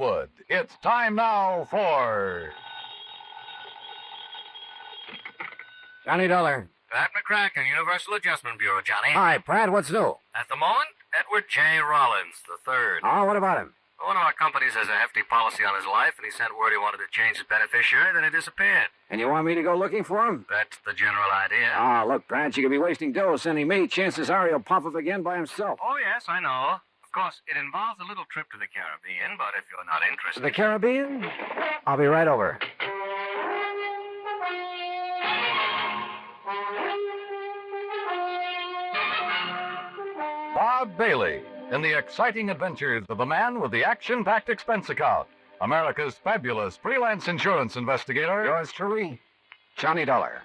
Hollywood. It's time now for... Johnny Dollar. Pat McCracken, Universal Adjustment Bureau, Johnny. Hi, Pratt, what's new? At the moment, Edward J. Rollins III. Oh, what about him? One of our companies has a hefty policy on his life, and he sent word he wanted to change his beneficiary, then he disappeared. And you want me to go looking for him? That's the general idea. Oh, look, Pratt, you could be wasting dough sending me. Chances are he'll pop up again by himself. Oh, yes, I know. Of course, it involves a little trip to the Caribbean, but if you're not interested... The Caribbean? I'll be right over. Bob Bailey in the exciting adventures of the man with the action-packed expense account. America's fabulous freelance insurance investigator. Yours truly, Johnny Dollar.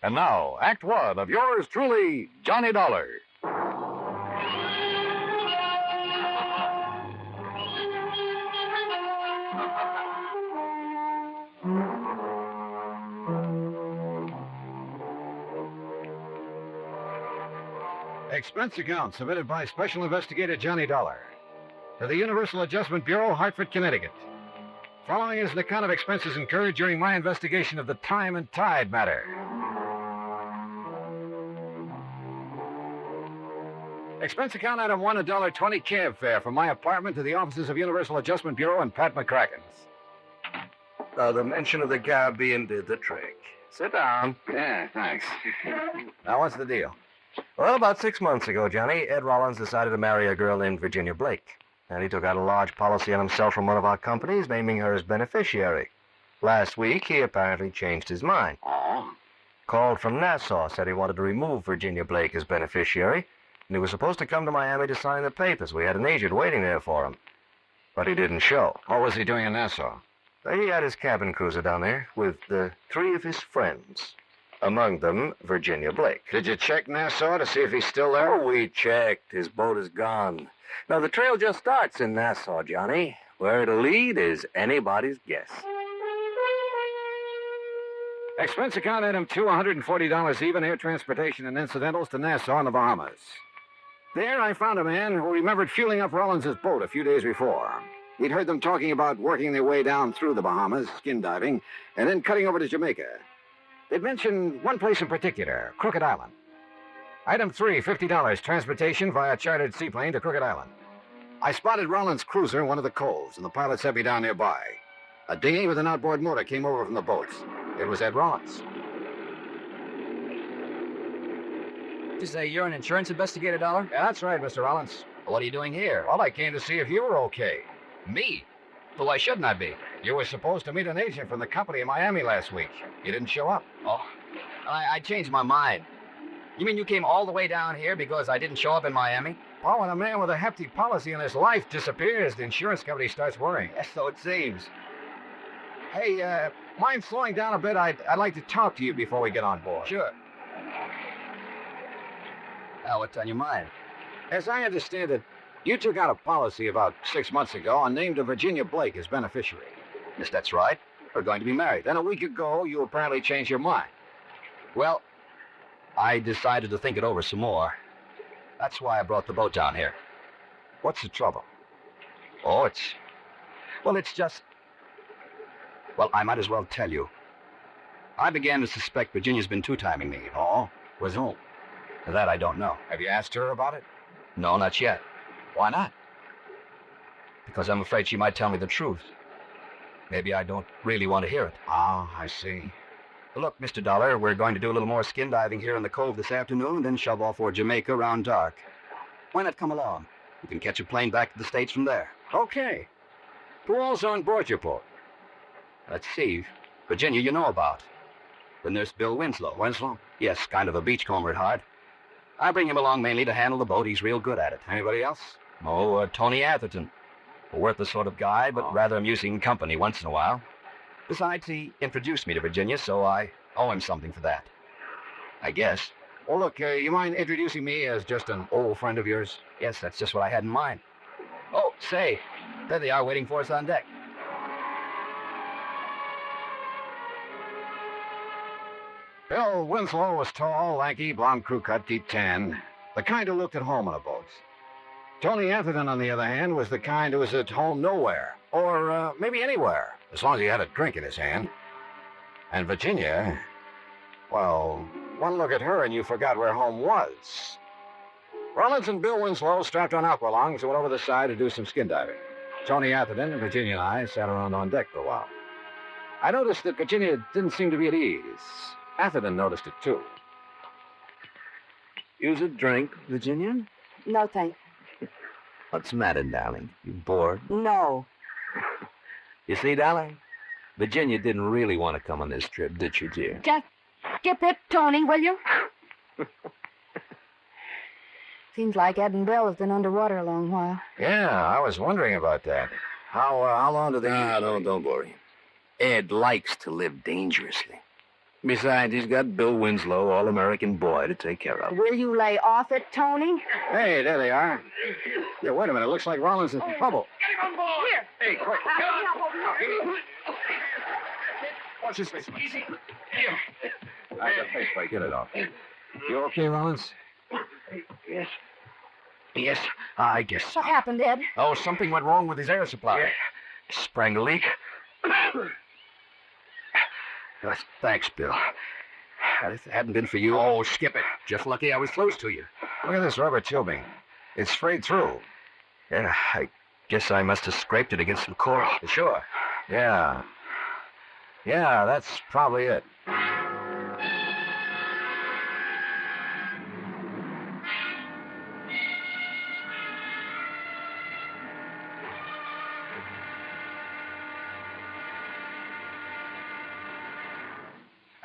And now, Act One of yours truly, Johnny Dollar. Expense account submitted by Special Investigator Johnny Dollar to the Universal Adjustment Bureau, Hartford, Connecticut. Following is an account of expenses incurred during my investigation of the Time and Tide matter. Expense account item 1, $1.20 cab fare from my apartment to the offices of Universal Adjustment Bureau and Pat McCracken's. The mention of the Caribbean did the trick. Sit down. Yeah, thanks. Now, what's the deal? Well, about 6 months ago, Johnny, Ed Rollins decided to marry a girl named Virginia Blake. And he took out a large policy on himself from one of our companies, naming her as beneficiary. Last week, he apparently changed his mind. Oh? Called from Nassau, said he wanted to remove Virginia Blake as beneficiary, and he was supposed to come to Miami to sign the papers. We had an agent waiting there for him. But he didn't show. What was he doing in Nassau? He had his cabin cruiser down there with 3 of his friends. Among them, Virginia Blake. Did you check Nassau to see if he's still there? Oh, we checked. His boat is gone. Now, the trail just starts in Nassau, Johnny. Where it'll lead is anybody's guess. Expense account item 2, $140 even, air transportation and incidentals to Nassau in the Bahamas. There, I found a man who remembered fueling up Rollins' boat a few days before. He'd heard them talking about working their way down through the Bahamas, skin diving, and then cutting over to Jamaica. They'd mentioned one place in particular, Crooked Island. Item 3, $50, transportation via chartered seaplane to Crooked Island. I spotted Rollins' cruiser in one of the coves, and the pilot set me down nearby. A dinghy with an outboard motor came over from the boats. It was Ed Rollins. You say you're an insurance investigator, Dollar? Yeah, that's right, Mr. Rollins. What are you doing here? Well, I came to see if you were okay. Me? Well, why shouldn't I be? You were supposed to meet an agent from the company in Miami last week. You didn't show up. Oh, I changed my mind. You mean you came all the way down here because I didn't show up in Miami? Well, when a man with a hefty policy in his life disappears, the insurance company starts worrying. Yes, so it seems. Hey, mind slowing down a bit? I'd like to talk to you before we get on board. Sure. Now, what's on your mind? As I understand it, you took out a policy about 6 months ago and named a Virginia Blake as beneficiary. Yes, that's right. We're going to be married. Then a week ago, you apparently changed your mind. Well, I decided to think it over some more. That's why I brought the boat down here. What's the trouble? Oh, it's just... Well, I might as well tell you. I began to suspect Virginia's been two-timing me. Oh? With whom? That I don't know. Have you asked her about it? No, not yet. Why not? Because I'm afraid she might tell me the truth. Maybe I don't really want to hear it. Ah, I see. Look, Mr. Dollar, we're going to do a little more skin diving here in the cove this afternoon, then shove off for Jamaica around dark. Why not come along? You can catch a plane back to the States from there. Okay. Who all's on board your boat? Let's see. Virginia, you know about. The nurse Bill Winslow. Winslow? Yes, kind of a beachcomber at heart. I bring him along mainly to handle the boat. He's real good at it. Anybody else? Oh, Tony Atherton. A worthless sort of guy, but rather amusing company once in a while. Besides, he introduced me to Virginia, so I owe him something for that. I guess. Well, look, you mind introducing me as just an old friend of yours? Yes, that's just what I had in mind. Oh, say, there they are waiting for us on deck. Bill Winslow was tall, lanky, blonde crew cut, deep tan. The kind who looked at home on a boat. Tony Atherton, on the other hand, was the kind who was at home nowhere, or maybe anywhere, as long as he had a drink in his hand. And Virginia, well, one look at her and you forgot where home was. Rollins and Bill Winslow strapped on aqualongs and went over the side to do some skin diving. Tony Atherton and Virginia and I sat around on deck for a while. I noticed that Virginia didn't seem to be at ease. Atherton noticed it, too. Use a drink, Virginia? No, thanks. What's the matter, darling? You bored? No. You see, darling, Virginia didn't really want to come on this trip, did she, dear? Just skip it, Tony, will you? Seems like Ed and Bill has been underwater a long while. Yeah, I was wondering about that. How long do they... Don't worry. Ed likes to live dangerously. Besides, he's got Bill Winslow, all-American boy, to take care of. Will you lay off it, Tony? Hey, there they are. Yeah, wait a minute. It looks like Rollins is in trouble. Get him on board! Here! Hey, quick. What's his face? I got face plate. Get it off. You okay, Rollins? Yes, I guess. What happened, Ed? Oh, something went wrong with his air supply. Sprang a leak. Thanks, Bill. If it hadn't been for you... Oh, skip it. Just lucky I was close to you. Look at this rubber tubing. It's frayed through. Yeah, I guess I must have scraped it against some coral. Sure. Yeah. Yeah, that's probably it.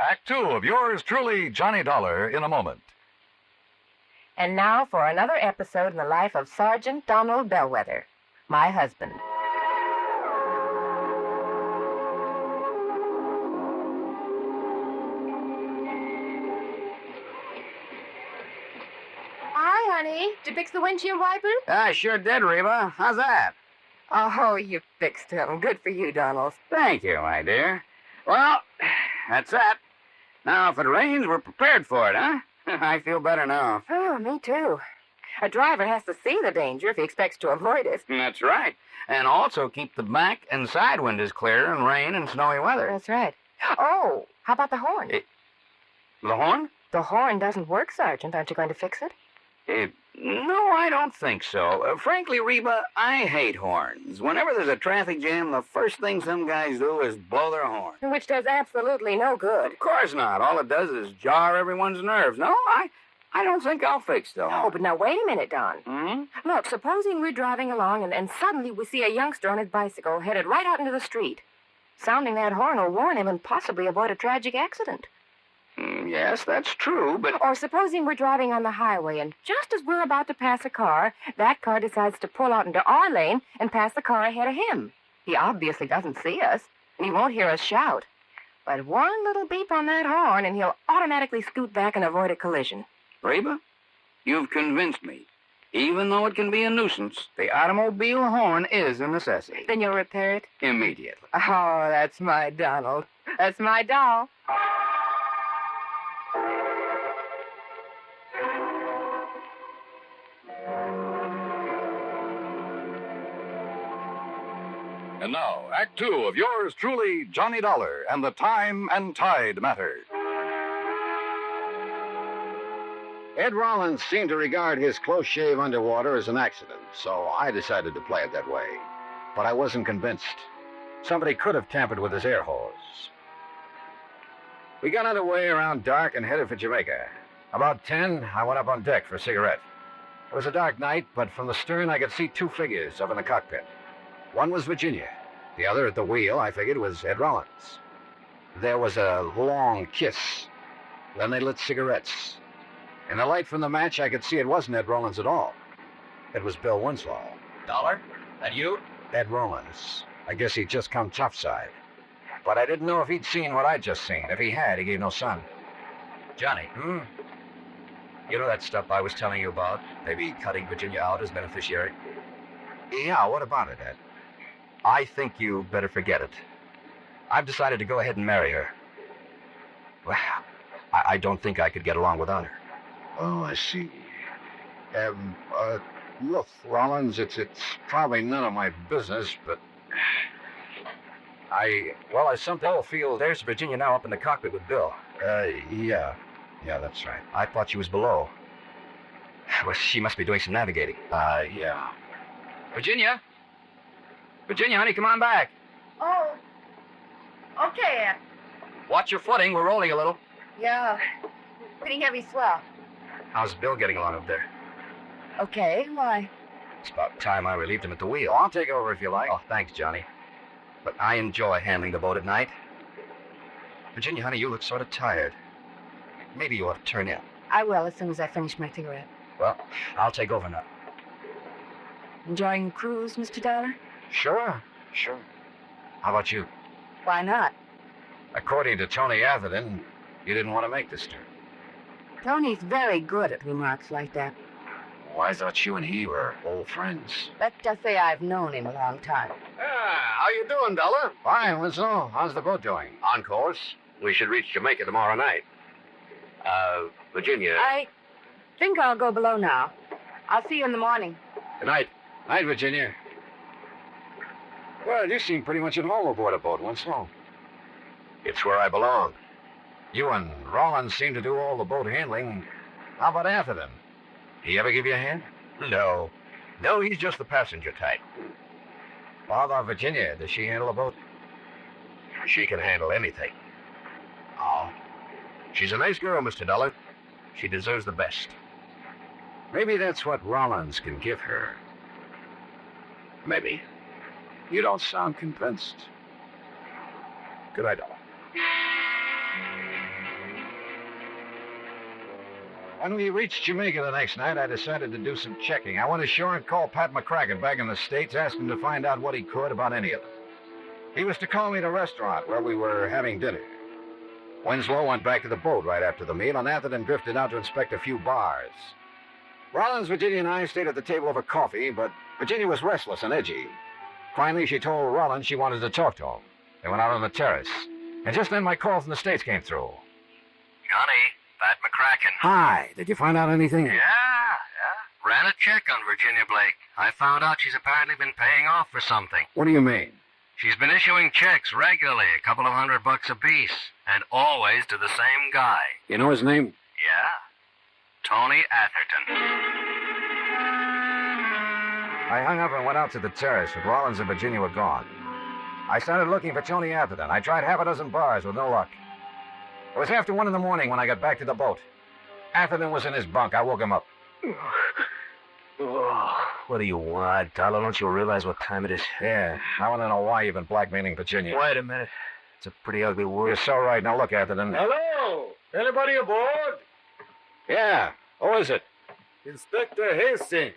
Act 2 of yours truly, Johnny Dollar, in a moment. And now for another episode in the life of Sergeant Donald Bellwether, my husband. Hi, honey. Did you fix the windshield wipers? I sure did, Reba. How's that? Oh, you fixed them. Good for you, Donald. Thank you, my dear. Well, that's that. Now, if it rains, we're prepared for it, huh? I feel better now. Oh, me too. A driver has to see the danger if he expects to avoid it. That's right. And also keep the back and side windows clear in rain and snowy weather. That's right. Oh, how about the horn? The horn? The horn doesn't work, Sergeant. Aren't you going to fix it? No, I don't think so. Frankly, Reba, I hate horns. Whenever there's a traffic jam, the first thing some guys do is blow their horn. Which does absolutely no good. Of course not. All it does is jar everyone's nerves. No, I don't think I'll fix the horn. Oh, but now wait a minute, Don. Hmm? Look, supposing we're driving along and suddenly we see a youngster on his bicycle headed right out into the street. Sounding that horn will warn him and possibly avoid a tragic accident. Yes, that's true, but... Or supposing we're driving on the highway and just as we're about to pass a car, that car decides to pull out into our lane and pass the car ahead of him. He obviously doesn't see us, and he won't hear us shout. But one little beep on that horn and he'll automatically scoot back and avoid a collision. Reba, you've convinced me. Even though it can be a nuisance, the automobile horn is a necessity. Then you'll repair it? Immediately. Oh, that's my Donald. That's my doll. And now, Act 2 of yours truly, Johnny Dollar, and the Time and Tide Matter. Ed Rollins seemed to regard his close shave underwater as an accident, so I decided to play it that way. But I wasn't convinced. Somebody could have tampered with his air hose. We got underway around dark and headed for Jamaica. About 10, I went up on deck for a cigarette. It was a dark night, but from the stern I could see two figures up in the cockpit. One was Virginia. The other at the wheel, I figured, was Ed Rollins. There was a long kiss. Then they lit cigarettes. In the light from the match, I could see it wasn't Ed Rollins at all. It was Bill Winslow. Dollar? That you? Ed Rollins. I guess he'd just come topside. But I didn't know if he'd seen what I'd just seen. If he had, he gave no sign. Johnny. You know that stuff I was telling you about? Maybe cutting Virginia out as beneficiary? Yeah, what about it, Ed? I think you better forget it. I've decided to go ahead and marry her. Well, I don't think I could get along without her. Oh, I see. Look, Rollins, it's probably none of my business, but I something feel there's Virginia now up in the cockpit with Bill. yeah, that's right. I thought she was below. Well, she must be doing some navigating. Yeah. Virginia, honey, come on back. Oh. Okay, Aunt. Watch your footing. We're rolling a little. Yeah. Pretty heavy swell. How's Bill getting along up there? Okay, why? It's about time I relieved him at the wheel. I'll take over if you like. Oh, thanks, Johnny. But I enjoy handling the boat at night. Virginia, honey, you look sort of tired. Maybe you ought to turn in. I will as soon as I finish my cigarette. Well, I'll take over now. Enjoying the cruise, Mr. Dollar? Sure. How about you? Why not? According to Tony Atherton, you didn't want to make this trip. Tony's very good at remarks like that. Oh, I thought you and he were old friends. Let's just say I've known him a long time. How you doing, Dollar? Fine, Winslow. How's the boat doing? On course. We should reach Jamaica tomorrow night. Virginia. I think I'll go below now. I'll see you in the morning. Good night. Night, Virginia. Well, you seem pretty much at home aboard a boat, Winslow. It's where I belong. You and Rollins seem to do all the boat handling. How about Atherton? He ever give you a hand? No, he's just the passenger type. How about Virginia? Does she handle a boat? She can handle anything. Oh. She's a nice girl, Mr. Dollar. She deserves the best. Maybe that's what Rollins can give her. Maybe. You don't sound convinced. Good night, Dollar. When we reached Jamaica the next night, I decided to do some checking. I went ashore and called Pat McCracken back in the States, asking him to find out what he could about any of them. He was to call me at a restaurant where we were having dinner. Winslow went back to the boat right after the meal, and Atherton drifted out to inspect a few bars. Rollins, Virginia, and I stayed at the table over coffee, but Virginia was restless and edgy. Finally, she told Rollins she wanted to talk to him. They went out on the terrace, and just then my call from the States came through. Johnny, Pat McCracken. Hi, did you find out anything? Yeah. Ran a check on Virginia Blake. I found out she's apparently been paying off for something. What do you mean? She's been issuing checks regularly, a couple of $100 apiece, and always to the same guy. You know his name? Yeah. Tony Atherton. I hung up and went out to the terrace, but Rollins and Virginia were gone. I started looking for Tony Atherton. I tried half a dozen bars with no luck. It was after 1 in the morning when I got back to the boat. Atherton was in his bunk. I woke him up. What do you want, Dollar? Don't you realize what time it is? Yeah, I want to know why you've been blackmailing Virginia. Wait a minute. It's a pretty ugly You're word. so right. Now look, Atherton. Hello? Anybody aboard? Yeah. Who is it? Inspector Hastings,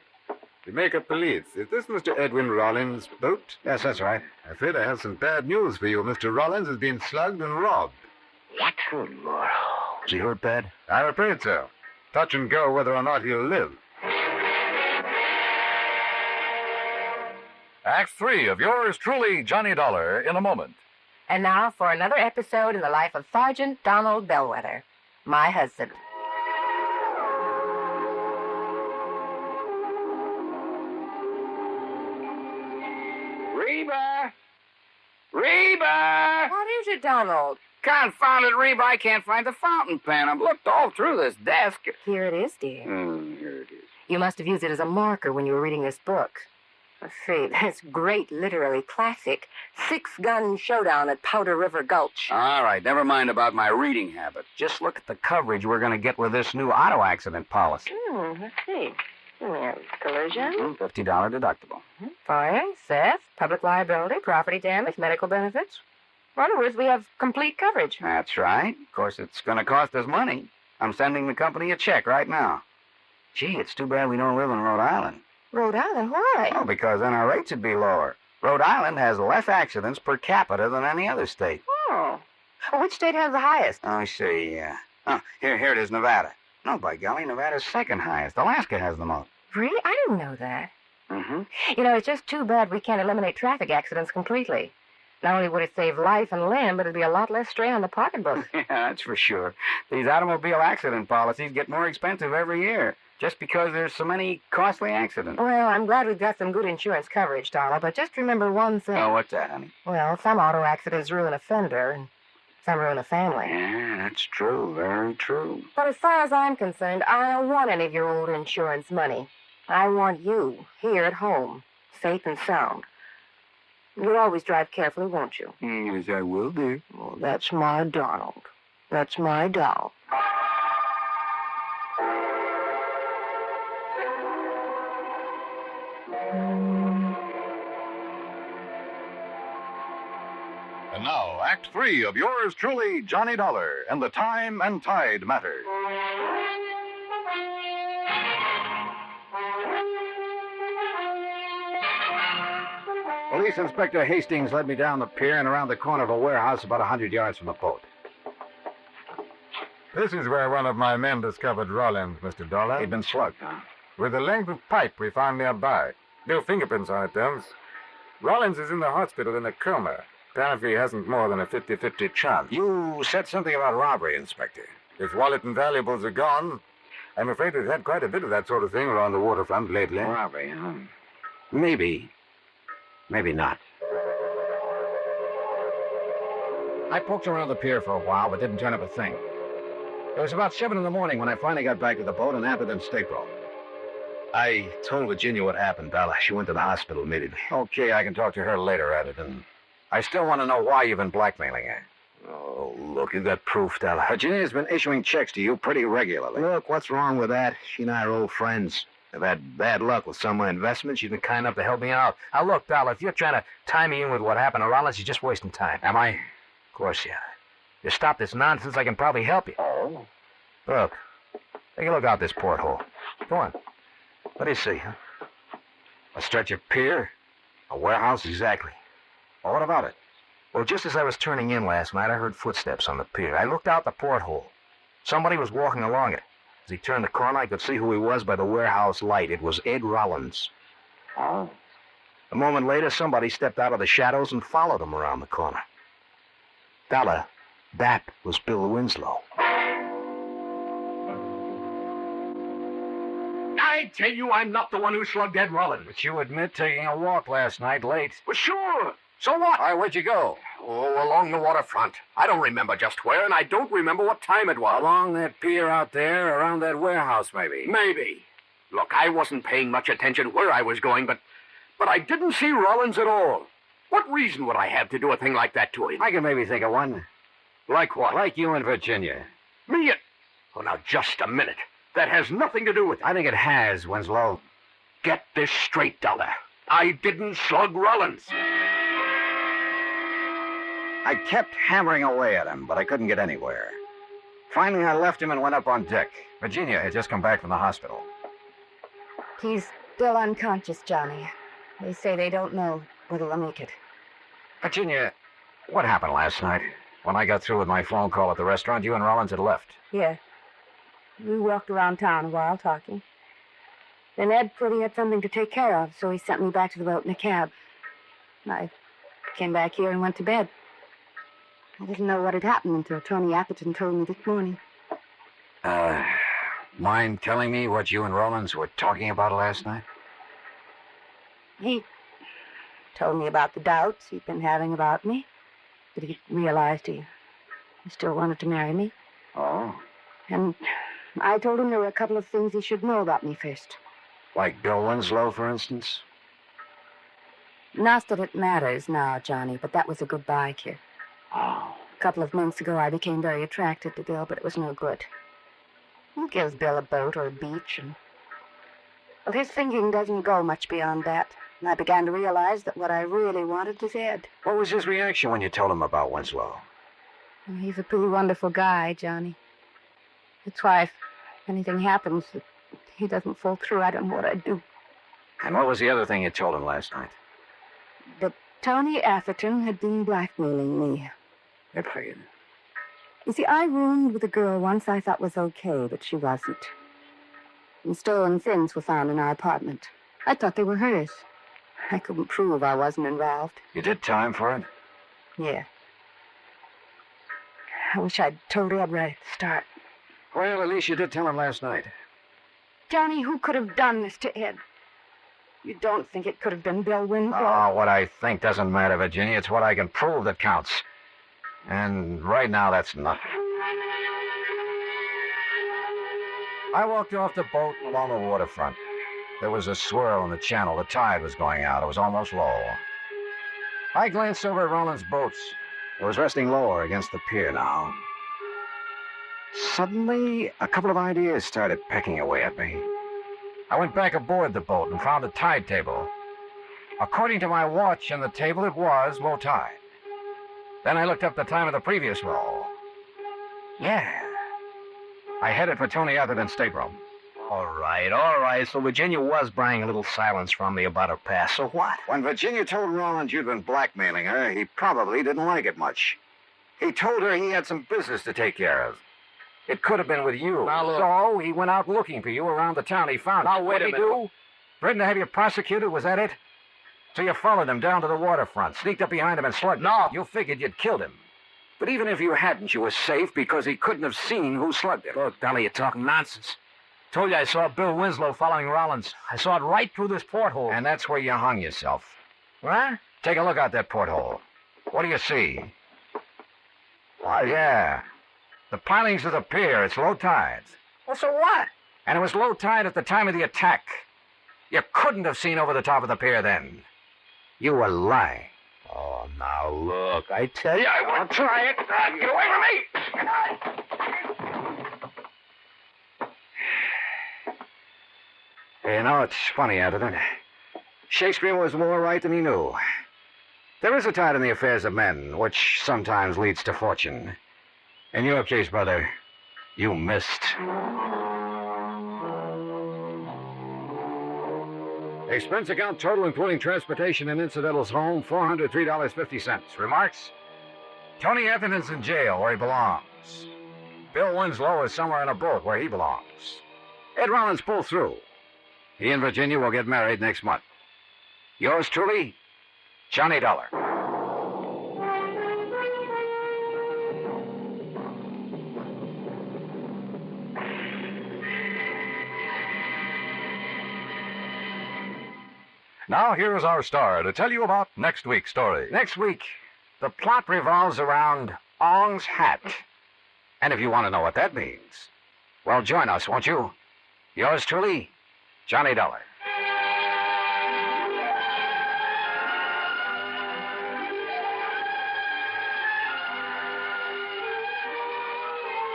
Jamaica Police. Is this Mr. Edwin Rollins' boat? Yes, that's right. I'm afraid I have some bad news for you. Mr. Rollins has been slugged and robbed. What? Good Lord. Is he hurt bad? I'm afraid so. Touch and go whether or not he'll live. Act 3 of yours truly, Johnny Dollar, in a moment. And now for another episode in the life of Sergeant Donald Bellwether, my husband. Reba! What is it, Donald? Confounded Reba, I can't find the fountain pen. I've looked all through this desk. Here it is, dear. Here it is. You must have used it as a marker when you were reading this book. Let's see, this great literary classic, Six-Gun Showdown at Powder River Gulch. All right, never mind about my reading habit. Just look at the coverage we're going to get with this new auto accident policy. Let's see. We have collision, $50 deductible. fire, theft, public liability, property damage, medical benefits. In other words, we have complete coverage. That's right. Of course, it's going to cost us money. I'm sending the company a check right now. Gee, it's too bad we don't live in Rhode Island. Rhode Island, why? Oh, because then our rates would be lower. Rhode Island has less accidents per capita than any other state. Oh. Well, which state has the highest? Oh, I see, here it is, Nevada. No, by golly, Nevada's second highest. Alaska has the most. Really? I didn't know that. Mm-hmm. You know, it's just too bad we can't eliminate traffic accidents completely. Not only would it save life and limb, but it'd be a lot less strain on the pocketbook. Yeah, that's for sure. These automobile accident policies get more expensive every year, just because there's so many costly accidents. Well, I'm glad we've got some good insurance coverage, Dollar, but just remember one thing. Oh, what's that, honey? Well, some auto accidents ruin a fender, and some ruin a family. Yeah, that's true. Very true. But as far as I'm concerned, I don't want any of your old insurance money. I want you, here at home, safe and sound. You'll always drive carefully, won't you? Yes, I will, dear. Oh, that's my Donald. That's my doll. And now, Act 3 of yours truly, Johnny Dollar, and the Time and Tide Matter. Police Inspector Hastings led me down the pier and around the corner of a warehouse about 100 yards from the boat. This is where one of my men discovered Rollins, Mr. Dollar. He'd been slugged, huh? With the length of pipe we found nearby. No fingerprints on it, Thames. Rollins is in the hospital in a coma. Apparently he hasn't more than a 50-50 chance. You said something about robbery, Inspector. His wallet and valuables are gone. I'm afraid we've had quite a bit of that sort of thing around the waterfront lately. Robbery, huh? Maybe. Maybe not. I poked around the pier for a while, but didn't turn up a thing. It was about 7 in the morning when I finally got back to the boat and Atherton State Road. I told Virginia what happened, Bella. She went to the hospital immediately. Okay, I can talk to her later, Atherton. I still want to know why you've been blackmailing her. Oh, look, you got proof, Della. Virginia's been issuing checks to you pretty regularly. Look, what's wrong with that? She and I are old friends. I've had bad luck with some of my investments. She's been kind enough to help me out. Now, look, Dollar, if you're trying to tie me in with what happened to Rollins, you're just wasting time. Am I? Of course, yeah. You stop this nonsense, I can probably help you. Oh? Look, take a look out this porthole. Go on. What do you see, huh? A stretch of pier? A warehouse? Exactly. Well, what about it? Well, just as I was turning in last night, I heard footsteps on the pier. I looked out the porthole. Somebody was walking along it. As he turned the corner, I could see who he was by the warehouse light. It was Ed Rollins. Oh? A moment later, somebody stepped out of the shadows and followed him around the corner. Dollar, that was Bill Winslow. I tell you, I'm not the one who slugged Ed Rollins. But you admit taking a walk last night late. Well, sure. So what? All right, where'd you go? Oh, along the waterfront. I don't remember just where, and I don't remember what time it was. Along that pier out there, around that warehouse, maybe. Maybe. Look, I wasn't paying much attention where I was going, but I didn't see Rollins at all. What reason would I have to do a thing like that to him? I can maybe think of one. Like what? Like you in Virginia. Me? Oh, now, just a minute. That has nothing to do with it. I think it has, Winslow. Get this straight, Dollar. I didn't slug Rollins. I kept hammering away at him, but I couldn't get anywhere. Finally, I left him and went up on deck. Virginia had just come back from the hospital. He's still unconscious, Johnny. They say they don't know whether they'll make it. Virginia, what happened last night? When I got through with my phone call at the restaurant, you and Rollins had left. Yeah. We walked around town a while talking. Then Ed thought he had something to take care of, so he sent me back to the boat in a cab. I came back here and went to bed. I didn't know what had happened until Tony Atherton told me this morning. Mind telling me what you and Rollins were talking about last night? He told me about the doubts he'd been having about me, that he realized he still wanted to marry me. Oh? And I told him there were a couple of things he should know about me first. Like Bill Winslow, for instance? Not that it matters now, Johnny, but that was a goodbye kiss. Oh. A couple of months ago, I became very attracted to Bill, but it was no good. Who gives Bill a boat or a beach? Well, his thinking doesn't go much beyond that. And I began to realize that what I really wanted was Ed. What was his reaction when you told him about Winslow? Well, he's a pretty wonderful guy, Johnny. That's why if anything happens, if he doesn't fall through, I don't know what I'd do. And what was the other thing you told him last night? That Tony Atherton had been blackmailing me. Good for you. You see, I roomed with a girl once I thought was okay, but she wasn't. And stolen things were found in our apartment. I thought they were hers. I couldn't prove I wasn't involved. You did time for it? Yeah. I wish I'd told Ed right at the start. Well, at least you did tell him last night. Johnny, who could have done this to Ed? You don't think it could have been Bill Winslow? Oh, what I think doesn't matter, Virginia. It's what I can prove that counts. And right now, that's nothing. I walked off the boat along the waterfront. There was a swirl in the channel. The tide was going out. It was almost low. I glanced over at Rollins' boats. It was resting lower against the pier now. Suddenly, a couple of ideas started pecking away at me. I went back aboard the boat and found a tide table. According to my watch and the table, it was low tide. Then I looked up the time of the previous roll. Yeah. I headed for Tony Atherton's stateroom. All right. So Virginia was buying a little silence from me about her past. So what? When Virginia told Rollins you'd been blackmailing her, he probably didn't like it much. He told her he had some business to take care of. It could have been with you. Now, look. So he went out looking for you around the town. He found you. Now, wait a What'd he minute. do? Threatened to have you prosecuted, was that it? So you followed him down to the waterfront, sneaked up behind him and slugged him. No. You figured you'd killed him. But even if you hadn't, you were safe because he couldn't have seen who slugged him. Look, Dolly, you're talking nonsense. Told you I saw Bill Winslow following Rollins. I saw it right through this porthole. And that's where you hung yourself. What? Take a look out that porthole. What do you see? Why, yeah. The pilings of the pier. It's low tide. Well, so what? And it was low tide at the time of the attack. You couldn't have seen over the top of the pier then. You were lying. Oh, now look, I tell you, I won't try it. Get away from me! You know, it's funny, Atherton. Shakespeare was more right than he knew. There is a tide in the affairs of men, which sometimes leads to fortune. In your case, brother, you missed. Expense account total, including transportation and incidentals home, $403.50. Remarks? Tony Atherton's in jail where he belongs. Bill Winslow is somewhere in a boat where he belongs. Ed Rollins pulled through. He and Virginia will get married next month. Yours truly, Johnny Dollar. Now, here is our star to tell you about next week's story. Next week, the plot revolves around Ong's hat. And if you want to know what that means, well, join us, won't you? Yours truly, Johnny Dollar.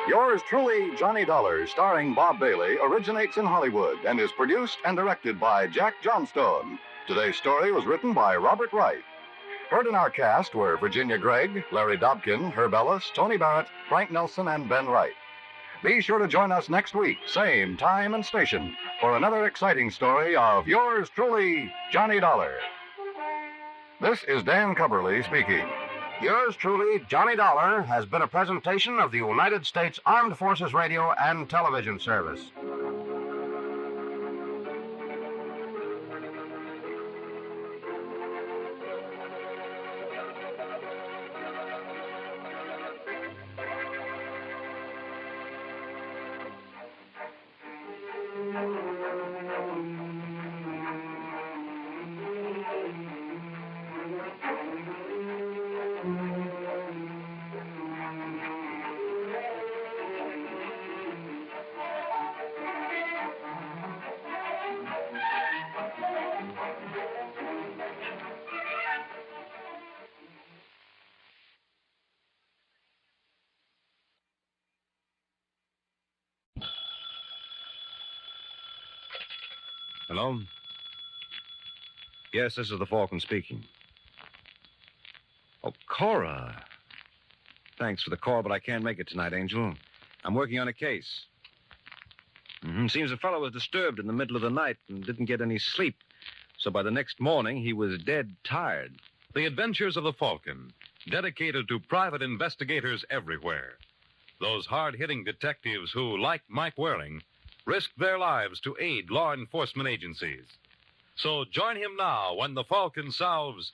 Yours truly, Johnny Dollar, starring Bob Bailey, originates in Hollywood and is produced and directed by Jack Johnstone. Today's story was written by Robert Wright. Heard in our cast were Virginia Gregg, Larry Dobkin, Herb Ellis, Tony Barrett, Frank Nelson, and Ben Wright. Be sure to join us next week, same time and station, for another exciting story of yours truly, Johnny Dollar. This is Dan Cubberly speaking. Yours truly, Johnny Dollar, has been a presentation of the United States Armed Forces Radio and Television Service. Hello? Yes, this is the Falcon speaking. Oh, Cora. Thanks for the call, but I can't make it tonight, Angel. I'm working on a case. Seems the fellow was disturbed in the middle of the night and didn't get any sleep. So by the next morning, he was dead tired. The Adventures of the Falcon, dedicated to private investigators everywhere. Those hard-hitting detectives who, like Mike Waring, risked their lives to aid law enforcement agencies. So join him now when the Falcon solves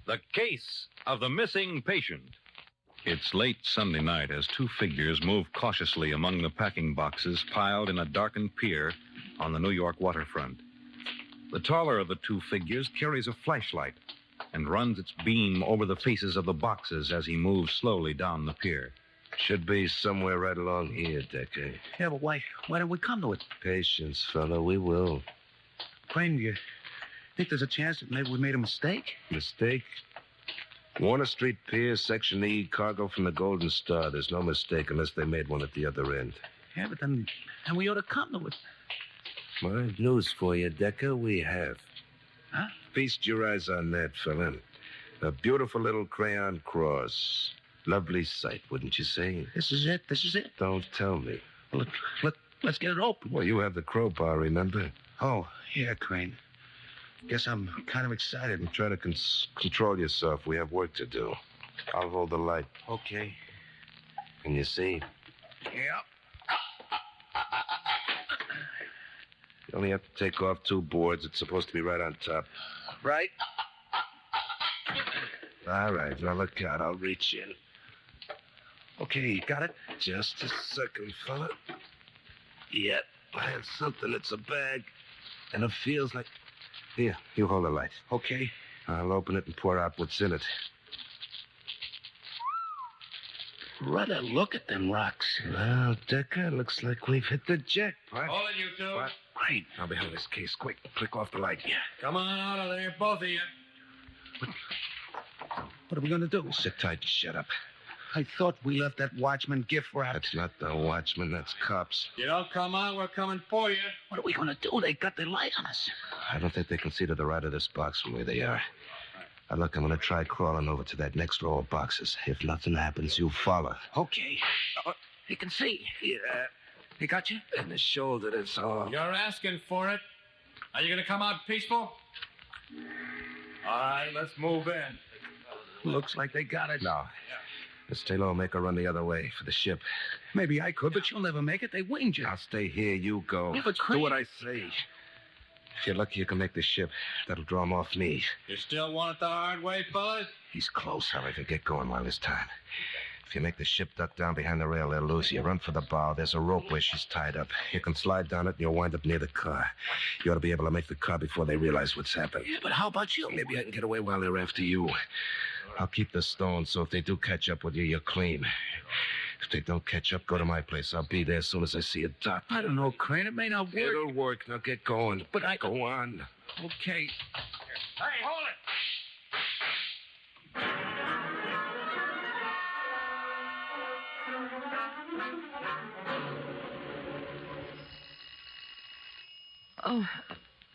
the case of the missing patient. It's late Sunday night as two figures move cautiously among the packing boxes piled in a darkened pier on the New York waterfront. The taller of the two figures carries a flashlight and runs its beam over the faces of the boxes as he moves slowly down the pier. Should be somewhere right along here, Decker. Yeah, but why don't we come to it? Patience, fella, we will. Crane, you think there's a chance that maybe we made a mistake? Mistake? Warner Street Pier, Section E, cargo from the Golden Star. There's no mistake unless they made one at the other end. Yeah, but then we ought to come to it. Well, I have news for you, Decker. We have. Huh? Feast your eyes on that, fella. A beautiful little crayon cross. Lovely sight, wouldn't you say? This is it. Don't tell me. Well, let's get it open. Well, you have the crowbar, remember? Oh, yeah, Crane. Guess I'm kind of excited. And try to control yourself. We have work to do. I'll hold the light. Okay. Can you see? Yeah. You only have to take off two boards. It's supposed to be right on top. Right. All right, now look out. I'll reach in. Okay, got it? Just a second, fella. Yeah, I have something. It's a bag. And it feels like... Here, you hold the light. Okay. I'll open it and pour out what's in it. Rather look at them rocks. Well, Decker, looks like we've hit the jackpot. Hold it, you two. What? Right. Now behind this case, quick. Click off the light. Yeah. Come on out of there, both of you. What are we going to do? Sit tight and shut up. I thought we left that watchman gift wrapped. That's not the watchman. That's cops. You don't come out, we're coming for you. What are we going to do? They got their light on us. I don't think they can see to the right of this box from where they are. Now, look, I'm going to try crawling over to that next row of boxes. If nothing happens, you follow. Okay. He can see. Yeah. He got you? In the shoulder, that's all. You're asking for it. Are you going to come out peaceful? All right, let's move in. Looks like they got it. No. Miss Taylor will make her run the other way for the ship. Maybe I could, but you'll never make it. They winged you. I'll stay here. You go. Yeah, but do what I say. If you're lucky, you can make the ship. That'll draw him off me. You still want it the hard way, fellas? He's close, however. Get going while there's time. If you make the ship duck down behind the rail, they'll lose you. Run for the bow. There's a rope where she's tied up. You can slide down it, and you'll wind up near the car. You ought to be able to make the car before they realize what's happened. Yeah, but how about you? Maybe I can get away while they're after you. I'll keep the stones, so if they do catch up with you, you're clean. If they don't catch up, go to my place. I'll be there as soon as I see a dot. I don't know, Crane. It may not work. It'll work. Now get going. But I... Go on. Okay. Hey, hold it! Oh,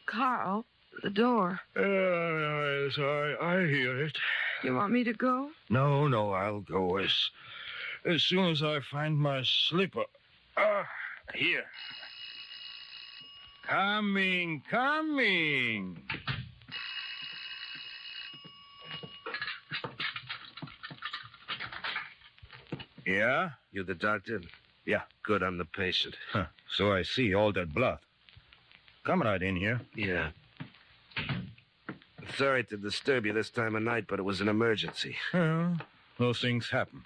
Carl, the door. Yes, I hear it. You want me to go? No, I'll go as soon as I find my slipper. Here. Coming. Yeah? You the doctor? Yeah. Good, I'm the patient. Huh. So I see all that blood. Come right in here. Yeah. Sorry to disturb you this time of night, but it was an emergency. Well, those things happen.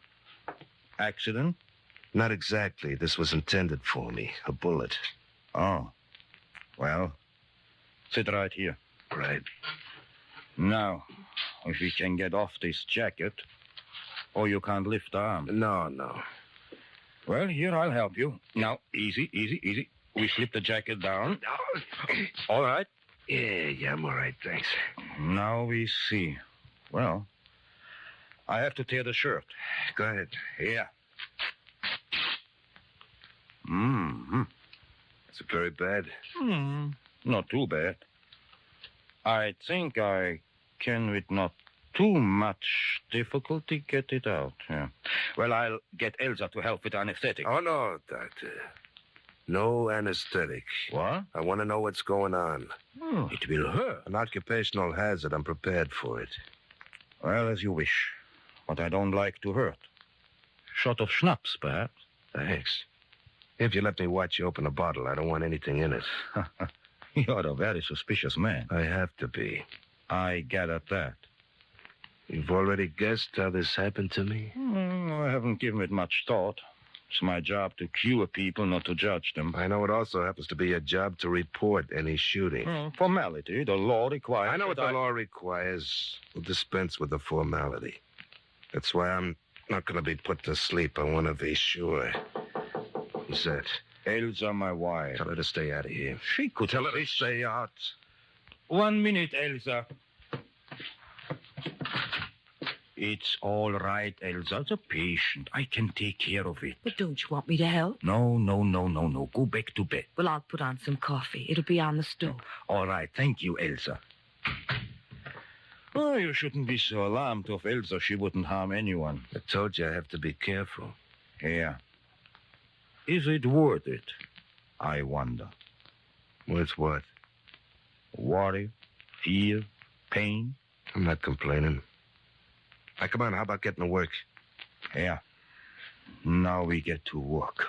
Accident? Not exactly. This was intended for me. A bullet. Oh. Well, sit right here. Right. Now, if we can get off this jacket, or you can't lift the arm. No. Well, here, I'll help you. Now, easy. We slip the jacket down. All right? Yeah, I'm all right, thanks. Now we see. Well, I have to tear the shirt. Go ahead. Yeah. Mm-hmm. Is it very bad? Not too bad. I think I can, with not too much difficulty, get it out. Yeah. Well, I'll get Elsa to help with anesthetic. Oh, no, doctor. No anesthetic. What? I want to know what's going on. Oh, it will hurt. An occupational hazard. I'm prepared for it. Well, as you wish. But I don't like to hurt. Shot of schnapps, perhaps? Thanks. If you let me watch you open a bottle, I don't want anything in it. You're a very suspicious man. I have to be. I gathered that. You've already guessed how this happened to me? I haven't given it much thought. It's my job to cure people, not to judge them. I know it also happens to be your job to report any shooting. Formality. The law requires... I know what the law requires. We'll dispense with the formality. That's why I'm not going to be put to sleep. I want to be sure. Who's that? Elsa, my wife. Tell her to stay out of here. She could... Tell her to stay out. 1 minute, Elsa. It's all right, Elsa. It's a patient. I can take care of it. But don't you want me to help? No. Go back to bed. Well, I'll put on some coffee. It'll be on the stove. All right. Thank you, Elsa. Oh, you shouldn't be so alarmed of Elsa. She wouldn't harm anyone. I told you I have to be careful. Yeah. Is it worth it? I wonder. Worth what? Worry, fear, pain. I'm not complaining. Now, come on, how about getting to work? Yeah. Now we get to work.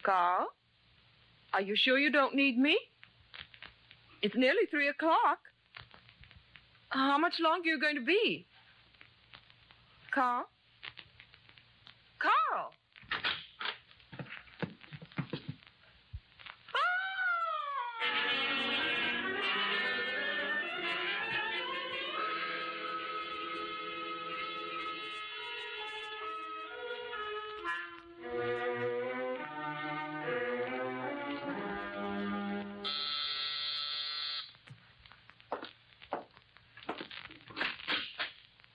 Carl? Are you sure you don't need me? It's nearly 3 o'clock. How much longer are you going to be? Carl? Carl!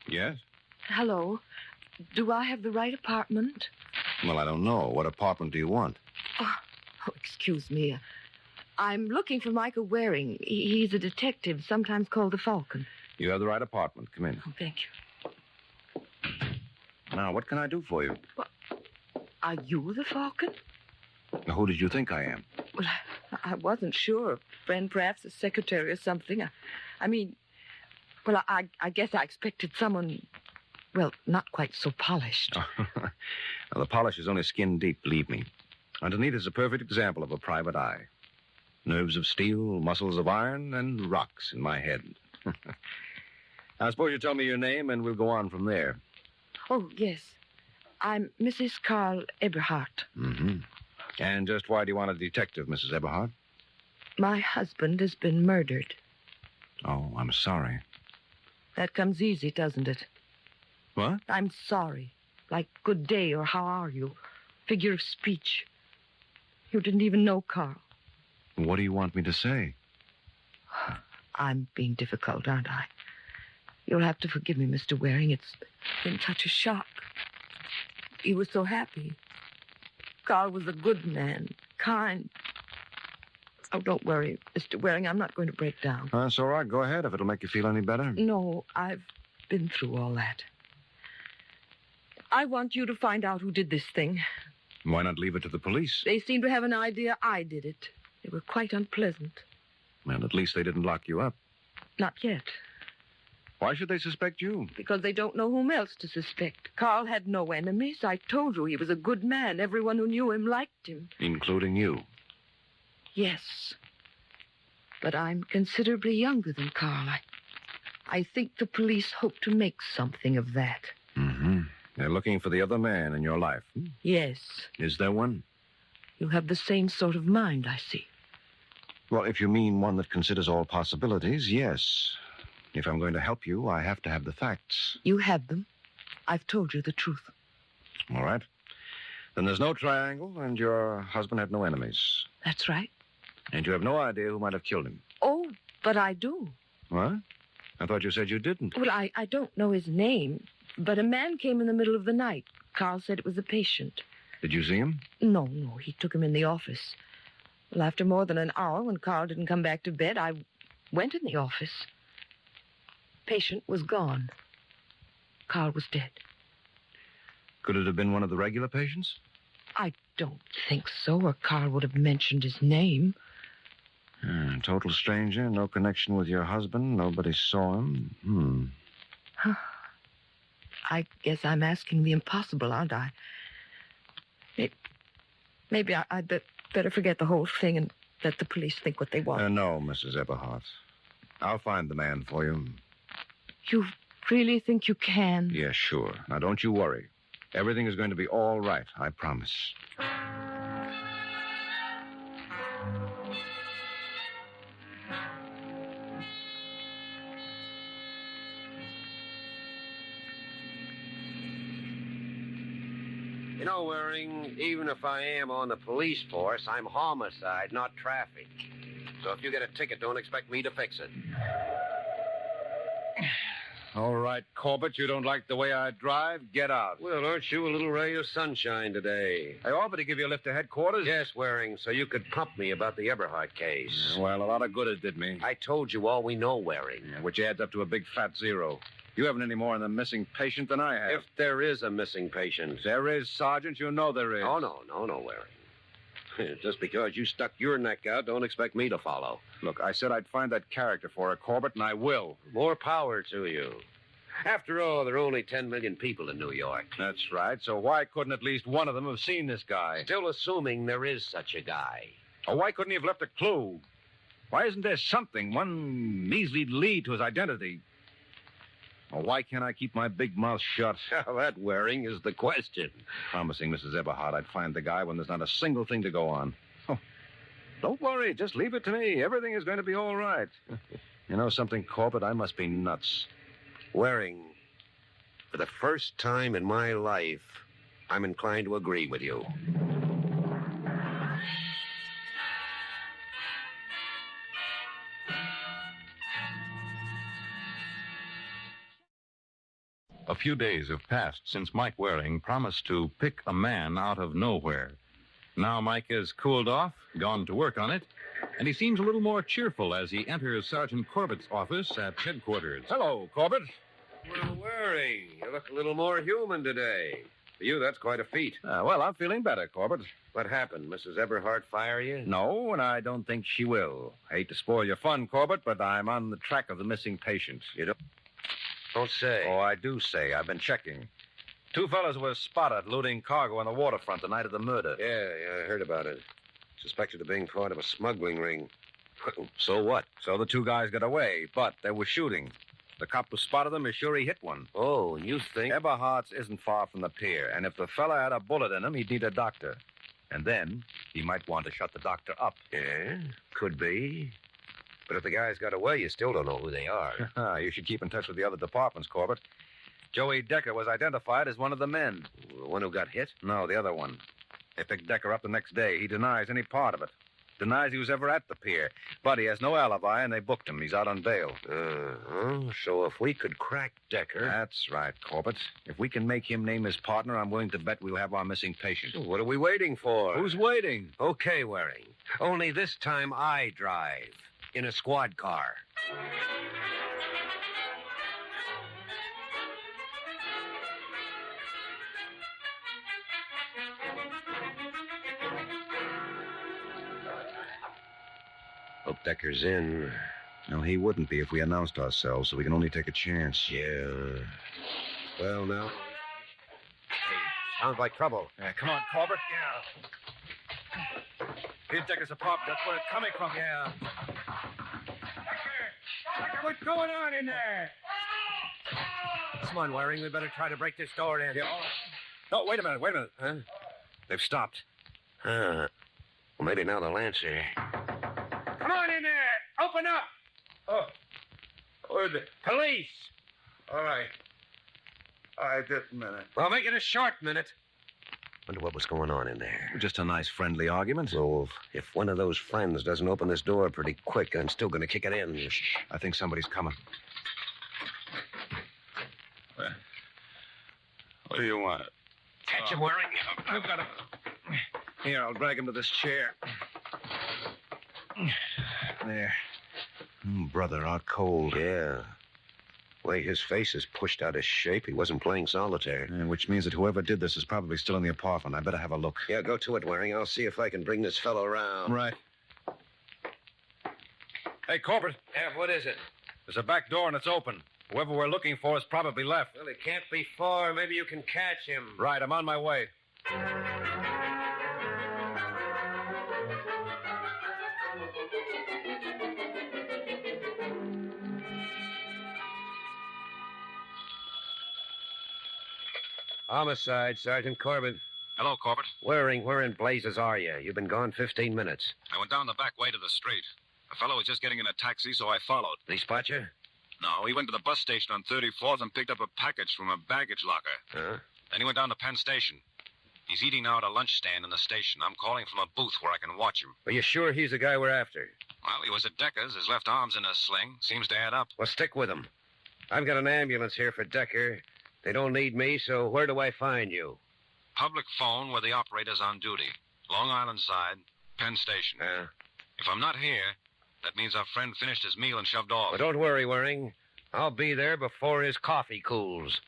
Yes? Hello. Do I have the right apartment? Well, I don't know. What apartment do you want? Oh, excuse me. I'm looking for Michael Waring. He's a detective, sometimes called the Falcon. You have the right apartment. Come in. Oh, thank you. Now, what can I do for you? Well, are you the Falcon? Now, who did you think I am? Well, I wasn't sure. A friend, perhaps a secretary or something. I mean, well, I guess I expected someone, well, not quite so polished. Now, the polish is only skin deep, believe me. Underneath is a perfect example of a private eye. Nerves of steel, muscles of iron, and rocks in my head. Now, suppose you tell me your name, and we'll go on from there. Oh, yes. I'm Mrs. Carl Eberhardt. Mm-hmm. And just why do you want a detective, Mrs. Eberhardt? My husband has been murdered. Oh, I'm sorry. That comes easy, doesn't it? What? I'm sorry. Like good day or how are you? Figure of speech. You didn't even know Carl. What do you want me to say? I'm being difficult, aren't I? You'll have to forgive me, Mr. Waring. It's been such a shock. He was so happy. Carl was a good man, kind. Oh, don't worry, Mr. Waring. I'm not going to break down. That's all right. Go ahead if it'll make you feel any better. No, I've been through all that. I want you to find out who did this thing. Why not leave it to the police? They seem to have an idea I did it. They were quite unpleasant. Well, at least they didn't lock you up. Not yet. Why should they suspect you? Because they don't know whom else to suspect. Carl had no enemies. I told you he was a good man. Everyone who knew him liked him. Including you? Yes. But I'm considerably younger than Carl. I think the police hope to make something of that. Mm-hmm. They're looking for the other man in your life. Yes. Is there one? You have the same sort of mind, I see. Well, if you mean one that considers all possibilities, yes. If I'm going to help you, I have to have the facts. You have them. I've told you the truth. All right. Then there's no triangle, and your husband had no enemies. That's right. And you have no idea who might have killed him. Oh, but I do. What? I thought you said you didn't. Well, I don't know his name, but a man came in the middle of the night. Carl said it was a patient. Did you see him? No, he took him in the office. Well, after more than an hour, when Carl didn't come back to bed, I went in the office. Patient was gone. Carl was dead. Could it have been one of the regular patients? I don't think so, or Carl would have mentioned his name. Total stranger, no connection with your husband, nobody saw him. I guess I'm asking the impossible, aren't I? Maybe I'd better forget the whole thing and let the police think what they want. No, Mrs. Eberhardt. I'll find the man for you. You really think you can? Yeah, sure. Now, don't you worry. Everything is going to be all right, I promise. You know, Waring, even if I am on the police force, I'm homicide, not traffic. So if you get a ticket, don't expect me to fix it. All right, Corbett, you don't like the way I drive? Get out. Well, aren't you a little ray of sunshine today? I offered to give you a lift to headquarters. Yes, Waring, so you could pump me about the Eberhardt case. Well, a lot of good it did me. I told you all we know, Waring. Which adds up to a big fat zero. You haven't any more on the missing patient than I have. If there is a missing patient. There is, Sergeant. You know there is. Oh, no, Waring. Just because you stuck your neck out, don't expect me to follow. Look, I said I'd find that character for her, Corbett, and I will. More power to you. After all, there are only 10 million people in New York. That's right. So why couldn't at least one of them have seen this guy? Still assuming there is such a guy. Or why couldn't he have left a clue? Why isn't there something, one measly lead to his identity? Or why can't I keep my big mouth shut? Well, that, Waring, is the question. Promising Mrs. Eberhardt I'd find the guy when there's not a single thing to go on. Oh, don't worry. Just leave it to me. Everything is going to be all right. You know something, Corbett? I must be nuts. Waring, for the first time in my life, I'm inclined to agree with you. A few days have passed since Mike Waring promised to pick a man out of nowhere. Now Mike has cooled off, gone to work on it, and he seems a little more cheerful as he enters Sergeant Corbett's office at headquarters. Hello, Corbett. Well, Waring, you look a little more human today. For you, that's quite a feat. Well, I'm feeling better, Corbett. What happened? Mrs. Eberhardt fire you? No, and I don't think she will. I hate to spoil your fun, Corbett, but I'm on the track of the missing patient. You don't say. Oh, I do say. I've been checking. Two fellas were spotted loading cargo on the waterfront the night of the murder. Yeah, I heard about it. Suspected of being part of a smuggling ring. So what? So the two guys got away, but they were shooting. The cop who spotted them is sure he hit one. Oh, and you think? Eberhardt's isn't far from the pier, and if the fella had a bullet in him, he'd need a doctor. And then he might want to shut the doctor up. Yeah, could be. But if the guys got away, you still don't know who they are. You should keep in touch with the other departments, Corbett. Joey Decker was identified as one of the men. The one who got hit? No, the other one. They picked Decker up the next day. He denies any part of it. Denies he was ever at the pier. But he has no alibi, and they booked him. He's out on bail. So if we could crack Decker... That's right, Corbett. If we can make him name his partner, I'm willing to bet we'll have our missing patient. What are we waiting for? Who's waiting? Okay, Waring. Only this time I drive. In a squad car. Hope Decker's in. No, he wouldn't be if we announced ourselves, so we can only take a chance. Yeah. Well, now... Hey, sounds like trouble. Yeah, come on, Corbett. Yeah. Here's Decker's apartment. That's where it's coming from. Yeah. What's going on in there? Come on, Waring. We better try to break this door in. Yeah. No, wait a minute. Huh? They've stopped. Well, maybe now they'll answer. Come on in there. Open up. Oh, the Police. All right. Just a minute. Well, make it a short minute. Wonder what was going on in there. Just a nice friendly argument. So if one of those friends doesn't open this door pretty quick, I'm still going to kick it in. I think somebody's coming. What do you want? Catch him, Waring. I've got him. Here, I'll drag him to this chair. There. Brother, out cold. Yeah. Way his face is pushed out of shape. He wasn't playing solitaire. Which means that whoever did this is probably still in the apartment. I better have a look. Yeah, go to it, Waring. I'll see if I can bring this fellow around. Right. Hey, Corbett. Yeah, what is it? There's a back door and it's open. Whoever we're looking for has probably left. Well, it can't be far. Maybe you can catch him. Right, I'm on my way. Homicide, Sergeant Corbett. Hello, Corbett. Where in blazes are you? You've been gone 15 minutes. I went down the back way to the street. A fellow was just getting in a taxi, so I followed. Did he spot you? No, he went to the bus station on 34th and picked up a package from a baggage locker. Huh? Then he went down to Penn Station. He's eating now at a lunch stand in the station. I'm calling from a booth where I can watch him. Are you sure he's the guy we're after? Well, he was at Decker's. His left arm's in a sling. Seems to add up. Well, stick with him. I've got an ambulance here for Decker. They don't need me, so where do I find you? Public phone where the operator's on duty. Long Island side, Penn Station. If I'm not here, that means our friend finished his meal and shoved off. Well, don't worry, Waring. I'll be there before his coffee cools.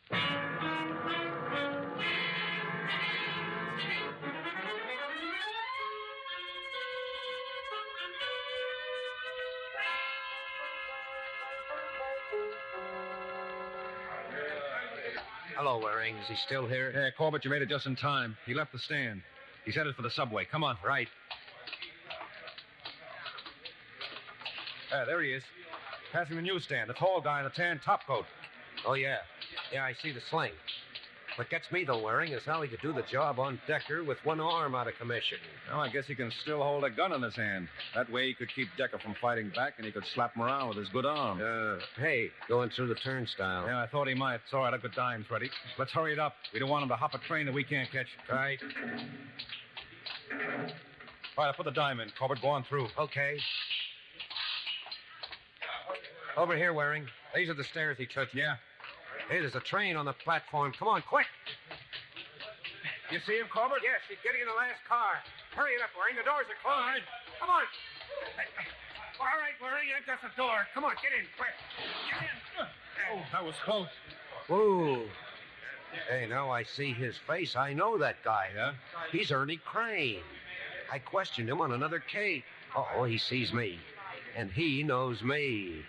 Hello, Waring. Is he still here? Yeah, Corbett, you made it just in time. He left the stand. He's headed for the subway. Come on. Right. There he is. Passing the newsstand. The tall guy in the tan topcoat. Oh, yeah. Yeah, I see the sling. What gets me, though, Waring, is how he could do the job on Decker with one arm out of commission. Well, I guess he can still hold a gun in his hand. That way he could keep Decker from fighting back, and he could slap him around with his good arm. Hey, going through the turnstile. Yeah, I thought he might. It's all right. I've got dimes ready. Let's hurry it up. We don't want him to hop a train that we can't catch. Right. All right, I put the dime in. Corbett, go on through. Okay. Over here, Waring. These are the stairs he took. Yeah. Hey, there's a train on the platform. Come on, quick. You see him, Corbett? Yes, he's getting in the last car. Hurry it up, Waring. The doors are closed. Come on. All right, Waring, I've got the door. Come on, get in, quick. Get in. Oh, that was close. Whoa. Hey, now I see his face. I know that guy. Yeah? He's Ernie Crane. I questioned him on another case. Oh, he sees me. And he knows me.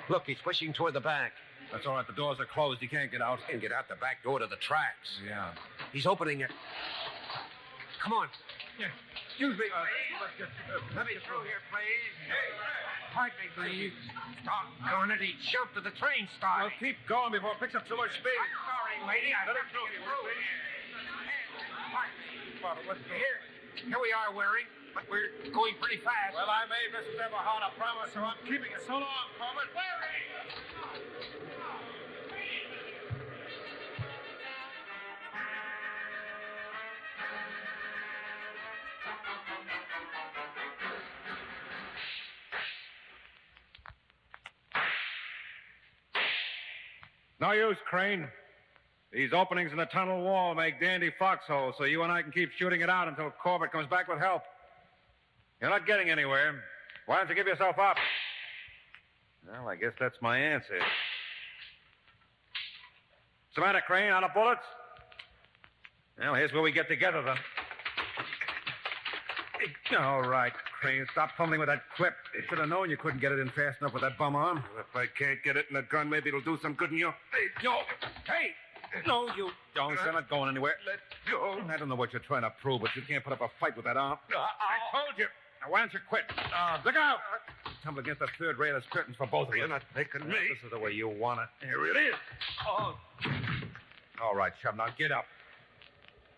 Look, he's pushing toward the back. That's all right. The doors are closed. You can't get out. He can get out the back door to the tracks. Yeah. He's opening it. Come on. Yeah. Excuse me. Let me through here, please. Hey, pardon me, please. Doggone it, he jumped to the train start. Well, keep going before it picks up too much speed. I'm sorry, lady. I let him through here, please. Here we are, Waring. But we're going pretty fast. Well, I made Mrs. Everhart a promise, so I'm keeping it. So long, Corbett. No use, Crane. These openings in the tunnel wall make dandy foxholes, so you and I can keep shooting it out until Corbett comes back with help. You're not getting anywhere. Why don't you give yourself up? Well, I guess that's my answer. What's the matter, Crane? Out of bullets? Well, here's where we get together, then. All right, Crane. Stop fumbling with that clip. You should have known you couldn't get it in fast enough with that bum arm. If I can't get it in a gun, maybe it'll do some good in you. Hey, no. Hey! No, you don't. You're not going anywhere. Let go. I don't know what you're trying to prove, but you can't put up a fight with that arm. I told you. Now, why don't you quit? Look out! Tumble against the third rail of curtains for both of you. You're not taking me. This is the way you want it. Here it is. Oh. All right, Shub. Now get up.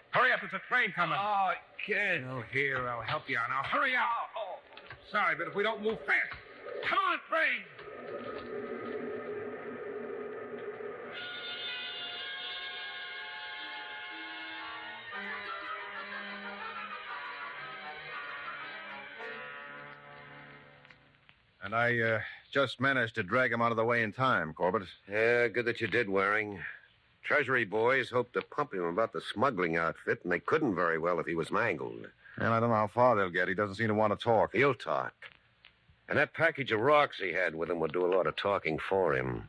Hurry up. There's a train coming. Oh, kid. Oh, here. I'll help you out. Now, hurry up. Oh. Sorry, but if we don't move fast. Come on, train. And I just managed to drag him out of the way in time, Corbett. Yeah, good that you did, Waring. Treasury boys hoped to pump him about the smuggling outfit, and they couldn't very well if he was mangled. And I don't know how far they'll get. He doesn't seem to want to talk. He'll talk. And that package of rocks he had with him would do a lot of talking for him.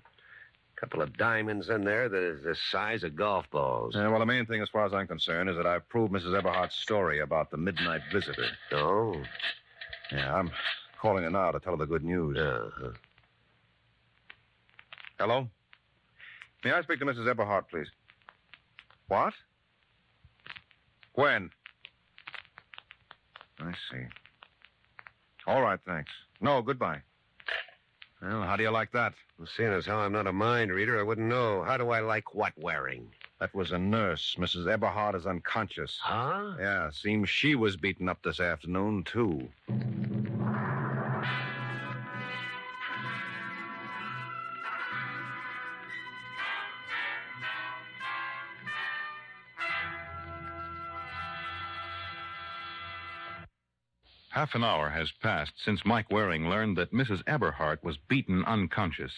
A couple of diamonds in there that is the size of golf balls. Yeah, well, the main thing, as far as I'm concerned, is that I've proved Mrs. Everhart's story about the midnight visitor. Oh? Yeah, I'm calling her now to tell her the good news. Uh-huh. Hello? May I speak to Mrs. Eberhardt, please? What? When? I see. All right, thanks. No, goodbye. Well, how do you like that? Well, seeing as how I'm not a mind reader, I wouldn't know. How do I like what wearing? That was a nurse. Mrs. Eberhardt is unconscious. Huh? Yeah, seems she was beaten up this afternoon, too. Half an hour has passed since Mike Waring learned that Mrs. Eberhardt was beaten unconscious.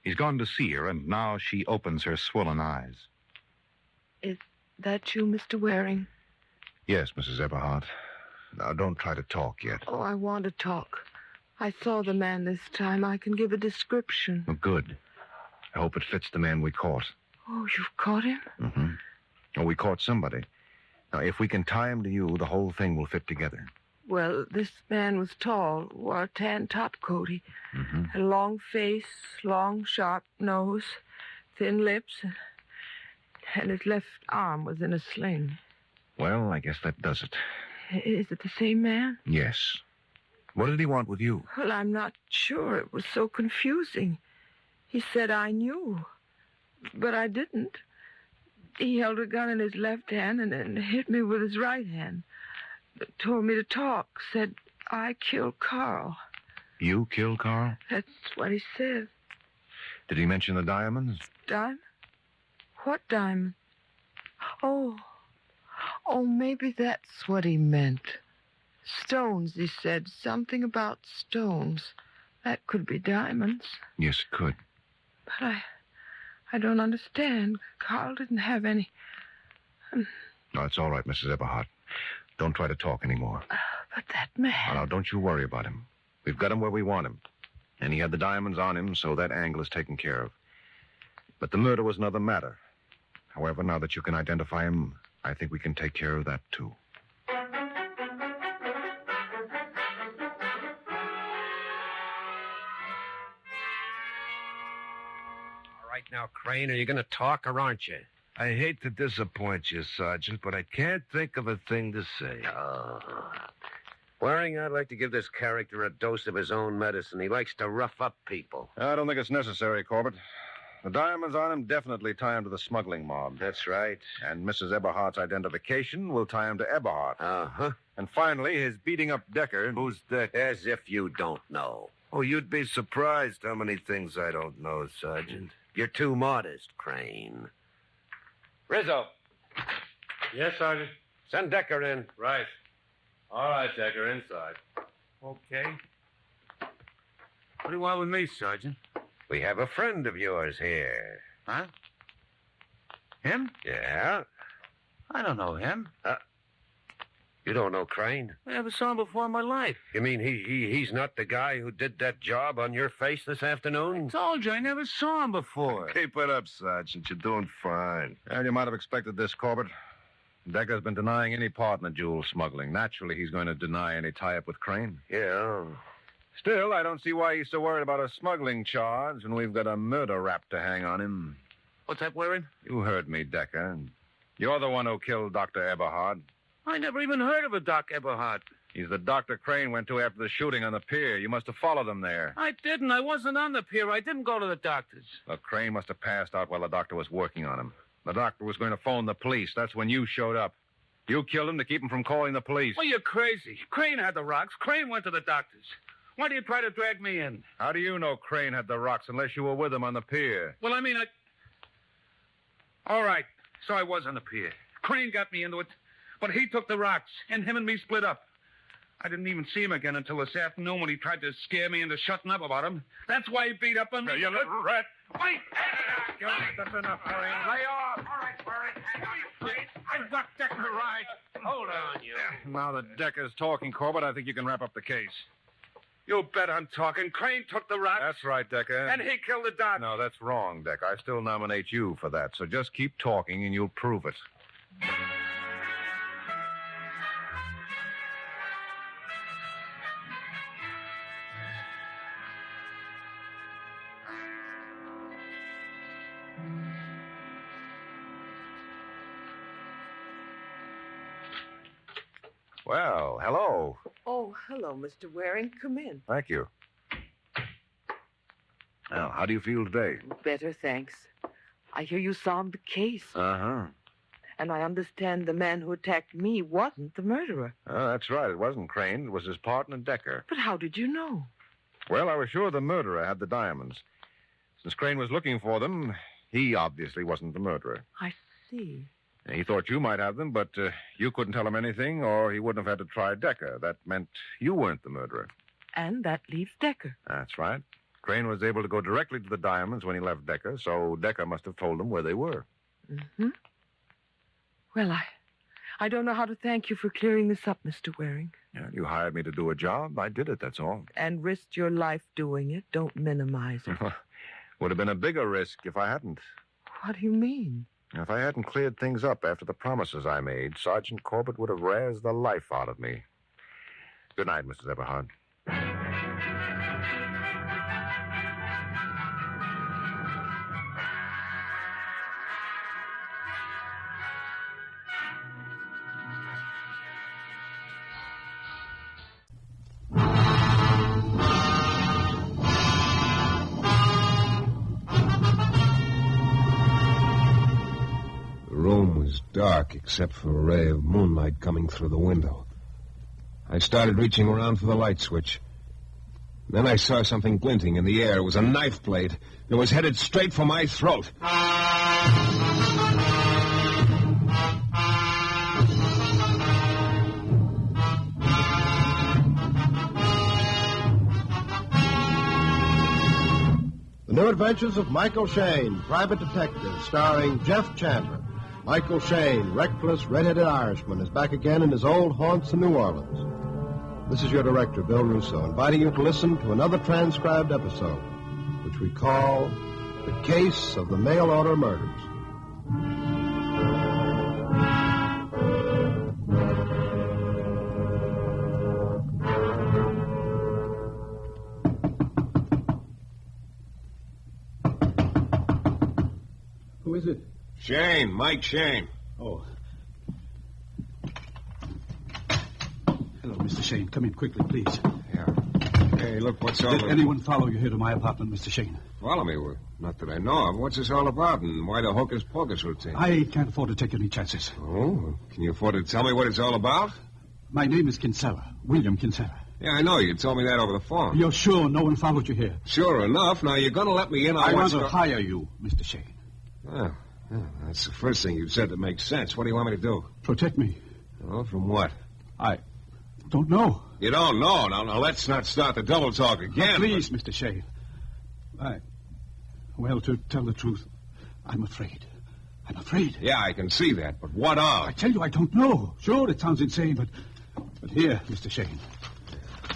He's gone to see her, and now she opens her swollen eyes. Is that you, Mr. Waring? Yes, Mrs. Eberhardt. Now, don't try to talk yet. Oh, I want to talk. I saw the man this time. I can give a description. Oh, good. I hope it fits the man we caught. Oh, you've caught him? Mm-hmm. Oh, we caught somebody. Now, if we can tie him to you, the whole thing will fit together. Well, this man was tall, wore a tan topcoat. He had a long face, long, sharp nose, thin lips, and his left arm was in a sling. Well, I guess that does it. Is it the same man? Yes. What did he want with you? Well, I'm not sure. It was so confusing. He said I knew, but I didn't. He held a gun in his left hand and then hit me with his right hand. Told me to talk, said I killed Carl. You killed Carl? That's what he said. Did he mention the diamonds? Diamond? What diamond? Oh, maybe that's what he meant. Stones, he said. Something about stones. That could be diamonds. Yes, it could. But I don't understand. Carl didn't have any. No, it's all right, Mrs. Eberhardt. Don't try to talk anymore. But that man... Now, don't you worry about him. We've got him where we want him. And he had the diamonds on him, so that angle is taken care of. But the murder was another matter. However, now that you can identify him, I think we can take care of that, too. All right now, Crane, are you going to talk or aren't you? I hate to disappoint you, Sergeant, but I can't think of a thing to say. Waring, I'd like to give this character a dose of his own medicine. He likes to rough up people. I don't think it's necessary, Corbett. The diamonds on him definitely tie him to the smuggling mob. That's right. And Mrs. Eberhardt's identification will tie him to Eberhardt. Uh-huh. And finally, his beating up Decker. Who's Decker? As if you don't know. Oh, you'd be surprised how many things I don't know, Sergeant. You're too modest, Crane. Rizzo. Yes, Sergeant. Send Decker in. Right. All right, Decker, inside. Okay. What do you want with me, Sergeant? We have a friend of yours here. Huh? Him? Yeah? I don't know him. You don't know Crane? I never saw him before in my life. You mean he's not the guy who did that job on your face this afternoon? I told you, I never saw him before. Keep it up, Sergeant. You're doing fine. And you might have expected this, Corbett. Decker's been denying any part in the jewel smuggling. Naturally, he's going to deny any tie-up with Crane. Yeah. Still, I don't see why he's so worried about a smuggling charge when we've got a murder rap to hang on him. What's that, Waring? You heard me, Decker. You're the one who killed Dr. Eberhard. I never even heard of a Doc Eberhardt. He's the doctor Crane went to after the shooting on the pier. You must have followed him there. I didn't. I wasn't on the pier. I didn't go to the doctor's. Look, Crane must have passed out while the doctor was working on him. The doctor was going to phone the police. That's when you showed up. You killed him to keep him from calling the police. Well, you're crazy. Crane had the rocks. Crane went to the doctor's. Why do you try to drag me in? How do you know Crane had the rocks unless you were with him on the pier? Well, I mean, All right, so I was on the pier. Crane got me into it, but he took the rocks, and him and me split up. I didn't even see him again until this afternoon when he tried to scare me into shutting up about him. That's why he beat up on me. You little rat. Wait! That's enough, Waring. Lay off. All right, Waring. I've got Decker right. Hold on, you. Now that Decker's talking, Corbett, I think you can wrap up the case. You bet I'm talking. Crane took the rocks. That's right, Decker. And he killed the doc. No, that's wrong, Decker. I still nominate you for that. So just keep talking and you'll prove it. Well, hello. Oh, hello, Mr. Waring. Come in. Thank you. Now, how do you feel today? Better, thanks. I hear you solved the case. Uh-huh. And I understand the man who attacked me wasn't the murderer. Oh, that's right. It wasn't Crane. It was his partner, Decker. But how did you know? Well, I was sure the murderer had the diamonds. Since Crane was looking for them, he obviously wasn't the murderer. I see. He thought you might have them, but you couldn't tell him anything, or he wouldn't have had to try Decker. That meant you weren't the murderer. And that leaves Decker. That's right. Crane was able to go directly to the diamonds when he left Decker, so Decker must have told him where they were. Mm-hmm. Well, I don't know how to thank you for clearing this up, Mr. Waring. Yeah, you hired me to do a job. I did it, that's all. And risked your life doing it. Don't minimize it. Would have been a bigger risk if I hadn't. What do you mean? If I hadn't cleared things up after the promises I made, Sergeant Corbett would have razzed the life out of me. Good night, Mrs. Eberhard. Dark, except for a ray of moonlight coming through the window. I started reaching around for the light switch. Then I saw something glinting in the air. It was a knife blade. It was headed straight for my throat. The New Adventures of Michael Shayne, Private Detective, starring Jeff Chandler. Michael Shayne, reckless, red-headed Irishman, is back again in his old haunts in New Orleans. This is your director, Bill Russo, inviting you to listen to another transcribed episode, which we call The Case of the Mail Order Murders. Who is it? Shayne, Mike Shayne. Oh. Hello, Mr. Shayne. Come in quickly, please. Yeah. Hey, look, what's all... Did anyone follow you here to my apartment, Mr. Shayne? Follow me? Well, not that I know of. What's this all about, and why the hocus-pocus routine? I can't afford to take any chances. Oh? Can you afford to tell me what it's all about? My name is Kinsella, William Kinsella. Yeah, I know. You told me that over the phone. You're sure no one followed you here? Sure enough. Now, you're going to let me in on I what's... want to hire you, Mr. Shayne. Oh. Yeah, that's the first thing you said that makes sense. What do you want me to do? Protect me. Oh, from what? I don't know. You don't know? Now, let's not start the double talk again. Please, Mr. Shayne. Well, to tell the truth, I'm afraid. I'm afraid. Yeah, I can see that, but what of? I tell you, I don't know. Sure, it sounds insane, but here, Mr. Shayne,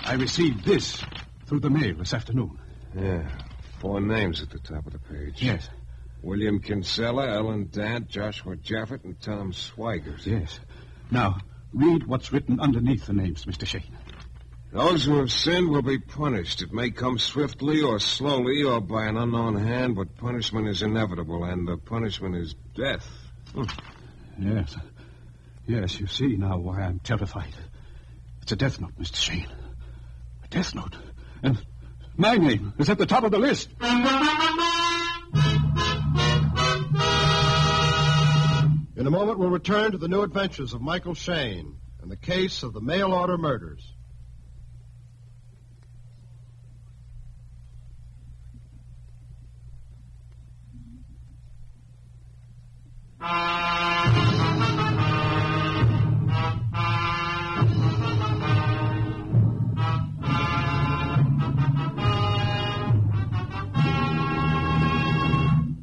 I received this through the mail this afternoon. Yeah, 4 names at the top of the page. Yes. William Kinsella, Ellen Dant, Joshua Jaffet, and Tom Swigert. Yes. Now, read what's written underneath the names, Mr. Shayne. Those who have sinned will be punished. It may come swiftly or slowly or by an unknown hand, but punishment is inevitable, and the punishment is death. Yes. Yes, you see now why I'm terrified. It's a death note, Mr. Shayne. A death note. And my name is at the top of the list. In a moment, we'll return to the new adventures of Michael Shayne and the case of the mail order murders.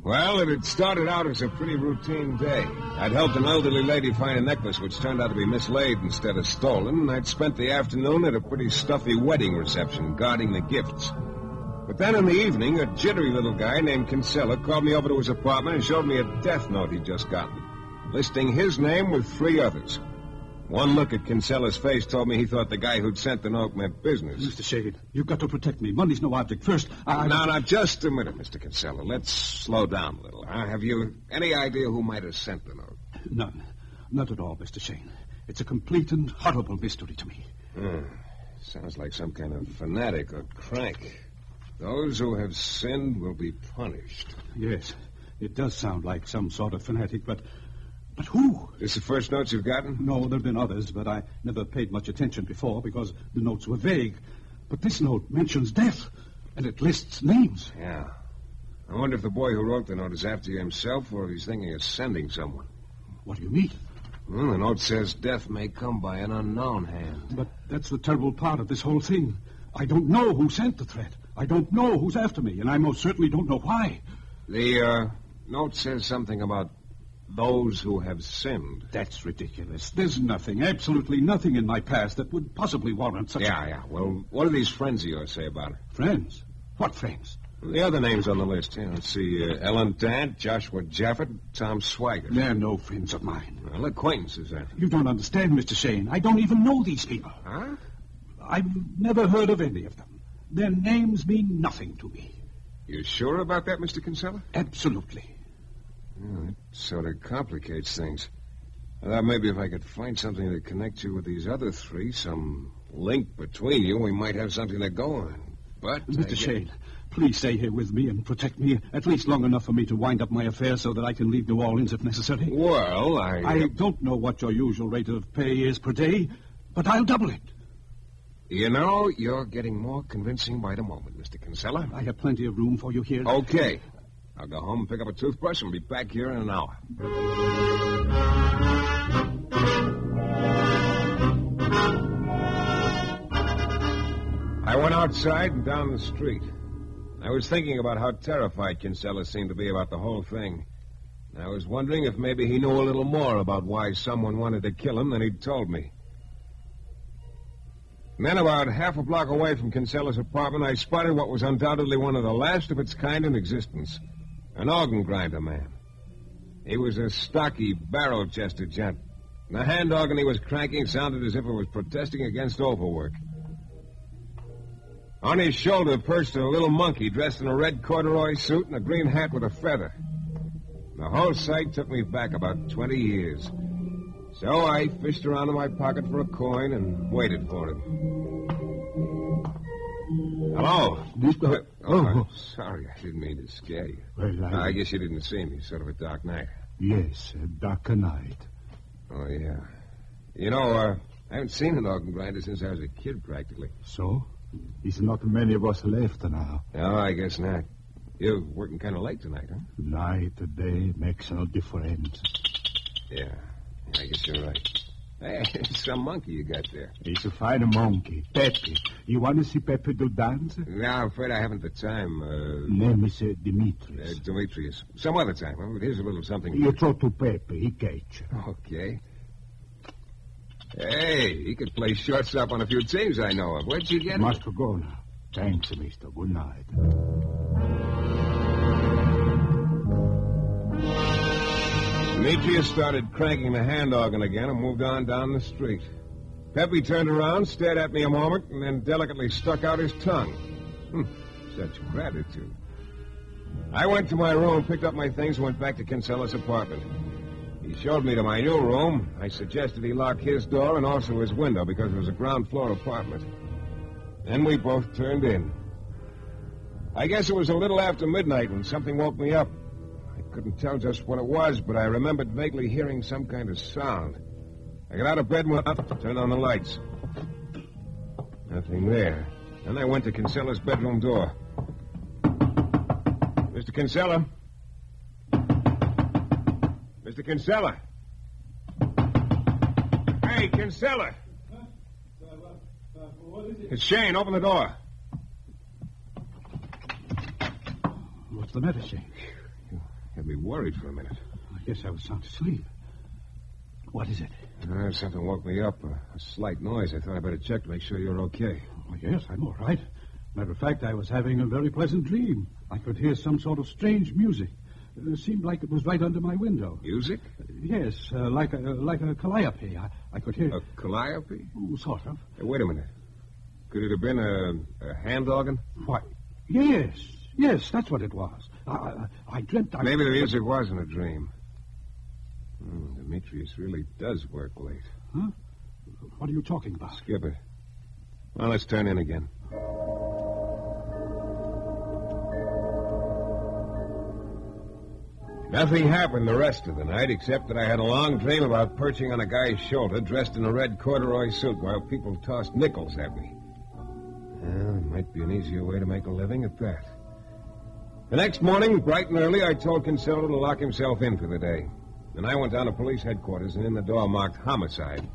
Well, it had started out as a pretty routine day. I'd helped an elderly lady find a necklace which turned out to be mislaid instead of stolen, and I'd spent the afternoon at a pretty stuffy wedding reception guarding the gifts. But then in the evening, a jittery little guy named Kinsella called me over to his apartment and showed me a death note he'd just gotten, listing his name with 3 others. One look at Kinsella's face told me he thought the guy who'd sent the note meant business. Mr. Shayne, you've got to protect me. Money's no object. First, Now, just a minute, Mr. Kinsella. Let's slow down a little. Have you any idea who might have sent the note? None. Not at all, Mr. Shayne. It's a complete and horrible mystery to me. Sounds like some kind of fanatic or crank. Those who have sinned will be punished. Yes, it does sound like some sort of fanatic, but who? This the first notes you've gotten? No, there have been others, but I never paid much attention before because the notes were vague. But this note mentions death, and it lists names. Yeah. I wonder if the boy who wrote the note is after you himself or if he's thinking of sending someone. What do you mean? Well, the note says death may come by an unknown hand. But that's the terrible part of this whole thing. I don't know who sent the threat. I don't know who's after me, and I most certainly don't know why. The note says something about those who have sinned. That's ridiculous. There's nothing, absolutely nothing in my past that would possibly warrant such Yeah. Well, what do these friends of yours say about it? Friends? What friends? The other names on the list. Yeah, let's see. Ellen Dant, Joshua Jaffet, Tom Swigert. They're no friends of mine. Well, acquaintances, then. You don't understand, Mr. Shayne. I don't even know these people. Huh? I've never heard of any of them. Their names mean nothing to me. You sure about that, Mr. Kinsella? Absolutely. Well, it sort of complicates things. I thought maybe if I could find something to connect you with these other three, some link between you, we might have something to go on. But... Mr. Shayne, please stay here with me and protect me, at least long enough for me to wind up my affairs so that I can leave New Orleans if necessary. Well, I don't know what your usual rate of pay is per day, but I'll double it. You know, you're getting more convincing by the moment, Mr. Kinsella. I have plenty of room for you here. Okay. I'll go home and pick up a toothbrush and be back here in an hour. I went outside and down the street. I was thinking about how terrified Kinsella seemed to be about the whole thing. I was wondering if maybe he knew a little more about why someone wanted to kill him than he'd told me. And then about half a block away from Kinsella's apartment, I spotted what was undoubtedly one of the last of its kind in existence. An organ grinder man. He was a stocky, barrel-chested gent. The hand organ he was cranking sounded as if it was protesting against overwork. On his shoulder perched a little monkey dressed in a red corduroy suit and a green hat with a feather. The whole sight took me back about 20 years. So I fished around in my pocket for a coin and waited for him. Hello. I'm sorry. I didn't mean to scare you. Well, I guess you didn't see me. Sort of a dark night. Yes, a darker night. Oh, yeah. You know, I haven't seen an organ grinder since I was a kid, practically. So? There's not many of us left now. No, I guess not. You're working kind of late tonight, huh? Night or day makes no difference. Yeah, I guess you're right. Hey, it's some monkey you got there. He's a fine monkey, Pepe. You want to see Pepe do dance? No, I'm afraid I haven't the time. Name is Demetrius. Demetrius. Some other time. Well, here's a little something. You talk to Pepe. He catch. Okay. Hey, he could play shortstop on a few teams I know of. Where'd you get him? Must go now. Thanks, mister. Good night. Demetrius started cranking the hand organ again and moved on down the street. Pepe turned around, stared at me a moment, and then delicately stuck out his tongue. Such gratitude. I went to my room, picked up my things, and went back to Kinsella's apartment. He showed me to my new room. I suggested he lock his door and also his window because it was a ground-floor apartment. Then we both turned in. I guess it was a little after midnight when something woke me up. I couldn't tell just what it was, but I remembered vaguely hearing some kind of sound. I got out of bed and went up, turned on the lights. Nothing there. Then I went to Kinsella's bedroom door. Mr. Kinsella? Mr. Kinsella? Hey, Kinsella! What is it? It's Shayne. Open the door. What's the matter, Shayne? You had me worried for a minute. I guess I was sound asleep. What is it? Something woke me up. A slight noise. I thought I'd better check to make sure you're okay. Oh, yes, I'm all right. Matter of fact, I was having a very pleasant dream. I could hear some sort of strange music. It seemed like it was right under my window. Music? Yes, like a calliope. I could hear... A calliope? Oh, sort of. Hey, wait a minute. Could it have been a hand organ? Why, yes, that's what it was. I dreamt Maybe the music wasn't a dream. Demetrius really does work late. Huh? What are you talking about? Skip it. Well, let's turn in again. Nothing happened the rest of the night, except that I had a long dream about perching on a guy's shoulder dressed in a red corduroy suit while people tossed nickels at me. Well, it might be an easier way to make a living at that. The next morning, bright and early, I told Kinsella to lock himself in for the day. And I went down to police headquarters and in the door marked homicide.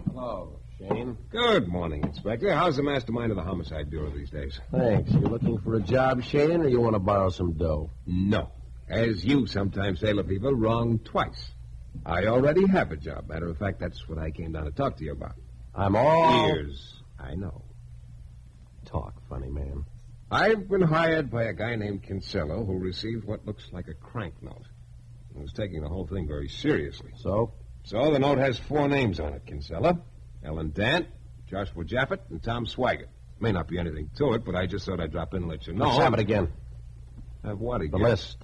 Hello, Shane. Good morning, Inspector. How's the mastermind of the Homicide Bureau these days? Thanks. You looking for a job, Shane, or you want to borrow some dough? No. As you sometimes say, Lefevre, wrong twice. I already have a job. Matter of fact, that's what I came down to talk to you about. I'm all ears. I know. Talk, funny man. I've been hired by a guy named Kinsella who received what looks like a crank note. He was taking the whole thing very seriously. So? So the note has 4 names on it, Kinsella. Ellen Dant, Joshua Jaffet, and Tom Swigert. May not be anything to it, but I just thought I'd drop in and let you know. Let's have it again. Have what again? The list.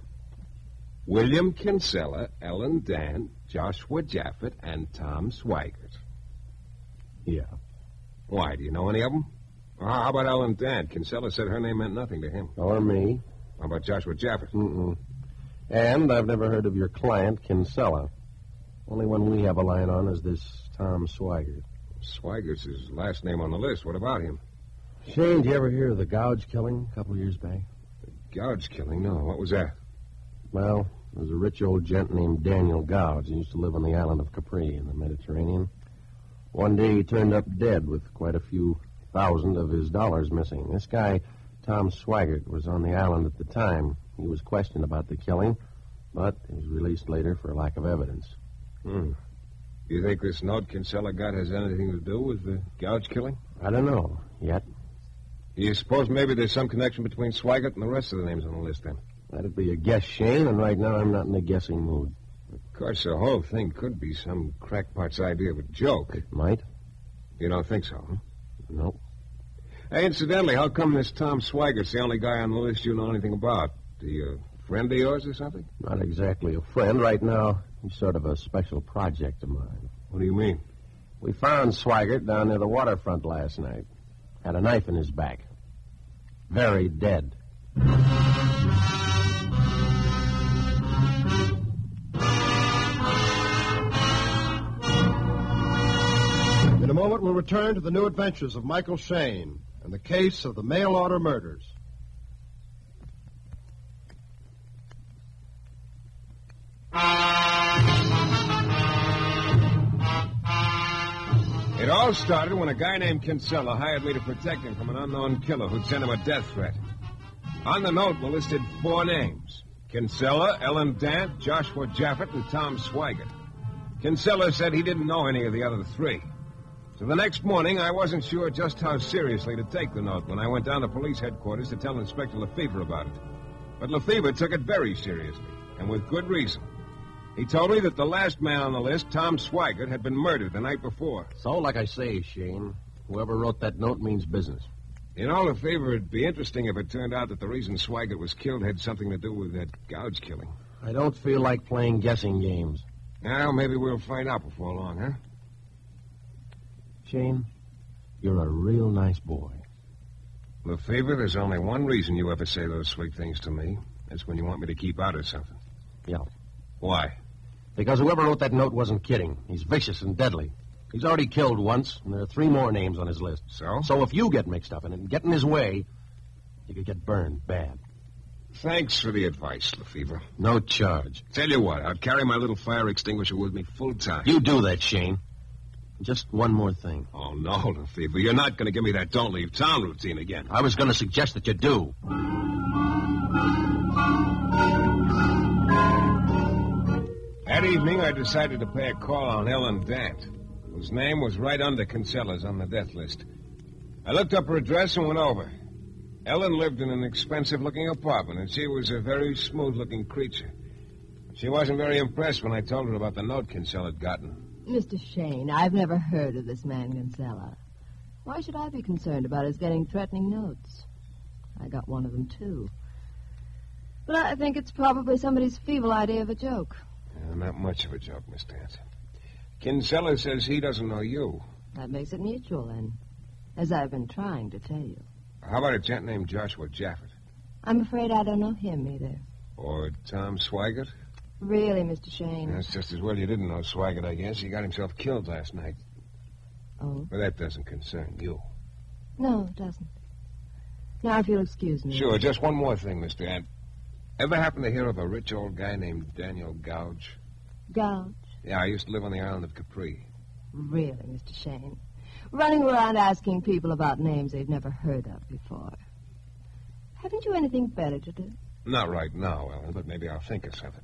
William Kinsella, Ellen Dant, Joshua Jaffet, and Tom Swigert. Yeah. Why, do you know any of them? How about Ellen Dant? Kinsella said her name meant nothing to him. Or me. How about Joshua Jaffet? Mm-mm. And I've never heard of your client, Kinsella. Only one we have a line on is this Tom Swigert. Swigert's his last name on the list. What about him? Shane, did you ever hear of the Gouge killing a couple of years back? The Gouge killing? No. What was that? Well, there was a rich old gent named Daniel Gouge. He used to live on the island of Capri in the Mediterranean. One day he turned up dead with quite a few thousand of his dollars missing. This guy, Tom Swigert, was on the island at the time. He was questioned about the killing, but he was released later for lack of evidence. Do you think this note Kinsella got has anything to do with the Gouge killing? I don't know yet. Do you suppose maybe there's some connection between Swigert and the rest of the names on the list, then? That'd be a guess, Shane, and right now I'm not in a guessing mood. Of course, the whole thing could be some crackpot's idea of a joke. It might. You don't think so, huh? No. Hey, incidentally, how come this Tom Swigert's the only guy on the list you know anything about? Is he a friend of yours or something? Not exactly a friend. Right now, he's sort of a special project of mine. What do you mean? We found Swigert down near the waterfront last night. Had a knife in his back. Very dead. In a moment, we'll return to the new adventures of Michael Shayne and the case of the mail-order murders. It all started when a guy named Kinsella hired me to protect him from an unknown killer who'd sent him a death threat. On the note were listed 4 names: Kinsella, Ellen Dant, Joshua Jaffet, and Tom Swigert. Kinsella said he didn't know any of the other 3. So the next morning, I wasn't sure just how seriously to take the note when I went down to police headquarters to tell Inspector Lefevre about it. But Lefevre took it very seriously, and with good reason. He told me that the last man on the list, Tom Swigert, had been murdered the night before. So, like I say, Shane, whoever wrote that note means business. You know, Lefevre, it'd be interesting if it turned out that the reason Swigert was killed had something to do with that Gouge killing. I don't feel like playing guessing games. Now, maybe we'll find out before long, huh? Shane, you're a real nice boy. Lefevre, there's only one reason you ever say those sweet things to me. That's when you want me to keep out of something. Yeah. Why? Because whoever wrote that note wasn't kidding. He's vicious and deadly. He's already killed once, and there are 3 more names on his list. So? So if you get mixed up in it and get in his way, you could get burned bad. Thanks for the advice, Lefevre. No charge. Tell you what, I'll carry my little fire extinguisher with me full time. You do that, Shane. Just one more thing. Oh, no, Lefevre. You're not going to give me that don't leave town routine again. I was going to suggest that you do. That evening, I decided to pay a call on Ellen Dant, whose name was right under Kinsella's on the death list. I looked up her address and went over. Ellen lived in an expensive-looking apartment, and she was a very smooth-looking creature. She wasn't very impressed when I told her about the note Kinsella had gotten. Mr. Shayne, I've never heard of this man Kinsella. Why should I be concerned about his getting threatening notes? I got one of them, too. But I think it's probably somebody's feeble idea of a joke. Not much of a joke, Miss Dance. Kinsella says he doesn't know you. That makes it mutual, then, as I've been trying to tell you. How about a gent named Joshua Jaffet? I'm afraid I don't know him either. Or Tom Swigert? Really, Mr. Shayne? That's just as well you didn't know Swigert, I guess. He got himself killed last night. Oh? But that doesn't concern you. No, it doesn't. Now, if you'll excuse me. Sure, just one more thing, Mr. Ant. Ever happen to hear of a rich old guy named Daniel Gouge? Gouge? Yeah, I used to live on the island of Capri. Really, Mr. Shayne? Running around asking people about names they've never heard of before. Haven't you anything better to do? Not right now, Ellen, but maybe I'll think of something.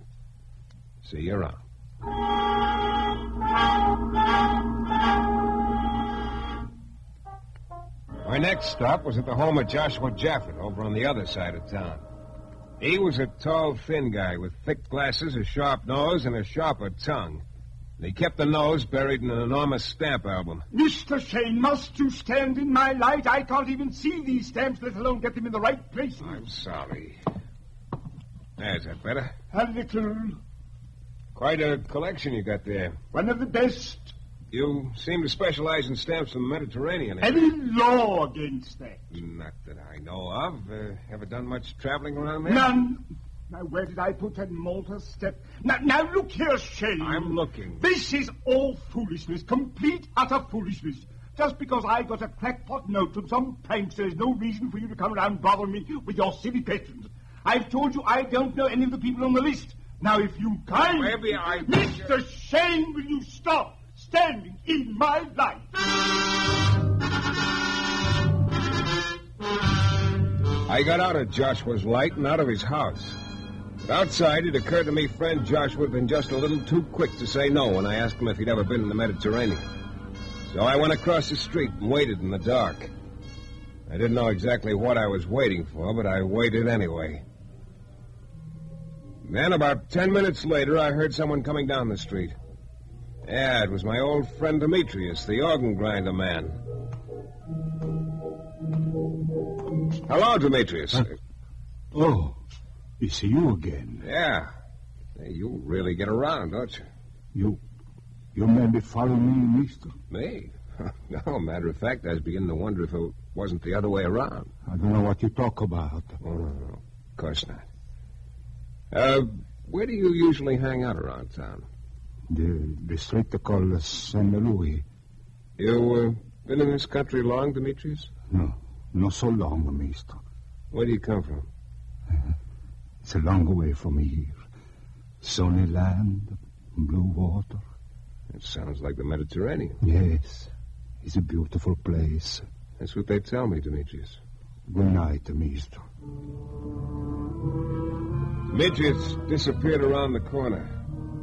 See you around. My next stop was at the home of Joshua Jaffet over on the other side of town. He was a tall, thin guy with thick glasses, a sharp nose, and a sharper tongue. And he kept the nose buried in an enormous stamp album. Mr. Shayne, must you stand in my light? I can't even see these stamps, let alone get them in the right place. I'm sorry. Is that better? A little. Quite a collection you got there. One of the best. You seem to specialize in stamps from the Mediterranean. Any law against that? Not that I know of. Ever done much traveling around there? None. Now, where did I put that Malta step? Now, look here, Shayne. I'm looking. This is all foolishness, complete, utter foolishness. Just because I got a crackpot note from some pranks, there's no reason for you to come around bothering me with your silly questions. I've told you I don't know any of the people on the list. Now, if you kindly... Maybe I... Mr. Shayne, will you stop standing in my light? I got out of Joshua's light and out of his house. But outside, it occurred to me friend Joshua had been just a little too quick to say no when I asked him if he'd ever been in the Mediterranean. So I went across the street and waited in the dark. I didn't know exactly what I was waiting for, but I waited anyway. Then, about 10 minutes later, I heard someone coming down the street. Yeah, it was my old friend Demetrius, the organ grinder man. Hello, Demetrius. Oh, it's you again. Yeah. Hey, you really get around, don't you? You maybe follow me, mister? Me? No, matter of fact, I was beginning to wonder if it wasn't the other way around. I don't know what you talk about. Oh, no, of course not. Where do you usually hang out around town? The street they call St. Louis. You been in this country long, Demetrius? No, not so long, mister. Where do you come from? It's a long way from here. Sunny land, blue water. It sounds like the Mediterranean. Yes, it's a beautiful place. That's what they tell me, Demetrius. Good night, mister. Demetrius disappeared around the corner.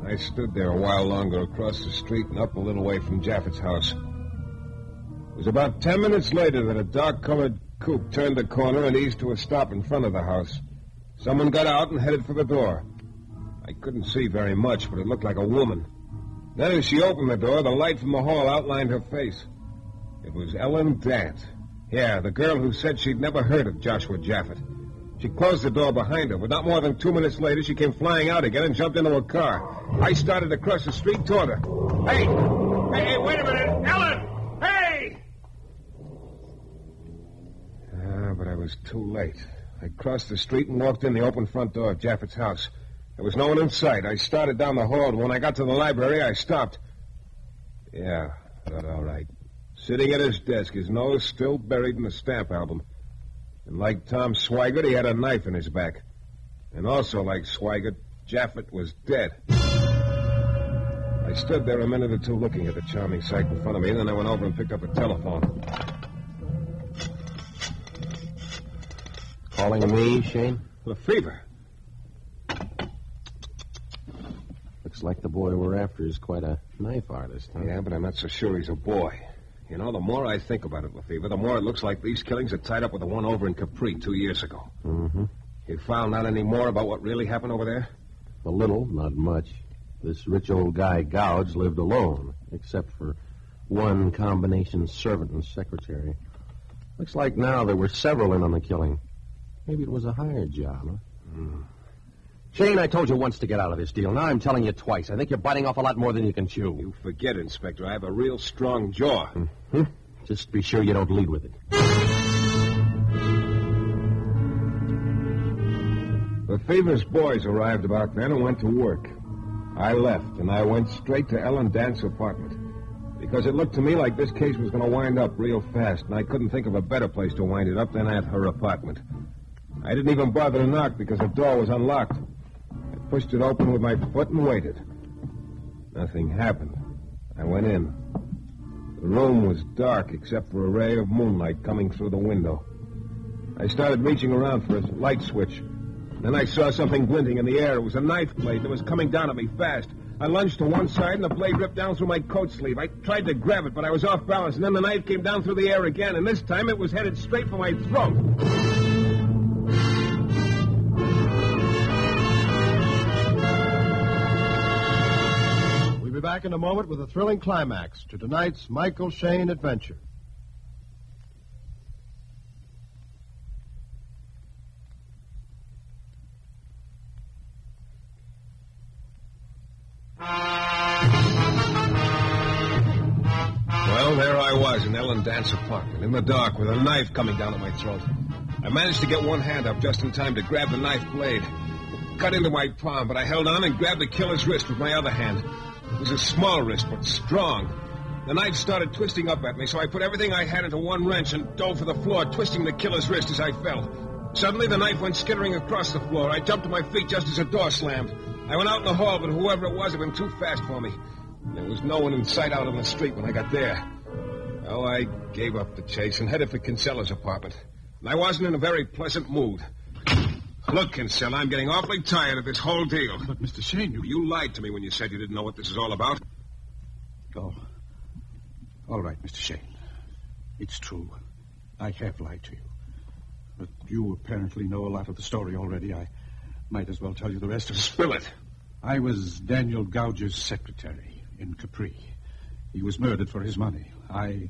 I stood there a while longer across the street and up a little way from Jaffet's house. It was about 10 minutes later that a dark-colored coupe turned the corner and eased to a stop in front of the house. Someone got out and headed for the door. I couldn't see very much, but it looked like a woman. Then as she opened the door, the light from the hall outlined her face. It was Ellen Dant. Yeah, the girl who said she'd never heard of Joshua Jaffet. She closed the door behind her, but not more than 2 minutes later, she came flying out again and jumped into a car. I started across the street toward her. Hey, wait a minute. Ellen! Hey! But I was too late. I crossed the street and walked in the open front door of Jaffet's house. There was no one in sight. I started down the hall, and when I got to the library, I stopped. Yeah, all right. Sitting at his desk, his nose still buried in the stamp album. And like Tom Swigert, he had a knife in his back. And also like Swigert, Jaffet was dead. I stood there a minute or two looking at the charming sight in front of me, and then I went over and picked up a telephone. Calling me, Shayne? Lefevre. Looks like the boy we're after is quite a knife artist, huh? Yeah, but I'm not so sure he's a boy. You know, the more I think about it, Lefevre, the more it looks like these killings are tied up with the one over in Capri 2 years ago. Mm-hmm. You found out any more about what really happened over there? A little, not much. This rich old guy, Gouge, lived alone, except for one combination servant and secretary. Looks like now there were several in on the killing. Maybe it was a hired job, huh? Shane, I told you once to get out of this deal. Now I'm telling you twice. I think you're biting off a lot more than you can chew. You forget, Inspector. I have a real strong jaw. Mm-hmm. Just be sure you don't lead with it. The Fevers boys arrived about then and went to work. I left, and I went straight to Ellen Dant's apartment. Because it looked to me like this case was going to wind up real fast, and I couldn't think of a better place to wind it up than at her apartment. I didn't even bother to knock because the door was unlocked. I pushed it open with my foot and waited. Nothing happened. I went in. The room was dark except for a ray of moonlight coming through the window. I started reaching around for a light switch. Then I saw something glinting in the air. It was a knife blade that was coming down at me fast. I lunged to one side, and the blade ripped down through my coat sleeve. I tried to grab it, but I was off balance, and then the knife came down through the air again, and this time it was headed straight for my throat. We'll be back in a moment with a thrilling climax to tonight's Michael Shayne adventure. Well, there I was in Ellen Dant's apartment, in the dark, with a knife coming down at my throat. I managed to get one hand up just in time to grab the knife blade. It cut into my palm, but I held on and grabbed the killer's wrist with my other hand. It was a small wrist, but strong. The knife started twisting up at me, so I put everything I had into one wrench and dove for the floor, twisting the killer's wrist as I fell. Suddenly, the knife went skittering across the floor. I jumped to my feet just as the door slammed. I went out in the hall, but whoever it was had been too fast for me. There was no one in sight out on the street when I got there. Oh, I gave up the chase and headed for Kinsella's apartment. And I wasn't in a very pleasant mood. Look, Kinsella, I'm getting awfully tired of this whole deal. But, Mr. Shayne, You lied to me when you said you didn't know what this is all about. Oh. All right, Mr. Shayne. It's true. I have lied to you. But you apparently know a lot of the story already. I might as well tell you the rest of it. Spill it. I was Daniel Gouger's secretary in Capri. He was murdered for his money. I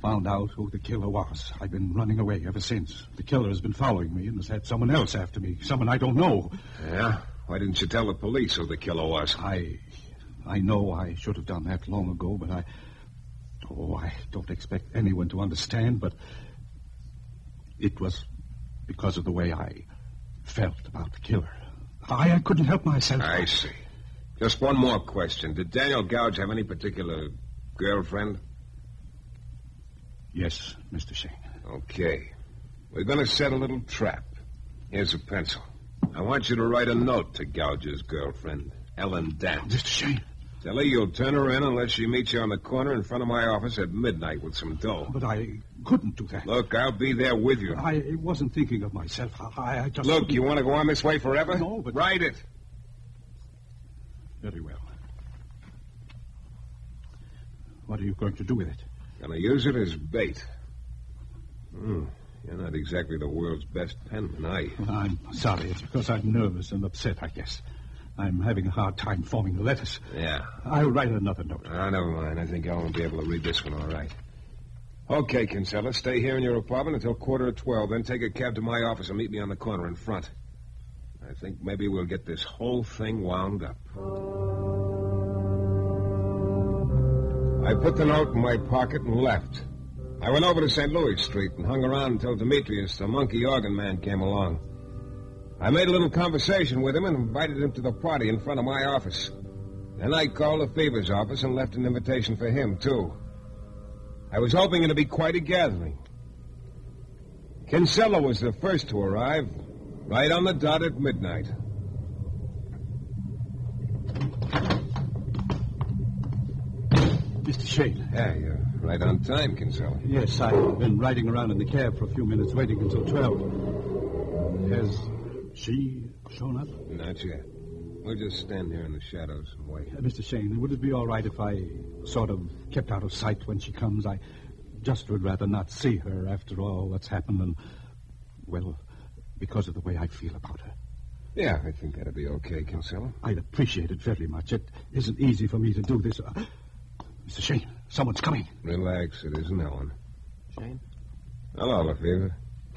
found out who the killer was. I've been running away ever since. The killer has been following me and has had someone else after me. Someone I don't know. Yeah? Why didn't you tell the police who the killer was? I know I should have done that long ago, but I don't expect anyone to understand, but it was because of the way I felt about the killer. I couldn't help myself. I see. Just one more question. Did Daniel Gouge have any particular girlfriend? Yes, Mr. Shayne. Okay. We're going to set a little trap. Here's a pencil. I want you to write a note to Gouge's girlfriend, Ellen Dant. Mr. Shayne. Tell her you'll turn her in unless she meets you on the corner in front of my office at midnight with some dough. But I couldn't do that. Look, I'll be there with you. I wasn't thinking of myself. I just... Look, you want to go on this way forever? No, but... Write it. Very well. What are you going to do with it? Gonna use it as bait. You're not exactly the world's best penman, are you? Well, I'm sorry. It's because I'm nervous and upset, I guess. I'm having a hard time forming the letters. Yeah. I'll write another note. Never mind. I think I won't be able to read this one all right. Okay, Kinsella, stay here in your apartment until 11:45, then take a cab to my office and meet me on the corner in front. I think maybe we'll get this whole thing wound up. I put the note in my pocket and left. I went over to St. Louis Street and hung around until Demetrius, the monkey organ man, came along. I made a little conversation with him and invited him to the party in front of my office. Then I called the Fevers office and left an invitation for him, too. I was hoping it'd be quite a gathering. Kinsella was the first to arrive, right on the dot at midnight. Mr. Shayne. Yeah, you're right on time, Kinsella. Yes, I've been riding around in the cab for a few minutes, waiting until 12. Has she shown up? Not yet. We'll just stand here in the shadows and wait. Mr. Shayne, would it be all right if I sort of kept out of sight when she comes? I just would rather not see her after all that's happened and, well, because of the way I feel about her. Yeah, I think that'd be okay, Kinsella. I'd appreciate it very much. It isn't easy for me to do this. Mr. Shayne, someone's coming. Relax, it isn't Ellen. Shayne? Hello, Lefevre.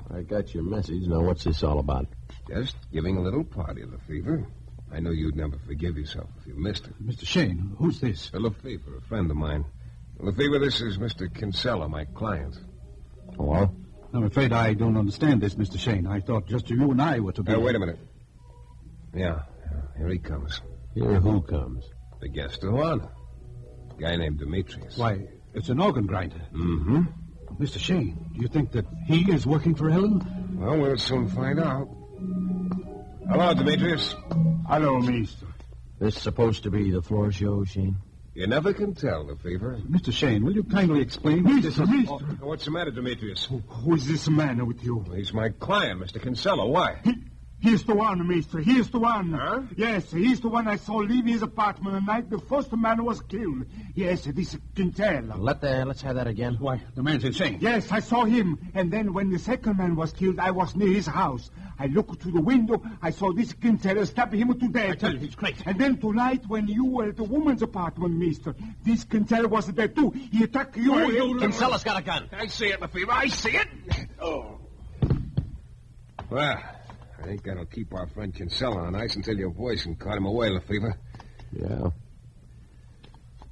I got your message. Now, what's this all about? Just giving a little party, Lefevre. I knew you'd never forgive yourself if you missed it. Mr. Shayne, who's this? Lefevre, a friend of mine. Lefevre, this is Mr. Kinsella, my client. Hello? I'm afraid I don't understand this, Mr. Shayne. I thought just you and I were to be... Wait a minute. Yeah, here he comes. Here who comes? The guest of honor. A guy named Demetrius. Why, it's an organ grinder. Mm-hmm. Mr. Shayne, do you think that he is working for Ellen? Well, we'll soon find out. Hello, Demetrius. Hello, mister. This supposed to be the floor show, Shayne? You never can tell, Lefevre. Mr. Shayne, will you kindly explain what this is? Mister. What's the matter, Demetrius? Who is this man with you? He's my client, Mr. Kinsella. Why? He's the one, mister. He's the one. Huh? Yes, he's the one I saw leave his apartment the night the first man was killed. Yes, this Quintella. Let's have that again. Why, the man's insane. Yes, I saw him. And then when the second man was killed, I was near his house. I looked through the window. I saw this Quintella stab him to death. I tell you, he's crazy. And then tonight, when you were at the woman's apartment, mister, this Quintella was there too. He attacked you. Kinsella's got a gun. I see it, Lefevre. I see it. Oh. Well, I think that'll keep our friend Kinsella on ice until your voice can cut him away, Lefevre. Yeah.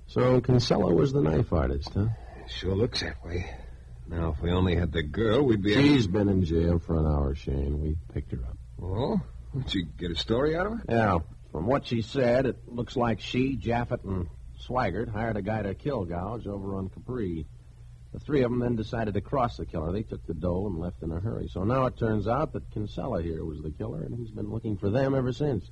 So Kinsella was the knife artist, huh? It sure looks that way. Now, if we only had the girl, we'd be... She's been in jail for an hour, Shayne. We picked her up. Oh? Did you get a story out of her? Yeah. From what she said, it looks like she, Jaffet, and Swigert hired a guy to kill Gouge over on Capri. The three of them then decided to cross the killer. They took the dough and left in a hurry. So now it turns out that Kinsella here was the killer, and he's been looking for them ever since.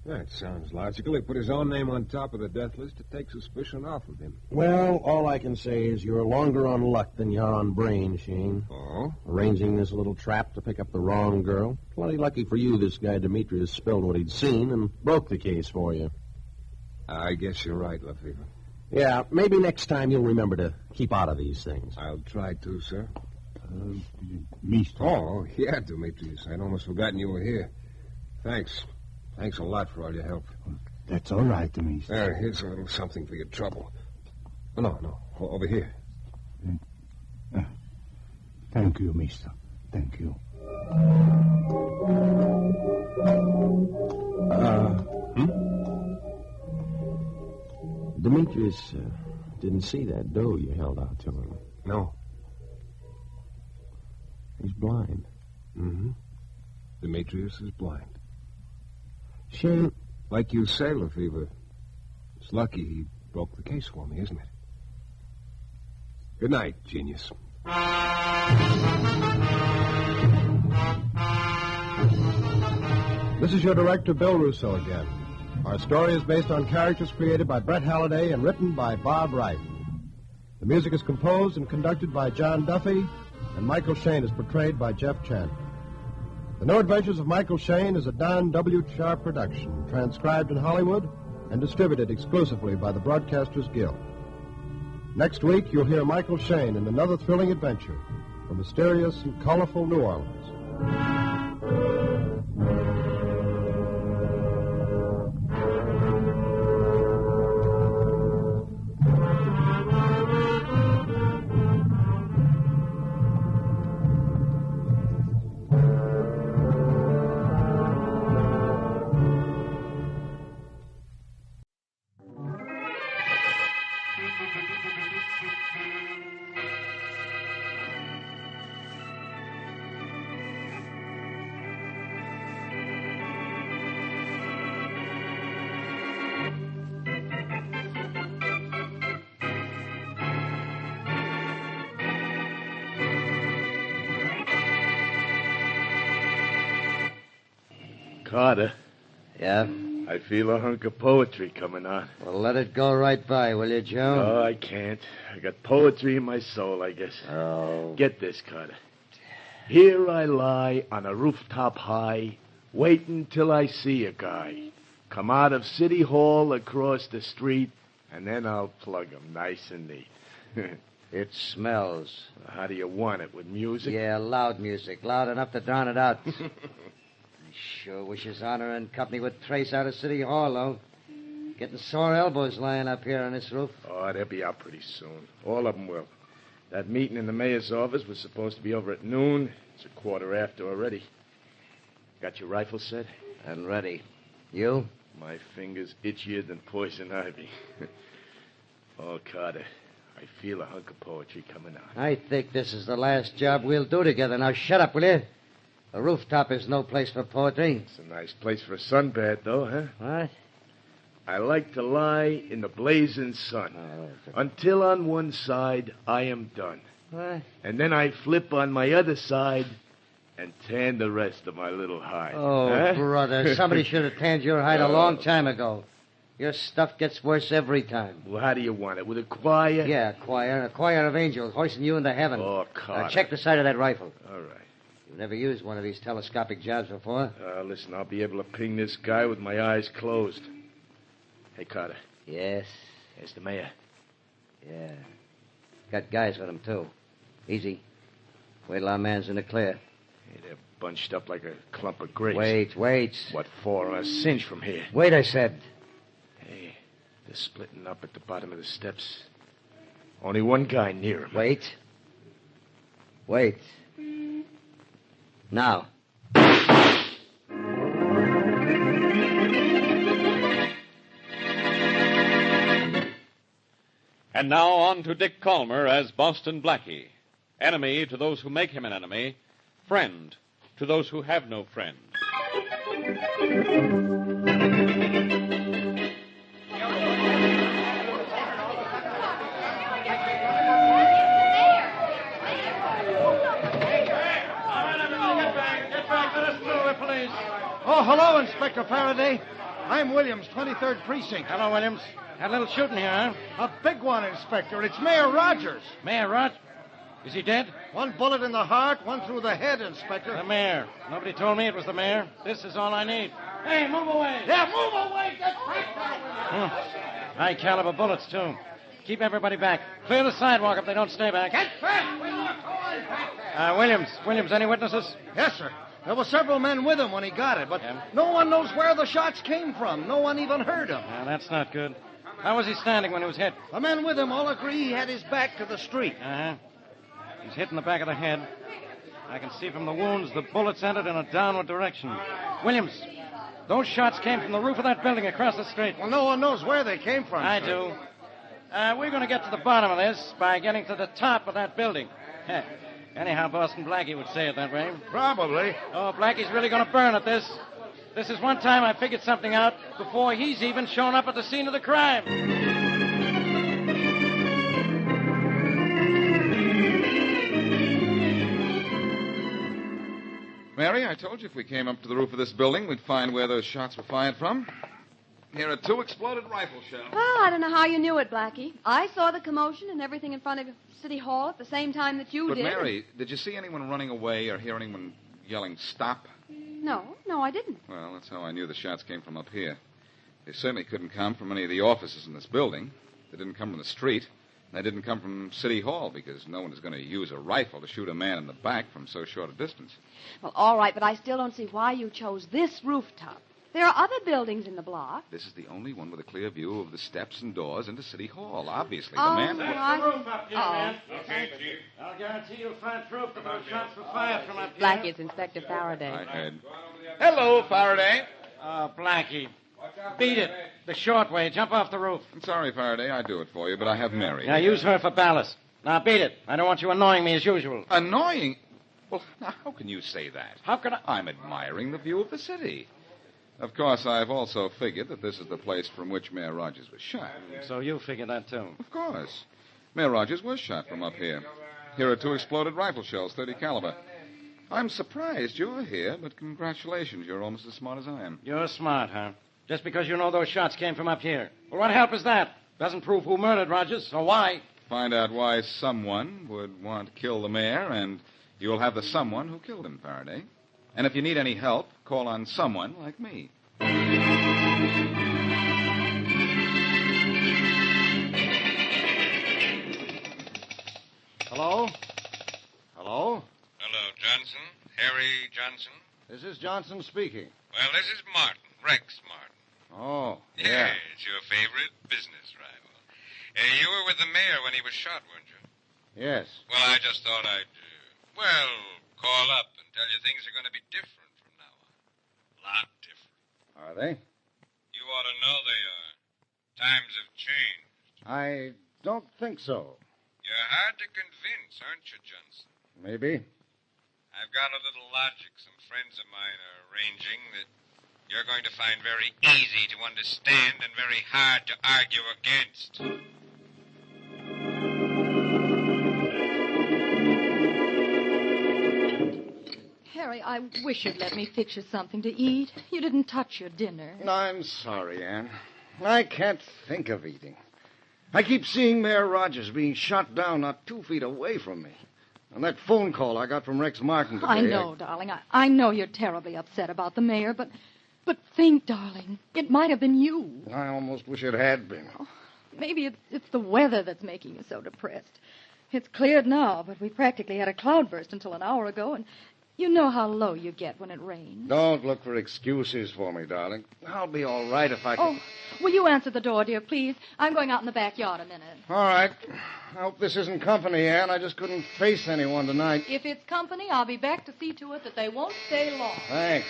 That sounds logical. He put his own name on top of the death list to take suspicion off of him. Well, all I can say is you're longer on luck than you're on brain, Shayne. Oh? Arranging this little trap to pick up the wrong girl. Plenty lucky for you this guy Demetrius spilled what he'd seen and broke the case for you. I guess you're right, Lefevre. Yeah, maybe next time you'll remember to keep out of these things. I'll try to, sir. Mister. Oh, yeah, Demetrius. I'd almost forgotten you were here. Thanks. Thanks a lot for all your help. That's all right, mister. There, here's a little something for your trouble. Oh, no. Over here. Thank you, mister. Thank you. Demetrius didn't see that dough you held out to him. No. He's blind. Mm-hmm. Demetrius is blind. Shayne... Like you say, Lefevre, it's lucky he broke the case for me, isn't it? Good night, genius. This is your director, Bill Russo, again. Our story is based on characters created by Brett Halliday and written by Bob Wright. The music is composed and conducted by John Duffy, and Michael Shayne is portrayed by Jeff Chandler. The New Adventures of Michael Shayne is a Don W. Sharp production, transcribed in Hollywood and distributed exclusively by the Broadcasters Guild. Next week, you'll hear Michael Shayne in another thrilling adventure from mysterious and colorful New Orleans. Carter. Yeah? I feel a hunk of poetry coming on. Well, let it go right by, will you, Joe? No, I can't. I got poetry in my soul, I guess. Oh. Get this, Carter. Here I lie on a rooftop high, waiting till I see a guy. Come out of City Hall across the street, and then I'll plug him nice and neat. It smells. How do you want it, with music? Yeah, loud music. Loud enough to drown it out. I sure wish His Honor and company would trace out of City Hall, though. Getting sore elbows lying up here on this roof. Oh, they'll be out pretty soon. All of them will. That meeting in the mayor's office was supposed to be over at noon. It's 1:15 already. Got your rifle set? And ready. You? My fingers itchier than poison ivy. Oh, Carter, I feel a hunk of poetry coming out. I think this is the last job we'll do together. Now, shut up, will you? The rooftop is no place for poetry. It's a nice place for a sunbed, though, huh? What? I like to lie in the blazing sun until on one side I am done. What? And then I flip on my other side and tan the rest of my little hide. Oh, Huh? brother, somebody should have tanned your hide a long time ago. Your stuff gets worse every time. Well, how do you want it? With a choir? Yeah, a choir of angels hoisting you into heaven. Oh, Carter. Now, check the sight of that rifle. All right. You've never used one of these telescopic jobs before. Listen, I'll be able to ping this guy with my eyes closed. Hey, Carter. Yes? There's the mayor. Yeah. Got guys with him, too. Easy. Wait till our man's in the clear. Hey, they're bunched up like a clump of grapes. Wait. What for? A cinch from here. Wait, I said. Hey, they're splitting up at the bottom of the steps. Only one guy near him. Wait. Now. And now on to Dick Calmer as Boston Blackie. Enemy to those who make him an enemy. Friend to those who have no friend. Oh, hello, Inspector Faraday. I'm Williams, 23rd Precinct. Hello, Williams. Had a little shooting here, huh? A big one, Inspector. It's Mayor Rogers. Mayor Rogers? Is he dead? One bullet in the heart, one through the head, Inspector. The mayor. Nobody told me it was the mayor. This is all I need. Hey, move away. Yeah, move away. Get back. High caliber bullets, too. Keep everybody back. Clear the sidewalk if they don't stay back. Get back. We're not going back. Williams, any witnesses? Yes, sir. There were several men with him when he got it, but no one knows where the shots came from. No one even heard him. Yeah, that's not good. How was he standing when he was hit? The men with him all agree he had his back to the street. Uh-huh. He's hit in the back of the head. I can see from the wounds the bullets entered in a downward direction. Williams, those shots came from the roof of that building across the street. Well, no one knows where they came from. I do. We're going to get to the bottom of this by getting to the top of that building. Anyhow, Boston Blackie would say it that way. Probably. Oh, Blackie's really going to burn at this. This is one time I figured something out before he's even shown up at the scene of the crime. Mary, I told you if we came up to the roof of this building, we'd find where those shots were fired from. Here are 2 exploded rifle shells. Well, I don't know how you knew it, Blackie. I saw the commotion and everything in front of City Hall at the same time that you But, did. Mary, did you see anyone running away or hear anyone yelling, stop? No, I didn't. Well, that's how I knew the shots came from up here. They certainly couldn't come from any of the offices in this building. They didn't come from the street. They didn't come from City Hall because no one is going to use a rifle to shoot a man in the back from so short a distance. Well, all right, but I still don't see why you chose this rooftop. There are other buildings in the block. This is the only one with a clear view of the steps and doors into City Hall. Obviously, the Oh, That's man... the roof up here, man. Okay, Chief. I'll guarantee you'll find proof that those shots were fired from up here. Blackie, it's Inspector Faraday. I heard. Hello, Faraday. Blackie. Beat it. The short way. Jump off the roof. I'm sorry, Faraday. I'd do it for you, but I have Mary. Now, use her for ballast. Now, beat it. I don't want you annoying me as usual. Annoying? Well, now, how can you say that? How can I... I'm admiring the view of the city. Of course, I've also figured that this is the place from which Mayor Rogers was shot. So you figured that, too? Of course. Mayor Rogers was shot from up here. Here are 2 exploded rifle shells, 30 caliber. I'm surprised you're here, but congratulations. You're almost as smart as I am. You're smart, huh? Just because you know those shots came from up here. Well, what help is that? Doesn't prove who murdered Rogers, or why. Find out why someone would want to kill the mayor, and you'll have the someone who killed him, Faraday. And if you need any help, call on someone like me. Hello? Hello? Hello, Johnson. Harry Johnson. This is Johnson speaking. Well, this is Martin, Rex Martin. Oh, yeah. Yes, your favorite business rival. You were with the mayor when he was shot, weren't you? Yes. Well, I just thought I'd, call up and tell you things are going to be different from now on. A lot different. Are they? You ought to know they are. Times have changed. I don't think so. You're hard to convince, aren't you, Johnson? Maybe. I've got a little logic some friends of mine are arranging that you're going to find very easy to understand and very hard to argue against. Harry, I wish you'd let me fix you something to eat. You didn't touch your dinner. I'm sorry, Anne. I can't think of eating. I keep seeing Mayor Rogers being shot down not 2 feet away from me. And that phone call I got from Rex Martin today... I know, darling. I know you're terribly upset about the mayor, but think, darling, it might have been you. I almost wish it had been. Oh, maybe it's the weather that's making you so depressed. It's cleared now, but we practically had a cloudburst until an hour ago, and you know how low you get when it rains. Don't look for excuses for me, darling. I'll be all right if I can... Oh, will you answer the door, dear, please? I'm going out in the backyard a minute. All right. I hope this isn't company, Anne. I just couldn't face anyone tonight. If it's company, I'll be back to see to it that they won't stay long. Thanks.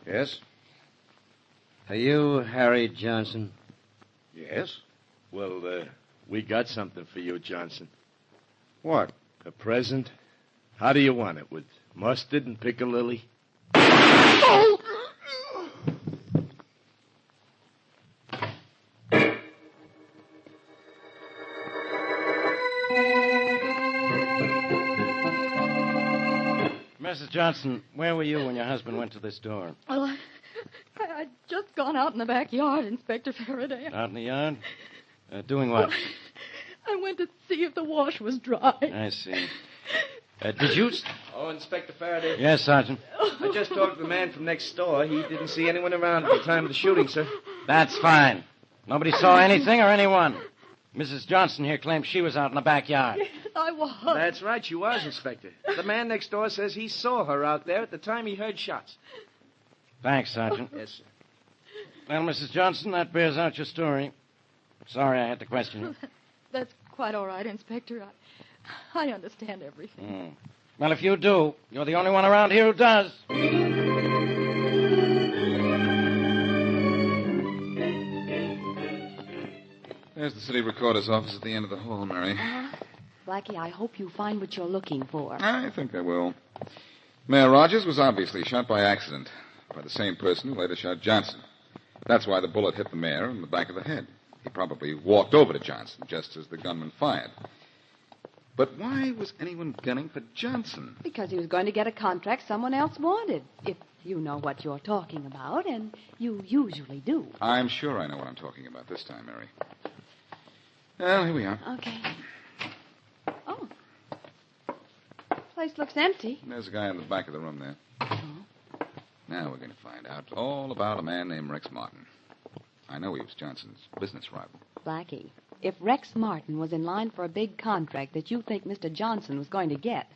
Yes? Are you Harry Johnson? Yes? Well, we got something for you, Johnson. What? A present? How do you want it? With mustard and piccalilli? Oh! Mrs. Johnson, where were you when your husband went to this door? Well, I'd just gone out in the backyard, Inspector Faraday. Out in the yard? Doing what? Well, I went to see if the wash was dry. I see. Did you... Oh, Inspector Faraday. Yes, Sergeant. I just talked to the man from next door. He didn't see anyone around at the time of the shooting, sir. That's fine. Nobody saw anything or anyone. Mrs. Johnson here claims she was out in the backyard. Yes, I was. That's right, she was, Inspector. The man next door says he saw her out there at the time he heard shots. Thanks, Sergeant. Yes, sir. Well, Mrs. Johnson, that bears out your story. Sorry I had to question you. That's quite all right, Inspector. I understand everything. Well, if you do, you're the only one around here who does. There's the city recorder's office at the end of the hall, Mary. Blackie, I hope you find what you're looking for. I think I will. Mayor Rogers was obviously shot by accident by the same person who later shot Johnson. That's why the bullet hit the mayor in the back of the head. He probably walked over to Johnson just as the gunman fired. But why was anyone gunning for Johnson? Because he was going to get a contract someone else wanted. If you know what you're talking about, and you usually do. I'm sure I know what I'm talking about this time, Mary. Well, here we are. Okay. Oh. Place looks empty. There's a guy in the back of the room there. Oh. Now we're going to find out all about a man named Rex Martin. I know he was Johnson's business rival. Blackie, if Rex Martin was in line for a big contract that you think Mr. Johnson was going to get,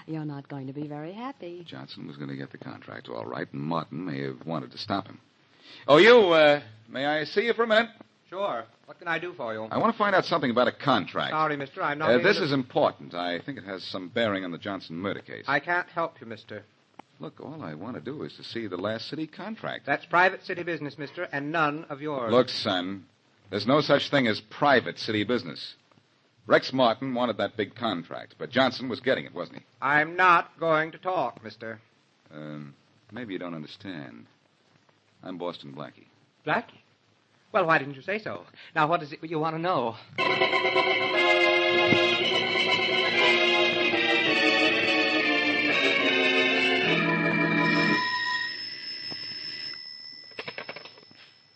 you're not going to be very happy. Johnson was going to get the contract, all right, and Martin may have wanted to stop him. Oh, you, may I see you for a minute? Sure. What can I do for you? I want to find out something about a contract. Sorry, mister, I'm not... This is important. I think it has some bearing on the Johnson murder case. I can't help you, mister. Look, all I want to do is to see the last city contract. That's private city business, mister, and none of yours. Look, son, there's no such thing as private city business. Rex Martin wanted that big contract, but Johnson was getting it, wasn't he? I'm not going to talk, mister. Maybe you don't understand. I'm Boston Blackie. Blackie? Well, why didn't you say so? Now, what is it you want to know?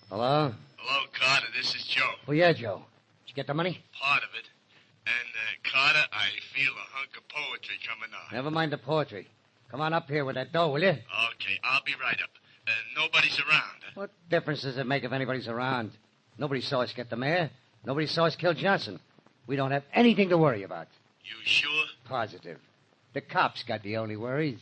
Hello? Hello, Carter. This is Joe. Oh, yeah, Joe. Did you get the money? Part of it. And, Carter, I feel a hunk of poetry coming on. Never mind the poetry. Come on up here with that dough, will you? Okay, I'll be right up. Nobody's around. What difference does it make if anybody's around? Nobody saw us get the mayor. Nobody saw us kill Johnson. We don't have anything to worry about. You sure? Positive. The cops got the only worries.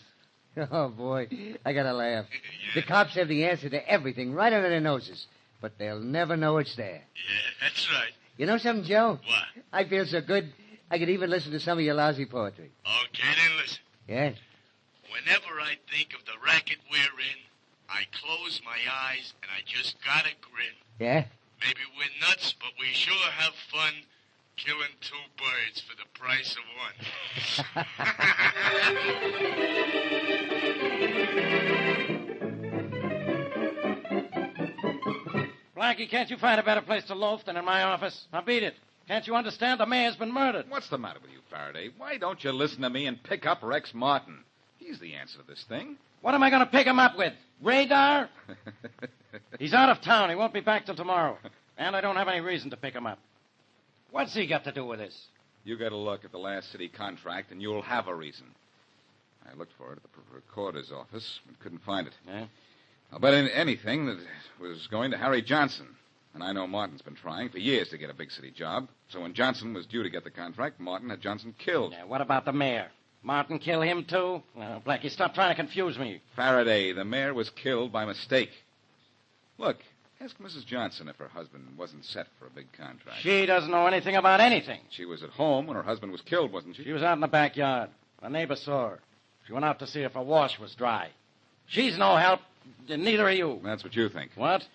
Oh, boy, I gotta laugh. The cops have the answer to everything right under their noses, but they'll never know it's there. Yeah, that's right. You know something, Joe? What? I feel so good, I could even listen to some of your lousy poetry. Okay, then listen. Yeah? Whenever I think of the racket we're in, I close my eyes and I just got a grin. Yeah? Maybe we're nuts, but we sure have fun killing 2 birds for the price of one. Blackie, can't you find a better place to loaf than in my office? Now beat it. Can't you understand the mayor's been murdered? What's the matter with you, Faraday? Why don't you listen to me and pick up Rex Martin? He's the answer to this thing. What am I going to pick him up with? Radar? He's out of town. He won't be back till tomorrow. And I don't have any reason to pick him up. What's he got to do with this? You got a look at the last city contract, and you'll have a reason. I looked for it at the recorder's office, but couldn't find it. Yeah? I'll bet anything that it was going to Harry Johnson. And I know Martin's been trying for years to get a big city job. So when Johnson was due to get the contract, Martin had Johnson killed. Yeah, what about the mayor? Martin kill him, too? No, Blackie, stop trying to confuse me. Faraday, the mayor was killed by mistake. Look, ask Mrs. Johnson if her husband wasn't set for a big contract. She doesn't know anything about anything. She was at home when her husband was killed, wasn't she? She was out in the backyard. A neighbor saw her. She went out to see if her wash was dry. She's no help, and neither are you. That's what you think. What?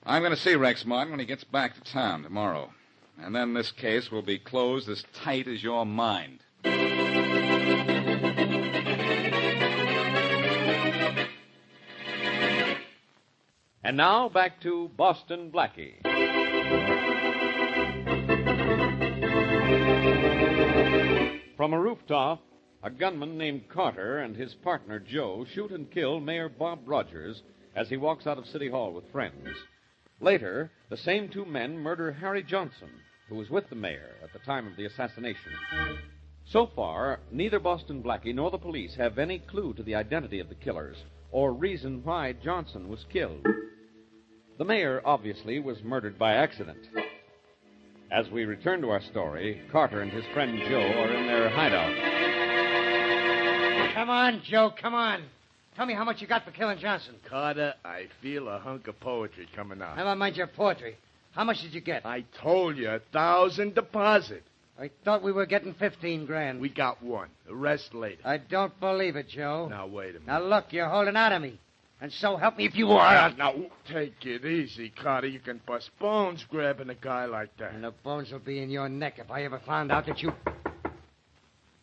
I'm going to see Rex Martin when he gets back to town tomorrow. And then this case will be closed as tight as your mind. And now back to Boston Blackie. From a rooftop, a gunman named Carter and his partner Joe shoot and kill Mayor Bob Rogers as he walks out of City Hall with friends. Later, the same 2 men murder Harry Johnson, who was with the mayor at the time of the assassination. So far, neither Boston Blackie nor the police have any clue to the identity of the killers or reason why Johnson was killed. The mayor, obviously, was murdered by accident. As we return to our story, Carter and his friend Joe are in their hideout. Come on, Joe, come on. Tell me how much you got for killing Johnson. Carter, I feel a hunk of poetry coming out. Never mind your poetry. How much did you get? I told you, 1,000 deposit. I thought we were getting 15 grand. We got 1. The rest later. I don't believe it, Joe. Now, wait a minute. Now, look, you're holding out on me. And so help me if you are. Now, take it easy, Carter. You can bust bones grabbing a guy like that. And the bones will be in your neck if I ever found out that you...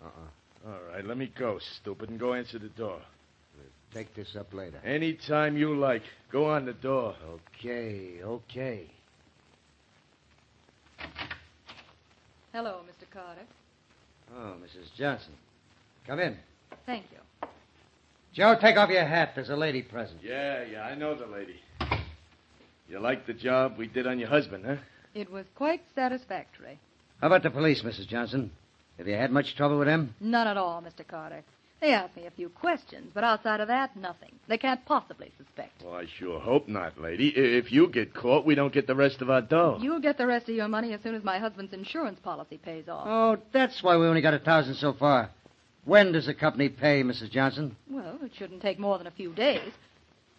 All right, let me go, stupid, and go answer the door. We'll take this up later. Anytime you like. Go on the door. Okay. Hello, Mr. Carter. Oh, Mrs. Johnson. Come in. Thank you. Joe, take off your hat. There's a lady present. Yeah, I know the lady. You like the job we did on your husband, huh? It was quite satisfactory. How about the police, Mrs. Johnson? Have you had much trouble with them? None at all, Mr. Carter. They asked me a few questions, but outside of that, nothing. They can't possibly suspect. Well, I sure hope not, lady. If you get caught, we don't get the rest of our dough. You'll get the rest of your money as soon as my husband's insurance policy pays off. Oh, that's why we only got 1,000 so far. When does the company pay, Mrs. Johnson? Well, it shouldn't take more than a few days.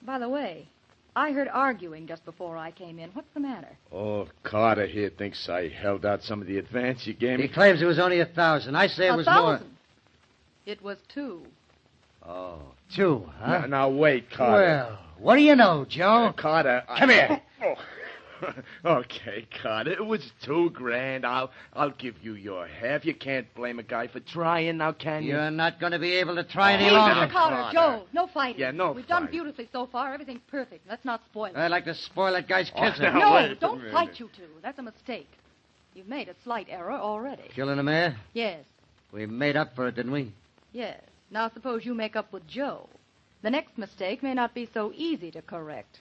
By the way, I heard arguing just before I came in. What's the matter? Oh, Carter here thinks I held out some of the advance you gave me. He claims it was only 1,000. I say it was 1,000? more. It was 2. Oh, 2, huh? Now, wait, Carter. Well, what do you know, Joe? Carter, Come here. Okay, Carter, it was $2 grand. I'll give you your half. You can't blame a guy for trying, now can you? You're not going to be able to try any Hey, longer. Mr. Carter, Joe, no fighting. Yeah, no We've done fighting. beautifully so far. Everything's perfect. Let's not spoil it. I'd like to spoil that guy's kisser. now, No, wait a don't minute. fight, you two. That's a mistake. You've made a slight error already. Killing the mayor? Yes, We made up for it, didn't we? yes. Now suppose you make up with Joe. The next mistake may not be so easy to correct.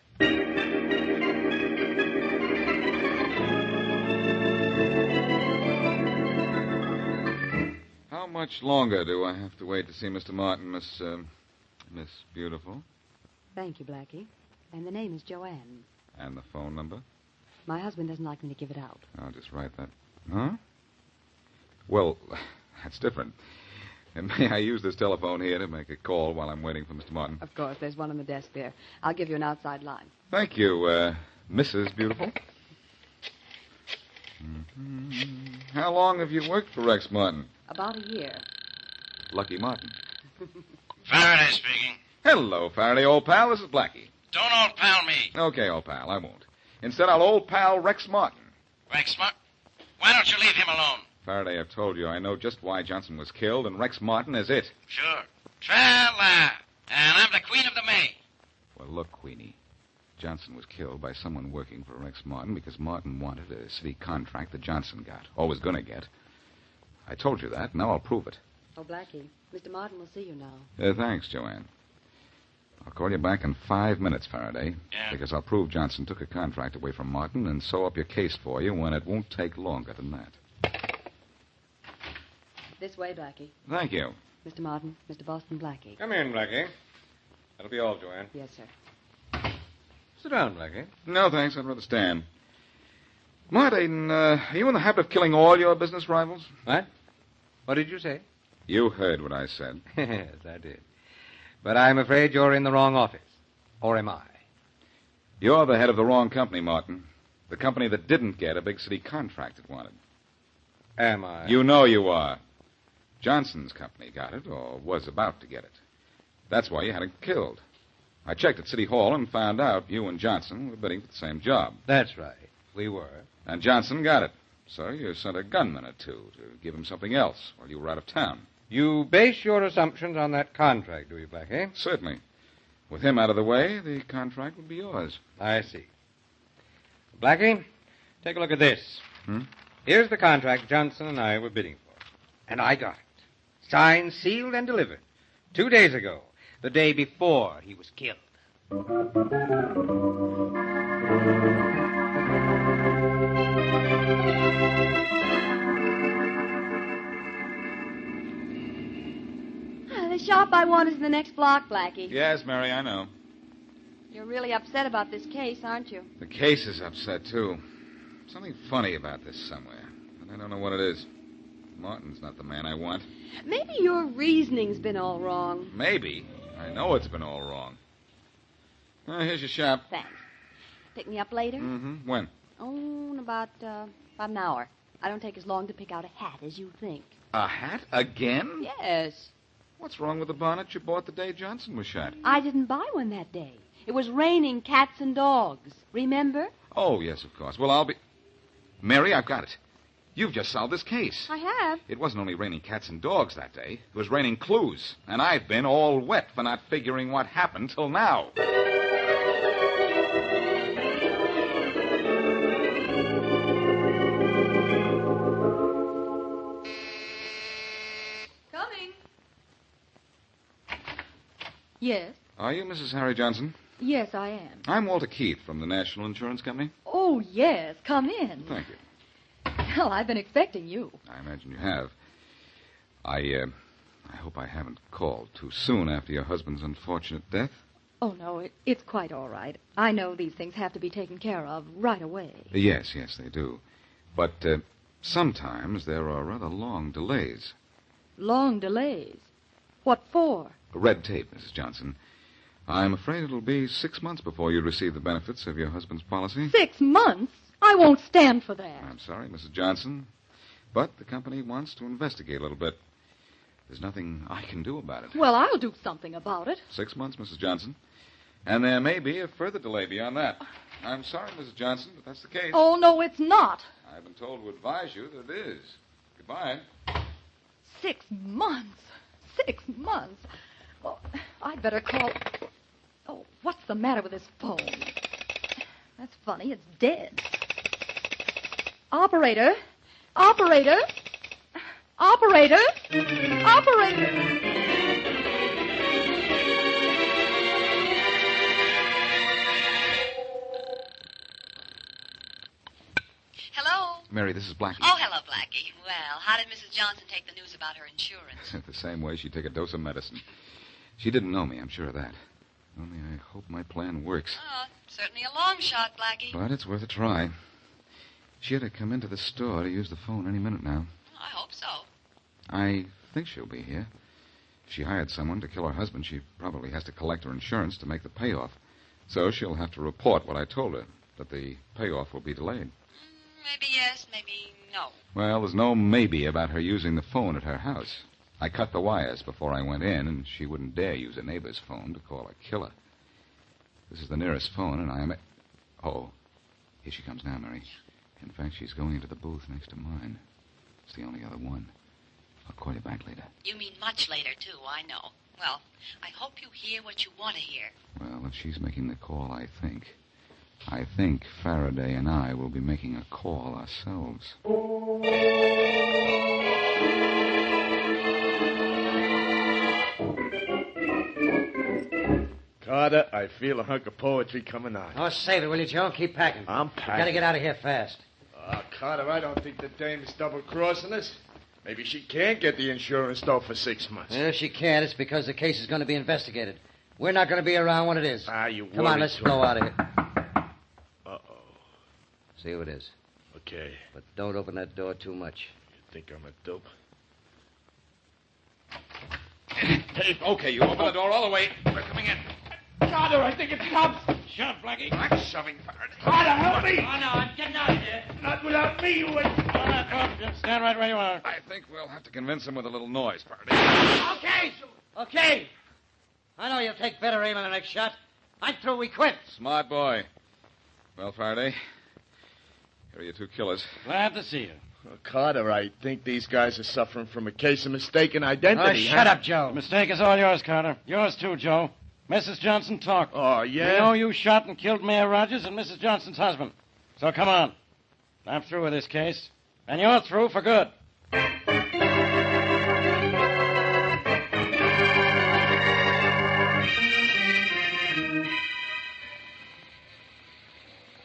How much longer do I have to wait to see Mr. Martin, Miss Beautiful? Thank you, Blackie. And the name is Joanne. And the phone number? My husband doesn't like me to give it out. I'll just write that. Huh? Well, that's different. And may I use this telephone here to make a call while I'm waiting for Mr. Martin? Of course, there's one on the desk there. I'll give you an outside line. Thank you, Mrs. Beautiful. Mm-hmm. How long have you worked for Rex Martin? About a year. Lucky Martin. Faraday speaking. Hello, Faraday, old pal. This is Blackie. Don't old pal me. Okay, old pal, I won't. Instead, I'll old pal Rex Martin. Rex Martin? Why don't you leave him alone? Faraday, I've told you I know just why Johnson was killed, and Rex Martin is it. Sure. Tra-la. And I'm the Queen of the May. Well, look, Queenie. Johnson was killed by someone working for Rex Martin because Martin wanted a city contract that Johnson got, or was going to get. I told you that. Now I'll prove it. Oh, Blackie, Mr. Martin will see you now. Thanks, Joanne. I'll call you back in 5 minutes, Faraday. Yeah. Because I'll prove Johnson took a contract away from Martin and sew up your case for you when it won't take longer than that. This way, Blackie. Thank you. Mr. Martin, Mr. Boston Blackie. Come in, Blackie. That'll be all, Joanne. Yes, sir. Sit down, Blackie. No, thanks. I'd rather stand. Martin, are you in the habit of killing all your business rivals? What? What did you say? You heard what I said. Yes, I did. But I'm afraid you're in the wrong office. Or am I? You're the head of the wrong company, Martin. The company that didn't get a big city contract it wanted. Am I? You know you are. Johnson's company got it, or was about to get it. That's why you had him killed. I checked at City Hall and found out you and Johnson were bidding for the same job. That's right. We were. And Johnson got it. So you sent a gunman or two to give him something else while you were out of town. You base your assumptions on that contract, do you, Blackie? Certainly. With him out of the way, the contract would be yours. I see. Blackie, take a look at this. Hmm? Here's the contract Johnson and I were bidding for. And I got it. Signed, sealed, and delivered. 2 days ago. The day before he was killed. The shop I want is in the next block, Blackie. Yes, Mary, I know. You're really upset about this case, aren't you? The case is upset, too. Something funny about this somewhere, and I don't know what it is. Martin's not the man I want. Maybe your reasoning's been all wrong. Maybe. I know it's been all wrong. Here's your shop. Thanks. Pick me up later? Mm-hmm. When? Oh, in about an hour. I don't take as long to pick out a hat as you think. A hat? Again? Yes. What's wrong with the bonnet you bought the day Johnson was shot? I didn't buy one that day. It was raining cats and dogs. Remember? Oh, yes, of course. Well, I'll be... Mary, I've got it. You've just solved this case. I have. It wasn't only raining cats and dogs that day. It was raining clues. And I've been all wet for not figuring what happened till now. Coming. Yes. Are you Mrs. Harry Johnson? Yes, I am. I'm Walter Keith from the National Insurance Company. Oh, yes. Come in. Thank you. Well, I've been expecting you. I imagine you have. I hope I haven't called too soon after your husband's unfortunate death. Oh, no, it's quite all right. I know these things have to be taken care of right away. Yes, they do. But sometimes there are rather long delays. Long delays? What for? Red tape, Mrs. Johnson. I'm afraid it'll be 6 months before you receive the benefits of your husband's policy. 6 months? I won't stand for that. I'm sorry, Mrs. Johnson, but the company wants to investigate a little bit. There's nothing I can do about it. Well, I'll do something about it. 6 months, Mrs. Johnson. And there may be a further delay beyond that. I'm sorry, Mrs. Johnson, but that's the case. Oh, no, it's not. I've been told to advise you that it is. Goodbye. 6 months. 6 months. Well, I'd better call... Oh, what's the matter with this phone? That's funny. It's dead. Operator. Operator. Operator. Operator. Hello? Mary, this is Blackie. Oh, hello, Blackie. Well, how did Mrs. Johnson take the news about her insurance? The same way she'd take a dose of medicine. She didn't know me, I'm sure of that. Only I hope my plan works. Oh, certainly a long shot, Blackie. But it's worth a try. She ought to come into the store to use the phone any minute now. I hope so. I think she'll be here. If she hired someone to kill her husband, she probably has to collect her insurance to make the payoff. So she'll have to report what I told her, that the payoff will be delayed. Maybe yes, maybe no. Well, there's no maybe about her using the phone at her house. I cut the wires before I went in, and she wouldn't dare use a neighbor's phone to call a killer. This is the nearest phone, and I am... Oh, here she comes now, Mary. In fact, she's going into the booth next to mine. It's the only other one. I'll call you back later. You mean much later, too, I know. Well, I hope you hear what you want to hear. Well, if she's making the call, I think Faraday and I will be making a call ourselves. Carter, I feel a hunk of poetry coming on. Oh, save it, will you, Joe? Keep packing. I'm packing. Gotta get out of here fast. Carter, I don't think the dame's double-crossing us. Maybe she can't get the insurance, though, for 6 months. Well, if she can't, it's because the case is going to be investigated. We're not going to be around when it is. You Come on, let's blow out of here. Uh-oh. See who it is. Okay. But don't open that door too much. You think I'm a dope? Hey, okay, you open the door all the way. We're coming in. Carter, I think it's cops. Shut up, Blackie. I'm shoving Faraday. Carter, help me. Oh, no, I'm getting out of here. Not without me, you wait. Just stand right where you are. I think we'll have to convince him with a little noise, Faraday. Okay. I know you'll take better aim on the next shot. I'm through. We quit. Smart boy. Well, Faraday, here are your 2 killers. Glad to see you. Well, Carter, I think these guys are suffering from a case of mistaken identity. Oh, shut up, Joe. The mistake is all yours, Carter. Yours, too, Joe. Mrs. Johnson talked. Oh, yeah? We know you shot and killed Mayor Rogers and Mrs. Johnson's husband. So come on. I'm through with this case. And you're through for good.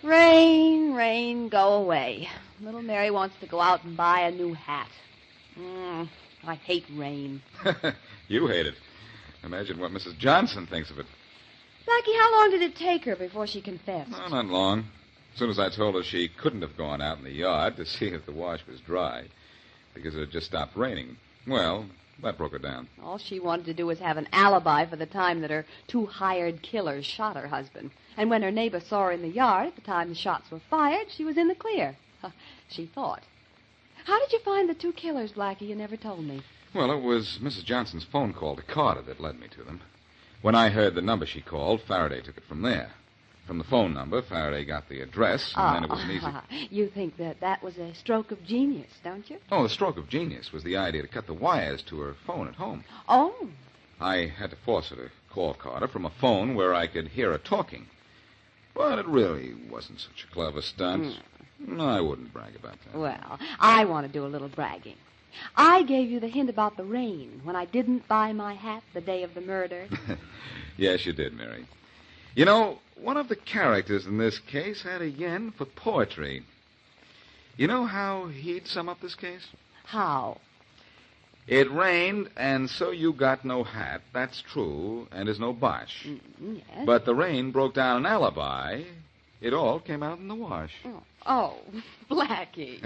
Rain, rain, go away. Little Mary wants to go out and buy a new hat. I hate rain. You hate it. Imagine what Mrs. Johnson thinks of it. Blackie, how long did it take her before she confessed? No, not long. As soon as I told her she couldn't have gone out in the yard to see if the wash was dry, because it had just stopped raining, well, that broke her down. All she wanted to do was have an alibi for the time that her 2 hired killers shot her husband. And when her neighbor saw her in the yard at the time the shots were fired, she was in the clear. She thought. How did you find the 2 killers, Blackie? You never told me. Well, it was Mrs. Johnson's phone call to Carter that led me to them. When I heard the number she called, Faraday took it from there. From the phone number, Faraday got the address, and then it was an easy... You think that was a stroke of genius, don't you? Oh, the stroke of genius was the idea to cut the wires to her phone at home. Oh. I had to force her to call Carter from a phone where I could hear her talking. But it really wasn't such a clever stunt. No, I wouldn't brag about that. Well, I want to do a little bragging. I gave you the hint about the rain when I didn't buy my hat the day of the murder. Yes, you did, Mary. You know, one of the characters in this case had a yen for poetry. You know how he'd sum up this case? How? It rained, and so you got no hat. That's true, and is no botch. Yes. But the rain broke down an alibi. It all came out in the wash. Oh, Blackie.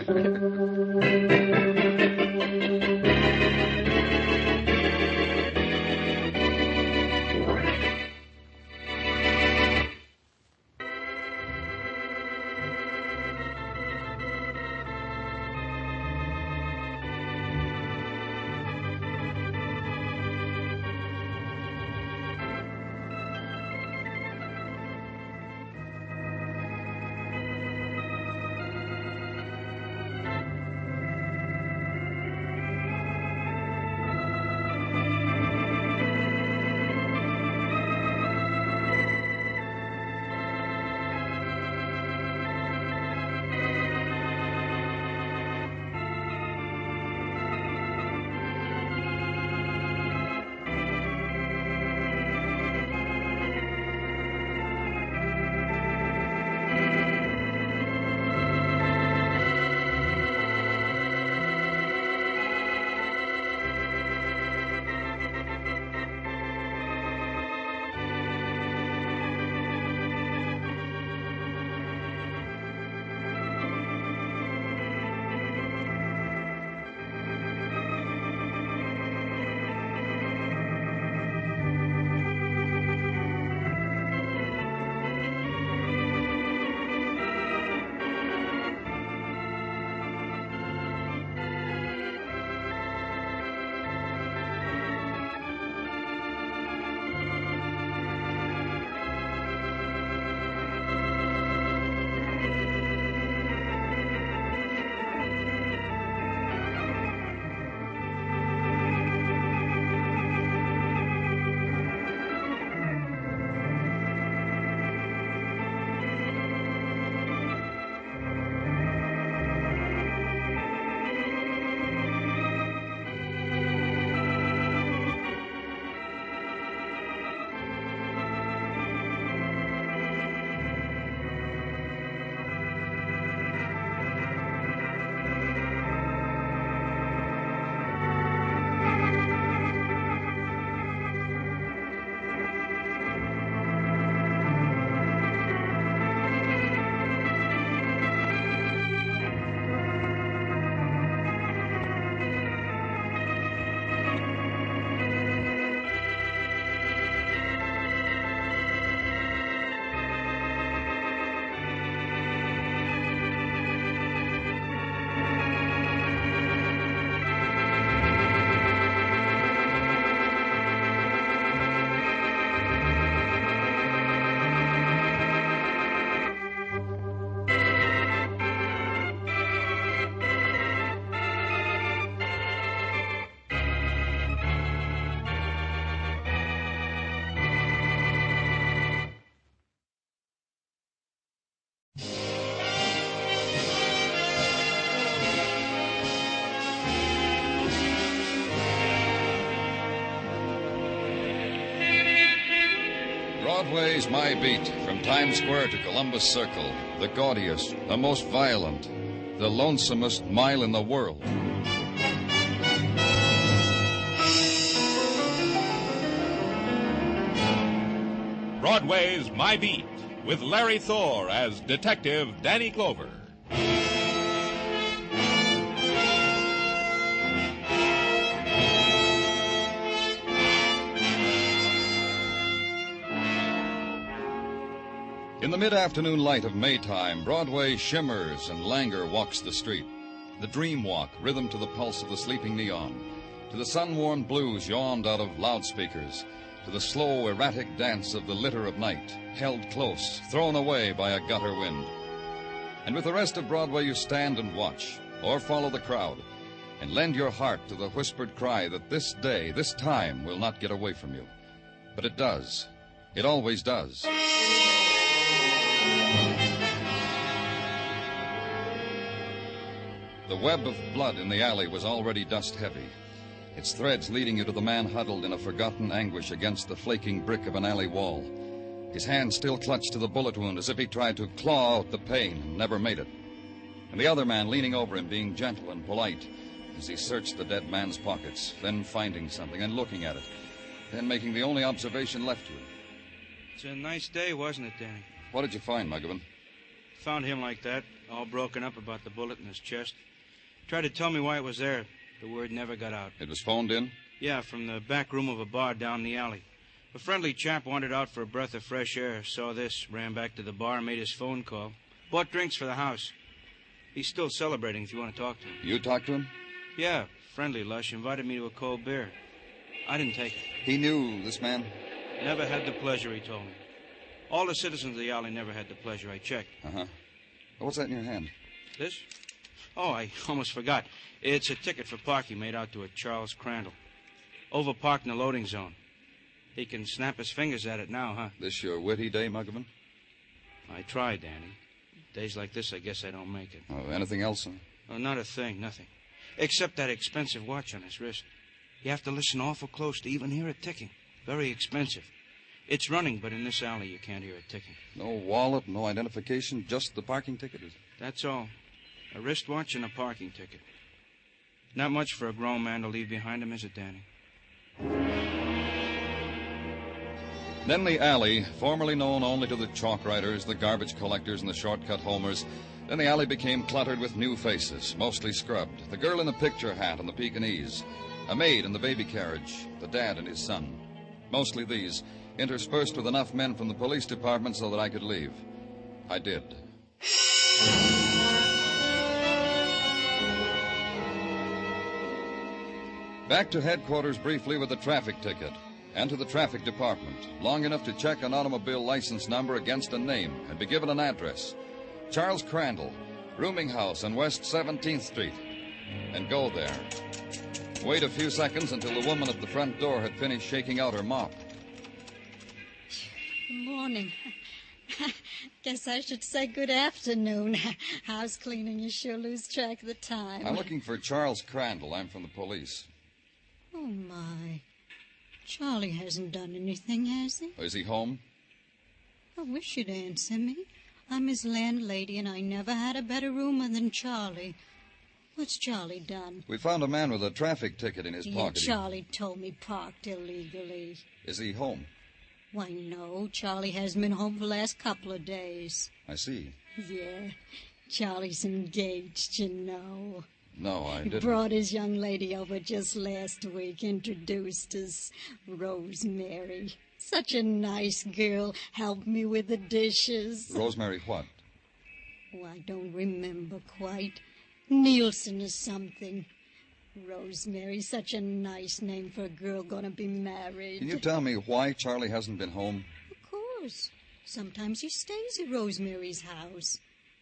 Broadway's My Beat, from Times Square to Columbus Circle, the gaudiest, the most violent, the lonesomest mile in the world. Broadway's My Beat, with Larry Thor as Detective Danny Clover. In the mid-afternoon light of Maytime, Broadway shimmers and languor walks the street. The dream walk, rhythm to the pulse of the sleeping neon, to the sun-warmed blues yawned out of loudspeakers, to the slow, erratic dance of the litter of night, held close, thrown away by a gutter wind. And with the rest of Broadway you stand and watch, or follow the crowd, and lend your heart to the whispered cry that this day, this time, will not get away from you. But it does. It always does. The web of blood in the alley was already dust-heavy, its threads leading you to the man huddled in a forgotten anguish against the flaking brick of an alley wall, his hand still clutched to the bullet wound as if he tried to claw out the pain and never made it, and the other man leaning over him, being gentle and polite as he searched the dead man's pockets, then finding something and looking at it, then making the only observation left to him. It's a nice day, wasn't it, Danny? What did you find, Muggavan? Found him like that, all broken up about the bullet in his chest. Tried to tell me why it was there. The word never got out. It was phoned in? Yeah, from the back room of a bar down the alley. A friendly chap wandered out for a breath of fresh air, saw this, ran back to the bar, made his phone call. Bought drinks for the house. He's still celebrating if you want to talk to him. You talked to him? Yeah, friendly lush. Invited me to a cold beer. I didn't take it. He knew this man? Never had the pleasure, he told me. All the citizens of the alley never had the pleasure. I checked. Uh-huh. What's that in your hand? This? Oh, I almost forgot. It's a ticket for parking made out to a Charles Crandall. Overparked in the loading zone. He can snap his fingers at it now, huh? This your witty day, Muggavan? I try, Danny. Days like this, I guess I don't make it. Oh, anything else? Oh, not a thing, nothing. Except that expensive watch on his wrist. You have to listen awful close to even hear it ticking. Very expensive. It's running, but in this alley you can't hear it ticking. No wallet, no identification, just the parking ticket? That's all. A wristwatch and a parking ticket. Not much for a grown man to leave behind him, is it, Danny? Then the alley, formerly known only to the chalk writers, the garbage collectors, and the shortcut homers, then the alley became cluttered with new faces, mostly scrubbed. The girl in the picture hat and the Pekingese, a maid in the baby carriage, the dad and his son. Mostly these, interspersed with enough men from the police department so that I could leave. I did. Back to headquarters briefly with the traffic ticket, and to the traffic department, long enough to check an automobile license number against a name and be given an address. Charles Crandall, rooming house on West 17th Street, and go there. Wait a few seconds until the woman at the front door had finished shaking out her mop. Good morning. Guess I should say good afternoon. House cleaning, you sure lose track of the time. I'm looking for Charles Crandall. I'm from the police. Oh, my. Charlie hasn't done anything, has he? Is he home? I wish you'd answer me. I'm his landlady, and I never had a better roomer than Charlie. What's Charlie done? We found a man with a traffic ticket in his pocket. Charlie told me parked illegally. Is he home? Why, no. Charlie hasn't been home for the last couple of days. I see. Yeah. Charlie's engaged, you know. No, I didn't. He brought his young lady over just last week, introduced us. Rosemary. Such a nice girl. Helped me with the dishes. Rosemary what? Oh, I don't remember quite. Nielsen or something. Rosemary, such a nice name for a girl gonna be married. Can you tell me why Charlie hasn't been home? Of course. Sometimes he stays at Rosemary's house.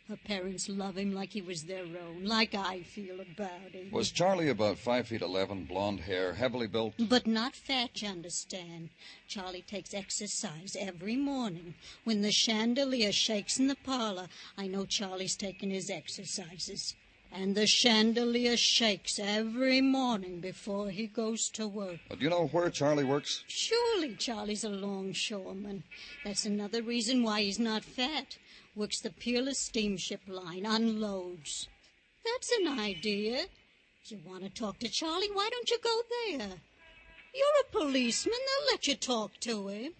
Her parents love him like he was their own, like I feel about him. Was Charlie about 5'11", blonde hair, heavily built? But not fat, you understand. Charlie takes exercise every morning. When the chandelier shakes in the parlor, I know Charlie's taking his exercises. And the chandelier shakes every morning before he goes to work. Do you know where Charlie works? Surely Charlie's a longshoreman. That's another reason why he's not fat. Works the Peerless steamship line, unloads. That's an idea. If you want to talk to Charlie, why don't you go there? You're a policeman. They'll let you talk to him.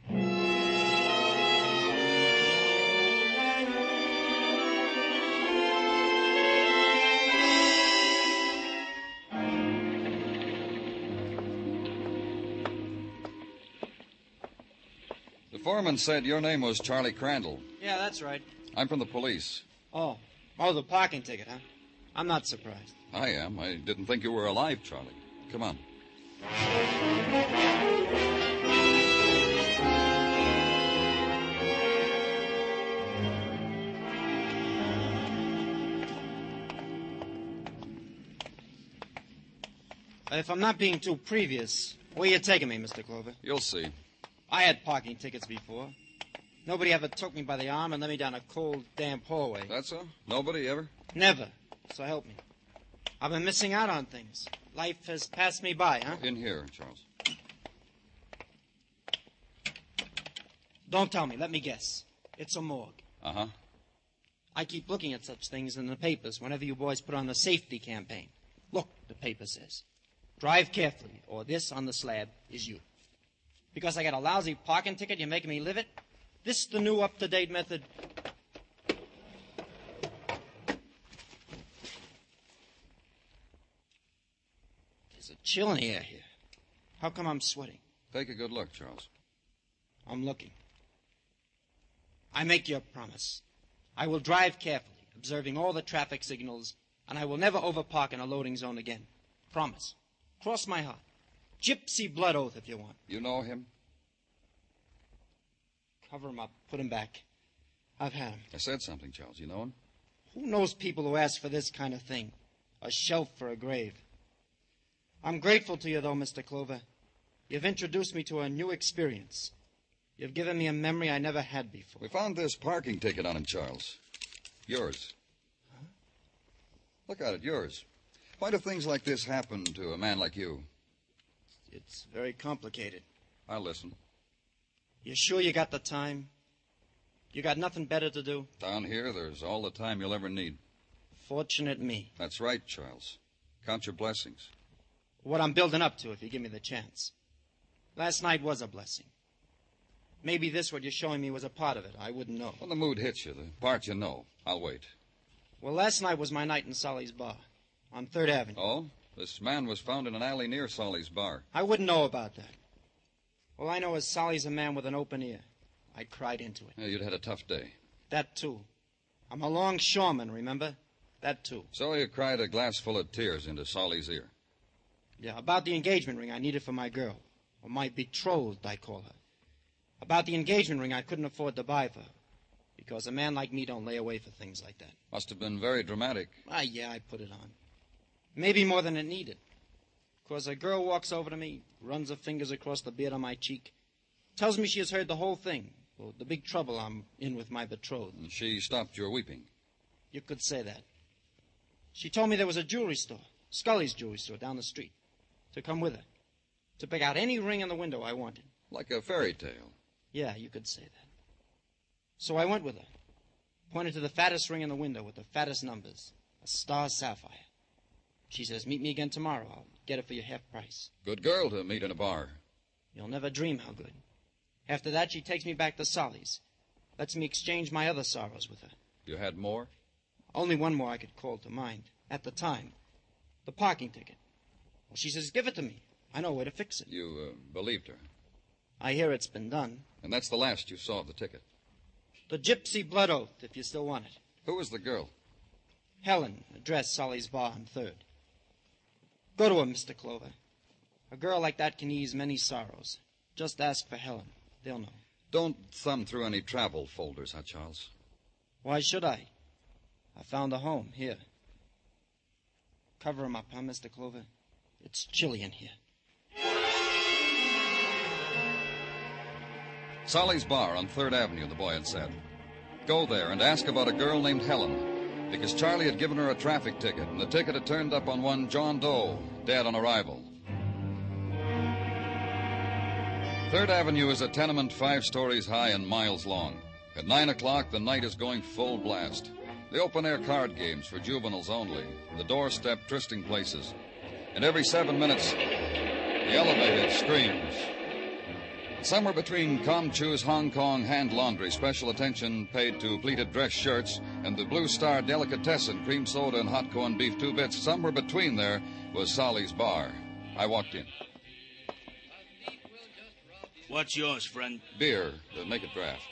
The foreman said your name was Charlie Crandall. Yeah, that's right. I'm from the police. Oh, the parking ticket, huh? I'm not surprised. I am. I didn't think you were alive, Charlie. Come on. If I'm not being too previous, where you taking me, Mr. Clover? You'll see. I had parking tickets before. Nobody ever took me by the arm and led me down a cold, damp hallway. That's so? Nobody ever? Never. So help me. I've been missing out on things. Life has passed me by, huh? In here, Charles. Don't tell me. Let me guess. It's a morgue. Uh-huh. I keep looking at such things in the papers whenever you boys put on the safety campaign. Look, the paper says, drive carefully, or this on the slab is you. Because I got a lousy parking ticket, you're making me live it? This is the new up-to-date method. There's a chill in the air here. How come I'm sweating? Take a good look, Charles. I'm looking. I make you a promise. I will drive carefully, observing all the traffic signals, and I will never overpark in a loading zone again. Promise. Cross my heart. Gypsy blood oath if you want. You know him? Cover him up. Put him back. I've had him. I said something, Charles. You know him? Who knows people who ask for this kind of thing? A shelf for a grave. I'm grateful to you, though, Mr. Clover. You've introduced me to a new experience. You've given me a memory I never had before. We found this parking ticket on him, Charles. Yours. Huh? Look at it, yours. Why do things like this happen to a man like you? It's very complicated. I'll listen. You sure you got the time? You got nothing better to do? Down here, there's all the time you'll ever need. Fortunate me. That's right, Charles. Count your blessings. What I'm building up to, if you give me the chance. Last night was a blessing. Maybe this, what you're showing me, was a part of it. I wouldn't know. When the mood hits you, the part you know, I'll wait. Well, last night was my night in Solly's bar on 3rd Avenue. Oh? This man was found in an alley near Solly's bar. I wouldn't know about that. All I know is Solly's a man with an open ear. I cried into it. Yeah, you'd had a tough day. That, too. I'm a longshoreman, remember? That, too. So you cried a glass full of tears into Solly's ear. Yeah, about the engagement ring I needed for my girl. Or my betrothed, I call her. About the engagement ring I couldn't afford to buy for her. Because a man like me don't lay away for things like that. Must have been very dramatic. Yeah, I put it on. Maybe more than it needed. Because a girl walks over to me, runs her fingers across the beard on my cheek, tells me she has heard the whole thing. Well, the big trouble I'm in with my betrothed. And she stopped your weeping. You could say that. She told me there was a jewelry store, Scully's jewelry store, down the street, to come with her, to pick out any ring in the window I wanted. Like a fairy tale. Yeah, you could say that. So I went with her, pointed to the fattest ring in the window with the fattest numbers, a star sapphire. She says, meet me again tomorrow. I'll get it for your half price. Good girl to meet in a bar. You'll never dream how good. After that, she takes me back to Solly's. Lets me exchange my other sorrows with her. You had more? Only one more I could call to mind. At the time. The parking ticket. Well, she says, give it to me. I know where to fix it. You believed her? I hear it's been done. And that's the last you saw of the ticket? The gypsy blood oath, if you still want it. Who was the girl? Helen, address Solly's bar on 3rd. Go to her, Mr. Clover. A girl like that can ease many sorrows. Just ask for Helen. They'll know. Don't thumb through any travel folders, huh, Charles? Why should I? I found a home here. Cover him up, huh, Mr. Clover? It's chilly in here. Solly's bar on 3rd Avenue, the boy had said. Go there and ask about a girl named Helen. because Charlie had given her a traffic ticket, and the ticket had turned up on one John Doe, dead on arrival. 3rd Avenue is a tenement 5 stories high and miles long. At 9 o'clock, the night is going full blast. The open-air card games for juveniles only, the doorstep trysting places. And every 7 minutes, the elevator screams. Somewhere between Comchu's Hong Kong hand laundry, special attention paid to pleated dress shirts, and the Blue Star delicatessen, cream soda and hot corned beef 2 bits, somewhere between there was Solly's bar. I walked in. What's yours, friend? Beer. Make it draft.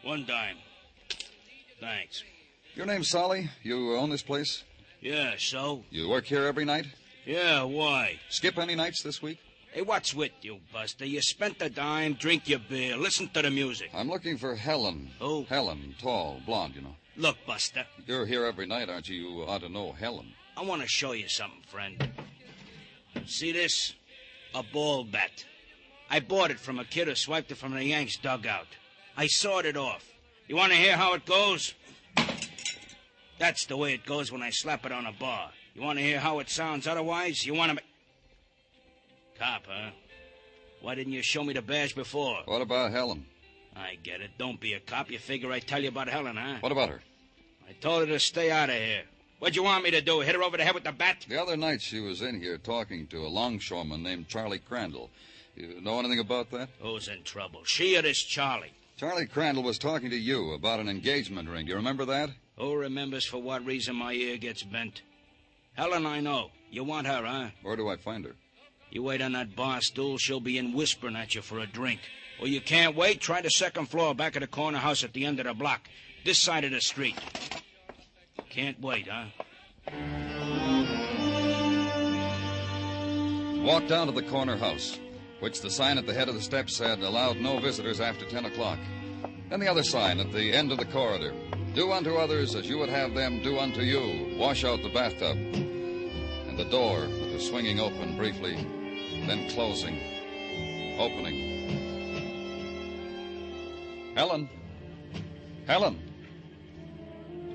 $1 dime. Thanks. Your name's Solly? You own this place? Yeah, so? You work here every night? Yeah, why? Skip any nights this week? Hey, what's with you, Buster? You spent the dime, drink your beer, listen to the music. I'm looking for Helen. Who? Helen, tall, blonde, you know. Look, Buster. You're here every night, aren't you? You ought to know Helen. I want to show you something, friend. See this? A ball bat. I bought it from a kid who swiped it from the Yanks' dugout. I sawed it off. You want to hear how it goes? That's the way it goes when I slap it on a bar. You want to hear how it sounds otherwise? You want to... Cop, huh? Why didn't you show me the badge before? What about Helen? I get it. Don't be a cop. You figure I'd tell you about Helen, huh? What about her? I told her to stay out of here. What'd you want me to do, hit her over the head with the bat? The other night she was in here talking to a longshoreman named Charlie Crandall. You know anything about that? Who's in trouble? She or this Charlie? Charlie Crandall was talking to you about an engagement ring. Do you remember that? Who remembers for what reason my ear gets bent? Helen, I know. You want her, huh? Where do I find her? You wait on that bar stool, she'll be in whispering at you for a drink. Or you can't wait, try the 2nd floor back of the corner house at the end of the block. This side of the street. Can't wait, huh? Walked down to the corner house, which the sign at the head of the steps said allowed no visitors after 10 o'clock. Then the other sign at the end of the corridor. Do unto others as you would have them do unto you. Wash out the bathtub. And the door that was swinging open briefly, then closing, opening. Helen. Helen.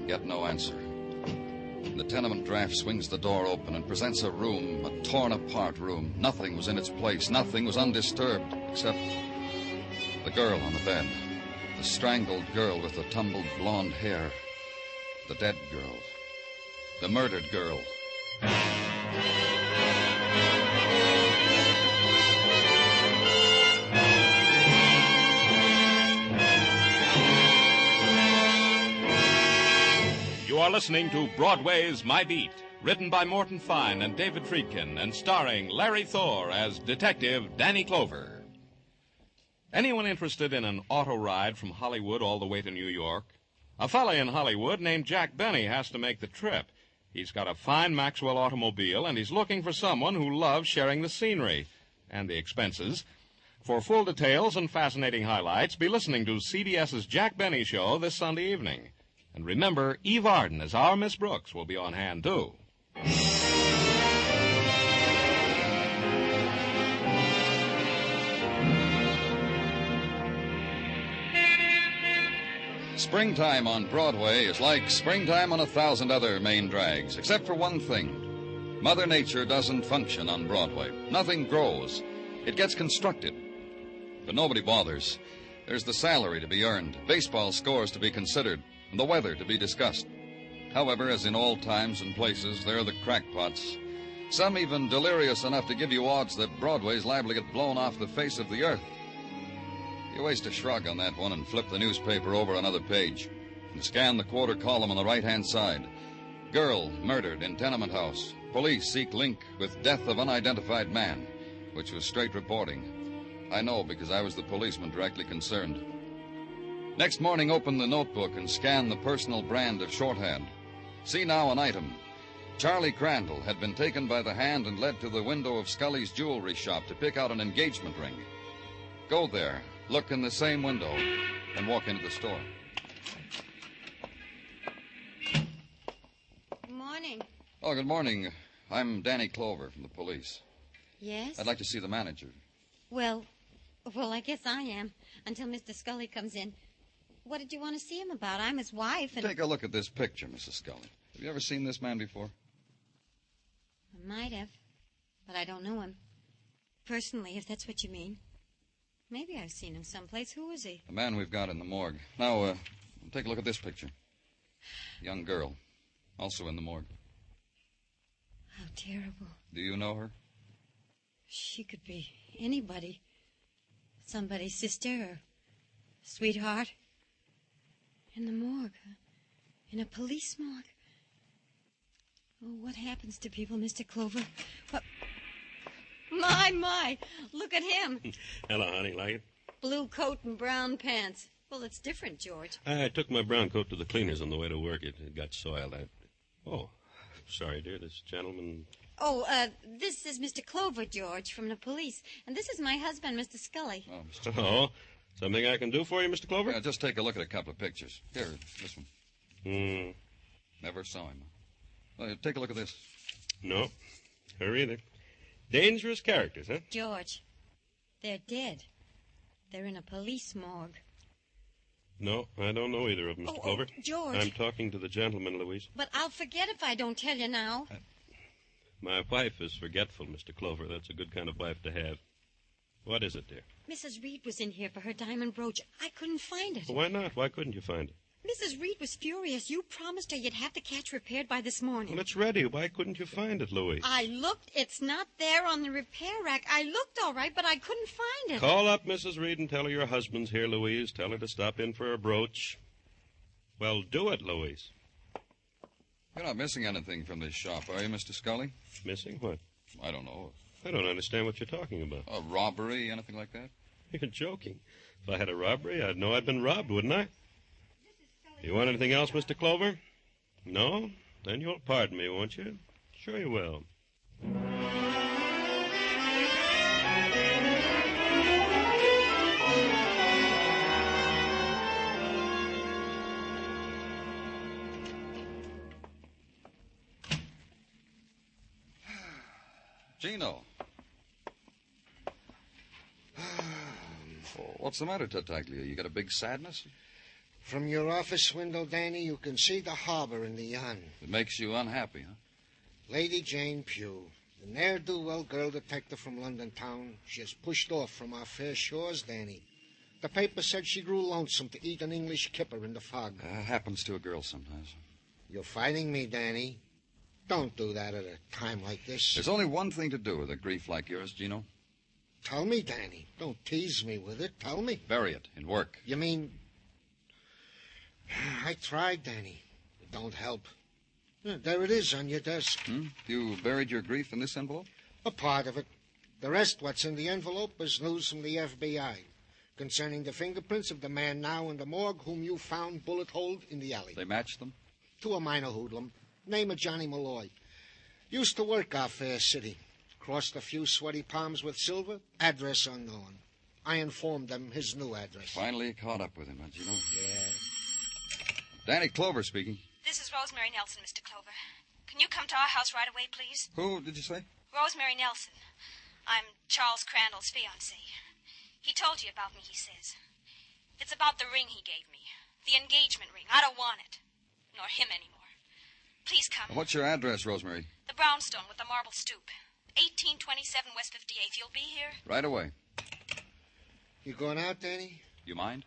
Get no answer. The tenement draft swings the door open and presents a room, a torn-apart room. Nothing was in its place. Nothing was undisturbed, except the girl on the bed. The strangled girl with the tumbled blonde hair. The dead girl. The murdered girl. You are listening to Broadway's My Beat, written by Morton Fine and David Friedkin, and starring Larry Thor as Detective Danny Clover. Anyone interested in an auto ride from Hollywood all the way to New York? A fella in Hollywood named Jack Benny has to make the trip. He's got a fine Maxwell automobile, and he's looking for someone who loves sharing the scenery and the expenses. For full details and fascinating highlights, be listening to CBS's Jack Benny Show this Sunday evening. And remember, Eve Arden as our Miss Brooks will be on hand, too. Springtime on Broadway is like springtime on 1,000 other main drags, except for one thing. Mother Nature doesn't function on Broadway. Nothing grows. It gets constructed. But nobody bothers. There's the salary to be earned, baseball scores to be considered, and the weather to be discussed. However, as in all times and places, there are the crackpots. Some even delirious enough to give you odds that Broadway's liable to get blown off the face of the earth. You waste a shrug on that one and flip the newspaper over another page and scan the quarter column on the right-hand side. Girl murdered in tenement house. Police seek link with death of unidentified man, which was straight reporting. I know because I was the policeman directly concerned. Next morning, open the notebook and scan the personal brand of shorthand. See now an item. Charlie Crandall had been taken by the hand and led to the window of Scully's jewelry shop to pick out an engagement ring. Go there, look in the same window, and walk into the store. Good morning. Oh, good morning. I'm Danny Clover from the police. Yes? I'd like to see the manager. Well, Well, I guess I am, until Mr. Scully comes in. What did you want to see him about? I'm his wife, and... Take a look at this picture, Mrs. Scully. Have you ever seen this man before? I might have, but I don't know him. Personally, if that's what you mean. Maybe I've seen him someplace. Who is he? The man we've got in the morgue. Now, take a look at this picture. Young girl, also in the morgue. How terrible. Do you know her? She could be anybody. Somebody's sister or sweetheart. In the morgue. In a police morgue. Oh, what happens to people, Mr. Clover? What? My, look at him. Hello, honey, like it? Blue coat and brown pants. Well, it's different, George. I took my brown coat to the cleaners on the way to work. It got soiled. Oh, sorry, dear. This gentleman... Oh, this is Mr. Clover, George, from the police. And this is my husband, Mr. Scully. Oh, Mr. Oh, something I can do for you, Mr. Clover? Yeah, just take a look at a couple of pictures. Here, this one. Never saw him. Well, take a look at this. No, her either. Dangerous characters, huh? George, they're dead. They're in a police morgue. No, I don't know either of them, Mr. Clover. George. I'm talking to the gentleman, Louise. But I'll forget if I don't tell you now. My wife is forgetful, Mr. Clover. That's a good kind of wife to have. What is it, dear? Mrs. Reed was in here for her diamond brooch. I couldn't find it. Well, why not? Why couldn't you find it? Mrs. Reed was furious. You promised her you'd have the catch repaired by this morning. Well, it's ready. Why couldn't you find it, Louise? I looked. It's not there on the repair rack. I looked all right, but I couldn't find it. Call up Mrs. Reed and tell her your husband's here, Louise. Tell her to stop in for a brooch. Well, do it, Louise. You're not missing anything from this shop, are you, Mr. Scully? Missing what? I don't know. I don't understand what you're talking about. A robbery, anything like that? You're joking. If I had a robbery, I'd know I'd been robbed, wouldn't I? You want anything else, Mr. Clover? No? Then you'll pardon me, won't you? Sure you will. Gino. What's the matter, Tartaglia? You got a big sadness? From your office window, Danny, you can see the harbor and the yacht. It makes you unhappy, huh? Lady Jane Pugh, the ne'er-do-well girl detective from London town. She has pushed off from our fair shores, Danny. The paper said she grew lonesome to eat an English kipper in the fog. Happens to a girl sometimes. You're fighting me, Danny. Don't do that at a time like this. There's only one thing to do with a grief like yours, Gino. Tell me, Danny. Don't tease me with it. Tell me. Bury it in work. You mean... I tried, Danny. It don't help. There it is on your desk. You buried your grief in this envelope? A part of it. The rest, what's in the envelope, is news from the FBI concerning the fingerprints of the man now in the morgue whom you found bullet-holed in the alley. They matched them? To a minor hoodlum. Name of Johnny Malloy. Used to work our fair city. Crossed a few sweaty palms with silver. Address unknown. I informed them his new address. Finally caught up with him, don't you know? Yeah. Danny Clover speaking. This is Rosemary Nelson, Mr. Clover. Can you come to our house right away, please? Who did you say? Rosemary Nelson. I'm Charles Crandall's fiancée. He told you about me, he says. It's about the ring he gave me. The engagement ring. I don't want it. Nor him anymore. Please come. What's your address, Rosemary? The brownstone with the marble stoop. 1827 West 58th. You'll be here? Right away. You going out, Danny? You mind?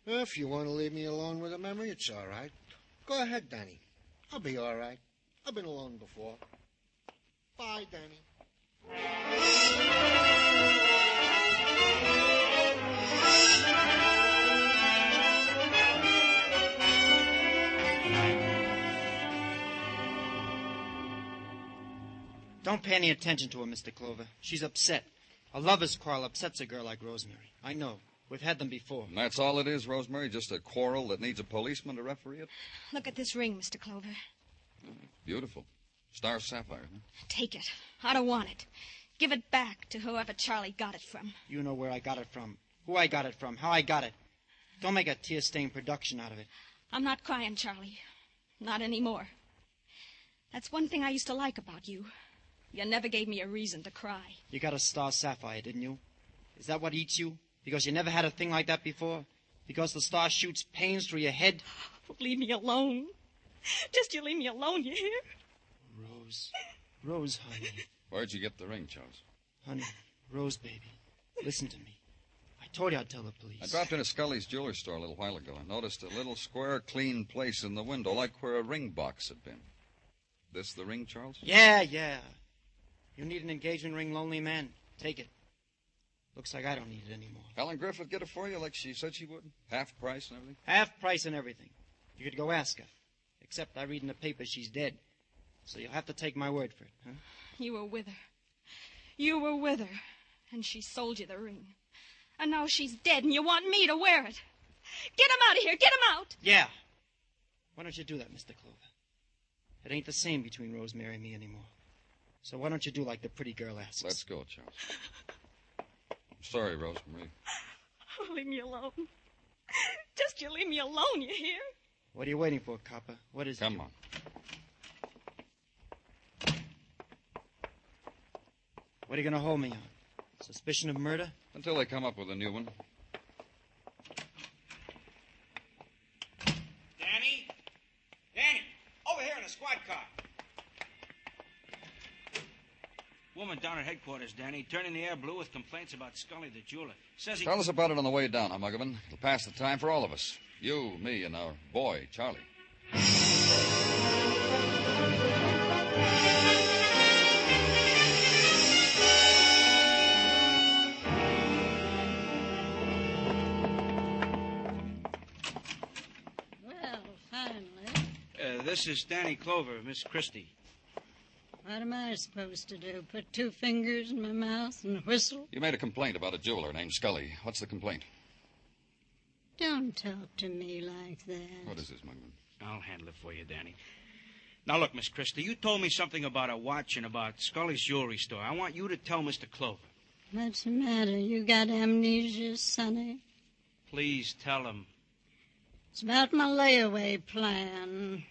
If you want to leave me alone with a memory, it's all right. Go ahead, Danny. I'll be all right. I've been alone before. Bye, Danny. Don't pay any attention to her, Mr. Clover. She's upset. A lover's quarrel upsets a girl like Rosemary. I know. We've had them before. And that's all it is, Rosemary? Just a quarrel that needs a policeman to referee it? Look at this ring, Mr. Clover. Beautiful. Star sapphire, huh? Take it. I don't want it. Give it back to whoever Charlie got it from. You know where I got it from, who I got it from, how I got it. Don't make a tear-stained production out of it. I'm not crying, Charlie. Not anymore. That's one thing I used to like about you. You never gave me a reason to cry. You got a star sapphire, didn't you? Is that what eats you? Because you never had a thing like that before? Because the star shoots pains through your head? Leave me alone. Just you leave me alone, you hear? Rose, honey. Where'd you get the ring, Charles? Honey, Rose, baby, listen to me. I told you I'd tell the police. I dropped into Scully's jewelry store a little while ago and noticed a little square, clean place in the window, like where a ring box had been. This the ring, Charles? Yeah. You need an engagement ring, lonely man. Take it. Looks like I don't need it anymore. Helen Griffith get it for you like she said she would? Half price and everything? Half price and everything. You could go ask her. Except I read in the paper she's dead. So you'll have to take my word for it, huh? You were with her. You were with her. And she sold you the ring. And now she's dead and you want me to wear it. Get him out of here. Get him out. Yeah. Why don't you do that, Mr. Clover? It ain't the same between Rosemary and me anymore. So why don't you do like the pretty girl asks? Let's go, Charles. I'm sorry, Rosemary. Oh, leave me alone. Just you leave me alone, you hear? What are you waiting for, copper? What is it? Come on. What are you going to hold me on? Suspicion of murder? Until they come up with a new one. Danny? Danny! Over here in the squad car. Woman down at headquarters, Danny, turning the air blue with complaints about Scully the jeweler. Says he... Tell us about it on the way down, Muggavan. It'll pass the time for all of us. You, me, and our boy, Charlie. Well, finally. This is Danny Clover, Miss Christie. What am I supposed to do? Put 2 fingers in my mouth and whistle? You made a complaint about a jeweler named Scully. What's the complaint? Don't talk to me like that. What is this, Muggavan? I'll handle it for you, Danny. Now, look, Miss Christie, you told me something about a watch and about Scully's jewelry store. I want you to tell Mr. Clover. What's the matter? You got amnesia, Sonny? Please tell him. It's about my layaway plan.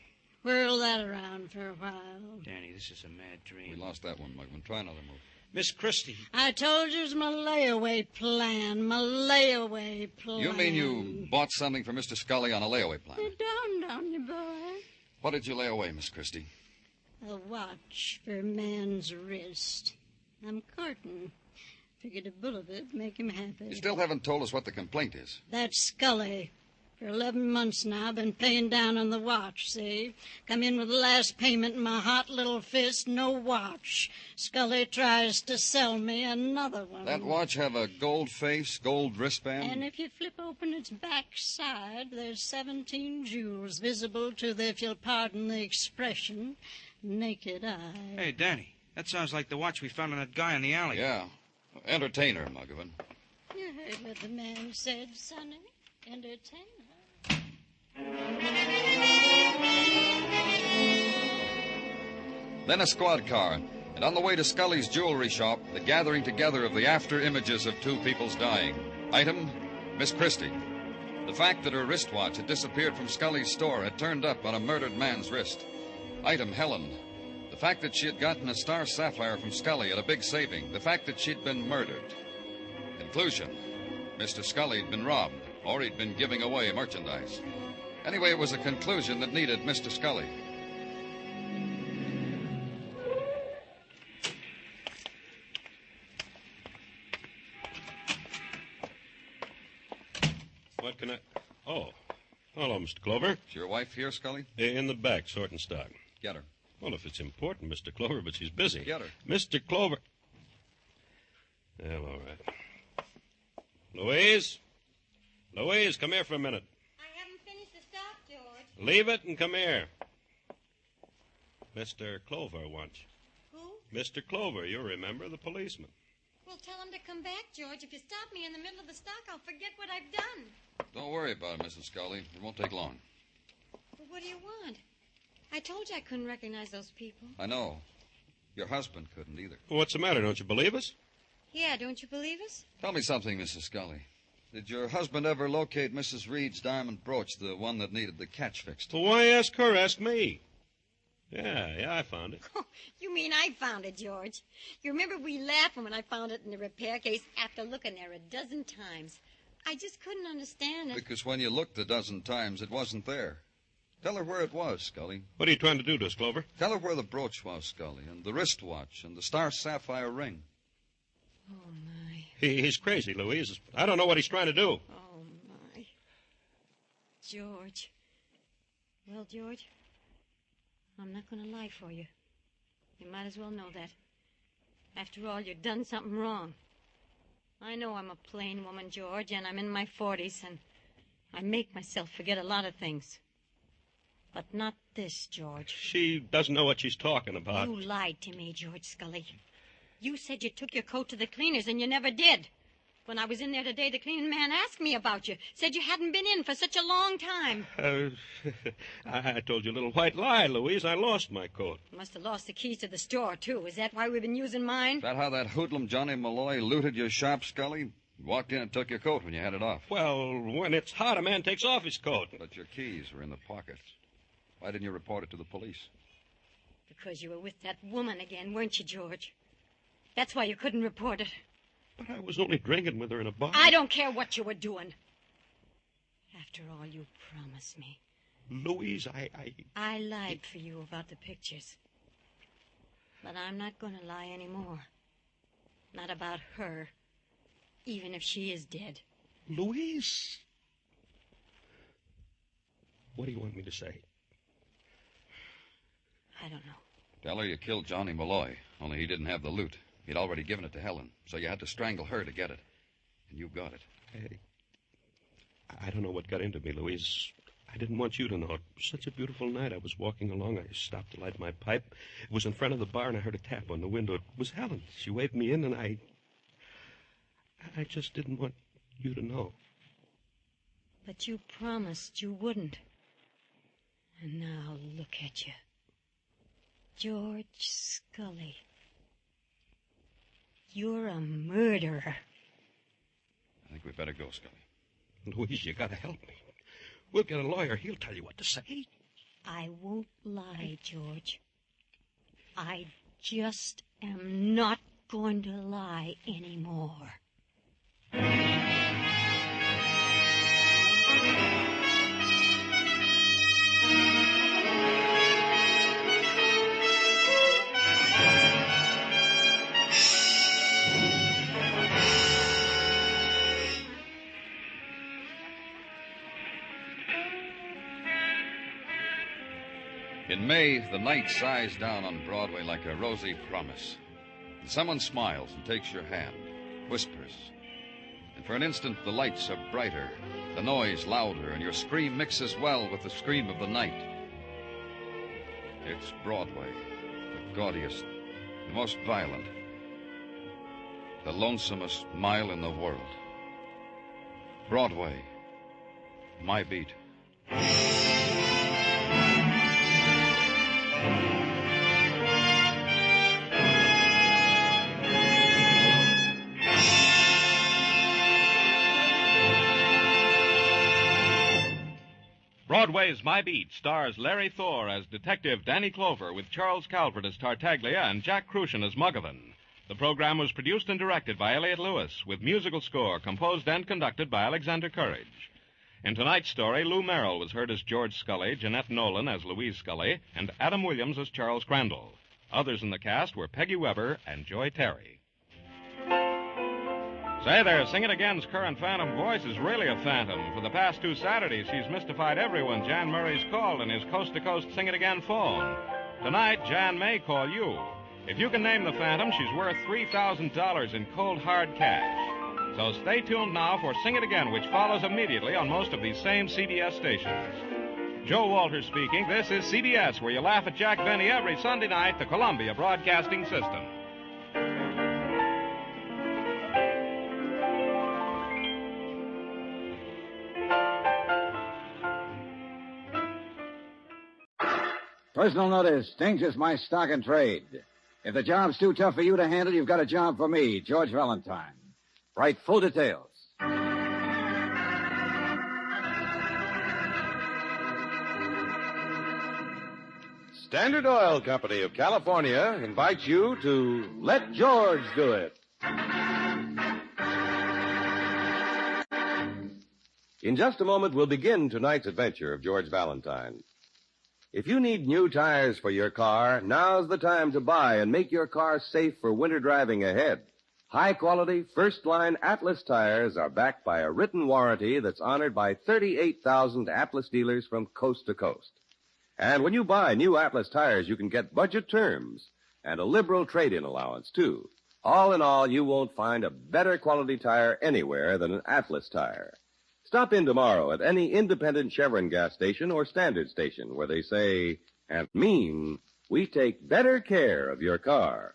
Whirl that around for a while. Danny, this is a mad dream. We lost that one, Muggavan. Try another move. Miss Christie. I told you it's my layaway plan. My layaway plan. You mean you bought something for Mr. Scully on a layaway plan? It dawned on you, boy. What did you lay away, Miss Christie? A watch for a man's wrist. I'm courting. Figured a bull of it make him happy. You still haven't told us what the complaint is. That's Scully. For 11 months now, been paying down on the watch, see? Come in with the last payment in my hot little fist, no watch. Scully tries to sell me another one. That watch have a gold face, gold wristband? And if you flip open its back side, there's 17 jewels visible to the, if you'll pardon the expression, naked eye. Hey, Danny, that sounds like the watch we found on that guy in the alley. Yeah. Entertainer, Muggavan. You heard what the man said, Sonny. Entertainer. Then a squad car, and on the way to Scully's jewelry shop, the gathering together of the after images of 2 people's dying. Item, Miss Christie. The fact that her wristwatch had disappeared from Scully's store had turned up on a murdered man's wrist. Item, Helen. The fact that she had gotten a star sapphire from Scully at a big saving. The fact that she'd been murdered. Conclusion, Mr. Scully had been robbed, or he'd been giving away merchandise. Anyway, it was a conclusion that needed Mr. Scully. What can I... Oh. Hello, Mr. Clover. Is your wife here, Scully? In the back, sorting stock. Get her. Well, if it's important, Mr. Clover, but she's busy. Get her. Mr. Clover... Well, all right. Louise? Louise, come here for a minute. I haven't finished the stock, George. Leave it and come here. Mr. Clover wants you. Who? Mr. Clover, you remember, the policeman. Well, tell him to come back, George. If you stop me in the middle of the stock, I'll forget what I've done. Don't worry about it, Mrs. Scully. It won't take long. Well, what do you want? I told you I couldn't recognize those people. I know. Your husband couldn't either. What's the matter? Don't you believe us? Yeah, don't you believe us? Tell me something, Mrs. Scully. Did your husband ever locate Mrs. Reed's diamond brooch, the one that needed the catch fixed? Well, why ask her? Ask me. Yeah, I found it. You mean I found it, George? You remember we laughed when I found it in the repair case after looking there a dozen times. I just couldn't understand it. Because when you looked a dozen times, it wasn't there. Tell her where it was, Scully. What are you trying to do to us, Clover? Tell her where the brooch was, Scully, and the wristwatch, and the star sapphire ring. Oh, my. He's crazy, Louise. I don't know what he's trying to do. Oh, my. George. Well, George, I'm not going to lie for you. You might as well know that. After all, you've done something wrong. I know I'm a plain woman, George, and I'm in my 40s, and I make myself forget a lot of things. But not this, George. She doesn't know what she's talking about. You lied to me, George Scully. You said you took your coat to the cleaners, and you never did. When I was in there today, the cleaning man asked me about you. Said you hadn't been in for such a long time. I told you a little white lie, Louise. I lost my coat. You must have lost the keys to the store, too. Is that why we've been using mine? Is that how that hoodlum Johnny Malloy looted your shop, Scully? He walked in and took your coat when you had it off. Well, when it's hot, a man takes off his coat. But your keys were in the pockets. Why didn't you report it to the police? Because you were with that woman again, weren't you, George? That's why you couldn't report it. But I was only drinking with her in a bar. I don't care what you were doing. After all, you promised me. Louise, I lied for you about the pictures. But I'm not going to lie anymore. Not about her, even if she is dead. Louise? What do you want me to say? I don't know. Tell her you killed Johnny Malloy, only he didn't have the loot. He'd already given it to Helen, so you had to strangle her to get it. And you got it. Hey, I don't know what got into me, Louise. I didn't want you to know. It was such a beautiful night. I was walking along. I stopped to light my pipe. It was in front of the bar, and I heard a tap on the window. It was Helen. She waved me in, and I just didn't want you to know. But you promised you wouldn't. And now look at you. George Scully. You're a murderer. I think we better go, Scully. Louise, you gotta help me. We'll get a lawyer. He'll tell you what to say. I won't lie, George. I just am not going to lie anymore. In May, the night sighs down on Broadway like a rosy promise. And someone smiles and takes your hand, whispers. And for an instant, the lights are brighter, the noise louder, and your scream mixes well with the scream of the night. It's Broadway, the gaudiest, the most violent, the lonesomest mile in the world. Broadway, my beat. Broadway's My Beat stars Larry Thor as Detective Danny Clover with Charles Calvert as Tartaglia and Jack Crucian as Muggavan. The program was produced and directed by Elliott Lewis with musical score composed and conducted by Alexander Courage. In tonight's story, Lou Merrill was heard as George Scully, Jeanette Nolan as Louise Scully, and Adam Williams as Charles Crandall. Others in the cast were Peggy Weber and Joy Terry. Say there, Sing It Again's current phantom voice is really a phantom. For the past 2 Saturdays, she's mystified everyone Jan Murray's called in his coast-to-coast Sing It Again phone. Tonight, Jan may call you. If you can name the phantom, she's worth $3,000 in cold, hard cash. So stay tuned now for Sing It Again, which follows immediately on most of these same CBS stations. Joe Walters speaking. This is CBS, where you laugh at Jack Benny every Sunday night, the Columbia Broadcasting System. Personal notice, Danger's my stock and trade. If the job's too tough for you to handle, you've got a job for me, George Valentine. Write full details. Standard Oil Company of California invites you to Let George Do It. In just a moment, we'll begin tonight's adventure of George Valentine. If you need new tires for your car, now's the time to buy and make your car safe for winter driving ahead. High-quality, first-line Atlas tires are backed by a written warranty that's honored by 38,000 Atlas dealers from coast to coast. And when you buy new Atlas tires, you can get budget terms and a liberal trade-in allowance, too. All in all, you won't find a better quality tire anywhere than an Atlas tire. Stop in tomorrow at any independent Chevron gas station or Standard station where they say and mean, we take better care of your car.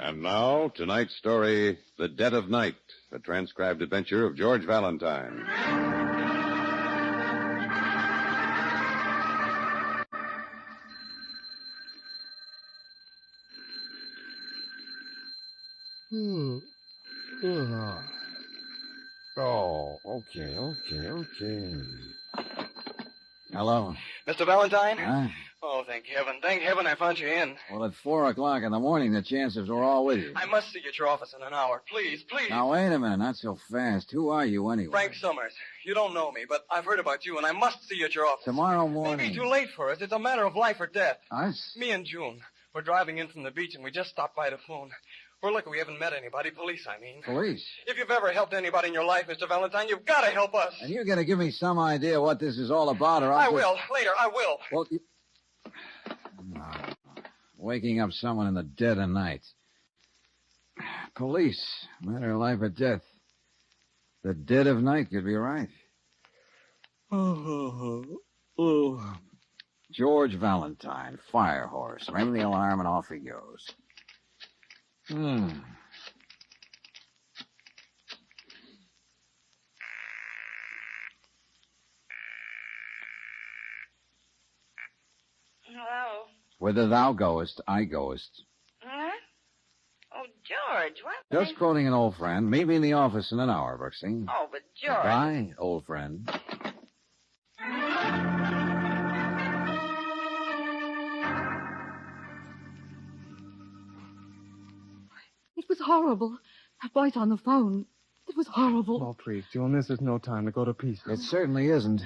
And now, tonight's story, The Dead of Night, a transcribed adventure of George Valentine. Oh, okay. Hello. Mr. Valentine? Huh? Oh, thank heaven. Thank heaven I found you in. Well, at 4 o'clock in the morning, the chances were all with you. I must see you at your office in an hour. Please. Now, wait a minute. Not so fast. Who are you, anyway? Frank Summers. You don't know me, but I've heard about you, and I must see you at your office. Tomorrow Maybe morning. too late for us. It's a matter of life or death. Us? Me and June. We're driving in from the beach, and we just stopped by the phone. We're lucky we haven't met anybody. Police, I mean. Police? If you've ever helped anybody in your life, Mr. Valentine, you've got to help us. And you're going to give me some idea what this is all about, or I'll I will. Later, I will. Well, waking up someone in the dead of night. Police. Matter of life or death. The dead of night could be right. George Valentine, fire horse. Ring the alarm and off he goes. Hello. Whither thou goest, I goest. Huh? Oh, George, what? Just quoting an old friend. Meet me in the office in an hour, Brooksy. Oh, but George. Bye, old friend. It was horrible. That voice on the phone. It was horrible. Oh, please, June, this is no time to go to pieces. It certainly isn't.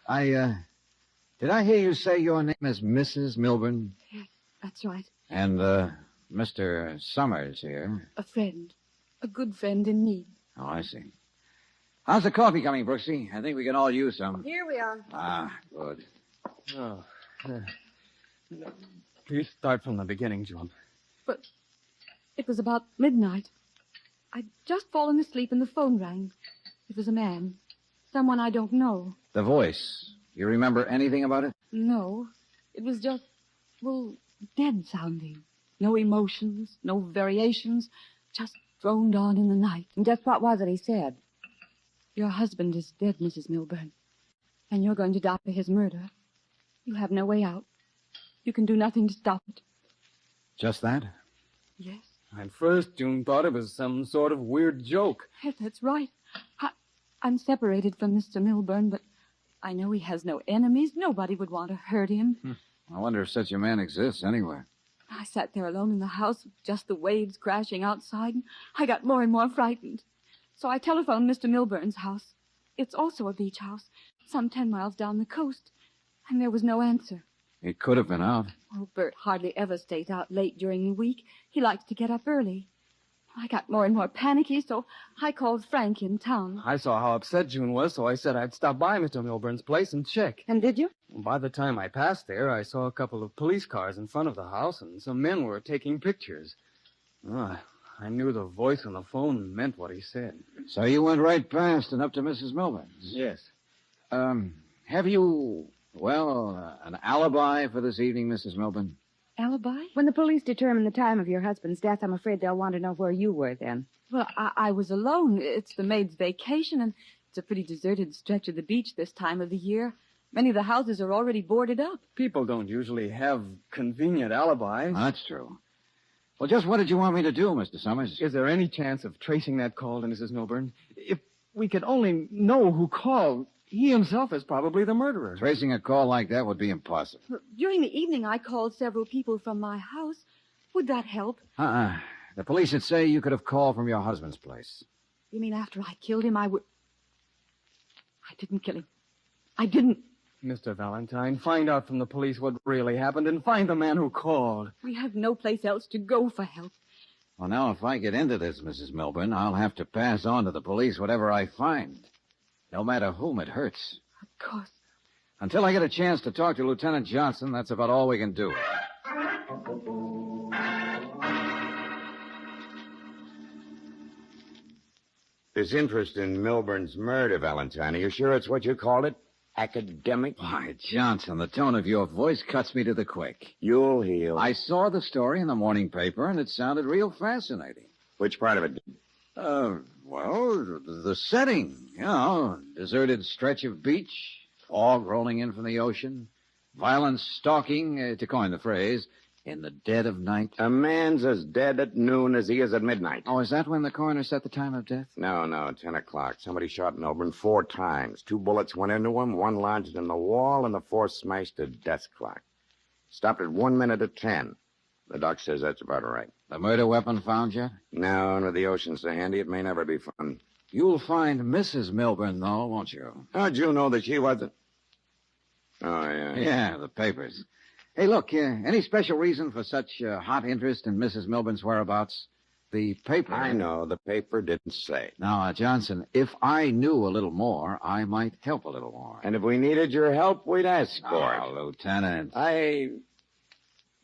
Did I hear you say your name is Mrs. Milburn? Yes, that's right. And, Mr. Summers here? A friend. A good friend in need. Oh, I see. How's the coffee coming, Brooksy? I think we can all use some. Here we are. Ah, good. Oh. Please start from the beginning, June. But it was about midnight. I'd just fallen asleep and the phone rang. It was a man. Someone I don't know. The voice. You remember anything about it? No. It was just, dead sounding. No emotions, no variations, just droned on in the night. And just what was it he said? Your husband is dead, Mrs. Milburn. And you're going to die for his murder. You have no way out. You can do nothing to stop it. Just that? Yes. At first, June thought it was some sort of weird joke. Yes, that's right. I'm separated from Mr. Milburn, but I know he has no enemies. Nobody would want to hurt him. I wonder if such a man exists anywhere. I sat there alone in the house with just the waves crashing outside, and I got more and more frightened. So I telephoned Mr. Milburn's house. It's also a beach house, some 10 miles down the coast, and there was no answer. He could have been out. Oh, Bert hardly ever stays out late during the week. He likes to get up early. I got more and more panicky, so I called Frank in town. I saw how upset June was, so I said I'd stop by Mr. Milburn's place and check. And did you? By the time I passed there, I saw a couple of police cars in front of the house, and some men were taking pictures. I knew the voice on the phone meant what he said. So you went right past and up to Mrs. Milburn's? Yes. Have you, an alibi for this evening, Mrs. Milburn? Alibi? When the police determine the time of your husband's death, I'm afraid they'll want to know where you were then. Well, I was alone. It's the maid's vacation, and it's a pretty deserted stretch of the beach this time of the year. Many of the houses are already boarded up. People don't usually have convenient alibis. That's true. Well, just what did you want me to do, Mr. Summers? Is there any chance of tracing that call to Mrs. Milburn? we could only know who called. He himself is probably the murderer. Tracing a call like that would be impossible. During the evening, I called several people from my house. Would that help? The police would say you could have called from your husband's place. You mean after I killed him, I didn't kill him. I didn't. Mr. Valentine, find out from the police what really happened and find the man who called. We have no place else to go for help. Well, now, if I get into this, Mrs. Milburn, I'll have to pass on to the police whatever I find. No matter whom it hurts. Of course. Until I get a chance to talk to Lieutenant Johnson, that's about all we can do. This interest in Milburn's murder, Valentine, are you sure it's what you called it? Academic? Why, Johnson, the tone of your voice cuts me to the quick. You'll heal. I saw the story in the morning paper, and it sounded real fascinating. Which part of it? Well, the setting. You know, deserted stretch of beach, fog rolling in from the ocean, violence stalking, to coin the phrase, in the dead of night. A man's as dead at noon as he is at midnight. Oh, is that when the coroner set the time of death? No, 10 o'clock. Somebody shot Milburn 4 times. 2 bullets went into him, 1 lodged in the wall, and the 4th smashed the desk clock. Stopped at 1 minute to 10. The doc says that's about right. The murder weapon found yet? No, and with the ocean so handy, it may never be found. You'll find Mrs. Milburn, though, won't you? How'd you know that she wasn't? Oh, yeah. Yeah, the papers. Hey, look, any special reason for such hot interest in Mrs. Milburn's whereabouts? The paper... I know. The paper didn't say. Now, Johnson, if I knew a little more, I might help a little more. And if we needed your help, we'd ask for it. Oh, Lieutenant.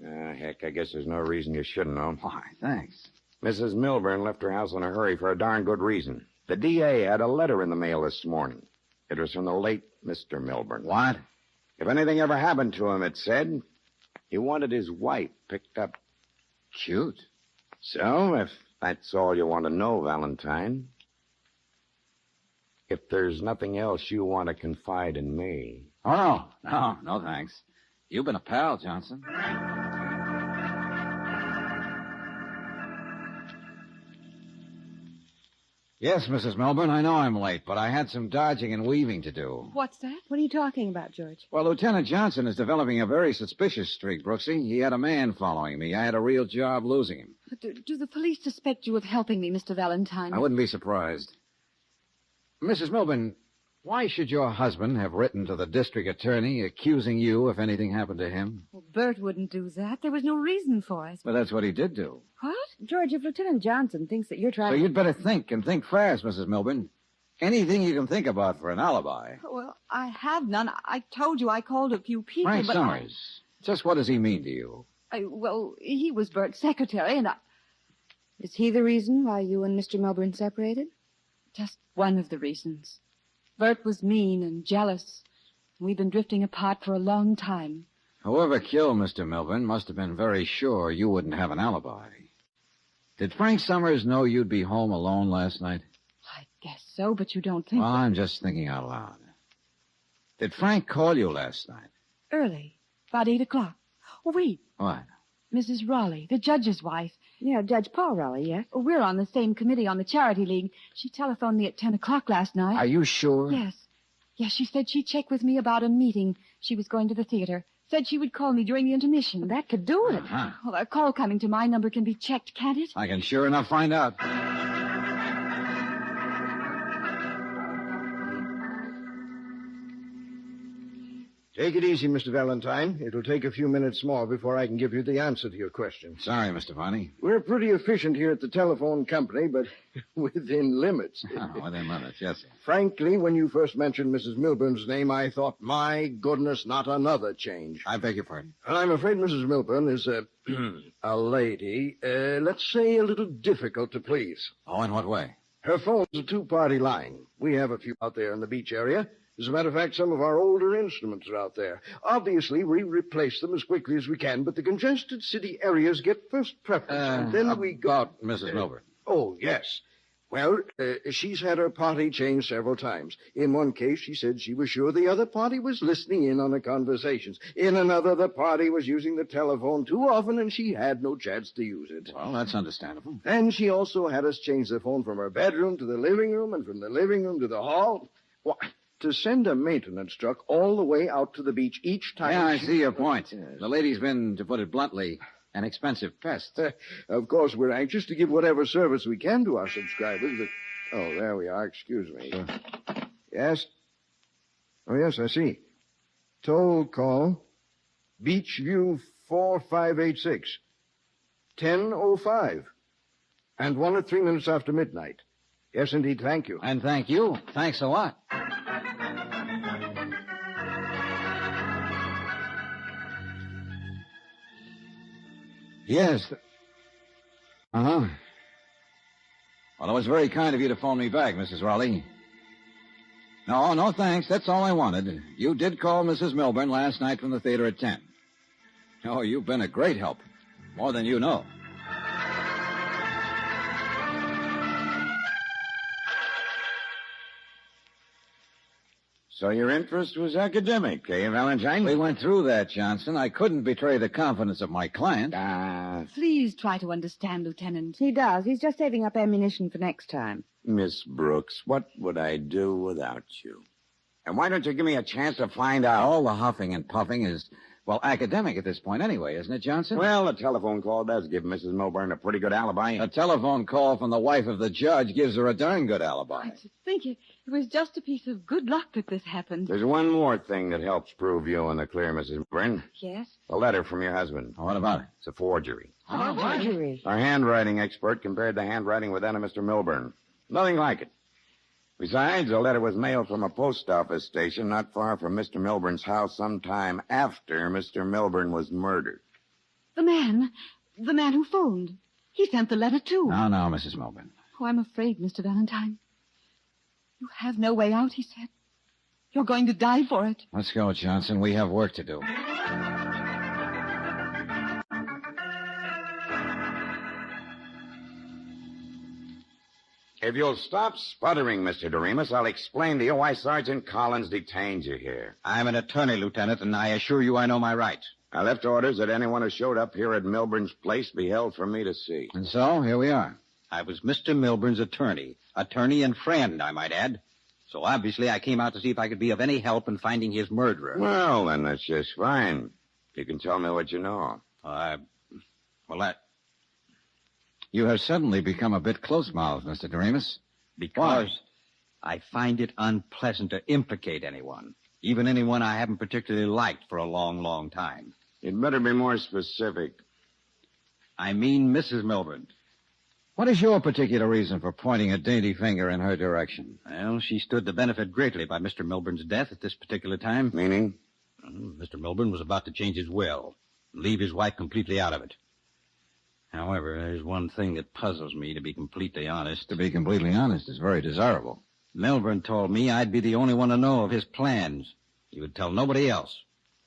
Heck, I guess there's no reason you shouldn't know. Why, thanks. Mrs. Milburn left her house in a hurry for a darn good reason. The DA had a letter in the mail this morning. It was from the late Mr. Milburn. What? If anything ever happened to him, it said, he wanted his wife picked up. Cute. So, if that's all you want to know, Valentine, if there's nothing else you want to confide in me. Oh, no, thanks. You've been a pal, Johnson. Yes, Mrs. Milburn, I know I'm late, but I had some dodging and weaving to do. What's that? What are you talking about, George? Well, Lieutenant Johnson is developing a very suspicious streak, Brooksy. He had a man following me. I had a real job losing him. Do the police suspect you of helping me, Mr. Valentine? I wouldn't be surprised. Mrs. Milburn, why should your husband have written to the district attorney accusing you if anything happened to him? Well, Bert wouldn't do that. There was no reason for it. But that's what he did do. What? George, if Lieutenant Johnson thinks that you're trying So you'd better think, and think fast, Mrs. Milburn. Anything you can think about for an alibi. Well, I have none. I told you I called a few people, Frank but Summers. Just what does he mean to you? Well, he was Bert's secretary, and Is he the reason why you and Mr. Milburn separated? Just one of the reasons. Bert was mean and jealous. We've been drifting apart for a long time. Whoever killed Mr. Milburn must have been very sure you wouldn't have an alibi. Did Frank Summers know you'd be home alone last night? I guess so, but you don't think... Well, I'm just thinking out loud. Did Frank call you last night? Early. About 8 o'clock. Oh, wait. What? Mrs. Raleigh, the judge's wife. Yeah, Judge Paul Raleigh, yeah? We're on the same committee on the Charity League. She telephoned me at 10 o'clock last night. Are you sure? Yes. Yes, she said she'd check with me about a meeting. She was going to the theater. Said she would call me during the intermission. That could do it. Uh-huh. Well, a call coming to my number can be checked, can't it? I can sure enough find out. Take it easy, Mr. Valentine. It'll take a few minutes more before I can give you the answer to your question. Sorry, Mr. Varney. We're pretty efficient here at the telephone company, but within limits. Within limits, yes, sir. Frankly, when you first mentioned Mrs. Milburn's name, I thought, my goodness, not another change. I beg your pardon. I'm afraid Mrs. Milburn is a lady, let's say a little difficult to please. Oh, in what way? Her phone's a 2-party line. We have a few out there in the beach area. As a matter of fact, some of our older instruments are out there. Obviously, we replace them as quickly as we can, but the congested city areas get first preference. And then we go... Mrs. Milburn. Oh, yes. Well, she's had her party changed several times. In one case, she said she was sure the other party was listening in on the conversations. In another, the party was using the telephone too often, and she had no chance to use it. Well, that's understandable. And she also had us change the phone from her bedroom to the living room, and from the living room to the hall. Why, to send a maintenance truck all the way out to the beach each time... Yeah, I see your point. The lady's been, to put it bluntly, an expensive pest. Of course, we're anxious to give whatever service we can to our subscribers. Oh, there we are. Excuse me. Yes? Oh, yes, I see. Toll call. Beachview 4586. 10:05. And 1 at 3 minutes after midnight. Yes, indeed. Thank you. And thank you. Thanks a lot. Yes. Uh-huh. Well, it was very kind of you to phone me back, Mrs. Raleigh. No, thanks. That's all I wanted. You did call Mrs. Milburn last night from the theater at 10. Oh, you've been a great help. More than you know. So your interest was academic, eh, Valentine? We went through that, Johnson. I couldn't betray the confidence of my client. Please try to understand, Lieutenant. He does. He's just saving up ammunition for next time. Miss Brooks, what would I do without you? And why don't you give me a chance to find out? All the huffing and puffing is, well, academic at this point anyway, isn't it, Johnson? Well, a telephone call does give Mrs. Milburn a pretty good alibi. A telephone call from the wife of the judge gives her a darn good alibi. I think it was just a piece of good luck that this happened. There's one more thing that helps prove you in the clear, Mrs. Milburn. Yes? A letter from your husband. What about it? It's a forgery. Forgery. Our handwriting expert compared the handwriting with that of Mr. Milburn. Nothing like it. Besides, the letter was mailed from a post office station not far from Mr. Milburn's house sometime after Mr. Milburn was murdered. The man who phoned. He sent the letter, too. No, Mrs. Milburn. Oh, I'm afraid, Mr. Valentine. You have no way out, he said. You're going to die for it. Let's go, Johnson. We have work to do. If you'll stop sputtering, Mr. Doremus, I'll explain to you why Sergeant Collins detained you here. I'm an attorney, Lieutenant, and I assure you I know my rights. I left orders that anyone who showed up here at Milburn's place be held for me to see. And so, here we are. I was Mr. Milburn's attorney and friend, I might add. So obviously I came out to see if I could be of any help in finding his murderer. Well, then that's just fine. You can tell me what you know. You have suddenly become a bit close-mouthed, Mr. Doremus. Because I find it unpleasant to implicate anyone, even anyone I haven't particularly liked for a long, long time. You'd better be more specific. I mean Mrs. Milburn. What is your particular reason for pointing a dainty finger in her direction? Well, she stood to benefit greatly by Mr. Milburn's death at this particular time. Meaning? Mr. Milburn was about to change his will, and leave his wife completely out of it. However, there's one thing that puzzles me, to be completely honest. To be completely honest is very desirable. Milburn told me I'd be the only one to know of his plans. He would tell nobody else,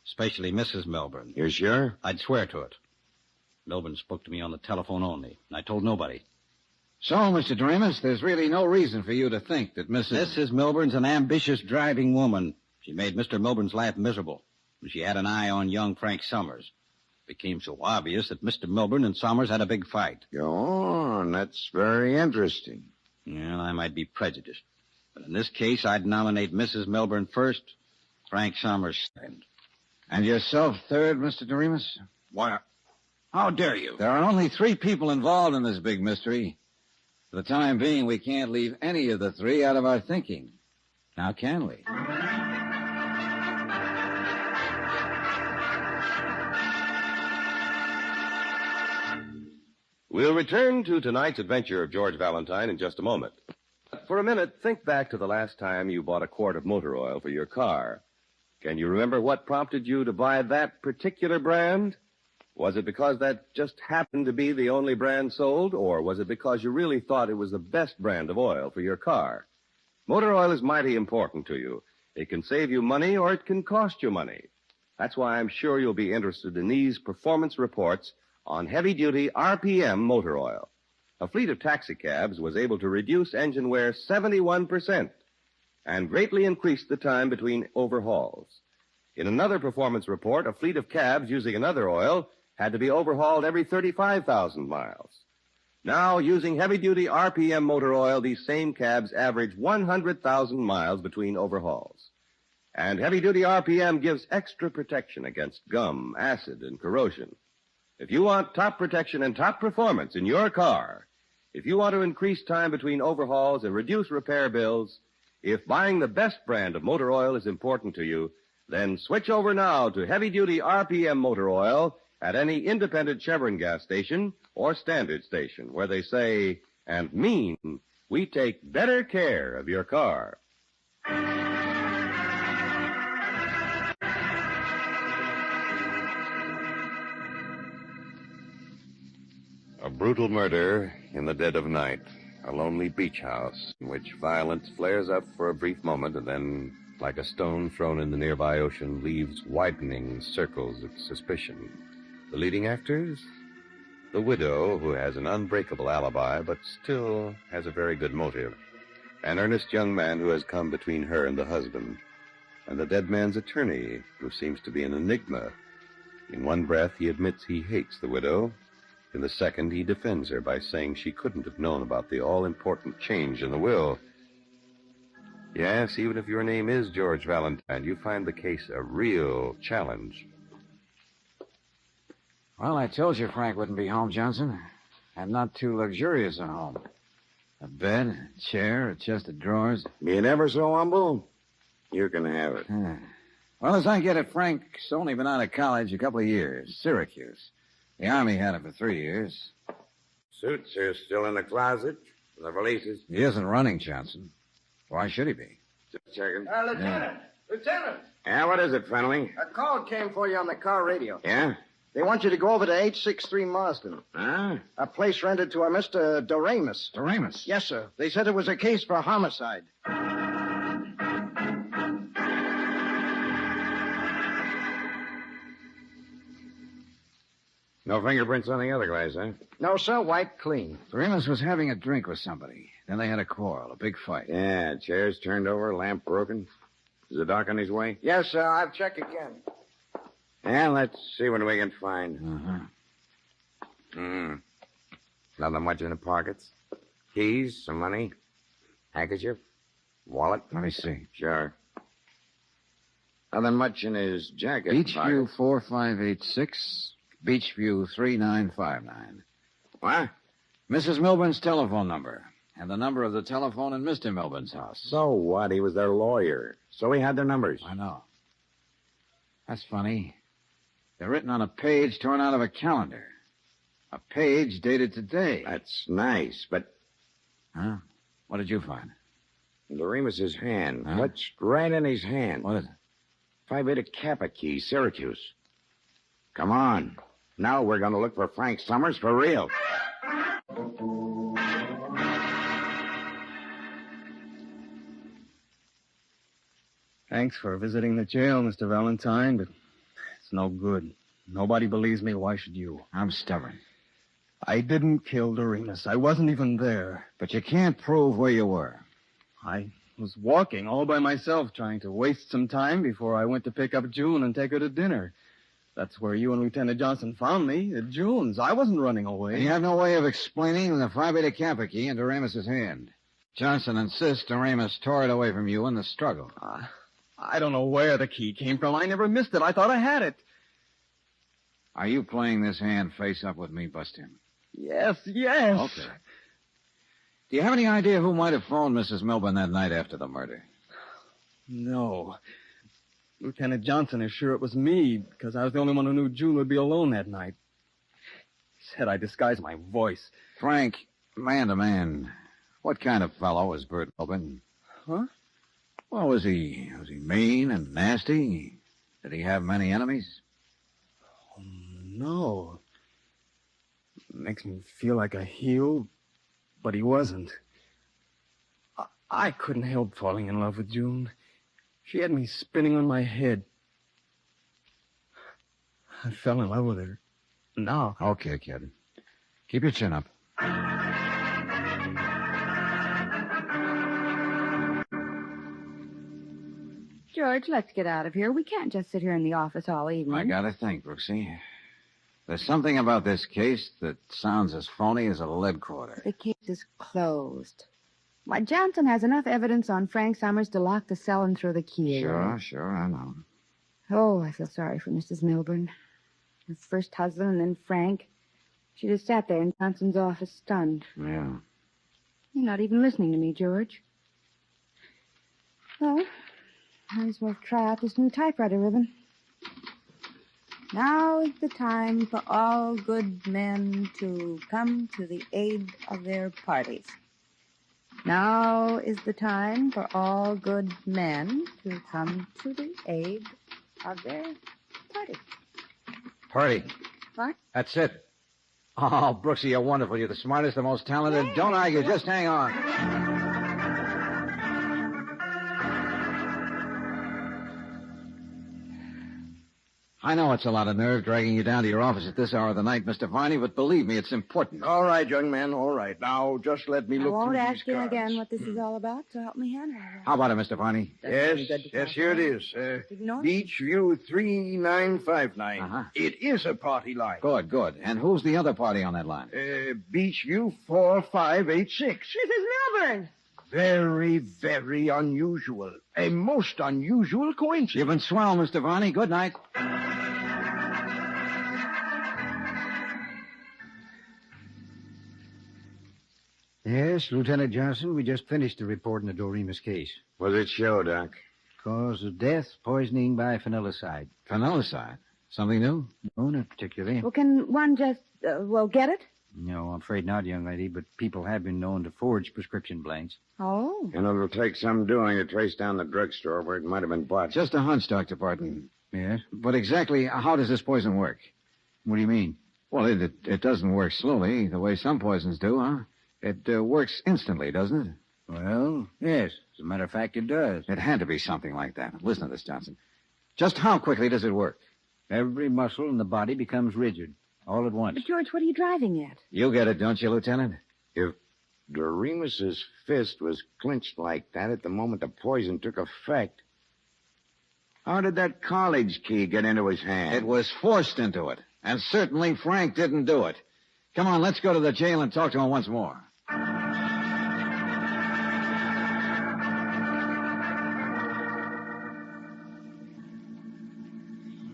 especially Mrs. Milburn. You sure? I'd swear to it. Milburn spoke to me on the telephone only, and I told nobody. So, Mr. Doremus, there's really no reason for you to think that Mrs. Milburn's an ambitious, driving woman. She made Mr. Milburn's life miserable, and she had an eye on young Frank Summers. It became so obvious that Mr. Milburn and Summers had a big fight. Go on. That's very interesting. Well, I might be prejudiced, but in this case, I'd nominate Mrs. Milburn first, Frank Summers second. And yourself third, Mr. Doremus? Why, how dare you? There are only 3 people involved in this big mystery. For the time being, we can't leave any of the 3 out of our thinking. Now, can we? We'll return to tonight's adventure of George Valentine in just a moment. For a minute, think back to the last time you bought a quart of motor oil for your car. Can you remember what prompted you to buy that particular brand? Was it because that just happened to be the only brand sold, or was it because you really thought it was the best brand of oil for your car? Motor oil is mighty important to you. It can save you money, or it can cost you money. That's why I'm sure you'll be interested in these performance reports on heavy-duty RPM motor oil. a fleet of taxicabs was able to reduce engine wear 71% and greatly increased the time between overhauls. In another performance report, a fleet of cabs using another oil had to be overhauled every 35,000 miles. Now, using heavy-duty RPM motor oil, these same cabs average 100,000 miles between overhauls. And heavy-duty RPM gives extra protection against gum, acid, and corrosion. If you want top protection and top performance in your car, if you want to increase time between overhauls and reduce repair bills, if buying the best brand of motor oil is important to you, then switch over now to heavy-duty RPM motor oil at any independent Chevron gas station or standard station where they say and mean we take better care of your car. A brutal murder in the dead of night. A lonely beach house in which violence flares up for a brief moment and then, like a stone thrown in the nearby ocean, leaves widening circles of suspicion. The leading actors? The widow, who has an unbreakable alibi but still has a very good motive. An earnest young man who has come between her and the husband. And the dead man's attorney, who seems to be an enigma. In one breath, he admits he hates the widow. In the second, he defends her by saying she couldn't have known about the all-important change in the will. Yes, even if your name is George Valentine, you find the case a real challenge. Well, I told you Frank wouldn't be home, Johnson. And not too luxurious a home. A bed, a chair, a chest of drawers. Being ever so humble, you can have it. Well, as I get it, Frank's only been out of college a couple of years. Syracuse. The Army had him for 3 years. Suits are still in the closet. The valises. He isn't running, Johnson. Why should he be? Just checking. Lieutenant! Lieutenant! Yeah, what is it, Fennelly? A call came for you on the car radio. Yeah? They want you to go over to 863 Marsden. Huh? A place rented to a Mr. Doremus. Doremus? Yes, sir. They said it was a case for homicide. No fingerprints on the other guys, huh? No, sir. Wiped clean. Doremus was having a drink with somebody. Then they had a quarrel, a big fight. Yeah, chairs turned over, lamp broken. Is the doc on his way? Yes, sir. I'll check again. Yeah, let's see what we can find. Uh-huh. Nothing much in the pockets. Keys, some money, handkerchief, wallet. Let me see. Sure. Nothing much in his jacket. Beachview 4586, Beachview 3959. What? Mrs. Milburn's telephone number, and the number of the telephone in Mr. Milburn's house. So what? He was their lawyer. So he had their numbers. I know. That's funny. They're written on a page torn out of a calendar. A page dated today. That's nice, but... Huh? What did you find? Doremus's hand. Huh? Clutched right in his hand. What is it? Phi Beta Kappa key, Syracuse. Come on. Now we're going to look for Frank Summers for real. Thanks for visiting the jail, Mr. Valentine, but it's no good. Nobody believes me. Why should you? I'm stubborn. I didn't kill Doremus. I wasn't even there. But you can't prove where you were. I was walking all by myself, trying to waste some time before I went to pick up June and take her to dinner. That's where you and Lieutenant Johnson found me, at June's. I wasn't running away. And you have no way of explaining the Phi Beta Kappa key in Doremus's hand. Johnson insists Doremus tore it away from you in the struggle. I don't know where the key came from. I never missed it. I thought I had it. Are you playing this hand face up with me, Buster? Yes, yes. Okay. Do you have any idea who might have phoned Mrs. Milburn that night after the murder? No. Lieutenant Johnson is sure it was me, because I was the only one who knew June would be alone that night. He said I disguised my voice. Frank, man to man, what kind of fellow was Bert Milburn? Huh? Well, was he mean and nasty? Did he have many enemies? Oh, no. Makes me feel like a heel, but he wasn't. I couldn't help falling in love with June. She had me spinning on my head. I fell in love with her. Now. Okay, kid. Keep your chin up. George, let's get out of here. We can't just sit here in the office all evening. I gotta think, Brooksy. There's something about this case that sounds as phony as a lead quarter. The case is closed. Why, Johnson has enough evidence on Frank Summers to lock the cell and throw the key away. Sure, I know. Oh, I feel sorry for Mrs. Milburn. Her first husband and then Frank. She just sat there in Johnson's office stunned. Yeah. You're not even listening to me, George. Well, might as well try out this new typewriter ribbon. Now is the time for all good men to come to the aid of their parties. Now is the time for all good men to come to the aid of their parties. Party. What? That's it. Oh, Brooksy, you're wonderful. You're the smartest, the most talented. Yeah. Don't argue. Just hang on. I know it's a lot of nerve dragging you down to your office at this hour of the night, Mr. Varney, but believe me, it's important. All right, young man, all right. Now, just let me I look won't through ask these you cards. again what this is all about, so help me handle it. How about it, Mr. Varney? Yes, here it is. Ignore it. Beach View 3959. Uh-huh. It is a party line. Good. And who's the other party on that line? Beach View 4586. Mrs. Milburn! Very, very unusual. A most unusual coincidence. You've been swell, Mr. Varney. Good night. Yes, Lieutenant Johnson, we just finished the report in the Doremus case. What does it show, Doc? Cause of death, poisoning by phenylicide. Phenylicide? Something new? No, not particularly. Well, can one just, get it? No, I'm afraid not, young lady, but people have been known to forge prescription blanks. Oh. And it'll take some doing to trace down the drugstore where it might have been bought. Just a hunch, Dr. Barton. Yes? But exactly how does this poison work? What do you mean? Well, it doesn't work slowly, the way some poisons do, huh? It works instantly, doesn't it? Well, yes. As a matter of fact, it does. It had to be something like that. Listen to this, Johnson. Just how quickly does it work? Every muscle in the body becomes rigid, all at once. But, George, what are you driving at? You get it, don't you, Lieutenant? If Doremus's fist was clenched like that at the moment the poison took effect, how did that college key get into his hand? It was forced into it. And certainly Frank didn't do it. Come on, let's go to the jail and talk to him once more.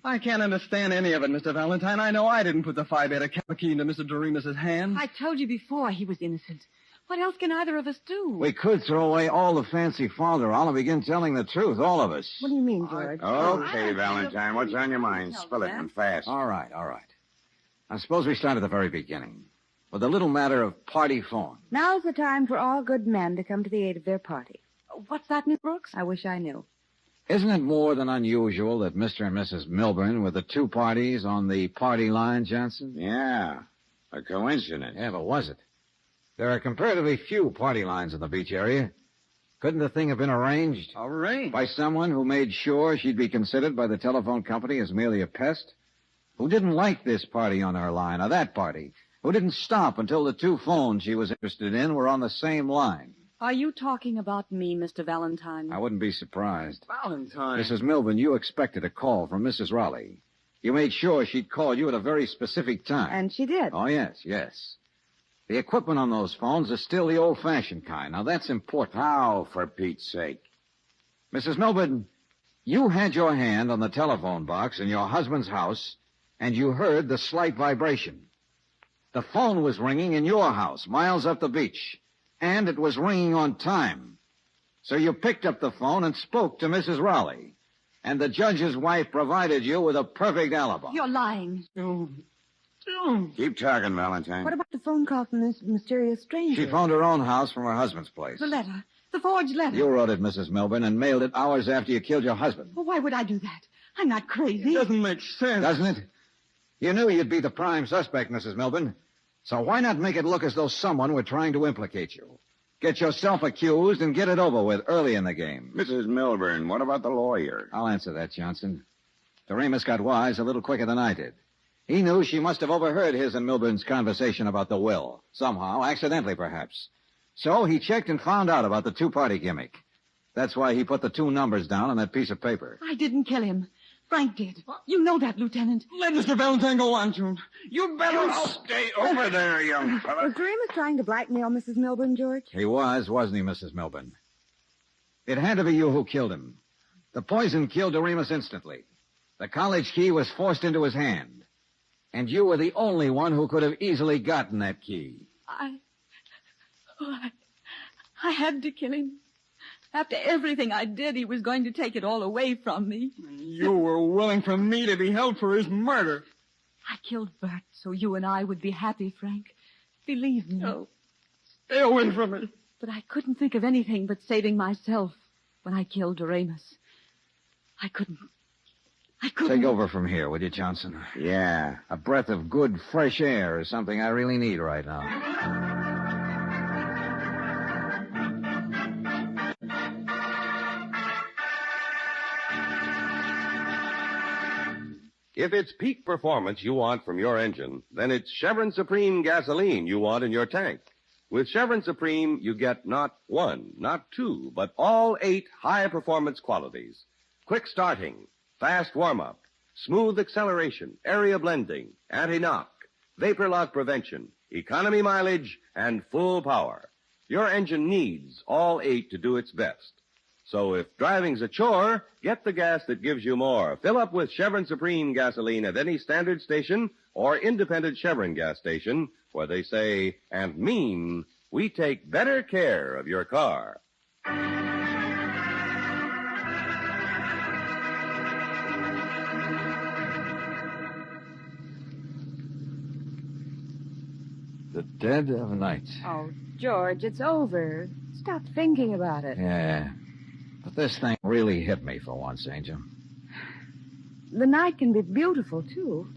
I can't understand any of it, Mr. Valentine. I know I didn't put the Phi Beta Kappa key into Mr. Doremus' hand. I told you before he was innocent. What else can either of us do? We could throw away all the fancy folderol and begin telling the truth, all of us. What do you mean, George? Okay, Valentine, what's on your mind? Spill it and fast. All right. I suppose we start at the very beginning, with the little matter of party phone. Now's the time for all good men to come to the aid of their party. What's that, Miss Brooks? I wish I knew. Isn't it more than unusual that Mr. and Mrs. Milburn were the two parties on the party line, Johnson? Yeah, a coincidence. Yeah, but was it? There are comparatively few party lines in the beach area. Couldn't the thing have been arranged? Arranged? By someone who made sure she'd be considered by the telephone company as merely a pest? Who didn't like this party on her line, or that party? Who didn't stop until the two phones she was interested in were on the same line? Are you talking about me, Mr. Valentine? I wouldn't be surprised. Valentine. Mrs. Milburn, you expected a call from Mrs. Raleigh. You made sure she'd call you at a very specific time. And she did. Oh, yes. The equipment on those phones is still the old-fashioned kind. Now, that's important. How, for Pete's sake? Mrs. Milburn, you had your hand on the telephone box in your husband's house, and you heard the slight vibration. The phone was ringing in your house, miles up the beach, and it was ringing on time. So you picked up the phone and spoke to Mrs. Raleigh, and the judge's wife provided you with a perfect alibi. You're lying. Keep talking, Valentine. What about the phone call from this mysterious stranger? She phoned her own house from her husband's place. The letter. The forged letter. You wrote it, Mrs. Milburn, and mailed it hours after you killed your husband. Well, why would I do that? I'm not crazy. It doesn't make sense. Doesn't it? You knew you'd be the prime suspect, Mrs. Milburn. So why not make it look as though someone were trying to implicate you? Get yourself accused and get it over with early in the game. Mrs. Milburn, what about the lawyer? I'll answer that, Johnson. Doremus got wise a little quicker than I did. He knew she must have overheard his and Milburn's conversation about the will. Somehow, accidentally perhaps. So he checked and found out about the two-party gimmick. That's why he put the 2 numbers down on that piece of paper. I didn't kill him. Frank did. You know that, Lieutenant. Let Mr. Valentine go on, June. You better... You stay over there, young fella. Was Doremus trying to blackmail Mrs. Milburn, George? He was, wasn't he, Mrs. Milburn? It had to be you who killed him. The poison killed Doremus instantly. The college key was forced into his hand. And you were the only one who could have easily gotten that key. I had to kill him. After everything I did, he was going to take it all away from me. You were willing for me to be held for his murder. I killed Bert so you and I would be happy, Frank. Believe me. No. Stay away from me. But I couldn't think of anything but saving myself when I killed Doremus. I couldn't. Take over from here, will you, Johnson? Yeah. A breath of good, fresh air is something I really need right now. If it's peak performance you want from your engine, then it's Chevron Supreme gasoline you want in your tank. With Chevron Supreme, you get not 1, not 2, but all 8 high-performance qualities. Quick starting, fast warm-up, smooth acceleration, area blending, anti-knock, vapor lock prevention, economy mileage, and full power. Your engine needs all 8 to do its best. So if driving's a chore, get the gas that gives you more. Fill up with Chevron Supreme gasoline at any standard station or independent Chevron gas station where they say and mean we take better care of your car. The dead of night. Oh, George, it's over. Stop thinking about it. Yeah. But this thing really hit me for once, Angel. The night can be beautiful, too.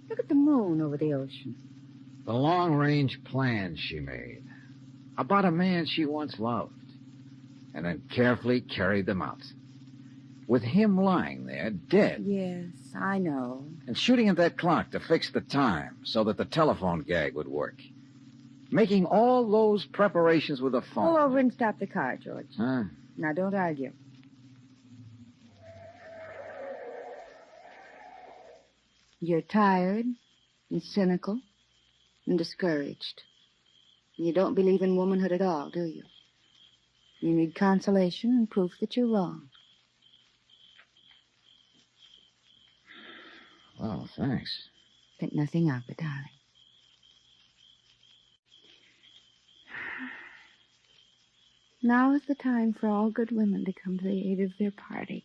Look at the moon over the ocean. The long-range plans she made about a man she once loved and then carefully carried them out. With him lying there, dead. Yes, I know. And shooting at that clock to fix the time so that the telephone gag would work. Making all those preparations with a phone. Pull over and stop the car, George. Huh? Now, don't argue. You're tired and cynical and discouraged. And you don't believe in womanhood at all, do you? You need consolation and proof that you're wrong. Well, thanks. Think nothing of it, darling. Now is the time for all good women to come to the aid of their party.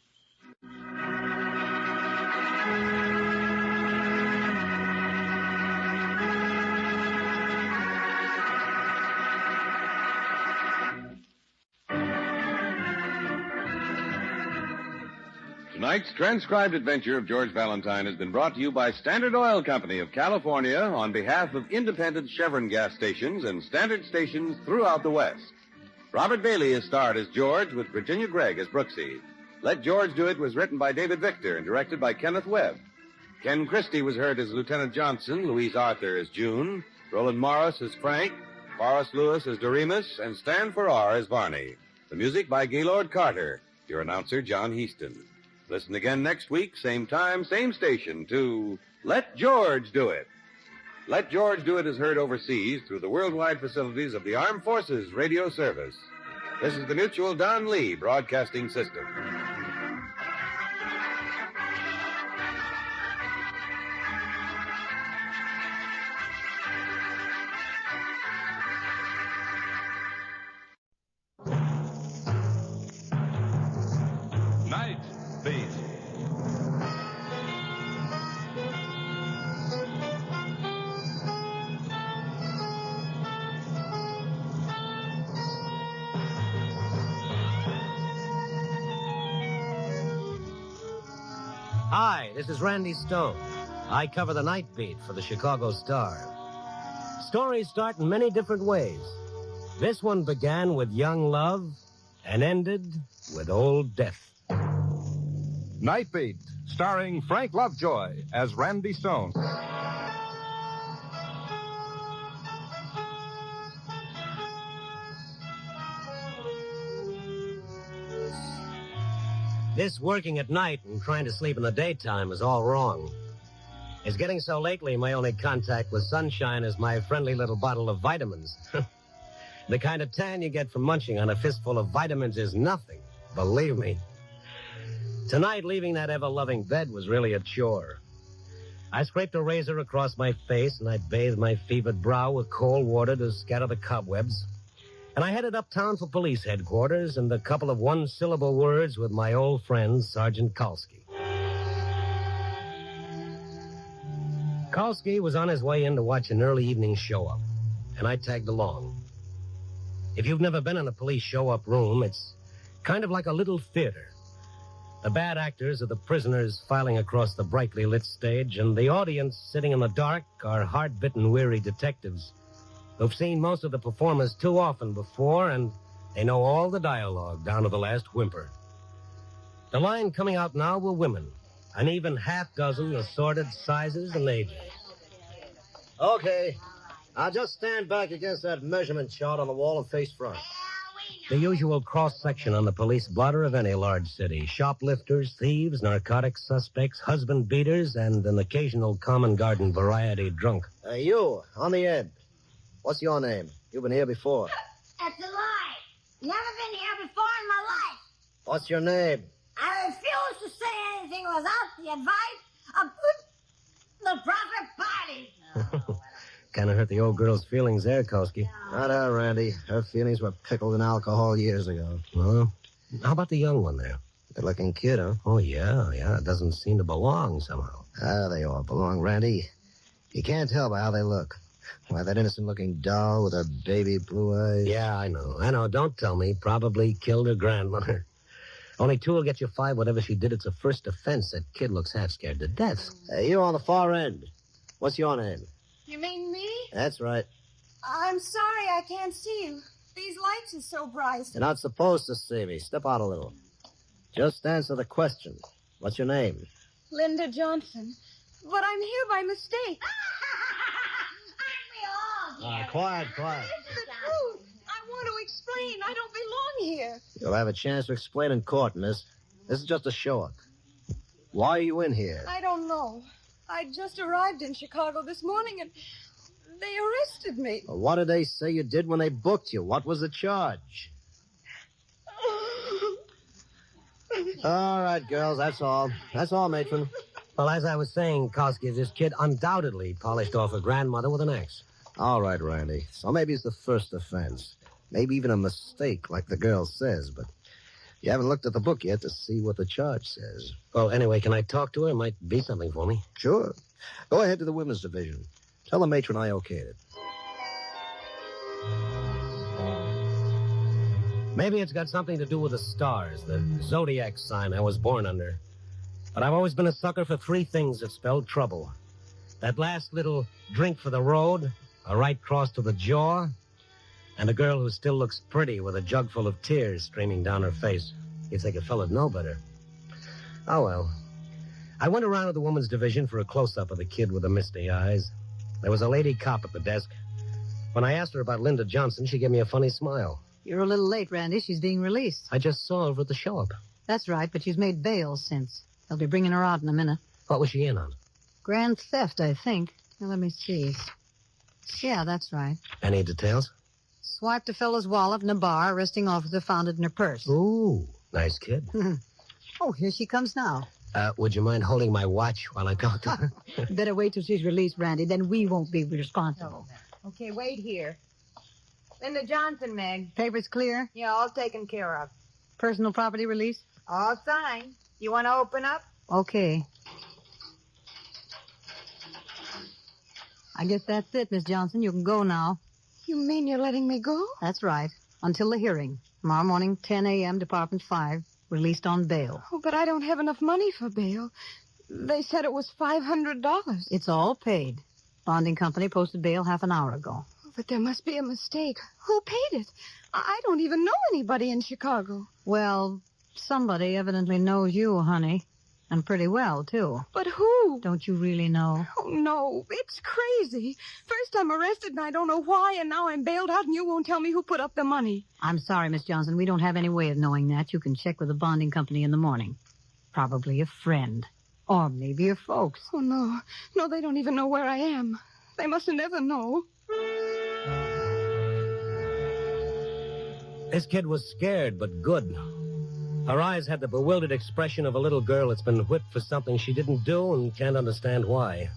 Tonight's transcribed adventure of George Valentine has been brought to you by Standard Oil Company of California on behalf of independent Chevron gas stations and standard stations throughout the West. Robert Bailey is starred as George with Virginia Gregg as Brooksy. Let George Do It was written by David Victor and directed by Kenneth Webb. Ken Christie was heard as Lieutenant Johnson, Louise Arthur as June, Roland Morris as Frank, Forrest Lewis as Doremus, and Stan Farrar as Varney. The music by Gaylord Carter. Your announcer, John Heaston. Listen again next week, same time, same station, to Let George Do It. Let George Do It is heard overseas through the worldwide facilities of the Armed Forces Radio Service. This is the Mutual Don Lee Broadcasting System. Night Beat. Hi, this is Randy Stone. I cover the night beat for the Chicago Star. Stories start in many different ways. This one began with young love and ended with old death. Night Beat, starring Frank Lovejoy as Randy Stone. This working at night and trying to sleep in the daytime is all wrong. It's getting so lately, my only contact with sunshine is my friendly little bottle of vitamins. The kind of tan you get from munching on a fistful of vitamins is nothing, believe me. Tonight, leaving that ever-loving bed was really a chore. I scraped a razor across my face, and I bathed my fevered brow with cold water to scatter the cobwebs. And I headed uptown for police headquarters and a couple of one-syllable words with my old friend, Sergeant Kalski. Kalski was on his way in to watch an early evening show-up, and I tagged along. If you've never been in a police show-up room, it's kind of like a little theater. The bad actors are the prisoners filing across the brightly lit stage, and the audience sitting in the dark are hard-bitten, weary detectives who've seen most of the performers too often before, and they know all the dialogue down to the last whimper. The line coming out now were women, an even half-dozen assorted sizes and ages. Okay. I'll just stand back against that measurement chart on the wall and face front. The usual cross-section on the police blotter of any large city. Shoplifters, thieves, narcotics suspects, husband beaters, and an occasional common garden variety drunk. Hey, you, on the end. What's your name? You've been here before. That's a lie. Never been here before in my life. What's your name? I refuse to say anything without the advice of the proper party. Kind of hurt the old girl's feelings there, Kalski. Not her, Randy. Her feelings were pickled in alcohol years ago. Well, how about the young one there? Good-looking kid, huh? Oh, yeah. It doesn't seem to belong somehow. They all belong, Randy. You can't tell by how they look. Why, that innocent-looking doll with her baby blue eyes. Yeah, I know. Don't tell me. Probably killed her grandmother. Only 2 will get you 5. Whatever she did, it's a first offense. That kid looks half scared to death. Hey, you're on the far end. What's your name? You mean me? That's right. I'm sorry I can't see you. These lights are so bright. You're not supposed to see me. Step out a little. Just answer the question. What's your name? Linda Johnson. But I'm here by mistake. Quiet. It's the truth. I want to explain. I don't belong here. You'll have a chance to explain in court, miss. This is just a show-up. Why are you in here? I don't know. I just arrived in Chicago this morning, and they arrested me. Well, what did they say you did when they booked you? What was the charge? All right, girls, that's all. That's all, matron. Well, as I was saying, Kalski, this kid undoubtedly polished off her grandmother with an axe. All right, Randy. So maybe it's the first offense. Maybe even a mistake, like the girl says, but you haven't looked at the book yet to see what the charge says. Well, anyway, can I talk to her? It might be something for me. Sure. Go ahead to the women's division. Tell the matron I okayed it. Maybe it's got something to do with the stars, the zodiac sign I was born under. But I've always been a sucker for 3 things that spelled trouble. That last little drink for the road, a right cross to the jaw, and a girl who still looks pretty with a jug full of tears streaming down her face. You'd think a fella'd know better. Oh, well. I went around to the women's division for a close-up of the kid with the misty eyes. There was a lady cop at the desk. When I asked her about Linda Johnson, she gave me a funny smile. You're a little late, Randy. She's being released. I just saw her over at the show-up. That's right, but she's made bail since. They'll be bringing her out in a minute. What was she in on? Grand theft, I think. Now, let me see. Yeah, that's right. Any details? Swiped a fellow's wallet in a bar. Arresting officer found it in her purse. Ooh, nice kid. Oh, here she comes now. Would you mind holding my watch while I talk to her? Better wait till she's released, Randy. Then we won't be responsible. Okay, wait here. Linda Johnson, Meg. Papers clear? Yeah, all taken care of. Personal property release? All signed. You want to open up? Okay. I guess that's it, Miss Johnson. You can go now. You mean you're letting me go? That's right. Until the hearing. Tomorrow morning, 10 a.m., Department 5. Released on bail. Oh, but I don't have enough money for bail. They said it was $500. It's all paid. Bonding company posted bail half an hour ago. Oh, but there must be a mistake. Who paid it? I don't even know anybody in Chicago. Well, somebody evidently knows you, honey. And pretty well, too. But who? Don't you really know? Oh, no. It's crazy. First I'm arrested and I don't know why, and now I'm bailed out and you won't tell me who put up the money. I'm sorry, Miss Johnson. We don't have any way of knowing that. You can check with the bonding company in the morning. Probably a friend. Or maybe your folks. Oh, no. No, they don't even know where I am. They mustn't ever know. This kid was scared, but good. Her eyes had the bewildered expression of a little girl that's been whipped for something she didn't do and can't understand why.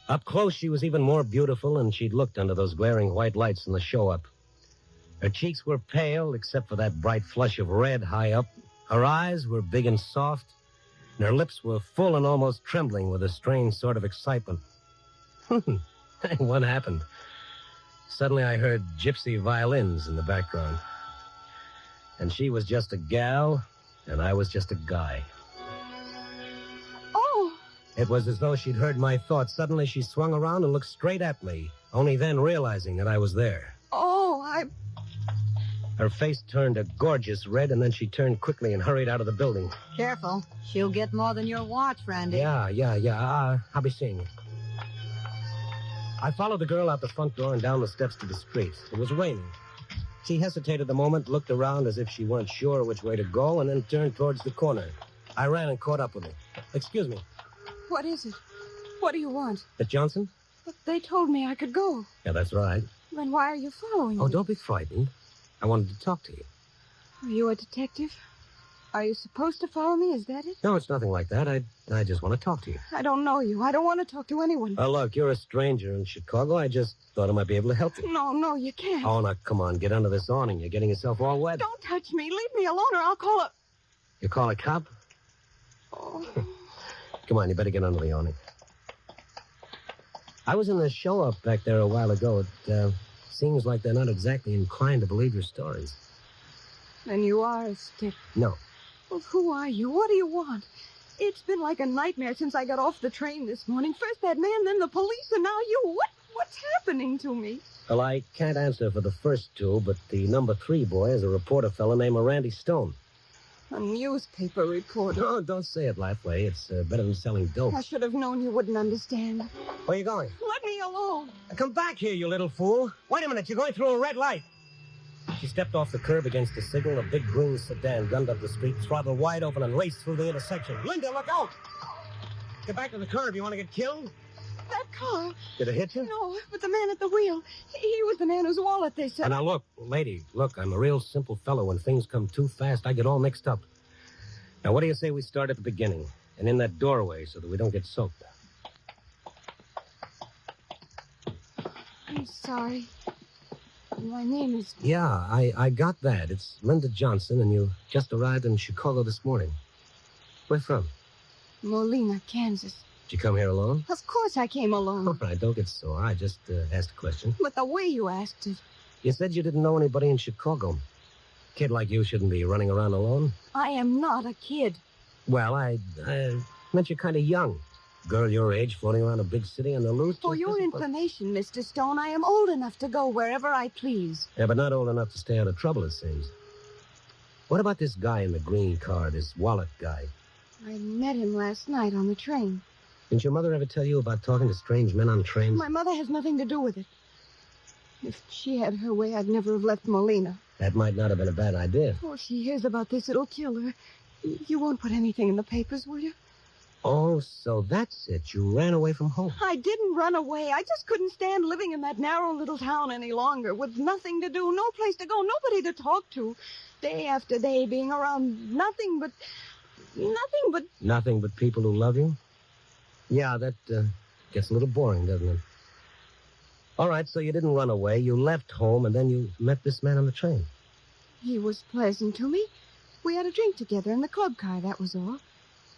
Up close, she was even more beautiful, and she'd looked under those glaring white lights in the show-up. Her cheeks were pale, except for that bright flush of red high up. Her eyes were big and soft, and her lips were full and almost trembling with a strange sort of excitement. What happened? Suddenly I heard gypsy violins in the background. And she was just a gal, and I was just a guy. Oh! It was as though she'd heard my thoughts. Suddenly she swung around and looked straight at me, only then realizing that I was there. Oh, Her face turned a gorgeous red, and then she turned quickly and hurried out of the building. Careful. She'll get more than your watch, Randy. Yeah. I'll be seeing you. I followed the girl out the front door and down the steps to the street. It was raining. She hesitated a moment, looked around as if she weren't sure which way to go, and then turned towards the corner. I ran and caught up with her. Excuse me. what is it? What do you want? Miss Johnson? But they told me I could go. Yeah, that's right. Then why are you following me? Oh, don't be frightened. I wanted to talk to you. Are you a detective? Are you supposed to follow me? Is that it? No, it's nothing like that. I just want to talk to you. I don't know you. I don't want to talk to anyone. Look, you're a stranger in Chicago. I just thought I might be able to help you. No, you can't. Oh, now, come on. Get under this awning. You're getting yourself all wet. Don't touch me. Leave me alone or I'll call a... You call a cop? Oh. Come on, you better get under the awning. I was in the show up back there a while ago. It seems like they're not exactly inclined to believe your stories. Then you are a stick. No. Well, who are you? What do you want? It's been like a nightmare since I got off the train this morning. First that man, then the police, and now you. What's happening to me? Well, I can't answer for the first two, but the number 3 boy is a reporter fellow named Randy Stone. A newspaper reporter. Oh, don't say it that way. It's better than selling dope. I should have known you wouldn't understand. Where are you going? Let me alone. Come back here, you little fool. Wait a minute. You're going through a red light. She stepped off the curb against the signal. A big green sedan gunned up the street, throttle wide open, and raced through the intersection. Linda, look out! Get back to the curb. You want to get killed? That car. Did it hit you? No, but the man at the wheel. He was the man whose wallet they said. Now, look, lady, look, I'm a real simple fellow. When things come too fast, I get all mixed up. Now, what do you say we start at the beginning and in that doorway so that we don't get soaked? I'm sorry. My name is... Yeah, I got that. It's Linda Johnson, and you just arrived in Chicago this morning. Where from? Molina, Kansas. Did you come here alone? Of course I came alone. All right, don't get sore. I just asked a question. But the way you asked it... You said you didn't know anybody in Chicago. A kid like you shouldn't be running around alone. I am not a kid. Well, I meant you're kind of young. Girl your age floating around a big city on the loose. For your information, Mr. Stone, I am old enough to go wherever I please. Yeah, but not old enough to stay out of trouble, it seems. What about this guy in the green car, this wallet guy? I met him last night on the train. Didn't your mother ever tell you about talking to strange men on trains? My mother has nothing to do with it. If she had her way, I'd never have left Molina. That might not have been a bad idea. Oh, if she hears about this, it'll kill her. You won't put anything in the papers, will you? Oh, so that's it. You ran away from home. I didn't run away. I just couldn't stand living in that narrow little town any longer with nothing to do, no place to go, nobody to talk to. Day after day being around nothing but... Nothing but people who love you? Yeah, that gets a little boring, doesn't it? All right, so you didn't run away. You left home, and then you met this man on the train. He was pleasant to me. We had a drink together in the club car, that was all.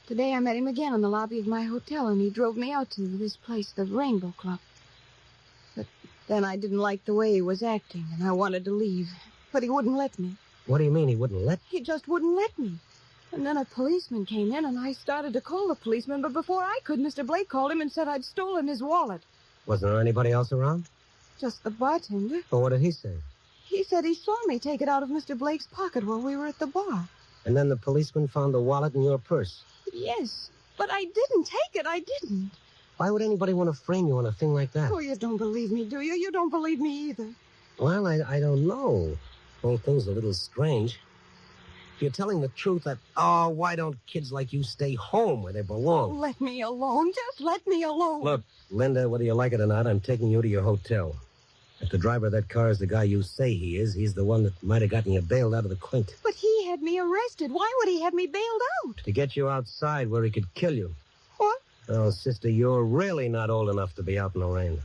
Today I met him again in the lobby of my hotel, and he drove me out to this place, the Rainbow Club. But then I didn't like the way he was acting, and I wanted to leave. But he wouldn't let me. What do you mean he wouldn't let you? He just wouldn't let me. And then a policeman came in, and I started to call the policeman, but before I could, Mr. Blake called him and said I'd stolen his wallet. Wasn't there anybody else around? Just the bartender. Well, what did he say? He said he saw me take it out of Mr. Blake's pocket while we were at the bar. And then the policeman found the wallet in your purse. Yes, but I didn't take it. I didn't. Why would anybody want to frame you on a thing like that? Oh, you don't believe me, do you? You don't believe me either. Well, I don't know. The whole thing's a little strange. If you're telling the truth, why don't kids like you stay home where they belong? Let me alone. Just let me alone. Look, Linda, whether you like it or not, I'm taking you to your hotel. If the driver of that car is the guy you say he is, he's the one that might have gotten you bailed out of the clink. But he had me arrested. Why would he have me bailed out? To get you outside where he could kill you. What? Oh, sister, you're really not old enough to be out in the rain.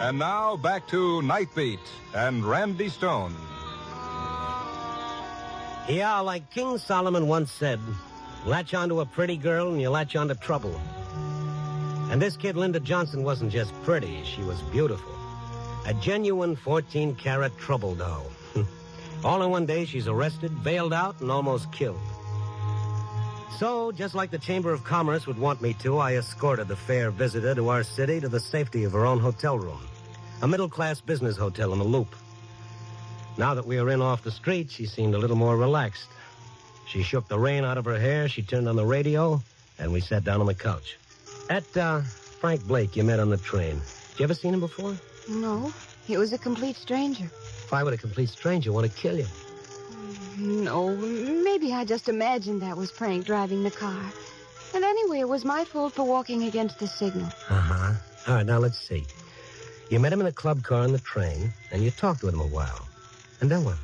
And now back to Nightbeat and Randy Stone. Yeah, like King Solomon once said, latch onto a pretty girl and you latch onto trouble. And this kid, Linda Johnson, wasn't just pretty, she was beautiful. A genuine 14-carat trouble doll. All in one day, she's arrested, bailed out, and almost killed. So, just like the Chamber of Commerce would want me to, I escorted the fair visitor to our city to the safety of her own hotel room. A middle-class business hotel in the Loop. Now that we were in off the street, she seemed a little more relaxed. She shook the rain out of her hair, she turned on the radio, and we sat down on the couch. That, Frank Blake you met on the train. Did you ever seen him before? No, he was a complete stranger. Why would a complete stranger want to kill you? No, maybe I just imagined that was Frank driving the car. And anyway, it was my fault for walking against the signal. Uh-huh. All right, now let's see. You met him in the club car on the train, and you talked with him a while. And then what?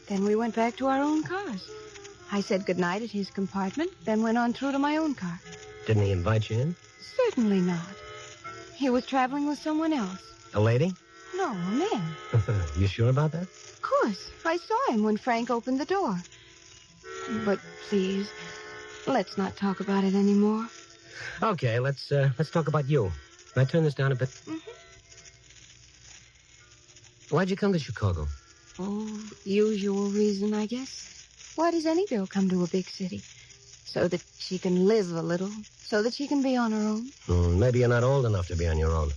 Then we went back to our own cars. I said goodnight at his compartment, then went on through to my own car. Didn't he invite you in? Certainly not. He was traveling with someone else. A lady? No, a man. You sure about that? Of course. I saw him when Frank opened the door. But please, let's not talk about it anymore. Okay, let's talk about you. Can I turn this down a bit? Mm-hmm. Why'd you come to Chicago? Oh, usual reason, I guess. Why does any girl come to a big city? So that she can live a little. So that she can be on her own. Maybe you're not old enough to be on your own.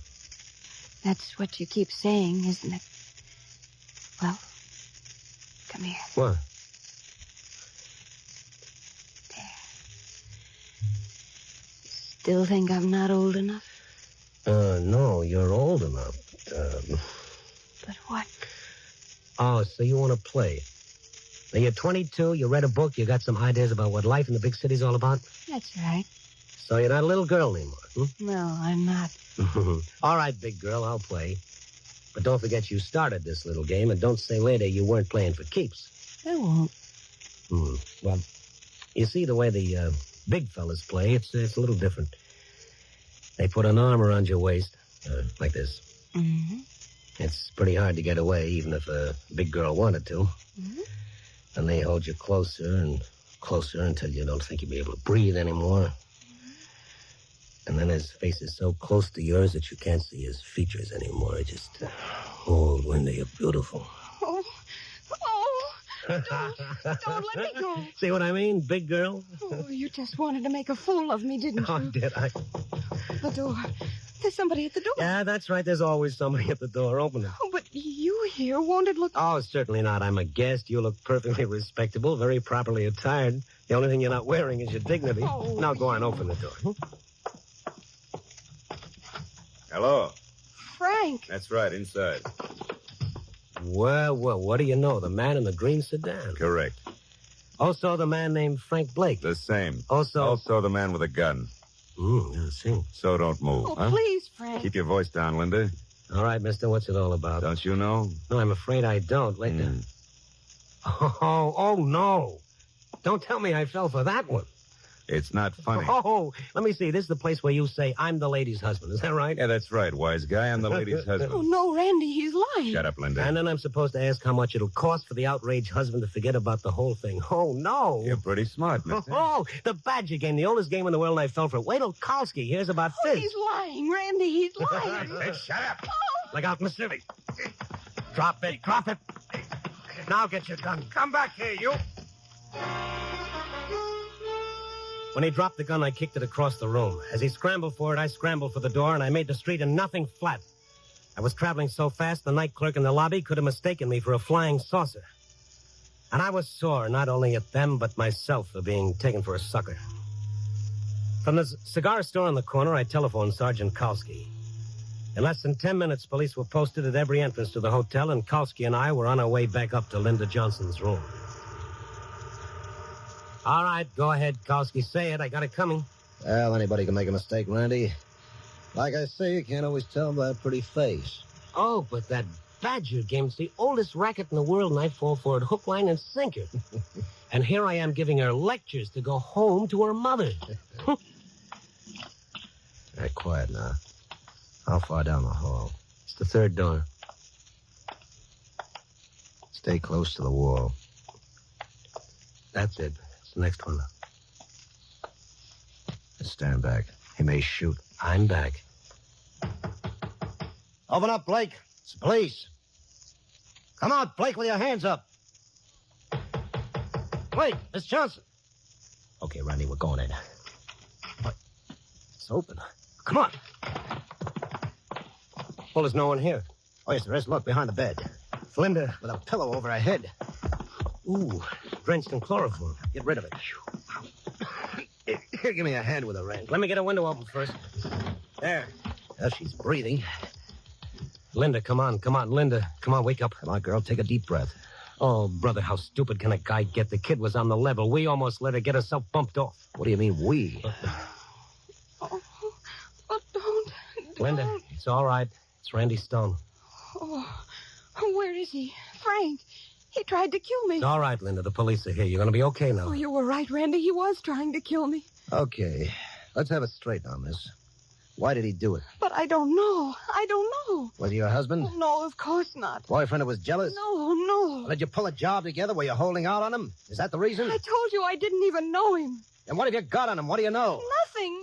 That's what you keep saying, isn't it? Well, come here. What? Still think I'm not old enough? No, you're old enough. But what? Oh, so you want to play. Now, you're 22, you read a book, you got some ideas about what life in the big city's all about? That's right. So you're not a little girl anymore, No, I'm not. All right, big girl, I'll play. But don't forget you started this little game, and don't say later you weren't playing for keeps. I won't. Well, you see, the way the big fellas play, it's a little different. They put an arm around your waist, like this. Mm-hmm. It's pretty hard to get away, even if a big girl wanted to. Mm-hmm. And they hold you closer and closer until you don't think you'll be able to breathe anymore. Mm-hmm. And then his face is so close to yours that you can't see his features anymore. It just, oh, Linda, you're beautiful. Don't let me go. See what I mean, big girl? Oh, you just wanted to make a fool of me, didn't you? Oh, did I? The door. There's somebody at the door. Yeah, that's right. There's always somebody at the door. Open it. Oh, but you here won't it look... Oh, certainly not. I'm a guest. You look perfectly respectable, very properly attired. The only thing you're not wearing is your dignity. Oh. Now go on, open the door. Hello. Frank. That's right, inside. Well, what do you know? The man in the green sedan. Correct. Also the man named Frank Blake. The same. Also the man with a gun. I see. So don't move, Oh, huh? please, Frank. Keep your voice down, Linda. All right, mister, what's it all about? Don't you know? No, I'm afraid I don't. Later. Oh, no. Don't tell me I fell for that one. It's not funny. Oh, let me see. This is the place where you say, I'm the lady's husband. Is that right? Yeah, that's right, wise guy. I'm the lady's Oh, husband. no, Randy, he's lying. Shut up, Linda. And then I'm supposed to ask how much it'll cost for the outraged husband to forget about the whole thing. Oh, no. You're pretty smart, mister. Oh, the Badger game, the oldest game in the world, and I fell for it. Wait till Kalski hears about Oh, this. he's lying, Randy, he's lying. Hey, shut up. Look out, Mississippi. Drop it. Drop it. Now get your gun. Come back here, you. When he dropped the gun, I kicked it across the room. As he scrambled for it, I scrambled for the door, and I made the street and nothing flat. I was traveling so fast, the night clerk in the lobby could have mistaken me for a flying saucer. And I was sore, not only at them, but myself for being taken for a sucker. From the cigar store on the corner, I telephoned Sergeant Kalski. In less than 10 minutes, police were posted at every entrance to the hotel, and Kalski and I were on our way back up to Linda Johnson's room. All right, go ahead, Kalski. Say it. I got it coming. Well, anybody can make a mistake, Randy. Like I say, you can't always tell by a pretty face. Oh, but that Badger game's the oldest racket in the world, and I fall for it hook, line, and sinker. And here I am giving her lectures to go home to her mother. All right, quiet now. How far down the hall? It's the third door. Stay close to the wall. That's it. It's the next one. Just stand back. He may shoot. I'm back. Open up, Blake. It's the police. Come on, Blake, with your hands up. Wait, Miss Johnson. Okay, Randy, we're going in. What? It's open. Come on. Well, there's no one here. Oh, yes, there is. Look, behind the bed. Linda with a pillow over her head. Ooh, drenched in chloroform. Get rid of it. Here, give me a hand with a wrench. Let me get a window open first. There. Now she's breathing. Linda, come on, Linda. Come on, wake up. Come on, girl, take a deep breath. Oh, brother, how stupid can a guy get? The kid was on the level. We almost let her get herself bumped off. What do you mean, we? Oh, don't. Linda, it's all right. It's Randy Stone. Oh, where is he? Frank. He tried to kill me. It's all right, Linda. The police are here. You're going to be okay now. Oh, you were right, Randy. He was trying to kill me. Okay. Let's have it straight now, miss. Why did he do it? But I don't know. Was he your husband? No, of course not. Boyfriend who was jealous? No. Did you pull a job together? Were you holding out on him? Is that the reason? I told you I didn't even know him. And what have you got on him? What do you know? Nothing.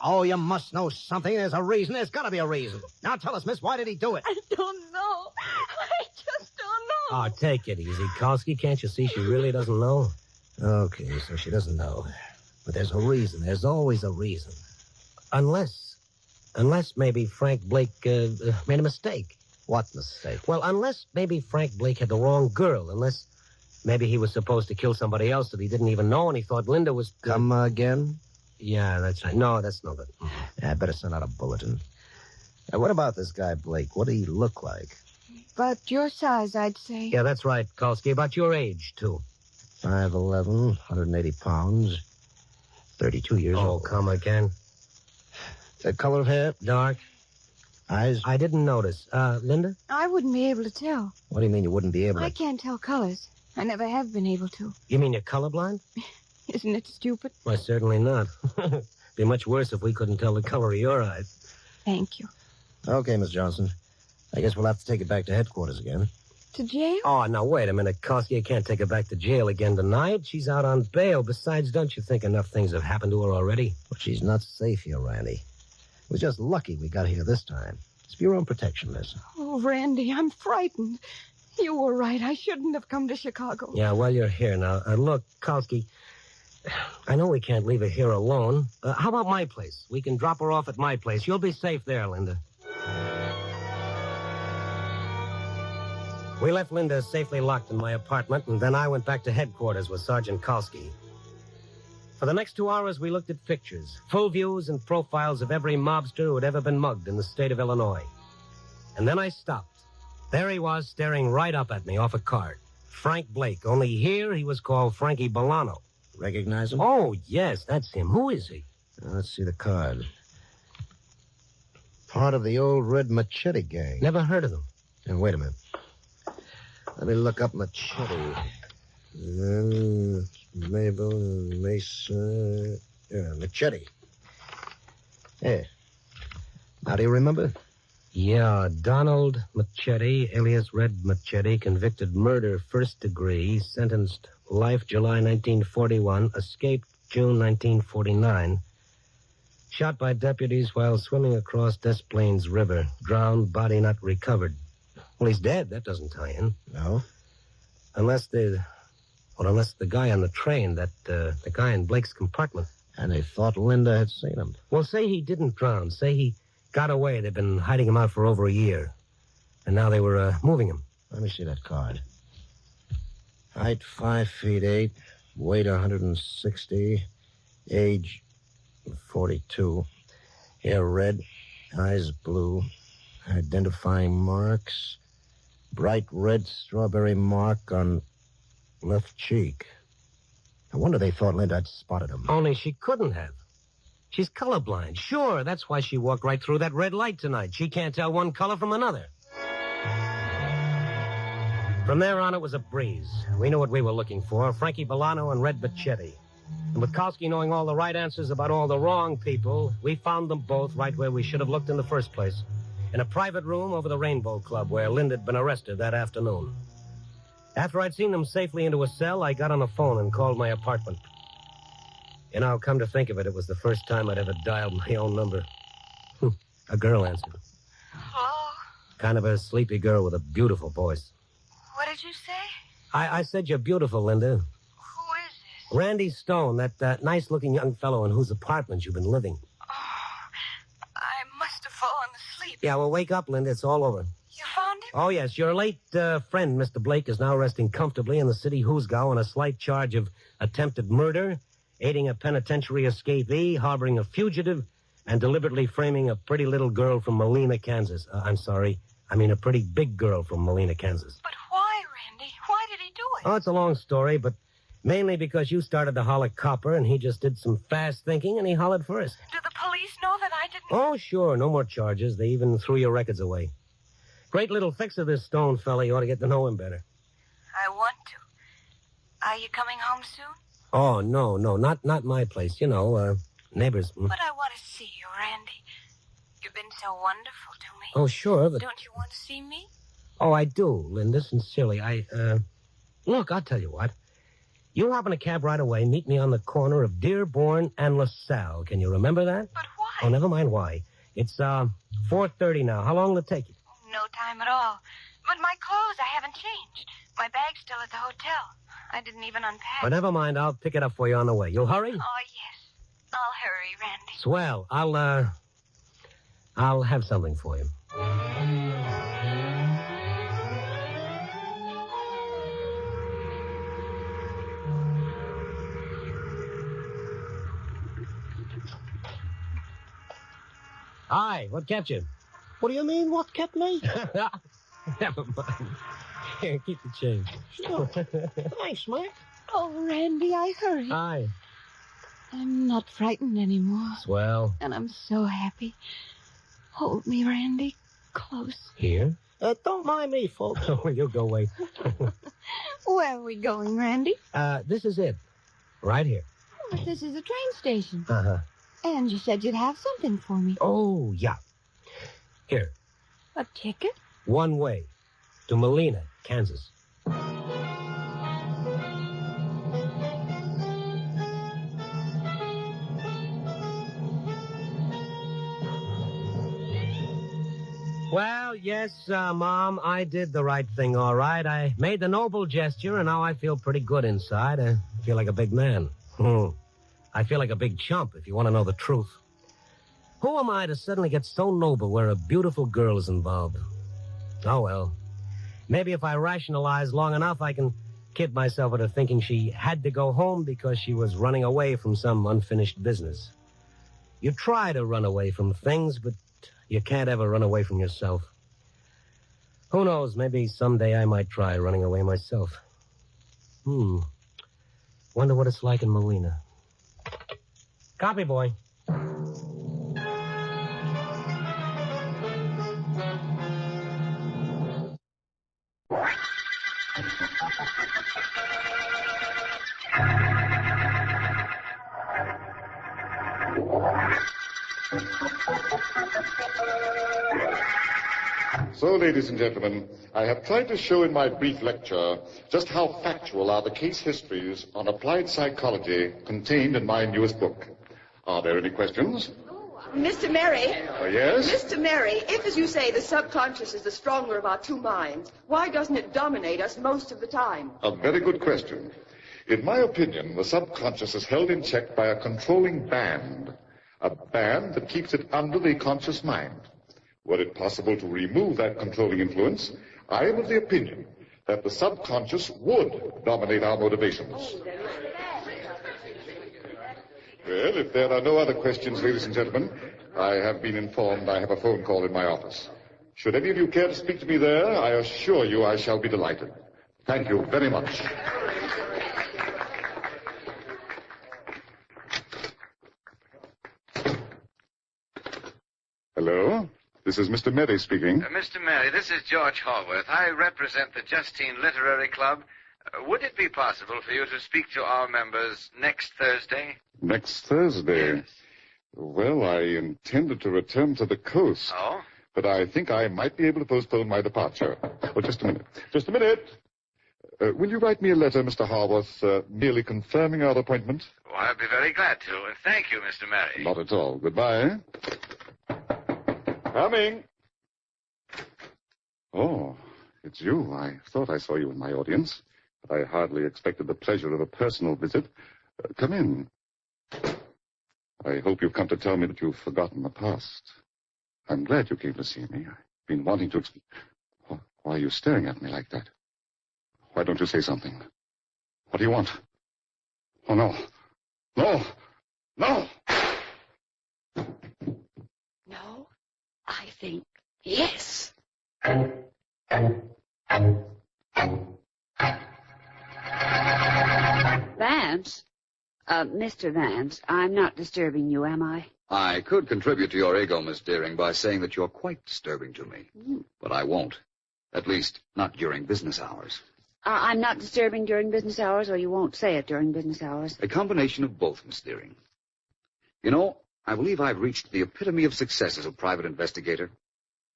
Oh, you must know something. There's a reason. There's got to be a reason. Now tell us, miss, why did he do it? I don't know. I just don't know. Oh, take it easy, Kalski. Can't you see she really doesn't know? Okay, so she doesn't know. But there's a reason. There's always a reason. Unless maybe Frank Blake made a mistake. What mistake? Well, unless maybe Frank Blake had the wrong girl. Unless maybe he was supposed to kill somebody else that he didn't even know, and he thought Linda was... Come again? Yeah, that's right. No, that's no good. Yeah, I better send out a bulletin. What about this guy, Blake? What did he look like? But your size, I'd say. Yeah, that's right, Kalski. About your age, too. 5'11", 180 pounds, 32 years old. Oh, come again. That color of hair? Dark. Eyes? I didn't notice. Linda? I wouldn't be able to tell. What do you mean you wouldn't be able to? I can't tell colors. I never have been able to. You mean you're colorblind? Isn't it stupid? Why, certainly not. Be much worse if we couldn't tell the color of your eyes. Thank you. Okay, Miss Johnson. I guess we'll have to take it back to headquarters again. To jail? Oh, now, wait a minute, Kalski. You can't take her back to jail again tonight. She's out on bail. Besides, don't you think enough things have happened to her already? But she's not safe here, Randy. It was just lucky we got here this time. It's for your own protection, miss. Oh, Randy, I'm frightened. You were right. I shouldn't have come to Chicago. Yeah, well, you're here now. Look, Kalski, I know we can't leave her here alone. How about my place? We can drop her off at my place. You'll be safe there, Linda. We left Linda safely locked in my apartment, and then I went back to headquarters with Sergeant Kalski. For the next 2 hours, we looked at pictures, full views and profiles of every mobster who had ever been mugged in the state of Illinois. And then I stopped. There he was, staring right up at me off a card. Frank Blake, only here he was called Frankie Bolano. Recognize him? Oh, yes, that's him. Who is he? Let's see the card. Part of the old Red Machete gang. Never heard of them. And wait a minute. Let me look up Machete. Mabel, Mesa... Yeah, Machete. Yeah. Now, do you remember? Yeah, Donald Machete, alias Red Machete, convicted murder, first degree, sentenced life July 1941, escaped June 1949. Shot by deputies while swimming across Des Plaines River. Drowned, body not recovered. Well, he's dead. That doesn't tie in. No? Unless the guy on the train, the guy in Blake's compartment. And they thought Linda had seen him. Well, say he didn't drown. Say he got away. They've been hiding him out for over a year. And now they were moving him. Let me see that card. Height 5'8", weight 160, age 42, hair red, eyes blue, identifying marks, bright red strawberry mark on left cheek. No wonder they thought Linda had spotted him. Only she couldn't have. She's colorblind. Sure, that's why she walked right through that red light tonight. She can't tell one color from another. From there on, it was a breeze. We knew what we were looking for, Frankie Bolano and Red Bacchetti. And Bukowski knowing all the right answers about all the wrong people, we found them both right where we should have looked in the first place, in a private room over the Rainbow Club where Linda had been arrested that afternoon. After I'd seen them safely into a cell, I got on the phone and called my apartment. You know, come to think of it, it was the first time I'd ever dialed my own number. A girl answered. Hello? Kind of a sleepy girl with a beautiful voice. What did you say? I said you're beautiful, Linda. Who is this? Randy Stone, that nice-looking young fellow in whose apartment you've been living. I must have fallen asleep. Yeah, well, wake up, Linda. It's all over. You found him? Oh, yes. Your late friend, Mr. Blake, is now resting comfortably in the city Hoosgow on a slight charge of attempted murder, aiding a penitentiary escapee, harboring a fugitive, and deliberately framing a pretty little girl from Molina, Kansas. A pretty big girl from Molina, Kansas. But why, Randy? Why did he do it? Oh, it's a long story, but mainly because you started to holler copper, and he just did some fast thinking, and he hollered first. Do the police know that I didn't... Oh, sure. No more charges. They even threw your records away. Great little fixer, this Stone fella. You ought to get to know him better. I want to. Are you coming home soon? Oh, no, not my place. You know, neighbors. But I want to see you, Randy. You've been so wonderful to me. Oh, sure, but... Don't you want to see me? Oh, I do, Linda, sincerely. Look, I'll tell you what. You hop in a cab right away, meet me on the corner of Dearborn and LaSalle. Can you remember that? But why? Oh, never mind why. It's, 4:30 now. How long will it take you? No time at all. But my clothes, I haven't changed. My bag's still at the hotel. I didn't even unpack. Oh, never mind. I'll pick it up for you on the way. You'll hurry? Oh, yes. I'll hurry, Randy. Swell. I'll have something for you. Hi, what kept you? What do you mean, what kept me? Never mind. Here, keep the change. Sure. Thanks, Mac. Oh, Randy, I hurry. Hi. I'm not frightened anymore. Swell. And I'm so happy. Hold me, Randy, close. Here? Don't mind me, folks. Oh, you'll go away. Where are we going, Randy? This is it. Right here. But this is a train station. Uh-huh. And you said you'd have something for me. Oh, yeah. Here. A ticket? One way. To Molina, Kansas. Well, yes, Mom, I did the right thing, all right. I made the noble gesture, and now I feel pretty good inside. I feel like a big man. I feel like a big chump, if you want to know the truth. Who am I to suddenly get so noble where a beautiful girl is involved? Oh, well. Maybe if I rationalize long enough, I can kid myself into thinking she had to go home because she was running away from some unfinished business. You try to run away from things, but you can't ever run away from yourself. Who knows, maybe someday I might try running away myself. Wonder what it's like in Molina. Copy, boy. So, ladies and gentlemen, I have tried to show in my brief lecture just how factual are the case histories on applied psychology contained in my newest book. Are there any questions? Mr. Mary. Oh, yes? Mr. Mary, if, as you say, the subconscious is the stronger of our two minds, why doesn't it dominate us most of the time? A very good question. In my opinion, the subconscious is held in check by a controlling band. A band that keeps it under the conscious mind. Were it possible to remove that controlling influence, I am of the opinion that the subconscious would dominate our motivations. Well, if there are no other questions, ladies and gentlemen, I have been informed I have a phone call in my office. Should any of you care to speak to me there, I assure you I shall be delighted. Thank you very much. Hello? This is Mr. Mary speaking. Mr. Mary, this is George Hallworth. I represent the Justine Literary Club. Would it be possible for you to speak to our members next Thursday? Next Thursday? Yes. Well, I intended to return to the coast. Oh? But I think I might be able to postpone my departure. Oh, just a minute. Just a minute. Will you write me a letter, Mr. Harworth, merely confirming our appointment? Oh, I'll be very glad to. And thank you, Mr. Mary. Not at all. Goodbye. Coming. Oh, it's you. I thought I saw you in my audience. But I hardly expected the pleasure of a personal visit. Come in. I hope you've come to tell me that you've forgotten the past. I'm glad you came to see me. I've been wanting to Why are you staring at me like that? Why don't you say something? What do you want? Oh, no. No! No! No, I think yes. Vance? Mr. Vance, I'm not disturbing you, am I? I could contribute to your ego, Miss Deering, by saying that you're quite disturbing to me. But I won't. At least, not during business hours. I'm not disturbing during business hours, or you won't say it during business hours. A combination of both, Miss Deering. You know, I believe I've reached the epitome of success as a private investigator.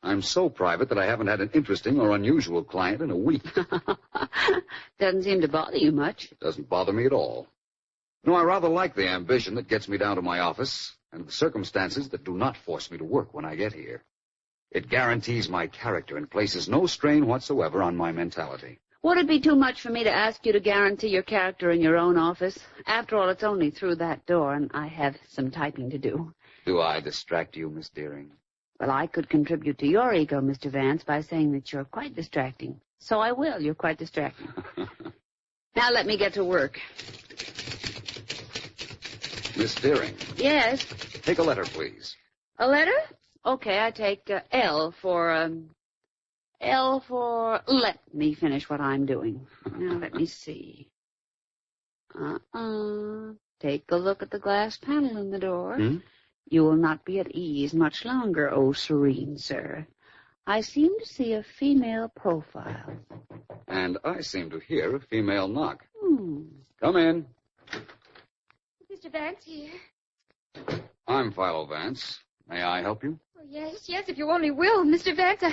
I'm so private that I haven't had an interesting or unusual client in a week. Doesn't seem to bother you much. It doesn't bother me at all. No, I rather like the ambition that gets me down to my office and the circumstances that do not force me to work when I get here. It guarantees my character and places no strain whatsoever on my mentality. Would it be too much for me to ask you to guarantee your character in your own office? After all, it's only through that door, and I have some typing to do. Do I distract you, Miss Deering? Well, I could contribute to your ego, Mr. Vance, by saying that you're quite distracting. So I will. You're quite distracting. Now let me get to work. Miss Deering. Yes? Take a letter, please. A letter? Okay, I take L for let me finish what I'm doing. Now, let me see. Take a look at the glass panel in the door. You will not be at ease much longer, oh serene sir. I seem to see a female profile. And I seem to hear a female knock. Come in. Mr. Vance here. I'm Philo Vance. May I help you? Oh, yes, if you only will, Mr. Vance.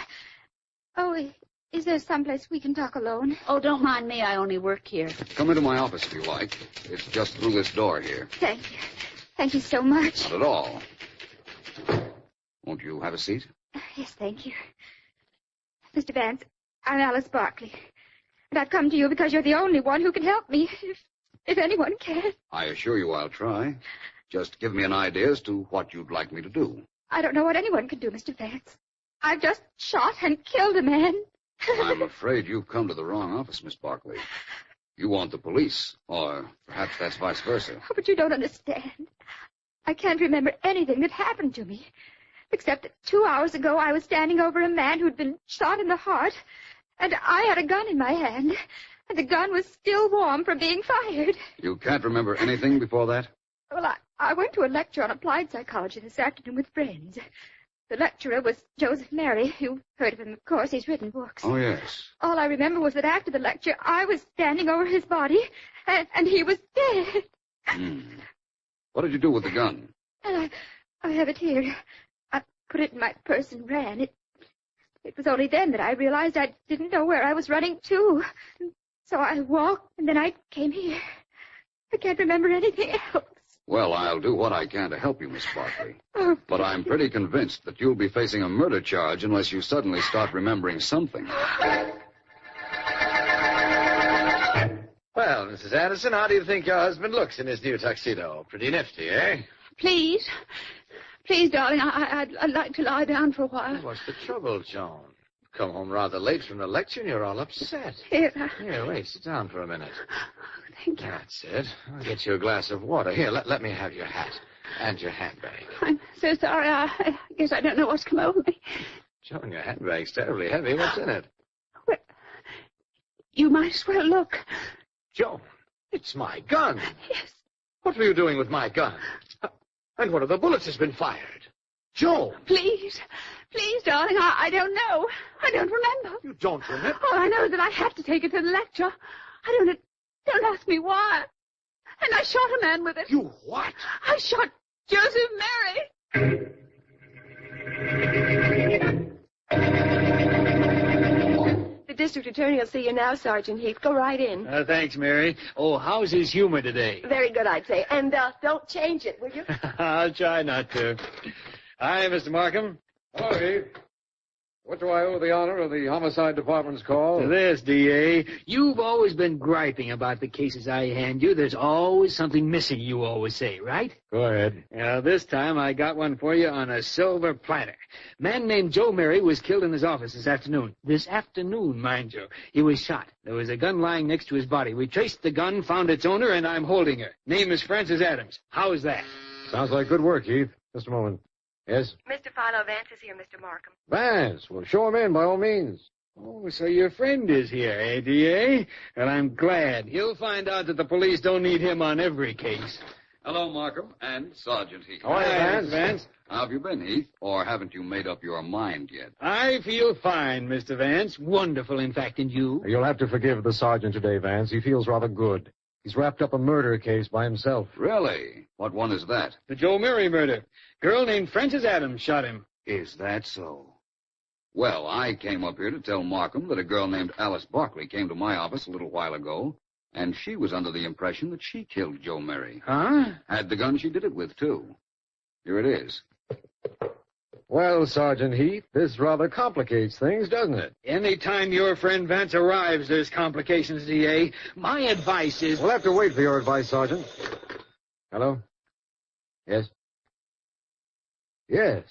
Is there someplace we can talk alone? Oh, don't mind me. I only work here. Come into my office if you like. It's just through this door here. Thank you. Thank you so much. Not at all. Won't you have a seat? Yes, thank you. Mr. Vance, I'm Alice Barkley. And I've come to you because you're the only one who can help me, if anyone can. I assure you I'll try. Just give me an idea as to what you'd like me to do. I don't know what anyone can do, Mr. Vance. I've just shot and killed a man. I'm afraid you've come to the wrong office, Miss Barkley. You want the police, or perhaps that's vice versa. Oh, but you don't understand. I can't remember anything that happened to me, except that 2 hours ago I was standing over a man who'd been shot in the heart, and I had a gun in my hand, and the gun was still warm from being fired. You can't remember anything before that? Well, I went to a lecture on applied psychology this afternoon with friends. The lecturer was Joseph Mary. You've heard of him, of course. He's written books. Oh, yes. All I remember was that after the lecture, I was standing over his body, and he was dead. What did you do with the gun? And I have it here. I put it in my purse and ran. It was only then that I realized I didn't know where I was running to. So I walked, and then I came here. I can't remember anything else. Well, I'll do what I can to help you, Miss Barkley. But I'm pretty convinced that you'll be facing a murder charge unless you suddenly start remembering something. Well, Mrs. Anderson, how do you think your husband looks in his new tuxedo? Pretty nifty, eh? Please, darling, I'd like to lie down for a while. What's the trouble, Joan? Come home rather late from the lecture and you're all upset. Here, wait, sit down for a minute. Thank you. That's it. I'll get you a glass of water. Here, let me have your hat and your handbag. I'm so sorry. I guess I don't know what's come over me. Joan, your handbag's terribly heavy. What's in it? Well, you might as well look. Joan, it's my gun. Yes. What were you doing with my gun? And one of the bullets has been fired. Joan! Please, darling, I don't know. I don't remember. You don't remember? All I know is that I had to take it to the lecture. Don't ask me why. And I shot a man with it. You what? I shot Joseph Mary. The district attorney will see you now, Sergeant Heath. Go right in. Thanks, Mary. Oh, how's his humor today? Very good, I'd say. And don't change it, will you? I'll try not to. Hi, Mr. Markham. Hello, Heath. What do I owe the honor of the homicide department's call? To this, D.A. You've always been griping about the cases I hand you. There's always something missing, you always say, right? Go ahead. This time I got one for you on a silver platter. Man named Joe Mary was killed in his office this afternoon. This afternoon, mind you. He was shot. There was a gun lying next to his body. We traced the gun, found its owner, and I'm holding her. Name is Frances Adams. How's that? Sounds like good work, Heath. Just a moment. Yes? Mr. Philo, Vance is here, Mr. Markham. Vance, well, show him in by all means. Oh, so your friend is here, eh, D.A.? Well, I'm glad. He'll find out that the police don't need him on every case. Hello, Markham, and Sergeant Heath. How are you, Vance? How have you been, Heath? Or haven't you made up your mind yet? I feel fine, Mr. Vance. Wonderful, in fact, and you? You'll have to forgive the sergeant today, Vance. He feels rather good. He's wrapped up a murder case by himself. Really? What one is that? The Joe Mary murder. Girl named Frances Adams shot him. Is that so? Well, I came up here to tell Markham that a girl named Alice Barkley came to my office a little while ago, and she was under the impression that she killed Joe Mary. Huh? Had the gun she did it with, too. Here it is. Well, Sergeant Heath, this rather complicates things, doesn't it? Any time your friend Vance arrives, there's complications, D.A. My advice is... We'll have to wait for your advice, Sergeant. Hello? Yes? Yes.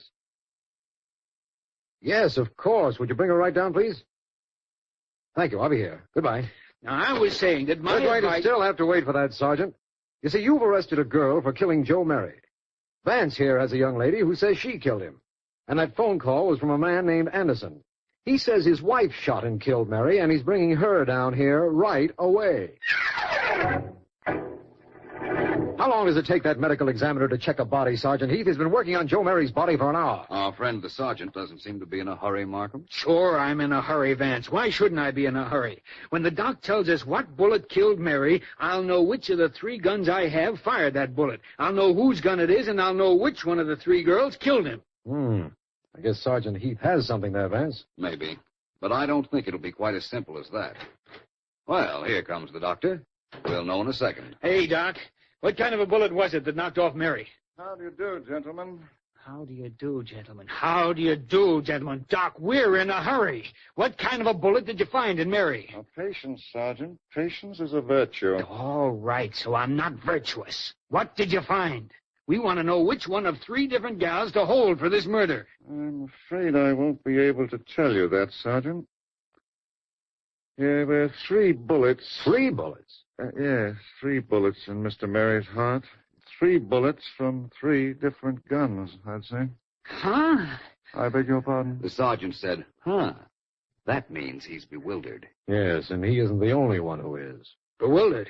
Yes, of course. Would you bring her right down, please? Thank you. I'll be here. Goodbye. Now, I was saying that my We're going advice... to still have to wait for that, Sergeant. You see, you've arrested a girl for killing Joe Mary. Vance here has a young lady who says she killed him. And that phone call was from a man named Anderson. He says his wife shot and killed Mary, and he's bringing her down here right away. How long does it take that medical examiner to check a body, Sergeant Heath? He's been working on Joe Mary's body for an hour. Our friend the sergeant doesn't seem to be in a hurry, Markham. Sure, I'm in a hurry, Vance. Why shouldn't I be in a hurry? When the doc tells us what bullet killed Mary, I'll know which of the 3 guns I have fired that bullet. I'll know whose gun it is, and I'll know which one of the 3 girls killed him. I guess Sergeant Heath has something there, Vance. Maybe. But I don't think it'll be quite as simple as that. Well, here comes the doctor. We'll know in a second. Hey, Doc. What kind of a bullet was it that knocked off Mary? How do you do, gentlemen? How do you do, gentlemen? How do you do, gentlemen? Doc, we're in a hurry. What kind of a bullet did you find in Mary? Patience, Sergeant. Patience is a virtue. All right, so I'm not virtuous. What did you find? We want to know which one of 3 different gals to hold for this murder. I'm afraid I won't be able to tell you that, Sergeant. Yeah, there are 3 bullets. 3 bullets? Yes, 3 bullets in Mr. Mary's heart. 3 bullets from 3 different guns, I'd say. Huh? I beg your pardon? The sergeant said, huh. That means he's bewildered. Yes, and he isn't the only one who is. Bewildered?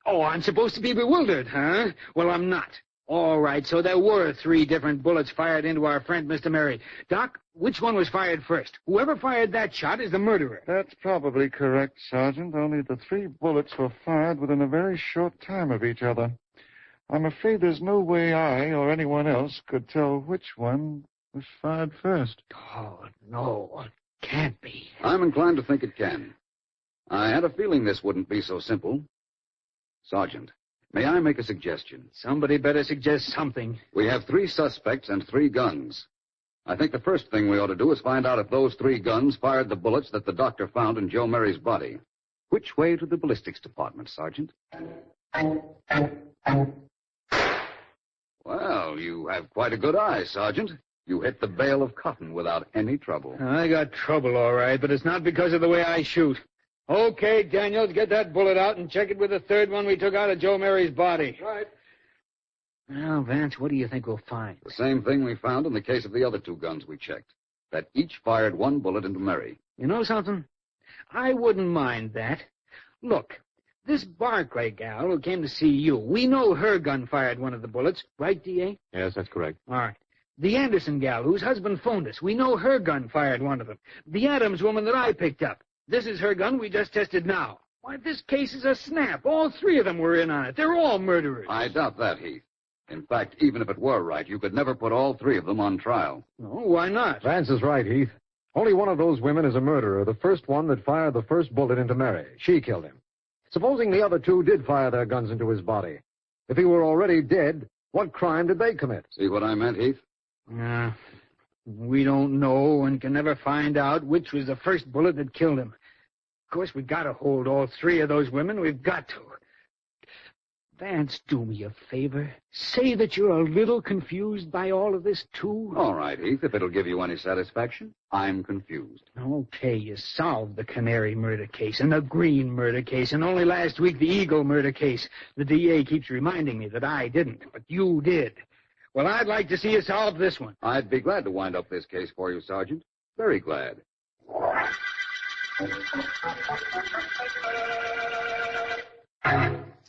Oh, I'm supposed to be bewildered, huh? Well, I'm not. All right, so there were 3 different bullets fired into our friend, Mr. Mary. Doc, which one was fired first? Whoever fired that shot is the murderer. That's probably correct, Sergeant. Only the 3 bullets were fired within a very short time of each other. I'm afraid there's no way I or anyone else could tell which one was fired first. Oh, no, it can't be. I'm inclined to think it can. I had a feeling this wouldn't be so simple. Sergeant, May I make a suggestion? Somebody better suggest something. We have 3 suspects and 3 guns. I think the first thing we ought to do is find out if those 3 guns fired the bullets that the doctor found in Joe Mary's body. Which way to the ballistics department, Sergeant? Well, you have quite a good eye, Sergeant. You hit the bale of cotton without any trouble. I got trouble, all right, but it's not because of the way I shoot. Okay, Daniels, get that bullet out and check it with the 3rd one we took out of Joe Mary's body. Right. Now, Vance, what do you think we'll find? The same thing we found in the case of the other 2 guns we checked. That each fired 1 bullet into Mary. You know something? I wouldn't mind that. Look, this Barclay gal who came to see you, we know her gun fired one of the bullets, right, D.A.? Yes, that's correct. All right. The Anderson gal whose husband phoned us, we know her gun fired one of them. The Adams woman that I picked up, this is her gun we just tested now. Why, this case is a snap. All 3 of them were in on it. They're all murderers. I doubt that, Heath. In fact, even if it were right, you could never put all 3 of them on trial. No, why not? Vance is right, Heath. Only one of those women is a murderer, the first one that fired the first bullet into Mary. She killed him. Supposing the other 2 did fire their guns into his body. If he were already dead, what crime did they commit? See what I meant, Heath? We don't know and can never find out which was the first bullet that killed him. Of course, we've got to hold all 3 of those women. We've got to. Vance, do me a favor. Say that you're a little confused by all of this, too. All right, Heath, if it'll give you any satisfaction. I'm confused. Okay, you solved the Canary murder case and the Green murder case, and only last week the Eagle murder case. The DA keeps reminding me that I didn't, but you did. Well, I'd like to see you solve this one. I'd be glad to wind up this case for you, Sergeant. Very glad.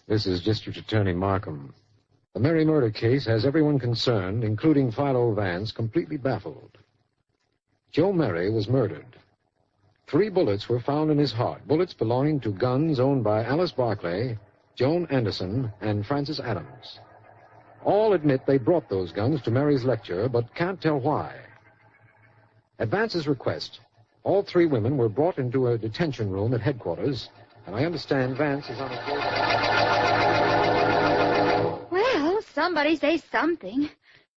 This is District Attorney Markham. The Mary murder case has everyone concerned, including Philo Vance, completely baffled. Joe Mary was murdered. 3 bullets were found in his heart, bullets belonging to guns owned by Alice Barclay, Joan Anderson, and Francis Adams. All admit they brought those guns to Mary's lecture, but can't tell why. At Vance's request, all 3 women were brought into a detention room at headquarters, and I understand Vance is on his way. Well, somebody say something.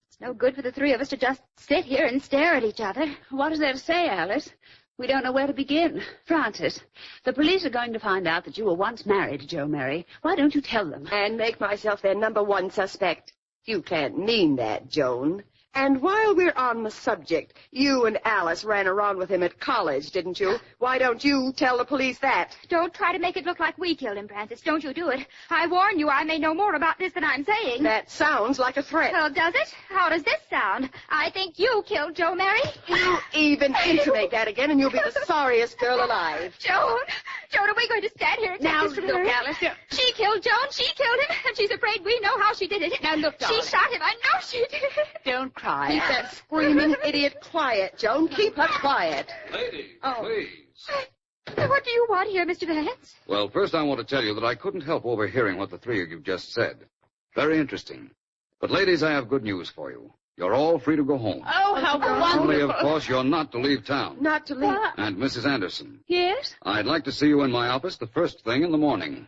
It's no good for the 3 of us to just sit here and stare at each other. What is there to say, Alice? We don't know where to begin. Francis, the police are going to find out that you were once married to Joe Mary. Why don't you tell them? And make myself their number 1 suspect. You can't mean that, Joan. And while we're on the subject, you and Alice ran around with him at college, didn't you? Why don't you tell the police that? Don't try to make it look like we killed him, Francis. Don't you do it. I warn you, I may know more about this than I'm saying. That sounds like a threat. Well, does it? How does this sound? I think you killed Joe Mary. You even intimate that again, and you'll be the sorriest girl alive. Joan, are we going to stand here and take now, this from look, her? Alice. She killed Joan. She killed him, and she's afraid we know how she did it. Now, look, darling. She shot him. I know she did. Don't cry. Keep that screaming idiot quiet, Joan. Keep her quiet. Ladies, please. What do you want here, Mr. Vance? Well, first I want to tell you that I couldn't help overhearing what the 3 of you just said. Very interesting. But, ladies, I have good news for you. You're all free to go home. Oh, how wonderful. Only, of course, you're not to leave town. Not to leave. And, Mrs. Anderson, Yes? I'd like to see you in my office the first thing in the morning.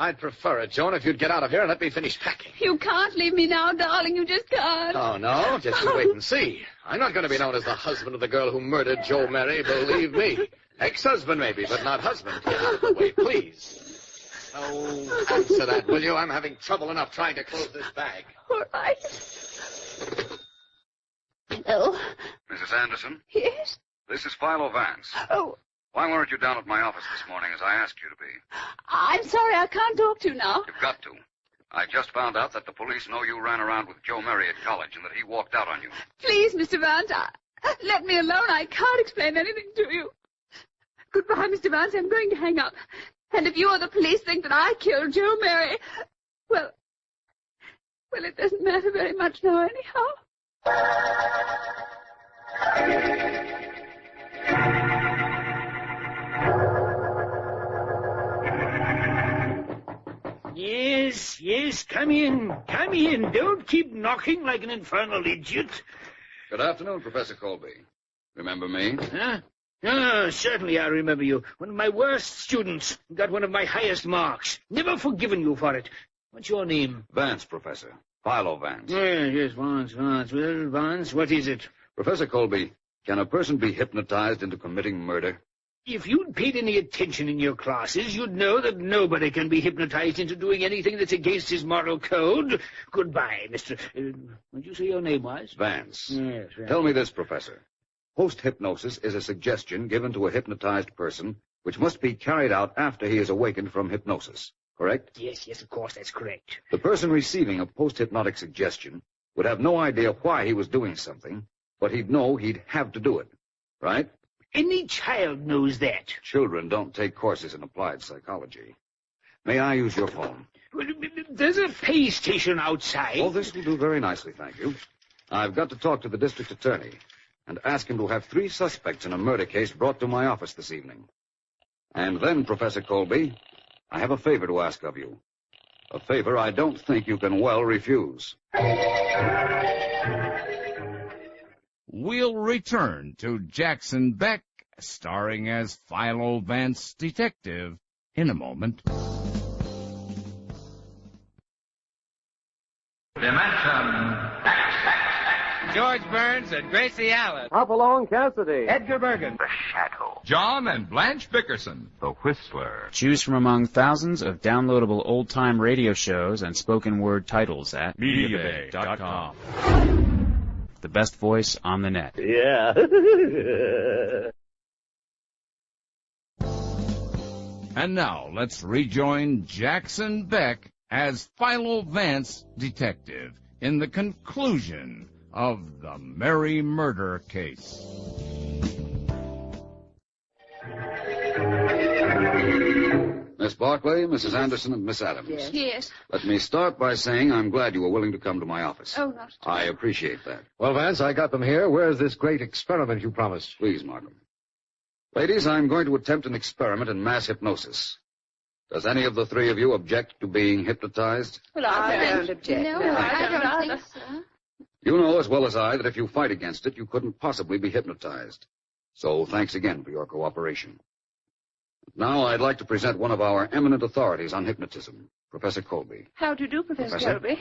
I'd prefer it, Joan, if you'd get out of here and let me finish packing. You can't leave me now, darling. You just can't. Oh, no? Just you wait and see. I'm not going to be known as the husband of the girl who murdered Joe Mary, believe me. Ex-husband, maybe, but not husband. Wait, please. Oh, answer that, will you? I'm having trouble enough trying to close this bag. All right. Hello? Mrs. Anderson? Yes? This is Philo Vance. Oh, Why weren't you down at my office this morning as I asked you to be? I'm sorry, I can't talk to you now. You've got to. I just found out that the police know you ran around with Joe Mary at college and that he walked out on you. Please, Mr. Vance, let me alone. I can't explain anything to you. Goodbye, Mr. Vance. I'm going to hang up. And if you or the police think that I killed Joe Mary, well, it doesn't matter very much now anyhow. Yes, come in. Come in. Don't keep knocking like an infernal idiot. Good afternoon, Professor Colby. Remember me? Huh? Ah, certainly I remember you. One of my worst students. Got one of my highest marks. Never forgiven you for it. What's your name? Vance, Professor. Philo Vance. Yes, Vance. Well, Vance, what is it? Professor Colby, can a person be hypnotized into committing murder? If you'd paid any attention in your classes, you'd know that nobody can be hypnotized into doing anything that's against his moral code. Goodbye, Mr. What'd you say your name was? Vance. Yes, right. Tell me this, Professor. Post-hypnosis is a suggestion given to a hypnotized person which must be carried out after he is awakened from hypnosis, correct? Yes, of course, that's correct. The person receiving a post-hypnotic suggestion would have no idea why he was doing something, but he'd know he'd have to do it, right? Any child knows that. Children don't take courses in applied psychology. May I use your phone? Well, there's a pay station outside. Oh, this will do very nicely, thank you. I've got to talk to the district attorney and ask him to have 3 suspects in a murder case brought to my office this evening. And then, Professor Colby, I have a favor to ask of you. A favor I don't think you can well refuse. We'll return to Jackson Beck, starring as Philo Vance Detective, in a moment. Dimension. George Burns and Gracie Allen. Hopalong Cassidy. Edgar Bergen. The Shadow. John and Blanche Bickerson. The Whistler. Choose from among thousands of downloadable old-time radio shows and spoken word titles at MediaBay.com. The best voice on the net. Yeah. And now, let's rejoin Jackson Beck as Philo Vance Detective in the conclusion of the Merry Murder Case. Miss Barclay, Mrs. Anderson, and Miss Adams. Yes. Let me start by saying I'm glad you were willing to come to my office. Oh, not at all. I appreciate that. Well, Vance, I got them here. Where's this great experiment you promised? Please, Markham. Ladies, I'm going to attempt an experiment in mass hypnosis. Does any of the 3 of you object to being hypnotized? Well, I don't object. No, I don't think so. You know as well as I that if you fight against it, you couldn't possibly be hypnotized. So thanks again for your cooperation. Now I'd like to present one of our eminent authorities on hypnotism, Professor Colby. How do you do, Professor Colby?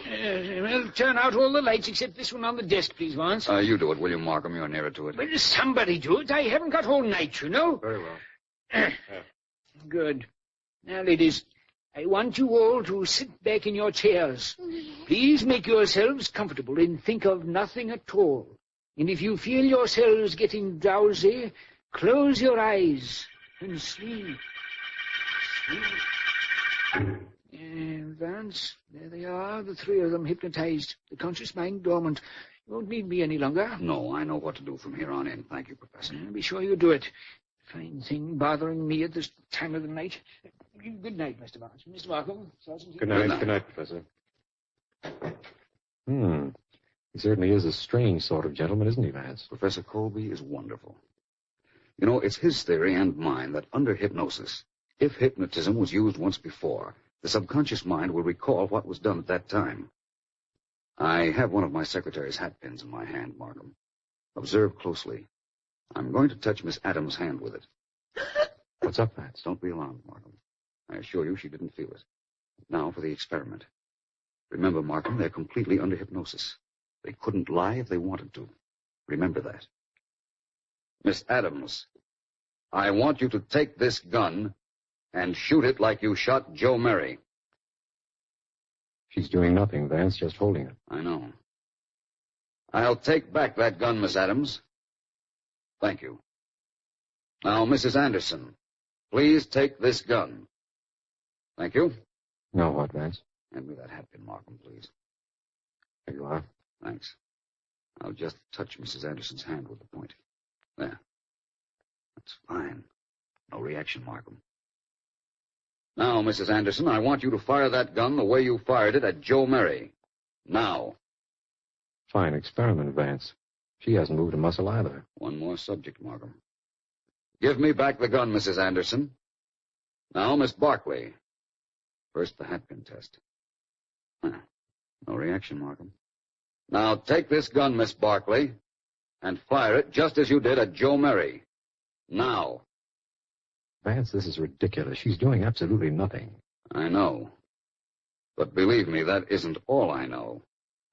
Well, turn out all the lights except this one on the desk, please, Vance. You do it, William Markham. You're nearer to it. Well, somebody do it. I haven't got all night, you know. Very well. Good. Now, ladies, I want you all to sit back in your chairs. Please make yourselves comfortable and think of nothing at all. And if you feel yourselves getting drowsy, close your eyes and sleep. Vance, there they are, the 3 of them hypnotized. The conscious mind dormant. You won't need me any longer. No, I know what to do from here on in. Thank you, Professor. Be sure you do it. Fine thing bothering me at this time of the night. Good night, Mr. Vance. Mr. Markham, Sergeant. Good night. Good night, Professor. He certainly is a strange sort of gentleman, isn't he, Vance? Professor Colby is wonderful. You know, it's his theory and mine that under hypnosis, if hypnotism was used once before, the subconscious mind will recall what was done at that time. I have one of my secretary's hat pins in my hand, Markham. Observe closely. I'm going to touch Miss Adams' hand with it. What's up, Vance? Don't be alarmed, Markham. I assure you she didn't feel it. Now for the experiment. Remember, Markham, they're completely under hypnosis. They couldn't lie if they wanted to. Remember that. Miss Adams, I want you to take this gun and shoot it like you shot Joe Merry. She's doing nothing, Vance, just holding it. I know. I'll take back that gun, Miss Adams. Thank you. Now, Mrs. Anderson, please take this gun. Thank you. Now what, Vance? Hand me that hat pin, Markham, please. There you are. Thanks. I'll just touch Mrs. Anderson's hand with the point. There. That's fine. No reaction, Markham. Now, Mrs. Anderson, I want you to fire that gun the way you fired it at Joe Merry. Now. Fine experiment, Vance. She hasn't moved a muscle either. One more subject, Markham. Give me back the gun, Mrs. Anderson. Now, Miss Barclay. First, the hatpin test. No reaction, Markham. Now, take this gun, Miss Barclay, and fire it just as you did at Joe Merry. Now. Vance, this is ridiculous. She's doing absolutely nothing. I know. But believe me, that isn't all I know.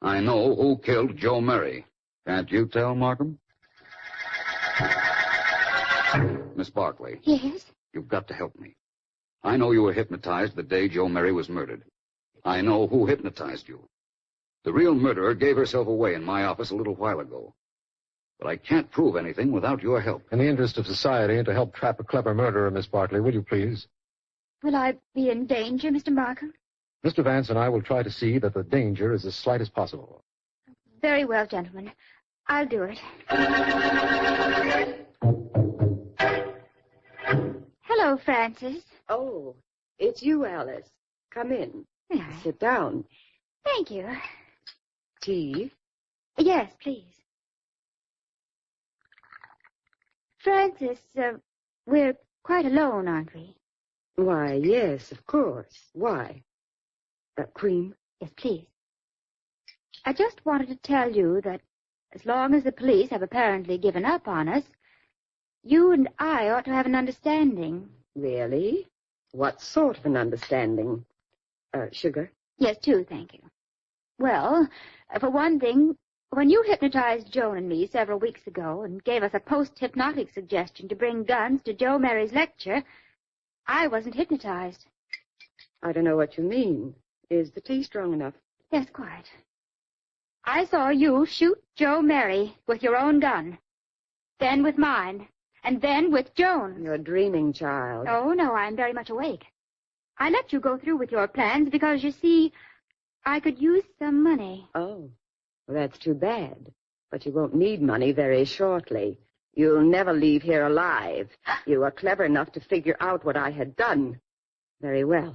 I know who killed Joe Murray. Can't you tell, Markham? Miss Barkley. Yes? You've got to help me. I know you were hypnotized the day Joe Murray was murdered. I know who hypnotized you. The real murderer gave herself away in my office a little while ago. But I can't prove anything without your help. In the interest of society and to help trap a clever murderer, Miss Barkley, will you please? Will I be in danger, Mr. Markham? Mr. Vance and I will try to see that the danger is as slight as possible. Very well, gentlemen. I'll do it. Hello, Francis. Oh, it's you, Alice. Come in. Yeah. Sit down. Thank you. Tea? Yes, please. Francis, we're quite alone, aren't we? Why, yes, of course. Why? Cream? Yes, please. I just wanted to tell you that as long as the police have apparently given up on us, you and I ought to have an understanding. Really? What sort of an understanding? Sugar? Yes, two, thank you. Well, for one thing, when you hypnotized Joan and me several weeks ago and gave us a post-hypnotic suggestion to bring guns to Joe Mary's lecture, I wasn't hypnotized. I don't know what you mean. Is the tea strong enough? Yes, quite. I saw you shoot Joe Mary with your own gun, then with mine, and then with Joan's. You're dreaming, child. Oh, no, I'm very much awake. I let you go through with your plans because, you see, I could use some money. Oh, well, that's too bad. But you won't need money very shortly. You'll never leave here alive. You were clever enough to figure out what I had done. Very well.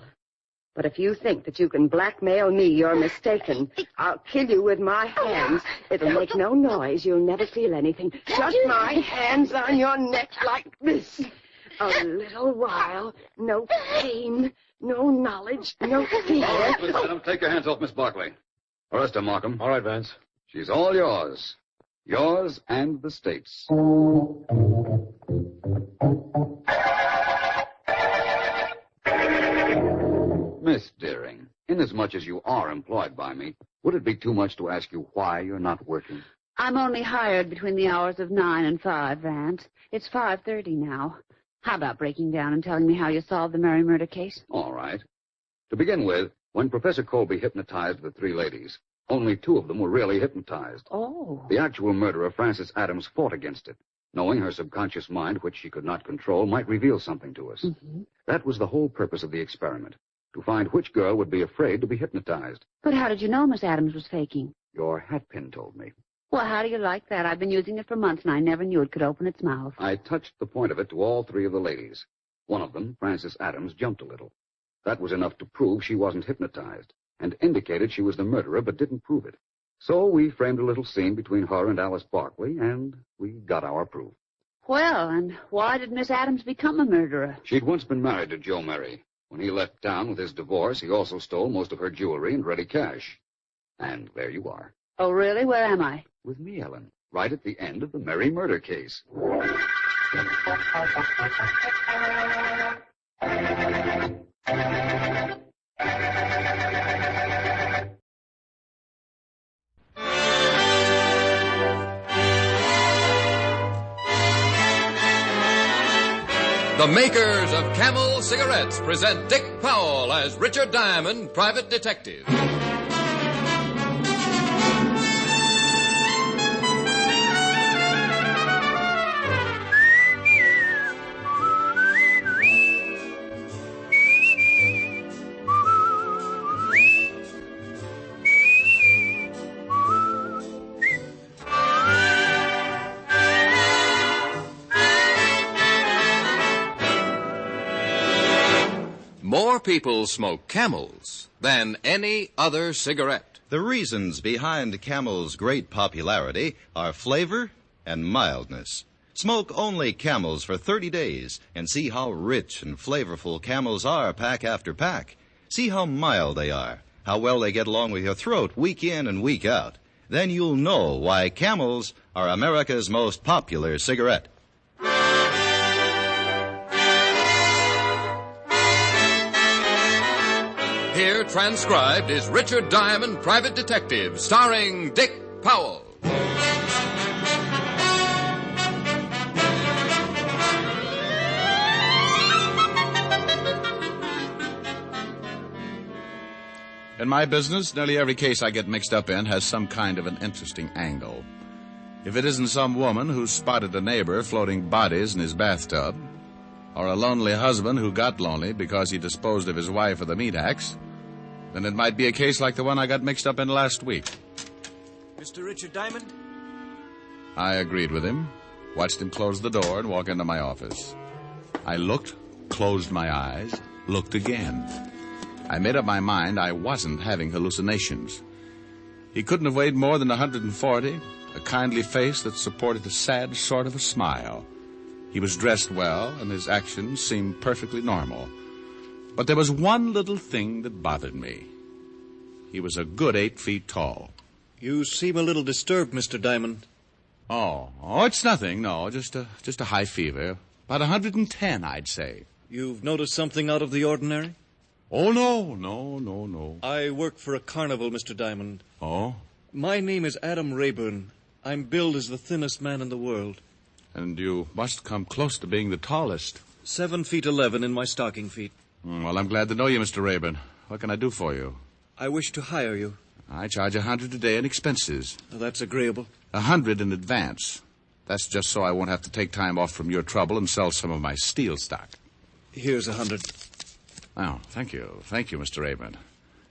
But if you think that you can blackmail me, you're mistaken. I'll kill you with my hands. It'll make no noise. You'll never feel anything. Just my hands on your neck like this. A little while. No pain. No knowledge. No fear. All right, Miss Adams, take your hands off Miss Barkley. Arrest her, Markham. All right, Vance. She's all yours. Yours and the state's. Miss Deering, inasmuch as you are employed by me, would it be too much to ask you why you're not working? I'm only hired between the hours of 9 and 5, Vance. It's 5:30 now. How about breaking down and telling me how you solved the Murray murder case? All right. To begin with, when Professor Colby hypnotized the three ladies, only two of them were really hypnotized. Oh. The actual murderer, Frances Adams, fought against it, knowing her subconscious mind, which she could not control, might reveal something to us. Mm-hmm. That was the whole purpose of the experiment, to find which girl would be afraid to be hypnotized. But how did you know Miss Adams was faking? Your hatpin told me. Well, how do you like that? I've been using it for months, and I never knew it could open its mouth. I touched the point of it to all three of the ladies. One of them, Frances Adams, jumped a little. That was enough to prove she wasn't hypnotized, and indicated she was the murderer, but didn't prove it. So we framed a little scene between her and Alice Barkley, and we got our proof. Well, and why did Miss Adams become a murderer? She'd once been married to Joe Murray. When he left town with his divorce, he also stole most of her jewelry and ready cash. And there you are. Oh, really? Where am I? With me, Ellen. Right at the end of the Murray murder case. The makers of Camel cigarettes present Dick Powell as Richard Diamond, private detective. More people smoke Camels than any other cigarette. The reasons behind Camel's great popularity are flavor and mildness. Smoke only Camels for 30 days and see how rich and flavorful Camels are pack after pack. See how mild they are, how well they get along with your throat week in and week out. Then you'll know why Camels are America's most popular cigarette. transcribed is Richard Diamond, Private Detective, starring Dick Powell. In my business, nearly every case I get mixed up in has some kind of an interesting angle. If it isn't some woman who spotted a neighbor floating bodies in his bathtub, or a lonely husband who got lonely because he disposed of his wife with a meat axe, then it might be a case like the one I got mixed up in last week. Mr. Richard Diamond? I agreed with him, watched him close the door and walk into my office. I looked, closed my eyes, looked again. I made up my mind I wasn't having hallucinations. He couldn't have weighed more than 140, a kindly face that supported a sad sort of a smile. He was dressed well, and his actions seemed perfectly normal. But there was one little thing that bothered me. He was a good 8 feet tall. You seem a little disturbed, Mr. Diamond. Oh, it's nothing, no, just a high fever. About 110, I'd say. You've noticed something out of the ordinary? Oh, no. I work for a carnival, Mr. Diamond. Oh? My name is Adam Rayburn. I'm billed as the thinnest man in the world. And you must come close to being the tallest. 7 feet 11 in my stocking feet. Well, I'm glad to know you, Mr. Rayburn. What can I do for you? I wish to hire you. I charge $100 a day in expenses. That's agreeable. $100 in advance. That's just so I won't have to take time off from your trouble and sell some of my steel stock. Here's $100. Oh, thank you. Thank you, Mr. Rayburn.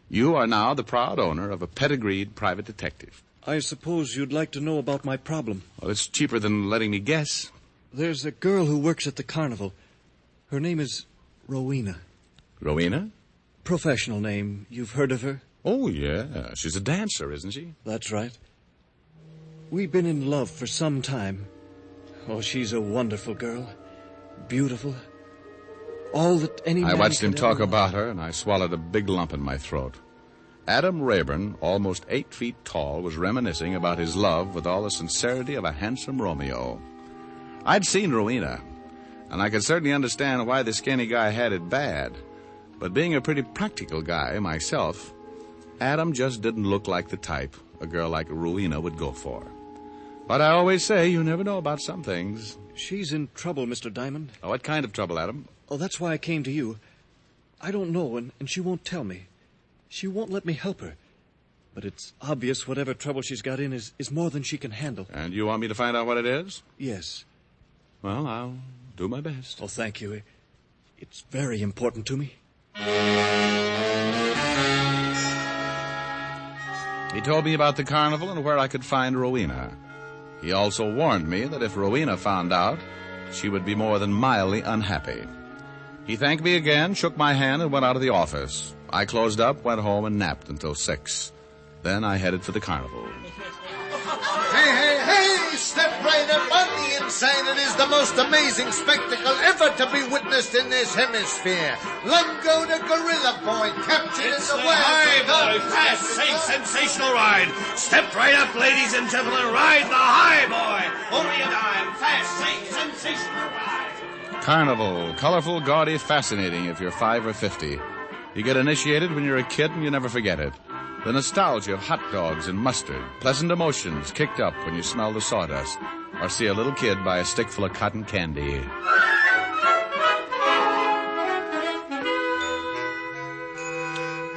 You are now the proud owner of a pedigreed private detective. I suppose you'd like to know about my problem. Well, it's cheaper than letting me guess. There's a girl who works at the carnival. Her name is Rowena. Rowena? Professional name. You've heard of her? Oh, yeah. She's a dancer, isn't she? That's right. We've been in love for some time. Oh, she's a wonderful girl. Beautiful. All that any man I watched him could talk ever about her, and I swallowed a big lump in my throat. Adam Rayburn, almost 8 feet tall, was reminiscing about his love with all the sincerity of a handsome Romeo. I'd seen Rowena, and I could certainly understand why the skinny guy had it bad. But being a pretty practical guy myself, Adam just didn't look like the type a girl like Rowena would go for. But I always say you never know about some things. She's in trouble, Mr. Diamond. Oh, what kind of trouble, Adam? Oh, that's why I came to you. I don't know, and she won't tell me. She won't let me help her. But it's obvious whatever trouble she's got in is more than she can handle. And you want me to find out what it is? Yes. Well, I'll do my best. Oh, thank you. It's very important to me. He told me about the carnival and where I could find Rowena. He also warned me that if Rowena found out, she would be more than mildly unhappy. He thanked me again, shook my hand, and went out of the office. I closed up, went home, and napped until 6. Then I headed for the carnival. Hey, step right up on the inside. It is the most amazing spectacle ever to be witnessed in this hemisphere. Lungo the Gorilla Boy, captured in the High Boy, fast, safe, sensational ride. Step right up, ladies and gentlemen. Ride the High Boy. Only a dime. Fast, safe, sensational ride. Carnival, colorful, gaudy, fascinating if you're 5 or 50. You get initiated when you're a kid and you never forget it. The nostalgia of hot dogs and mustard, pleasant emotions kicked up when you smell the sawdust or see a little kid buy a stick full of cotton candy.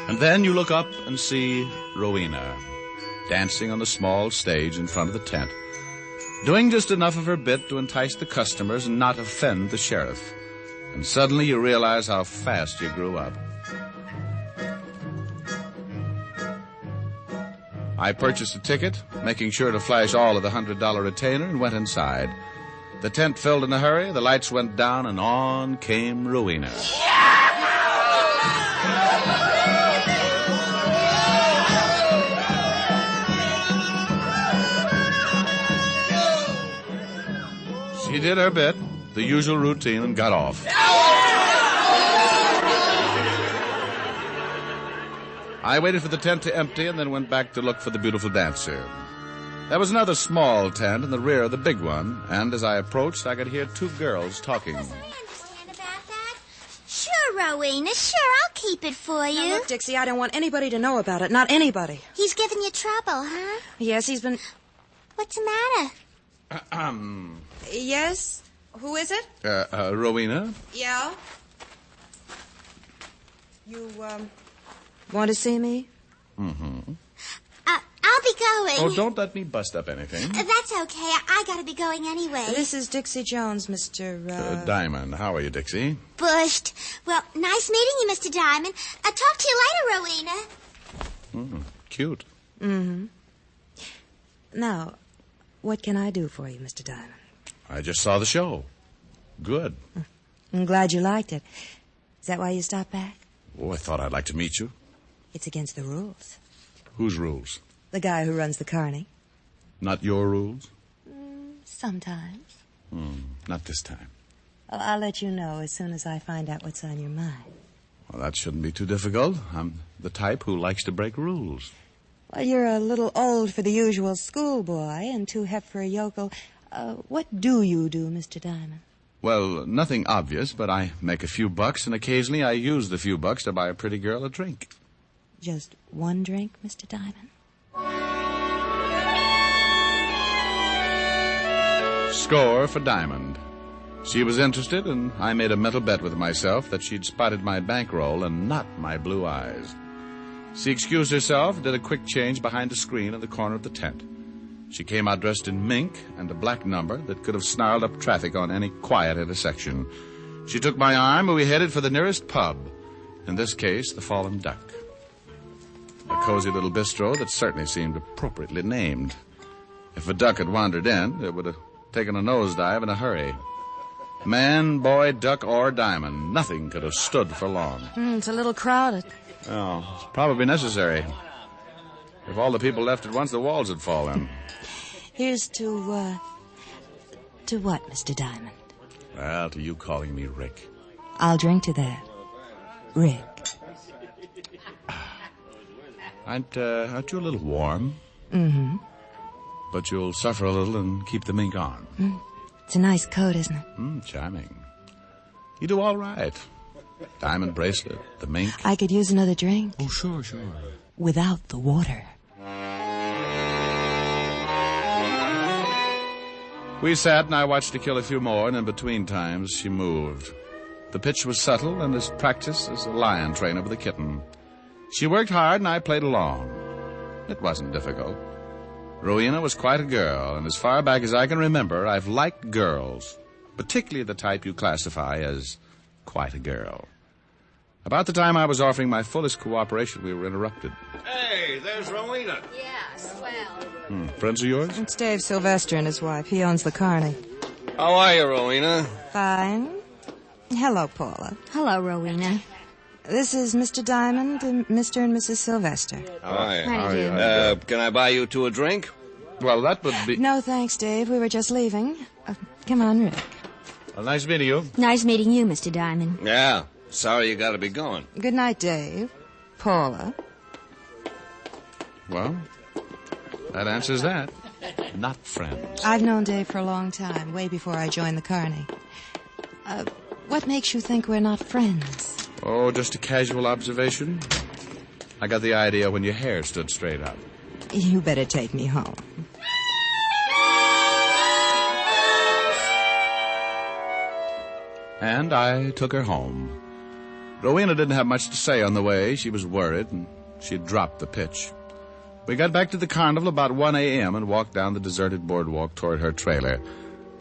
And then you look up and see Rowena dancing on the small stage in front of the tent, doing just enough of her bit to entice the customers and not offend the sheriff. And suddenly you realize how fast you grew up. I purchased a ticket, making sure to flash all of the $100 retainer, and went inside. The tent filled in a hurry, the lights went down, and on came Rowena. She did her bit, the usual routine, and got off. I waited for the tent to empty and then went back to look for the beautiful dancer. There was another small tent in the rear of the big one, and as I approached, I could hear 2 girls talking. Sure, Rowena. Sure, I'll keep it for you. Now, look, Dixie, I don't want anybody to know about it. Not anybody. He's giving you trouble, huh? Yes, he's been... What's the matter? Yes? Who is it? Rowena? Yeah? You, want to see me? Mm-hmm. I'll be going. Oh, don't let me bust up anything. That's okay. I gotta be going anyway. This is Dixie Jones, Mr. Diamond. How are you, Dixie? Bushed. Well, nice meeting you, Mr. Diamond. I'll talk to you later, Rowena. Cute. Mm-hmm. Now, what can I do for you, Mr. Diamond? I just saw the show. Good. I'm glad you liked it. Is that why you stopped back? Oh, I thought I'd like to meet you. It's against the rules. Whose rules? The guy who runs the carny. Not your rules? Sometimes. Not this time. Well, I'll let you know as soon as I find out what's on your mind. Well, that shouldn't be too difficult. I'm the type who likes to break rules. Well, you're a little old for the usual schoolboy and too hep for a yokel. What do you do, Mr. Diamond? Well, nothing obvious, but I make a few bucks, and occasionally I use the few bucks to buy a pretty girl a drink. Just one drink, Mr. Diamond? Score for Diamond. She was interested, and I made a mental bet with myself that she'd spotted my bankroll and not my blue eyes. She excused herself, did a quick change behind the screen in the corner of the tent. She came out dressed in mink and a black number that could have snarled up traffic on any quiet intersection. She took my arm, and we headed for the nearest pub, in this case, the Fallen Duck. A cozy little bistro that certainly seemed appropriately named. If a duck had wandered in, it would have taken a nosedive in a hurry. Man, boy, duck, or diamond, nothing could have stood for long. It's a little crowded. Oh, it's probably necessary. If all the people left at once, the walls would fall in. Here's to what, Mr. Diamond? Well, to you calling me Rick. I'll drink to that. Rick. Aren't you a little warm? Mm-hmm. But you'll suffer a little and keep the mink on. It's a nice coat, isn't it? Charming. You do all right. Diamond bracelet, the mink. I could use another drink. Oh, sure. Without the water. We sat, and I watched her kill a few more, and in between times, she moved. The pitch was subtle and as practiced as a lion trainer with a kitten. She worked hard, and I played along. It wasn't difficult. Rowena was quite a girl, and as far back as I can remember, I've liked girls, particularly the type you classify as quite a girl. About the time I was offering my fullest cooperation, we were interrupted. Hey, there's Rowena. Yeah, swell. Friends of yours? It's Dave Sylvester and his wife. He owns the carny. How are you, Rowena? Fine. Hello, Paula. Hello, Rowena. This is Mr. Diamond and Mr. and Mrs. Sylvester. How are you? How do you do? Can I buy you two a drink? Well, that would be... No, thanks, Dave. We were just leaving. Come on, Rick. Well, nice meeting you. Nice meeting you, Mr. Diamond. Yeah. Sorry you gotta be going. Good night, Dave. Paula. Well, that answers that. Not friends. I've known Dave for a long time, way before I joined the carny. What makes you think we're not friends? Oh, just a casual observation. I got the idea when your hair stood straight up. You better take me home. And I took her home. Rowena didn't have much to say on the way. She was worried, and she dropped the pitch. We got back to the carnival about 1 a.m. and walked down the deserted boardwalk toward her trailer.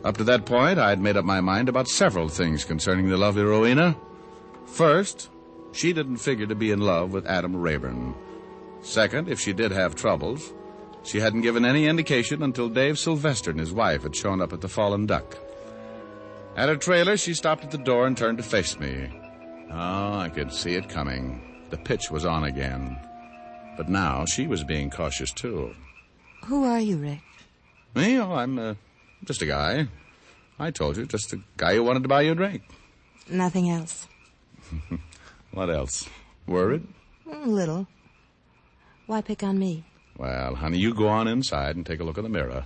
Up to that point, I had made up my mind about several things concerning the lovely Rowena. First, she didn't figure to be in love with Adam Rayburn. Second, if she did have troubles, she hadn't given any indication until Dave Sylvester and his wife had shown up at the Fallen Duck. At her trailer, she stopped at the door and turned to face me. Oh, I could see it coming. The pitch was on again. But now she was being cautious, too. Who are you, Rick? Me? Oh, I'm just a guy. I told you, just a guy who wanted to buy you a drink. Nothing else. What else? Worried? A little. Why pick on me? Well, honey, you go on inside and take a look in the mirror.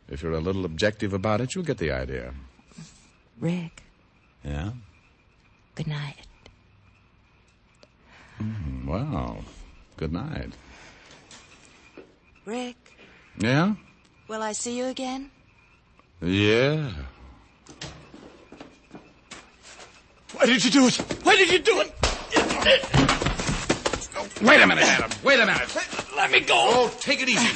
If you're a little objective about it, you'll get the idea. Rick. Yeah? Good night. Well, good night. Rick, Yeah? will I see you again? Yeah. Why did you do it? Why did you do it? Wait a minute, Adam. Wait a minute. Let me go. Oh, take it easy.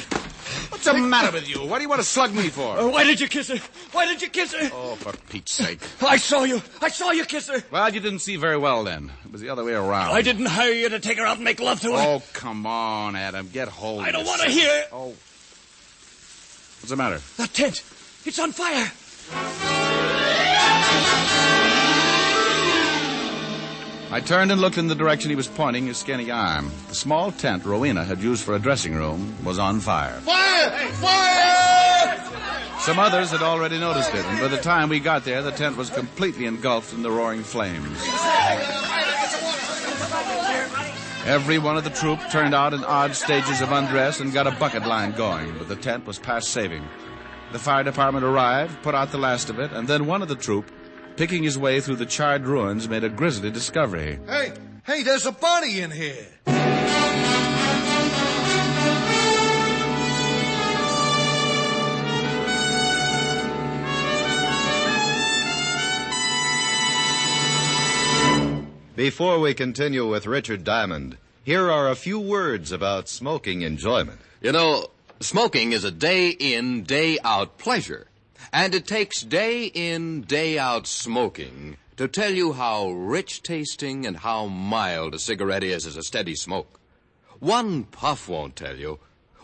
What's the matter with you? What do you want to slug me for? Why did you kiss her? Why did you kiss her? Oh, for Pete's sake. I saw you. I saw you kiss her. Well, you didn't see very well then. It was the other way around. I didn't hire you to take her out and make love to her. Oh, come on, Adam. Get hold of I don't want yourself. to hear. Oh. What's the matter? That tent. It's on fire. I turned and looked in the direction he was pointing his skinny arm. The small tent Rowena had used for a dressing room was on fire. Fire! Fire! Some others had already noticed it, and by the time we got there, the tent was completely engulfed in the roaring flames. Every one of the troop turned out in odd stages of undress and got a bucket line going, but the tent was past saving. The fire department arrived, put out the last of it, and then one of the troop, picking his way through the charred ruins, made a grisly discovery. Hey, there's a body in here. Before we continue with Richard Diamond, here are a few words about smoking enjoyment. You know, smoking is a day-in, day-out pleasure. And it takes day-in, day-out smoking to tell you how rich-tasting and how mild a cigarette is as a steady smoke. One puff won't tell you.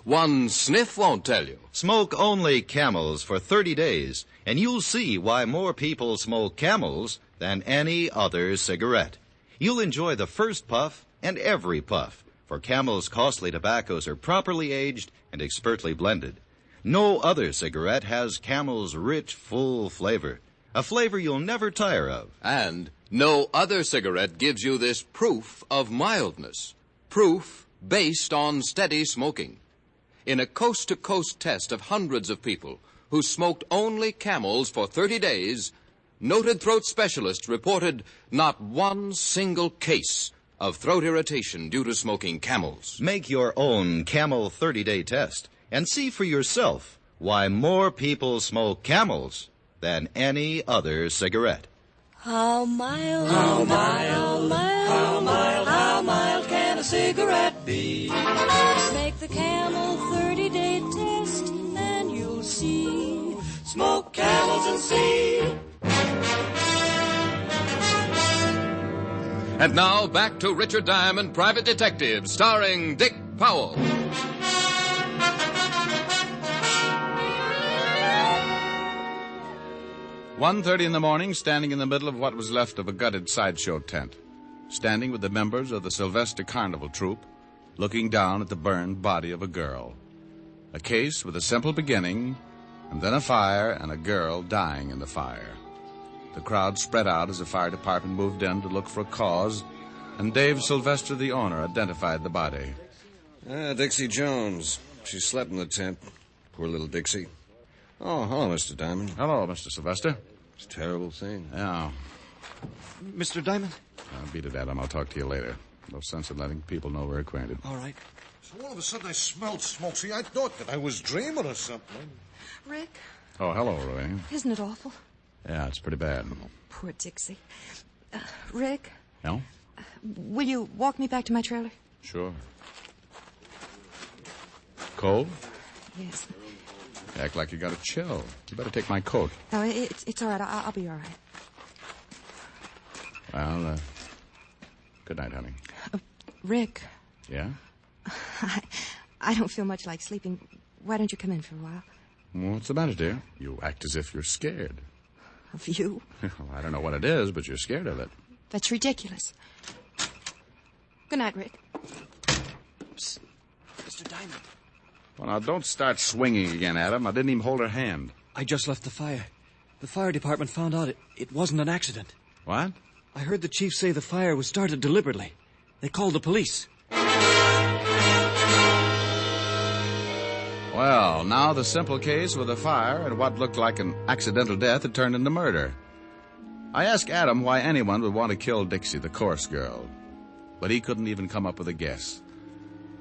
One sniff won't tell you. Smoke only Camels for 30 days, and you'll see why more people smoke Camels than any other cigarette. You'll enjoy the first puff and every puff, for Camel's costly tobaccos are properly aged and expertly blended. No other cigarette has Camel's rich, full flavor, a flavor you'll never tire of. And no other cigarette gives you this proof of mildness, proof based on steady smoking. In a coast-to-coast test of hundreds of people who smoked only Camels for 30 days, noted throat specialists reported not one single case of throat irritation due to smoking Camels. Make your own Camel 30-day test and see for yourself why more people smoke Camels than any other cigarette. How mild, how mild, how mild, how mild can a cigarette be? Make the Camel 30-day test and you'll see. Smoke Camels and see. And now back to Richard Diamond, Private Detective, starring Dick Powell. 1:30 in the morning, standing in the middle of what was left of a gutted sideshow tent, standing with the members of the Sylvester Carnival troupe, looking down at the burned body of a girl. A case with a simple beginning, and then a fire and a girl dying in the fire. The crowd spread out as the fire department moved in to look for a cause, and Dave Sylvester, the owner, identified the body. Dixie Jones. She slept in the tent. Poor little Dixie. Oh, hello, Mr. Diamond. Hello, Mr. Sylvester. It's a terrible thing. Yeah. Mr. Diamond? Beat it, Adam. I'll talk to you later. No sense in letting people know we're acquainted. All right. So all of a sudden I smelled smoke. See, I thought that I was dreaming or something. Rick, Oh, hello, Roy. isn't it awful? Yeah, it's pretty bad. Poor Dixie. Rick, No? will you walk me back to my trailer? Sure. Cold? Yes. Act like you got a chill. You better take my coat. Oh, it's all right. I'll be all right. Well, good night, honey. Rick, Yeah? I don't feel much like sleeping. Why don't you come in for a while? What's the matter, dear? You act as if you're scared. Of you? Well, I don't know what it is, but you're scared of it. That's ridiculous. Good night, Rick. Psst. Mr. Diamond. Well, now, don't start swinging again, Adam. I didn't even hold her hand. I just left the fire. The fire department found out it wasn't an accident. What? I heard the chief say the fire was started deliberately. They called the police. Well, now the simple case with a fire and what looked like an accidental death had turned into murder. I asked Adam why anyone would want to kill Dixie, the chorus girl. but he couldn't even come up with a guess.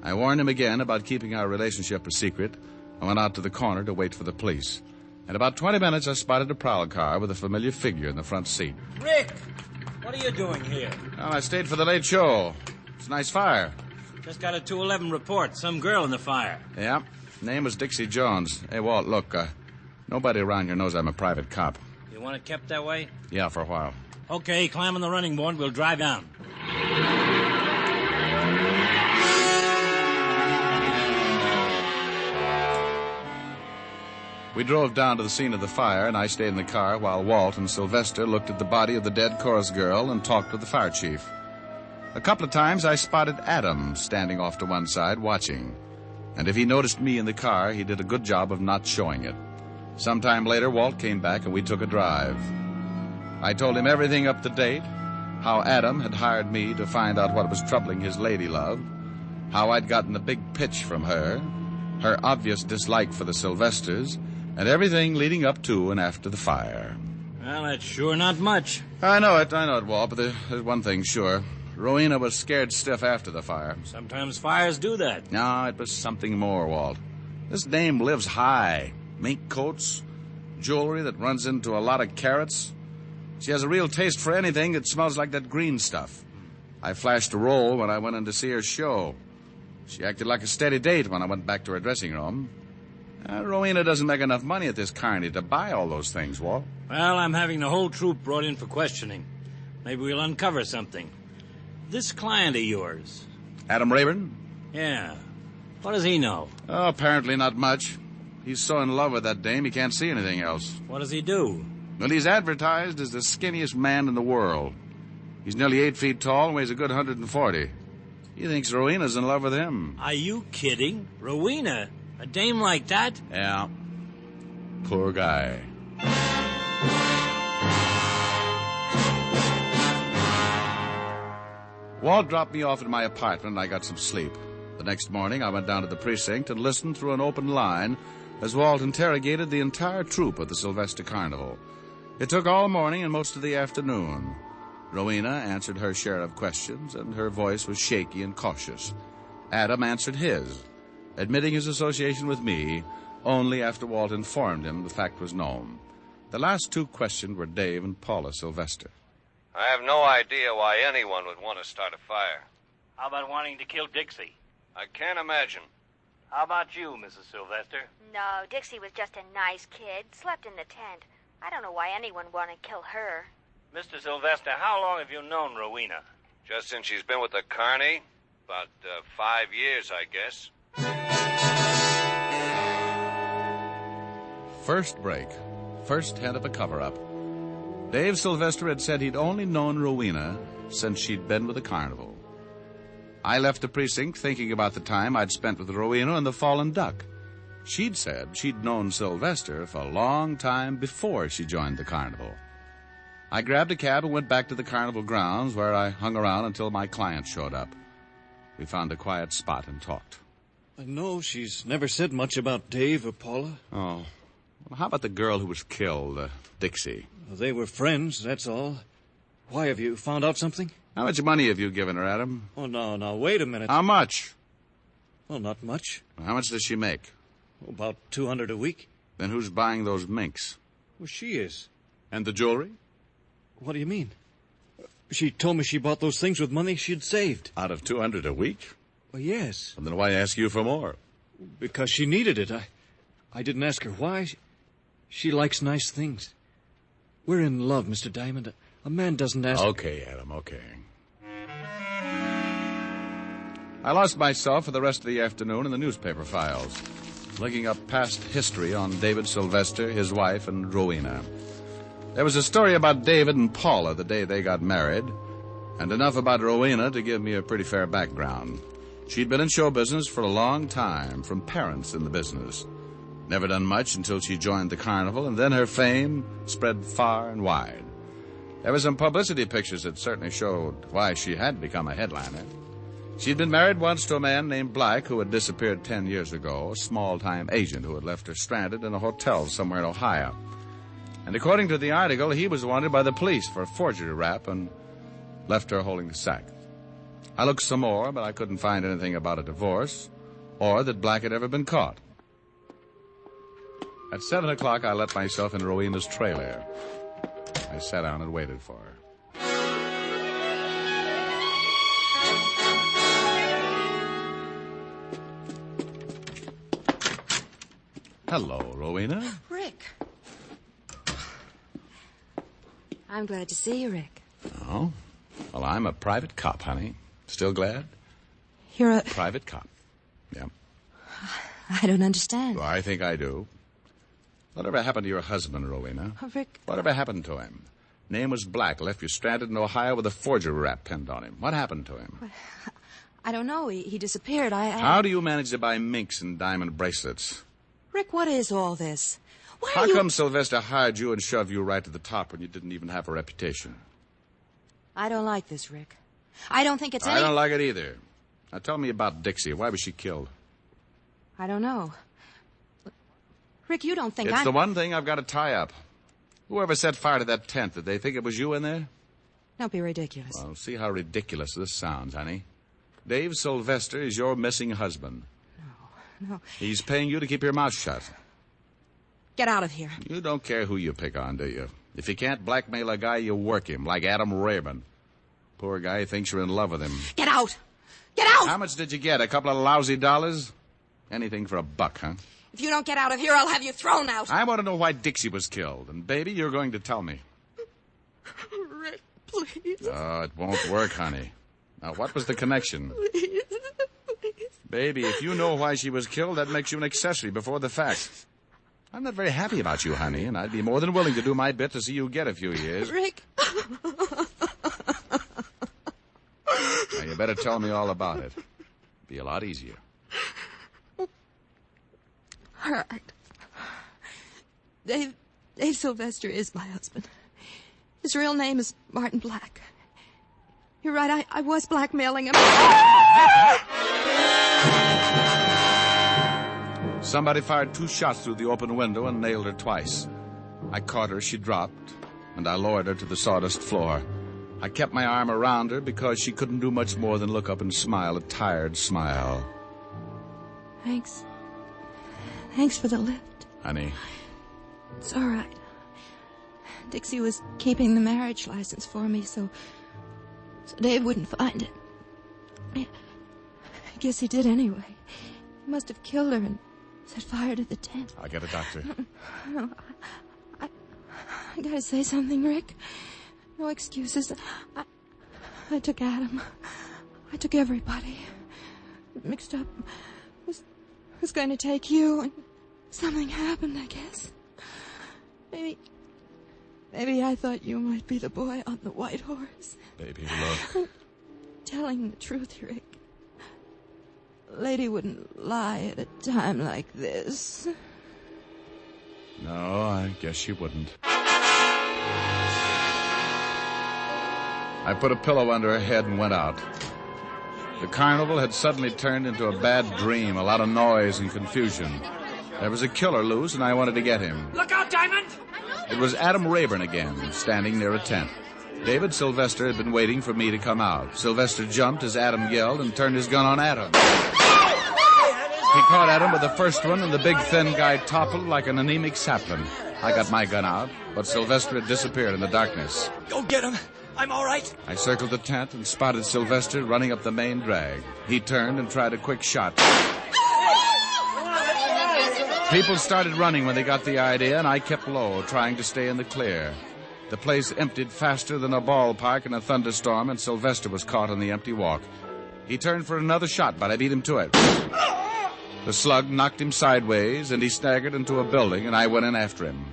I warned him again about keeping our relationship a secret and went out to the corner to wait for the police. In about 20 minutes, I spotted a prowl car with a familiar figure in the front seat. Rick, what are you doing here? Well, I stayed for the late show. It's a nice fire. Just got a 211 report. Some girl in the fire. Yeah. Name was Dixie Jones. Hey, Walt, look, nobody around here knows I'm a private cop. You want it kept that way? Yeah, for a while. Okay, climb on the running board. We'll drive down. We drove down to the scene of the fire, and I stayed in the car while Walt and Sylvester looked at the body of the dead chorus girl and talked to the fire chief. A couple of times I spotted Adam standing off to one side watching. And if he noticed me in the car, he did a good job of not showing it. Sometime later, Walt came back and we took a drive. I told him everything up to date, how Adam had hired me to find out what was troubling his lady love, how I'd gotten a big pitch from her obvious dislike for the Sylvesters, and everything leading up to and after the fire. Well, that's sure not much. I know it, Walt, but there's one thing sure. Rowena was scared stiff after the fire. Sometimes fires do that. No, it was something more, Walt. This dame lives high. Mink coats, jewelry that runs into a lot of carats. She has a real taste for anything that smells like that green stuff. I flashed a roll when I went in to see her show. She acted like a steady date when I went back to her dressing room. Rowena doesn't make enough money at this carny to buy all those things, Walt. Well, I'm having the whole troop brought in for questioning. Maybe we'll uncover something. This client of yours... Adam Rayburn? Yeah. What does he know? Oh, apparently not much. He's so in love with that dame he can't see anything else. What does he do? Well, he's advertised as the skinniest man in the world. He's nearly 8 feet tall and weighs a good 140. He thinks Rowena's in love with him. Are you kidding? Rowena? A dame like that? Yeah. Poor guy. Walt dropped me off at my apartment and I got some sleep. The next morning, I went down to the precinct and listened through an open line as Walt interrogated the entire troop of the Sylvester Carnival. It took all morning and most of the afternoon. Rowena answered her share of questions, and her voice was shaky and cautious. Adam answered his, admitting his association with me only after Walt informed him the fact was known. The last two questioned were Dave and Paula Sylvester. I have no idea why anyone would want to start a fire. How about wanting to kill Dixie? I can't imagine. How about you, Mrs. Sylvester? No, Dixie was just a nice kid. Slept in the tent. I don't know why anyone would want to kill her. Mr. Sylvester, how long have you known Rowena? Just since she's been with the carny. About 5 years, I guess. First break. First hint of a cover-up. Dave Sylvester had said he'd only known Rowena since she'd been with the carnival. I left the precinct thinking about the time I'd spent with Rowena and the Fallen Duck. She'd said she'd known Sylvester for a long time before she joined the carnival. I grabbed a cab and went back to the carnival grounds, where I hung around until my client showed up. We found a quiet spot and talked. I know she's never said much about Dave or Paula. Oh. Well, how about the girl who was killed, Dixie? Well, they were friends, that's all. Why, have you found out something? How much money have you given her, Adam? Oh, no, wait a minute. How much? Well, not much. How much does she make? About $200 a week. Then who's buying those minks? Well, she is. And the jewelry? What do you mean? She told me she bought those things with money she'd saved. Out of $200 a week? Well, yes. And then why ask you for more? Because she needed it. I didn't ask her why. She likes nice things. We're in love, Mr. Diamond. A man doesn't ask... Okay, Adam, okay. I lost myself for the rest of the afternoon in the newspaper files, looking up past history on David Sylvester, his wife, and Rowena. There was a story about David and Paula the day they got married, and enough about Rowena to give me a pretty fair background. She'd been in show business for a long time, from parents in the business. Never done much until she joined the carnival, and then her fame spread far and wide. There were some publicity pictures that certainly showed why she had become a headliner. She'd been married once to a man named Black, who had disappeared 10 years ago, a small-time agent who had left her stranded in a hotel somewhere in Ohio. And according to the article, he was wanted by the police for a forgery rap and left her holding the sack. I looked some more, but I couldn't find anything about a divorce or that Black had ever been caught. At 7 o'clock, I let myself in Rowena's trailer. I sat down and waited for her. Hello, Rowena. Rick. I'm glad to see you, Rick. Oh? Well, I'm a private cop, honey. Still glad? You're a... Private cop. Yeah. I don't understand. Well, I think I do. Whatever happened to your husband, Rowena? Oh, Rick... Whatever happened to him? Name was Black, left you stranded in Ohio with a forgery rap pinned on him. What happened to him? I don't know. He disappeared. How do you manage to buy minks and diamond bracelets? Rick, what is all this? How come Sylvester hired you and shoved you right to the top when you didn't even have a reputation? I don't like this, Rick. I don't think it's I don't like it either. Now tell me about Dixie. Why was she killed? I don't know. Rick, you don't think It's the one thing I've got to tie up. Whoever set fire to that tent, did they think it was you in there? Don't be ridiculous. Well, see how ridiculous this sounds, honey. Dave Sylvester is your missing husband. No. He's paying you to keep your mouth shut. Get out of here. You don't care who you pick on, do you? If you can't blackmail a guy, you work him, like Adam Rayburn. Poor guy thinks you're in love with him. Get out! Get out! How much did you get? A couple of lousy dollars? Anything for a buck, huh? If you don't get out of here, I'll have you thrown out. I want to know why Dixie was killed. And, baby, you're going to tell me. Rick, please. Oh, it won't work, honey. Now, what was the connection? Please. Baby, if you know why she was killed, that makes you an accessory before the fact. I'm not very happy about you, honey, and I'd be more than willing to do my bit to see you get a few years. Rick. Now, you better tell me all about it. Be a lot easier. All right. Dave Sylvester is my husband. His real name is Martin Black. You're right, I was blackmailing him. Somebody fired 2 shots through the open window and nailed her twice. I caught her, she dropped, and I lowered her to the sawdust floor. I kept my arm around her because she couldn't do much more than look up and smile, a tired smile. Thanks. Thanks for the lift. Honey. It's all right. Dixie was keeping the marriage license for me, so Dave wouldn't find it. I guess he did anyway. He must have killed her and set fire to the tent. I'll get a doctor. No, I gotta say something, Rick. No excuses. I took Adam. I took everybody. Mixed up. Was going to take you, and something happened, I guess. Maybe I thought you might be the boy on the white horse. Baby, look. I'm telling the truth, Rick. A lady wouldn't lie at a time like this. No, I guess she wouldn't. I put a pillow under her head and went out. The carnival had suddenly turned into a bad dream, a lot of noise and confusion. There was a killer loose, and I wanted to get him. Look out, Diamond! It was Adam Rayburn again, standing near a tent. David Sylvester had been waiting for me to come out. Sylvester jumped as Adam yelled and turned his gun on Adam. He caught Adam with the first one, and the big, thin guy toppled like an anemic sapling. I got my gun out, but Sylvester had disappeared in the darkness. Go get him! I'm all right. I circled the tent and spotted Sylvester running up the main drag. He turned and tried a quick shot. People started running when they got the idea, and I kept low, trying to stay in the clear. The place emptied faster than a ballpark in a thunderstorm, and Sylvester was caught on the empty walk. He turned for another shot, but I beat him to it. The slug knocked him sideways, and he staggered into a building, and I went in after him.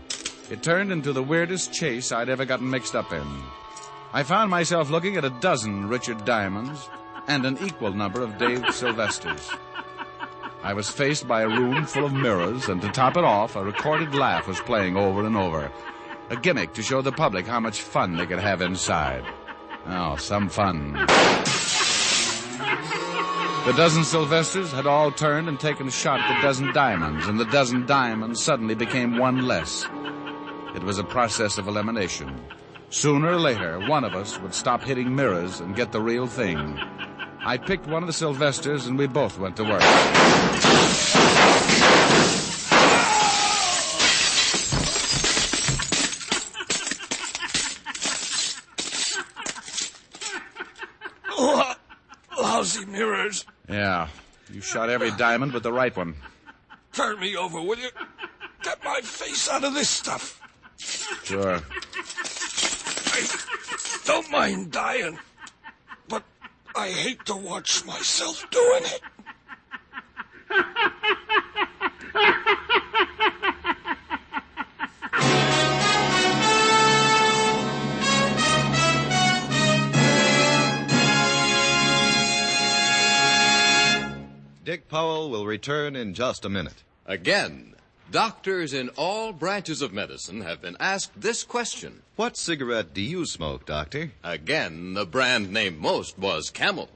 It turned into the weirdest chase I'd ever gotten mixed up in. I found myself looking at a dozen Richard Diamonds and an equal number of Dave Sylvesters. I was faced by a room full of mirrors, and to top it off, a recorded laugh was playing over and over. A gimmick to show the public how much fun they could have inside. Oh, some fun. The dozen Sylvesters had all turned and taken a shot at the dozen Diamonds, and the dozen Diamonds suddenly became one less. It was a process of elimination. Sooner or later, one of us would stop hitting mirrors and get the real thing. I picked one of the Sylvesters, and we both went to work. Lousy mirrors. Yeah, you shot every diamond but the right one. Turn me over, will you? Get my face out of this stuff. Sure. I don't mind dying, but I hate to watch myself doing it. Dick Powell will return in just a minute. Again, doctors in all branches of medicine have been asked this question. What cigarette do you smoke, Doctor? Again, the brand named most was Camel.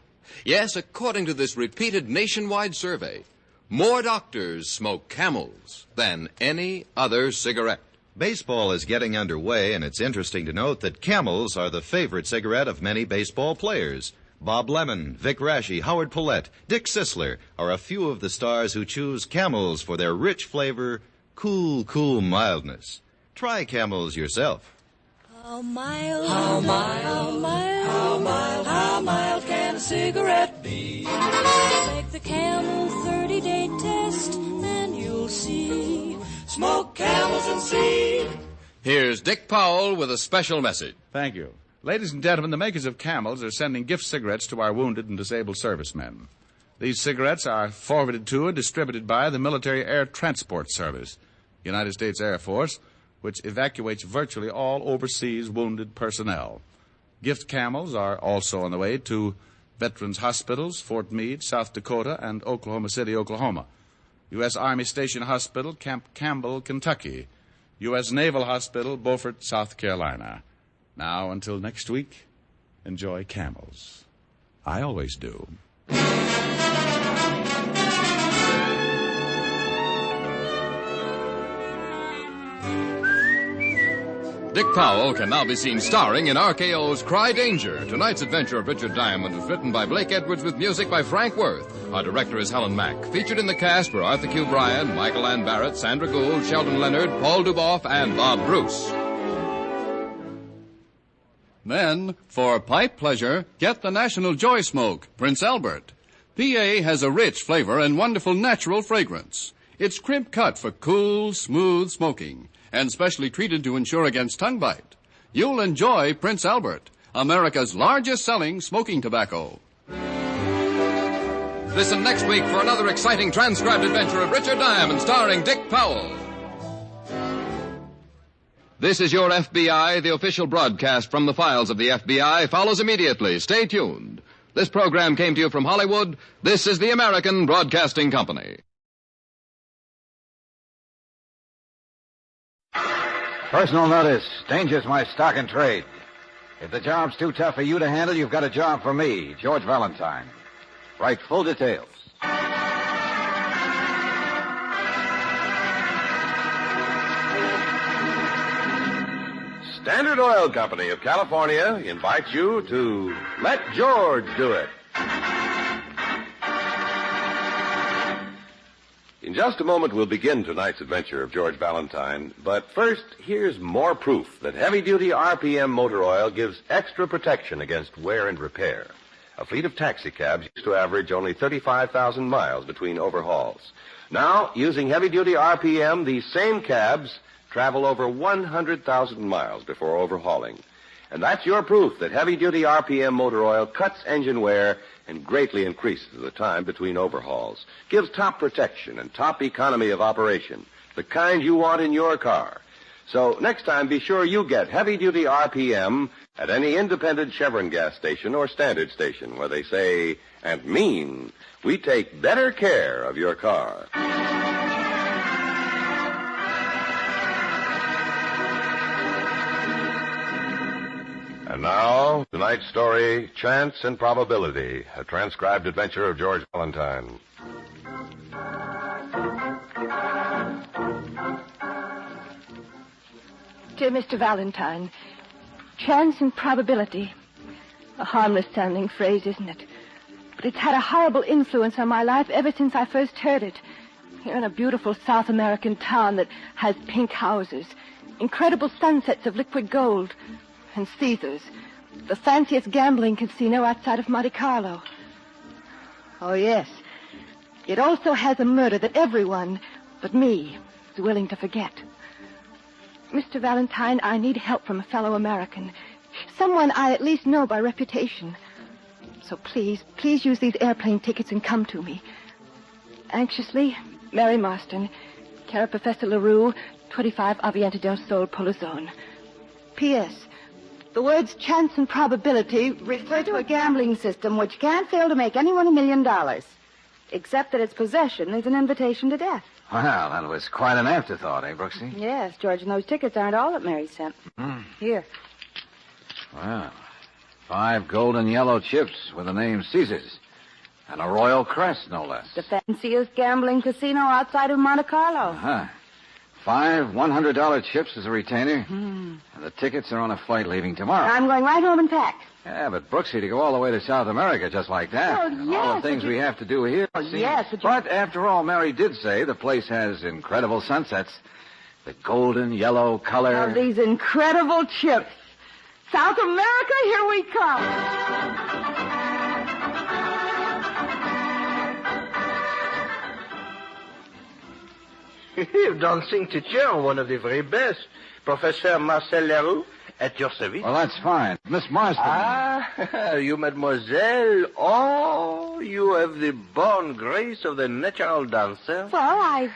Yes, according to this repeated nationwide survey, more doctors smoke Camels than any other cigarette. Baseball is getting underway, and it's interesting to note that Camels are the favorite cigarette of many baseball players. Bob Lemon, Vic Raschi, Howard Paulette, Dick Sisler are a few of the stars who choose Camels for their rich flavor, cool mildness. Try Camels yourself. How mild, how mild, how mild, how mild, how mild can a cigarette be? Make the Camel 30-day test and you'll see. Smoke Camels and see. Here's Dick Powell with a special message. Thank you. Ladies and gentlemen, the makers of Camels are sending gift cigarettes to our wounded and disabled servicemen. These cigarettes are forwarded to and distributed by the Military Air Transport Service, United States Air Force, which evacuates virtually all overseas wounded personnel. Gift Camels are also on the way to Veterans Hospitals, Fort Meade, South Dakota, and Oklahoma City, Oklahoma. U.S. Army Station Hospital, Camp Campbell, Kentucky. U.S. Naval Hospital, Beaufort, South Carolina. Now, until next week, enjoy Camels. I always do. Dick Powell can now be seen starring in RKO's Cry Danger. Tonight's adventure of Richard Diamond was written by Blake Edwards with music by Frank Worth. Our director is Helen Mack. Featured in the cast were Arthur Q. Bryan, Michael Ann Barrett, Sandra Gould, Sheldon Leonard, Paul Duboff, and Bob Bruce. Then, for pipe pleasure, get the National Joy Smoke, Prince Albert. PA has a rich flavor and wonderful natural fragrance. It's crimp cut for cool, smooth smoking, and specially treated to ensure against tongue bite. You'll enjoy Prince Albert, America's largest selling smoking tobacco. Listen next week for another exciting transcribed adventure of Richard Diamond starring Dick Powell. This is your FBI. The official broadcast from the files of the FBI follows immediately. Stay tuned. This program came to you from Hollywood. This is the American Broadcasting Company. Personal notice. Danger's my stock and trade. If the job's too tough for you to handle, you've got a job for me, George Valentine. Write full details. Standard Oil Company of California invites you to Let George Do It. In just a moment, we'll begin tonight's adventure of George Valentine. But first, here's more proof that heavy-duty RPM motor oil gives extra protection against wear and repair. A fleet of taxicabs used to average only 35,000 miles between overhauls. Now, using heavy-duty RPM, these same cabs travel over 100,000 miles before overhauling. And that's your proof that heavy-duty RPM motor oil cuts engine wear and greatly increases the time between overhauls. Gives top protection and top economy of operation, the kind you want in your car. So next time, be sure you get heavy-duty RPM at any independent Chevron gas station or standard station where they say and mean, we take better care of your car. And now, tonight's story, Chance and Probability, a transcribed adventure of George Valentine. Dear Mr. Valentine, chance and probability. A harmless-sounding phrase, isn't it? But it's had a horrible influence on my life ever since I first heard it. Here in a beautiful South American town that has pink houses, incredible sunsets of liquid gold, and Caesars, the fanciest gambling casino outside of Monte Carlo. Oh, yes. It also has a murder that everyone but me is willing to forget. Mr. Valentine, I need help from a fellow American. Someone I at least know by reputation. So please use these airplane tickets and come to me. Anxiously, Mary Marston, care of Professor LaRue, 25 Avienta del Sol, Polizone. P.S. The words chance and probability refer to a gambling system which can't fail to make anyone $1 million. Except that its possession is an invitation to death. Well, that was quite an afterthought, eh, Brooksy? Yes, George, and those tickets aren't all that Mary sent. Here. Well, 5 gold and yellow chips with the name Caesars. And a royal crest, no less. The fanciest gambling casino outside of Monte Carlo. 5 $100 chips as a retainer. And the tickets are on a flight leaving tomorrow. I'm going right home and pack. Yeah, but Brooksy, to go all the way to South America just like that. Oh, and yes, all the things we have to do here. Yes, But after all, Mary did say the place has incredible sunsets. The golden yellow color. Of these incredible chips. South America, here we come. Dancing teacher, one of the very best. Professor Marcel Leroux, at your service. Well, that's fine. Miss Marston. Ah, you, mademoiselle. Oh, you have the born grace of the natural dancer. Well, I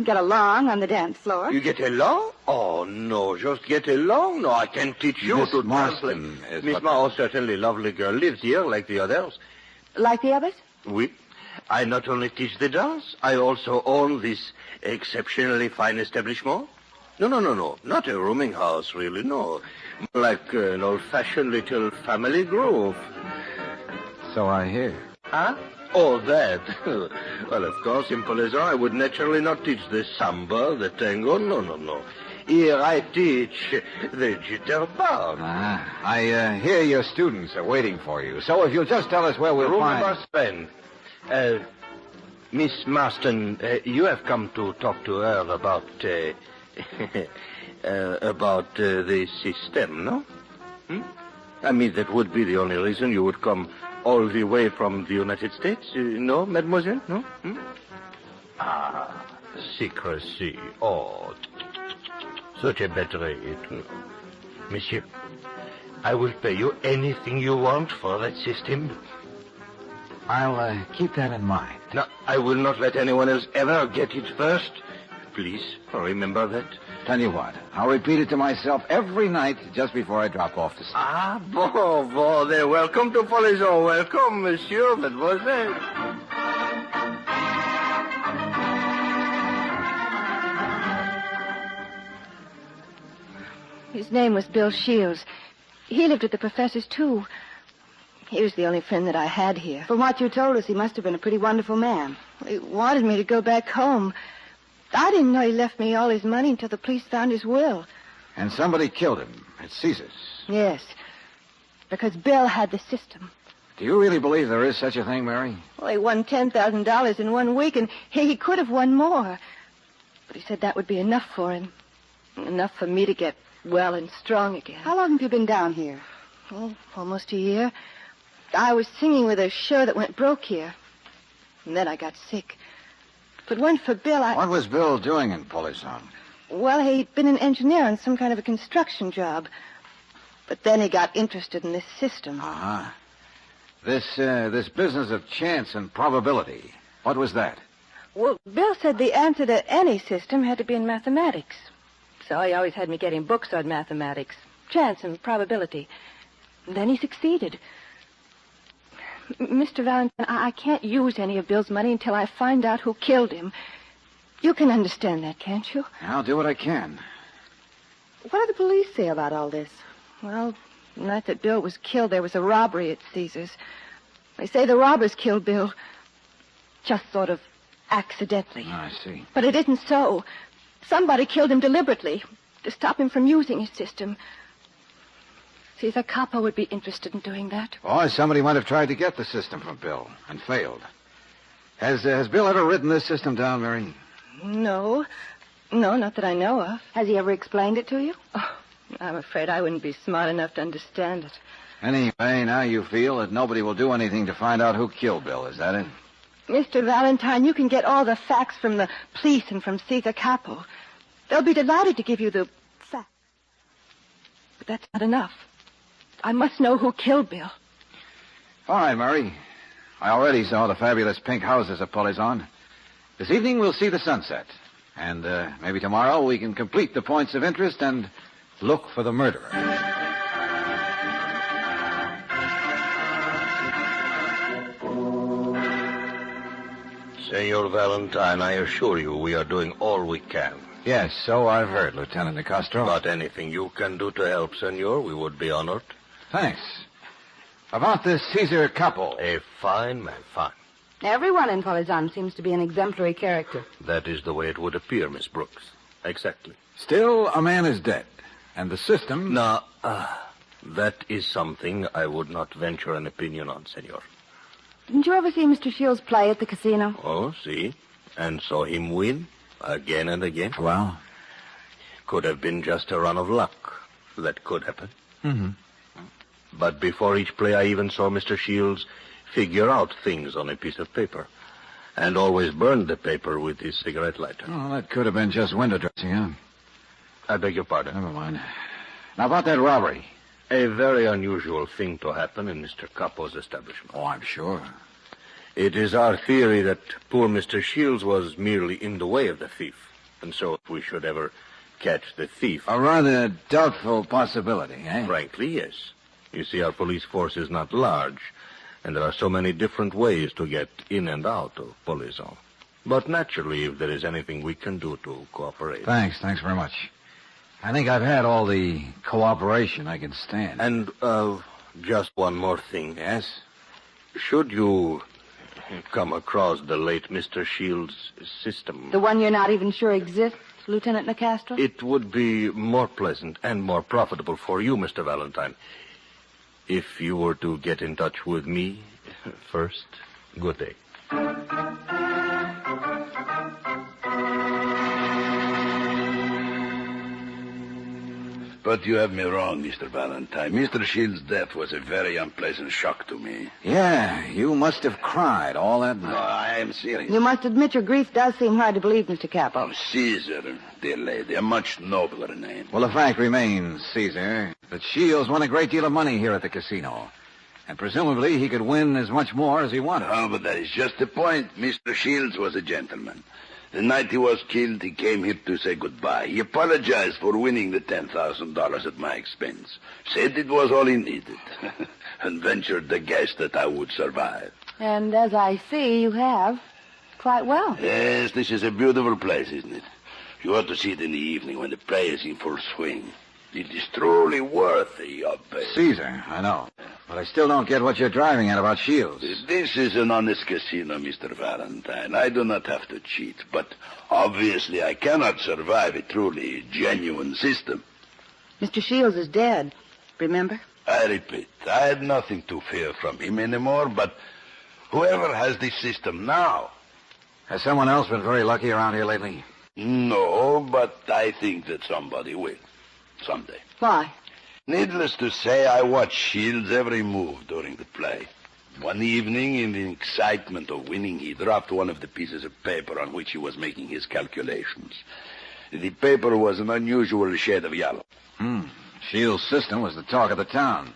get along on the dance floor. You get along? Oh, no, just get along. No, I can teach you Miss to Marston dance. is Miss what- Marston, certainly lovely girl, lives here like the others. Like the others? Oui. I not only teach the dance, I also own this exceptionally fine establishment. No. Not a rooming house, really, no. Like an old-fashioned little family grove. So I hear. Huh? Oh, that. Well, of course, in Polizone, I would naturally not teach the samba, the tango. No. Here I teach the jitterbug. I hear your students are waiting for you. So if you'll just tell us where we'll Room find... number 7. Miss Marston, you have come to talk to her about... about the system, no? I mean, that would be the only reason you would come all the way from the United States. No, mademoiselle? No? Secrecy. Oh, such a bad rate. Monsieur, I will pay you anything you want for that system. I'll keep that in mind. No, I will not let anyone else ever get it first. Please, remember that. Tell you what, I'll repeat it to myself every night just before I drop off to sleep. Bon, they're welcome to Polizone. Welcome, monsieur, mademoiselle. His name was Bill Shields. He lived at the professor's, too. He was the only friend that I had here. From what you told us, he must have been a pretty wonderful man. He wanted me to go back home. I didn't know he left me all his money until the police found his will. And somebody killed him at Caesar's. Yes, because Bill had the system. Do you really believe there is such a thing, Mary? Well, he won $10,000 in 1 week, and he could have won more. But he said that would be enough for him. Enough for me to get well and strong again. How long have you been down here? Oh, almost a year. I was singing with a show that went broke here. And then I got sick. If it weren't for Bill, What was Bill doing in Polizone? Well, he'd been an engineer on some kind of a construction job. But then he got interested in this system. This business of chance and probability. What was that? Well, Bill said the answer to any system had to be in mathematics. So he always had me getting books on mathematics, chance and probability. And then he succeeded. Mr. Valentine, I can't use any of Bill's money until I find out who killed him. You can understand that, can't you? I'll do what I can. What do the police say about all this? Well, the night that Bill was killed, there was a robbery at Caesar's. They say the robbers killed Bill. Just sort of accidentally. I see. But it isn't so. Somebody killed him deliberately to stop him from using his system. Caesar Capo would be interested in doing that. Or somebody might have tried to get the system from Bill and failed. Has Bill ever written this system down, Mary? No. No, not that I know of. Has he ever explained it to you? Oh, I'm afraid I wouldn't be smart enough to understand it. Anyway, now you feel that nobody will do anything to find out who killed Bill. Is that it? Mr. Valentine, you can get all the facts from the police and from Caesar Capo. They'll be delighted to give you the facts. But that's not enough. I must know who killed Bill. All right, Murray. I already saw the fabulous pink houses of Polizon. This evening we'll see the sunset. And maybe tomorrow we can complete the points of interest and look for the murderer. Senor Valentine, I assure you we are doing all we can. Yes, so I've heard, Lieutenant De Castro. But anything you can do to help, senor, we would be honored. Thanks. About this Caesar Capo. A fine man, fine. Everyone in Polizon seems to be an exemplary character. That is the way it would appear, Miss Brooks. Exactly. Still, a man is dead. And the system... Now, that is something I would not venture an opinion on, senor. Didn't you ever see Mr. Shields play at the casino? Oh, see? And saw him win again and again? Well? Could have been just a run of luck. That could happen. Mm-hmm. But before each play, I even saw Mr. Shields figure out things on a piece of paper. And always burned the paper with his cigarette lighter. Oh, that could have been just window dressing, huh? I beg your pardon. Never mind. Now, about that robbery. A very unusual thing to happen in Mr. Capo's establishment. Oh, I'm sure. It is our theory that poor Mr. Shields was merely in the way of the thief. And so if we should ever catch the thief... A rather doubtful possibility, eh? Frankly, yes. You see, our police force is not large, and there are so many different ways to get in and out of Polizon. But naturally, if there is anything we can do to cooperate... Thanks very much. I think I've had all the cooperation I can stand. And, just one more thing. Yes? Should you come across the late Mr. Shields' system... The one you're not even sure exists, Lieutenant De Castro? It would be more pleasant and more profitable for you, Mr. Valentine, if you were to get in touch with me first. Good day. But you have me wrong, Mr. Valentine. Mr. Shields' death was a very unpleasant shock to me. Yeah, you must have cried all that night. No, I am serious. You must admit your grief does seem hard to believe, Mr. Capo. Caesar, dear lady, a much nobler name. Well, the fact remains, Caesar, that Shields won a great deal of money here at the casino. And presumably he could win as much more as he wanted. Oh, but that is just the point. Mr. Shields was a gentleman. The night he was killed, he came here to say goodbye. He apologized for winning the $10,000 at my expense. Said it was all he needed. And ventured the guess that I would survive. And as I see, you have. Quite well. Yes, this is a beautiful place, isn't it? You ought to see it in the evening when the play is in full swing. It is truly worthy of it. Caesar, I know. But I still don't get what you're driving at about Shields. This is an honest casino, Mr. Valentine. I do not have to cheat, but obviously I cannot survive a truly genuine system. Mr. Shields is dead, remember? I repeat, I had nothing to fear from him anymore, but whoever has this system now... Has someone else been very lucky around here lately? No, but I think that somebody will. Someday. Why? Needless to say, I watched Shields' every move during the play. One evening, in the excitement of winning, he dropped one of the pieces of paper on which he was making his calculations. The paper was an unusual shade of yellow. Shields' system was the talk of the town.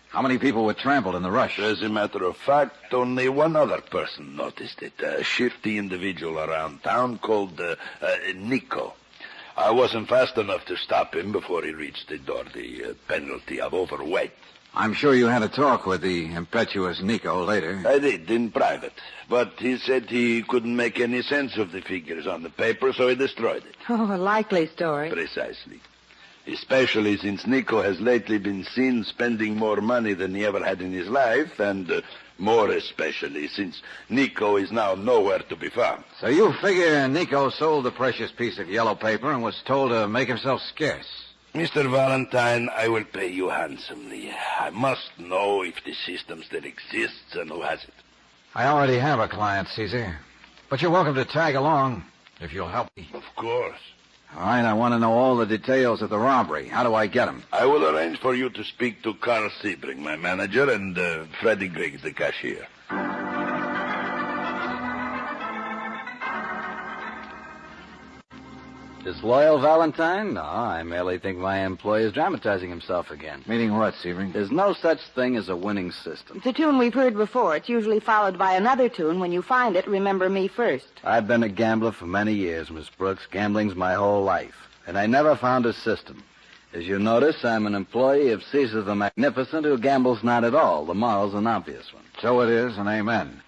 How many people were trampled in the rush? As a matter of fact, only one other person noticed it. A shifty individual around town called Nico. I wasn't fast enough to stop him before he reached the door, the penalty of overweight. I'm sure you had a talk with the impetuous Nico later. I did, in private. But he said he couldn't make any sense of the figures on the paper, so he destroyed it. Oh, a likely story. Precisely. Especially since Nico has lately been seen spending more money than he ever had in his life, and more especially since Nico is now nowhere to be found. So you figure Nico sold the precious piece of yellow paper and was told to make himself scarce? Mr. Valentine, I will pay you handsomely. I must know if the system still exists and who has it. I already have a client, Caesar. But you're welcome to tag along, if you'll help me. Of course. All right, I want to know all the details of the robbery. How do I get them? I will arrange for you to speak to Carl Sebring, my manager, and Freddie Griggs, the cashier. Disloyal, Valentine? No, I merely think my employee is dramatizing himself again. Meaning what, Sebring? There's no such thing as a winning system. It's a tune we've heard before. It's usually followed by another tune. When you find it, remember me first. I've been a gambler for many years, Miss Brooks. Gambling's my whole life. And I never found a system. As you notice, I'm an employee of Caesar the Magnificent who gambles not at all. The moral's an obvious one. So it is, and amen.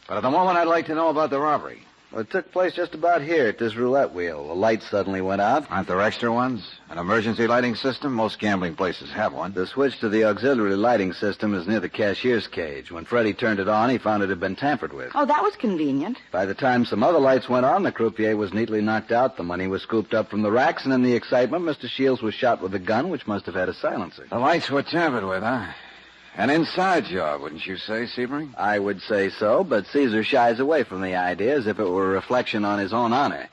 But at the moment, I'd like to know about the robbery. Well, it took place just about here at this roulette wheel. The light suddenly went out. Aren't there extra ones? An emergency lighting system? Most gambling places have one. The switch to the auxiliary lighting system is near the cashier's cage. When Freddie turned it on, he found it had been tampered with. Oh, that was convenient. By the time some other lights went on, the croupier was neatly knocked out. The money was scooped up from the racks, and in the excitement, Mr. Shields was shot with a gun, which must have had a silencer. The lights were tampered with, huh? An inside job, wouldn't you say, Sebring? I would say so, but Caesar shies away from the idea as if it were a reflection on his own honor.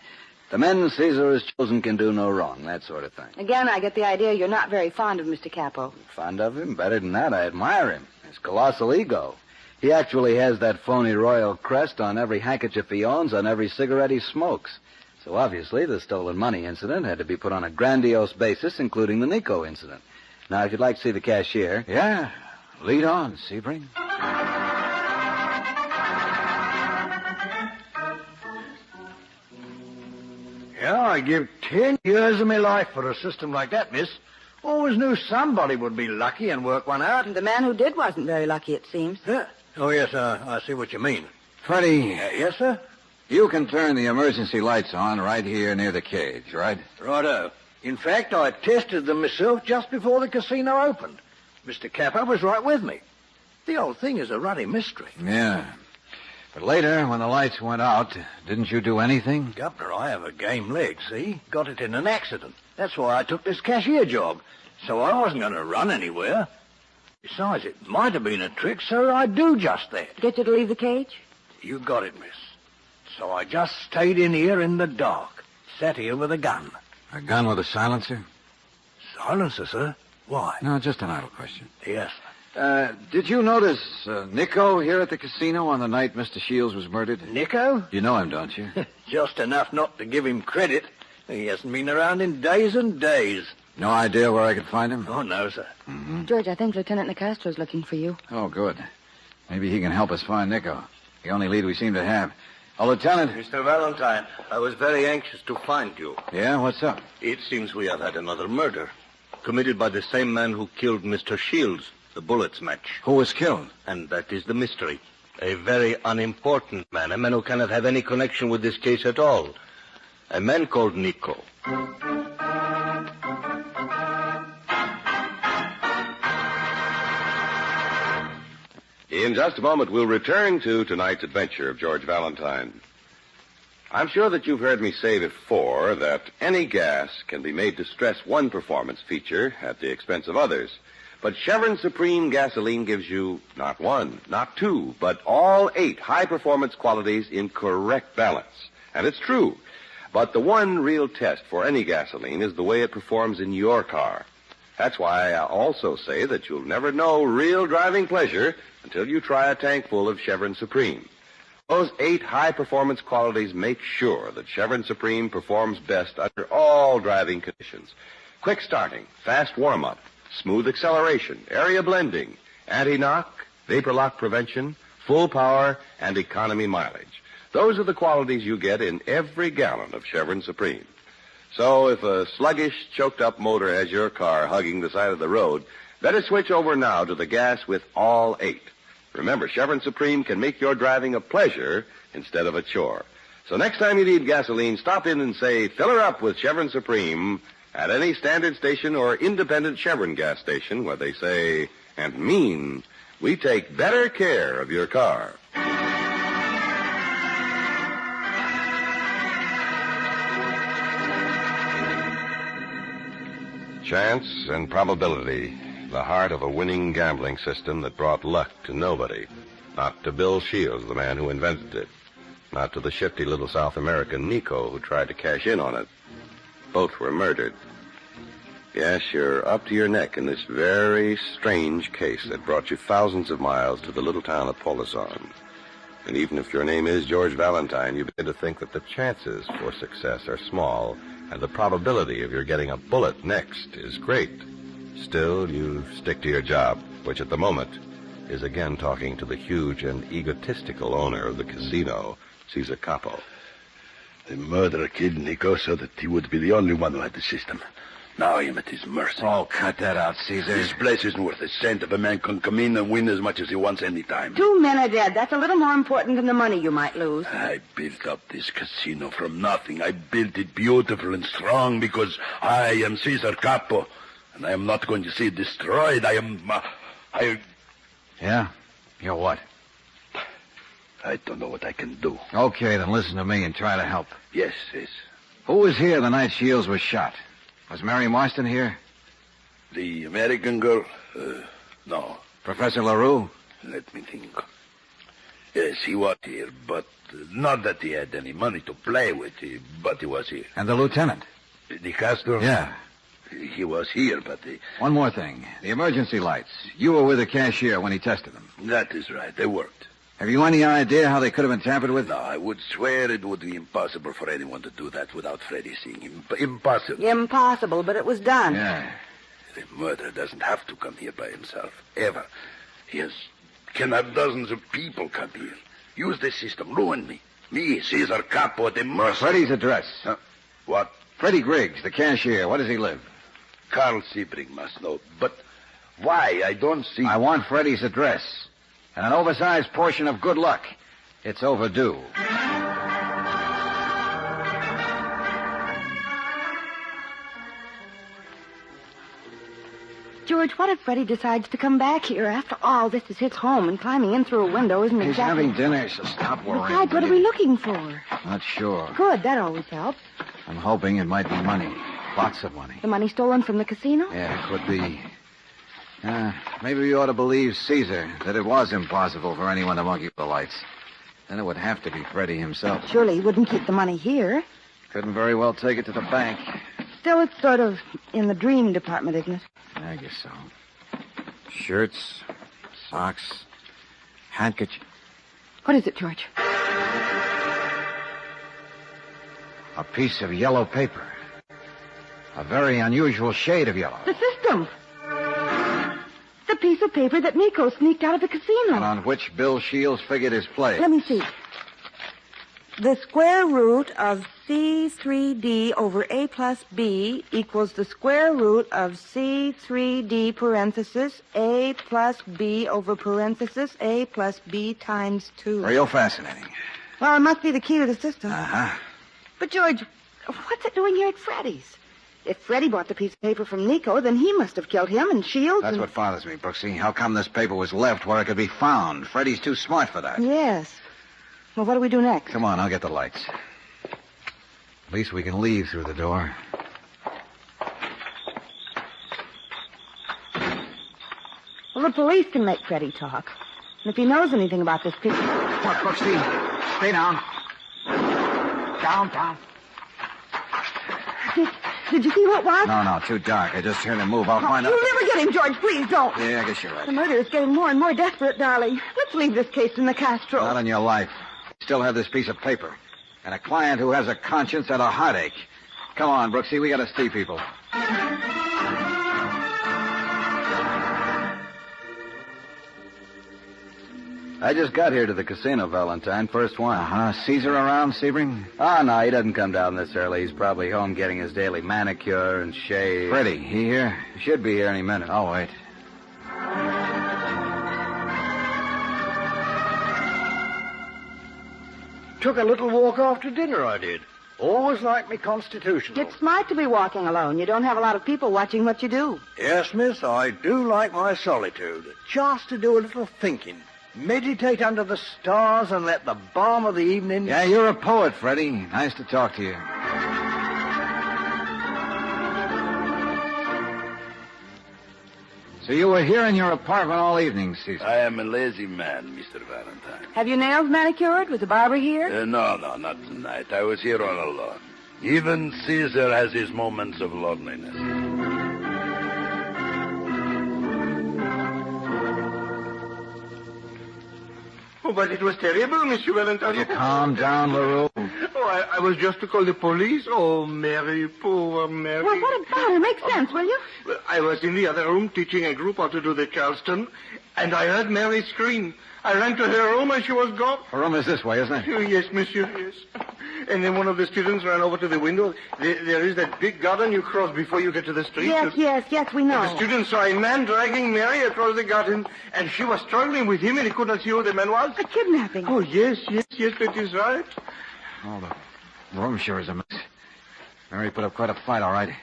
The men Caesar has chosen can do no wrong, that sort of thing. Again, I get the idea you're not very fond of Mr. Capo. Fond of him? Better than that, I admire him. His colossal ego. He actually has that phony royal crest on every handkerchief he owns, on every cigarette he smokes. So obviously, the stolen money incident had to be put on a grandiose basis, including the Nico incident. Now, if you'd like to see the cashier... Yeah. Lead on, Sebring. Yeah, I give 10 years of my life for a system like that, miss. Always knew somebody would be lucky and work one out. The man who did wasn't very lucky, it seems. Oh, yes, I see what you mean. Freddie. Yes, sir? You can turn the emergency lights on right here near the cage, right? Righto. In fact, I tested them myself just before the casino opened. Mr. Capo was right with me. The old thing is a ruddy mystery. Yeah. But later, when the lights went out, didn't you do anything? Governor, I have a game leg, see? Got it in an accident. That's why I took this cashier job. So I wasn't going to run anywhere. Besides, it might have been a trick, so I'd do just that. Get you to leave the cage? You got it, miss. So I just stayed in here in the dark. Sat here with a gun. A gun with a silencer? Silencer, sir? Why? No, just an idle question. Yes. Did you notice Nico here at the casino on the night Mr. Shields was murdered? Nico? You know him, don't you? Just enough not to give him credit. He hasn't been around in days and days. No idea where I could find him? Oh, no, sir. Mm-hmm. George, I think Lieutenant Nicastro's looking for you. Oh, good. Maybe he can help us find Nico. The only lead we seem to have. Oh, Lieutenant. Mr. Valentine, I was very anxious to find you. Yeah, what's up? It seems we have had another murder. Committed by the same man who killed Mr. Shields, the bullets match. Who was killed? And that is the mystery. A very unimportant man, a man who cannot have any connection with this case at all. A man called Nico. In just a moment, we'll return to tonight's adventure of George Valentine. I'm sure that you've heard me say before that any gas can be made to stress one performance feature at the expense of others. But Chevron Supreme gasoline gives you not one, not two, but all 8 high-performance qualities in correct balance. And it's true. But the one real test for any gasoline is the way it performs in your car. That's why I also say that you'll never know real driving pleasure until you try a tank full of Chevron Supreme. Those 8 high-performance qualities make sure that Chevron Supreme performs best under all driving conditions. Quick starting, fast warm-up, smooth acceleration, area blending, anti-knock, vapor lock prevention, full power, and economy mileage. Those are the qualities you get in every gallon of Chevron Supreme. So if a sluggish, choked-up motor has your car hugging the side of the road, better switch over now to the gas with all 8. Remember, Chevron Supreme can make your driving a pleasure instead of a chore. So next time you need gasoline, stop in and say, fill her up with Chevron Supreme at any standard station or independent Chevron gas station where they say and mean, we take better care of your car. Chance and probability, the heart of a winning gambling system that brought luck to nobody. Not to Bill Shields, the man who invented it. Not to the shifty little South American Nico who tried to cash in on it. Both were murdered. Yes, you're up to your neck in this very strange case that brought you thousands of miles to the little town of Polizon. And even if your name is George Valentine, you begin to think that the chances for success are small, and the probability of your getting a bullet next is great. Still, you stick to your job, which at the moment is again talking to the huge and egotistical owner of the casino, Cesar Capo. The murderer killed Nico so that he would be the only one who had the system. Now I am at his mercy. Oh, cut that out, Caesar. This place isn't worth a cent if a man can come in and win as much as he wants any time. 2 men are dead. That's a little more important than the money you might lose. I built up this casino from nothing. I built it beautiful and strong because I am Cesar Capo, and I am not going to see it destroyed. Yeah? You're what? I don't know what I can do. Okay, then listen to me and try to help. Yes, yes. Who was here the night Shields was shot? Was Mary Marston here? The American girl? No. Professor LaRue? Let me think. Yes, he was here, but not that he had any money to play with, but he was here. And the lieutenant? De Castro? Yeah. He was here, but... One more thing. The emergency lights. You were with the cashier when he tested them. That is right. They worked. Have you any idea how they could have been tampered with? No, I would swear it would be impossible for anyone to do that without Freddie seeing him. Impossible. Impossible, but it was done. Yeah. The murderer doesn't have to come here by himself, ever. He can have dozens of people come here. Use the system, ruin me. Me, Cesar Capo, at the mercy. Freddie's address. What? Freddie Griggs, the cashier. Where does he live? Carl Sebring must know. But why? I don't see... I want Freddie's address. And an oversized portion of good luck. It's overdue. George, what if Freddie decides to come back here? After all, this is his home, and climbing in through a window isn't He's exactly... having dinner, so stop worrying. Besides, what are we looking for? Not sure. Good, that always helps. I'm hoping it might be money. Lots of money. The money stolen from the casino? Yeah, it could be. Maybe we ought to believe Caesar that it was impossible for anyone to monkey with the lights. Then it would have to be Freddie himself. Surely he wouldn't keep the money here. Couldn't very well take it to the bank. Still, it's sort of in the dream department, isn't it? I guess so. Shirts, socks, handkerchief. What is it, George? A piece of yellow paper. A very unusual shade of yellow. The system. The piece of paper that Nico sneaked out of the casino. And on which Bill Shields figured his play. Let me see. The square root of C3D over A plus B equals the square root of C3D parenthesis A plus B over parenthesis A plus B times 2. Real fascinating. Well, it must be the key to the system. Uh-huh. But, George, what's it doing here at Freddie's? If Freddie bought the piece of paper from Nico, then he must have killed him and Shields. That's what bothers me, Brooksy. How come this paper was left where it could be found? Freddie's too smart for that. Yes. Well, what do we do next? Come on, I'll get the lights. At least we can leave through the door. Well, the police can make Freddie talk. And if he knows anything about this picture... What, Brooksy? Stay down. Down. Did you see what was? No, too dark. I just heard him move. I'll find out. You'll never get him, George. Please don't. Yeah, I guess you're right. The murder is getting more and more desperate, darling. Let's leave this case in the Castro. Not on your life. Still have this piece of paper. And a client who has a conscience and a heartache. Come on, Brooksy. We got to see people. I just got here to the casino, Valentine. First one. Uh-huh. Caesar around, Sebring? Oh, no, he doesn't come down this early. He's probably home getting his daily manicure and shave. Freddie, he here? He should be here any minute. Oh, wait. Took a little walk after dinner, I did. Always like me constitutional. It's smart to be walking alone. You don't have a lot of people watching what you do. Yes, miss, I do like my solitude. Just to do a little thinking. Meditate under the stars and let the balm of the evening... Yeah, you're a poet, Freddie. Nice to talk to you. So you were here in your apartment all evening, Caesar? I am a lazy man, Mr. Valentine. Have your nails manicured? Was the barber here? No, not tonight. I was here all alone. Even Caesar has his moments of loneliness. Oh, but it was terrible, Monsieur Valentine. Will you calm down, LaRue? Oh, I was just to call the police. Oh, Mary, poor Mary. Well, what about it? Make sense, will you? Well, I was in the other room teaching a group how to do the Charleston, and I heard Mary scream. I ran to her room, and she was gone. Her room is this way, isn't it? Oh, yes, monsieur, yes. And then one of the students ran over to the window. There is that big garden you cross before you get to the street. Yes, we know. The student saw a man dragging Mary across the garden, and she was struggling with him, and he could not see who the man was. A kidnapping. Oh, yes, that is right. Oh, the room sure is a mess. Mary put up quite a fight, all right.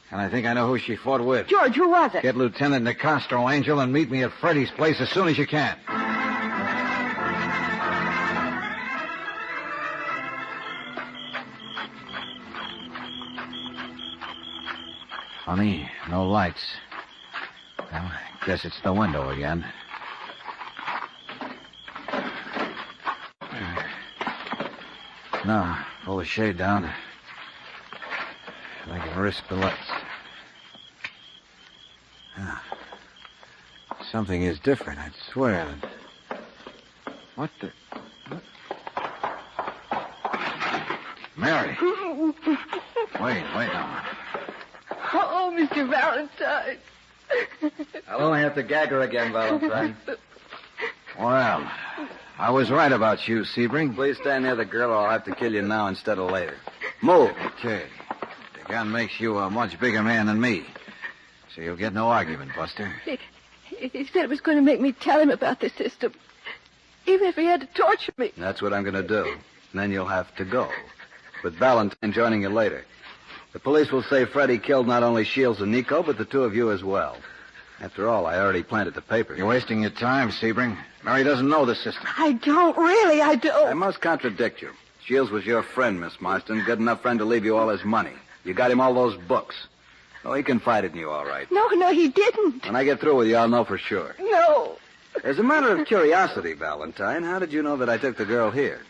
And I think I know who she fought with. George, who was it? Get Lieutenant Nicastro, Angel, and meet me at Freddy's place as soon as you can. Funny, no lights. Well, I guess it's the window again. No, pull the shade down. I can risk the lights. Something is different, I'd swear. What the... What? Mary! Wait now. Oh, Mr. Valentine. I'll only have to gag her again, Valentine. Well, I was right about you, Sebring. Please stand near the girl or I'll have to kill you now instead of later. Move. Okay. The gun makes you a much bigger man than me. So you'll get no argument, Buster. He said it was going to make me tell him about the system. Even if he had to torture me. That's what I'm going to do. And then you'll have to go. With Valentine joining you later. The police will say Freddie killed not only Shields and Nico, but the two of you as well. After all, I already planted the paper. You're wasting your time, Sebring. Mary doesn't know the system. I don't. I must contradict you. Shields was your friend, Miss Marston. Good enough friend to leave you all his money. You got him all those books. Oh, he confided in you, all right. No, he didn't. When I get through with you, I'll know for sure. No. As a matter of curiosity, Valentine, how did you know that I took the girl here?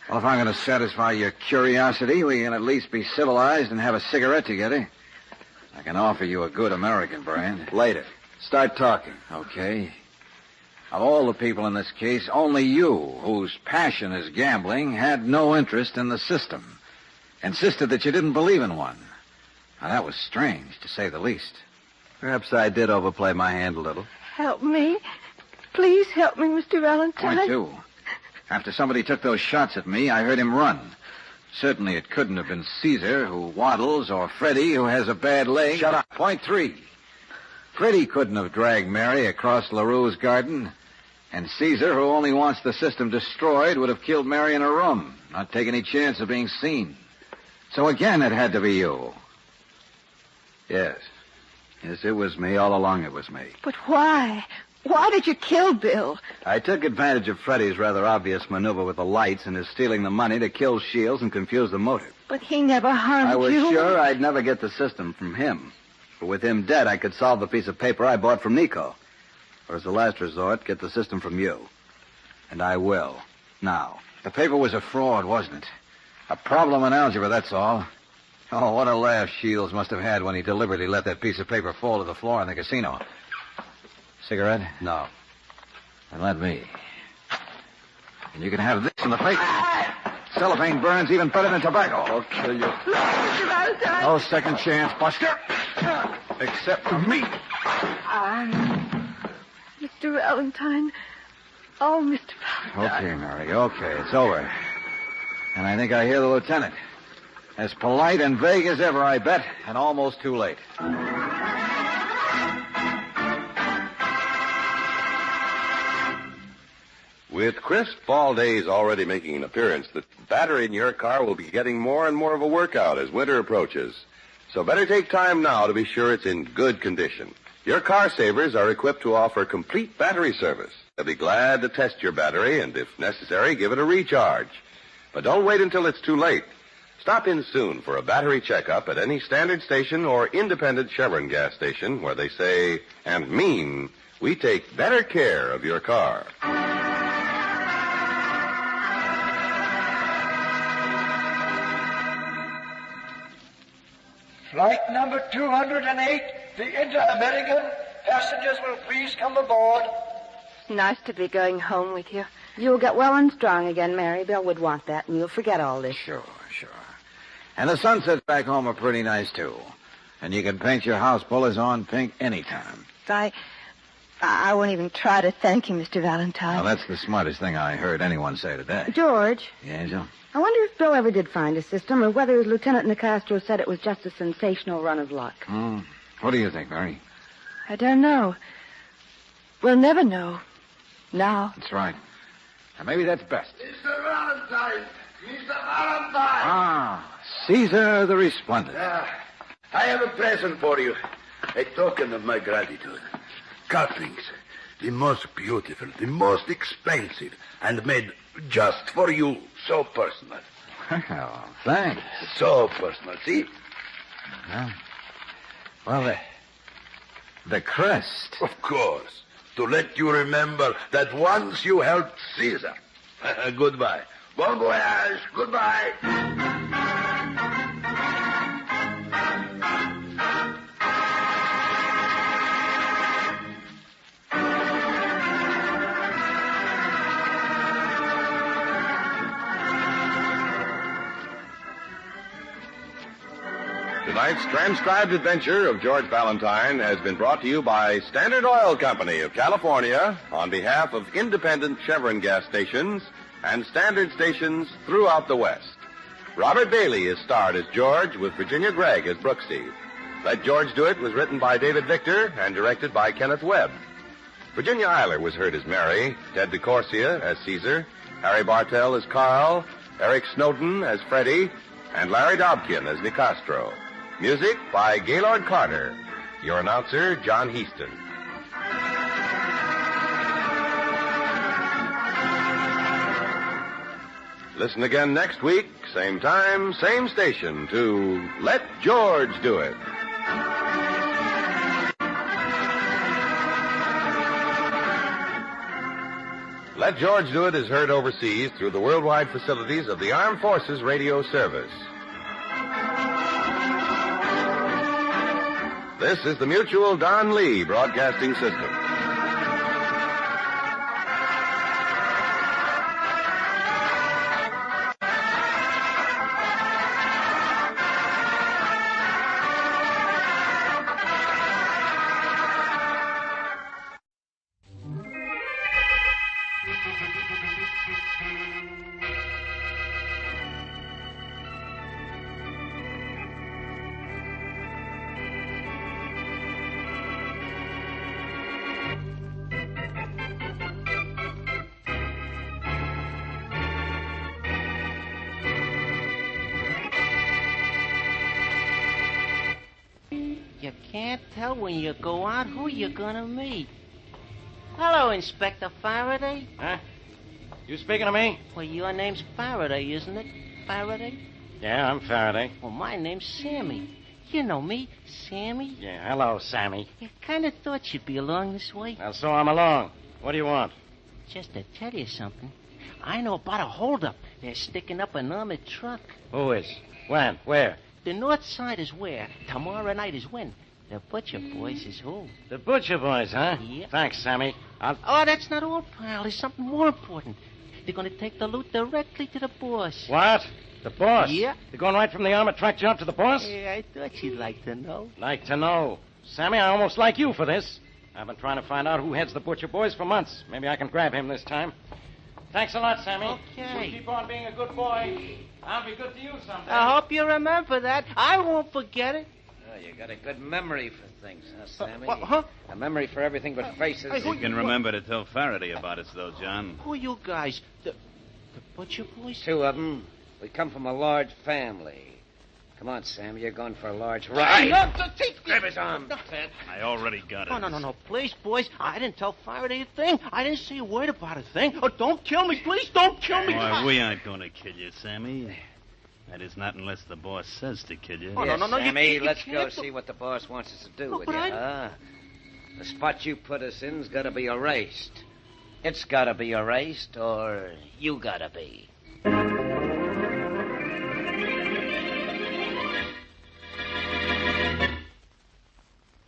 Well, if I'm going to satisfy your curiosity, we can at least be civilized and have a cigarette together. I can offer you a good American brand. Later. Start talking. Okay. Of all the people in this case, only you, whose passion is gambling, had no interest in the system. Insisted that you didn't believe in one. Now, that was strange, to say the least. Perhaps I did overplay my hand a little. Help me. Please help me, Mr. Valentine. Point two. After somebody took those shots at me, I heard him run. Certainly it couldn't have been Caesar, who waddles, or Freddie, who has a bad leg. Shut up. Point three. Freddie couldn't have dragged Mary across LaRue's garden. And Caesar, who only wants the system destroyed, would have killed Mary in her room, not take any chance of being seen. So again, it had to be you. Yes. Yes, it was me. All along it was me. But why? Why did you kill Bill? I took advantage of Freddie's rather obvious maneuver with the lights and his stealing the money to kill Shields and confuse the motive. But he never harmed you. I was sure I'd never get the system from him. But with him dead, I could solve the piece of paper I bought from Nico. Or as a last resort, get the system from you. And I will. Now. The paper was a fraud, wasn't it? A problem in algebra, that's all. Oh, what a laugh Shields must have had when he deliberately let that piece of paper fall to the floor in the casino. Cigarette? No. Then let me. And you can have this in the paper. Cellophane burns even better than tobacco. I'll kill you. Mr. Valentine. No second chance, Buster. Except for me. Mr. Valentine. Oh, Mr. Valentine. Okay, Mary, okay. It's over. And I think I hear the lieutenant. As polite and vague as ever, I bet, and almost too late. With crisp fall days already making an appearance, the battery in your car will be getting more and more of a workout as winter approaches. So better take time now to be sure it's in good condition. Your car savers are equipped to offer complete battery service. They'll be glad to test your battery and, if necessary, give it a recharge. But don't wait until it's too late. Stop in soon for a battery checkup at any standard station or independent Chevron gas station where they say and mean we take better care of your car. Flight number 208, the Inter-American. Passengers will please come aboard. Nice to be going home with you. You'll get well and strong again, Mary. Bill would want that, and you'll forget all this. Sure. And the sunsets back home are pretty nice, too. And you can paint your house bullets on pink anytime. I won't even try to thank you, Mr. Valentine. Well, that's the smartest thing I heard anyone say today. George. Yeah, Angel? I wonder if Bill ever did find a system, or whether his Lieutenant Nicastro said it was just a sensational run of luck. What do you think, Mary? I don't know. We'll never know. Now. That's right. And maybe that's best. Mr. Valentine! Mr. Valentine! Caesar the Resplendent. I have a present for you. A token of my gratitude. Cufflinks. The most beautiful, the most expensive, and made just for you. So personal. Well, thanks. So personal, see? Well, the crest. Of course. To let you remember that once you helped Caesar. Goodbye. Bon voyage. Goodbye. Tonight's transcribed adventure of George Valentine has been brought to you by Standard Oil Company of California on behalf of independent Chevron gas stations and standard stations throughout the West. Robert Bailey is starred as George with Virginia Gregg as Brooksy. Let George Do It was written by David Victor and directed by Kenneth Webb. Virginia Eiler was heard as Mary, Ted DeCorsia as Caesar, Harry Bartell as Carl, Eric Snowden as Freddie, and Larry Dobkin as Nicastro. Music by Gaylord Carter. Your announcer, John Heaston. Listen again next week, same time, same station, to Let George Do It. Let George Do It is heard overseas through the worldwide facilities of the Armed Forces Radio Service. This is the Mutual Don Lee Broadcasting System. You can't tell when you go out who you're gonna meet. Hello, Inspector Faraday. Huh? You speaking to me? Well, your name's Faraday, isn't it? Faraday? Yeah, I'm Faraday. Well, my name's Sammy. You know me, Sammy. Yeah, hello, Sammy. I kind of thought you'd be along this way. Well, so I'm along. What do you want? Just to tell you something. I know about a holdup. They're sticking up an armored truck. Who is? When? Where? The north side is where. Tomorrow night is when. The Butcher Boys is who? The Butcher Boys, huh? Yeah. Thanks, Sammy. Oh, that's not all, pal. There's something more important. They're going to take the loot directly to the boss. What? The boss? Yeah. They're going right from the armored truck job to the boss? Yeah, I thought you'd like to know. Like to know. Sammy, I almost like you for this. I've been trying to find out who heads the Butcher Boys for months. Maybe I can grab him this time. Thanks a lot, Sammy. Okay. You keep on being a good boy. I'll be good to you someday. I hope you remember that. I won't forget it. Oh, you got a good memory for things, huh, Sammy? Huh? A memory for everything but faces. You can remember to tell Faraday about us, though, John. Who are you guys? The Butcher Boys? Two of them. We come from a large family. Come on, Sam. You're going for a large ride. Grab his arm, Ted. I already got it. No. Please, boys. I didn't tell Faraday a thing. I didn't say a word about a thing. Oh, don't kill me. Please don't kill me. Why, we aren't going to kill you, Sammy. That is not unless the boss says to kill you. Oh, Yes, no, Sammy, you let's can't go do- see what the boss wants us to do No, with but you, I- huh? The spot you put us in's got to be erased. It's got to be erased, or you got to be.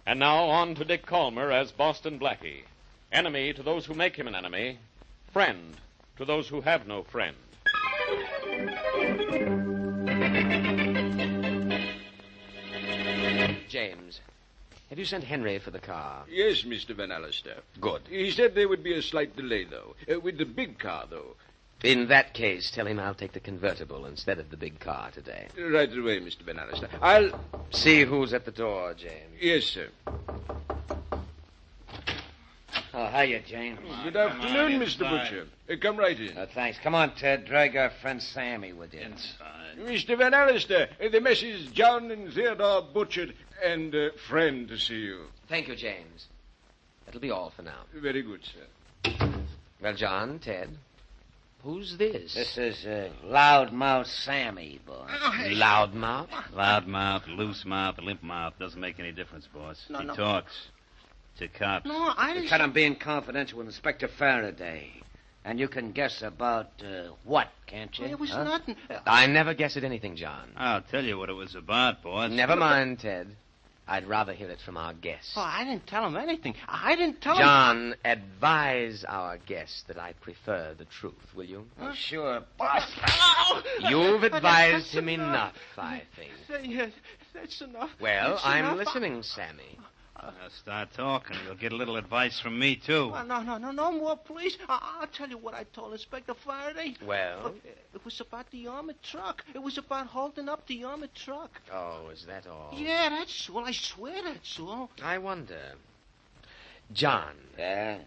And now on to Dick Calmer as Boston Blackie. Enemy to those who make him an enemy. Friend to those who have no friend. James, have you sent Henry for the car? Yes, Mr. Van Allister. Good. He said there would be a slight delay, though. With the big car, though. In that case, tell him I'll take the convertible instead of the big car today. Right away, Mr. Van Allister. I'll... See who's at the door, James. Yes, sir. Oh, hiya, James. Good afternoon, Mr. Butcher. Come right in. Thanks. Come on, Ted. Drag our friend Sammy with you. Mr. Van Allister, the message John and Theodore Butcher and friend to see you. Thank you, James. That'll be all for now. Very good, sir. Well, John, Ted, who's this? This is Loudmouth Sammy, boss. Loudmouth? Loudmouth, loose mouth, limp mouth. Doesn't make any difference, boss. No, he no. talks to cops. No, I didn't... I'm being confidential with Inspector Faraday. And you can guess about what, can't you? It was Huh? nothing. I never guess at anything, John. I'll tell you what it was about, boss. Never mind, Ted. I'd rather hear it from our guest. Oh, I didn't tell him anything. I didn't tell him. John, advise our guest that I prefer the truth, will you? Oh, sure, boss. You've advised him enough, I think. Yes, that's enough. Well, That's I'm enough. listening, Sammy. Now start talking. You'll get a little advice from me, too. No more, please. I'll tell you what I told Inspector Faraday. Well? It was about the armored truck. It was about holding up the armored truck. Oh, is that all? Yeah, that's all. I swear that's all. I wonder. John. Yeah?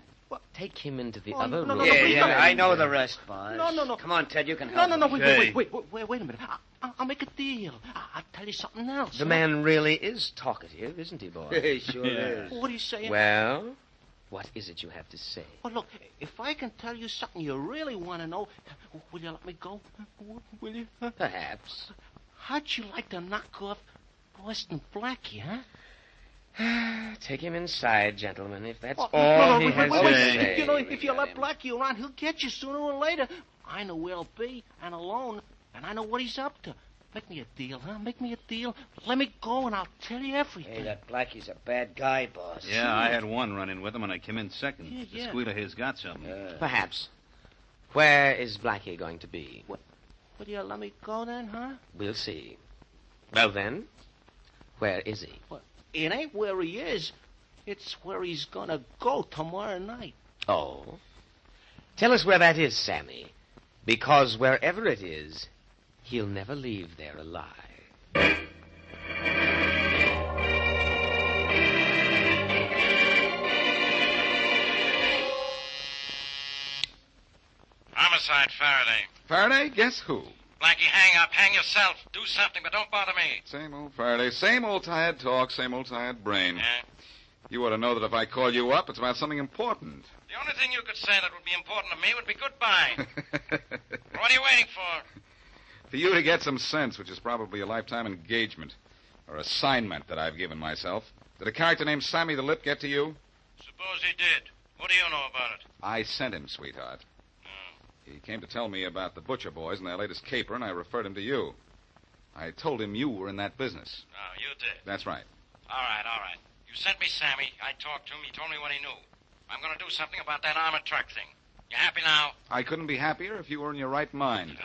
Take him into the Oh, other no, room. no, Yeah, I know the rest, boss. No. Come on, Ted, you can No, help. no, me. wait a minute. I'll make a deal. I'll tell you something else. The man really is talkative, isn't he, boy? He sure is. What are you saying? Well, what is it you have to say? Well, look, if I can tell you something you really want to know, will you let me go? Will you? Huh? Perhaps. How'd you like to knock off Boston Blackie, huh? Take him inside, gentlemen, if that's Oh, all no, he has wait, to wait. say. You know, if you let Blackie around, he'll get you sooner or later. I know where he'll be, and alone, and I know what he's up to. Make me a deal, huh? Make me a deal. Let me go, and I'll tell you everything. Hey, that Blackie's a bad guy, boss. Yeah, I had one run-in with him, and I came in second. Yeah, The yeah. squealer here's got something. Perhaps. Where is Blackie going to be? Will you let me go then, huh? We'll see. Well, then, where is he? Well, it ain't where he is. It's where he's gonna go tomorrow night. Oh? Tell us where that is, Sammy. Because wherever it is, he'll never leave there alive. Homicide, Faraday. Faraday, guess who? Blackie, hang up. Hang yourself. Do something, but don't bother me. Same old Faraday, same old tired talk, same old tired brain. Yeah? You ought to know that if I call you up, it's about something important. The only thing you could say that would be important to me would be goodbye. What are you waiting for? For you to get some sense, which is probably a lifetime engagement or assignment that I've given myself. Did a character named Sammy the Lip get to you? Suppose he did. What do you know about it? I sent him, sweetheart. He came to tell me about the Butcher Boys and their latest caper, and I referred him to you. I told him you were in that business. Oh, you did. That's right. All right. You sent me Sammy. I talked to him. He told me what he knew. I'm going to do something about that armored truck thing. You happy now? I couldn't be happier if you were in your right mind.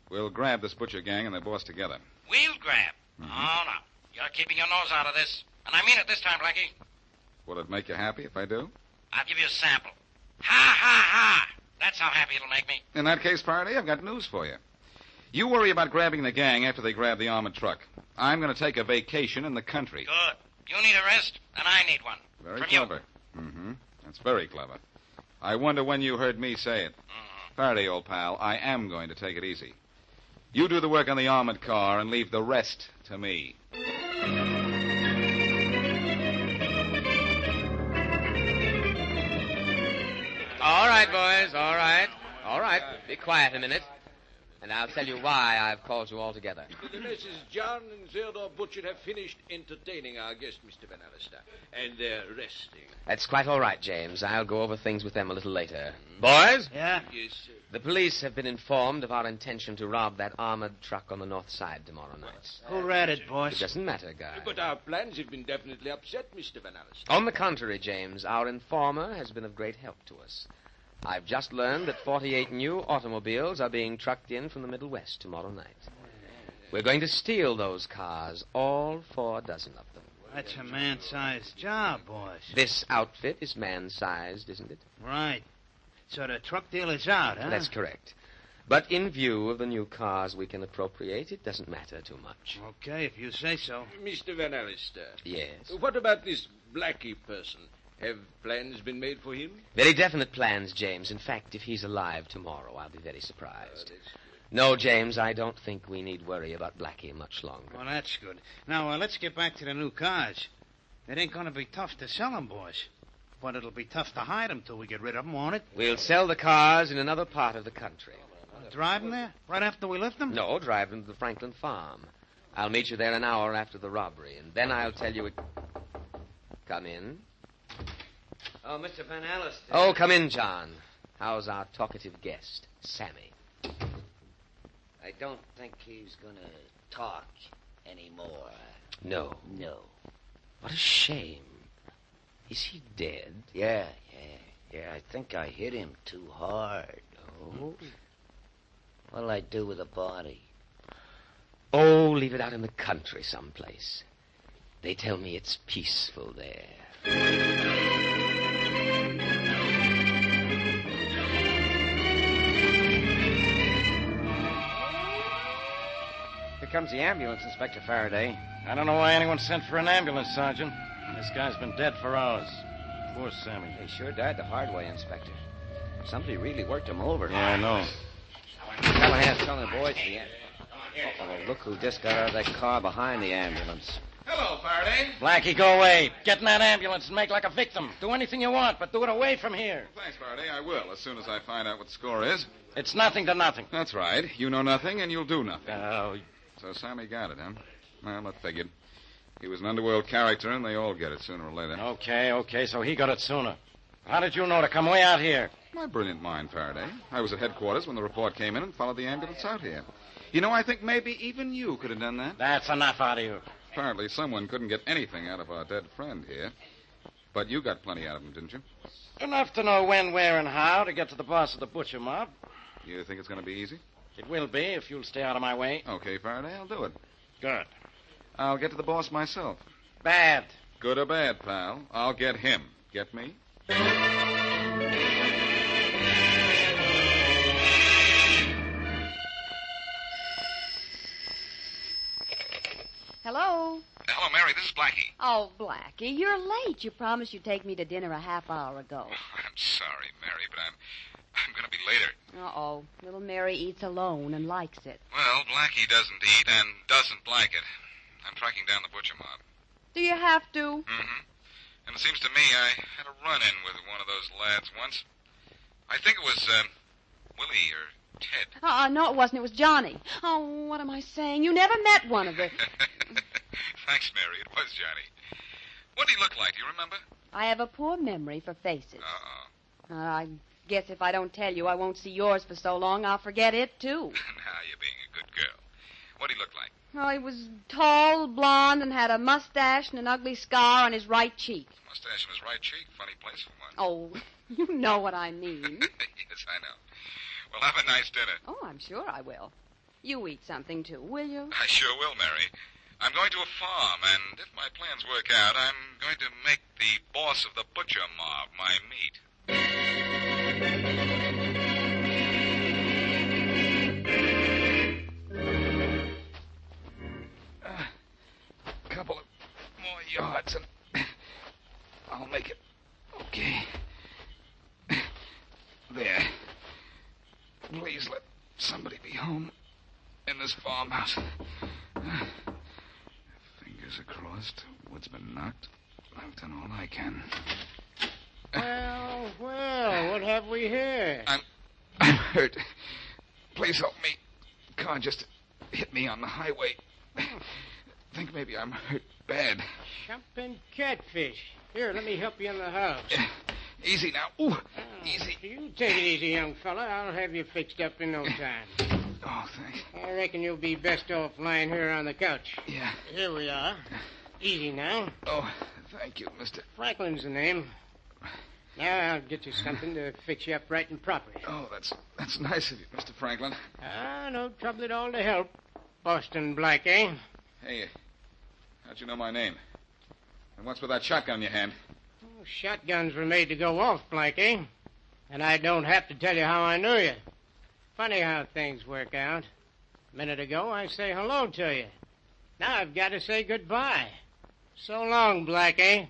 We'll grab this Butcher gang and their boss together. We'll grab. Mm-hmm. Oh, no. You're keeping your nose out of this. And I mean it this time, Blackie. Will it make you happy if I do? I'll give you a sample. Ha, ha, ha. That's how happy it'll make me. In that case, Faraday, I've got news for you. You worry about grabbing the gang after they grab the armored truck. I'm going to take a vacation in the country. Good. You need a rest, and I need one. Very From clever. Mm-hmm. That's very clever. I wonder when you heard me say it. Faraday, old pal, I am going to take it easy. You do the work on the armored car and leave the rest to me. All right, boys, all right. All right, be quiet a minute. And I'll tell you why I've called you all together. The Messrs. John and Theodore Butcher have finished entertaining our guest, Mr. Van Allister, and they're resting. That's quite all right, James. I'll go over things with them a little later. Boys? Yeah? Yes, sir. The police have been informed of our intention to rob that armored truck on the north side tomorrow night. Who read it, boss? It doesn't matter, Guy. But our plans have been definitely upset, Mr. Van Allister. On the contrary, James, our informer has been of great help to us. I've just learned that 48 new automobiles are being trucked in from the Middle West tomorrow night. We're going to steal those cars, all 4 dozen of them. That's a man-sized job, boss. This outfit is man-sized, isn't it? Right. So the truck deal is out, huh? That's correct. But in view of the new cars we can appropriate, it doesn't matter too much. Okay, if you say so. Mr. Van Allister. Yes? What about this Blackie person? Have plans been made for him? Very definite plans, James. In fact, if he's alive tomorrow, I'll be very surprised. No, James, I don't think we need worry about Blackie much longer. Well, that's good. Now, let's get back to the new cars. It ain't going to be tough to sell them, boys. But it'll be tough to hide them till we get rid of them, won't it? We'll sell the cars in another part of the country. Drive them there? Right after we lift them? No, drive them to the Franklin farm. I'll meet you there an hour after the robbery, and then I'll tell you... Come in. Oh, Mr. Van Allister. Oh, come in, John. How's our talkative guest, Sammy? I don't think he's going to talk anymore. No. No. What a shame. Is he dead? Yeah. I think I hit him too hard. Oh? What'll I do with the body? Oh, leave it out in the country someplace. They tell me it's peaceful there. Here comes the ambulance, Inspector Faraday. I don't know why anyone sent for an ambulance, Sergeant. This guy's been dead for hours. Poor Sammy. He sure died the hard way, Inspector. Somebody really worked him over. Yeah, I know. Callahan's telling the boys the end. Oh, look who just got out of that car behind the ambulance. Hello, Faraday. Blackie, go away. Get in that ambulance and make like a victim. Do anything you want, but do it away from here. Thanks, Faraday. I will, as soon as I find out what the score is. It's nothing to nothing. That's right. You know nothing, and you'll do nothing. Oh. So Sammy got it, huh? Well, that figured. He was an underworld character, and they all get it sooner or later. Okay, so he got it sooner. How did you know to come way out here? My brilliant mind, Faraday. I was at headquarters when the report came in and followed the ambulance out here. You know, I think maybe even you could have done that. That's enough out of you. Apparently someone couldn't get anything out of our dead friend here. But you got plenty out of him, didn't you? Enough to know when, where, and how to get to the boss of the butcher mob. You think it's going to be easy? It will be if you'll stay out of my way. Okay, Faraday, I'll do it. Good. I'll get to the boss myself. Bad. Good or bad, pal. I'll get him. Get me? Hello? Hello, Mary. This is Blackie. Oh, Blackie, you're late. You promised you'd take me to dinner a half hour ago. I'm sorry, Mary, but I'm going to be later. Uh-oh. Little Mary eats alone and likes it. Well, Blackie doesn't eat and doesn't like it. I'm tracking down the butcher mob. Do you have to? Mm-hmm. And it seems to me I had a run-in with one of those lads once. I think it was Willie or Ted. No, it wasn't. It was Johnny. Oh, what am I saying? You never met one of the... Thanks, Mary. It was Johnny. What did he look like? Do you remember? I have a poor memory for faces. Uh-oh. I guess if I don't tell you I won't see yours for so long, I'll forget it, too. Now you're being a good girl. What did he look like? Oh, he was tall, blonde, and had a mustache and an ugly scar on his right cheek. Mustache on his right cheek. Funny place for one. Oh, you know what I mean. Yes, I know. Well, have a nice dinner. Oh, I'm sure I will. You eat something, too, will you? I sure will, Mary. I'm going to a farm, and if my plans work out, I'm going to make the boss of the butcher mob my meat. Couple of more yards, and I'll make it. Okay. There. Please let somebody be home in this farmhouse. Fingers are crossed. Wood's been knocked. I've done all I can. Well, what have we here? I'm hurt. Please help me. car just hit me on the highway. Think maybe I'm hurt bad. Jumping catfish. Here, let me help you in the house. Easy now. Ooh, easy. You take it easy, young fella. I'll have you fixed up in no time. Oh, thanks. I reckon you'll be best off lying here on the couch. Yeah. Here we are. Easy now. Oh, thank you, Mr. Franklin's the name. Now I'll get you something to fix you up right and proper. Oh, that's nice of you, Mr. Franklin. No trouble at all to help. Boston Blackie. Hey, how'd you know my name? And what's with that shotgun in your hand? Oh, shotguns were made to go off, Blackie. And I don't have to tell you how I knew you. Funny how things work out. A minute ago, I say hello to you. Now I've got to say goodbye. So long, Blackie.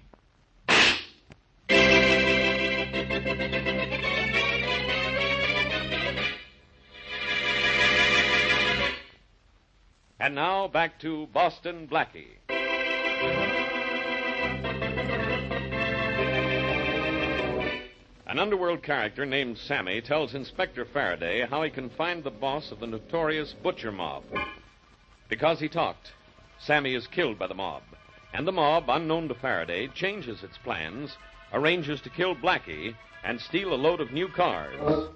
And now back to Boston Blackie. An underworld character named Sammy tells Inspector Faraday how he can find the boss of the notorious butcher mob. Because he talked, Sammy is killed by the mob, and the mob, unknown to Faraday, changes its plans, arranges to kill Blackie, and steal a load of new cars.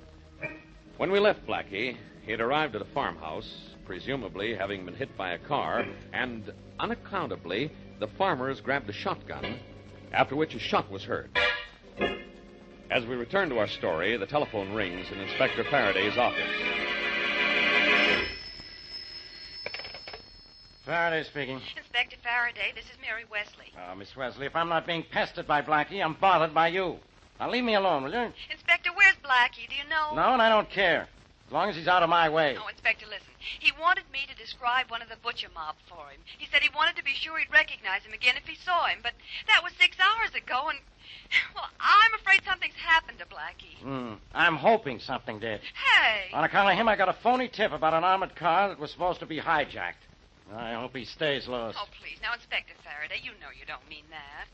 When we left Blackie, he had arrived at a farmhouse, presumably having been hit by a car, and unaccountably, the farmers grabbed a shotgun, after which a shot was heard. As we return to our story, the telephone rings in Inspector Faraday's office. Faraday speaking. Inspector Faraday, this is Mary Wesley. Oh, Miss Wesley, if I'm not being pestered by Blackie, I'm bothered by you. Now, leave me alone, will you? Inspector, where's Blackie? Do you know? No, and I don't care. As long as he's out of my way. Oh, Inspector, listen. He wanted me to describe one of the butcher mob for him. He said he wanted to be sure he'd recognize him again if he saw him, but that was 6 hours ago, and, well, I'm afraid something's happened to Blackie. I'm hoping something did. Hey! On account of him, I got a phony tip about an armored car that was supposed to be hijacked. I hope he stays lost. Oh, please. Now, Inspector Faraday, you know you don't mean that.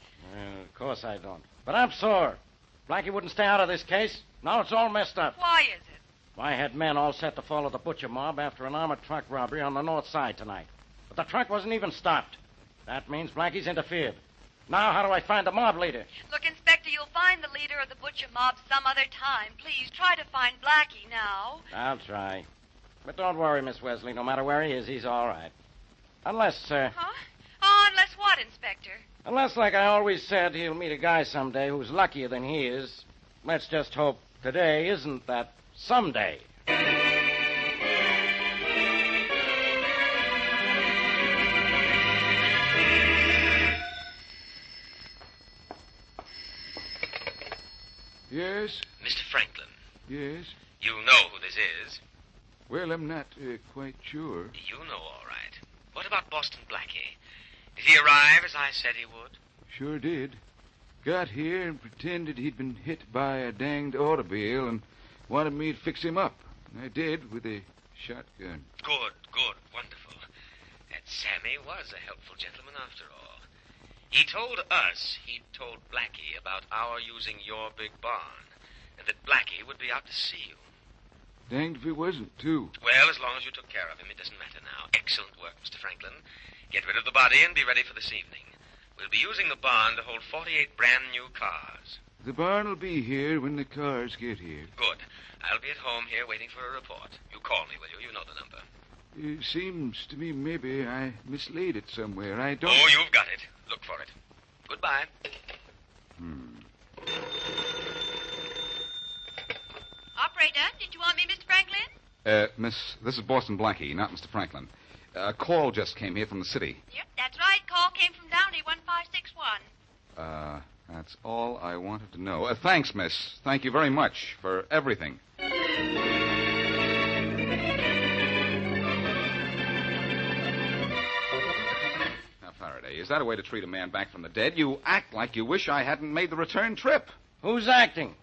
Of course I don't. But I'm sore. Blackie wouldn't stay out of this case. Now it's all messed up. Why is it? I had men all set to follow the butcher mob after an armored truck robbery on the north side tonight. But the truck wasn't even stopped. That means Blackie's interfered. Now how do I find the mob leader? Look, Inspector, you'll find the leader of the butcher mob some other time. Please, try to find Blackie now. I'll try. But don't worry, Miss Wesley. No matter where he is, he's all right. Unless, Huh? Oh, unless what, Inspector? Unless, like I always said, he'll meet a guy someday who's luckier than he is. Let's just hope today isn't that someday. Yes? Mr. Franklin, Yes? you know who this is. Well, I'm not quite sure. You know all right. What about Boston Blackie? Did he arrive as I said he would? Sure did. Got here and pretended he'd been hit by a danged automobile and wanted me to fix him up. And I did with a shotgun. Good, wonderful. That Sammy was a helpful gentleman after all. He told us he'd told Blackie about our using your big barn, and that Blackie would be out to see you. Danged if he wasn't, too. Well, as long as you took care of him, it doesn't matter now. Excellent work, Mr. Franklin. Get rid of the body and be ready for this evening. We'll be using the barn to hold 48 brand new cars. The barn will be here when the cars get here. Good. I'll be at home here waiting for a report. You call me, will you? You know the number. It seems to me maybe I mislaid it somewhere. I don't... Oh, you've got it. Look for it. Goodbye. Operator, did you want me, Mr. Franklin? Miss, this is Boston Blackie, not Mr. Franklin. A call just came here from the city. Yep, that's right. Call came from Downey 1561. That's all I wanted to know. Thanks, miss. Thank you very much for everything. Now, Faraday, is that a way to treat a man back from the dead? You act like you wish I hadn't made the return trip. Who's acting?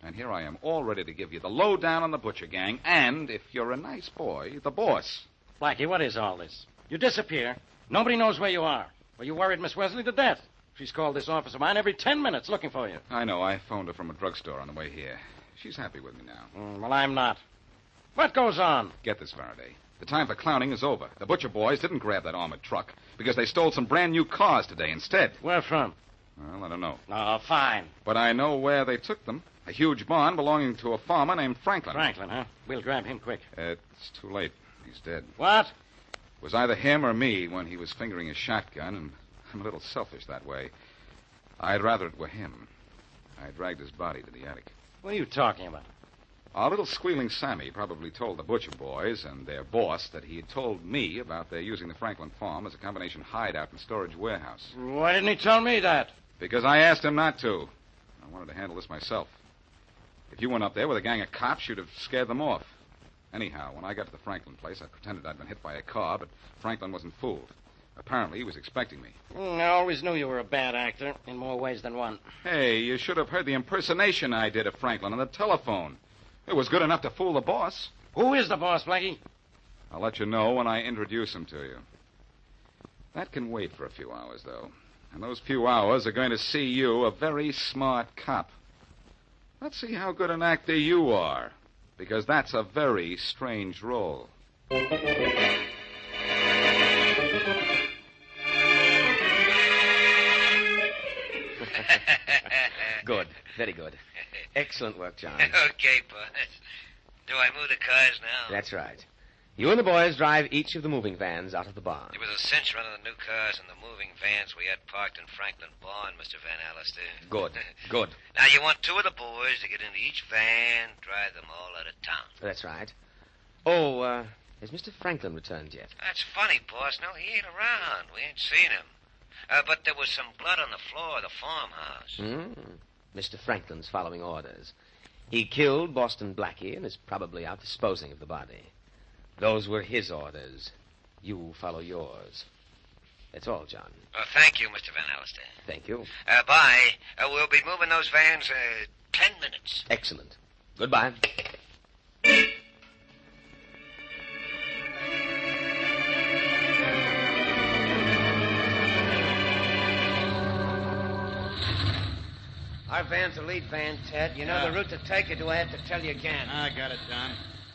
And here I am, all ready to give you the lowdown on the butcher gang, and, if you're a nice boy, the boss. Blackie, what is all this? You disappear. Nobody knows where you are. Well, you worried Miss Wesley to death. She's called this office of mine every 10 minutes looking for you. I know. I phoned her from a drugstore on the way here. She's happy with me now. Well, I'm not. What goes on? Get this, Faraday. The time for clowning is over. The butcher boys didn't grab that armored truck because they stole some brand new cars today instead. Where from? Well, I don't know. Oh, fine. But I know where they took them. A huge barn belonging to a farmer named Franklin. Franklin, huh? We'll grab him quick. It's too late. He's dead. What? It was either him or me when he was fingering his shotgun, and I'm a little selfish that way. I'd rather it were him. I dragged his body to the attic. What are you talking about? Our little squealing Sammy probably told the butcher boys and their boss that he had told me about their using the Franklin farm as a combination hideout and storage warehouse. Why didn't he tell me that? Because I asked him not to. I wanted to handle this myself. If you went up there with a gang of cops, you'd have scared them off. Anyhow, when I got to the Franklin place, I pretended I'd been hit by a car, but Franklin wasn't fooled. Apparently, he was expecting me. I always knew you were a bad actor, in more ways than one. Hey, you should have heard the impersonation I did of Franklin on the telephone. It was good enough to fool the boss. Who is the boss, Blackie? I'll let you know when I introduce him to you. That can wait for a few hours, though. And those few hours are going to see you a very smart cop. Let's see how good an actor you are, because that's a very strange role. Good. Very good. Excellent work, John. Okay, boss. Do I move the cars now? That's right. You and the boys drive each of the moving vans out of the barn. It was a cinch running the new cars and the moving vans we had parked in Franklin Barn, Mr. Van Allister. Good. Good. Now, you want two of the boys to get into each van, drive them all out of town. That's right. Oh, has Mr. Franklin returned yet? That's funny, boss. No, he ain't around. We ain't seen him. But there was some blood on the floor of the farmhouse. Mr. Franklin's following orders. He killed Boston Blackie and is probably out disposing of the body. Those were his orders. You follow yours. That's all, John. Thank you, Mr. Van Allister. Thank you. Bye. We'll be moving those vans 10 minutes. Excellent. Goodbye. Our van's the lead van, Ted. You know the route to take, or do I have to tell you again? I got it, Don.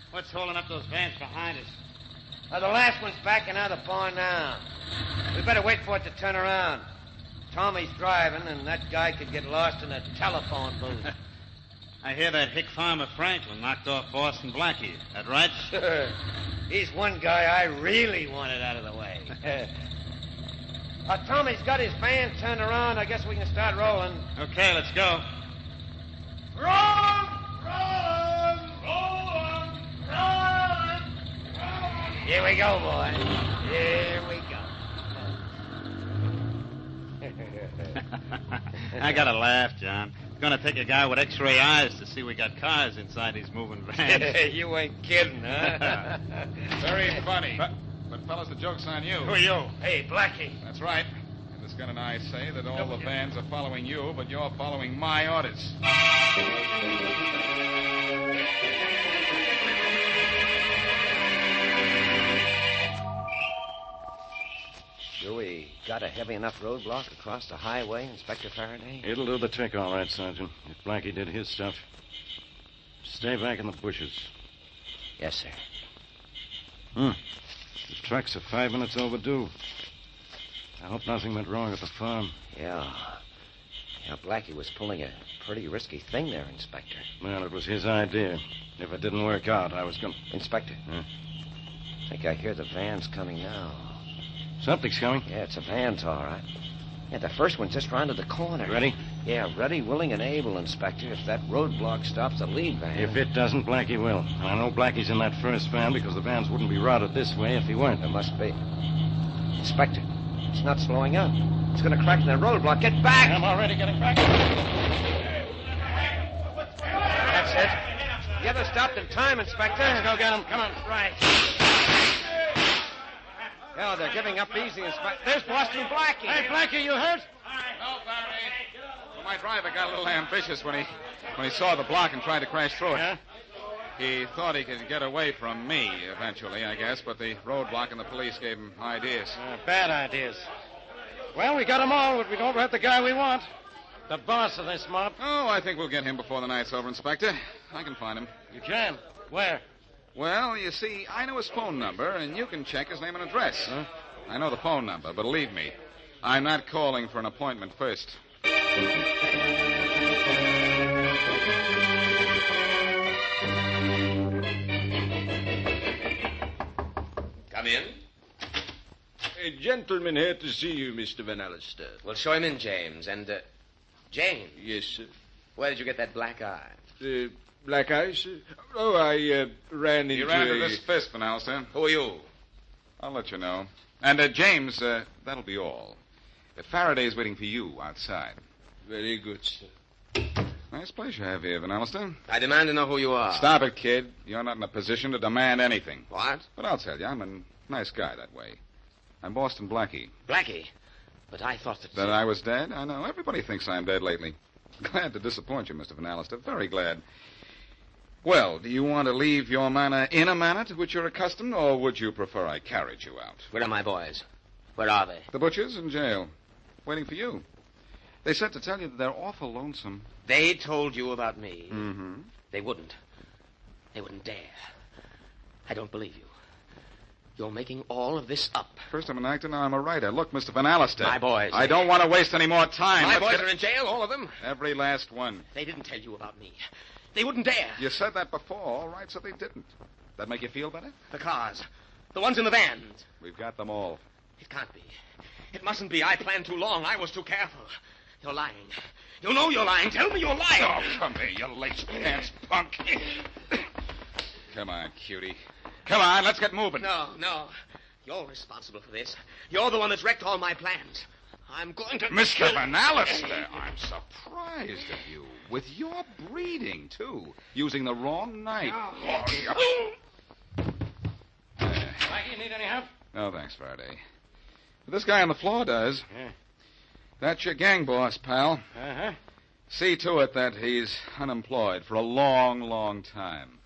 What's holding up those vans behind us? The last one's backing out of the barn now. We better wait for it to turn around. Tommy's driving, and that guy could get lost in a telephone booth. I hear that hick farmer Franklin knocked off Boston Blackie. That right? Sure. He's one guy I really wanted out of the way. Tommy's got his van turned around. I guess we can start rolling. Okay, let's go. Run! Here we go, boys. Here we go. I gotta laugh, John. It's gonna take a guy with x-ray eyes to see we got cars inside these moving vans. You ain't kidding, huh? Very funny. But, fellas, the joke's on you. Who are you? Hey, Blackie. That's right. And this gun and I say that all the vans are following you, but you're following my orders. Do we got a heavy enough roadblock across the highway, Inspector Faraday? It'll do the trick, all right, Sergeant. If Blackie did his stuff. Stay back in the bushes. Yes, sir. The trucks are 5 minutes overdue. I hope nothing went wrong at the farm. Yeah, Blackie was pulling a pretty risky thing there, Inspector. Well, it was his idea. If it didn't work out, I was going... Inspector. I think I hear the vans coming now. Something's coming. Yeah, it's a van's all right. Yeah, the first one's just round to the corner. Ready? Yeah, ready, willing, and able, Inspector, if that roadblock stops the lead van. If it doesn't, Blackie will. And I know Blackie's in that first van because the vans wouldn't be routed this way if he weren't. There must be. Inspector, it's not slowing up. It's going to crack in the roadblock. Get back! I'm already getting back. That's it. The other stopped in time, Inspector. Let's go get him. Come on. Right. Oh, they're giving up easy, Inspector. There's Boston Blackie. Hey, Blackie, you hurt? No, Faraday. Well, my driver got a little ambitious when he saw the block and tried to crash through it. Yeah? He thought he could get away from me eventually, I guess, but the roadblock and the police gave him ideas. Bad ideas. Well, we got them all, but we don't have the guy we want. The boss of this mob. Oh, I think we'll get him before the night's over, Inspector. I can find him. You can? Where? Well, you see, I know his phone number, and you can check his name and address. Huh? I know the phone number, but believe me, I'm not calling for an appointment first. Come in. A gentleman here to see you, Mr. Van Allister. Well, show him in, James. And, James. Yes, sir. Where did you get that black eye? Black eye, sir? Oh, I ran into... You ran into this fist, Van Allister. Who are you? I'll let you know. And, James, that'll be all. Faraday's waiting for you outside. Very good, sir. Nice place you have here, Van Allister. I demand to know who you are. Stop it, kid. You're not in a position to demand anything. What? But I'll tell you, I'm a nice guy that way. I'm Boston Blackie. Blackie? But I thought that... That I was dead? I know. Everybody thinks I'm dead lately. Glad to disappoint you, Mr. Van Allister. Very glad. Well, do you want to leave your manor in a manner to which you're accustomed, or would you prefer I carried you out? Where are my boys? Where are they? The butchers in jail. Waiting for you. They said to tell you that they're awful lonesome. They told you about me? Mm-hmm. They wouldn't. They wouldn't dare. I don't believe you. You're making all of this up. First I'm an actor, now I'm a writer. Look, Mr. Van Allister. My boys. I don't want to waste any more time. My boys are in jail, all of them? Every last one. They didn't tell you about me. They wouldn't dare. You said that before, all right, so they didn't. That make you feel better? The cars. The ones in the vans. We've got them all. It can't be. It mustn't be. I planned too long. I was too careful. You're lying. You know you're lying. Tell me you're lying. Oh, come here, you lace-pants punk. Come on, cutie. Come on, let's get moving. No. You're responsible for this. You're the one that's wrecked all my plans. I'm going to... Mr. Van Allister, I'm surprised at you. With your breeding, too. Using the wrong knife. Blackie, need any help? No, thanks, Faraday. But this guy on the floor does. Yeah. That's your gang boss, pal. Uh-huh. See to it that he's unemployed for a long, long time.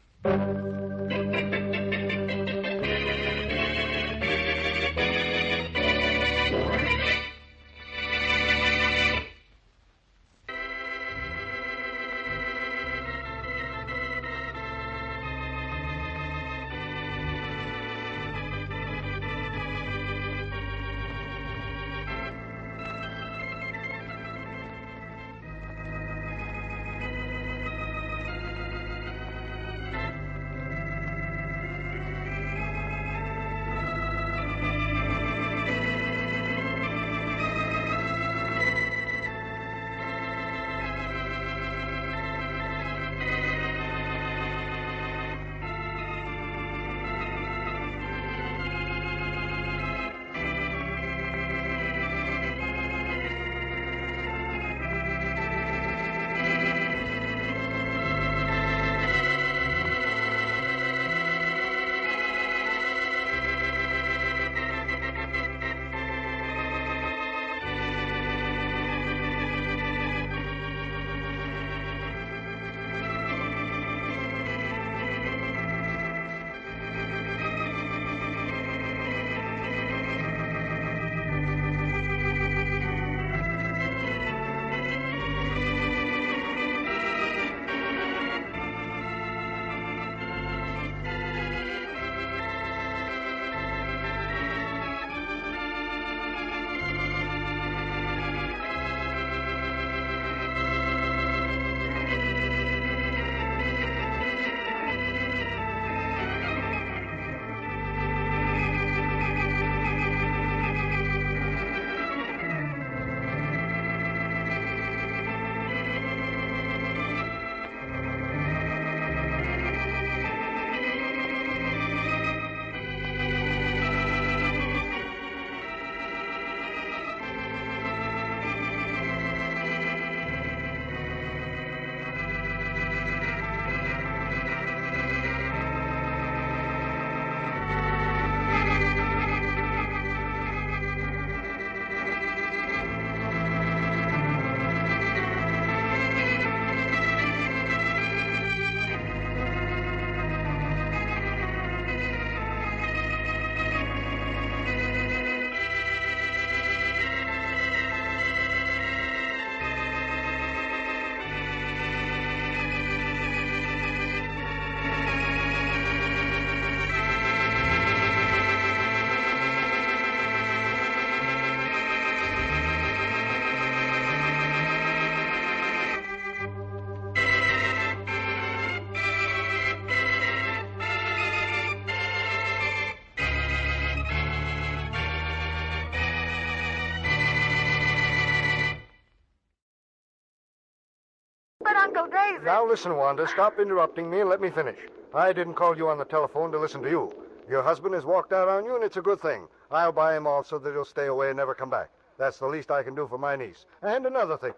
so crazy. Now listen, Wanda, stop interrupting me and let me finish. I didn't call you on the telephone to listen to you. Your husband has walked out on you, and it's a good thing. I'll buy him off so that he'll stay away and never come back. That's the least I can do for my niece. And another thing.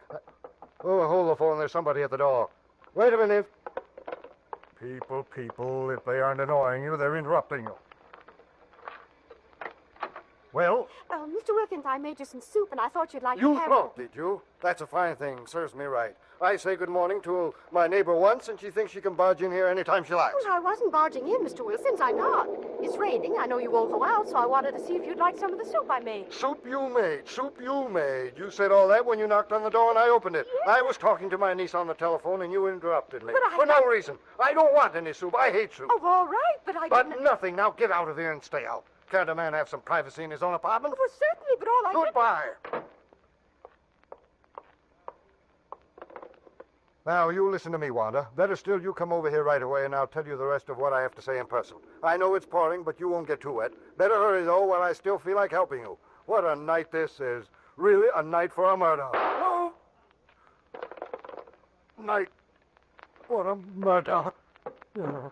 Oh, hold the phone. There's somebody at the door. Wait a minute. People, if they aren't annoying you, they're interrupting you. Well? Mr. Wilkins, I made you some soup, and I thought you'd like to You have thought, did you? That's a fine thing. Serves me right. I say good morning to my neighbor once, and she thinks she can barge in here any time she likes. Well, I wasn't barging in, Mr. Wilkins. I'm not. It's raining. I know you won't go out, so I wanted to see if you'd like some of the soup I made. Soup you made. You said all that when you knocked on the door and I opened it. I was talking to my niece on the telephone, and you interrupted me. But For no reason. I don't want any soup. I hate soup. Oh, all right, but I But didn't... nothing. Now get out of here and stay out. Can't a man have some privacy in his own apartment? Well, certainly, but all I did... Goodbye. Now, you listen to me, Wanda. Better still, you come over here right away, and I'll tell you the rest of what I have to say in person. I know it's pouring, but you won't get too wet. Better hurry, though, while I still feel like helping you. What a night this is. Really a night for a murder. Oh! Night. What a murder. Yeah.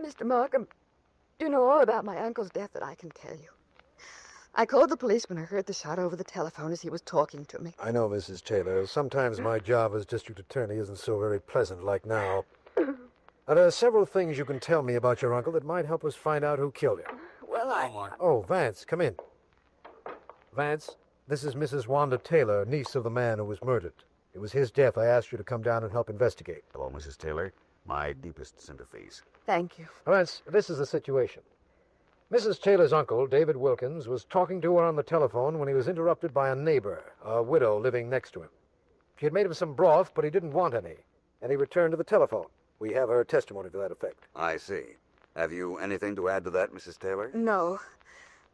Mr. Markham, do you know all about my uncle's death that I can tell you? I called the police when I heard the shot over the telephone as he was talking to me. I know, Mrs. Taylor. Sometimes my job as district attorney isn't so very pleasant like now. Now, there are several things you can tell me about your uncle that might help us find out who killed him. Well, Oh, Vance, come in. Vance, this is Mrs. Wanda Taylor, niece of the man who was murdered. It was his death I asked you to come down and help investigate. Hello, Mrs. Taylor. My deepest sympathies. Thank you. Vance, this is the situation. Mrs. Taylor's uncle, David Wilkins, was talking to her on the telephone when he was interrupted by a neighbor, a widow living next to him. She had made him some broth, but he didn't want any, and he returned to the telephone. We have her testimony to that effect. I see. Have you anything to add to that, Mrs. Taylor? No.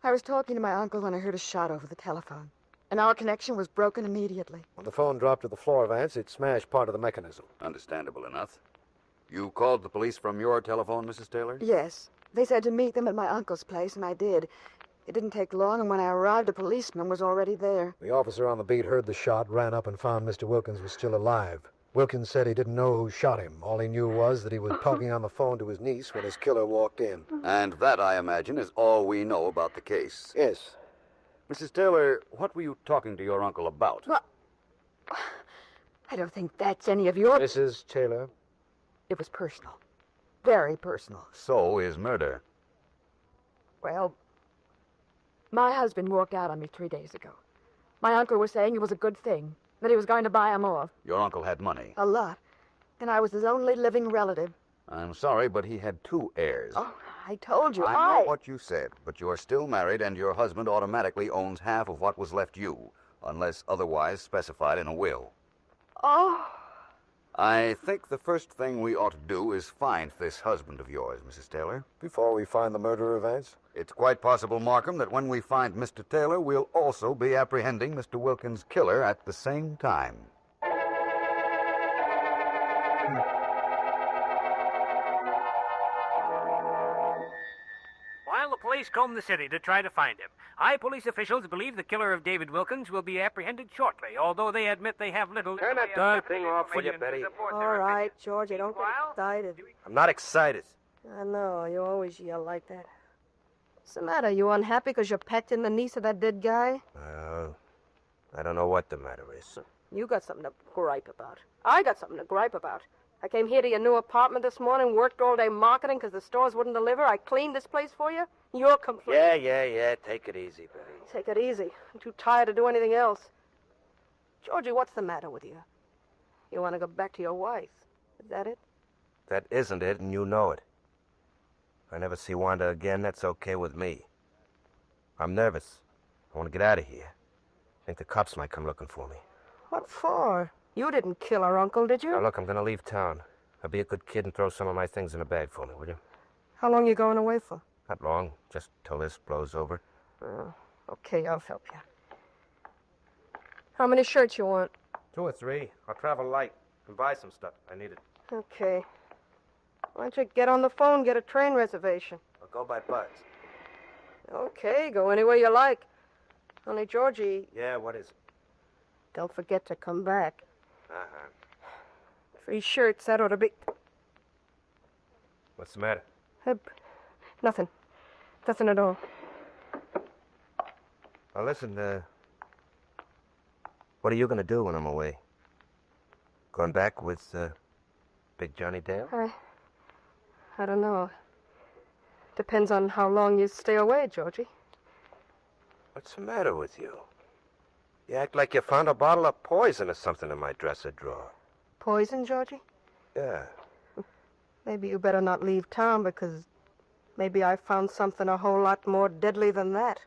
I was talking to my uncle when I heard a shot over the telephone, and our connection was broken immediately. When the phone dropped to the floor, Vance, it smashed part of the mechanism. Understandable enough. You called the police from your telephone, Mrs. Taylor? Yes. They said to meet them at my uncle's place, and I did. It didn't take long, and when I arrived, a policeman was already there. The officer on the beat heard the shot, ran up, and found Mr. Wilkins was still alive. Wilkins said he didn't know who shot him. All he knew was that he was talking on the phone to his niece when his killer walked in. And that, I imagine, is all we know about the case. Yes. Mrs. Taylor, what were you talking to your uncle about? Well, I don't think that's any of your... Mrs. Taylor? It was personal. Very personal. So is murder. Well, my husband walked out on me 3 days ago. My uncle was saying it was a good thing, that he was going to buy him off. Your uncle had money. A lot. And I was his only living relative. I'm sorry, but he had 2 heirs. Oh, I told you, I know what you said, but you're still married, and your husband automatically owns half of what was left you, unless otherwise specified in a will. Oh... I think the first thing we ought to do is find this husband of yours, Mrs. Taylor. Before we find the murderer, Vance? It's quite possible, Markham, that when we find Mr. Taylor, we'll also be apprehending Mr. Wilkins' killer at the same time. While the police comb the city to try to find him, high police officials believe the killer of David Wilkins will be apprehended shortly, although they admit they have little... Turn that darn thing off, will you, Betty? All right, George, you don't get excited. I'm not excited. I know, you always yell like that. What's the matter? You unhappy because you're petting the niece of that dead guy? I don't know what the matter is. You got something to gripe about. I got something to gripe about. I came here to your new apartment this morning, worked all day marketing because the stores wouldn't deliver. I cleaned this place for you. You're complaining. Yeah. Take it easy, Betty. Take it easy. I'm too tired to do anything else. Georgie, what's the matter with you? You want to go back to your wife. Is that it? That isn't it, and you know it. If I never see Wanda again, that's okay with me. I'm nervous. I want to get out of here. I think the cops might come looking for me. What for? You didn't kill her uncle, did you? Now, look, I'm going to leave town. I'll be a good kid and throw some of my things in a bag for me, will you? How long you going away for? Not long, just till this blows over. Okay, I'll help you. How many shirts you want? 2 or 3. I'll travel light and buy some stuff. I need it. Okay. Why don't you get on the phone, get a train reservation? I'll go by bus. Okay, go anywhere you like. Only, Georgie, Yeah, what is it? don't forget to come back. Uh-huh. Free shirts, that ought to be... What's the matter? Nothing. Nothing at all. Well, listen, what are you going to do when I'm away? Going back with, Big Johnny Dale? I don't know. Depends on how long you stay away, Georgie. What's the matter with you? You act like you found a bottle of poison or something in my dresser drawer. Poison, Georgie? Yeah. Maybe you better not leave town, because maybe I found something a whole lot more deadly than that.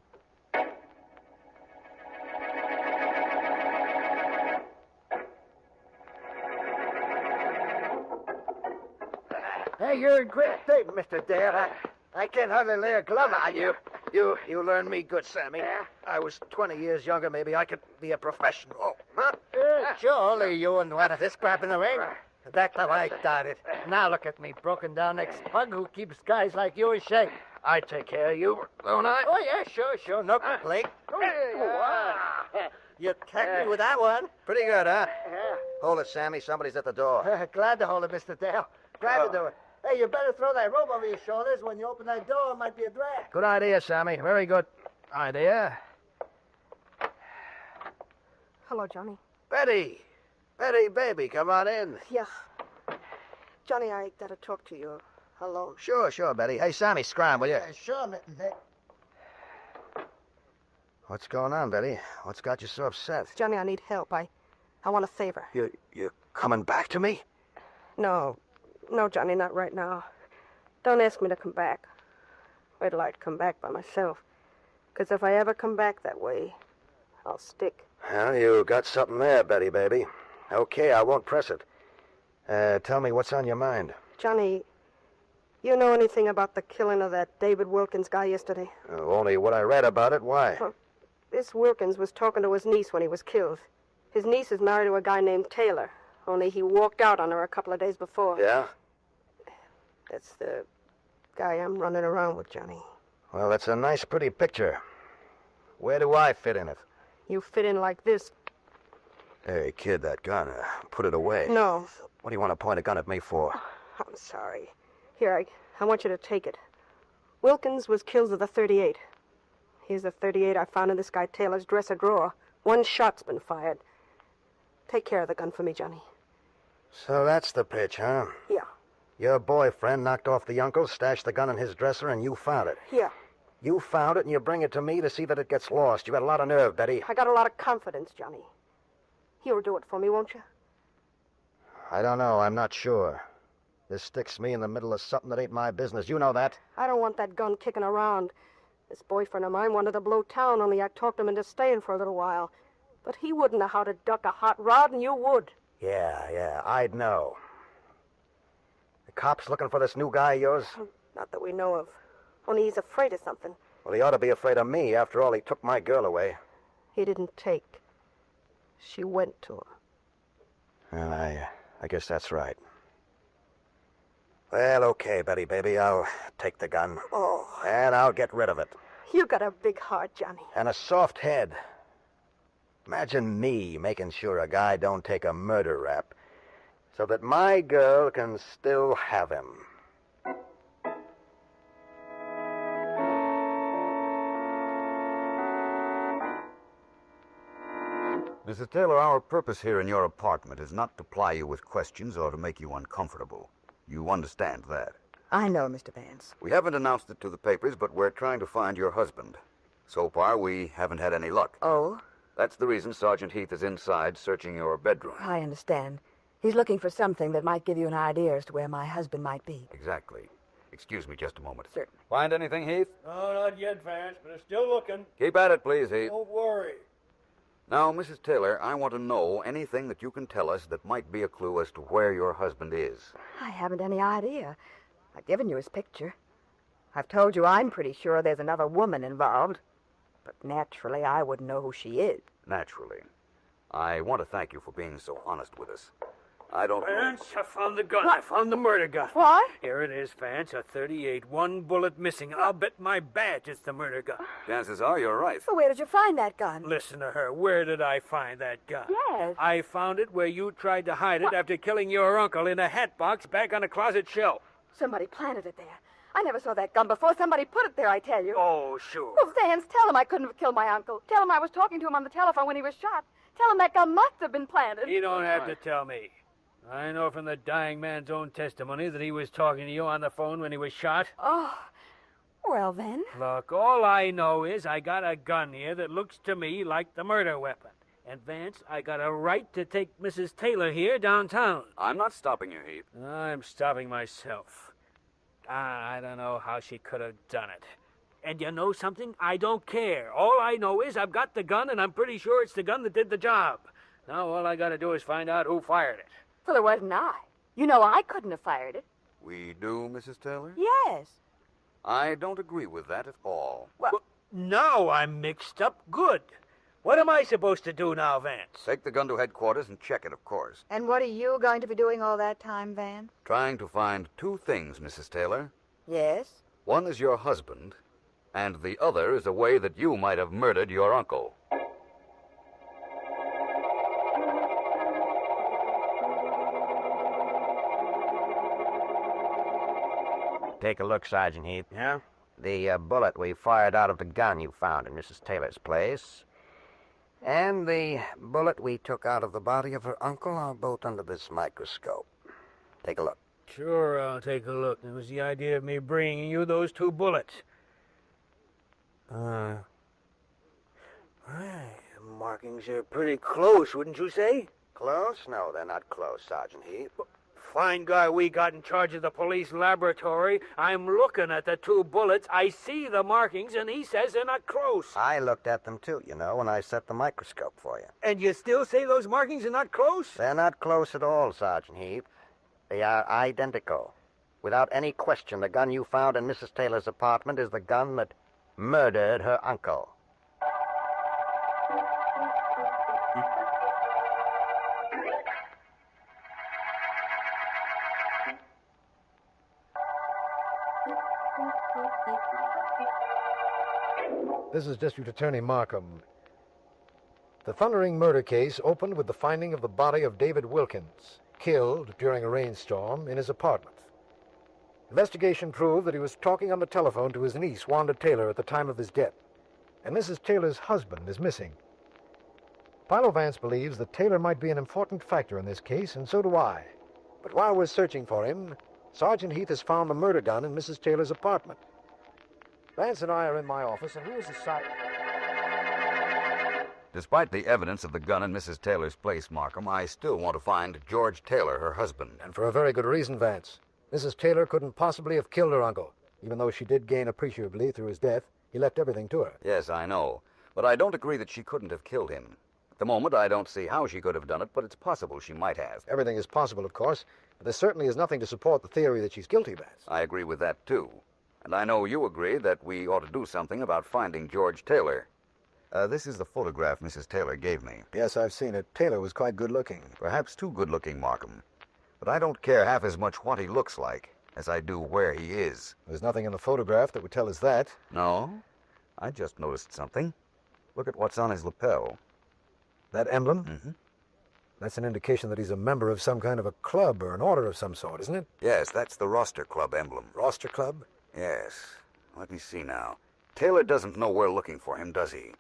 Hey, you're in great shape, Mr. Dale. I can't hardly lay a glove on you. You learned me good, Sammy. I was 20 years younger. Maybe I could be a professional. Huh? Sure, only you and one of this scrap in the ring. That's how I started. Now look at me, broken down ex-pug who keeps guys like you in shape. I take care of you, don't I? Oh, yeah, sure. No complaint. You tagged me with that one. Pretty good, huh? Hold it, Sammy. Somebody's at the door. Glad to hold it, Mr. Dale. Glad to do it. Hey, you better throw that rope over your shoulders. When you open that door, it might be a drag. Good idea, Sammy. Very good idea. Hello, Johnny. Betty, baby, come on in. Yeah. Johnny, I gotta talk to you alone. Sure, Betty. Hey, Sammy, scram, will you? Sure, Mr. Dale. What's going on, Betty? What's got you so upset? Johnny, I need help. I want a favor. You're coming back to me? No, Johnny, not right now. Don't ask me to come back. Wait till I'd come back by myself. 'Cause if I ever come back that way, I'll stick. Well, you got something there, Betty, baby. Okay, I won't press it. Tell me what's on your mind. Johnny, you know anything about the killing of that David Wilkins guy yesterday? Only what I read about it. Why? Well, this Wilkins was talking to his niece when he was killed. His niece is married to a guy named Taylor, only he walked out on her a couple of days before. Yeah? That's the guy I'm running around with, Johnny. Well, that's a nice, pretty picture. Where do I fit in it? You fit in like this. Hey, kid, that gun. Put it away. No. What do you want to point a gun at me for? I'm sorry. Here, I want you to take it. Wilkins was killed with a .38. Here's the .38 I found in this guy Taylor's dresser drawer. One shot's been fired. Take care of the gun for me, Johnny. So that's the pitch, huh? Yeah. Your boyfriend knocked off the uncle, stashed the gun in his dresser, and you found it. Yeah. You found it, and you bring it to me to see that it gets lost. You got a lot of nerve, Betty. I got a lot of confidence, Johnny. You'll do it for me, won't you? I don't know. I'm not sure. This sticks me in the middle of something that ain't my business. You know that. I don't want that gun kicking around. This boyfriend of mine wanted to blow town, only I talked him into staying for a little while. But he wouldn't know how to duck a hot rod, and you would. Yeah, I'd know. The cops looking for this new guy of yours? Not that we know of. Only he's afraid of something. Well, he ought to be afraid of me. After all, he took my girl away. He didn't take. She went to him. Well, I guess that's right. Well, okay, Betty, baby. I'll take the gun. Oh. And I'll get rid of it. You got a big heart, Johnny. And a soft head. Imagine me making sure a guy don't take a murder rap so that my girl can still have him. Mrs. Taylor, our purpose here in your apartment is not to ply you with questions or to make you uncomfortable. You understand that. I know, Mr. Vance. We haven't announced it to the papers, but we're trying to find your husband. So far, we haven't had any luck. Oh? That's the reason Sergeant Heath is inside searching your bedroom. I understand. He's looking for something that might give you an idea as to where my husband might be. Exactly. Excuse me just a moment. Certainly. Find anything, Heath? No, not yet, Vance, but I'm still looking. Keep at it, please, Heath. Don't worry. Now, Mrs. Taylor, I want to know anything that you can tell us that might be a clue as to where your husband is. I haven't any idea. I've given you his picture. I've told you I'm pretty sure there's another woman involved. But naturally, I wouldn't know who she is. Naturally. I want to thank you for being so honest with us. I don't know. Vance, I found the gun. I found the murder gun. What? Here it is, Vance, a 38, one bullet missing. I'll bet my badge it's the murder gun. Chances are you're right. Well, where did you find that gun? Listen to her. Where did I find that gun? Yes. I found it where you tried to hide it after killing your uncle in a hat box back on a closet shelf. Somebody planted it there. I never saw that gun before. Somebody put it there, I tell you. Oh, sure. Well, Vance, tell him I couldn't have killed my uncle. Tell him I was talking to him on the telephone when he was shot. Tell him that gun must have been planted. You don't have to tell me. I know from the dying man's own testimony that he was talking to you on the phone when he was shot. Oh, well then. Look, all I know is I got a gun here that looks to me like the murder weapon. And, Vance, I got a right to take Mrs. Taylor here downtown. I'm not stopping you, Heath. I'm stopping myself. I don't know how she could have done it. And you know something? I don't care. All I know is I've got the gun, and I'm pretty sure it's the gun that did the job. Now all I got to do is find out who fired it. Well, it wasn't I. You know I couldn't have fired it. We do, Mrs. Taylor? Yes. I don't agree with that at all. Well, now I'm mixed up good. What am I supposed to do now, Vance? Take the gun to headquarters and check it, of course. And what are you going to be doing all that time, Vance? Trying to find two things, Mrs. Taylor. Yes? One is your husband, and the other is a way that you might have murdered your uncle. Take a look, Sergeant Heath. Yeah? The bullet we fired out of the gun you found in Mrs. Taylor's place, And the bullet we took out of the body of her uncle are both under this microscope. Take a look. Sure, I'll take a look. It was the idea of me bringing you those two bullets. The markings are pretty close, wouldn't you say? Close? No, they're not close, Sergeant Heath. Fine guy we got in charge of the police laboratory. I'm looking at the two bullets. I see the markings, and he says they're not close. I looked at them, too, when I set the microscope for you. And you still say those markings are not close? They're not close at all, Sergeant Heath. They are identical. Without any question, the gun you found in Mrs. Taylor's apartment is the gun that murdered her uncle. This is District Attorney Markham. The thundering murder case opened with the finding of the body of David Wilkins, killed during a rainstorm in his apartment. Investigation proved that he was talking on the telephone to his niece, Wanda Taylor, at the time of his death, and Mrs. Taylor's husband is missing. PHILO Vance believes that Taylor might be an important factor in this case, and so do I. But while we're searching for him, Sergeant Heath has found the murder gun in Mrs. Taylor's apartment. Vance and I are in my office, and here's the site. Despite the evidence of the gun in Mrs. Taylor's place, Markham, I still want to find George Taylor, her husband. And for a very good reason, Vance. Mrs. Taylor couldn't possibly have killed her uncle. Even though she did gain appreciably through his death, he left everything to her. Yes, I know. But I don't agree that she couldn't have killed him. At the moment, I don't see how she could have done it, but it's possible she might have. Everything is possible, of course, but there certainly is nothing to support the theory that she's guilty, Vance. I agree with that, too. And I know you agree that we ought to do something about finding George Taylor. This is the photograph Mrs. Taylor gave me. Yes, I've seen it. Taylor was quite good-looking. Perhaps too good-looking, Markham. But I don't care half as much what he looks like as I do where he is. There's nothing in the photograph that would tell us that. No? I just noticed something. Look at what's on his lapel. That emblem? Mm-hmm. That's an indication that he's a member of some kind of a club or an order of some sort, isn't it? Yes, that's the Roster Club emblem. Roster Club? Yes. Let me see now. Taylor doesn't know we're looking for him, does he?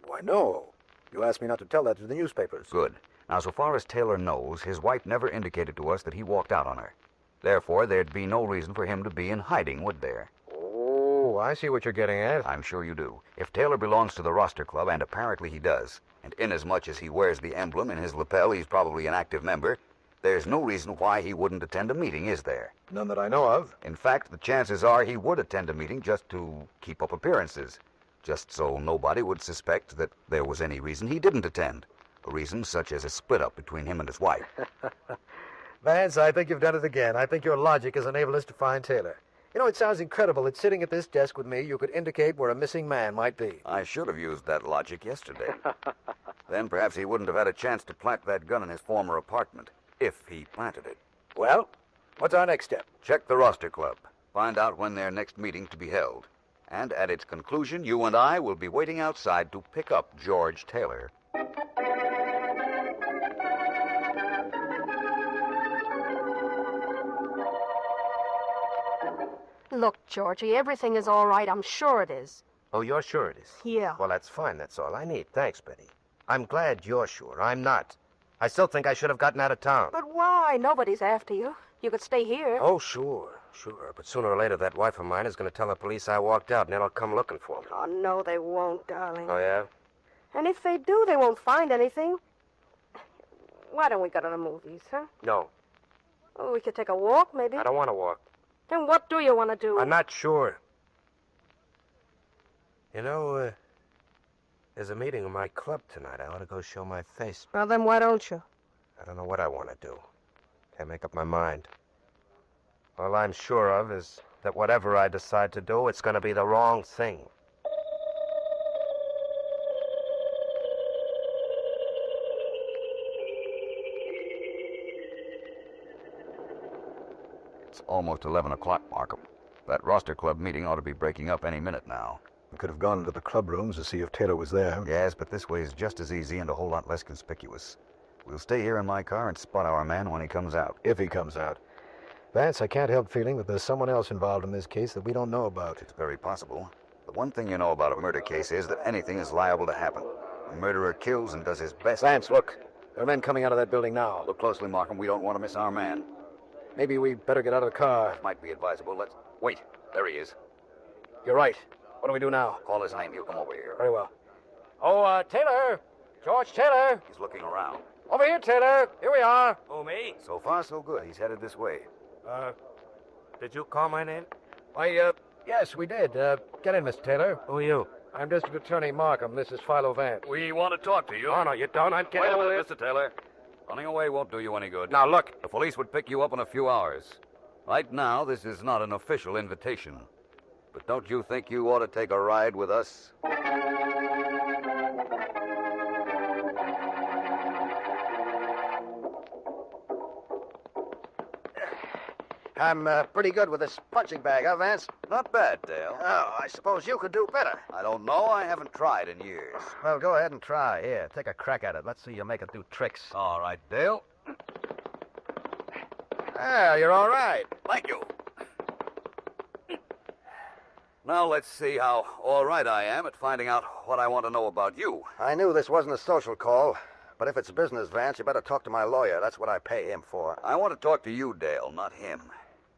Why, no. You asked me not to tell that to the newspapers. Good. Now, so far as Taylor knows, his wife never indicated to us that he walked out on her. Therefore, there'd be no reason for him to be in hiding, would there? Oh, I see what you're getting at. I'm sure you do. If Taylor belongs to the Roster Club, and apparently he does, and inasmuch as he wears the emblem in his lapel, he's probably an active member, there's no reason why he wouldn't attend a meeting, is there? None that I know of. In fact, the chances are he would attend a meeting just to keep up appearances, just so nobody would suspect that there was any reason he didn't attend, a reason such as a split-up between him and his wife. Vance, I think you've done it again. I think your logic has enabled us to find Taylor. It sounds incredible that sitting at this desk with me, you could indicate where a missing man might be. I should have used that logic yesterday. Then perhaps he wouldn't have had a chance to plant that gun in his former apartment. if he planted it. Well, what's our next step? Check the roster club. Find out when their next meeting to be held. And at its conclusion, you and I will be waiting outside to pick up George Taylor. Look, Georgie, everything is all right. I'm sure it is. Oh, you're sure it is? Yeah. Well, that's fine. That's all I need. Thanks, Betty. I'm glad you're sure. I'm not. I still think I should have gotten out of town. But why? Nobody's after you. You could stay here. Oh, sure. But sooner or later, that wife of mine is going to tell the police I walked out, and they'll come looking for me. Oh, no, they won't, darling. Oh, yeah? And if they do, they won't find anything. Why don't we go to the movies, huh? No. Oh, we could take a walk, maybe. I don't want to walk. Then what do you want to do? I'm not sure. You know, there's a meeting in my club tonight. I ought to go show my face. Well, then why don't you? I don't know what I want to do. Can't make up my mind. All I'm sure of is that whatever I decide to do, it's going to be the wrong thing. It's almost 11 o'clock, Markham. That roster club meeting ought to be breaking up any minute now. We could have gone into the club rooms to see if Taylor was there. Yes, but this way is just as easy and a whole lot less conspicuous. We'll stay here in my car and spot our man when he comes out. If he comes out. Vance, I can't help feeling that there's someone else involved in this case that we don't know about. It's very possible. The one thing you know about a murder case is that anything is liable to happen. A murderer kills and does his best. Vance, look. There are men coming out of that building now. Look closely, Markham. We don't want to miss our man. Maybe we better get out of the car. Might be advisable. Let's... Wait. There he is. You're right. What do we do now? Call his name. He'll come over here. Very well. Oh, Taylor! George Taylor! He's looking around. Over here, Taylor! Here we are! Oh, me? So far, so good. He's headed this way. Did you call my name? Yes, we did. Get in, Mr. Taylor. Who are you? I'm District Attorney Markham. This is Philo Vance. We want to talk to you. Oh, no, you don't. I'm kidding. Wait a minute, Mr. Taylor. Running away won't do you any good. Now, look. The police would pick you up in a few hours. Right now, this is not an official invitation. But don't you think you ought to take a ride with us? I'm pretty good with this punching bag, huh, Vance? Not bad, Dale. Oh, I suppose you could do better. I don't know. I haven't tried in years. Well, go ahead and try. Here, take a crack at it. Let's see you make it do tricks. All right, Dale. Ah, you're all right. Thank you. Now let's see how all right I am at finding out what I want to know about you. I knew this wasn't a social call, but if it's business, Vance, you better talk to my lawyer. That's what I pay him for. I want to talk to you, Dale, not him.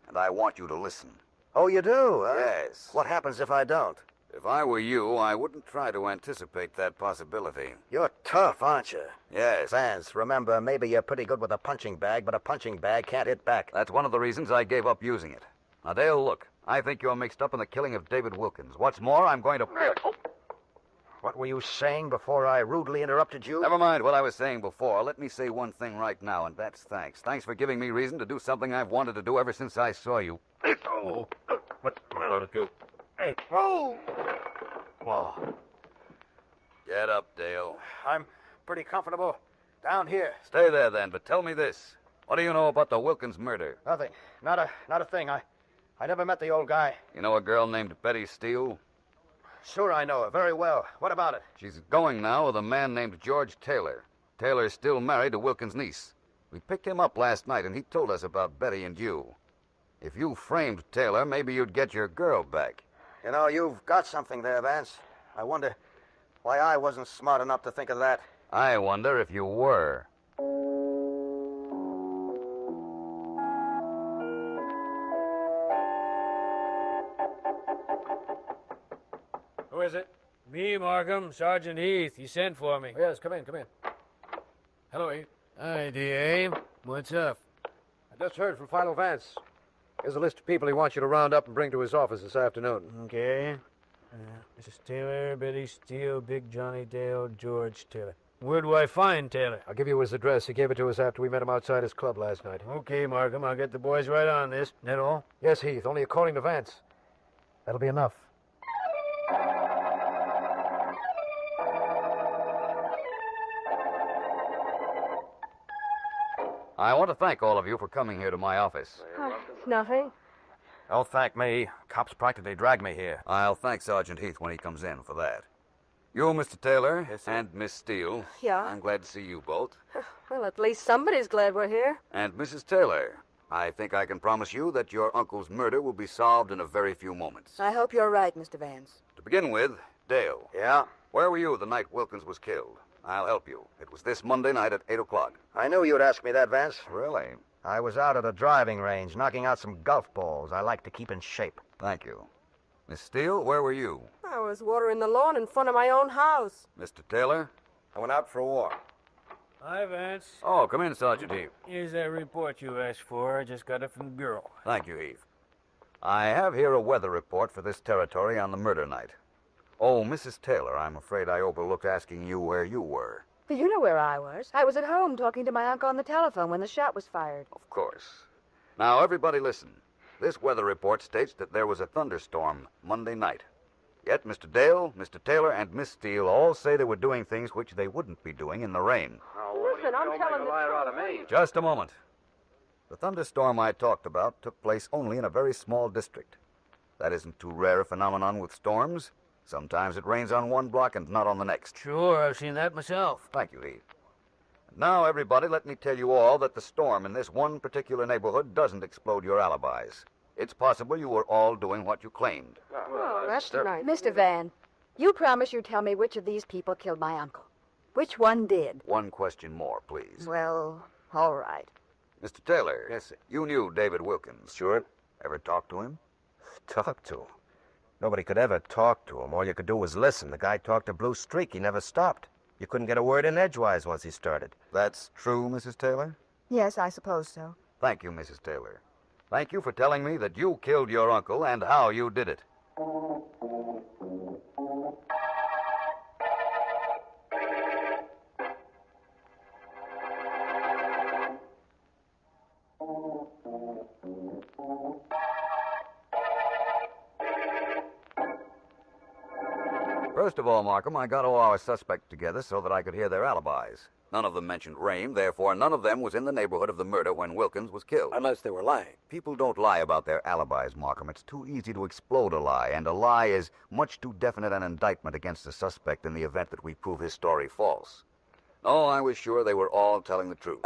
And I want you to listen. Oh, you do, huh? Yes. What happens if I don't? If I were you, I wouldn't try to anticipate that possibility. You're tough, aren't you? Yes. Vance, remember, maybe you're pretty good with a punching bag, but a punching bag can't hit back. That's one of the reasons I gave up using it. Now, Dale, look. I think you're mixed up in the killing of David Wilkins. What's more, I'm going to... What were you saying before I rudely interrupted you? Never mind what I was saying before. Let me say one thing right now, and that's thanks. Thanks for giving me reason to do something I've wanted to do ever since I saw you. Oh, what am I to do? Hey, oh! Whoa. Get up, Dale. I'm pretty comfortable down here. Stay there, then, but tell me this. What do you know about the Wilkins murder? Nothing. Not a thing. I never met the old guy. You know a girl named Betty Steele? Sure, I know her very well. What about it? She's going now with a man named George Taylor. Taylor's still married to Wilkins' niece. We picked him up last night, and he told us about Betty and you. If you framed Taylor, maybe you'd get your girl back. You know, you've got something there, Vance. I wonder why I wasn't smart enough to think of that. I wonder if you were. Who is it? Me, Markham. Sergeant Heath. You sent for me. Yes, come in. Hello, Heath. Hi, D.A. What's up? I just heard from Philo Vance. Here's a list of people he wants you to round up and bring to his office this afternoon. Okay. Mrs. Taylor, Betty Steele, Big Johnny Dale, George Taylor. Where do I find Taylor? I'll give you his address. He gave it to us after we met him outside his club last night. Okay, Markham. I'll get the boys right on this. That all? Yes, Heath. Only according to Vance. That'll be enough. I want to thank all of you for coming here to my office. Nothing. Don't thank me. Cops practically dragged me here. I'll thank Sergeant Heath when he comes in for that. You, Mr. Taylor, and Miss Steele. Yeah. I'm glad to see you both. Well, at least somebody's glad we're here. And Mrs. Taylor, I think I can promise you that your uncle's murder will be solved in a very few moments. I hope you're right, Mr. Vance. To begin with, Dale. Yeah? Where were you the night Wilkins was killed? I'll help you. It was this Monday night at 8 o'clock. I knew you'd ask me that, Vance. Really? I was out at a driving range knocking out some golf balls. I like to keep in shape. Thank you. Miss Steele, where were you? I was watering the lawn in front of my own house. Mr. Taylor? I went out for a walk. Hi, Vance. Oh, come in, Sergeant Heath. Here's that report you asked for. I just got it from the girl. Thank you, Heath. I have here a weather report for this territory on the murder night. Oh, Mrs. Taylor, I'm afraid I overlooked asking you where you were. But you know where I was. I was at home talking to my uncle on the telephone when the shot was fired. Of course. Now, everybody listen. This weather report states that there was a thunderstorm Monday night. Yet Mr. Dale, Mr. Taylor, and Miss Steele all say they were doing things which they wouldn't be doing in the rain. Listen, I'm telling the truth. Just a moment. The thunderstorm I talked about took place only in a very small district. That isn't too rare a phenomenon with storms. Sometimes it rains on one block and not on the next. Sure, I've seen that myself. Thank you, Heath. Now, everybody, let me tell you all that the storm in this one particular neighborhood doesn't explode your alibis. It's possible you were all doing what you claimed. Oh, that's nice. Mr. Van, you promise you tell me which of these people killed my uncle. Which one did? One question more, please. Well, all right. Mr. Taylor. Yes, sir. You knew David Wilkins. Sure. Ever talked to him? Talk to him? Nobody could ever talk to him. All you could do was listen. The guy talked a blue streak. He never stopped. You couldn't get a word in edgewise once he started. That's true, Mrs. Taylor? Yes, I suppose so. Thank you, Mrs. Taylor. Thank you for telling me that you killed your uncle and how you did it. First of all, Markham, I got all our suspects together so that I could hear their alibis. None of them mentioned rain, therefore none of them was in the neighborhood of the murder when Wilkins was killed. Unless they were lying. People don't lie about their alibis, Markham. It's too easy to explode a lie, and a lie is much too definite an indictment against the suspect in the event that we prove his story false. No, I was sure they were all telling the truth.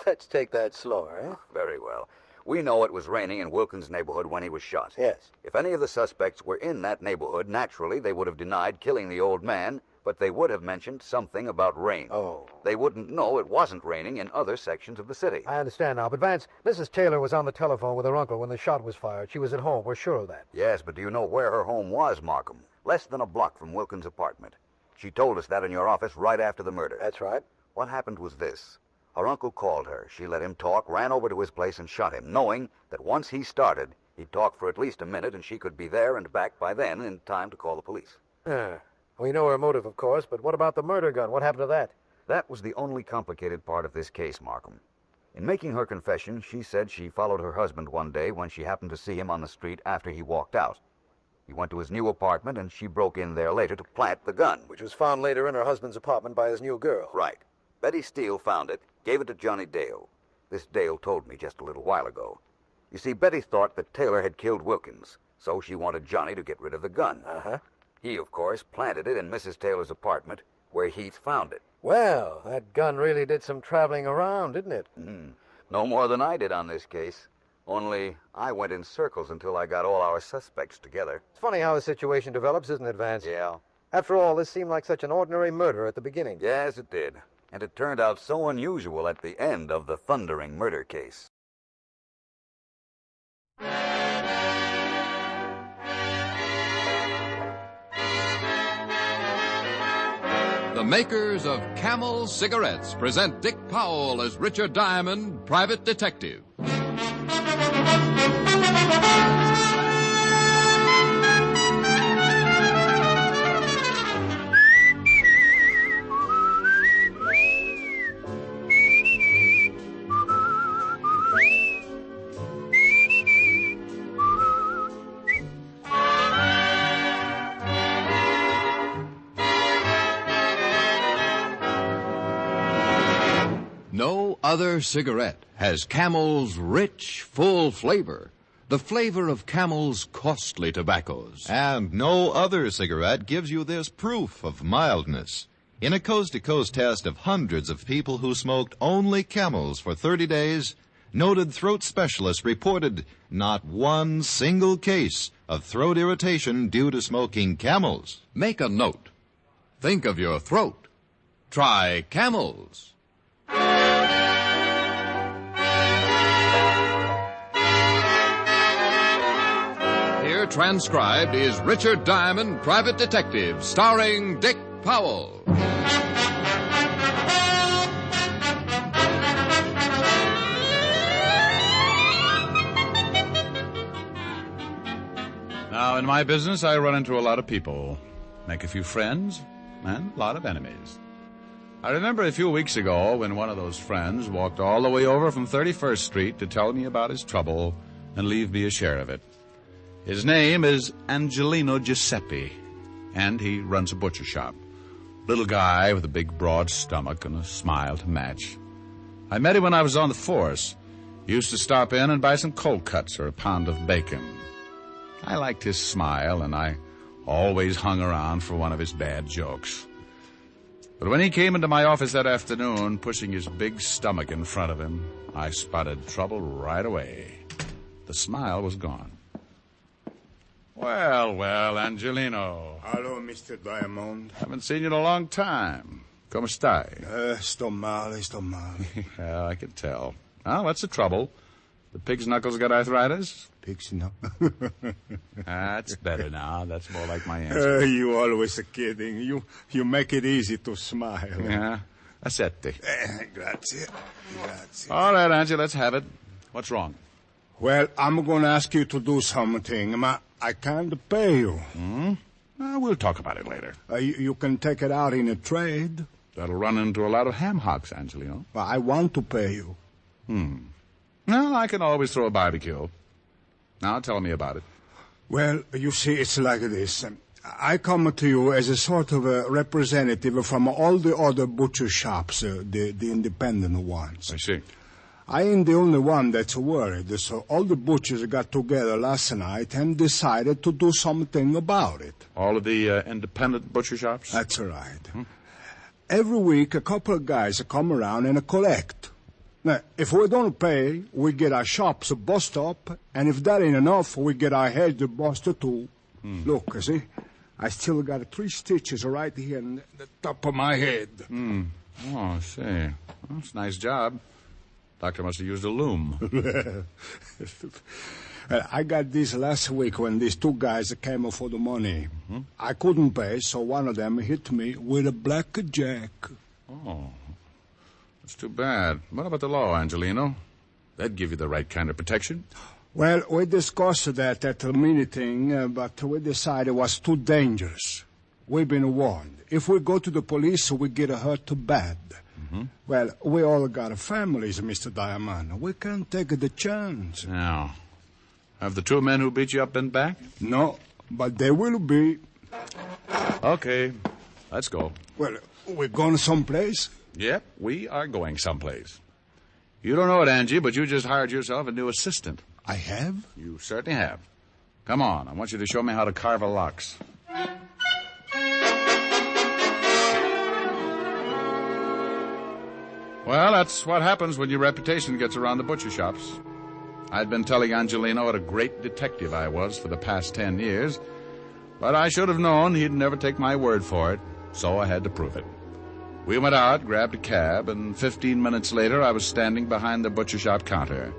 Let's take that slower, eh? Very well. We know it was raining in Wilkins' neighborhood when he was shot. Yes. If any of the suspects were in that neighborhood, naturally they would have denied killing the old man, but they would have mentioned something about rain. Oh. They wouldn't know it wasn't raining in other sections of the city. I understand now, but Vance, Mrs. Taylor was on the telephone with her uncle when the shot was fired. She was at home. We're sure of that. Yes, but do you know where her home was, Markham? Less than a block from Wilkins' apartment. She told us that in your office right after the murder. That's right. What happened was this. Her uncle called her. She let him talk, ran over to his place, and shot him, knowing that once he started, he'd talk for at least a minute, and she could be there and back by then in time to call the police. Yeah. We know her motive, of course, but what about the murder gun? What happened to that? That was the only complicated part of this case, Markham. In making her confession, she said she followed her husband one day when she happened to see him on the street after he walked out. He went to his new apartment, and she broke in there later to plant the gun. Which was found later in her husband's apartment by his new girl. Right. Betty Steele found it, gave it to Johnny Dale. This Dale told me just a little while ago. You see, Betty thought that Taylor had killed Wilkins, so she wanted Johnny to get rid of the gun. Uh-huh. He, of course, planted it in Mrs. Taylor's apartment, where Heath found it. Well, that gun really did some traveling around, didn't it? No more than I did on this case. Only I went in circles until I got all our suspects together. It's funny how a situation develops, isn't it, Vance? Yeah. After all, this seemed like such an ordinary murder at the beginning. Yes, it did. And it turned out so unusual at the end of the thundering murder case. The makers of Camel cigarettes present Dick Powell as Richard Diamond, private detective. No other cigarette has Camel's rich, full flavor, the flavor of Camel's costly tobaccos. And no other cigarette gives you this proof of mildness. In a coast-to-coast test of hundreds of people who smoked only Camels for 30 days, noted throat specialists reported not one single case of throat irritation due to smoking Camels. Make a note. Think of your throat. Try Camels. Here transcribed is Richard Diamond, Private Detective, starring Dick Powell. Now, in my business, I run into a lot of people, make a few friends, and a lot of enemies. I remember a few weeks ago when one of those friends walked all the way over from 31st Street to tell me about his trouble and leave me a share of it. His name is Angelino Giuseppe, and he runs a butcher shop. Little guy with a big, broad stomach and a smile to match. I met him when I was on the force. He used to stop in and buy some cold cuts or a pound of bacon. I liked his smile, and I always hung around for one of his bad jokes. But when he came into my office that afternoon, pushing his big stomach in front of him, I spotted trouble right away. The smile was gone. Well, Angelino. Hello, Mr. Diamond. Haven't seen you in a long time. Come stai? Sto male. Yeah, I can tell. Now, what's the trouble? The pig's knuckles got arthritis? Pig's knuckles? That's better now. That's more like my answer. You always kidding. You make it easy to smile. Yeah. Accetti. Grazie. All right, Angie, let's have it. What's wrong? Well, I'm going to ask you to do something, but I can't pay you. We'll talk about it later. You can take it out in a trade. That'll run into a lot of ham hocks, Angelino. Well, I want to pay you. Well, I can always throw a barbecue. Now, tell me about it. Well, you see, it's like this. I come to you as a sort of a representative from all the other butcher shops, the independent ones. I see. I ain't the only one that's worried, so all the butchers got together last night and decided to do something about it. All of the independent butcher shops? That's right. Every week, a couple of guys come around and collect. Now, if we don't pay, we get our shops bust up, and if that ain't enough, we get our heads busted too. Look, see, I still got 3 stitches right here in the top of my head. Oh, I see. Well, that's a nice job. Doctor must have used a loom. I got this last week when these 2 guys came for the money. I couldn't pay, so one of them hit me with a blackjack. Oh, that's too bad. What about the law, Angelino? That'd give you the right kind of protection. Well, we discussed that at the meeting, but we decided it was too dangerous. We've been warned. If we go to the police, we get hurt bad. Well, we all got families, Mr. Diamond. We can't take the chance. Now, have the 2 men who beat you up been back? No, but they will be. Okay, let's go. Well, we're going someplace? Yep, we are going someplace. You don't know it, Angie, but you just hired yourself a new assistant. I have? You certainly have. Come on, I want you to show me how to carve a locks. Well, that's what happens when your reputation gets around the butcher shops. I'd been telling Angelino what a great detective I was for the past 10 years, but I should have known he'd never take my word for it, so I had to prove it. We went out, grabbed a cab, and 15 minutes later I was standing behind the butcher shop counter.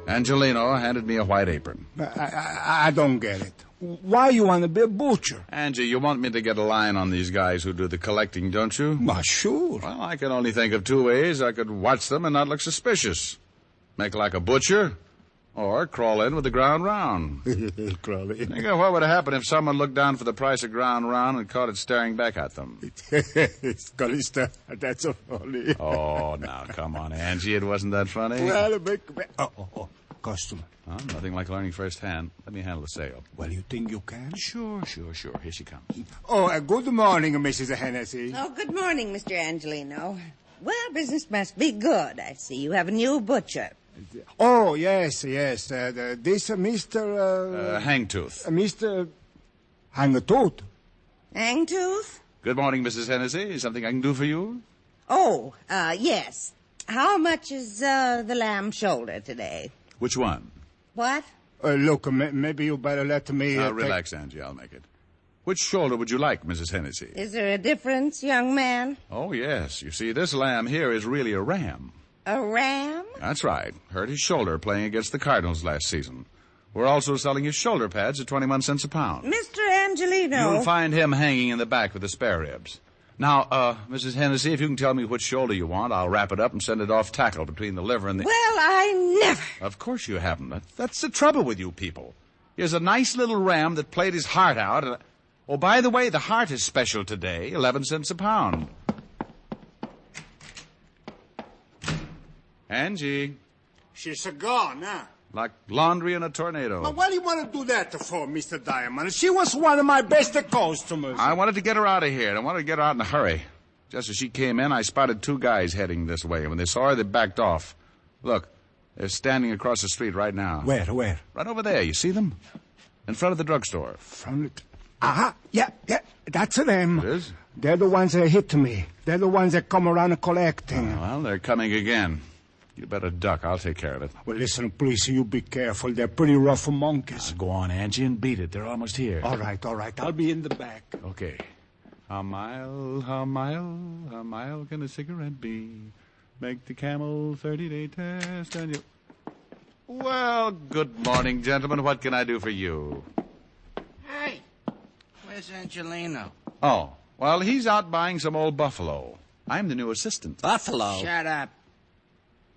Angelino handed me a white apron. I don't get it. Why you want to be a butcher? Angie, you want me to get a line on these guys who do the collecting, don't you? Well, sure. Well, I can only think of 2 ways I could watch them and not look suspicious. Make like a butcher, or crawl in with the ground round. Crawl in. Think of what would happen if someone looked down for the price of ground round and caught it staring back at them. Callista, that's so funny. Oh, now, come on, Angie. It wasn't that funny. Well, customer. Oh, nothing like learning firsthand. Let me handle the sale. Well, you think you can? Sure. Here she comes. Oh, good morning, Mrs. Hennessy. Oh, good morning, Mr. Angelino. Well, business must be good. I see you have a new butcher. Oh, yes. This Mr. Hangtooth. Mr. Hangtooth. Hangtooth? Good morning, Mrs. Hennessy. Something I can do for you? Oh, yes. How much is the lamb shoulder today? Which one? What? Look, maybe you better let me... relax, Angie. I'll make it. Which shoulder would you like, Mrs. Hennessy? Is there a difference, young man? Oh, yes. You see, this lamb here is really a ram. A ram? That's right. Hurt his shoulder playing against the Cardinals last season. We're also selling his shoulder pads at 21 cents a pound. Mr. Angelino. You'll find him hanging in the back with the spare ribs. Now, Mrs. Hennessy, if you can tell me which shoulder you want, I'll wrap it up and send it off tackle between the liver and the... Well, I never... Of course you haven't. That's the trouble with you people. Here's a nice little ram that played his heart out. And... Oh, by the way, the heart is special today, 11 cents a pound. Angie. She's gone, huh? Like laundry in a tornado. But what do you want to do that for, Mr. Diamond? She was one of my best customers. I wanted to get her out of here, and I wanted to get her out in a hurry. Just as she came in, I spotted two guys heading this way. When they saw her, they backed off. Look, they're standing across the street right now. Where? Right over there. You see them? In front of the drugstore. Yeah, that's them. It is? They're the ones that hit me. They're the ones that come around collecting. Oh, well, they're coming again. You better duck. I'll take care of it. Well, listen, please, you be careful. They're pretty rough monkeys. Go on, Angie, and beat it. They're almost here. All right. I'll be in the back. Okay. How mile can a cigarette be? Make the camel 30-day test and you... Well, good morning, gentlemen. What can I do for you? Hey, where's Angelino? Oh, well, he's out buying some old buffalo. I'm the new assistant. Buffalo? Shut up.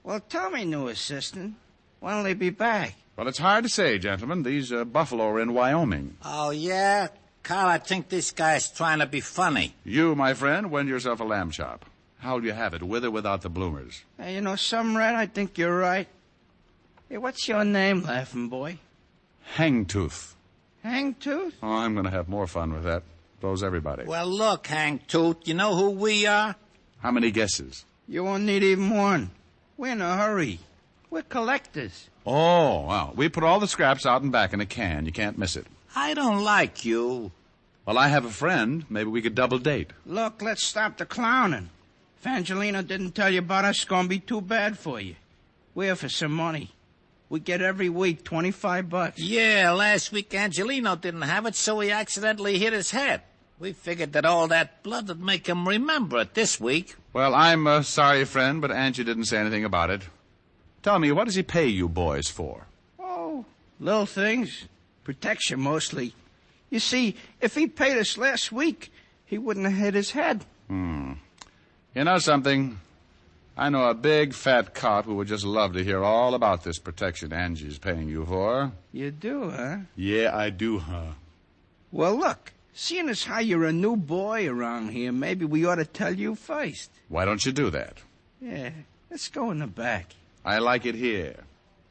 Well, tell me, new assistant. When'll they be back? Well, it's hard to say, gentlemen. These buffalo are in Wyoming. Oh, yeah? Carl, I think this guy's trying to be funny. You, my friend, win yourself a lamb chop. How'll you have it, with or without the bloomers? Hey, you know something, Red? I think you're right. Hey, what's your name, laughing boy? Hangtooth. Hangtooth? Oh, I'm going to have more fun with that. Blows everybody. Well, look, Hangtooth, you know who we are? How many guesses? You won't need even one. We're in a hurry. We're collectors. Oh, well, we put all the scraps out and back in a can. You can't miss it. I don't like you. Well, I have a friend. Maybe we could double date. Look, let's stop the clowning. If Angelino didn't tell you about us, it's going to be too bad for you. We're here for some money. We get every week $25. Yeah, last week Angelino didn't have it, so he accidentally hit his head. We figured that all that blood would make him remember it this week. Well, I'm sorry, friend, but Angie didn't say anything about it. Tell me, what does he pay you boys for? Oh, little things. Protection, mostly. You see, if he paid us last week, he wouldn't have hit his head. You know something? I know a big, fat cop who would just love to hear all about this protection Angie's paying you for. You do, huh? Yeah, I do, huh? Well, look. Seeing as how you're a new boy around here, maybe we ought to tell you first. Why don't you do that? Yeah, let's go in the back. I like it here.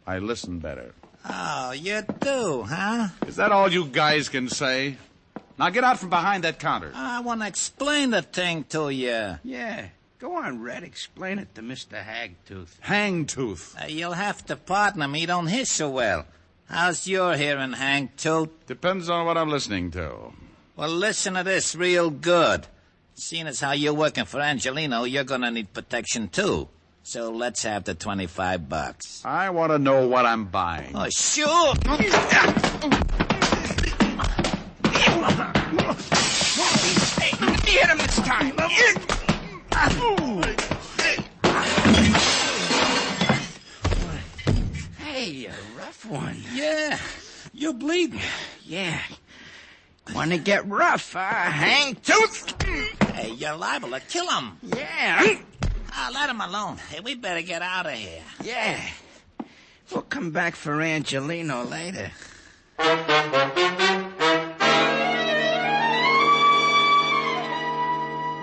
I listen better. Oh, you do, huh? Is that all you guys can say? Now get out from behind that counter. I want to explain the thing to you. Yeah, go on, Red. Explain it to Mr. Hagtooth. Hangtooth. You'll have to pardon him. He don't hear so well. How's your hearing, Hangtooth? Depends on what I'm listening to. Well, listen to this real good. Seeing as how you're working for Angelino, you're going to need protection, too. So let's have the $25. I want to know what I'm buying. Oh, sure. He hit him this time. Hey, a rough one. Yeah, you're bleeding. Yeah. Want to get rough, Hangtooth? Hey, you're liable to kill him. Yeah. Let him alone. Hey, we better get out of here. Yeah. We'll come back for Angelino later.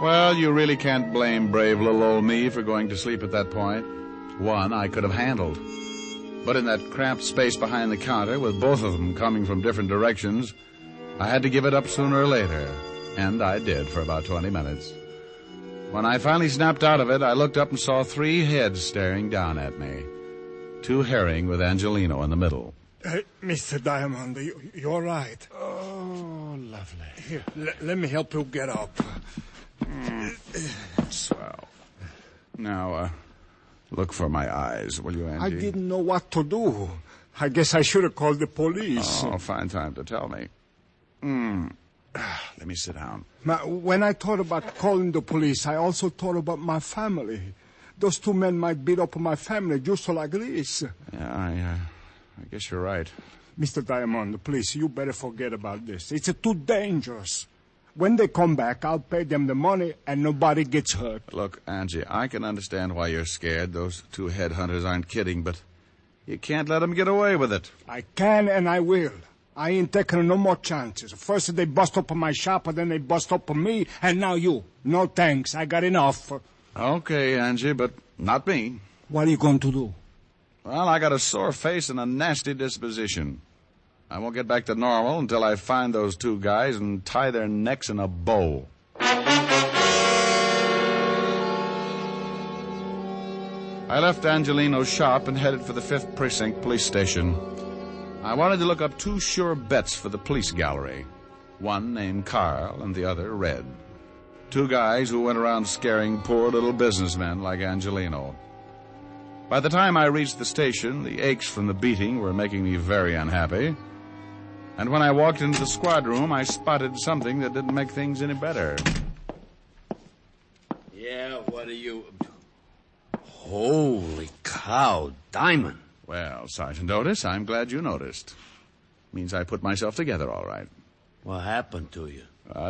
Well, you really can't blame brave little old me for going to sleep at that point. One I could have handled. But in that cramped space behind the counter, with both of them coming from different directions, I had to give it up sooner or later. And I did for about 20 minutes. When I finally snapped out of it, I looked up and saw 3 heads staring down at me. 2 herring with Angelino in the middle. Hey, Mr. Diamond, you're right. Oh, lovely. Here, let me help you get up. Swell. Now, look for my eyes, will you, Angie? I didn't know what to do. I guess I should have called the police. Oh, fine time to tell me. Let me sit down. When I thought about calling the police, I also thought about my family. Those 2 men might beat up my family just like this. Yeah, I guess you're right. Mr. Diamond, please, you better forget about this. It's too dangerous. When they come back, I'll pay them the money and nobody gets hurt. Look, Angie, I can understand why you're scared. Those 2 headhunters aren't kidding, but you can't let them get away with it. I can and I will. I ain't taking no more chances. First they bust up my shop, and then they bust up me, and now you. No thanks. I got enough. Okay, Angie, but not me. What are you going to do? Well, I got a sore face and a nasty disposition. I won't get back to normal until I find those 2 guys and tie their necks in a bow. I left Angelino's shop and headed for the 5th Precinct Police Station. I wanted to look up 2 sure bets for the police gallery. One named Carl and the other Red. 2 guys who went around scaring poor little businessmen like Angelino. By the time I reached the station, the aches from the beating were making me very unhappy. And when I walked into the squad room, I spotted something that didn't make things any better. Yeah, what are you... Holy cow, Diamond. Well, Sergeant Otis, I'm glad you noticed. Means I put myself together all right. What happened to you?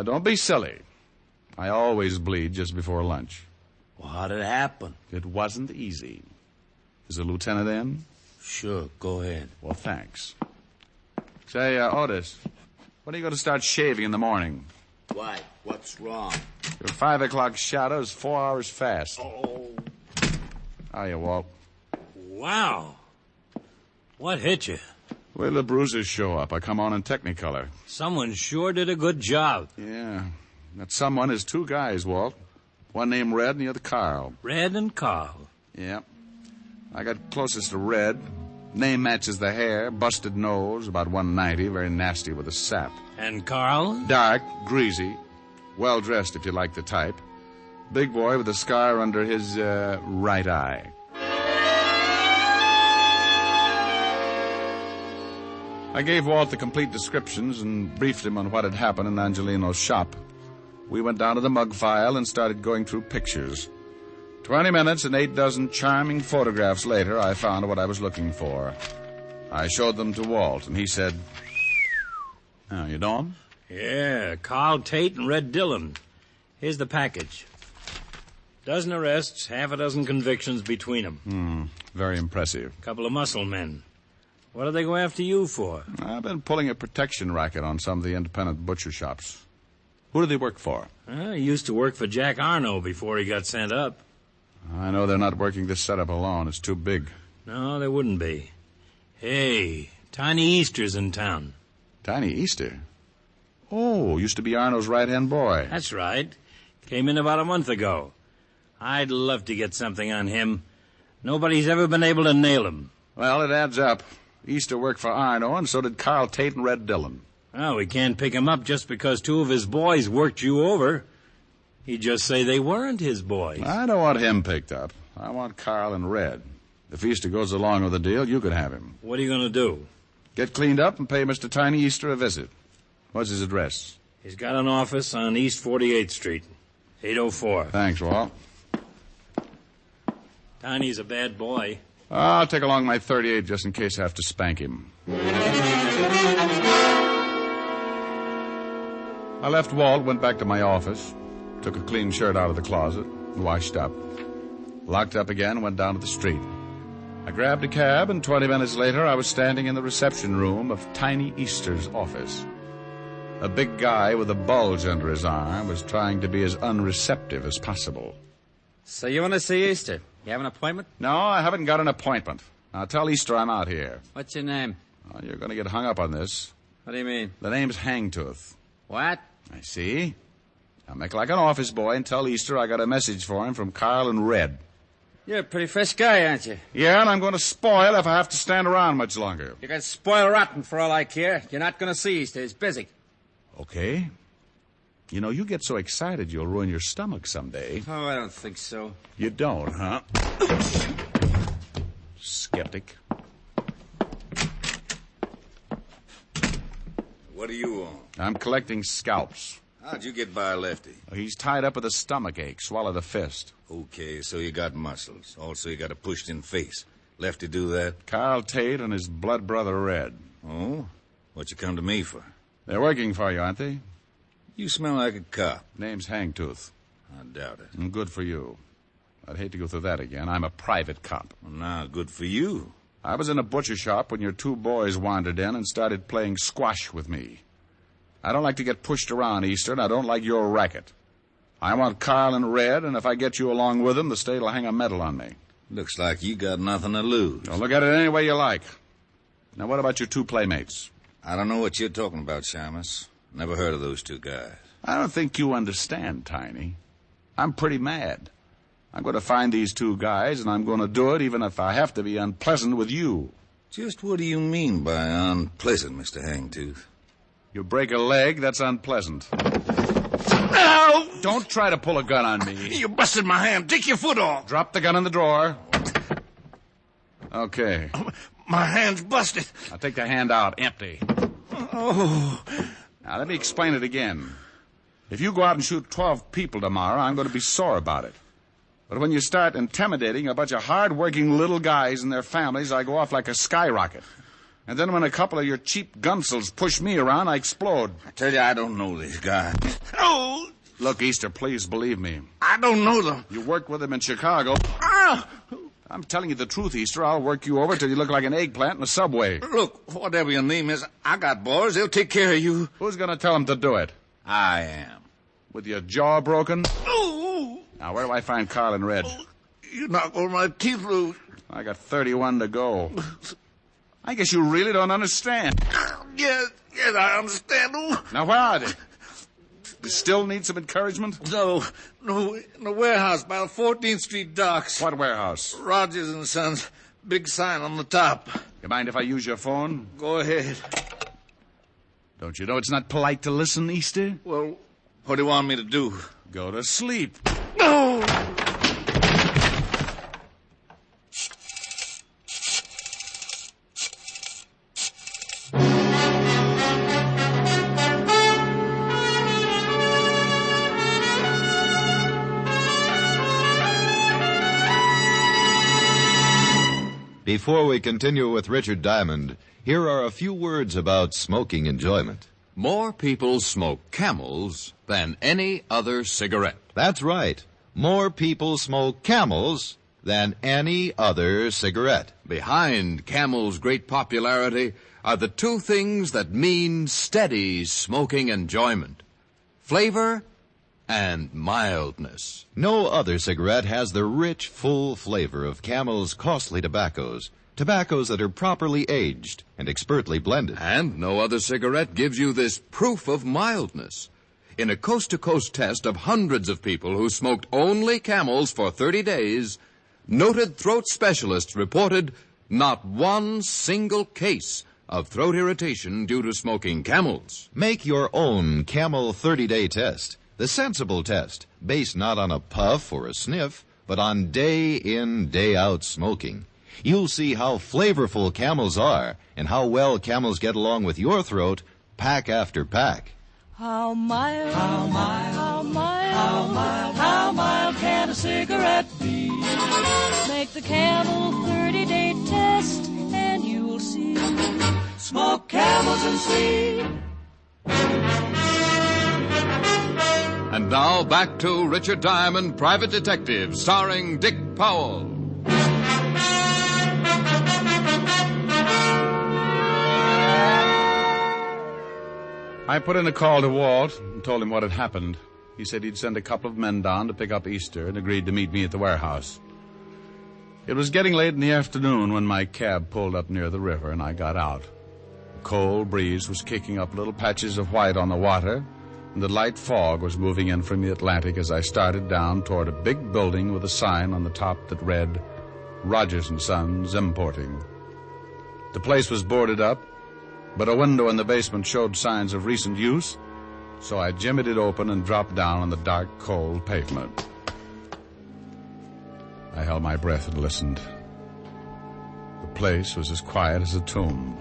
Don't be silly. I always bleed just before lunch. Well, how did it happen? It wasn't easy. Is the lieutenant in? Sure, go ahead. Well, thanks. Say, Otis, when are you going to start shaving in the morning? Why? What's wrong? Your 5 o'clock shadow is 4 hours fast. Oh. Hiya, Walt. Wow. What hit you? Wait till the bruises show up. I come on in Technicolor. Someone sure did a good job. Yeah. That someone is 2 guys, Walt. One named Red and the other Carl. Red and Carl? Yeah. I got closest to Red. Name matches the hair, busted nose, about 190, very nasty with a sap. And Carl? Dark, greasy, well-dressed if you like the type. Big boy with a scar under his right eye. I gave Walt the complete descriptions and briefed him on what had happened in Angelino's shop. We went down to the mug file and started going through pictures. 20 minutes and 8 dozen charming photographs later, I found what I was looking for. I showed them to Walt, and he said, "Oh, you know him?" Yeah, Carl Tate and Red Dillon. Here's the package. Dozen arrests, half a dozen convictions between them. Very impressive. Couple of muscle men. What do they go after you for? I've been pulling a protection racket on some of the independent butcher shops. Who do they work for? He used to work for Jack Arno before he got sent up. I know they're not working this setup alone. It's too big. No, there wouldn't be. Hey, Tiny Easter's in town. Tiny Easter? Oh, used to be Arno's right-hand boy. That's right. Came in about a month ago. I'd love to get something on him. Nobody's ever been able to nail him. Well, it adds up. Easter worked for Arno, and so did Carl Tate and Red Dillon. Well, we can't pick him up just because 2 of his boys worked you over. He'd just say they weren't his boys. I don't want him picked up. I want Carl and Red. If Easter goes along with the deal, you could have him. What are you going to do? Get cleaned up and pay Mr. Tiny Easter a visit. What's his address? He's got an office on East 48th Street, 804. Thanks, Walt. Tiny's a bad boy. I'll take along my .38 just in case I have to spank him. I left Walt, went back to my office, took a clean shirt out of the closet, washed up. Locked up again, went down to the street. I grabbed a cab, and 20 minutes later I was standing in the reception room of Tiny Easter's office. A big guy with a bulge under his arm was trying to be as unreceptive as possible. So you want to see Easter? You have an appointment? No, I haven't got an appointment. Now tell Easter I'm out here. What's your name? Oh, you're going to get hung up on this. What do you mean? The name's Hangtooth. What? I see. Now make like an office boy and tell Easter I got a message for him from Carl and Red. You're a pretty fresh guy, aren't you? Yeah, and I'm going to spoil if I have to stand around much longer. You can spoil rotten for all I care. You're not going to see Easter. He's busy. Okay. You know, you get so excited you'll ruin your stomach someday. Oh, I don't think so. You don't, huh? Skeptic. What do you want? I'm collecting scalps. How'd you get by Lefty? He's tied up with a stomach ache. Swallowed a fist. Okay, so you got muscles. Also, you got a pushed-in face. Lefty do that? Carl Tate and his blood brother Red. Oh? What you come to me for? They're working for you, aren't they? You smell like a cop. Name's Hangtooth. I doubt it. Good for you. I'd hate to go through that again. I'm a private cop. Well, now, good for you. I was in a butcher shop when your two boys wandered in and started playing squash with me. I don't like to get pushed around, Easter, and I don't like your racket. I want Carl and Red, and if I get you along with them, the state will hang a medal on me. Looks like you got nothing to lose. Well, look at it any way you like. Now, what about your two playmates? I don't know what you're talking about, Shamus. Never heard of those two guys. I don't think you understand, Tiny. I'm pretty mad. I'm going to find these two guys, and I'm going to do it even if I have to be unpleasant with you. Just what do you mean by unpleasant, Mr. Hangtooth? You break a leg, that's unpleasant. Ow! Don't try to pull a gun on me. You busted my hand. Take your foot off. Drop the gun in the drawer. Okay. My hand's busted. I'll take the hand out, empty. Oh. Now, let me explain it again. If you go out and shoot 12 people tomorrow, I'm going to be sore about it. But when you start intimidating a bunch of hard-working little guys and their families, I go off like a skyrocket. And then when a couple of your cheap gunsels push me around, I explode. I tell you, I don't know these guys. Oh! Look, Easter, please believe me. I don't know them. You worked with them in Chicago. Ah! I'm telling you the truth, Easter. I'll work you over till you look like an eggplant in a subway. Look, whatever your name is, I got boys. They'll take care of you. Who's going to tell them to do it? I am. With your jaw broken? Oh! Now, where do I find Carl and Red? Oh, you knocked all my teeth loose. I got 31 to go. I guess you really don't understand. Yes, I understand. Oh. Now, where are they? You still need some encouragement? No, in the warehouse by the 14th Street docks. What warehouse? Rogers and Sons. Big sign on the top. You mind if I use your phone? Go ahead. Don't you know it's not polite to listen, Easter? Well, what do you want me to do? Go to sleep. No! Before we continue with Richard Diamond, here are a few words about smoking enjoyment. More people smoke Camels than any other cigarette. That's right. More people smoke Camels than any other cigarette. Behind Camel's great popularity are the two things that mean steady smoking enjoyment: flavor and mildness. No other cigarette has the rich, full flavor of Camel's costly tobaccos that are properly aged and expertly blended. And no other cigarette gives you this proof of mildness. In a coast-to-coast test of hundreds of people who smoked only Camels for 30 days, noted throat specialists reported not one single case of throat irritation due to smoking Camels. Make your own Camel 30-day test. The sensible test, based not on a puff or a sniff, but on day-in, day-out smoking. You'll see how flavorful Camels are and how well Camels get along with your throat, pack after pack. How mild, how mild, how mild, how mild, how mild can a cigarette be? Make the Camel 30-day test and you will see. Smoke Camels and see. And now back to Richard Diamond, Private Detective, starring Dick Powell. I put in a call to Walt and told him what had happened. He said he'd send a couple of men down to pick up Easter and agreed to meet me at the warehouse. It was getting late in the afternoon when my cab pulled up near the river and I got out. A cold breeze was kicking up little patches of white on the water, and the light fog was moving in from the Atlantic as I started down toward a big building with a sign on the top that read, Rogers & Sons Importing. The place was boarded up, but a window in the basement showed signs of recent use, so I jimmied it open and dropped down on the dark, cold pavement. I held my breath and listened. The place was as quiet as a tomb,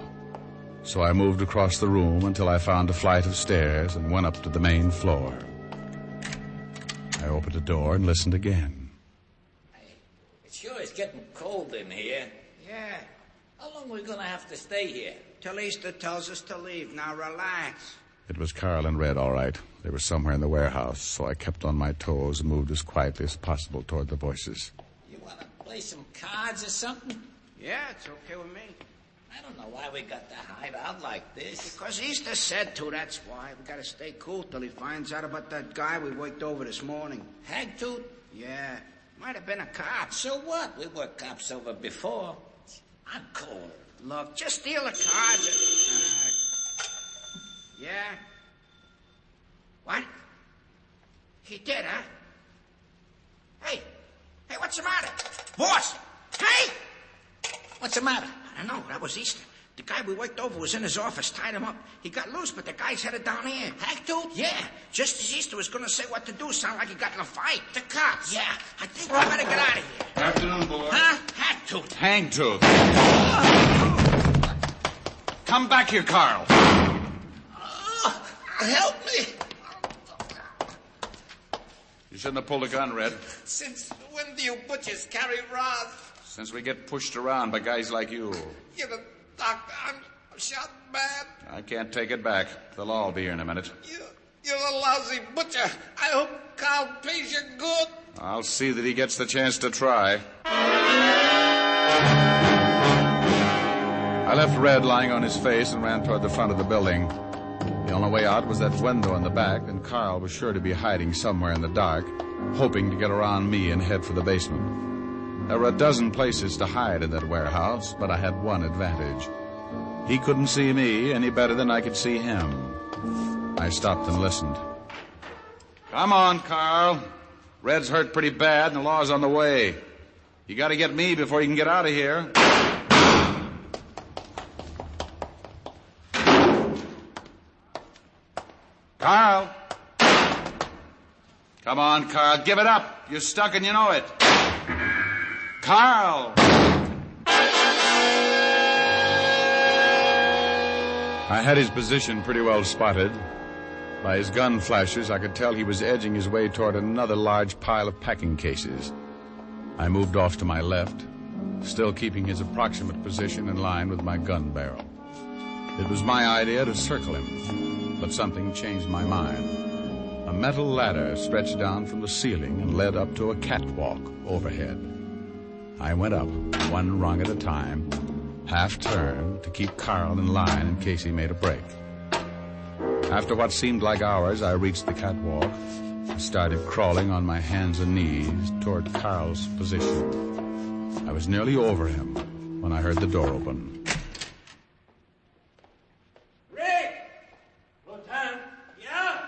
so I moved across the room until I found a flight of stairs and went up to the main floor. I opened the door and listened again. It sure is getting cold in here. Yeah. How long are we gonna have to stay here? Till Easter tells us to leave. Now relax. It was Carl and Red, all right. They were somewhere in the warehouse, so I kept on my toes and moved as quietly as possible toward the voices. You wanna play some cards or something? Yeah, it's okay with me. I don't know why we got to hide out like this. Because Easter said to, that's why. We gotta stay cool till he finds out about that guy we worked over this morning. Hagtooth? Yeah. Might have been a cop. So what? We were cops over before. I'm cold. Look, just steal the cards. Yeah? What? He did, huh? Hey, what's the matter? Boss! Hey! What's the matter? I don't know. That was Easter. The guy we worked over was in his office, tied him up. He got loose, but the guy's headed down here. Hagtooth? Yeah. Just as Easter was going to say what to do, sound like he got in a fight. The cops. Yeah. I think we better get out of here. Afternoon, boys. Huh? Hagtooth. Hangtooth. Come back here, Carl. Help me. You shouldn't have pulled a gun, Red. Since when do you butchers carry rods? Since we get pushed around by guys like you. You're the doctor. I'm shot bad. I can't take it back. They'll all be here in a minute. You're a lousy butcher. I hope Carl pays you good. I'll see that he gets the chance to try. I left Red lying on his face and ran toward the front of the building. The only way out was that window in the back, and Carl was sure to be hiding somewhere in the dark, hoping to get around me and head for the basement. There were a dozen places to hide in that warehouse, but I had one advantage. He couldn't see me any better than I could see him. I stopped and listened. Come on, Carl. Red's hurt pretty bad, and the law's on the way. You gotta get me before you can get out of here. Carl! Come on, Carl, give it up. You're stuck and you know it. Carl! I had his position pretty well spotted. By his gun flashes, I could tell he was edging his way toward another large pile of packing cases. I moved off to my left, still keeping his approximate position in line with my gun barrel. It was my idea to circle him, but something changed my mind. A metal ladder stretched down from the ceiling and led up to a catwalk overhead. I went up, one rung at a time, half-turned to keep Carl in line in case he made a break. After what seemed like hours, I reached the catwalk and started crawling on my hands and knees toward Carl's position. I was nearly over him when I heard the door open. Rick! Lieutenant? Yeah?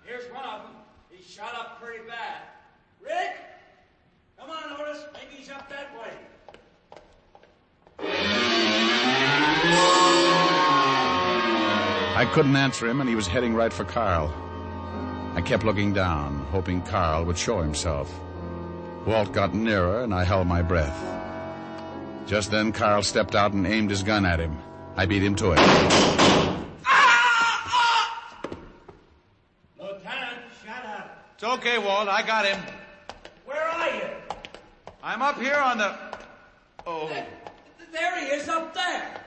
Here's one of them. He's shot up pretty bad. Rick? Come on, Otis. Maybe he's up that way. I couldn't answer him, and he was heading right for Carl. I kept looking down, hoping Carl would show himself. Walt got nearer, and I held my breath. Just then, Carl stepped out and aimed his gun at him. I beat him to it. Lieutenant, shut up. It's okay, Walt. I got him. Where are you? I'm up here on the... Oh. There he is up there.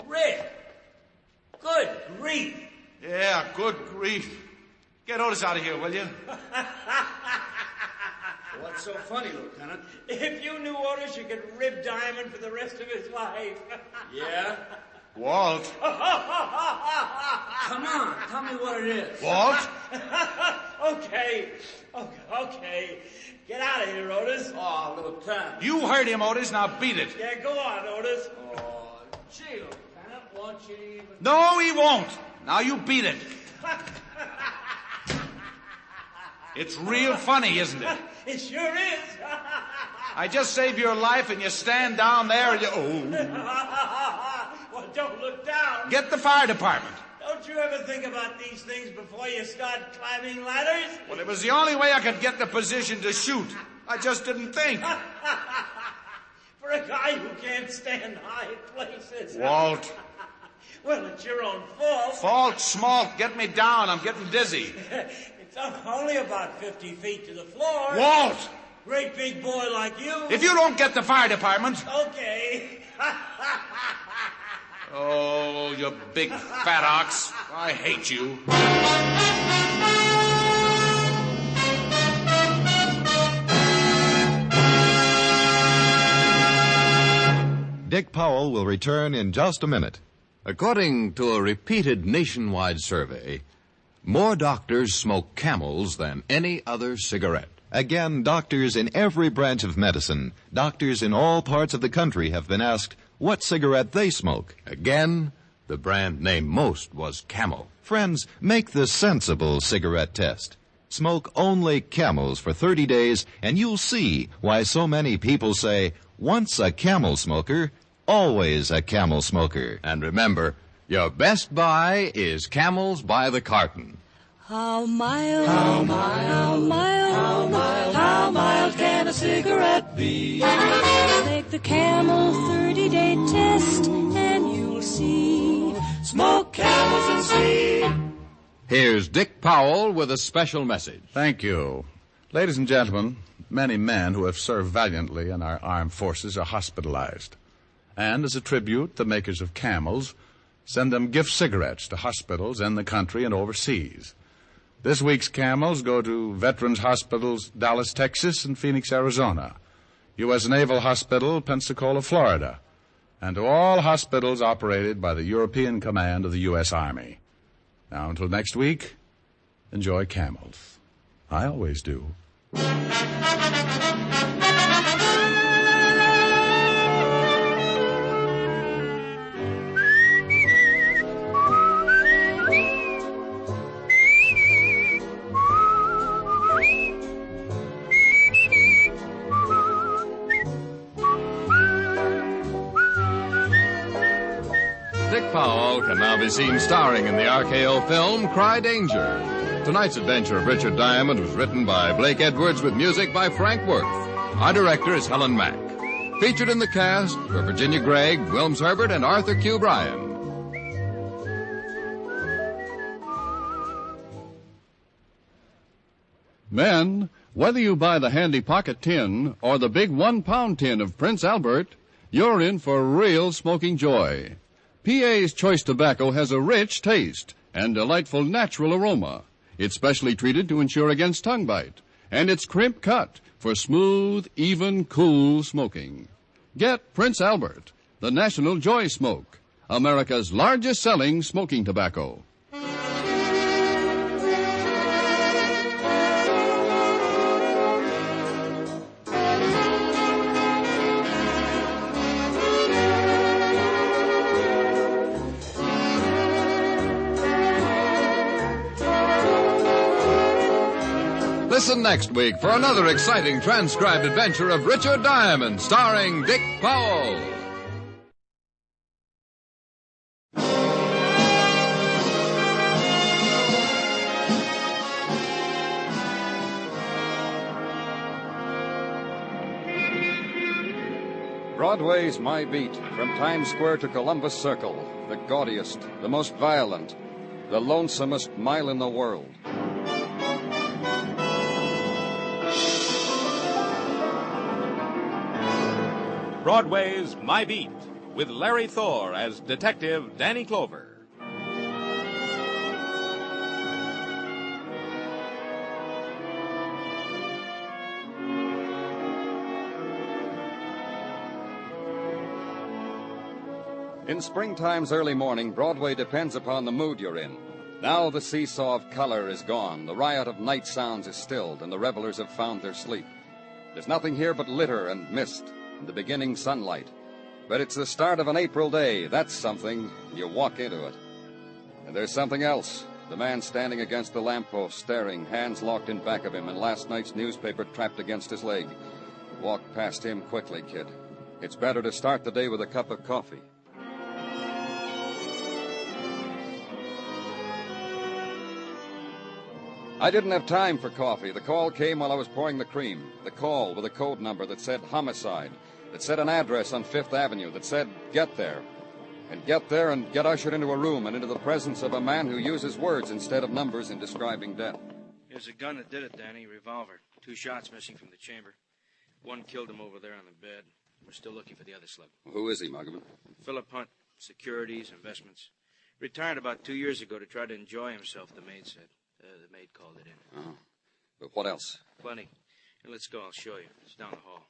Rick. Good grief. Yeah, good grief. Get Otis out of here, will you? What's so funny, Lieutenant? If you knew Otis, you could rib Diamond for the rest of his life. Yeah? Walt. Come on, tell me what it is. Walt? Okay. Get out of here, Otis. Oh, Lieutenant. You heard him, Otis. Now beat it. Yeah, go on, Otis. Oh, gee, Lieutenant, won't you even... No, he won't. Now you beat it. It's real funny, isn't it? It sure is. I just saved your life and you stand down there and you... Oh. Well, don't look down. Get the fire department. Don't you ever think about these things before you start climbing ladders? Well, it was the only way I could get the position to shoot. I just didn't think. For a guy who can't stand high places. Walt. Well, it's your own fault. Fault, Smalt, get me down. I'm getting dizzy. It's only about 50 feet to the floor. Walt! Great big boy like you. If you don't get the fire department... Okay. Oh, you big fat ox. I hate you. Dick Powell will return in just a minute. According to a repeated nationwide survey, more doctors smoke Camels than any other cigarette. Again, doctors in every branch of medicine, doctors in all parts of the country have been asked what cigarette they smoke. Again, the brand named most was Camel. Friends, make the sensible cigarette test. Smoke only Camels for 30 days, and you'll see why so many people say, once a Camel smoker, always a Camel smoker. And remember, your best buy is Camels by the carton. How mild, how mild, how mild, how mild, how mild can a cigarette be? Take the Camel 30-day test and you'll see. Smoke Camels and see. Here's Dick Powell with a special message. Thank you. Ladies and gentlemen, many men who have served valiantly in our armed forces are hospitalized. And as a tribute, the makers of Camels send them gift cigarettes to hospitals in the country and overseas. This week's Camels go to Veterans Hospitals, Dallas, Texas, and Phoenix, Arizona, U.S. Naval Hospital, Pensacola, Florida, and to all hospitals operated by the European Command of the U.S. Army. Now, until next week, enjoy Camels. I always do. Dick Powell can now be seen starring in the RKO film Cry Danger. Tonight's adventure of Richard Diamond was written by Blake Edwards with music by Frank Worth. Our director is Helen Mack. Featured in the cast were Virginia Gregg, Wilms Herbert, and Arthur Q. Bryan. Men, whether you buy the handy pocket tin or the big 1-pound tin of Prince Albert, you're in for real smoking joy. PA's Choice Tobacco has a rich taste and delightful natural aroma. It's specially treated to ensure against tongue bite, and it's crimp cut for smooth, even, cool smoking. Get Prince Albert, the National Joy Smoke, America's largest selling smoking tobacco. Listen next week for another exciting transcribed adventure of Richard Diamond, starring Dick Powell. Broadway's My Beat, from Times Square to Columbus Circle, the gaudiest, the most violent, the lonesomest mile in the world. Broadway's My Beat, with Larry Thor as Detective Danny Clover. In springtime's early morning, Broadway depends upon the mood you're in. Now the seesaw of color is gone, the riot of night sounds is stilled, and the revelers have found their sleep. There's nothing here but litter and mist and the beginning sunlight. But it's the start of an April day. That's something. You walk into it. And there's something else. The man standing against the lamppost, staring, hands locked in back of him, and last night's newspaper trapped against his leg. Walk past him quickly, kid. It's better to start the day with a cup of coffee. I didn't have time for coffee. The call came while I was pouring the cream. The call with a code number that said homicide, that said an address on 5th Avenue, that said get there. And get there and get ushered into a room and into the presence of a man who uses words instead of numbers in describing death. Here's a gun that did it, Danny. Revolver. 2 shots missing from the chamber. One killed him over there on the bed. We're still looking for the other slug. Who is he, Muggavan? Philip Hunt. Securities, investments. Retired about 2 years ago to try to enjoy himself, the maid said. The maid called it in. Oh. But what else? Plenty. Here, let's go. I'll show you. It's down the hall.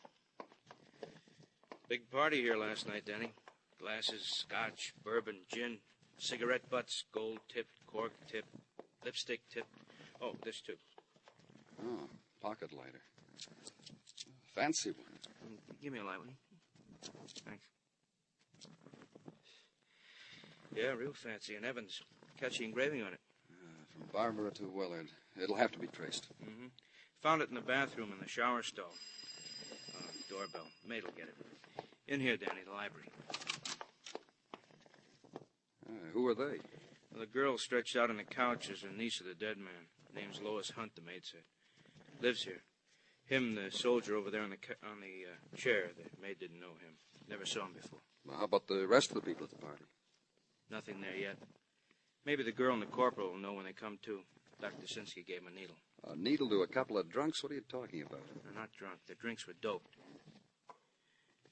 Big party here last night, Danny. Glasses, scotch, bourbon, gin, cigarette butts, gold tip, cork tip, lipstick tip. Oh, this too. Oh, pocket lighter. Fancy one. Give me a light, will you? Thanks. Yeah, real fancy. And Evans. Catchy engraving on it. From Barbara to Willard. It'll have to be traced. Mm-hmm. Found it in the bathroom in the shower stall. Doorbell. Maid'll get it. In here, Danny, the library. Who are they? Well, the girl stretched out on the couch is a niece of the dead man. Name's Lois Hunt, the maid said. Lives here. Him, the soldier over there on the chair. The maid didn't know him. Never saw him before. Well, how about the rest of the people at the party? Nothing there yet. Maybe the girl and the corporal will know when they come to. Dr. Sinsky gave him a needle. A needle to a couple of drunks? What are you talking about? They're not drunk. Their drinks were doped.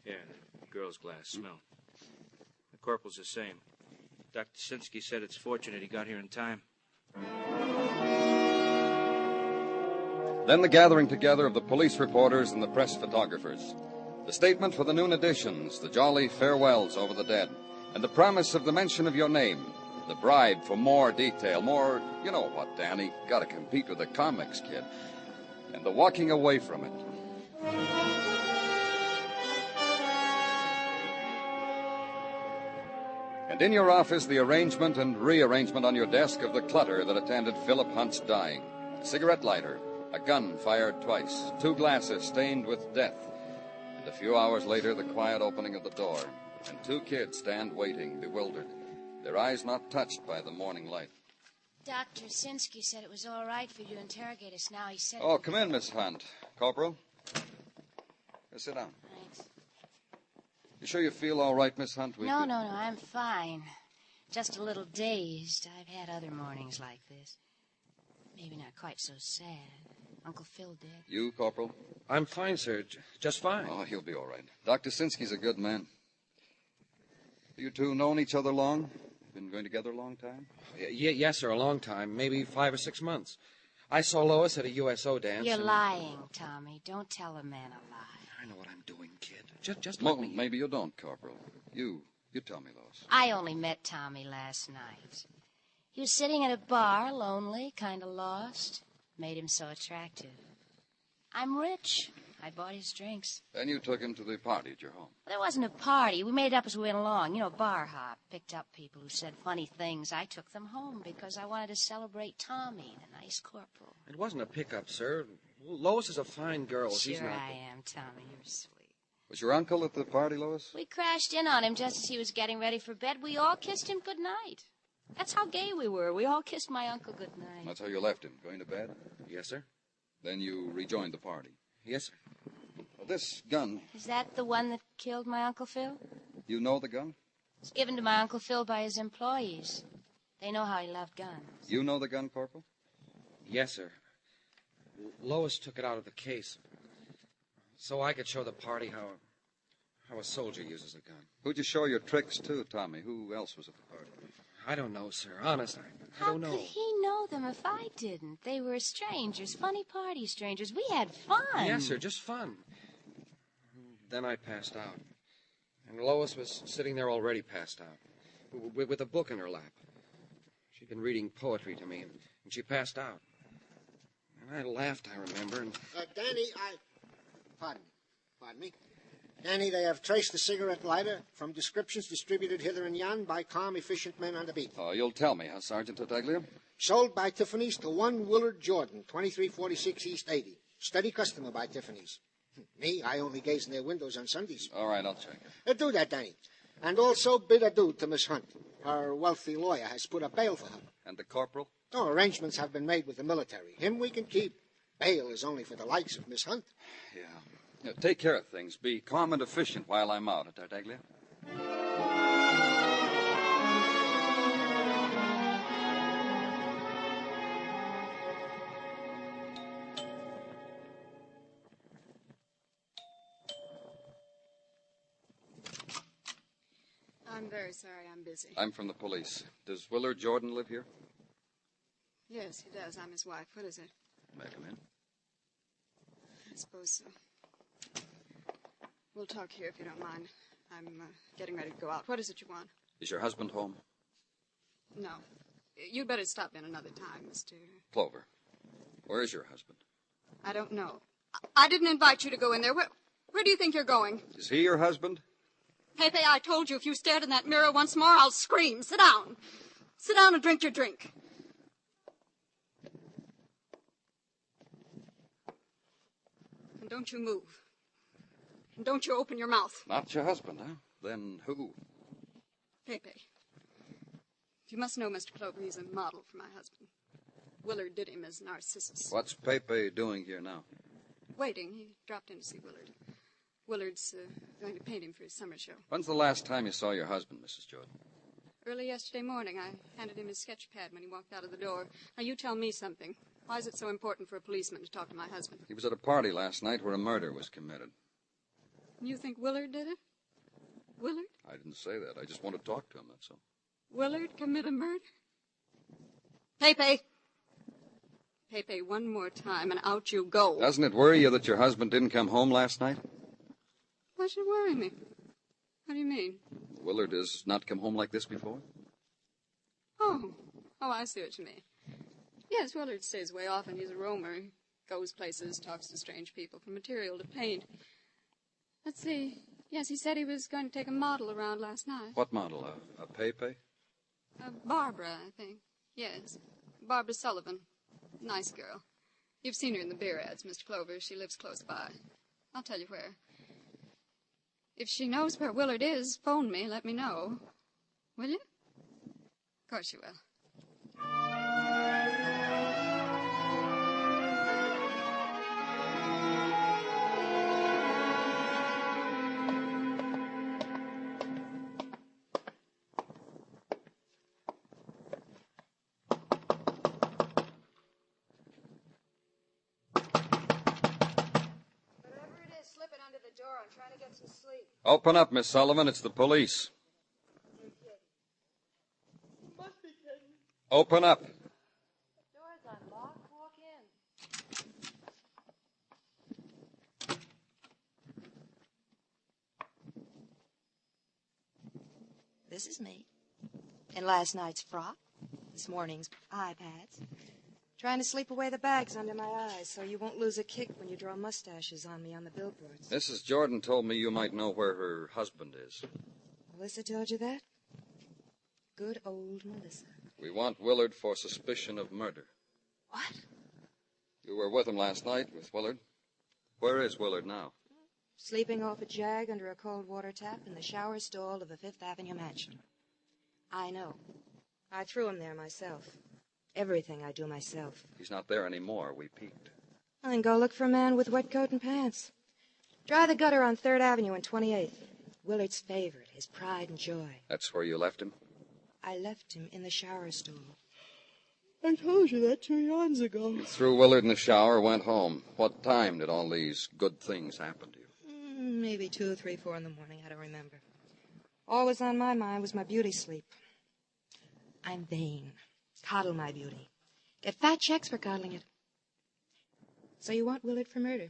Here, the girl's glass. Smell. The corporal's the same. Dr. Sinsky said it's fortunate he got here in time. Then the gathering together of the police reporters and the press photographers. The statement for the noon editions, the jolly farewells over the dead, and the promise of the mention of your name. The bribe for more detail, more, you know what, Danny, gotta compete with the comics, kid. And the walking away from it. And in your office, the arrangement and rearrangement on your desk of the clutter that attended Philip Hunt's dying. A cigarette lighter, a gun fired twice, 2 glasses stained with death. And a few hours later, the quiet opening of the door, and 2 kids stand waiting, bewildered. Their eyes not touched by the morning light. Dr. Sinsky said it was all right for you to interrogate us now. He said... Oh, come in, Miss Hunt. Corporal. Here, sit down. Thanks. You sure you feel all right, Miss Hunt? No, I'm fine. Just a little dazed. I've had other mornings like this. Maybe not quite so sad. Uncle Phil dead. You, Corporal? I'm fine, sir. Just fine. Oh, he'll be all right. Dr. Sinsky's a good man. You two known each other long? Been going together a long time? Yes, sir, a long time. Maybe 5 or 6 months. I saw Lois at a USO dance. You're lying, Tommy. Don't tell a man a lie. I know what I'm doing, kid. Just well, let me... maybe you don't, Corporal. You tell me, Lois. I only met Tommy last night. He was sitting at a bar, lonely, kind of lost. Made him so attractive. I'm rich. I bought his drinks. Then you took him to the party at your home. There wasn't a party. We made it up as we went along. You know, bar hop. Picked up people who said funny things. I took them home because I wanted to celebrate Tommy, the nice corporal. It wasn't a pickup, sir. Lois is a fine girl. Sure She's not... I am, Tommy. You're sweet. Was your uncle at the party, Lois? We crashed in on him just as he was getting ready for bed. We all kissed him good night. That's how gay we were. We all kissed my uncle good night. That's how you left him, going to bed? Yes, sir. Then you rejoined the party? Yes, sir. Well, this gun... Is that the one that killed my Uncle Phil? You know the gun? It's given to my Uncle Phil by his employees. They know how he loved guns. You know the gun, Corporal? Yes, sir. Lois took it out of the case so I could show the party how a soldier uses a gun. Who'd you show your tricks to, Tommy? Who else was at the party? I don't know, sir. Honest, I don't know. How could he know them if I didn't? They were strangers, funny party strangers. We had fun. Yes, sir, just fun. Then I passed out. And Lois was sitting there already passed out, with a book in her lap. She'd been reading poetry to me, and she passed out. And I laughed, I remember, and... Danny, Pardon me. Danny, they have traced the cigarette lighter from descriptions distributed hither and yon by calm, efficient men on the beat. Oh, you'll tell me, huh, Sergeant Tartaglia? Sold by Tiffany's to one Willard Jordan, 2346 East 80. Steady customer by Tiffany's. Me, I only gaze in their windows on Sundays. All right, I'll check. Do that, Danny. And also bid adieu to Miss Hunt. Her wealthy lawyer has put up bail for her. And the corporal? Oh, arrangements have been made with the military. Him we can keep. Bail is only for the likes of Miss Hunt. Yeah, take care of things. Be calm and efficient while I'm out, Tartaglia. I'm very sorry, I'm busy. I'm from the police. Does Willard Jordan live here? Yes, he does. I'm his wife. What is it? May I come in? I suppose so. We'll talk here if you don't mind. I'm getting ready to go out. What is it you want? Is your husband home? No. You'd better stop in another time, Mr. Clover. Where is your husband? I don't know. I didn't invite you to go in there. Where do you think you're going? Is he your husband? Pepe, I told you if you stared in that mirror once more, I'll scream. Sit down. Sit down and drink your drink. And don't you move. And don't you open your mouth. Not your husband, huh? Then who? Pepe. You must know, Mr. Clover, he's a model for my husband. Willard did him as Narcissus. What's Pepe doing here now? Waiting. He dropped in to see Willard. Willard's going to paint him for his summer show. When's the last time you saw your husband, Mrs. Jordan? Early yesterday morning. I handed him his sketch pad when he walked out of the door. Now, you tell me something. Why is it so important for a policeman to talk to my husband? He was at a party last night where a murder was committed. You think Willard did it? Willard? I didn't say that. I just want to talk to him, that's all. Willard commit a murder? Pepe! Pepe, one more time and out you go. Doesn't it worry you that your husband didn't come home last night? Why should it worry me? What do you mean? Willard has not come home like this before? Oh, I see what you mean. Yes, Willard stays way off and he's a roamer. He goes places, talks to strange people for material to paint. Let's see. Yes, he said he was going to take a model around last night. What model? A Pepe? Barbara, I think. Yes, Barbara Sullivan. Nice girl. You've seen her in the beer ads, Mr. Clover. She lives close by. I'll tell you where. If she knows where Willard is, phone me, let me know. Will you? Of course you will. I'm trying to get some sleep. Open up, Miss Sullivan. It's the police. Must be kidding. Open up. Door's unlocked. Walk in. This is me. In last night's frock, this morning's iPads. Trying to sleep away the bags under my eyes so you won't lose a kick when you draw mustaches on me on the billboards. Mrs. Jordan told me you might know where her husband is. Melissa told you that? Good old Melissa. We want Willard for suspicion of murder. What? You were with him last night, with Willard. Where is Willard now? Sleeping off a jag under a cold water tap in the shower stall of a Fifth Avenue mansion. I know. I threw him there myself. Everything I do myself. He's not there anymore. We peeked. Well, then go look for a man with wet coat and pants. Dry the gutter on 3rd Avenue and 28th. Willard's favorite, his pride and joy. That's where you left him? I left him in the shower stall. I told you that 2 yards ago. You threw Willard in the shower, went home. What time did all these good things happen to you? Maybe 2, 3, 4 in the morning. I don't remember. All was on my mind was my beauty sleep. I'm vain. Coddle my beauty. Get fat checks for coddling it. So you want Willard for murder,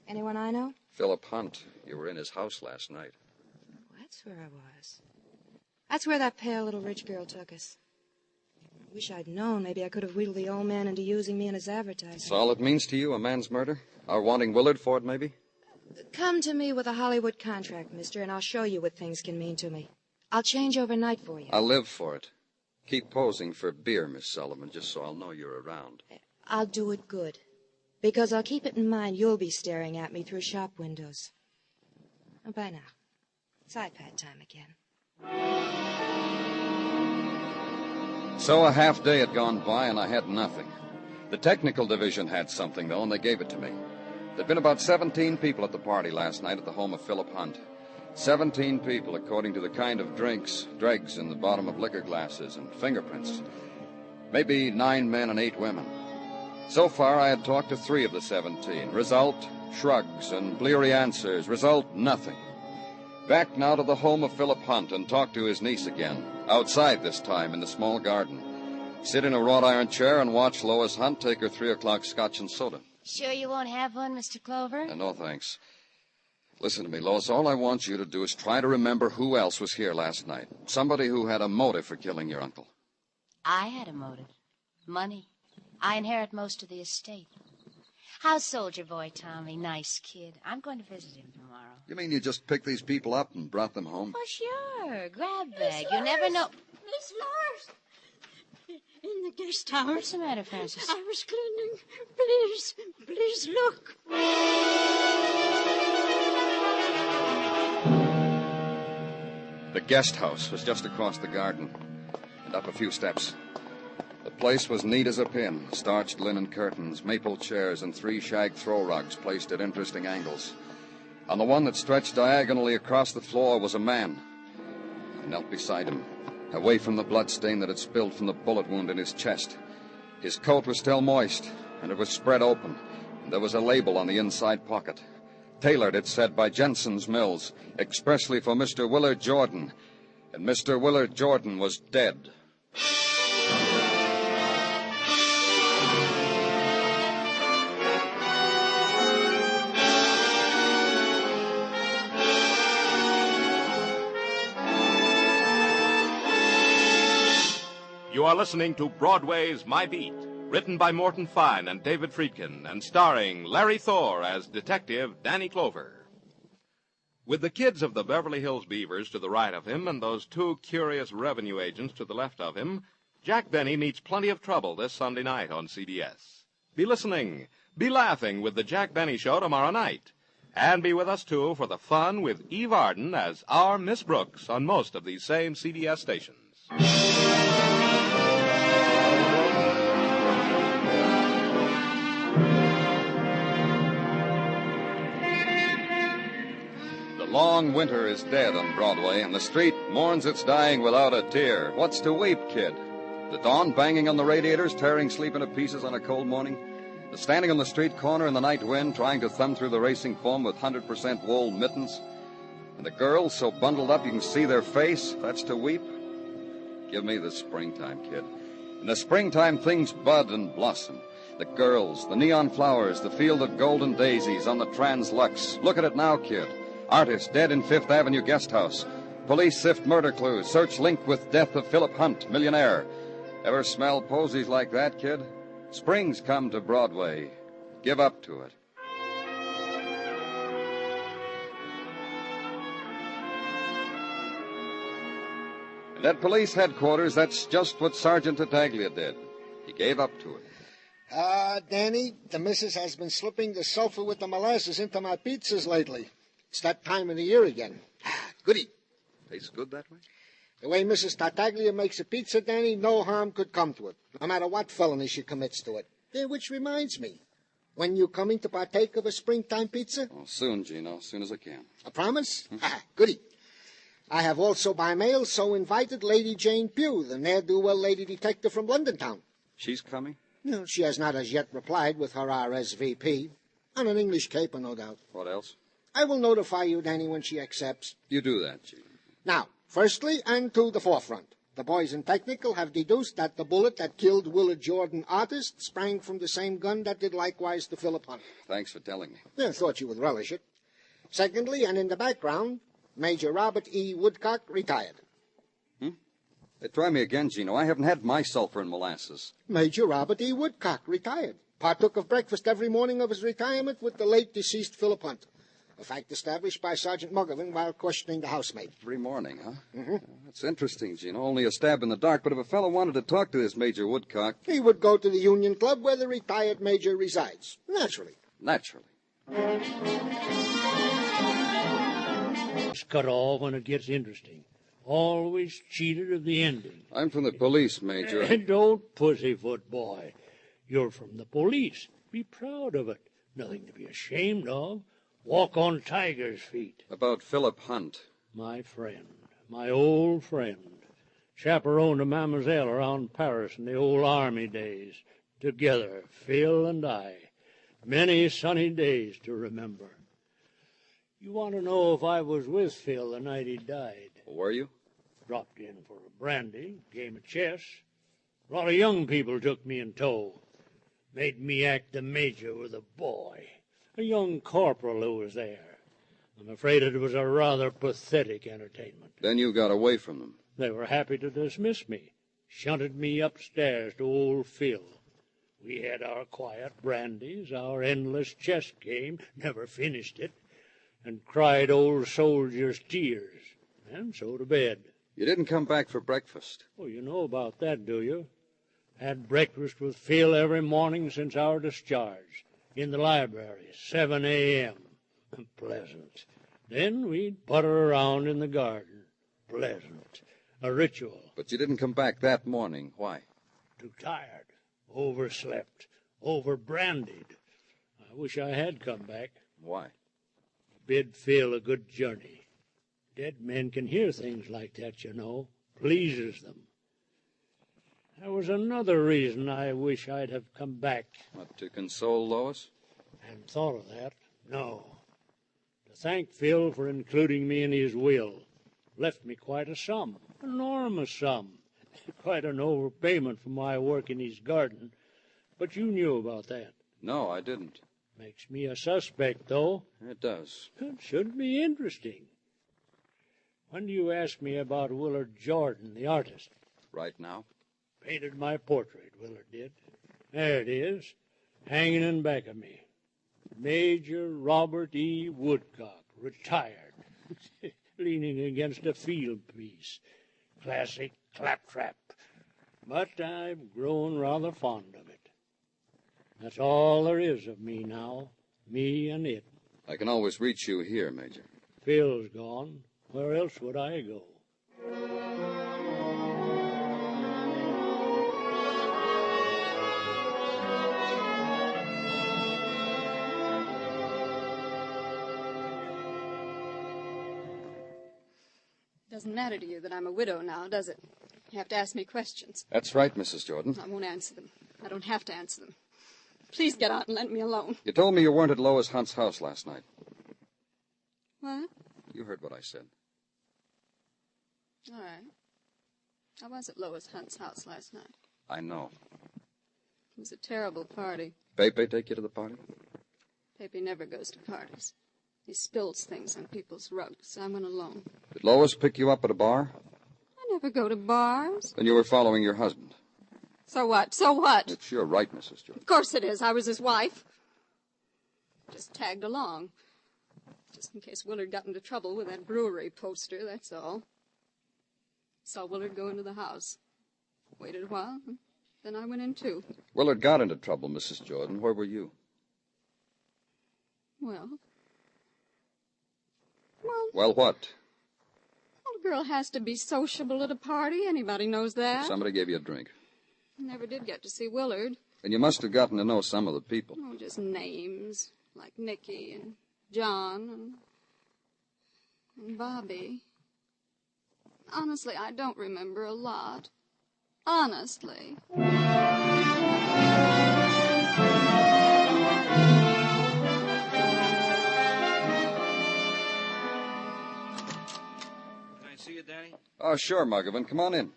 Anyone I know? Philip Hunt. You were in his house last night. That's where I was. That's where that pale little rich girl took us. I wish I'd known. Maybe I could have wheedled the old man into using me in his advertising. That's all it means to you, a man's murder? Our wanting Willard for it, maybe? Come to me with a Hollywood contract, mister, and I'll show you what things can mean to me. I'll change overnight for you. I'll live for it. Keep posing for beer, Miss Sullivan, just so I'll know you're around. I'll do it good. Because I'll keep it in mind you'll be staring at me through shop windows. And bye now. It's iPad time again. So a half day had gone by, and I had nothing. The technical division had something, though, and they gave it to me. There'd been about 17 people at the party last night at the home of Philip Hunt. 17 people, according to the kind of dregs in the bottom of liquor glasses, and fingerprints. Maybe 9 men and 8 women. So far, I had talked to 3 of the 17. Result, shrugs and bleary answers. Result, nothing. Back now to the home of Philip Hunt and talk to his niece again. Outside this time, in the small garden. Sit in a wrought iron chair and watch Lois Hunt take her 3 o'clock scotch and soda. Sure you won't have one, Mr. Clover? No, thanks. Listen to me, Lois. All I want you to do is try to remember who else was here last night. Somebody who had a motive for killing your uncle. I had a motive. Money. I inherit most of the estate. How's Soldier Boy Tommy? Nice kid. I'm going to visit him tomorrow. You mean you just picked these people up and brought them home? Oh, sure. Grab bag. You never know. Miss Lars! In the guest house. What's the matter, Francis? I was cleaning. Please look. The guest house was just across the garden and up a few steps. The place was neat as a pin. Starched linen curtains, maple chairs, and 3 shag throw rugs placed at interesting angles. On the one that stretched diagonally across the floor was a man. I knelt beside him, away from the blood stain that had spilled from the bullet wound in his chest. His coat was still moist, and it was spread open, and there was a label on the inside pocket. Tailored, it said, by Jensen's Mills, expressly for Mr. Willard Jordan. And Mr. Willard Jordan was dead. You are listening to Broadway's My Beat, written by Morton Fine and David Friedkin, and starring Larry Thor as Detective Danny Clover. With the kids of the Beverly Hills Beavers to the right of him and those 2 curious revenue agents to the left of him, Jack Benny meets plenty of trouble this Sunday night on CBS. Be listening, be laughing with the Jack Benny Show tomorrow night. And be with us, too, for the fun with Eve Arden as our Miss Brooks on most of these same CBS stations. The long winter is dead on Broadway, and the street mourns its dying without a tear. What's to weep, kid? The dawn banging on the radiators, tearing sleep into pieces on a cold morning? The standing on the street corner in the night wind, trying to thumb through the racing foam with 100% wool mittens? And the girls so bundled up you can see their face? That's to weep? Give me the springtime, kid. In the springtime, things bud and blossom. The girls, the neon flowers, the field of golden daisies on the Trans-Lux. Look at it now, kid. Artist dead in Fifth Avenue guest house. Police sift murder clues. Search linked with death of Philip Hunt, millionaire. Ever smell posies like that, kid? Spring's come to Broadway. Give up to it. And at police headquarters, that's just what Sergeant Tartaglia did. He gave up to it. Danny, the missus has been slipping the sulfur with the molasses into my pizzas lately. It's that time of the year again. Goody. Tastes good that way? The way Mrs. Tartaglia makes a pizza, Danny, no harm could come to it, no matter what felony she commits to it. Which reminds me, when you coming to partake of a springtime pizza? Oh, soon, Gino, as soon as I can. A promise? Goody. I have also by mail so invited Lady Jane Pugh, the ne'er-do-well lady detective from London town. She's coming? No, she has not as yet replied with her RSVP. On an English caper, no doubt. What else? I will notify you, Danny, when she accepts. You do that, Gino. Now, firstly, and to the forefront. The boys in technical have deduced that the bullet that killed Willard Jordan, artist, sprang from the same gun that did likewise to Philip Hunt. Thanks for telling me. Yeah, thought you would relish it. Secondly, and in the background, Major Robert E. Woodcock, retired. Try me again, Gino. I haven't had my sulfur and molasses. Major Robert E. Woodcock, retired. Partook of breakfast every morning of his retirement with the late deceased Philip Hunt. A fact established by Sergeant Muggavan while questioning the housemaid. Every morning, huh? Mm-hmm. That's interesting, Gino. Only a stab in the dark, but if a fellow wanted to talk to this Major Woodcock... He would go to the Union Club where the retired major resides. Naturally. Naturally. It's cut off when it gets interesting. Always cheated of the ending. I'm from the police, Major. Don't pussyfoot, boy. You're from the police. Be proud of it. Nothing to be ashamed of. Walk on tiger's feet. About Philip Hunt. My friend. My old friend. Chaperoned a mademoiselle around Paris in the old army days. Together, Phil and I. Many sunny days to remember. You want to know if I was with Phil the night he died? Were you? Dropped in for a brandy, game of chess. A lot of young people took me in tow. Made me act the major with a boy, a young corporal who was there. I'm afraid it was a rather pathetic entertainment. Then you got away from them. They were happy to dismiss me, shunted me upstairs to old Phil. We had our quiet brandies, our endless chess game, never finished it, and cried old soldiers' tears, and so to bed. You didn't come back for breakfast. Oh, you know about that, do you? Had breakfast with Phil every morning since our discharge, in the library, 7 a.m. Pleasant. Then we'd putter around in the garden. Pleasant. A ritual. But you didn't come back that morning. Why? Too tired. Overslept. Over-brandied. I wish I had come back. Why? Bid Phil a good journey. Dead men can hear things like that, you know. Pleases them. There was another reason I wish I'd have come back. What, to console Lois? Hadn't thought of that. No. To thank Phil for including me in his will. Left me quite a sum. Enormous sum. Quite an overpayment for my work in his garden. But you knew about that. No, I didn't. Makes me a suspect, though. It does. It should be interesting. When do you ask me about Willard Jordan, the artist? Right now. Painted my portrait, Willard did. There it is, hanging in back of me. Major Robert E. Woodcock, retired, leaning against a field piece. Classic claptrap. But I've grown rather fond of it. That's all there is of me now, me and it. I can always reach you here, Major. Phil's gone. Where else would I go? Doesn't matter to you that I'm a widow now, does it? You have to ask me questions. That's right, Mrs. Jordan. I won't answer them. I don't have to answer them. Please get out and let me alone. You told me you weren't at Lois Hunt's house last night. What? You heard what I said. All right. I was at Lois Hunt's house last night. I know. It was a terrible party. Pepe take you to the party? Pepe never goes to parties. He spills things on people's rugs. I went alone. Did Lois pick you up at a bar? I never go to bars. Then you were following your husband. So what? So what? It's your right, Mrs. Jordan. Of course it is. I was his wife. Just tagged along. Just in case Willard got into trouble with that brewery poster, that's all. Saw Willard go into the house. Waited a while, then I went in too. Willard got into trouble, Mrs. Jordan. Where were you? Well, Well, what? a girl has to be sociable at a party. Anybody knows that. Somebody gave you a drink. Never did get to see Willard. And you must have gotten to know some of the people. Oh, just names, like Nicky and John and Bobby. Honestly, I don't remember a lot. Honestly. Can I see you, Danny? Oh, sure, Muggavan. Come on in.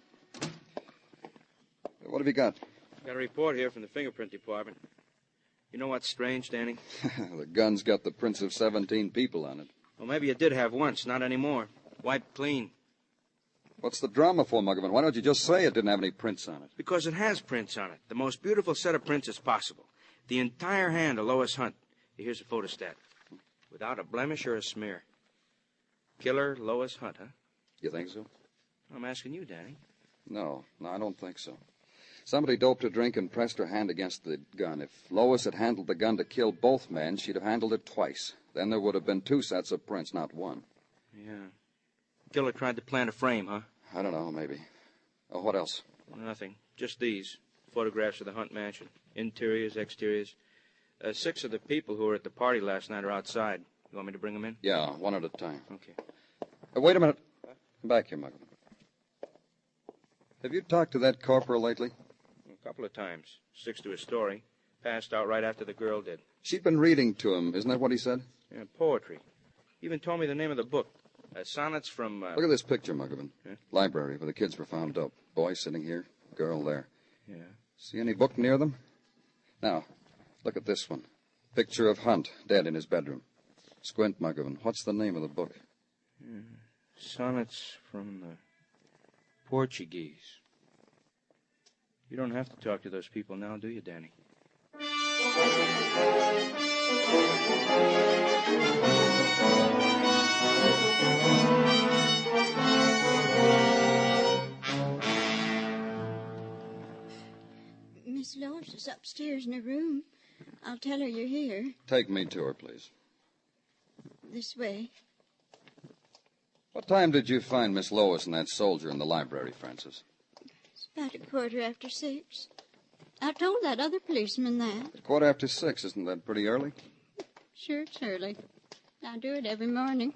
What have you got? Got a report here from the fingerprint department. You know what's strange, Danny? The gun's got the prints of 17 people on it. Well, maybe it did have once, not anymore. Wiped clean. What's the drama for, Muggavan? Why don't you just say it didn't have any prints on it? Because it has prints on it. The most beautiful set of prints as possible. The entire hand of Lois Hunt. Here's a photostat. without a blemish or a smear. Killer Lois Hunt, huh? You think so? I'm asking you, Danny. No, I don't think so. Somebody doped her drink and pressed her hand against the gun. If Lois had handled the gun to kill both men, she'd have handled it twice. Then there would have been 2 sets of prints, not 1. Yeah. Killer tried to plant a frame, huh? I don't know, maybe. Oh, what else? Nothing. Just these. Photographs of the Hunt mansion. Interiors, exteriors. 6 of the people who were at the party last night are outside. You want me to bring them in? Yeah, 1 at a time. Okay. Wait a minute. Come back here, Muggavan. Have you talked to that corporal lately? A couple of times. Sticks to his story. Passed out right after the girl did. She'd been reading to him. Isn't that what he said? Yeah, poetry. Even told me the name of the book. Sonnets from... Look at this picture, Muggavan. Huh? Library where the kids were found dope. Boy sitting here, girl there. Yeah. See any book near them? Now, look at this one. Picture of Hunt, dead in his bedroom. Squint, Muggavan. What's the name of the book? Sonnets from the Portuguese. You don't have to talk to those people now, do you, Danny? Miss Lois is upstairs in her room. I'll tell her you're here. Take me to her, please. This way. What time did you find Miss Lois and that soldier in the library, Francis? It's about 6:15. I told that other policeman that. 6:15. Isn't that pretty early? Sure, it's early. I do it every morning.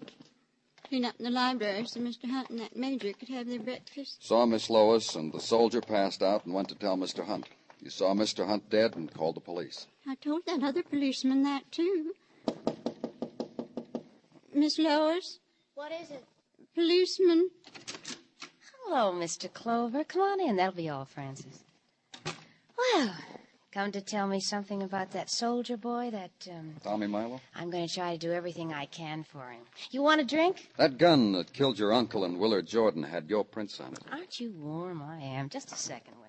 Clean up in the library so Mr. Hunt and that major could have their breakfast. Saw Miss Lois, and the soldier passed out and went to tell Mr. Hunt. You saw Mr. Hunt dead and called the police. I told that other policeman that, too. Miss Lois? What is it? Policeman. Hello, Mr. Clover. Come on in. That'll be all, Francis. Well, come to tell me something about that soldier boy, that, Tommy Milo? I'm going to try to do everything I can for him. You want a drink? That gun that killed your uncle and Willard Jordan had your prints on it. Aren't you warm? I am. Just a second, Will.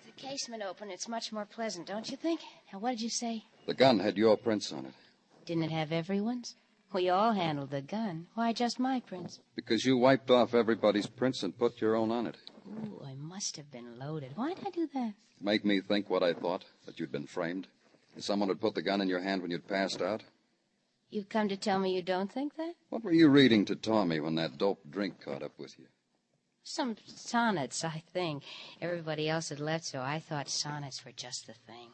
The casement open. It's much more pleasant, don't you think? Now, what did you say? The gun had your prints on it. Didn't it have everyone's? We all handled the gun. Why just my prints? Because you wiped off everybody's prints and put your own on it. Ooh, I must have been loaded. Why'd I do that? Make me think what I thought, that you'd been framed. And someone had put the gun in your hand when you'd passed out. You've come to tell me you don't think that? What were you reading to Tommy when that dope drink caught up with you? Some sonnets, I think. Everybody else had left, so I thought sonnets were just the thing.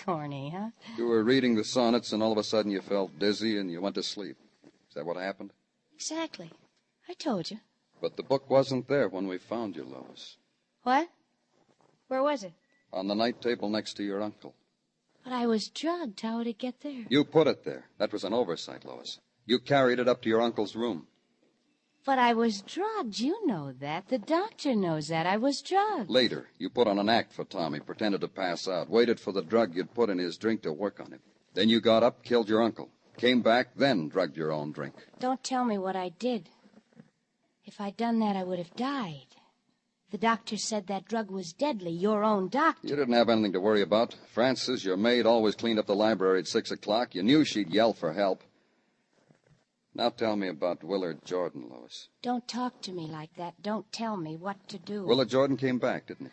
Corny, huh? You were reading the sonnets, and all of a sudden you felt dizzy and you went to sleep. Is that what happened? Exactly. I told you. But the book wasn't there when we found you, Lois. What? Where was it? On the night table next to your uncle. But I was drugged. How would it get there? You put it there. That was an oversight, Lois. You carried it up to your uncle's room. But I was drugged. You know that. The doctor knows that. I was drugged. Later, you put on an act for Tommy, pretended to pass out, waited for the drug you'd put in his drink to work on him. Then you got up, killed your uncle. Came back, then drugged your own drink. Don't tell me what I did. If I'd done that, I would have died. The doctor said that drug was deadly. Your own doctor. You didn't have anything to worry about. Frances, your maid, always cleaned up the library at 6 o'clock. You knew she'd yell for help. Now tell me about Willard Jordan, Lois. Don't talk to me like that. Don't tell me what to do. Willard Jordan came back, didn't he?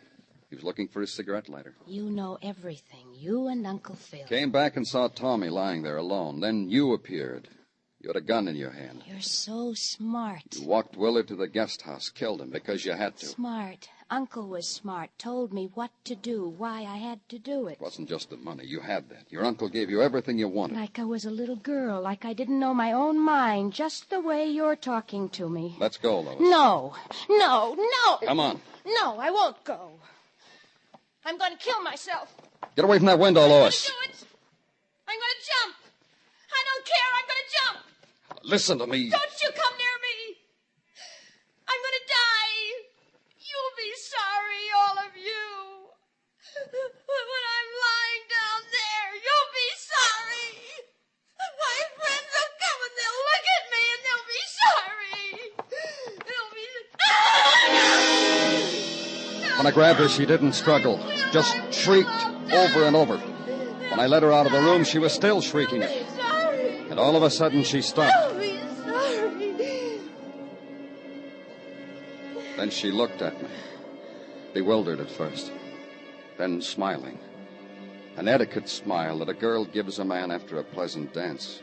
He was looking for his cigarette lighter. You know everything. You and Uncle Phil. Came back and saw Tommy lying there alone. Then you appeared. You had a gun in your hand. You're so smart. You walked Willard to the guest house, killed him because you had to. Smart. Uncle was smart. Told me what to do, why I had to do it. It wasn't just the money. You had that. Your uncle gave you everything you wanted. Like I was a little girl, like I didn't know my own mind, just the way you're talking to me. Let's go, Lois. No. No, no. Come on. No, I won't go. I'm going to kill myself. Get away from that window, Lois. I'm going to do it. I'm going to jump. I don't care. I'm going to jump. Listen to me. Don't you come near me. I'm going to die. You'll be sorry, all of you. When I'm lying down there, you'll be sorry. My friends will come and they'll look at me and they'll be sorry. They'll be... When I grabbed her, she didn't struggle. Just shrieked. over and over. When I led her out of the room, she was still shrieking it. Sorry. And all of a sudden, she stopped. I'll be sorry. Then she looked at me, bewildered at first, then smiling. An etiquette smile that a girl gives a man after a pleasant dance.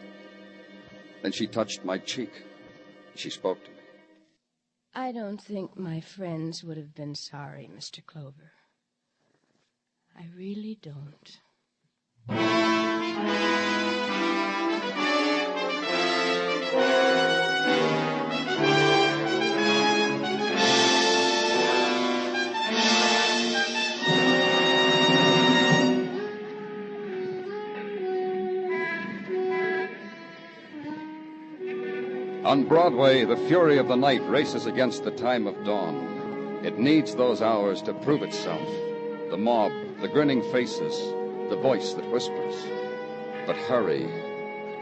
Then she touched my cheek. She spoke to me. I don't think my friends would have been sorry, Mr. Clover. I really don't. On Broadway, the fury of the night races against the time of dawn. It needs those hours to prove itself. The mob, the grinning faces, the voice that whispers. But hurry,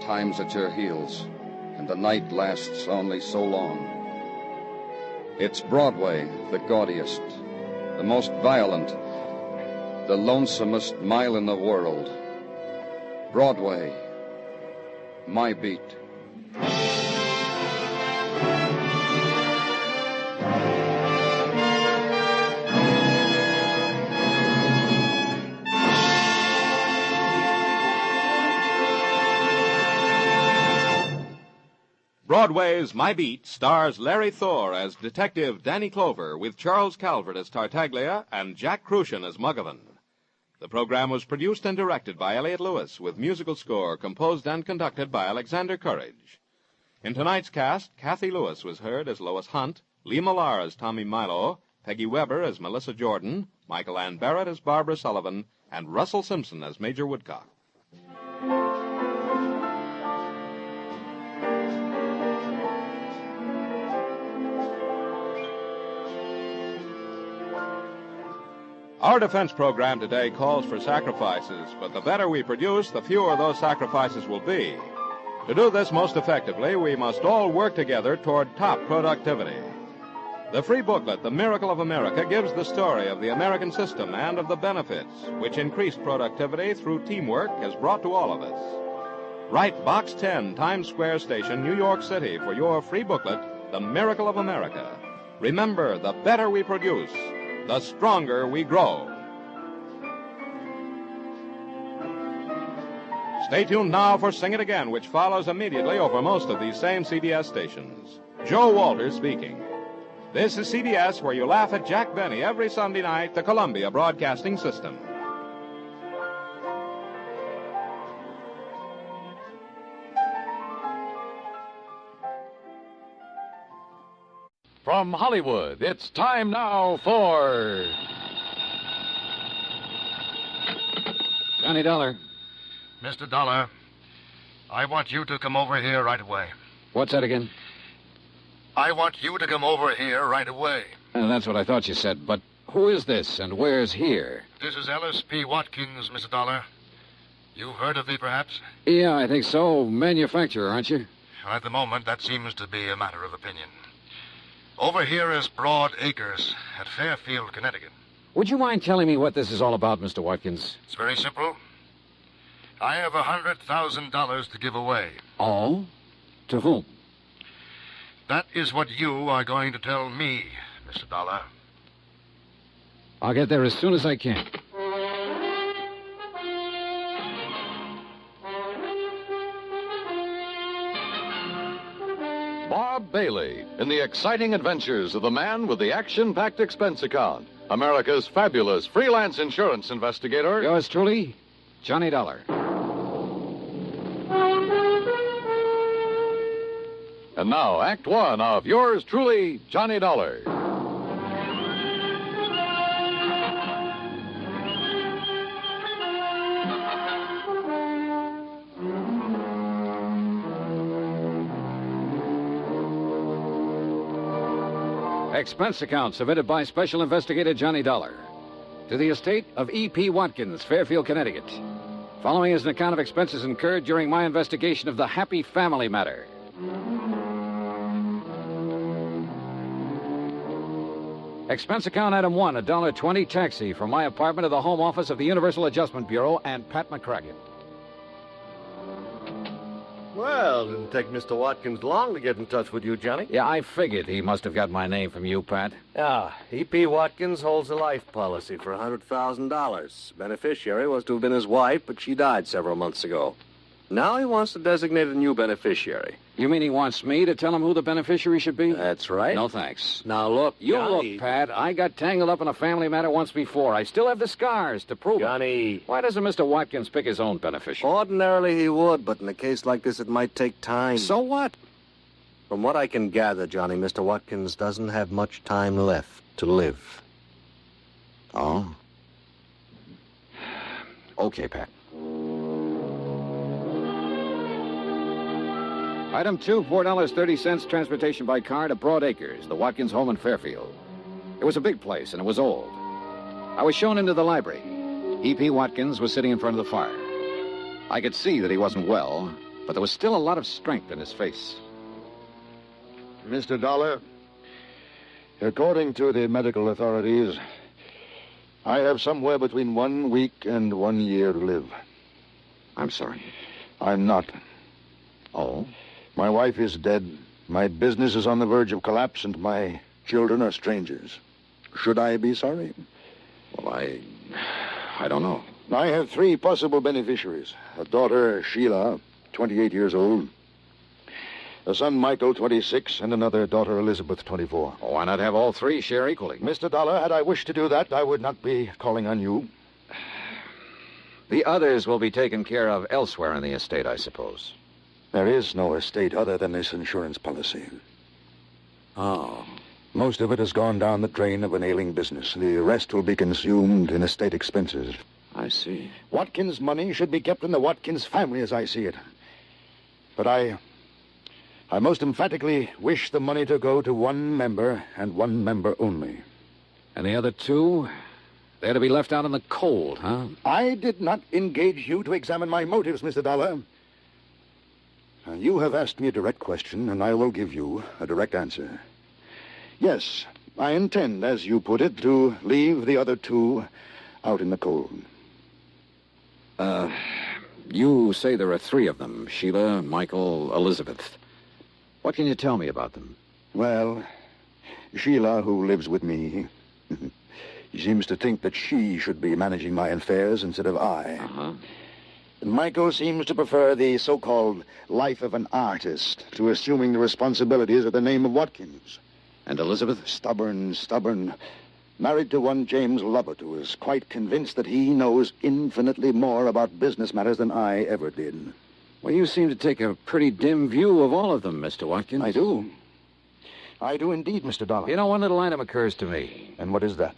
time's at your heels, and the night lasts only so long. It's Broadway, the gaudiest, the most violent, the lonesomest mile in the world. Broadway, my beat. Broadway's My Beat stars Larry Thor as Detective Danny Clover with Charles Calvert as Tartaglia and Jack Crucian as Muggavan. The program was produced and directed by Elliott Lewis with musical score composed and conducted by Alexander Courage. In tonight's cast, Kathy Lewis was heard as Lois Hunt, Lee Millar as Tommy Milo, Peggy Weber as Melissa Jordan, Michael Ann Barrett as Barbara Sullivan, and Russell Simpson as Major Woodcock. Our defense program today calls for sacrifices, but the better we produce, the fewer those sacrifices will be. To do this most effectively, we must all work together toward top productivity. The free booklet, The Miracle of America, gives the story of the American system and of the benefits which increased productivity through teamwork has brought to all of us. Write Box 10, Times Square Station, New York City, for your free booklet, The Miracle of America. Remember, the better we produce, the stronger we grow. Stay tuned now for Sing It Again, which follows immediately over most of these same CBS stations. Joe Walters speaking. This is CBS, where you laugh at Jack Benny every Sunday night, the Columbia Broadcasting System. From Hollywood, it's time now for... Johnny Dollar. Mr. Dollar, I want you to come over here right away. What's that again? I want you to come over here right away. That's what I thought you said, but who is this and where's here? This is Ellis P. Watkins, Mr. Dollar. You've heard of me, perhaps? Yeah, I think so. Manufacturer, aren't you? At the moment, that seems to be a matter of opinion. Over here is Broad Acres at Fairfield, Connecticut. Would you mind telling me what this is all about, Mr. Watkins? It's very simple. I have $100,000 to give away. Oh? To whom? That is what you are going to tell me, Mr. Dollar. I'll get there as soon as I can. Bob Bailey in the exciting adventures of the man with the action-packed expense account, America's fabulous freelance insurance investigator. Yours truly, Johnny Dollar. And now, Act One of yours truly, Johnny Dollar. Expense account submitted by Special Investigator Johnny Dollar to the estate of E.P. Watkins, Fairfield, Connecticut. Following is an account of expenses incurred during my investigation of the Happy Family matter. Expense account item 1, $1.20 taxi from my apartment to the home office of the Universal Adjustment Bureau and Pat McCracken. Well, didn't take Mr. Watkins long to get in touch with you, Johnny. Yeah, I figured he must have got my name from you, Pat. Yeah, E.P. Watkins holds a life policy for $100,000. Beneficiary was to have been his wife, but she died several months ago. Now he wants to designate a new beneficiary. You mean he wants me to tell him who the beneficiary should be? That's right. No, thanks. Now, look, You Johnny... look, Pat. I got tangled up in a family matter once before. I still have the scars to prove Johnny... it. Why doesn't Mr. Watkins pick his own beneficiary? Ordinarily he would, but in a case like this, it might take time. So what? From what I can gather, Johnny, Mr. Watkins doesn't have much time left to live. Oh? Okay, Pat. Item 2, $4.30 transportation by car to Broad Acres, the Watkins home in Fairfield. It was a big place, and it was old. I was shown into the library. E.P. Watkins was sitting in front of the fire. I could see that he wasn't well, but there was still a lot of strength in his face. Mr. Dollar, according to the medical authorities, I have somewhere between 1 week and 1 year to live. I'm sorry. I'm not. Oh? My wife is dead. My business is on the verge of collapse, and my children are strangers. Should I be sorry? Well, I don't know. I have 3 possible beneficiaries. A daughter, Sheila, 28 years old. A son, Michael, 26, and another daughter, Elizabeth, 24. Well, why not have all 3 share equally? Mr. Dollar, had I wished to do that, I would not be calling on you. The others will be taken care of elsewhere in the estate, I suppose. There is no estate other than this insurance policy. Oh. Most of it has gone down the drain of an ailing business. The rest will be consumed in estate expenses. I see. Watkins' money should be kept in the Watkins family, as I see it. But I most emphatically wish the money to go to 1 member, and 1 member only. And the other 2? They're to be left out in the cold, huh? I did not engage you to examine my motives, Mr. Dollar. You have asked me a direct question, and I will give you a direct answer. Yes, I intend, as you put it, to leave the other 2 out in the cold. You say there are 3 of them, Sheila, Michael, Elizabeth. What can you tell me about them? Well, Sheila, who lives with me, she seems to think that she should be managing my affairs instead of I. Uh-huh. Michael seems to prefer the so-called life of an artist to assuming the responsibilities of the name of Watkins. And Elizabeth? Stubborn. Married to one James Lovett, who is quite convinced that he knows infinitely more about business matters than I ever did. Well, you seem to take a pretty dim view of all of them, Mr. Watkins. I do. I do indeed, Mr. Dollar. You know, one little item occurs to me. And what is that?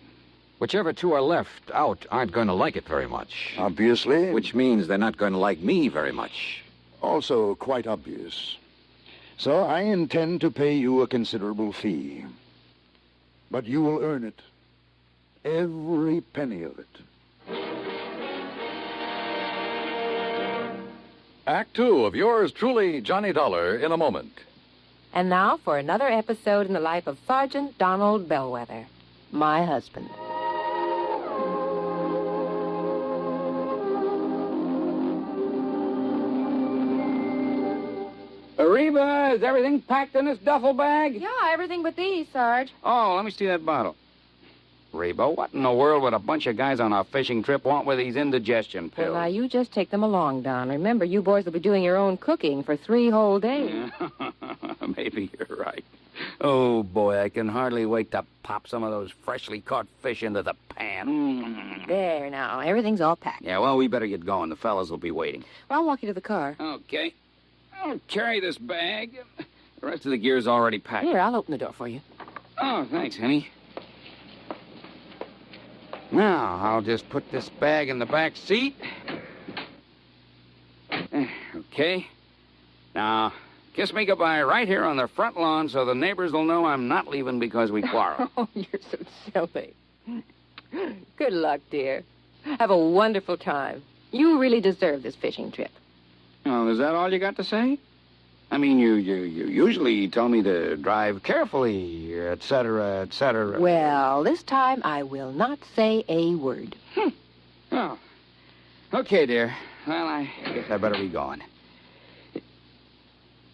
Whichever 2 are left out aren't going to like it very much. Obviously. Which means they're not going to like me very much. Also quite obvious. So I intend to pay you a considerable fee. But you will earn it. Every penny of it. Act 2 of yours truly, Johnny Dollar, in a moment. And now for another episode in the life of Sergeant Donald Bellwether, my husband. Reba, is everything packed in this duffel bag? Yeah, everything but these, Sarge. Oh, let me see that bottle. Reba, what in the world would a bunch of guys on a fishing trip want with these indigestion pills? Well, now, you just take them along, Don. Remember, you boys will be doing your own cooking for 3 whole days. Maybe you're right. Oh, boy, I can hardly wait to pop some of those freshly caught fish into the pan. There, now. Everything's all packed. Yeah, well, we better get going. The fellas will be waiting. Well, I'll walk you to the car. Okay. I'll carry this bag. The rest of the gear's already packed. Here, I'll open the door for you. Oh, thanks, honey. Now, I'll just put this bag in the back seat. Okay. Now, kiss me goodbye right here on the front lawn so the neighbors will know I'm not leaving because we quarreled. Oh, you're so silly. Good luck, dear. Have a wonderful time. You really deserve this fishing trip. Oh, is that all you got to say? I mean, you usually tell me to drive carefully, etc., etc. Well, this time I will not say a word. Oh. Okay, dear. Well, I guess I better be going.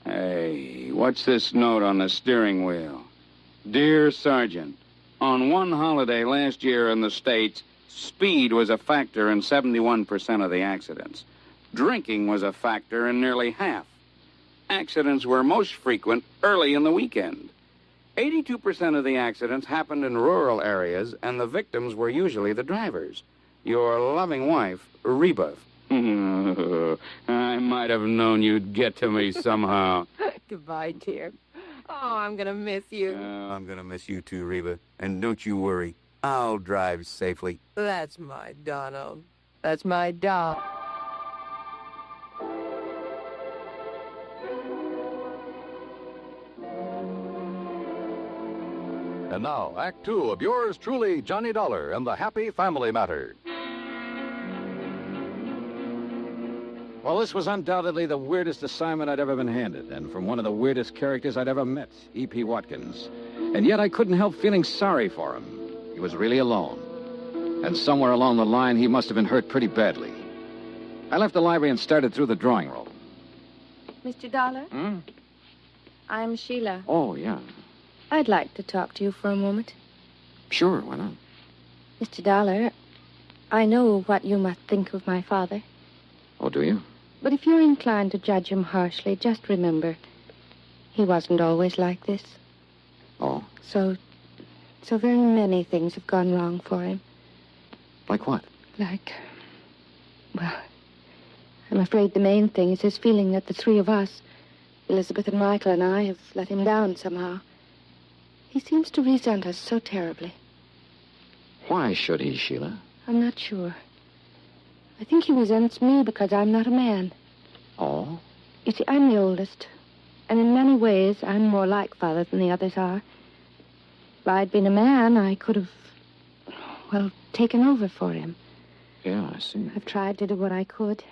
Hey, what's this note on the steering wheel? Dear Sergeant, on one holiday last year in the States, speed was a factor in 71% of the accidents. Drinking was a factor in nearly half. Accidents were most frequent early in the weekend. 82% of the accidents happened in rural areas, and the victims were usually the drivers. Your loving wife, Reba. I might have known you'd get to me somehow. Goodbye, dear. Oh, I'm going to miss you. I'm going to miss you too, Reba. And don't you worry. I'll drive safely. That's my Donald. That's my doll. And now, Act Two of yours truly, Johnny Dollar and the Happy Family Matter. Well, this was undoubtedly the weirdest assignment I'd ever been handed, and from one of the weirdest characters I'd ever met, E.P. Watkins. And yet I couldn't help feeling sorry for him. He was really alone. And somewhere along the line, he must have been hurt pretty badly. I left the library and started through the drawing room. Mr. Dollar? I'm Sheila. Oh, yeah. I'd like to talk to you for a moment. Sure, why not? Mr. Dollar, I know what you must think of my father. Oh, do you? But if you're inclined to judge him harshly, just remember, he wasn't always like this. Oh? So very many things have gone wrong for him. Like what? Well, I'm afraid the main thing is his feeling that the three of us, Elizabeth and Michael and I, have let him down somehow. He seems to resent us so terribly. Why should he, Sheila? I'm not sure. I think he resents me because I'm not a man. Oh? You see, I'm the oldest. And in many ways, I'm more like Father than the others are. If I'd been a man, I could have, taken over for him. Yeah, I see. I've tried to do what I could.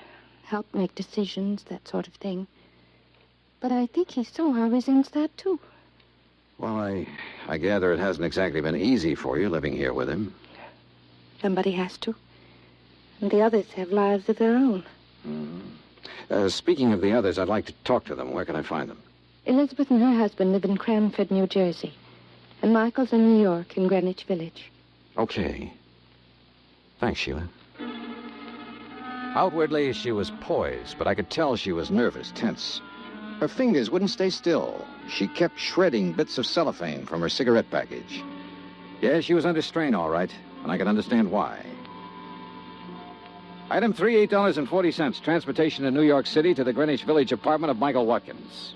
Help make decisions, that sort of thing. But I think he somehow resents that, too. Well, I gather it hasn't exactly been easy for you living here with him. Somebody has to. And the others have lives of their own. Speaking of the others, I'd like to talk to them. Where can I find them? Elizabeth and her husband live in Cranford, New Jersey. And Michael's in New York, in Greenwich Village. Okay. Thanks, Sheila. Outwardly, she was poised, but I could tell she was nervous, tense. Her fingers wouldn't stay still. She kept shredding bits of cellophane from her cigarette package. Yeah, she was under strain, all right, and I could understand why. Item 3, $8.40. Transportation to New York City to the Greenwich Village apartment of Michael Watkins.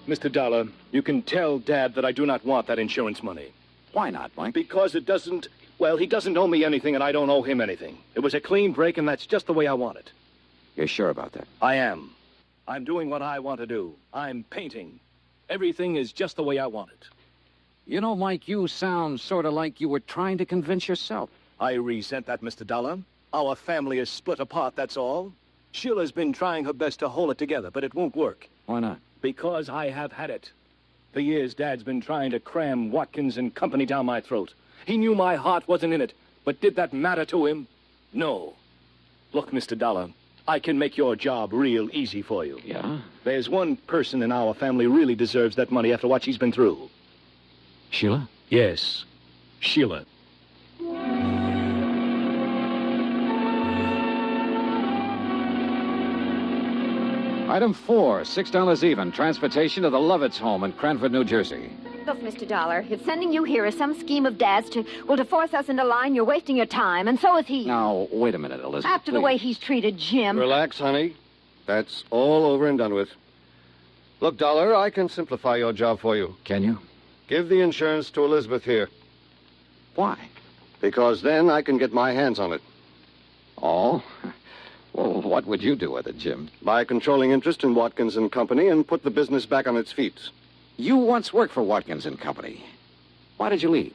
Mr. Dollar, you can tell Dad that I do not want that insurance money. Why not, Mike? Because it doesn't... Well, he doesn't owe me anything, and I don't owe him anything. It was a clean break, and that's just the way I want it. You're sure about that? I am. I'm doing what I want to do. I'm painting. Everything is just the way I want it. You know, Mike, you sound sort of like you were trying to convince yourself. I resent that, Mr. Dollar. Our family is split apart, that's all. Sheila's been trying her best to hold it together, but it won't work. Why not? Because I have had it. For years, Dad's been trying to cram Watkins and company down my throat. He knew my heart wasn't in it, but did that matter to him? No. Look, Mr. Dollar, I can make your job real easy for you. Yeah? There's one person in our family really deserves that money after what she's been through. Sheila? Yes, Sheila. Item 4, $6 even. Transportation to the Lovett's home in Cranford, New Jersey. Look, Mr. Dollar, if sending you here is some scheme of Dad's to force us into line, you're wasting your time, and so is he. Now, wait a minute, Elizabeth. After the way he's treated Jim. Relax, honey. That's all over and done with. Look, Dollar, I can simplify your job for you. Can you? Give the insurance to Elizabeth here. Why? Because then I can get my hands on it. Oh? Well, what would you do with it, Jim? Buy controlling interest in Watkins and Company and put the business back on its feet. You once worked for Watkins and Company. Why did you leave?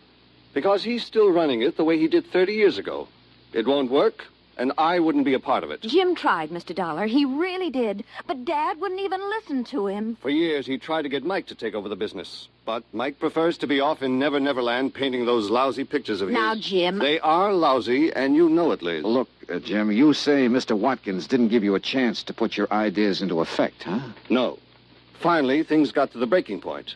Because he's still running it the way he did 30 years ago. It won't work. and I wouldn't be a part of it. Jim tried, Mr. Dollar. He really did. But Dad wouldn't even listen to him. For years, he tried to get Mike to take over the business. But Mike prefers to be off in Never Never Land painting those lousy pictures of his. Now, Jim. They are lousy, and you know it, Liz. Look, Jim, you say Mr. Watkins didn't give you a chance to put your ideas into effect, huh? No. Finally, things got to the breaking point.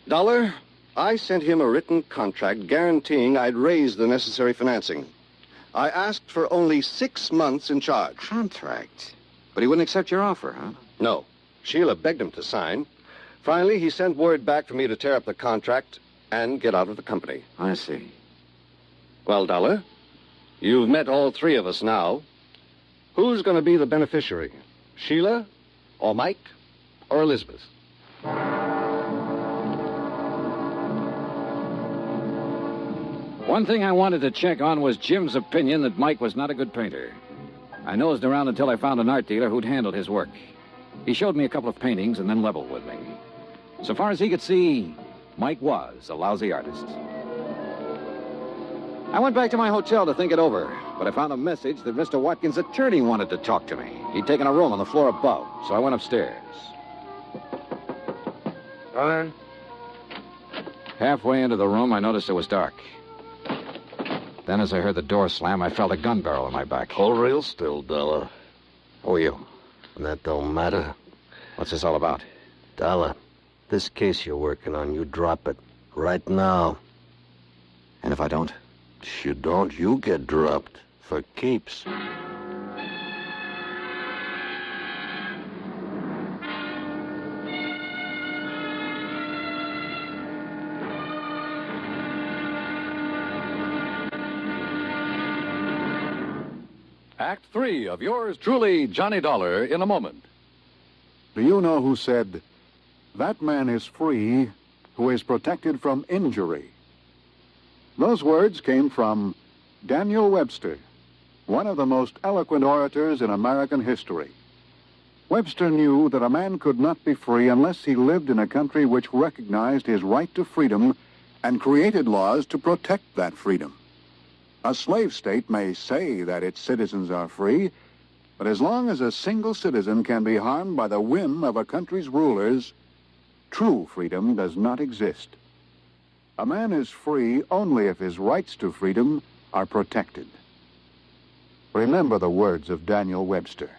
Dollar, I sent him a written contract guaranteeing I'd raise the necessary financing. I asked for only 6 months in charge. Contract? But he wouldn't accept your offer, huh? No. Sheila begged him to sign. Finally, he sent word back for me to tear up the contract and get out of the company. I see. Well, Dollar, you've met all three of us now. Who's going to be the beneficiary? Sheila, or Mike, or Elizabeth? One thing I wanted to check on was Jim's opinion that Mike was not a good painter. I nosed around until I found an art dealer who'd handled his work. He showed me a couple of paintings and then leveled with me. So far as he could see, Mike was a lousy artist. I went back to my hotel to think it over, but I found a message that Mr. Watkins' attorney wanted to talk to me. He'd taken a room on the floor above, so I went upstairs. Come in. Halfway into the room, I noticed it was dark. Then as I heard the door slam, I felt a gun barrel in my back. Hold real still, Dollar. Who are you? That don't matter. What's this all about? Dollar, this case you're working on, you drop it right now. And if I don't? If you don't, you get dropped for keeps. Act 3 of yours truly, Johnny Dollar, in a moment. Do you know who said, "That man is free who is protected from injury"? Those words came from Daniel Webster, one of the most eloquent orators in American history. Webster knew that a man could not be free unless he lived in a country which recognized his right to freedom and created laws to protect that freedom. A slave state may say that its citizens are free, but as long as a single citizen can be harmed by the whim of a country's rulers, true freedom does not exist. A man is free only if his rights to freedom are protected. Remember the words of Daniel Webster.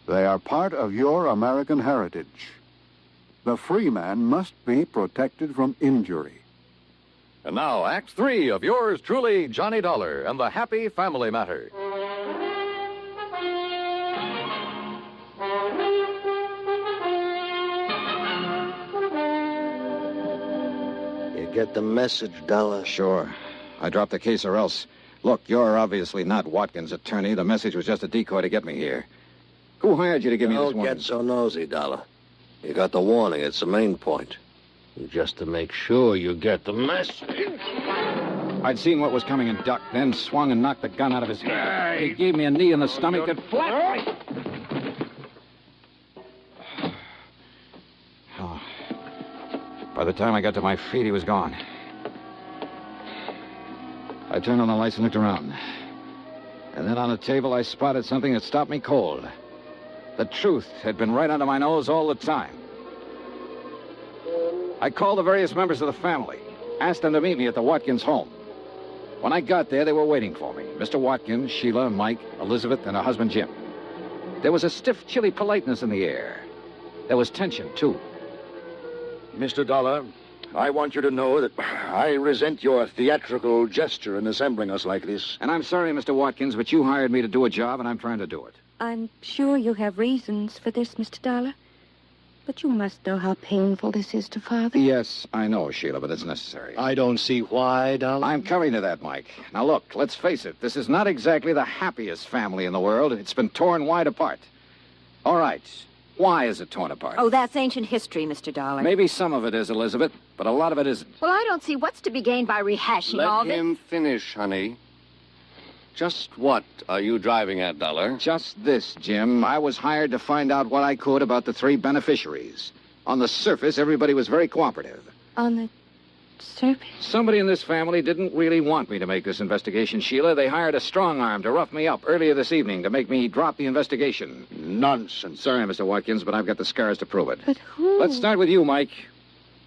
They are part of your American heritage. The free man must be protected from injury. And now, Act 3 of yours truly, Johnny Dollar, and the Happy Family Matter. You get the message, Dollar? Sure. I dropped the case or else. Look, you're obviously not Watkins' attorney. The message was just a decoy to get me here. Who hired you to give me this warning? Don't get so nosy, Dollar. You got the warning. It's the main point. Just to make sure you get the message. I'd seen what was coming and ducked, then swung and knocked the gun out of his hand. He gave me a knee in the stomach that flat. Oh. By the time I got to my feet, he was gone. I turned on the lights and looked around. And then on the table, I spotted something that stopped me cold. The truth had been right under my nose all the time. I called the various members of the family, asked them to meet me at the Watkins home. When I got there, they were waiting for me. Mr. Watkins, Sheila, Mike, Elizabeth, and her husband, Jim. There was a stiff, chilly politeness in the air. There was tension, too. Mr. Dollar, I want you to know that I resent your theatrical gesture in assembling us like this. And I'm sorry, Mr. Watkins, but you hired me to do a job, and I'm trying to do it. I'm sure you have reasons for this, Mr. Dollar. But you must know how painful this is to Father. Yes, I know, Sheila, but it's necessary. I don't see why, Dollar. I'm coming to that, Mike. Now, look, let's face it. This is not exactly the happiest family in the world. It's been torn wide apart. All right. Why is it torn apart? Oh, that's ancient history, Mr. Dollar. Maybe some of it is, Elizabeth, but a lot of it isn't. Well, I don't see what's to be gained by rehashing all this. Let him finish, honey. Just what are you driving at, Dollar? Just this, Jim. I was hired to find out what I could about the three beneficiaries. On the surface, everybody was very cooperative. On the service? Somebody in this family didn't really want me to make this investigation, Sheila. They hired a strong arm to rough me up earlier this evening to make me drop the investigation. Nonsense. Sorry, Mr. Watkins, but I've got the scars to prove it. But who? Let's start with you, Mike.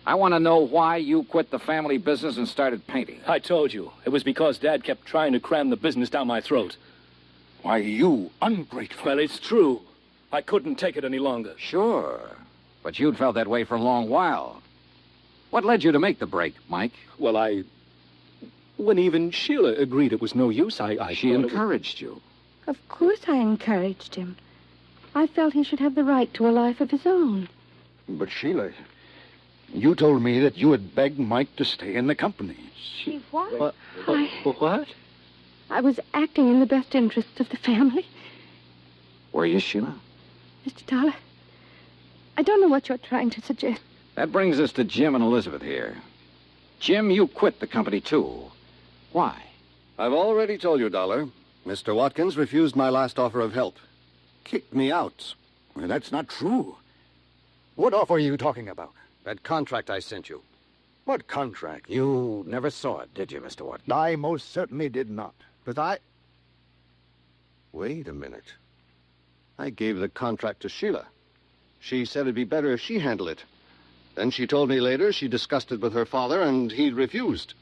I want to know why you quit the family business and started painting. I told you. It was because Dad kept trying to cram the business down my throat. Why, you ungrateful. Well, it's true. I couldn't take it any longer. Sure. But you'd felt that way for a long while. What led you to make the break, Mike? Well, when even Sheila agreed it was no use, She encouraged you. Of course I encouraged him. I felt he should have the right to a life of his own. But, Sheila, you told me that you had begged Mike to stay in the company. She what? What? I was acting in the best interests of the family. Were you, Sheila? Mr. Dollar, I don't know what you're trying to suggest. That brings us to Jim and Elizabeth here. Jim, you quit the company, too. Why? I've already told you, Dollar. Mr. Watkins refused my last offer of help. Kicked me out. Well, that's not true. What offer are you talking about? That contract I sent you. What contract? You never saw it, did you, Mr. Watkins? I most certainly did not. But Wait a minute. I gave the contract to Sheila. She said it'd be better if she handled it. Then she told me later she discussed it with her father and he refused.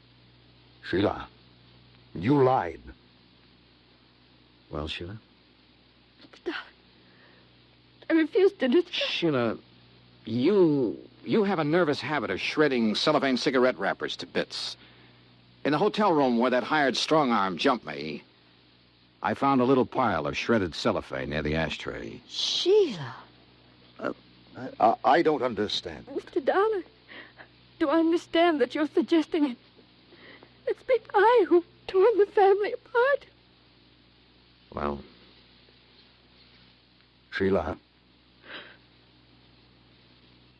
Sheila, you lied. Well, Sheila? Mr. Dollar, I refuse to do that. Sheila, you have a nervous habit of shredding cellophane cigarette wrappers to bits. In the hotel room where that hired strong arm jumped me, I found a little pile of shredded cellophane near the ashtray. Sheila. I don't understand. Mr. Dollar, do I understand that you're suggesting it's been I who torn the family apart? Well, Sheila.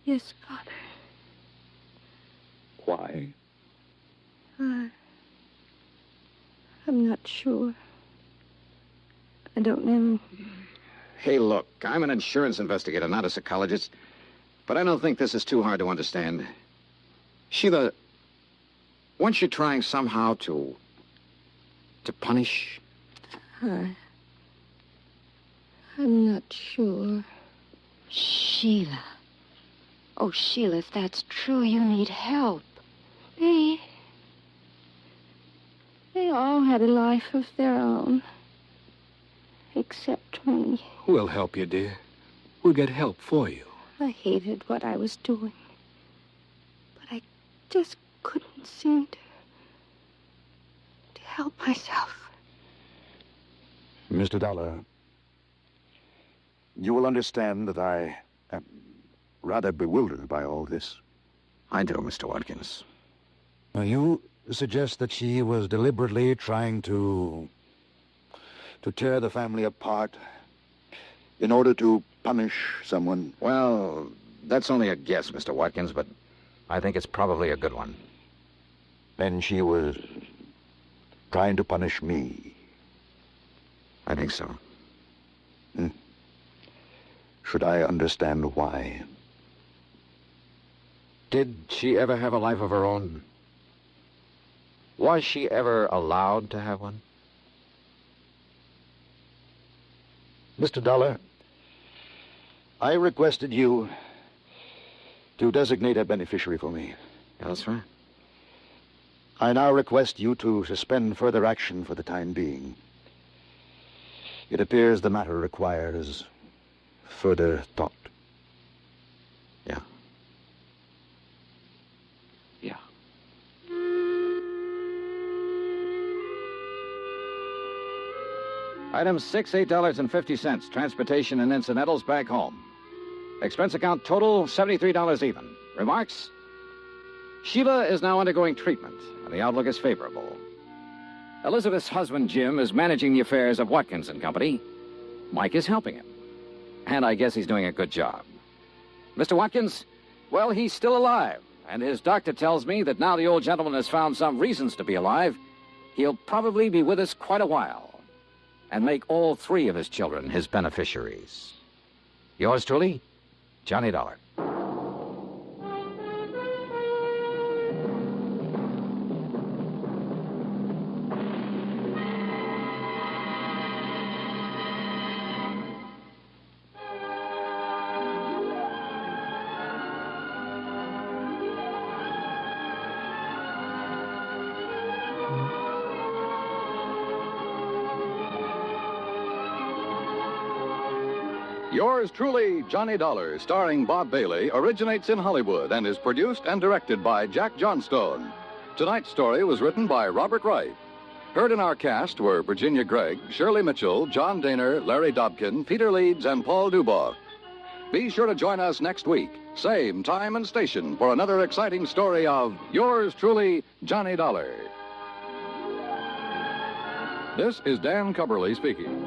Yes, Father. Why? I'm not sure. I don't know. Hey, look, I'm an insurance investigator, not a psychologist, but I don't think this is too hard to understand. Sheila, weren't you trying somehow to punish? I'm not sure. Sheila. Oh, Sheila, if that's true, you need help. They all had a life of their own. Except me. We'll help you, dear. We'll get help for you. I hated what I was doing. But I just couldn't seem to help myself. Mr. Dollar, you will understand that I am rather bewildered by all this. I do, Mr. Watkins. You suggest that she was deliberately trying to tear the family apart in order to punish someone? Well, that's only a guess, Mr. Watkins, but I think it's probably a good one. Then she was trying to punish me. I think so. Should I understand why? Did she ever have a life of her own? Was she ever allowed to have one? Mr. Dollar, I requested you to designate a beneficiary for me. Yeah, that's right. I now request you to suspend further action for the time being. It appears the matter requires further thought. Yeah. Yeah. Item 6, $8.50. Transportation and incidentals back home. Expense account total, $73 even. Remarks? Sheila is now undergoing treatment, and the outlook is favorable. Elizabeth's husband, Jim, is managing the affairs of Watkins and Company. Mike is helping him. And I guess he's doing a good job. Mr. Watkins, well, he's still alive. And his doctor tells me that now the old gentleman has found some reasons to be alive, he'll probably be with us quite a while. And make all 3 of his children his beneficiaries. Yours truly, Johnny Dollar. Yours truly, Johnny Dollar, starring Bob Bailey, originates in Hollywood and is produced and directed by Jack Johnstone. Tonight's story was written by Robert Wright. Heard in our cast were Virginia Gregg, Shirley Mitchell, John Daner, Larry Dobkin, Peter Leeds, and Paul Dubois. Be sure to join us next week, same time and station, for another exciting story of yours truly, Johnny Dollar. This is Dan Cubberly speaking.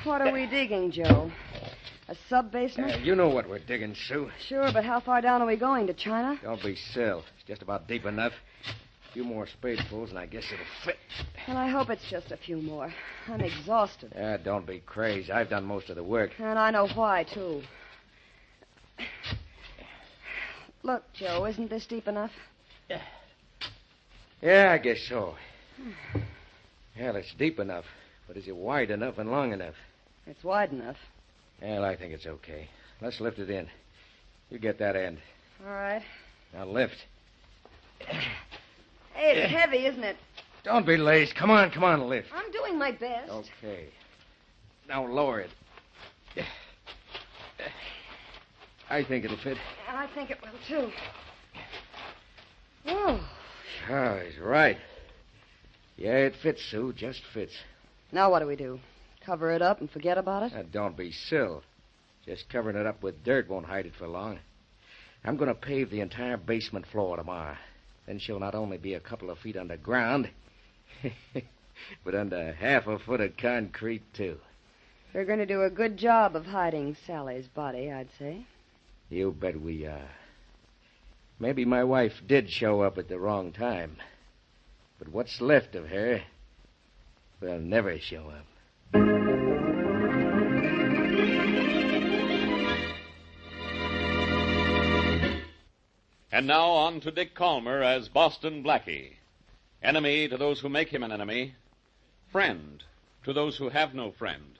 What are we digging, Joe? A sub-basement? You know what we're digging, Sue. Sure, but how far down are we going? To China? Don't be silly. It's just about deep enough. A few more spadefuls, and I guess it'll fit. Well, I hope it's just a few more. I'm exhausted. Don't be crazy. I've done most of the work. And I know why, too. Look, Joe, isn't this deep enough? Yeah, I guess so. Well, it's deep enough. But is it wide enough and long enough? It's wide enough. Well, I think it's okay. Let's lift it in. You get that end. All right. Now lift. Hey, it's heavy, isn't it? Don't be lazy. Come on, lift. I'm doing my best. Okay. Now lower it. I think it'll fit. And I think it will, too. Whoa. Oh, he's right. Yeah, it fits, Sue. Just fits. Now what do we do? Cover it up and forget about it? Now, don't be silly. Just covering it up with dirt won't hide it for long. I'm going to pave the entire basement floor tomorrow. Then she'll not only be a couple of feet underground, but under half a foot of concrete, too. We're going to do a good job of hiding Sally's body, I'd say. You bet we are. Maybe my wife did show up at the wrong time. But what's left of her will never show up. And now on to Dick Calmer as Boston Blackie. Enemy to those who make him an enemy. Friend to those who have no friend.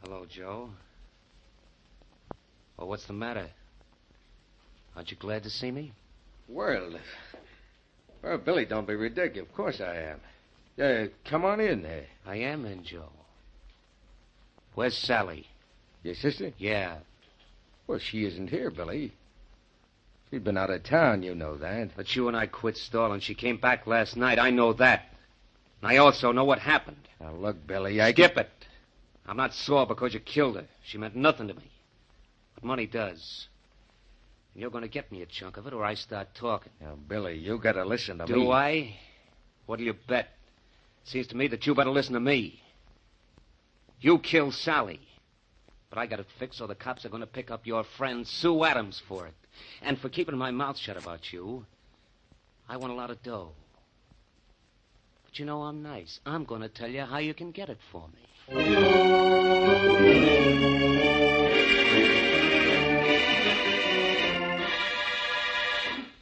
Hello, Joe. Well, what's the matter? Aren't you glad to see me? Well, Billy, don't be ridiculous. Of course I am. Come on in there. I am in, Joe. Where's Sally? Your sister? Yeah. Well, she isn't here, Billy. She's been out of town, you know that. But you and I quit stalling. She came back last night. I know that. And I also know what happened. Now, look, Billy, Skip it. I'm not sore because you killed her. She meant nothing to me. But money does. And you're going to get me a chunk of it or I start talking. Now, Billy, you got to listen to me. Do I? What do you bet? Seems to me that you better listen to me. You killed Sally. But I got it fixed so the cops are going to pick up your friend Sue Adams for it. And for keeping my mouth shut about you, I want a lot of dough. But you know I'm nice. I'm going to tell you how you can get it for me.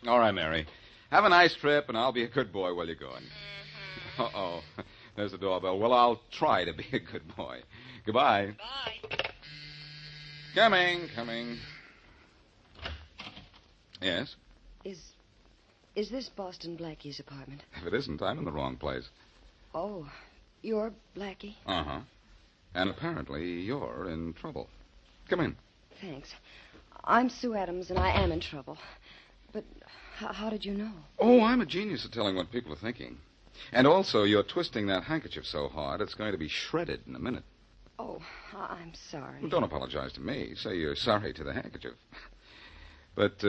All right, Mary. Have a nice trip, and I'll be a good boy while you're going. Uh-oh. There's the doorbell. Well, I'll try to be a good boy. Goodbye. Bye. Coming. Yes? Is this Boston Blackie's apartment? If it isn't, I'm in the wrong place. Oh, you're Blackie? Uh-huh. And apparently you're in trouble. Come in. Thanks. I'm Sue Adams, and I am in trouble. But how did you know? Oh, I'm a genius at telling what people are thinking. And also, you're twisting that handkerchief so hard, it's going to be shredded in a minute. Oh, I'm sorry. Well, don't apologize to me. Say you're sorry to the handkerchief. But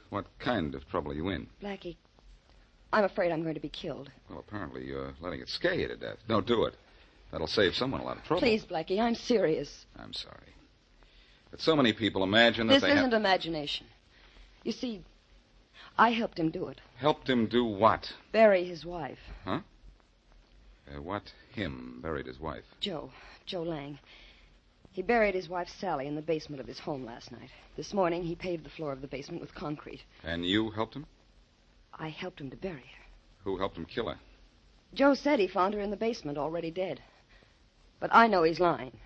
what kind of trouble are you in? Blackie, I'm afraid I'm going to be killed. Well, apparently you're letting it scare you to death. Don't do it. That'll save someone a lot of trouble. Please, Blackie, I'm serious. I'm sorry. But so many people imagine that This isn't imagination. You see, I helped him do it. Helped him do what? Bury his wife. Huh? What him buried his wife? Joe Lang. He buried his wife, Sally, in the basement of his home last night. This morning, he paved the floor of the basement with concrete. And you helped him? I helped him to bury her. Who helped him kill her? Joe said he found her in the basement, already dead. But I know he's lying.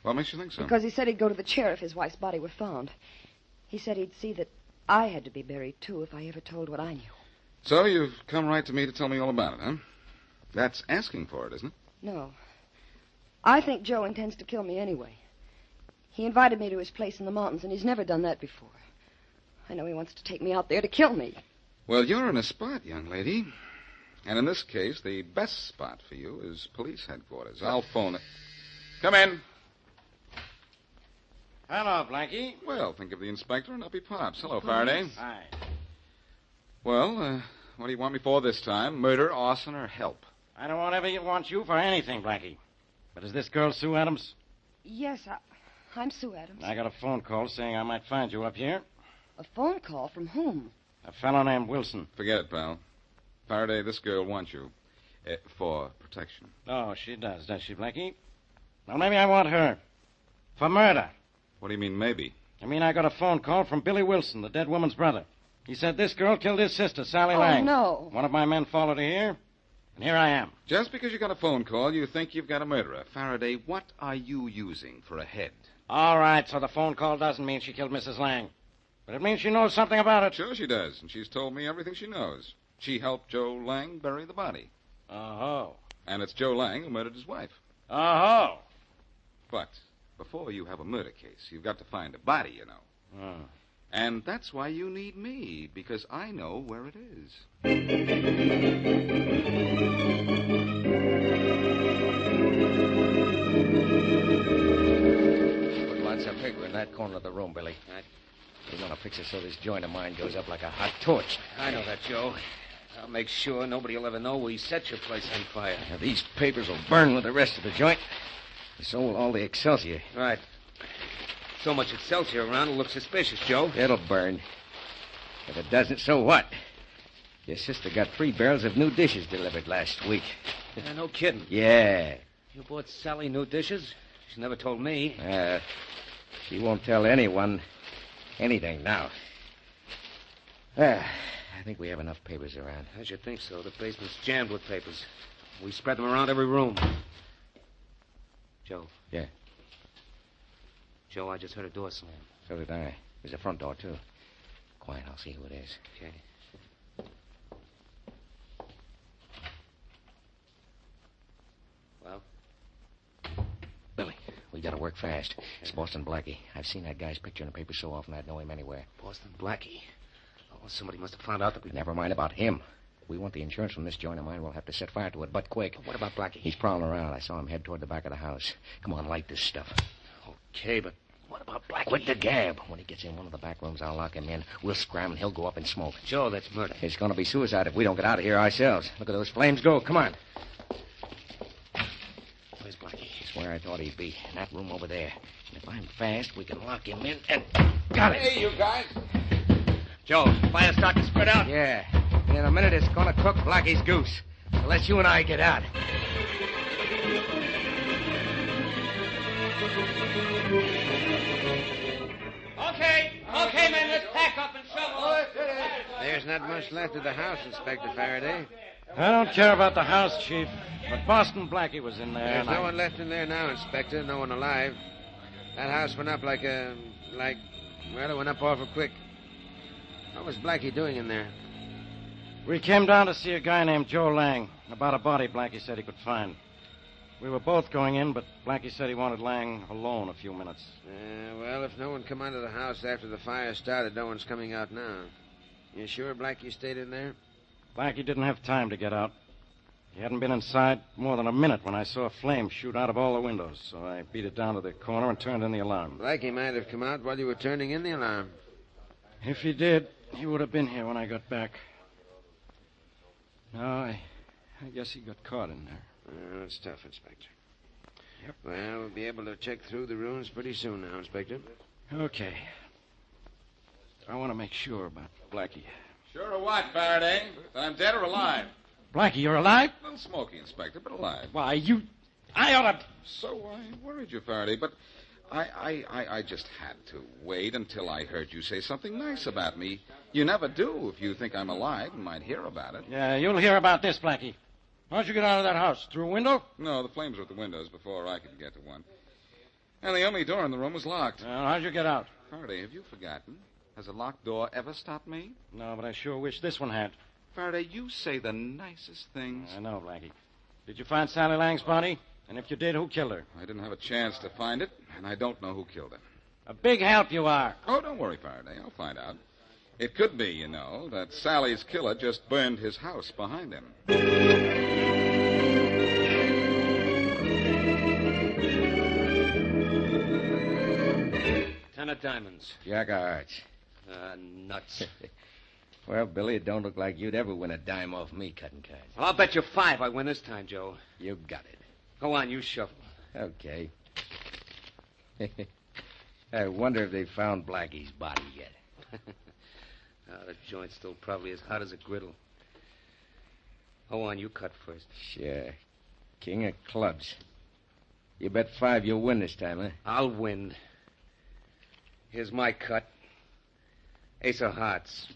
What makes you think so? Because he said he'd go to the chair if his wife's body were found. He said he'd see that I had to be buried, too, if I ever told what I knew. So you've come right to me to tell me all about it, huh? That's asking for it, isn't it? No. I think Joe intends to kill me anyway. He invited me to his place in the mountains, and he's never done that before. I know he wants to take me out there to kill me. Well, you're in a spot, young lady. And in this case, the best spot for you is police headquarters. I'll phone it. Come in. Hello, Blackie. Well, think of the inspector and up he pops. Hello, Faraday. Hi. Well, what do you want me for this time? Murder, arson, or help? I don't want you for anything, Blackie. But is this girl Sue Adams? Yes, I'm Sue Adams. I got a phone call saying I might find you up here. A phone call from whom? A fellow named Wilson. Forget it, pal. Faraday, this girl wants you for protection. Oh, she does she, Blackie? Well, maybe I want her. For murder. What do you mean, maybe? I mean, I got a phone call from Billy Wilson, the dead woman's brother. He said this girl killed his sister, Sally Lang. Oh, no. One of my men followed her here, and here I am. Just because you got a phone call, you think you've got a murderer. Faraday, what are you using for a head? All right, so the phone call doesn't mean she killed Mrs. Lang. But it means she knows something about it. Sure she does, and she's told me everything she knows. She helped Joe Lang bury the body. Oh. And it's Joe Lang who murdered his wife. Oh. But before you have a murder case, you've got to find a body, you know. Oh. And that's why you need me, because I know where it is. Put lots of paper in that corner of the room, Billy. We want to fix it so this joint of mine goes up like a hot torch. I know that, Joe. I'll make sure nobody will ever know we set your place on fire. Now, these papers will burn with the rest of the joint. So will all the Excelsior. Right. So much Excelsior around, it'll look suspicious, Joe. It'll burn. If it doesn't, so what? Your sister got 3 barrels of new dishes delivered last week. Yeah, no kidding. Yeah. You bought Sally new dishes? She never told me. She won't tell anyone anything now. I think we have enough papers around. I should think so. The basement's jammed with papers. We spread them around every room. Joe. Yeah. Joe, I just heard a door slam. So did I. There's a front door, too. Quiet, I'll see who it is. Okay. Well? Billy, we gotta work fast. It's Boston Blackie. I've seen that guy's picture in the paper so often I'd know him anywhere. Boston Blackie? Oh, somebody must have found out that we... Never mind about him. If we want the insurance from this joint of mine, we'll have to set fire to it, but quick. What about Blackie? He's prowling around. I saw him head toward the back of the house. Come on, light this stuff. Okay, but what about Blackie? Quit the gab. When he gets in one of the back rooms, I'll lock him in. We'll scram and he'll go up in smoke. Joe, that's murder. It's going to be suicide if we don't get out of here ourselves. Look at those flames go. Come on. Where's Blackie? He's one where I thought he'd be. In that room over there. And if I'm fast, we can lock him in and... Got it! Hey, you guys. Joe, fire start to spread out? Yeah. And in a minute, it's going to cook Blackie's goose. Unless you and I get out. Okay, men, let's pack up and shovel. There's not much left of the house, Inspector Faraday. I don't care about the house, Chief. But Boston Blackie was in there. There's no one left in there now, Inspector. No one alive. That house went up well, it went up awful quick. What was Blackie doing in there? We came down to see a guy named Joe Lang about a body Blackie said he could find. We were both going in, but Blackie said he wanted Lang alone a few minutes. Well, if no one come out of the house after the fire started, no one's coming out now. You sure Blackie stayed in there? Blackie didn't have time to get out. He hadn't been inside more than a minute when I saw a flame shoot out of all the windows, so I beat it down to the corner and turned in the alarm. Blackie might have come out while you were turning in the alarm. If he did, he would have been here when I got back. No, I guess he got caught in there. That's tough, Inspector. Yep. Well, we'll be able to check through the ruins pretty soon now, Inspector. Okay. I want to make sure about Blackie. Sure of what, Faraday? I'm dead or alive? Blackie, you're alive? A little smoky, Inspector, but alive. Why, I ought to... So I worried you, Faraday, but I just had to wait until I heard you say something nice about me. You never do if you think I'm alive and might hear about it. Yeah, you'll hear about this, Blackie. How'd you get out of that house? Through a window? No, the flames were at the windows before I could get to one. And the only door in the room was locked. Well, how'd you get out? Faraday, have you forgotten? Has a locked door ever stopped me? No, but I sure wish this one had. Faraday, you say the nicest things. I know, Blackie. Did you find Sally Lang's body? And if you did, who killed her? I didn't have a chance to find it, and I don't know who killed her. A big help you are. Oh, don't worry, Faraday. I'll find out. It could be, you know, that Sally's killer just burned his house behind him. 10 of diamonds. Jack of hearts. Nuts. Well, Billy, it don't look like you'd ever win a dime off me cutting cards. Well, I'll bet you 5 I win this time, Joe. You got it. Go on, you shuffle. Okay. I wonder if they found Blackie's body yet. The joint's still probably as hot as a griddle. Go on, you cut first. Sure. King of clubs. You bet 5 you'll win this time, huh? I'll win. Here's my cut. Ace of hearts.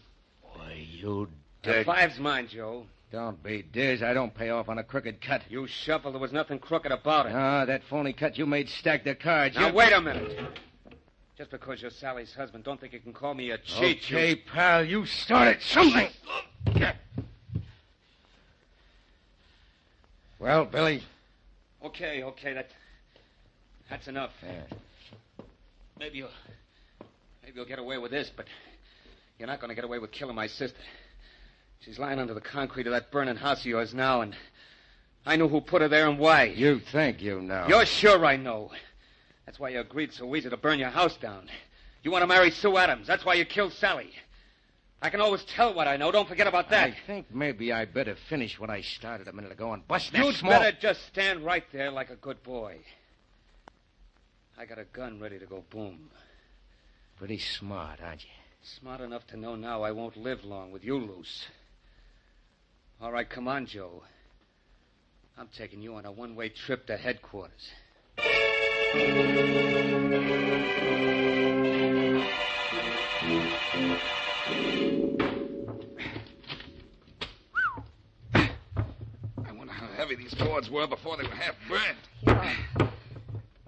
Boy, you The 5's mine, Joe. Don't be Diz. I don't pay off on a crooked cut. You shuffled. There was nothing crooked about it. Ah, that phony cut you made stacked the cards. Now, wait a minute. Just because you're Sally's husband, don't think you can call me a cheat. Okay, pal, you started something. Well, Billy. Okay, that's enough. Yeah. Maybe you'll get away with this, but you're not going to get away with killing my sister. She's lying under the concrete of that burning house of yours now, and I know who put her there and why. You think you know. You're sure I know. That's why you agreed so easy to burn your house down. You want to marry Sue Adams. That's why you killed Sally. I can always tell what I know. Don't forget about that. I think maybe I better finish what I started a minute ago and bust that You'd small... better just stand right there like a good boy. I got a gun ready to go boom. Pretty smart, aren't you? Smart enough to know now I won't live long with you loose. All right, come on, Joe. I'm taking you on a one-way trip to headquarters. I wonder how heavy these boards were before they were half burned.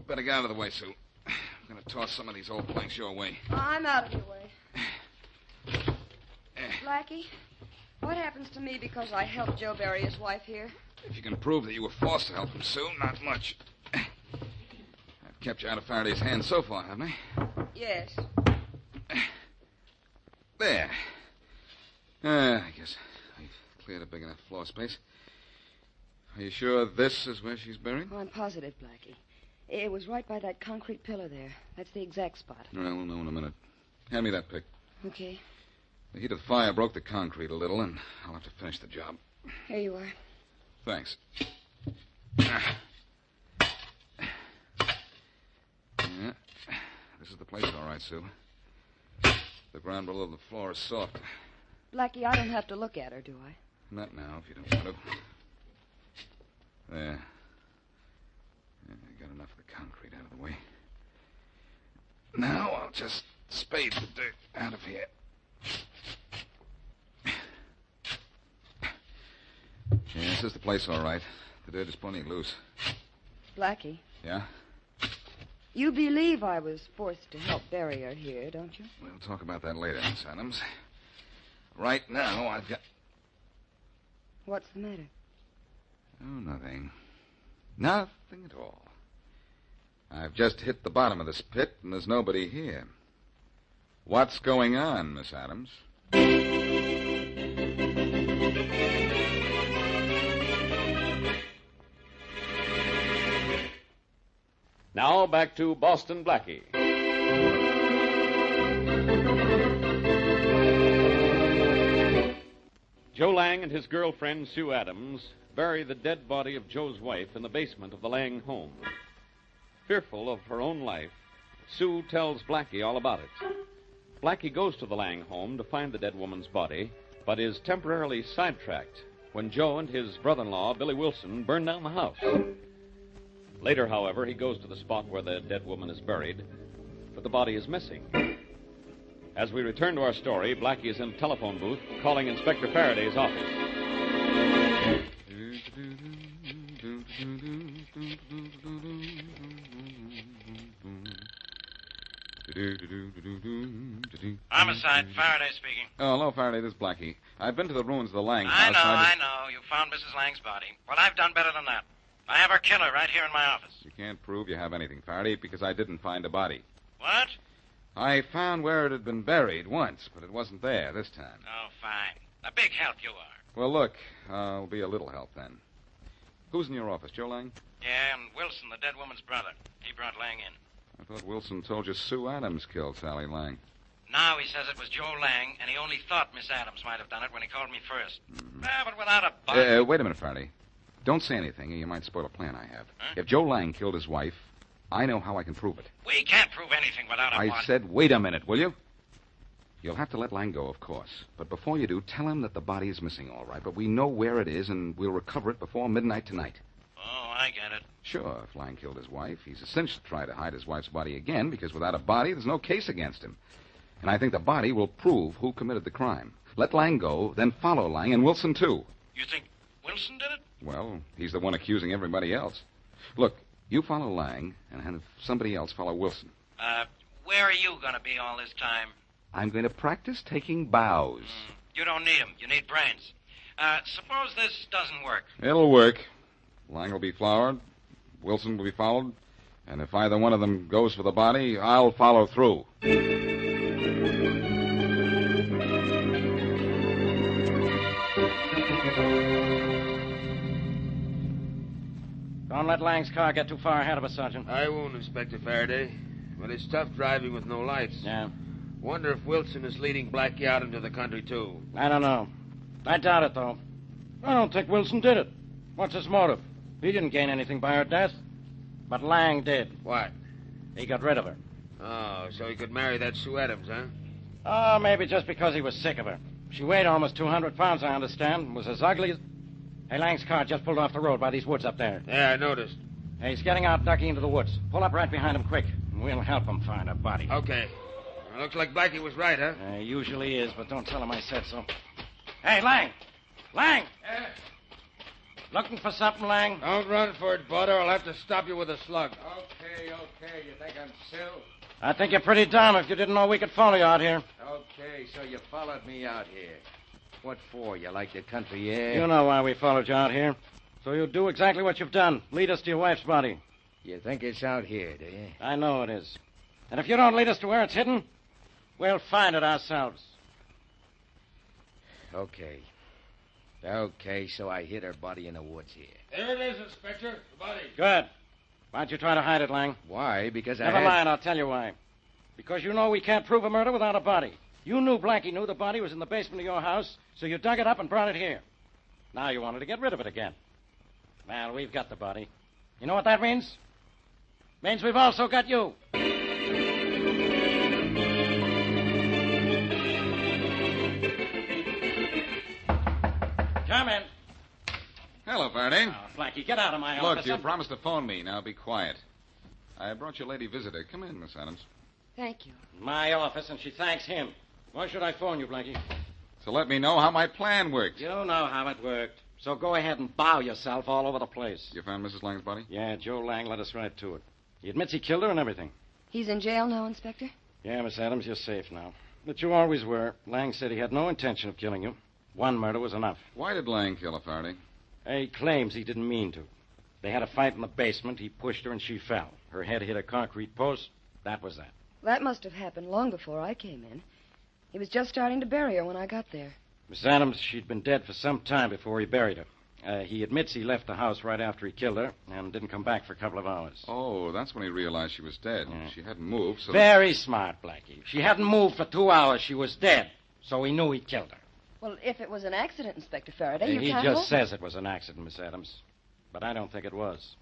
Better get out of the way, Sue. I'm going to toss some of these old planks your way. I'm out of your way. Blackie, what happens to me because I helped Joe bury his wife here? If you can prove that you were forced to help him, Sue, not much. I've kept you out of Faraday's hands so far, haven't I? Yes. There. I guess I've cleared a big enough floor space. Are you sure this is where she's buried? Oh, I'm positive, Blackie. It was right by that concrete pillar there. That's the exact spot. Well, we'll know in a minute. Hand me that pick. Okay. The heat of the fire broke the concrete a little, and I'll have to finish the job. Here you are. Thanks. This is the place, all right, Sue. The ground below the floor is soft. Blackie, I don't have to look at her, do I? Not now, if you don't want to. There. Yeah, I got enough of the concrete out of the way. Now I'll just spade the dirt out of here. Yeah, this is the place, all right. The dirt is plenty loose. Blackie, Yeah? you believe I was forced to help bury her here, don't you? We'll talk about that later, Miss Adams. Right now, I've got... What's the matter? Oh, nothing. Nothing at all. I've just hit the bottom of this pit, and there's nobody here. What's going on, Miss Adams? Now back to Boston Blackie. Joe Lang and his girlfriend, Sue Adams, bury the dead body of Joe's wife in the basement of the Lang home. Fearful of her own life, Sue tells Blackie all about it. Blackie goes to the Lang home to find the dead woman's body, but is temporarily sidetracked when Joe and his brother-in-law, Billy Wilson, burn down the house. Later, however, he goes to the spot where the dead woman is buried, but the body is missing. As we return to our story, Blackie is in a telephone booth calling Inspector Faraday's office. Homicide, Faraday speaking. Oh, hello, Faraday. This is Blackie. I've been to the ruins of the Lang I house. know. You found Mrs. Lang's body. Well, I've done better than that. I have her killer right here in my office. You can't prove you have anything, Faraday, because I didn't find a body. What? I found where it had been buried once, but it wasn't there this time. Oh, fine. A big help you are. Well, look, I'll be a little help then. Who's in your office, Joe Lang? Yeah, and Wilson, the dead woman's brother. He brought Lang in. I thought Wilson told you Sue Adams killed Sally Lang. Now he says it was Joe Lang, and he only thought Miss Adams might have done it when he called me first. But without a body... Wait a minute, Faraday. Don't say anything, or you might spoil a plan I have. Huh? If Joe Lang killed his wife, I know how I can prove it. We can't prove anything without a body. I said, wait a minute, will you? You'll have to let Lang go, of course. But before you do, tell him that the body is missing, all right. But we know where it is, and we'll recover it before midnight tonight. Oh, I get it. Sure, if Lang killed his wife, he's a cinch to try to hide his wife's body again, because without a body, there's no case against him. And I think the body will prove who committed the crime. Let Lang go, then follow Lang, and Wilson, too. You think Wilson did it? Well, he's the one accusing everybody else. Look, you follow Lang, and have somebody else follow Wilson. Where are you going to be all this time? I'm going to practice taking bows. You don't need them. You need brains. Suppose this doesn't work. It'll work. Lang will be flowered, Wilson will be followed, and if either one of them goes for the body, I'll follow through. Don't let Lang's car get too far ahead of us, Sergeant. I won't, Inspector Faraday. But it's tough driving with no lights. Yeah. Wonder if Wilson is leading Blackie out into the country, too. I don't know. I doubt it, though. I don't think Wilson did it. What's his motive? He didn't gain anything by her death. But Lang did. What? He got rid of her. Oh, so he could marry that Sue Adams, huh? Oh, maybe just because he was sick of her. She weighed almost 200 pounds, I understand, and was as ugly as... Hey, Lang's car just pulled off the road by these woods up there. Yeah, I noticed. Hey, he's getting out, ducking into the woods. Pull up right behind him quick, and we'll help him find a body. Okay. Looks like Blackie was right, huh? He usually is, but don't tell him I said so. Hey, Lang! Lang! Looking for something, Lang? Don't run for it, Bud, or I'll have to stop you with a slug. Okay. You think I'm Sue? I think you're pretty dumb if you didn't know we could follow you out here. Okay, so you followed me out here. What for? You like the country air? You know why we followed you out here. So you'll do exactly what you've done. Lead us to your wife's body. You think it's out here, do you? I know it is. And if you don't lead us to where it's hidden, we'll find it ourselves. Okay. Okay, so I hid her body in the woods here. There it is, Inspector. The body. Good. Why don't you try to hide it, Lang? Why? Because Never mind, I'll tell you why. Because you know we can't prove a murder without a body. You knew Blackie knew the body was in the basement of your house, so you dug it up and brought it here. Now you wanted to get rid of it again. Well, we've got the body. You know what that means? Means we've also got you. Come in. Hello, Faraday. Oh, Blackie, get out of my Look, office. you promised to phone me. Now be quiet. I brought your lady visitor. Come in, Miss Adams. Thank you. My office, and she thanks him. Why should I phone you, Blackie? So let me know how my plan worked. You know how it worked. So go ahead and bow yourself all over the place. You found Mrs. Lang's body? Yeah, Joe Lang led us right to it. He admits he killed her and everything. He's in jail now, Inspector? Yeah, Miss Adams, you're safe now. But you always were. Lang said he had no intention of killing you. One murder was enough. Why did Lang kill her, Faraday? He claims he didn't mean to. They had a fight in the basement. He pushed her and she fell. Her head hit a concrete post. That was that. That must have happened long before I came in. He was just starting to bury her when I got there. Miss Adams, she'd been dead for some time before he buried her. He admits he left the house right after he killed her and didn't come back for a couple of hours. Oh, that's when he realized she was dead. Yeah. She hadn't moved, so... Very smart, Blackie. She hadn't moved for 2 hours. She was dead. So he knew he'd killed her. Well, if it was an accident, Inspector Faraday, you He can't... just says it was an accident, Miss Adams. But I don't think it was.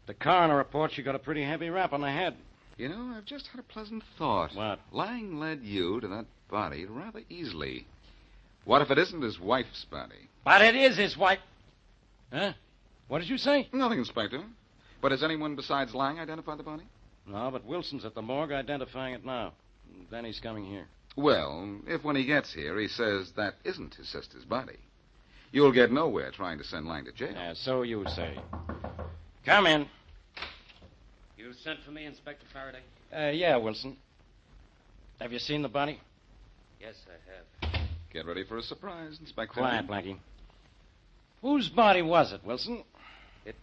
The coroner reports she got a pretty heavy rap on the head. You know, I've just had a pleasant thought. What? Lang led you to that body rather easily. What if it isn't his wife's body? But it is his wife. Huh? What did you say? Nothing, Inspector. But has anyone besides Lang identified the body? No, but Wilson's at the morgue identifying it now. Then he's coming here. Well, if when he gets here he says that isn't his sister's body, you'll get nowhere trying to send Lang to jail. Yeah, so you say. Come in. You sent for me, Inspector Faraday? Yeah, Wilson. Have you seen the body? Yes, I have. Get ready for a surprise, Inspector. Quiet, Blackie. Whose body was it, Wilson? It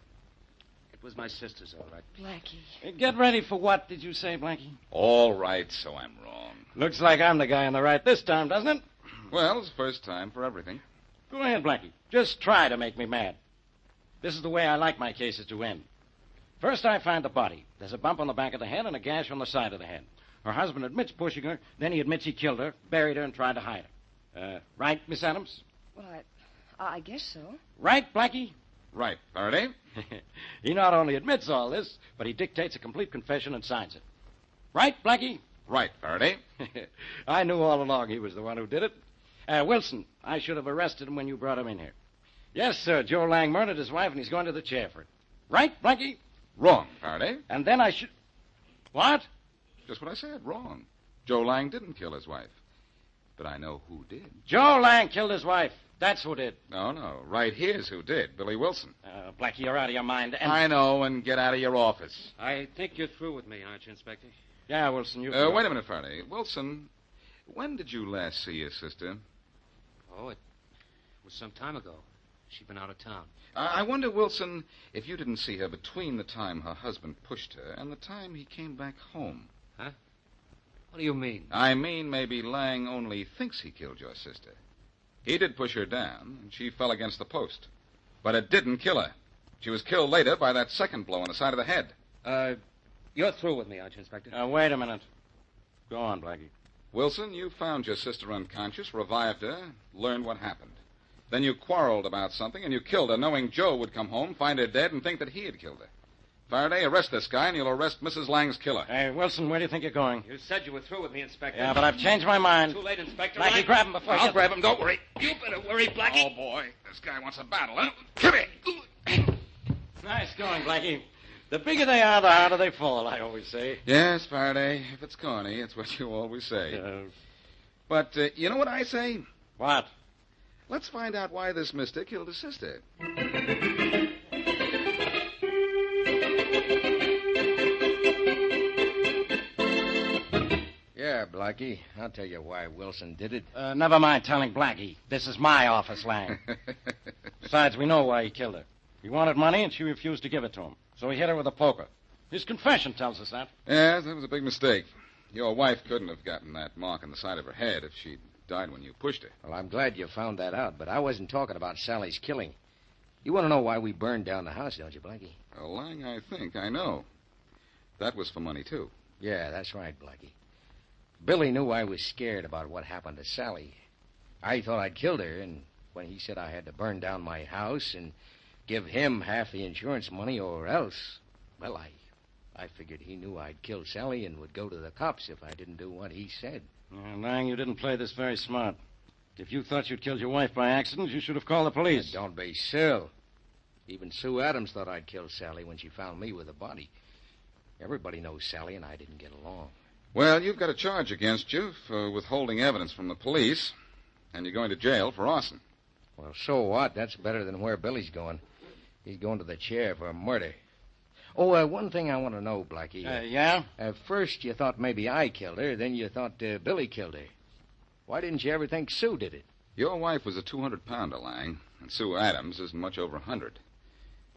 was my sister's, all right. Blackie. Get ready for what, did you say, Blackie? All right, so I'm wrong. Looks like I'm the guy on the right this time, doesn't it? Well, it's the first time for everything. Go ahead, Blackie. Just try to make me mad. This is the way I like my cases to end. First, I find the body. There's a bump on the back of the head and a gash on the side of the head. Her husband admits pushing her, then he admits he killed her, buried her, and tried to hide her. Right, Miss Adams? Well, I guess so. Right, Blackie? Right, Faraday. He not only admits all this, but he dictates a complete confession and signs it. Right, Blackie? Right, Faraday. I knew all along he was the one who did it. Wilson, I should have arrested him when you brought him in here. Yes, sir, Joe Lang murdered his wife, and he's going to the chair for it. Right, Blackie? Wrong, Faraday. And then I should... What? Just what I said, wrong. Joe Lang didn't kill his wife. But I know who did. Joe Lang killed his wife. That's who did. No. Right here's who did. Billy Wilson. Blackie, you're out of your mind. And... I know, and get out of your office. I think you're through with me, aren't you, Inspector? Yeah, Wilson, you... Wait a minute, Faraday. Wilson, when did you last see your sister? Oh, it was some time ago. She'd been out of town. I wonder, Wilson, if you didn't see her between the time her husband pushed her and the time he came back home. Huh? What do you mean? I mean, maybe Lang only thinks he killed your sister. He did push her down, and she fell against the post. But it didn't kill her. She was killed later by that second blow on the side of the head. You're through with me, aren't you, Inspector? Wait a minute. Go on, Blackie. Wilson, you found your sister unconscious, revived her, learned what happened. Then you quarreled about something, and you killed her, knowing Joe would come home, find her dead, and think that he had killed her. Faraday, arrest this guy, and you'll arrest Mrs. Lang's killer. Hey, Wilson, where do you think you're going? You said you were through with me, Inspector. Yeah, but I've changed my mind. Too late, Inspector. Blackie, grab him before I'll grab him. Don't worry. You better worry, Blackie. Oh, boy. This guy wants a battle, huh? Come here. Nice going, Blackie. The bigger they are, the harder they fall, I always say. Yes, Faraday. If it's corny, it's what you always say. But you know what I say? What? Let's find out why this mister killed his sister. Yeah, Blackie. I'll tell you why Wilson did it. Never mind telling Blackie. This is my office, Lang. Besides, we know why he killed her. He wanted money, and she refused to give it to him. So he hit her with a poker. His confession tells us that. Yes, that was a big mistake. Your wife couldn't have gotten that mark on the side of her head if she'd died when you pushed her. Well, I'm glad you found that out, but I wasn't talking about Sally's killing. You want to know why we burned down the house, don't you, Blackie? Well, Lang, I think I know. That was for money, too. Yeah, that's right, Blackie. Billy knew I was scared about what happened to Sally. I thought I'd killed her, and when he said I had to burn down my house and give him half the insurance money or else, well, I figured he knew I'd killed Sally and would go to the cops if I didn't do what he said. Lang, you didn't play this very smart. If you thought you'd killed your wife by accident, you should have called the police. Don't be silly. Even Sue Adams thought I'd killed Sally when she found me with a body. Everybody knows Sally and I didn't get along. Well, you've got a charge against you for withholding evidence from the police, and you're going to jail for arson. Well, so what? That's better than where Billy's going. He's going to the chair for murder. Oh, one thing I want to know, Blackie. Yeah? At first you thought maybe I killed her, then you thought Billy killed her. Why didn't you ever think Sue did it? Your wife was a 200-pounder, Lang, and Sue Adams isn't much over 100.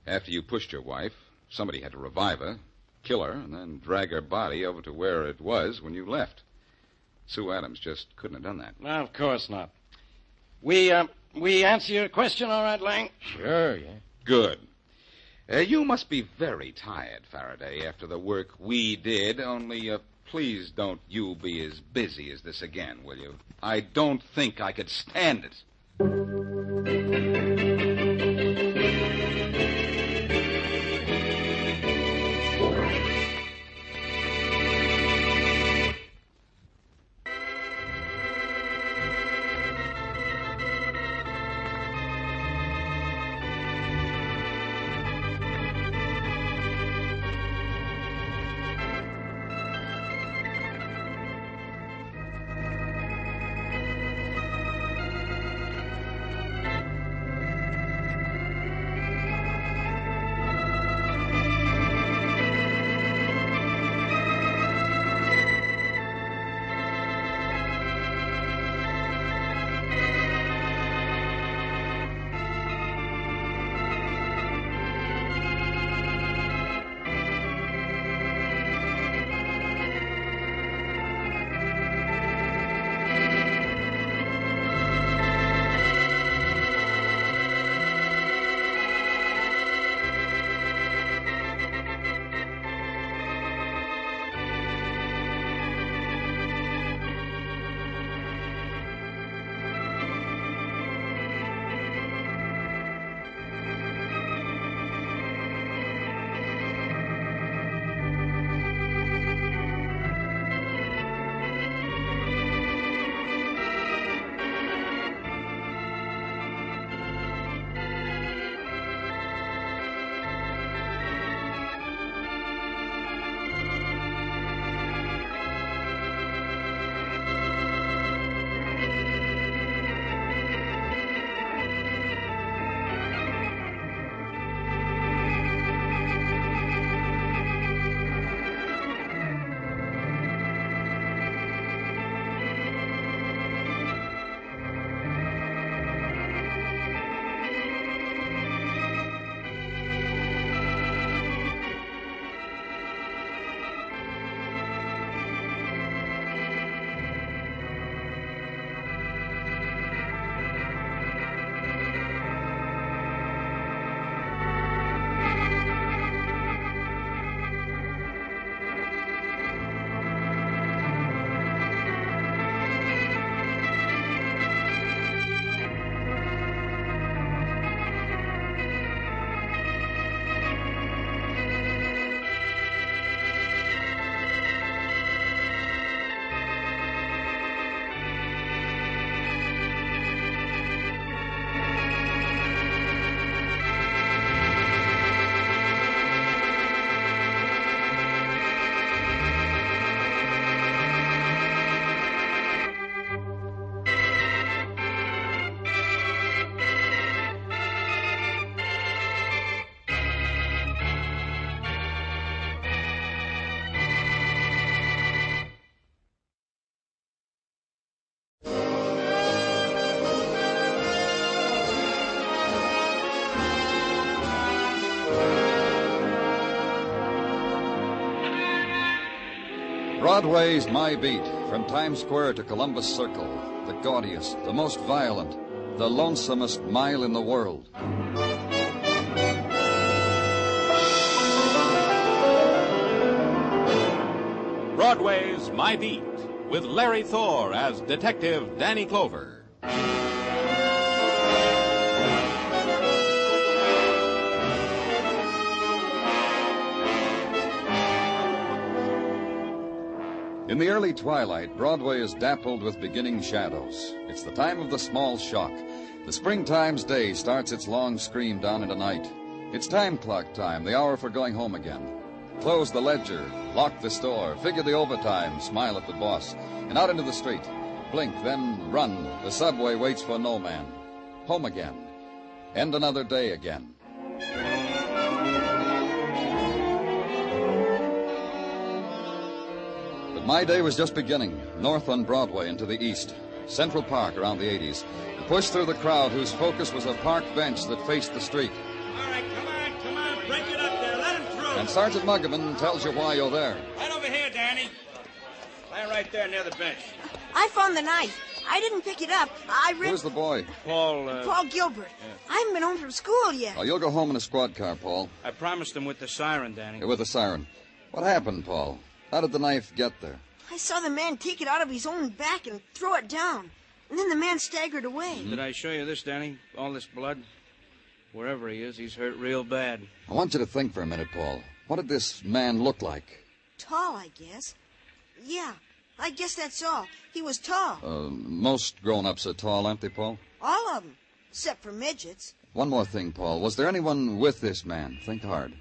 After you pushed your wife, somebody had to revive her, kill her, and then drag her body over to where it was when you left. Sue Adams just couldn't have done that. No, of course not. We answer your question all right, Lang? Sure, yeah. Good. You must be very tired, Faraday, after the work we did, only please don't you be as busy as this again, will you? I don't think I could stand it. Broadway's My Beat, from Times Square to Columbus Circle, the gaudiest, the most violent, the lonesomest mile in the world. Broadway's My Beat, with Larry Thor as Detective Danny Clover. In the early twilight, Broadway is dappled with beginning shadows. It's the time of the small shock. The springtime's day starts its long scream down into night. It's time clock time, the hour for going home again. Close the ledger, lock the store, figure the overtime, smile at the boss, and out into the street. Blink, then run. The subway waits for no man. Home again. End another day again. But my day was just beginning. North on Broadway and to the east. Central Park around the 80s. And pushed through the crowd whose focus was a park bench that faced the street. All right, come on, break it up there, let him through. And Sergeant Muggavan tells you why you're there. Right over here, Danny. Stand right there near the bench. I found the knife. I didn't pick it up. Who's the boy? Paul Gilbert. I haven't been home from school yet. Oh, you'll go home in a squad car, Paul. I promised him with the siren, Danny. With the siren. What happened, Paul? How did the knife get there? I saw the man take it out of his own back and throw it down. And then the man staggered away. Did I show you this, Danny? All this blood? Wherever he is, he's hurt real bad. I want you to think for a minute, Paul. What did this man look like? Tall, I guess. Yeah, I guess that's all. He was tall. Most grown-ups are tall, aren't they, Paul? All of them, except for midgets. One more thing, Paul. Was there anyone with this man? Think hard.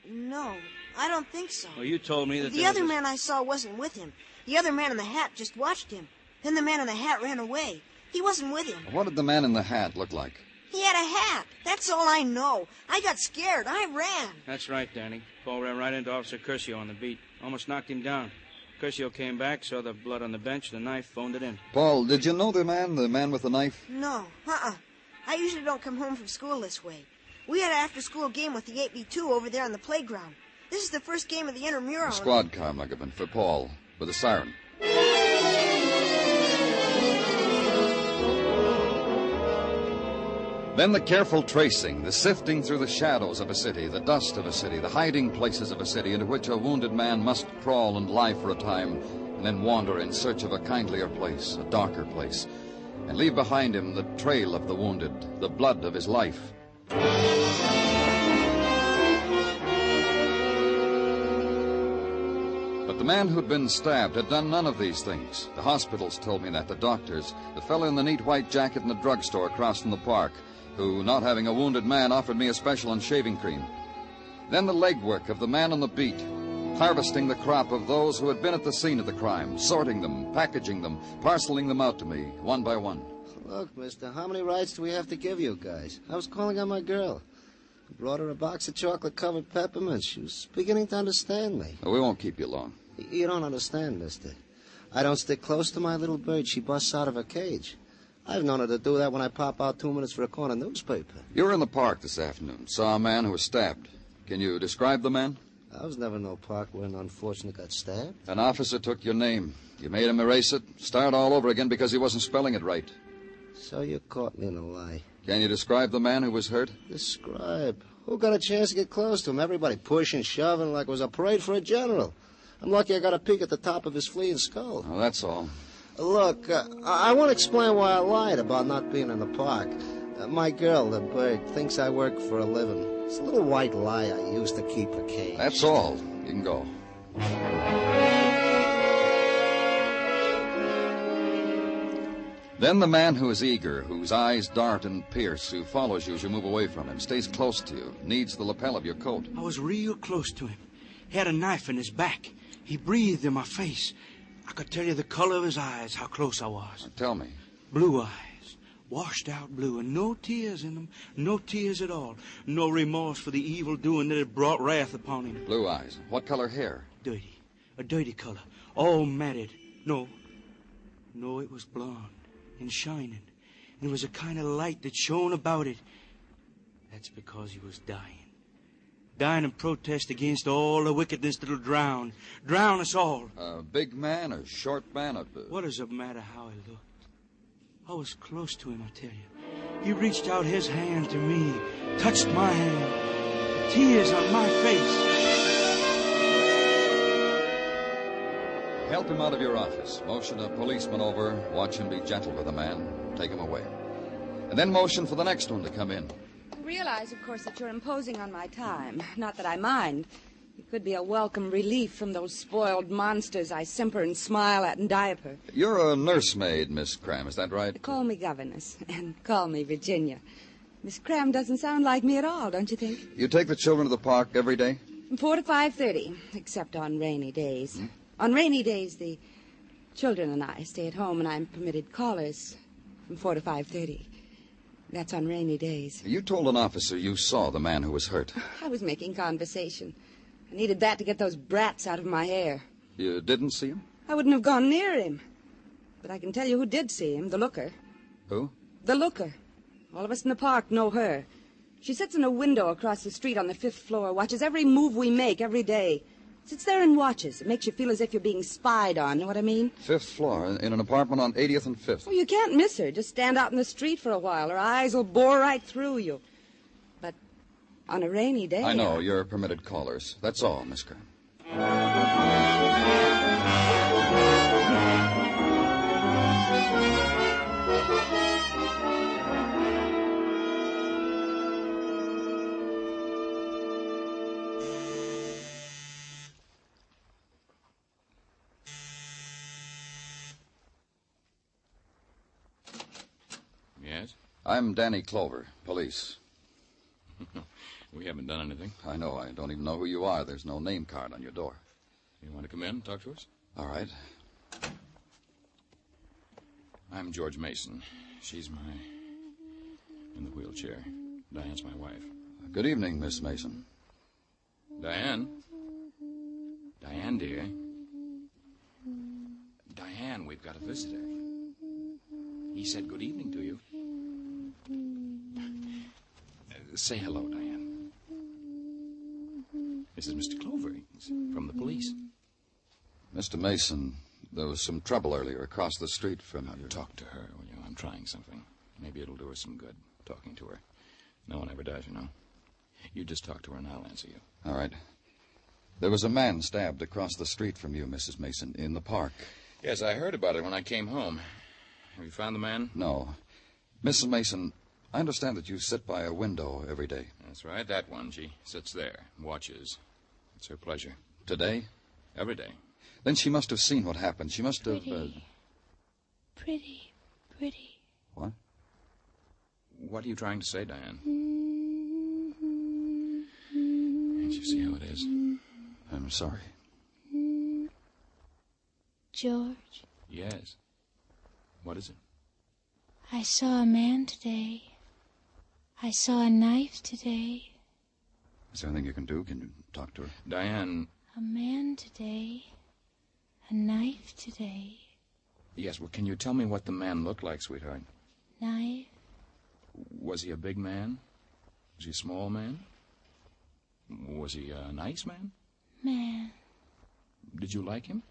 No, I don't think so. Well, you told me that the other man I saw wasn't with him. The other man in the hat just watched him. Then the man in the hat ran away. He wasn't with him. What did the man in the hat look like? He had a hat. That's all I know. I got scared. I ran. That's right, Danny. Paul ran right into Officer Curcio on the beat. Almost knocked him down. Curcio came back, saw the blood on the bench, the knife, phoned it in. Paul, did you know the man with the knife? No, I usually don't come home from school this way. We had an after-school game with the 8B2 over there on the playground. This is the first game of the intramural. A squad car, Muggavan, for Paul, with a siren. Then the careful tracing, the sifting through the shadows of a city, the dust of a city, the hiding places of a city into which a wounded man must crawl and lie for a time, and then wander in search of a kindlier place, a darker place, and leave behind him the trail of the wounded, the blood of his life. But the man who'd been stabbed had done none of these things. The hospitals told me that, the doctors, the fellow in the neat white jacket in the drugstore across from the park, who, not having a wounded man, offered me a special on shaving cream. Then the legwork of the man on the beat, harvesting the crop of those who had been at the scene of the crime, sorting them, packaging them, parceling them out to me, one by one. Look, mister, how many rides do we have to give you guys? I was calling on my girl. I brought her a box of chocolate-covered peppermints. She was beginning to understand me. We won't keep you long. You don't understand, mister. I don't stick close to my little bird. She busts out of her cage. I've known her to do that when I pop out 2 minutes for a corner newspaper. You were in the park this afternoon. Saw a man who was stabbed. Can you describe the man? I was never in no park where an unfortunate got stabbed. An officer took your name. You made him erase it, start all over again because he wasn't spelling it right. So you caught me in a lie. Can you describe the man who was hurt? Describe? Who got a chance to get close to him? Everybody pushing, shoving like it was a parade for a general. I'm lucky I got a peek at the top of his fleeing skull. Oh, that's all. Look, I want to explain why I lied about not being in the park. My girl, the bird, thinks I work for a living. It's a little white lie I use to keep her caged. That's all. You can go. Then the man who is eager, whose eyes dart and pierce, who follows you as you move away from him, stays close to you, needs the lapel of your coat. I was real close to him. He had a knife in his back. He breathed in my face. I could tell you the color of his eyes, how close I was. Tell me. Blue eyes, washed out blue, and no tears in them, no tears at all. No remorse for the evil doing that had brought wrath upon him. Blue eyes. What color hair? Dirty. A dirty color. All matted. No, it was blonde and shining. And there was a kind of light that shone about it. That's because he was dying. Dying in protest against all the wickedness that'll drown us all. A big man, a short man, What does it matter how he looked? I was close to him, I tell you. He reached out his hand to me, touched my hand, tears on my face. Help him out of your office. Motion a policeman over. Watch him be gentle with the man. Take him away. And then motion for the next one to come in. I realize, of course, that you're imposing on my time. Not that I mind. It could be a welcome relief from those spoiled monsters I simper and smile at and diaper. You're a nursemaid, Miss Cram, is that right? Call me governess, and call me Virginia. Miss Cram doesn't sound like me at all, don't you think? You take the children to the park every day? From 4 to 5:30, except on rainy days. On rainy days, the children and I stay at home, and I'm permitted callers from 4 to 5:30. That's on rainy days. You told an officer you saw the man who was hurt. I was making conversation. I needed that to get those brats out of my hair. You didn't see him? I wouldn't have gone near him. But I can tell you who did see him, the looker. Who? The looker. All of us in the park know her. She sits in a window across the street on the 5th floor, watches every move we make every day. Sits there and watches. It makes you feel as if you're being spied on, know what I mean? 5th floor, in an apartment on 80th and 5th. Oh, you can't miss her. Just stand out in the street for a while. Her eyes will bore right through you. But on a rainy day... I know, you're permitted callers. That's all, Miss Cram. Yes? I'm Danny Clover, police. We haven't done anything. I know. I don't even know who you are. There's no name card on your door. You want to come in and talk to us? All right. I'm George Mason. She's in the wheelchair. Diane's my wife. Good evening, Miss Mason. Diane? Diane, dear. Diane, we've got a visitor. He said good evening to you. Say hello, Diane. This is Mr. Clover. He's from the police. Mr. Mason, there was some trouble earlier across the street from you. Talk to her, will you? I'm trying something. Maybe it'll do her some good, talking to her. No one ever does, you know. You just talk to her and I'll answer you. All right. There was a man stabbed across the street from you, Mrs. Mason, in the park. Yes, I heard about it when I came home. Have you found the man? No. Mrs. Mason, I understand that you sit by a window every day. That's right, that one. She sits there, watches. It's her pleasure. Today? Every day. Then she must have seen what happened. She must have... Pretty. What? What are you trying to say, Diane? Can't you see how it is? I'm sorry. George, Yes. What is it? I saw a man today. I saw a knife today. Is there anything you can do? Can you talk to her? Diane... A man today. A knife today. Yes, well, can you tell me what the man looked like, sweetheart? Knife. Was he a big man? Was he a small man? Was he a nice man? Man. Did you like him?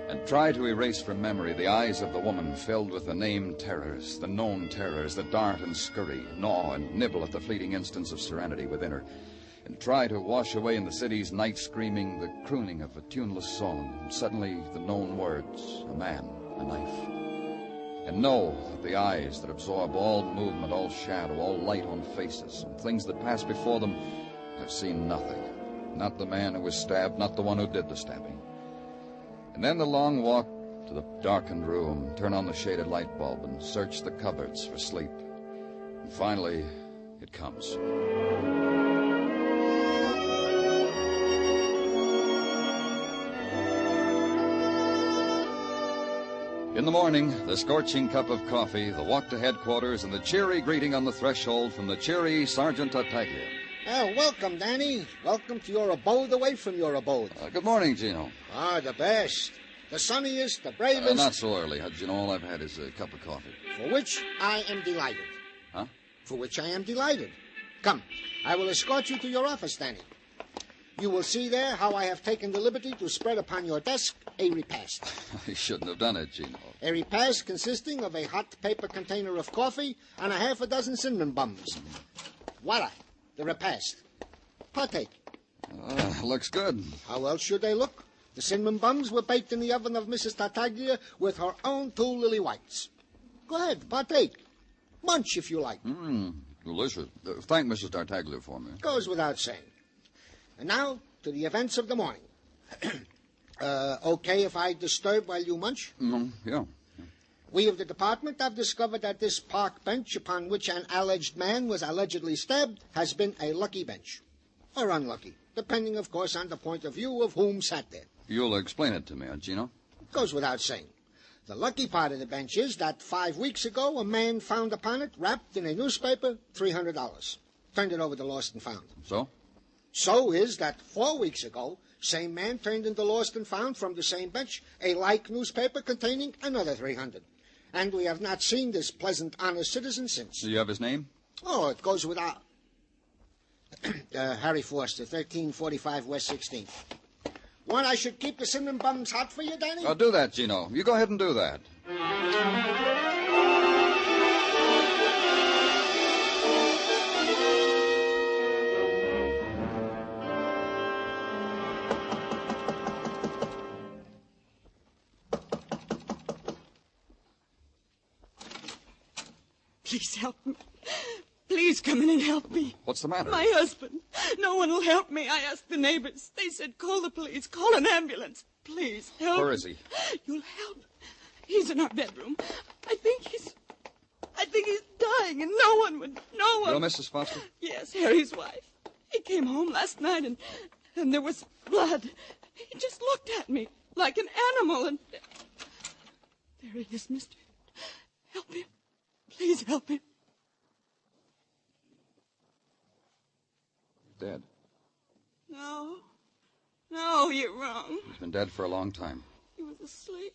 And try to erase from memory the eyes of the woman filled with the named terrors, the known terrors that dart and scurry, gnaw and nibble at the fleeting instants of serenity within her. And try to wash away in the city's night screaming the crooning of a tuneless song, and suddenly the known words, a man, a knife. And know that the eyes that absorb all movement, all shadow, all light on faces, and things that pass before them, have seen nothing. Not the man who was stabbed, not the one who did the stabbing. And then the long walk to the darkened room, turn on the shaded light bulb, and search the cupboards for sleep. And finally, it comes. In the morning, the scorching cup of coffee, the walk to headquarters, and the cheery greeting on the threshold from the cheery Sergeant Tartaglia. Welcome, Danny. Welcome to your abode away from your abode. Good morning, Gino. The best. The sunniest, the bravest. Not so early, Gino. All I've had is a cup of coffee. For which I am delighted. Huh? For which I am delighted. Come, I will escort you to your office, Danny. You will see there how I have taken the liberty to spread upon your desk a repast. I shouldn't have done it, Gino. A repast consisting of a hot paper container of coffee and a half a dozen cinnamon buns. Voila, the repast. Partake. Looks good. How else should they look? The cinnamon buns were baked in the oven of Mrs. Tartaglia with her own 2 lily whites. Go ahead, partake. Munch if you like. Delicious. Thank Mrs. Tartaglia for me. Goes without saying. And now to the events of the morning. Okay if I disturb while you munch? Yeah. We of the department have discovered that this park bench upon which an alleged man was allegedly stabbed has been a lucky bench. Or unlucky, depending, of course, on the point of view of whom sat there. You'll explain it to me, Gino? Goes without saying. The lucky part of the bench is that 5 weeks ago a man found upon it, wrapped in a newspaper, $300. Turned it over to Lost and Found. So? So is that 4 weeks ago, same man turned into Lost and Found from the same bench a like newspaper containing another $300. And we have not seen this pleasant, honest citizen since. Do you have his name? Oh, it goes without... Harry Forster, 1345 West 16th. Want I should keep the cinnamon buns hot for you, Danny? Do that, Gino. You go ahead and do that. Please help me. Please come in and help me. What's the matter? My husband. No one will help me. I asked the neighbors. They said, call the police, call an ambulance. Please help. Where is he? You'll help. He's in our bedroom. I think he's dying, and no one. You're Mrs. Foster? Yes, Harry's wife. He came home last night, and there was blood. He just looked at me like an animal, and there he is, mister. Help him. Please help him. Dead. No, you're wrong. He's been dead for a long time. He was asleep.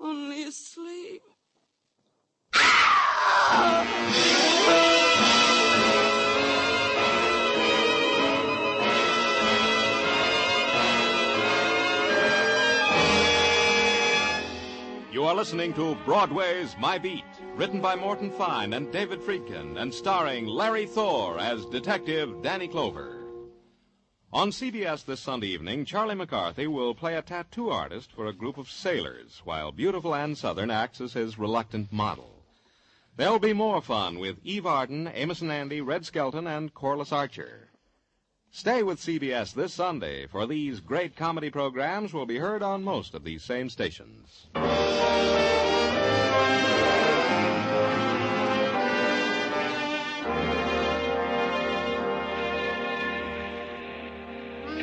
Only asleep. You are listening to Broadway's My Beat, written by Morton Fine and David Friedkin, and starring Larry Thor as Detective Danny Clover. On CBS this Sunday evening, Charlie McCarthy will play a tattoo artist for a group of sailors, while beautiful Ann Southern acts as his reluctant model. There'll be more fun with Eve Arden, Amos and Andy, Red Skelton, and Corliss Archer. Stay with CBS this Sunday, for these great comedy programs will be heard on most of these same stations.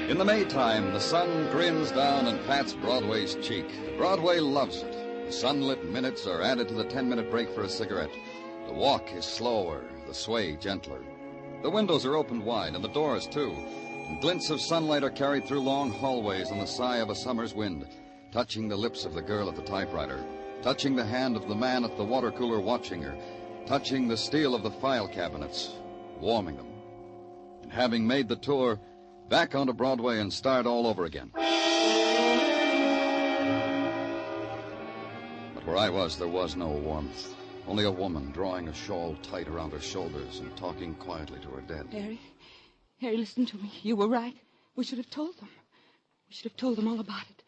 In the Maytime, the sun grins down and pats Broadway's cheek. Broadway loves it. The sunlit minutes are added to the 10-minute break for a cigarette. The walk is slower, the sway gentler. The windows are opened wide, and the doors, too. And glints of sunlight are carried through long hallways on the sigh of a summer's wind, touching the lips of the girl at the typewriter, touching the hand of the man at the water cooler watching her, touching the steel of the file cabinets, warming them. And having made the tour, back onto Broadway and start all over again. But where I was, there was no warmth. Only a woman drawing a shawl tight around her shoulders and talking quietly to her dead. Harry, listen to me. You were right. We should have told them. We should have told them all about it.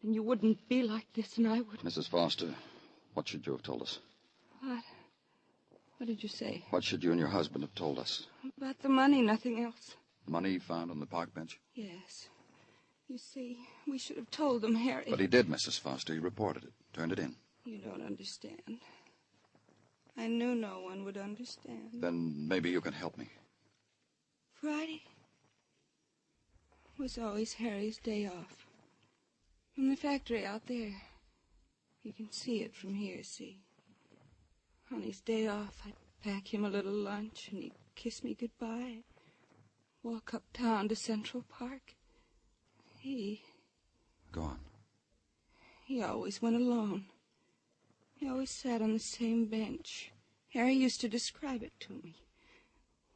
Then you wouldn't be like this, and I would. Mrs. Foster, what should you have told us? What? What did you say? What should you and your husband have told us? About the money, nothing else. Money found on the park bench? Yes. You see, we should have told them, Harry. But he did, Mrs. Foster. He reported it, turned it in. You don't understand. I knew no one would understand. Then maybe you can help me. Friday was always Harry's day off. From the factory out there. You can see it from here, see? On his day off, I'd pack him a little lunch, and he'd kiss me goodbye. Walk uptown to Central Park. Go on. He always went alone. He always sat on the same bench. Harry used to describe it to me.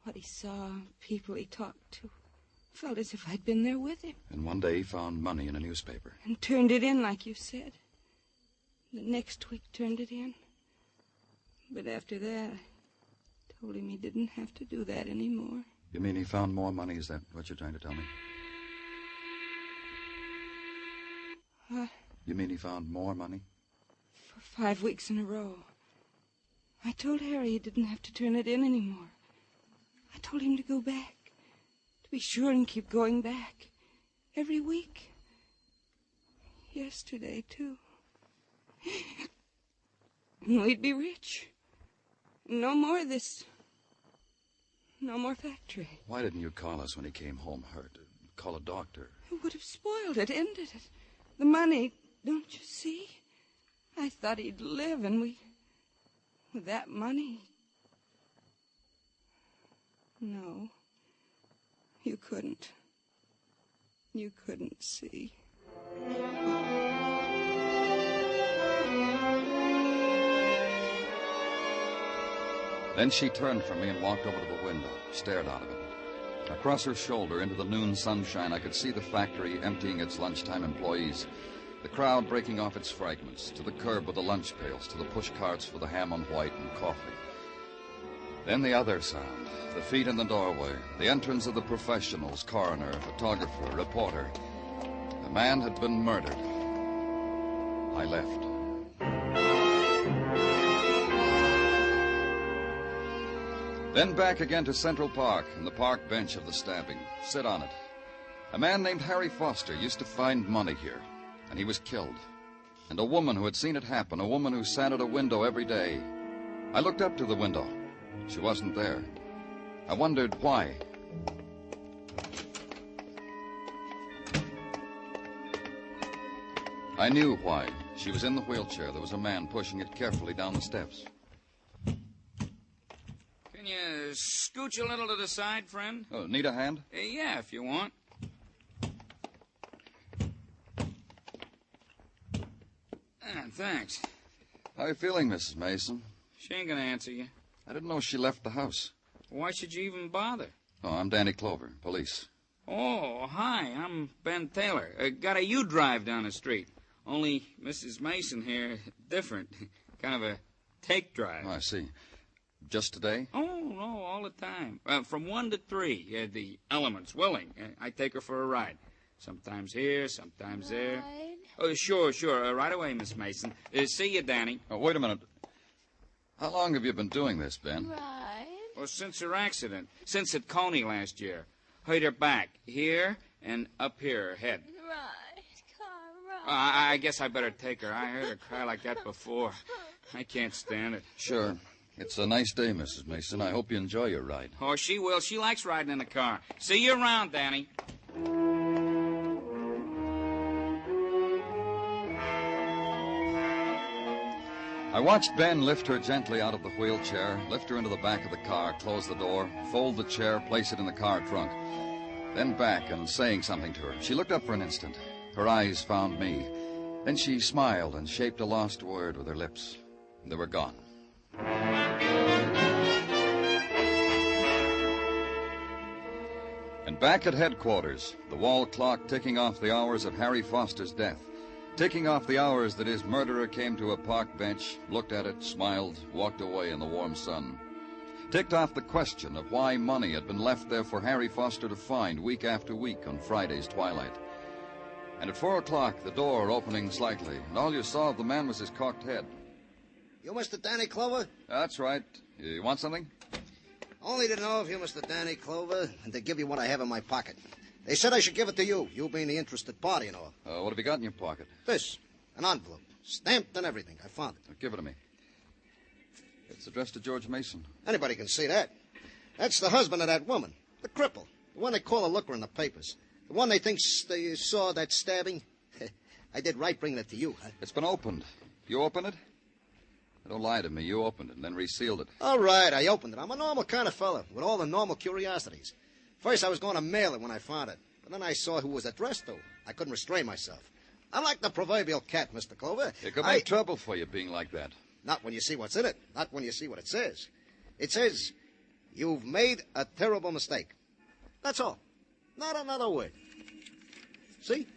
What he saw, people he talked to. Felt as if I'd been there with him. And one day he found money in a newspaper. And turned it in, like you said. The next week turned it in. But after that, I told him he didn't have to do that anymore. You mean he found more money? Is that what you're trying to tell me? What? You mean he found more money? For 5 weeks in a row. I told Harry he didn't have to turn it in anymore. I told him to go back. To be sure and keep going back. Every week. Yesterday, too. And we'd be rich. No more of this. No more factory. Why didn't you call us when he came home hurt? Call a doctor. It would have spoiled it, ended it. The money, don't you see? I thought he'd live, and with that money... No. You couldn't. You couldn't see. Then she turned from me and walked over to the window, stared out of it. Across her shoulder into the noon sunshine, I could see the factory emptying its lunchtime employees, the crowd breaking off its fragments, to the curb with the lunch pails, to the push carts for the ham on white and coffee. Then the other sound, the feet in the doorway, the entrance of the professionals, coroner, photographer, reporter. The man had been murdered. I left. Then back again to Central Park and the park bench of the stabbing. Sit on it. A man named Harry Foster used to find money here, and he was killed. And a woman who had seen it happen, a woman who sat at a window every day. I looked up to the window. She wasn't there. I wondered why. I knew why. She was in the wheelchair. There was a man pushing it carefully down the steps. Can you scooch a little to the side, friend? Oh, need a hand? Yeah, if you want. Thanks. How are you feeling, Mrs. Mason? She ain't gonna answer you. I didn't know she left the house. Why should you even bother? Oh, I'm Danny Clover, police. Oh, hi, I'm Ben Taylor. Got a U-drive down the street. Only Mrs. Mason here, different. Kind of a take drive. Oh, I see. Just today? Oh, no, all the time. From 1 to 3, the element's willing. I take her for a ride. Sometimes here, sometimes there. Oh, sure. Right away, Miss Mason. See you, Danny. Oh, wait a minute. How long have you been doing this, Ben? Right. Well, since her accident. Since at Coney last year. Hurt her back. Here and up here, her head. Right, Carl, I guess I better take her. I heard her cry like that before. I can't stand it. Sure. It's a nice day, Mrs. Mason. I hope you enjoy your ride. Oh, she will. She likes riding in the car. See you around, Danny. I watched Ben lift her gently out of the wheelchair, lift her into the back of the car, close the door, fold the chair, place it in the car trunk. Then back and saying something to her. She looked up for an instant. Her eyes found me. Then she smiled and shaped a lost word with her lips. They were gone. And back at headquarters, the wall clock ticking off the hours of Harry Foster's death. Ticking off the hours that his murderer came to a park bench, looked at it, smiled, walked away in the warm sun. Ticked off the question of why money had been left there for Harry Foster to find week after week on Friday's twilight. And at 4 o'clock, the door opening slightly, and all you saw of the man was his cocked head. You Mr. Danny Clover? That's right. You want something? Only to know if you Mr. Danny Clover, and to give you what I have in my pocket. They said I should give it to you, you being the interested party and all. What have you got in your pocket? This, an envelope, stamped and everything. I found it. Give it to me. It's addressed to George Mason. Anybody can see that. That's the husband of that woman, the cripple, the one they call a looker in the papers, the one they think they saw that stabbing. I did right bringing it to you, huh? It's been opened. You opened it? Don't lie to me. You opened it and then resealed it. All right, I opened it. I'm a normal kind of fella with all the normal curiosities. First, I was going to mail it when I found it. But then I saw who it was addressed to. I couldn't restrain myself. I'm like the proverbial cat, Mr. Clover. It could make trouble for you being like that. Not when you see what's in it. Not when you see what it says. It says, you've made a terrible mistake. That's all. Not another word. See?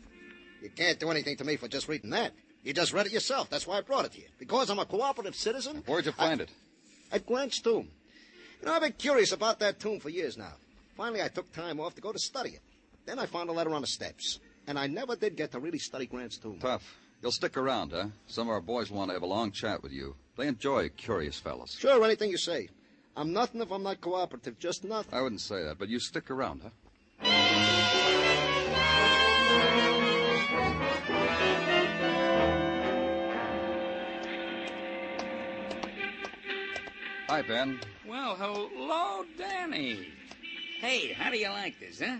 You can't do anything to me for just reading that. You just read it yourself. That's why I brought it to you. Because I'm a cooperative citizen. Where'd you find it? At Grant's tomb. You know, I've been curious about that tomb for years now. Finally, I took time off to go to study it. Then I found a letter on the steps. And I never did get to really study Grant's tomb. Tough. You'll stick around, huh? Some of our boys want to have a long chat with you. They enjoy curious fellas. Sure, anything you say. I'm nothing if I'm not cooperative, just nothing. I wouldn't say that, but you stick around, huh? Hi, Ben. Well, hello, Danny. Hey, how do you like this, huh?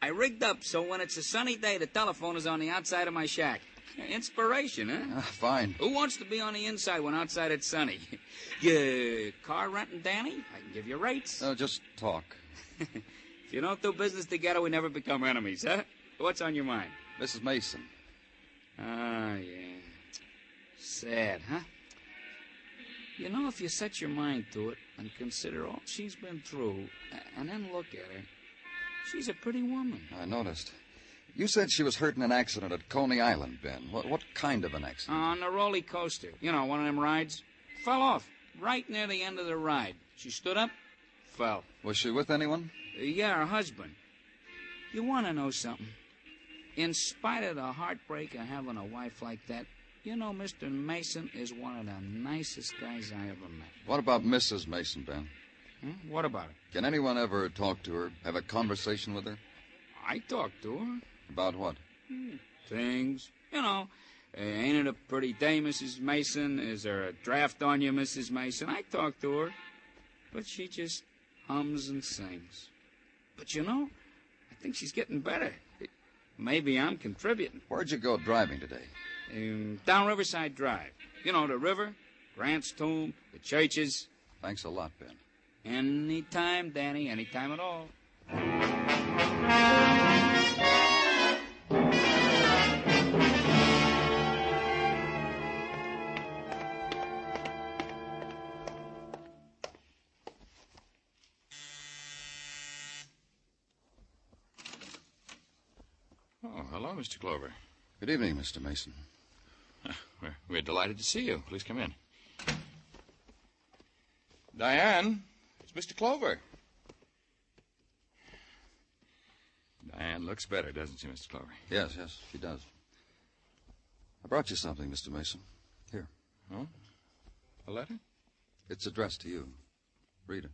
I rigged up so when it's a sunny day, the telephone is on the outside of my shack. Inspiration, huh? Fine. Who wants to be on the inside when outside it's sunny? You car renting, Danny? I can give you rates. No, just talk. If you don't do business together, we never become enemies, huh? What's on your mind? Mrs. Mason. Ah, yeah. Sad, huh? You know, if you set your mind to it and consider all she's been through, and then look at her, she's a pretty woman. I noticed. You said she was hurt in an accident at Coney Island, Ben. What kind of an accident? On the roller coaster. You know, one of them rides. Fell off right near the end of the ride. She stood up, fell. Was she with anyone? Yeah, her husband. You want to know something? In spite of the heartbreak of having a wife like that, you know, Mr. Mason is one of the nicest guys I ever met. What about Mrs. Mason, Ben? What about her? Can anyone ever talk to her, have a conversation with her? I talked to her. About what? Things. You know, ain't it a pretty day, Mrs. Mason? Is there a draft on you, Mrs. Mason? I talked to her. But she just hums and sings. But you know, I think she's getting better. Maybe I'm contributing. Where'd you go driving today? Down Riverside Drive. You know, the river, Grant's tomb, the churches. Thanks a lot, Ben. Anytime, Danny, anytime at all. Oh, hello, Mr. Clover. Good evening, Mr. Mason. We're delighted to see you. Please come in. Diane, it's Mr. Clover. Diane looks better, doesn't she, Mr. Clover? Yes, she does. I brought you something, Mr. Mason. Here. Oh? A letter? It's addressed to you. Read it.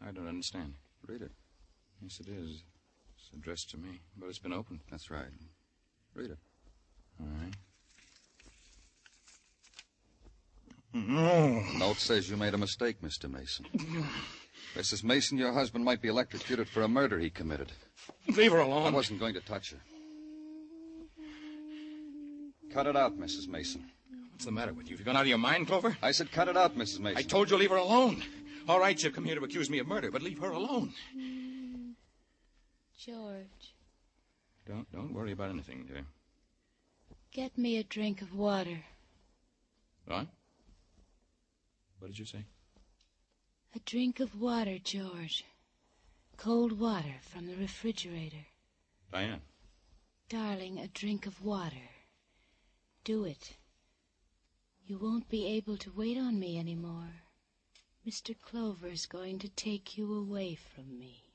I don't understand. Read it. Yes, it is. It's addressed to me, but it's been opened. That's right. Read it. All right. The note says you made a mistake, Mr. Mason. Mrs. Mason, your husband might be electrocuted for a murder he committed. Leave her alone. I wasn't going to touch her. Cut it out, Mrs. Mason. What's the matter with you? Have you gone out of your mind, Clover? I said cut it out, Mrs. Mason. I told you leave her alone. All right, she'll come here to accuse me of murder, but leave her alone. George. Don't worry about anything, dear. Get me a drink of water. What? What did you say? A drink of water, George. Cold water from the refrigerator. Diane. Darling, a drink of water. Do it. You won't be able to wait on me anymore. Mr. Clover's going to take you away from me.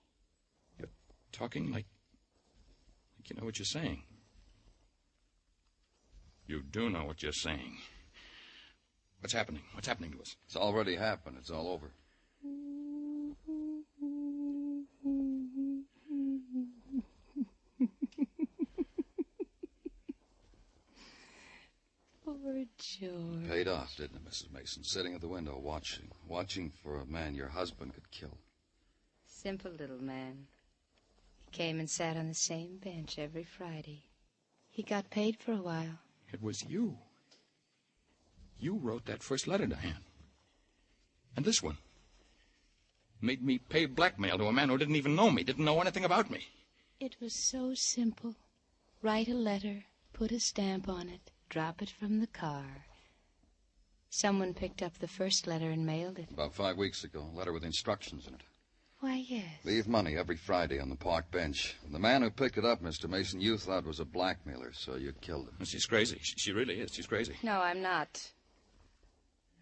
You're talking like you know what you're saying. You do know what you're saying. What's happening? What's happening to us? It's already happened. It's all over. Poor George. Paid off, didn't it, Mrs. Mason? Sitting at the window watching for a man your husband could kill. Simple little man. He came and sat on the same bench every Friday. He got paid for a while. It was you. You wrote that first letter, Diane. And this one. Made me pay blackmail to a man who didn't even know me, didn't know anything about me. It was so simple. Write a letter, put a stamp on it, drop it from the car. Someone picked up the first letter and mailed it. About 5 weeks ago, a letter with instructions in it. Why, yes. Leave money every Friday on the park bench. And the man who picked it up, Mr. Mason, you thought was a blackmailer, so you killed him. She's crazy. She really is. She's crazy. No, I'm not.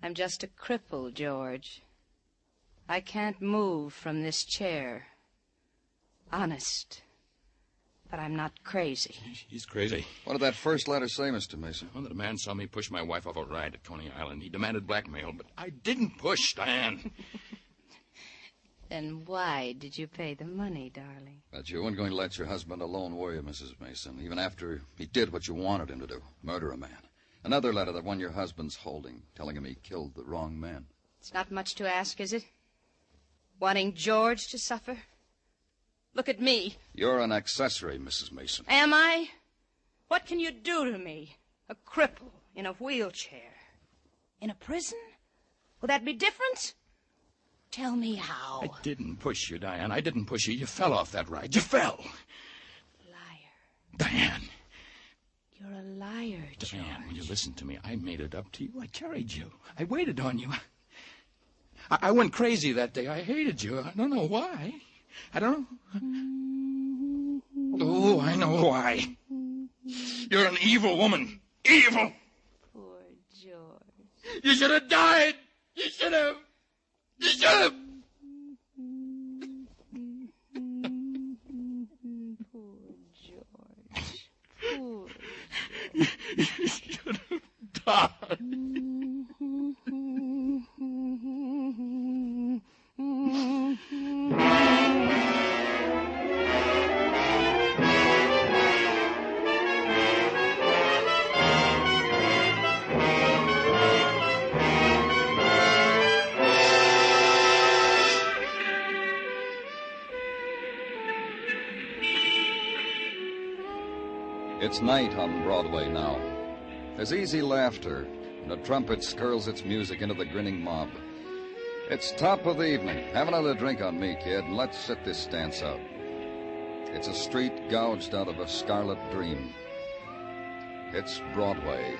I'm just a cripple, George. I can't move from this chair. Honest. But I'm not crazy. She's crazy. What did that first letter say, Mr. Mason? Well, that a man saw me push my wife off a ride at Coney Island. He demanded blackmail, but I didn't push, Diane. Then why did you pay the money, darling? That you weren't going to let your husband alone, were you, Mrs. Mason? Even after he did what you wanted him to do, murder a man. Another letter, that one your husband's holding, telling him he killed the wrong man. It's not much to ask, is it? Wanting George to suffer? Look at me. You're an accessory, Mrs. Mason. Am I? What can you do to me? A cripple in a wheelchair. In a prison? Will that be different? Tell me how. I didn't push you, Diane. I didn't push you. You fell off that ride. You fell. Liar. Diane. You're a liar, George. Diane, when you listen to me, I made it up to you. I carried you. I waited on you. I went crazy that day. I hated you. I don't know why. I don't know. Oh, I know why. You're an evil woman. Evil. Poor George. You should have died. You should have. You should have. Poor George. Poor. You should have died. It's night on Broadway now. There's easy laughter, and a trumpet skirls its music into the grinning mob. It's top of the evening. Have another drink on me, kid, and let's sit this dance out. It's a street gouged out of a scarlet dream. It's Broadway,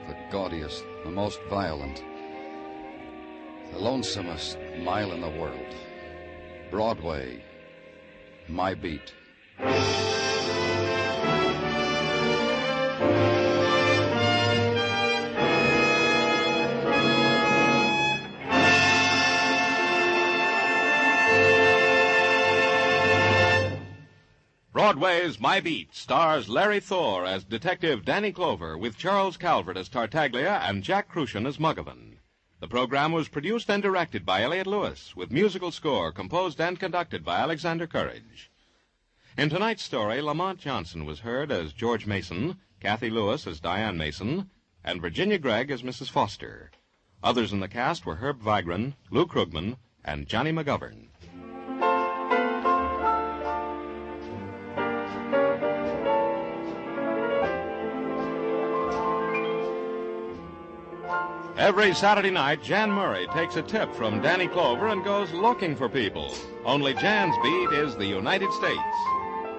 the gaudiest, the most violent, the lonesomest mile in the world. Broadway, my beat. Broadway's My Beat stars Larry Thor as Detective Danny Clover with Charles Calvert as Tartaglia and Jack Crucian as Muggavan. The program was produced and directed by Elliott Lewis, with musical score composed and conducted by Alexander Courage. In tonight's story, Lamont Johnson was heard as George Mason, Kathy Lewis as Diane Mason, and Virginia Gregg as Mrs. Foster. Others in the cast were Herb Vigran, Lou Krugman, and Johnny McGovern. Every Saturday night, Jan Murray takes a tip from Danny Clover and goes looking for people. Only Jan's beat is the United States.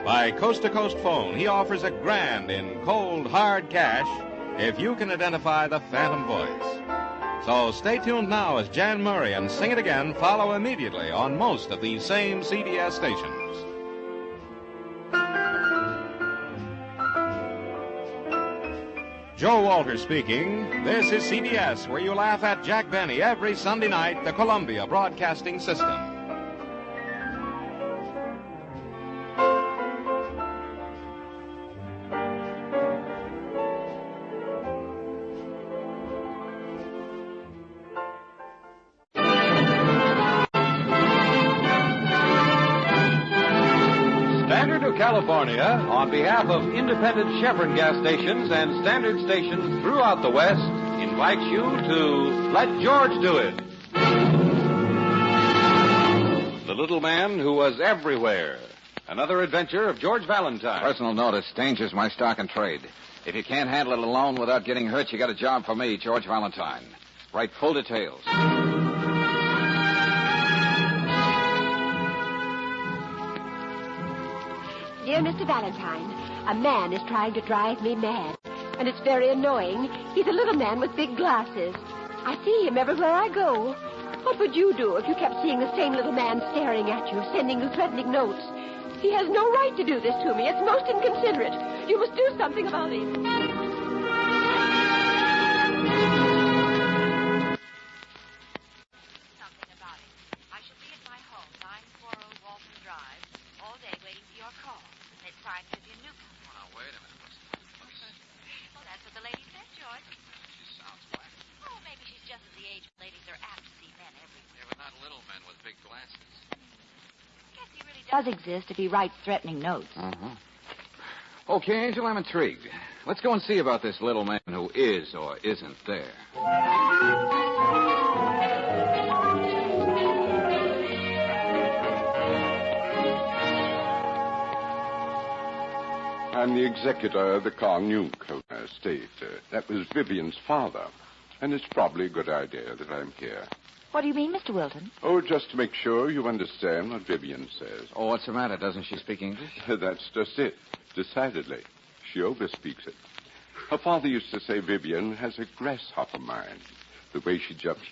By coast-to-coast phone, he offers a grand in cold, hard cash if you can identify the phantom voice. So stay tuned now as Jan Murray and Sing It Again follow immediately on most of these same CBS stations. Joe Walters speaking. This is CBS, where you laugh at Jack Benny every Sunday night, the Columbia Broadcasting System. California, on behalf of independent Chevron gas stations and standard stations throughout the West, invites you to Let George Do It. The little man who was everywhere. Another adventure of George Valentine. Personal notice, danger's my stock and trade. If you can't handle it alone without getting hurt, you got a job for me, George Valentine. Write full details. Dear Mr. Valentine, a man is trying to drive me mad, and it's very annoying. He's a little man with big glasses. I see him everywhere I go. What would you do if you kept seeing the same little man staring at you, sending you threatening notes? He has no right to do this to me. It's most inconsiderate. You must do something about it. I shall be at my home, 940 Walton Drive, all day waiting for your call. it signed Vivian Newcomb. Now, wait a minute. Let me see. Well, that's what the lady said, George. She sounds whack. Oh, maybe she's just at the age when ladies are apt to see men everywhere. Yeah, but not little men with big glasses. Guess he really does exist if he writes threatening notes. Uh-huh. Okay, Angel, I'm intrigued. Let's go and see about this little man who is or isn't there. I'm the executor of the Carnival estate. That was Vivian's father. And it's probably a good idea that I'm here. What do you mean, Mr. Wilton? Oh, just to make sure you understand what Vivian says. Oh, what's the matter? Doesn't she speak English? That's just it. Decidedly. She overspeaks it. Her father used to say Vivian has a grasshopper mind. The way she jumps.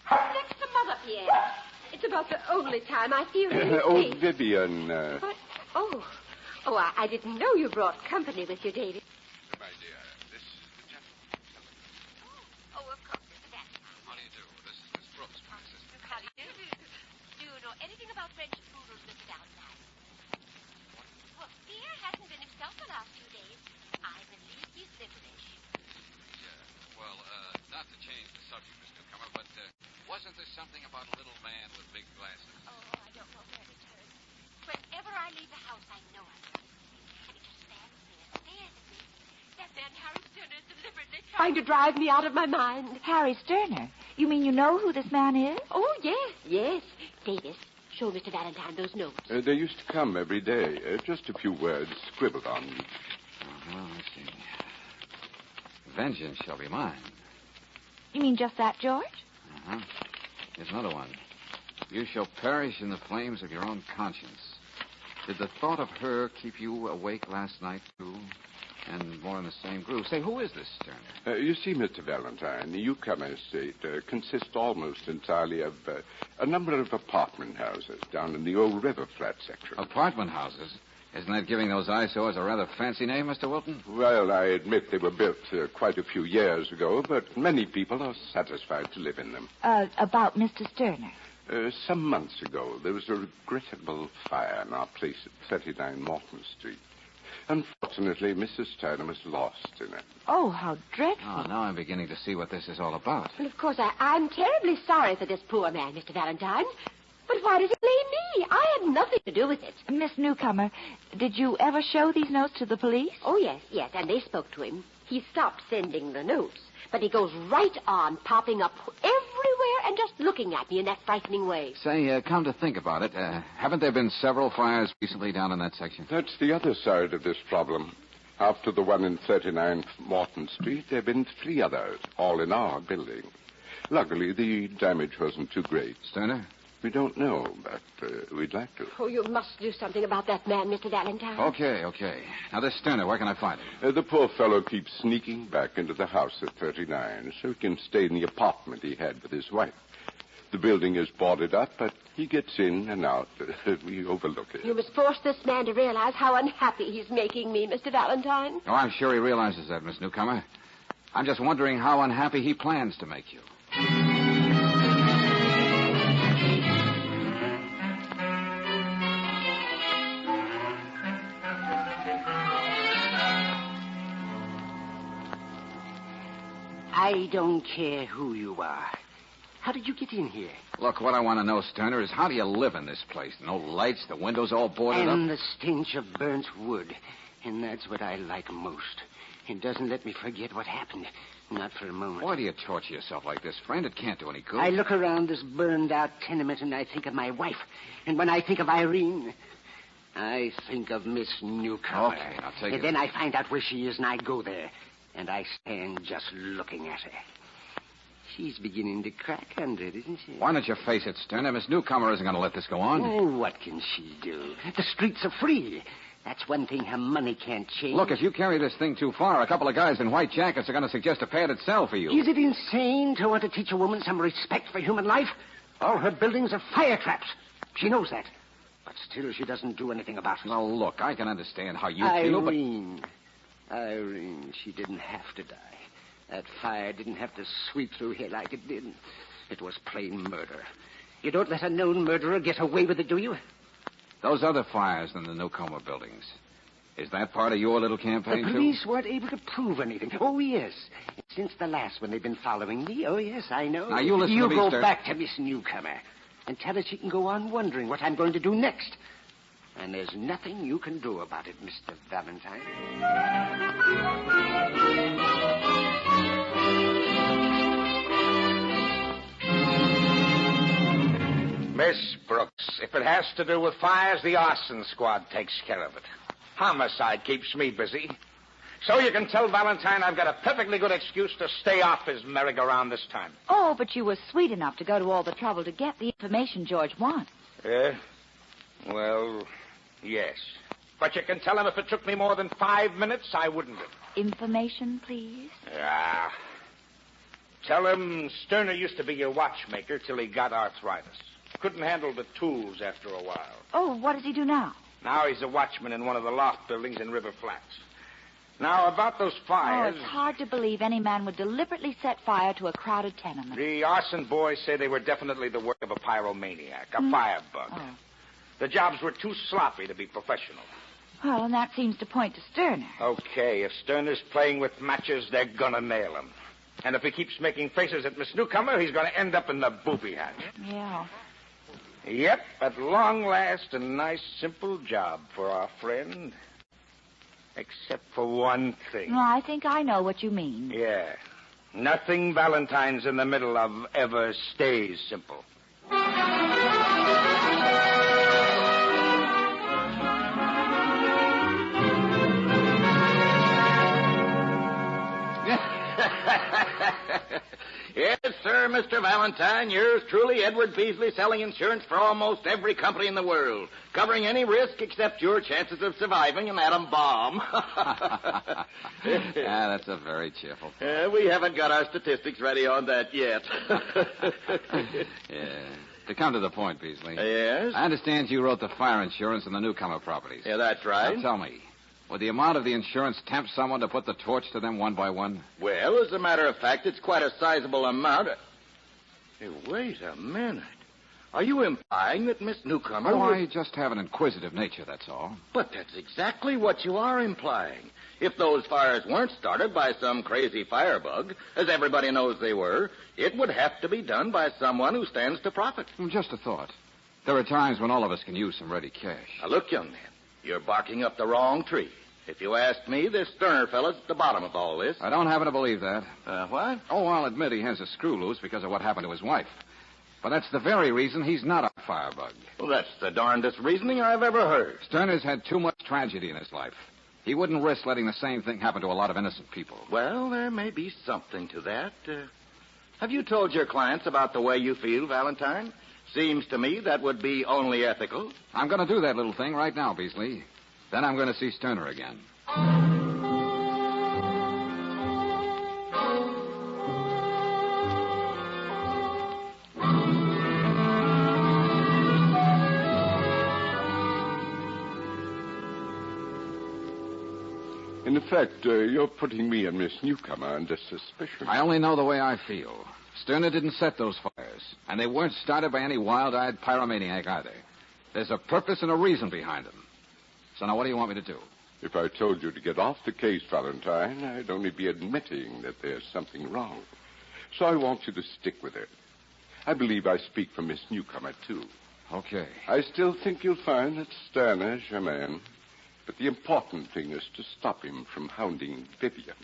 Fix the mother, Pierre. It's about the only time I feel really Oh, safe. Vivian. What? Oh, I didn't know you brought company with you, David. My dear, this is the gentleman. Oh, of course, Mr. Vanson. How do you do? This is Miss Brooks, my sister. How do you do? Do you know anything about French poodles, Mr. Valentine? Well, Pierre hasn't been himself the last 2 days. I believe he's British. Well, not to change the subject, Miss Newcomer, but wasn't there something about a little man with big glasses? Oh, I don't know where it is. Whenever I leave the house, I know I'm right. And he just stands there, stares at me. That man, Harry Turner, is deliberately trying to drive me out of my mind. Harry Sterner. You mean you know who this man is? Oh, yes. Davis, show Mr. Valentine those notes. They used to come every day. Just a few words scribbled on them. Uh-huh, I see. Vengeance shall be mine. You mean just that, George? Uh-huh. Here's another one. You shall perish in the flames of your own conscience. Did the thought of her keep you awake last night, too? And more in the same groove. Say, who is this Sterner? You see, Mr. Valentine, the Newcomer estate consists almost entirely of a number of apartment houses down in the old river flat section. Apartment houses? Isn't that giving those eyesores a rather fancy name, Mr. Wilton? Well, I admit they were built quite a few years ago, but many people are satisfied to live in them. About Mr. Sterner. Some months ago, there was a regrettable fire in our place at 39 Morton Street. Unfortunately, Mrs. Sterner was lost in it. Oh, how dreadful. Oh, now I'm beginning to see what this is all about. Well, of course, I'm terribly sorry for this poor man, Mr. Valentine. But why does he blame me? I had nothing to do with it. Miss Newcomer, did you ever show these notes to the police? Oh, yes, and they spoke to him. He stopped sending the notes, but he goes right on popping up everywhere and just looking at me in that frightening way. Say, come to think about it, haven't there been several fires recently down in that section? That's the other side of this problem. After the one in 39 Morton Street, there have been 3 others, all in our building. Luckily, the damage wasn't too great. Sterner? We don't know, but we'd like to. Oh, you must do something about that man, Mr. Valentine. Okay. Now, this Sterner, where can I find him? The poor fellow keeps sneaking back into the house at 39 so he can stay in the apartment he had with his wife. The building is boarded up, but he gets in and out. We overlook it. You must force this man to realize how unhappy he's making me, Mr. Valentine. Oh, I'm sure he realizes that, Miss Newcomer. I'm just wondering how unhappy he plans to make you. I don't care who you are. How did you get in here? Look, what I want to know, Sterner, is how do you live in this place? No lights, the windows all boarded And up? the stench of burnt wood. And that's what I like most. It doesn't let me forget what happened. Not for a moment. Why do you torture yourself like this, friend? It can't do any good. I look around this burned-out tenement and I think of my wife. And when I think of Irene, I think of Miss Newcomer. Okay, I'll take And it. then I find out where she is and I go there. And I stand just looking at her. She's beginning to crack under it, isn't she? Why don't you face it, Sterner? Miss Newcomer isn't going to let this go on. Oh, what can she do? The streets are free. That's one thing her money can't change. Look, if you carry this thing too far, a couple of guys in white jackets are going to suggest a padded cell for you. Is it insane to want to teach a woman some respect for human life? All her buildings are fire traps. She knows that. But still, she doesn't do anything about it. Now, look, I can understand how you Irene. Irene, she didn't have to die. That fire didn't have to sweep through here like it did. It was plain murder. You don't let a known murderer get away with it, do you? Those other fires in the Newcomer buildings. Is that part of your little campaign, The police weren't able to prove anything. Oh, yes. Since the last one, they've been following me. Oh, yes, I know. Now, you listen to me, go Stern. back to Miss Newcomer and tell her she can go on wondering what I'm going to do next. And there's nothing you can do about it, Mr. Valentine. Miss Brooks, if it has to do with fires, the arson squad takes care of it. Homicide keeps me busy. So you can tell Valentine I've got a perfectly good excuse to stay off his merry-go-round this time. Oh, but you were sweet enough to go to all the trouble to get the information George wants. Well, yes. But you can tell him if it took me more than 5 minutes, I wouldn't have. Information, please? Yeah. Tell him Sterner used to be your watchmaker till he got arthritis. Couldn't handle the tools after a while. Oh, what does he do now? Now he's a watchman in one of the loft buildings in River Flats. Now, about those fires... Oh, it's hard to believe any man would deliberately set fire to a crowded tenement. The arson boys say they were definitely the work of a pyromaniac, a firebug. Oh. The jobs were too sloppy to be professional. Well, and that seems to point to Sterner. Okay, if Sterner's playing with matches, they're gonna nail him. And if he keeps making faces at Miss Newcomer, he's gonna end up in the booby hatch. Yeah. Yep, at long last, a nice, simple job for our friend. Except for one thing. No, I think I know what you mean. Yeah. Nothing Valentine's in the middle of ever stays simple. Yes, sir, Mr. Valentine. Yours truly, Edward Beasley, selling insurance for almost every company in the world, covering any risk except your chances of surviving an atom bomb. Yeah, that's a very cheerful. We haven't got our statistics ready on that yet. Yeah. To come to the point, Beasley. Yes? I understand you wrote the fire insurance on the Newcomer properties. Yeah, that's right. Now tell me, would the amount of the insurance tempt someone to put the torch to them one by one? Well, as a matter of fact, it's quite a sizable amount. Hey, wait a minute. Are you implying that Miss Newcomer... Oh, I just have an inquisitive nature, that's all. But that's exactly what you are implying. If those fires weren't started by some crazy firebug, as everybody knows they were, it would have to be done by someone who stands to profit. Just a thought. There are times when all of us can use some ready cash. Now, look, young man, you're barking up the wrong tree. If you ask me, this Sterner fella's at the bottom of all this. I don't happen to believe that. What? Oh, I'll admit he has a screw loose because of what happened to his wife. But that's the very reason he's not a firebug. Well, that's the darndest reasoning I've ever heard. Sterner's had too much tragedy in his life. He wouldn't risk letting the same thing happen to a lot of innocent people. Well, there may be something to that. Have you told your clients about the way you feel, Valentine? Seems to me that would be only ethical. I'm going to do that little thing right now, Beasley. Then I'm going to see Sterner again. In effect, you're putting me and Miss Newcomer under suspicion. I only know the way I feel. Sterner didn't set those fires, and they weren't started by any wild-eyed pyromaniac either. There's a purpose and a reason behind them. So now what do you want me to do? If I told you to get off the case, Valentine, I'd only be admitting that there's something wrong. So I want you to stick with it. I believe I speak for Miss Newcomer, too. Okay. I still think you'll find that Sterner's your man. But the important thing is to stop him from hounding Vivian.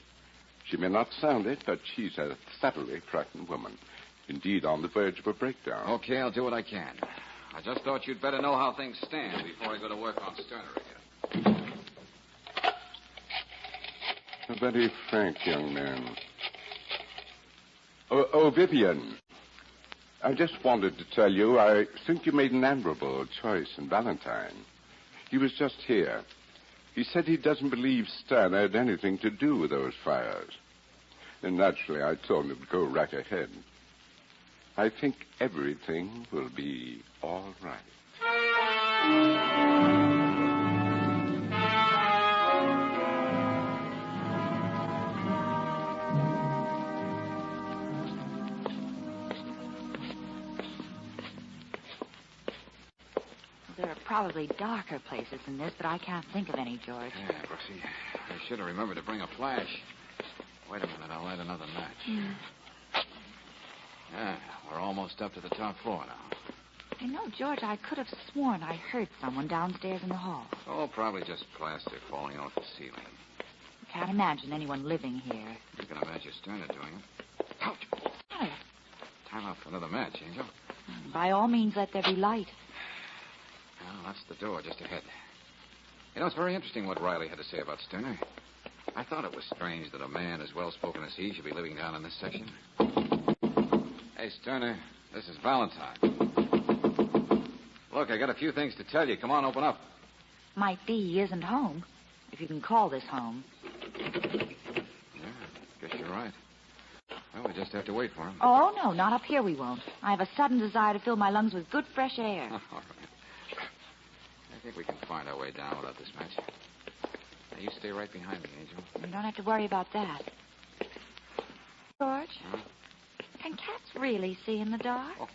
She may not sound it, but she's a thoroughly frightened woman. Indeed, on the verge of a breakdown. Okay, I'll do what I can. I just thought you'd better know how things stand before I go to work on Sterner again. A very frank young man. Oh, Vivian. I just wanted to tell you I think you made an admirable choice in Valentine. He was just here. He said he doesn't believe Stan had anything to do with those fires. And naturally, I told him to go right ahead. I think everything will be all right. There are probably darker places than this, but I can't think of any, George. Yeah, Brooksy. I should have remembered to bring a flash. Wait a minute, I'll light another match. Yeah, we're almost up to the top floor now. You know, George, I could have sworn I heard someone downstairs in the hall. Oh, probably just plaster falling off the ceiling. Can't imagine anyone living here. You can imagine Sterner doing it. Ouch! Time out for another match, Angel. By all means, let there be light. Well, that's the door just ahead. You know, it's very interesting what Riley had to say about Sterner. I thought it was strange that a man as well-spoken as he should be living down in this section. Hey, Sterner, this is Valentine. Look, I got a few things to tell you. Come on, open up. Might be he isn't home, if you can call this home. Yeah, guess you're right. Well, we just have to wait for him. Oh, no, not up here we won't. I have a sudden desire to fill my lungs with good fresh air. All right. I think we can find our way down without this match. Now, you stay right behind me, Angel. You don't have to worry about that. George, can cats really see in the dark? Oh,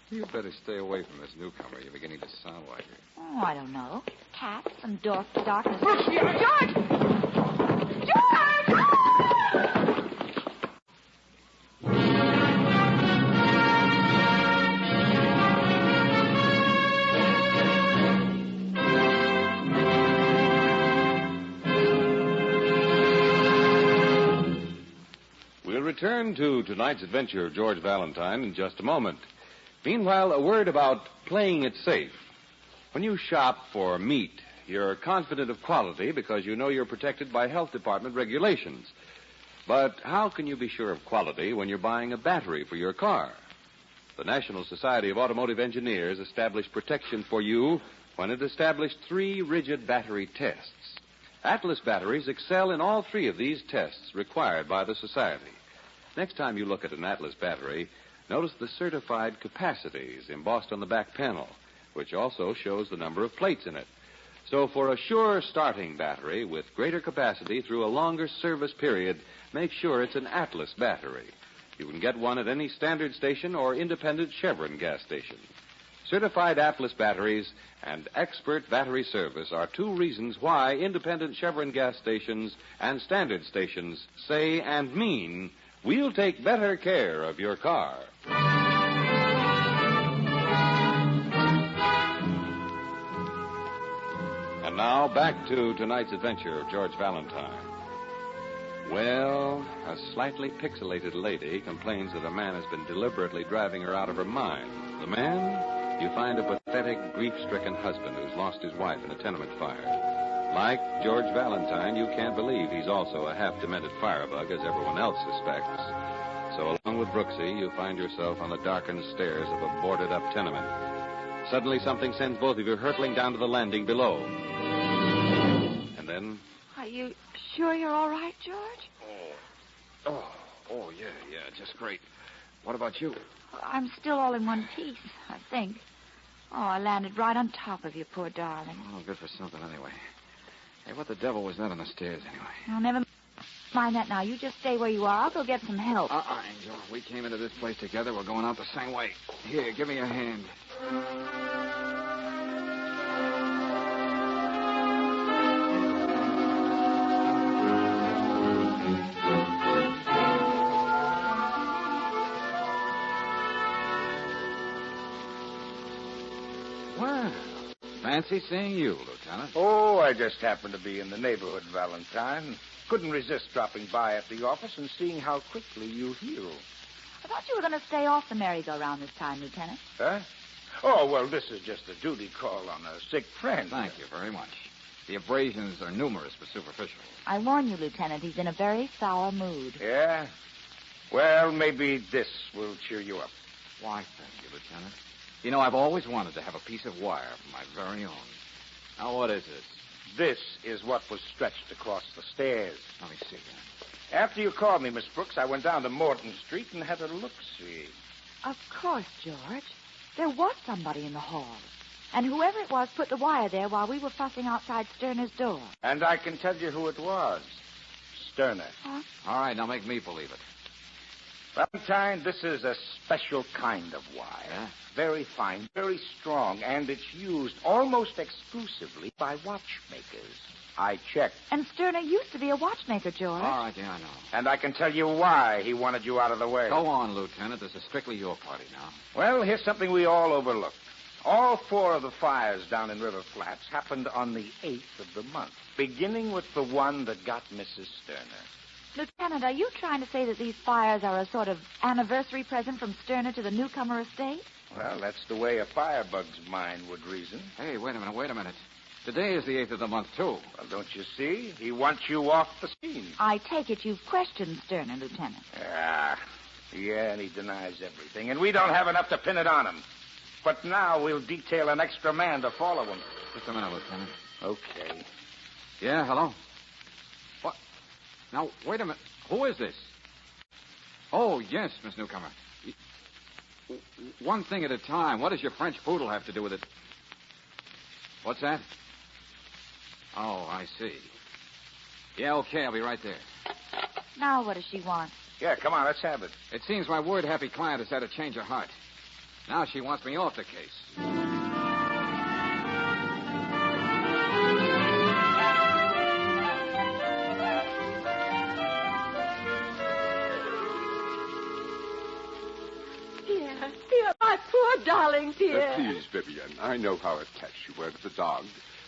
you better stay away from this newcomer. You're beginning to sound like her. Oh, I don't know. Cats and darkness. George! George! We'll return to tonight's adventure of George Valentine in just a moment. Meanwhile, a word about playing it safe. When you shop for meat, you're confident of quality because you know you're protected by health department regulations. But how can you be sure of quality when you're buying a battery for your car? The National Society of Automotive Engineers established protection for you when it established 3 rigid battery tests. Atlas batteries excel in all 3 of these tests required by the Society. Next time you look at an Atlas battery, notice the certified capacities embossed on the back panel, which also shows the number of plates in it. So for a sure starting battery with greater capacity through a longer service period, make sure it's an Atlas battery. You can get one at any standard station or independent Chevron gas station. Certified Atlas batteries and expert battery service are 2 reasons why independent Chevron gas stations and standard stations say and mean, we'll take better care of your car. And now, back to tonight's adventure of George Valentine. Well, a slightly pixelated lady complains that a man has been deliberately driving her out of her mind. The man? You find a pathetic, grief-stricken husband who's lost his wife in a tenement fire. Like George Valentine, you can't believe he's also a half-demented firebug, as everyone else suspects. So along with Brooksy, you find yourself on the darkened stairs of a boarded-up tenement. Suddenly, something sends both of you hurtling down to the landing below. And then... Are you sure you're all right, George? Oh, yeah, just great. What about you? I'm still all in one piece, I think. Oh, I landed right on top of you, poor darling. Oh, good for something anyway. Hey, what the devil was that on the stairs anyway? Oh, never mind that now. You just stay where you are. I'll go get some help. Angel. We came into this place together. We're going out the same way. Here, give me your hand. Well, fancy seeing you, Lieutenant. Oh, I just happened to be in the neighborhood, Valentine. Couldn't resist dropping by at the office and seeing how quickly you heal. I thought you were going to stay off the merry-go-round this time, Lieutenant. Huh? Oh, well, this is just a duty call on a sick friend. Thank you very much. The abrasions are numerous but superficial. I warn you, Lieutenant, he's in a very sour mood. Yeah? Well, maybe this will cheer you up. Why, thank you, Lieutenant. You know, I've always wanted to have a piece of wire of my very own. Now, what is this? This is what was stretched across the stairs. Let me see. After you called me, Miss Brooks, I went down to Morton Street and had a look-see. Of course, George. There was somebody in the hall. And whoever it was put the wire there while we were fussing outside Sterner's door. And I can tell you who it was. Sterner. Huh? All right, now make me believe it. Valentine, this is a special kind of wire. Very fine, very strong, and it's used almost exclusively by watchmakers. I checked. And Sterner used to be a watchmaker, George. All right, yeah, I know. And I can tell you why he wanted you out of the way. Go on, Lieutenant. This is strictly your party now. Well, here's something we all overlooked. All 4 of the fires down in River Flats happened on the 8th of the month, beginning with the one that got Mrs. Sterner. Lieutenant, are you trying to say that these fires are a sort of anniversary present from Sterner to the newcomer estate? Well, that's the way a firebug's mind would reason. Hey, wait a minute. Today is the 8th of the month, too. Well, don't you see? He wants you off the scene. I take it you've questioned Sterner, Lieutenant. Yeah, and he denies everything. And we don't have enough to pin it on him. But now we'll detail an extra man to follow him. Just a minute, Lieutenant. Okay. Yeah, hello? What? Now, wait a minute. Who is this? Oh, yes, Miss Newcomer. One thing at a time. What does your French poodle have to do with it? What's that? Oh, I see. Yeah, okay, I'll be right there. Now what does she want? Yeah, come on, let's have it. It seems my word-happy client has had a change of heart. Now she wants me off the case. Dear, my poor darling, dear. Please, Vivian, I know how attached you were to the dog.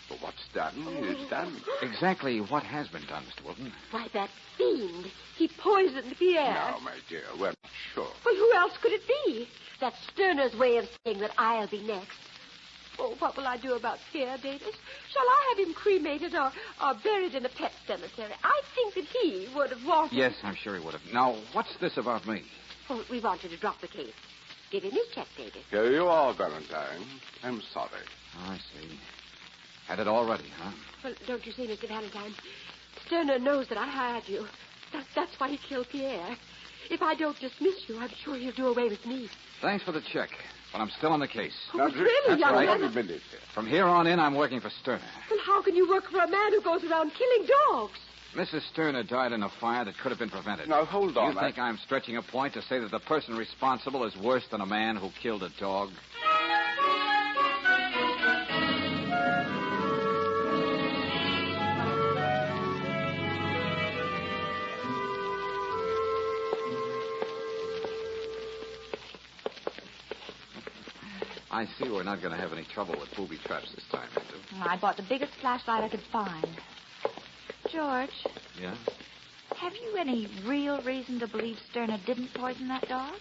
But what's done is done. Exactly what has been done, Mr. Wilton? Why, that fiend. He poisoned Pierre. Now, my dear, we're not sure. Well, who else could it be? That's Sterner's way of saying that I'll be next. Oh, what will I do about Pierre, Davis? Shall I have him cremated or buried in a pet cemetery? I think that he would have wanted... Yes, I'm sure he would have. Now, what's this about me? Oh, we wanted to drop the case. Give him his check, Davis. Here you are, Valentine. I'm sorry. Oh, I see. Had it all ready, huh? Well, don't you see, Mr. Valentine? Sterner knows that I hired you. That's why he killed Pierre. If I don't dismiss you, I'm sure he'll do away with me. Thanks for the check, but I'm still on the case. Oh, really, That's young right. man? From here on in, I'm working for Sterner. Well, how can you work for a man who goes around killing dogs? Mrs. Sterner died in a fire that could have been prevented. Now, hold on. You think I'm stretching a point to say that the person responsible is worse than a man who killed a dog? I see we're not going to have any trouble with booby traps this time, Andrew. I bought the biggest flashlight I could find. George, Yeah? have you any real reason to believe Sterner didn't poison that dog?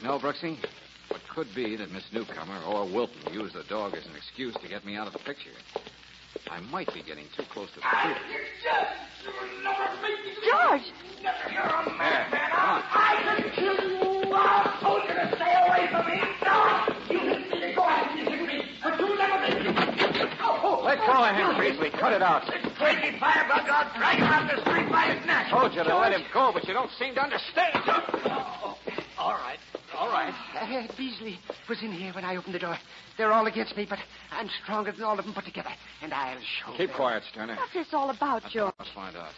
No, Brooksy. It could be that Miss Newcomer or Wilton used the dog as an excuse to get me out of the picture. I might be getting too close to the truth. George! You're a madman. Come on. I can kill you. I told you to stay away from me. No! You hit me. Go ahead. You hit me. But you never did. Let go of him, Beasley. Cut it out. This crazy firebug, I'll drag him out the street by his neck. Told you to let him go, but you don't seem to understand. All right. Beasley was in here when I opened the door. They're all against me, but I'm stronger than all of them put together, and I'll show Keep them. quiet, Sterner. What's this all about, George? Let's find out.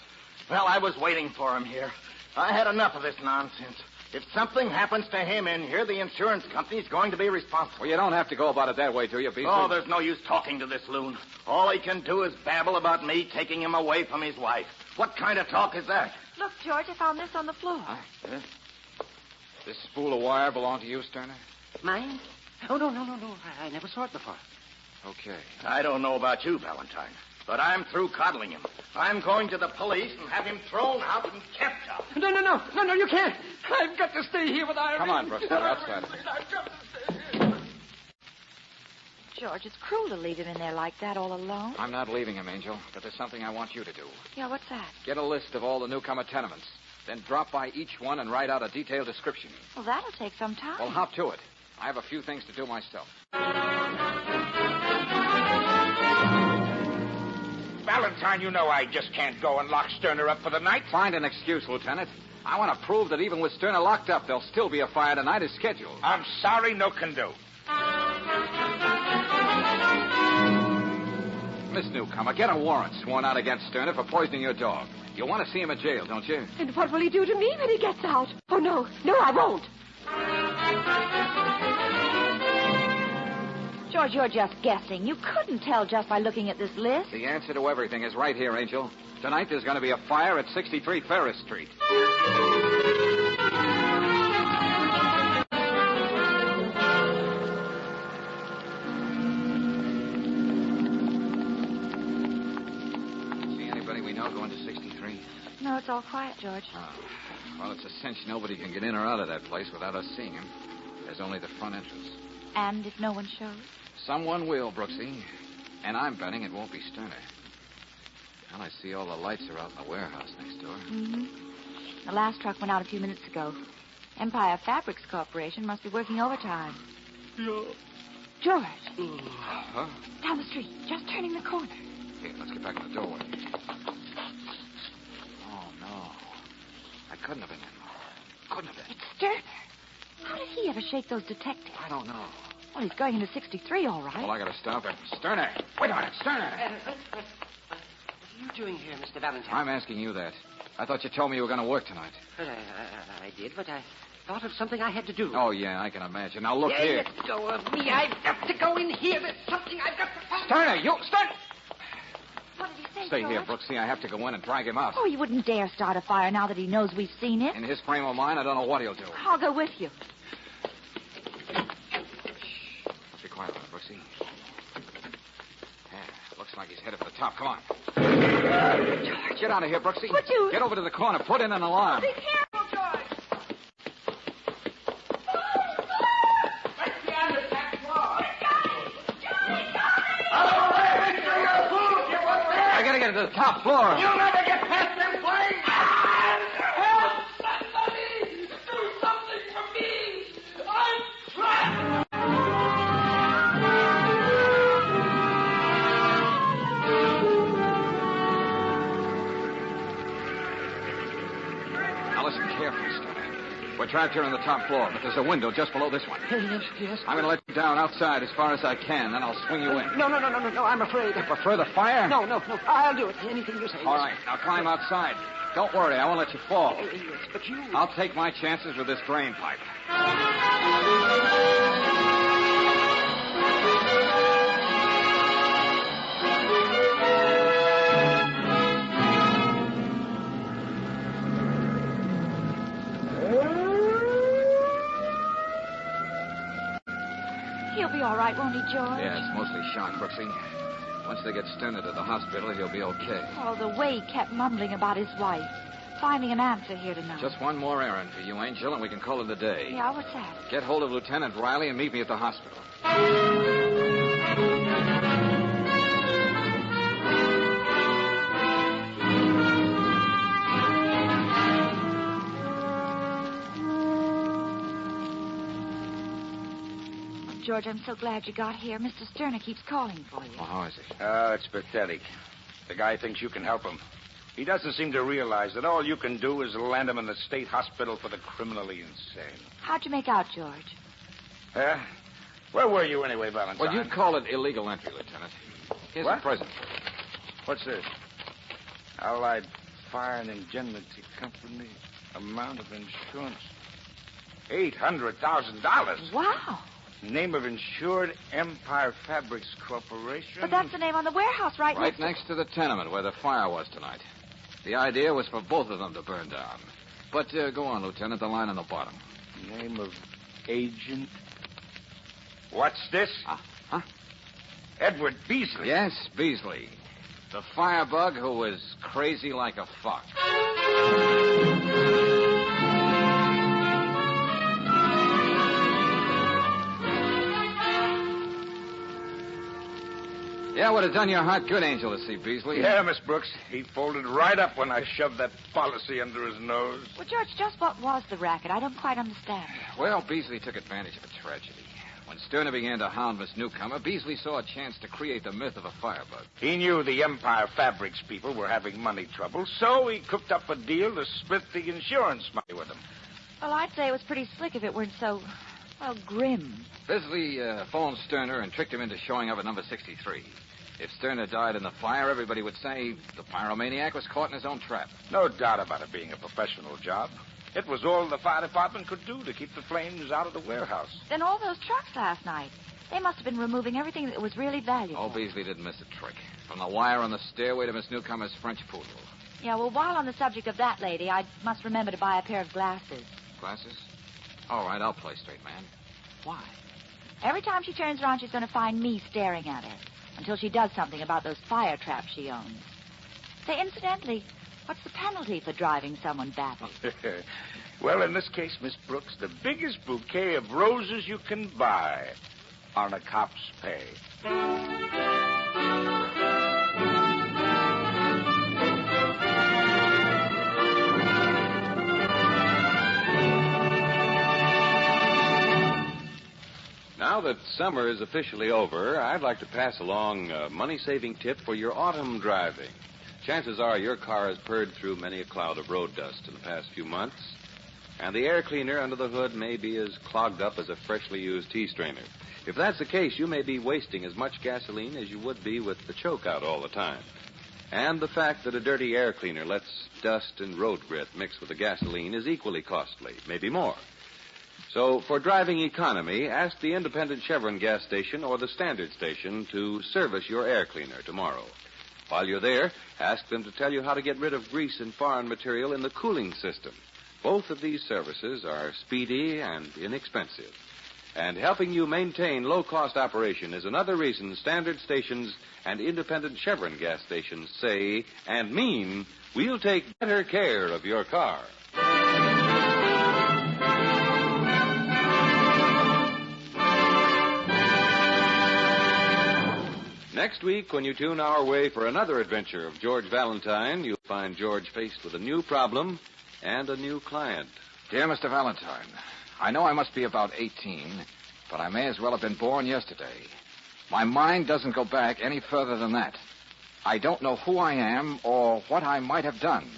Well, I was waiting for him here. I had enough of this nonsense. If something happens to him in here, the insurance company's going to be responsible. Well, you don't have to go about it that way, do you, Beasley? Oh, there's no use talking to this loon. All he can do is babble about me taking him away from his wife. What kind of talk is that? Look, George, I found this on the floor. Huh? This spool of wire belong to you, Sterner? Mine? Oh, no. I never saw it before. Okay. I don't know about you, Valentine, but I'm through coddling him. I'm going to the police and have him thrown out and kept out. No, you can't. I've got to stay here with Irene. Come on, Brooks. We're outside. George, it's cruel to leave him in there like that all alone. I'm not leaving him, Angel, but there's something I want you to do. Yeah, what's that? Get a list of all the newcomer tenements. Then drop by each one and write out a detailed description. Well, that'll take some time. Well, hop to it. I have a few things to do myself. Valentine, you know I just can't go and lock Sterner up for the night. Find an excuse, Lieutenant. I want to prove that even with Sterner locked up, there'll still be a fire tonight as scheduled. I'm sorry, no can do. Miss Newcomer, get a warrant sworn out against Sterner for poisoning your dog. You want to see him at jail, don't you? And what will he do to me when he gets out? Oh, no. No, I won't. George, you're just guessing. You couldn't tell just by looking at this list. The answer to everything is right here, Angel. Tonight there's going to be a fire at 63 Ferris Street. See anybody we know going to 63? No, it's all quiet, George. Oh. Well, it's a cinch nobody can get in or out of that place without us seeing him. There's only the front entrance. And if no one shows? Someone will, Brooksy. And I'm betting it won't be Sterner. Well, I see all the lights are out in the warehouse next door. Mm-hmm. The last truck went out a few minutes ago. Empire Fabrics Corporation must be working overtime. No. George. Huh? Down the street, just turning the corner. Here, let's get back in the doorway. Oh, no. I couldn't have been in. Couldn't have been. It's Sterner. How did he ever shake those detectives? I don't know. Well, he's going into 63, all right. Well, I gotta stop him. Sterner! Wait a minute, Sterner! What are you doing here, Mr. Valentine? I'm asking you that. I thought you told me you were going to work tonight. Well, I did, but I thought of something I had to do. Oh, yeah, I can imagine. Now, look here. Let go of me. I've got to go in here. There's something I've got to find. Sterner, you... Sterner! What did he say, Stay George? here, Brooksy. I have to go in and drag him out. Oh, he wouldn't dare start a fire now that he knows we've seen it. In his frame of mind, I don't know what he'll do. I'll go with you. Let's be quiet, Brooksy. Yeah, looks like he's headed for the top. Come on. Get out of here, Brooksy. Would you... Get over to the corner. Put in an alarm. Be careful, George. I gotta get to the top floor. You'll never get past them flames! Help! Somebody! Do something for me! I'm trapped! Now listen carefully, Sterner. We're trapped here on the top floor, but there's a window just below this one. Yes. I'm gonna let you down outside as far as I can, then I'll swing you in. No, I'm afraid. You prefer the fire? No, I'll do it. Anything you say. All right, now climb outside. Don't worry, I won't let you fall. Yes, but you... I'll take my chances with this drain pipe. He'll be all right, won't he, George? Yeah, it's mostly shock, Brooksy. Once they get Sterner to the hospital, he'll be okay. Oh, the way he kept mumbling about his wife. Finding an answer here tonight. Just one more errand for you, Angel, and we can call it a day. Yeah, what's that? Get hold of Lieutenant Riley and meet me at the hospital. George, I'm so glad you got here. Mr. Sterner keeps calling for you. Well, how is he? Oh, it's pathetic. The guy thinks you can help him. He doesn't seem to realize that all you can do is land him in the state hospital for the criminally insane. How'd you make out, George? Where were you anyway, Valentine? Well, you'd call it illegal entry, Lieutenant. Here's What? a present. What's this? Allied Fire and Indemnity Company. Amount of insurance. $800,000. Wow. Name of insured Empire Fabrics Corporation. But that's the name on the warehouse right Next to the tenement where the fire was tonight. The idea was for both of them to burn down. But go on, Lieutenant, the line on the bottom. Name of agent. What's this? Huh? Edward Beasley. Yes, Beasley. The firebug who was crazy like a fox. Yeah, would have done your heart good, Angel, to see Beasley. Yeah, Miss Brooks. He folded right up when I shoved that policy under his nose. Well, George, just what was the racket? I don't quite understand. Well, Beasley took advantage of a tragedy. When Sterner began to hound Miss Newcomer, Beasley saw a chance to create the myth of a firebug. He knew the Empire Fabrics people were having money trouble, so he cooked up a deal to split the insurance money with them. Well, I'd say it was pretty slick if it weren't so, well, grim. Beasley phoned Sterner and tricked him into showing up at number 63. If Stern had died in the fire, everybody would say the pyromaniac was caught in his own trap. No doubt about it being a professional job. It was all the fire department could do to keep the flames out of the warehouse. Then all those trucks last night. They must have been removing everything that was really valuable. Oh, Beasley didn't miss a trick. From the wire on the stairway to Miss Newcomer's French poodle. Yeah, well, while on the subject of that lady, I must remember to buy a pair of glasses. Glasses? All right, I'll play straight, man. Why? Every time she turns around, she's going to find me staring at her until she does something about those fire traps she owns. Say, incidentally, what's the penalty for driving someone badly? Well, in this case, Miss Brooks, the biggest bouquet of roses you can buy on a cop's pay. Now that summer is officially over, I'd like to pass along a money-saving tip for your autumn driving. Chances are your car has purred through many a cloud of road dust in the past few months, and the air cleaner under the hood may be as clogged up as a freshly used tea strainer. If that's the case, you may be wasting as much gasoline as you would be with the choke out all the time. And the fact that a dirty air cleaner lets dust and road grit mix with the gasoline is equally costly, maybe more. So, for driving economy, ask the independent Chevron gas station or the standard station to service your air cleaner tomorrow. While you're there, ask them to tell you how to get rid of grease and foreign material in the cooling system. Both of these services are speedy and inexpensive. And helping you maintain low-cost operation is another reason standard stations and independent Chevron gas stations say and mean we'll take better care of your car. Next week, when you tune our way for another adventure of George Valentine, you'll find George faced with a new problem and a new client. Dear Mr. Valentine, I know I must be about 18, but I may as well have been born yesterday. My mind doesn't go back any further than that. I don't know who I am or what I might have done.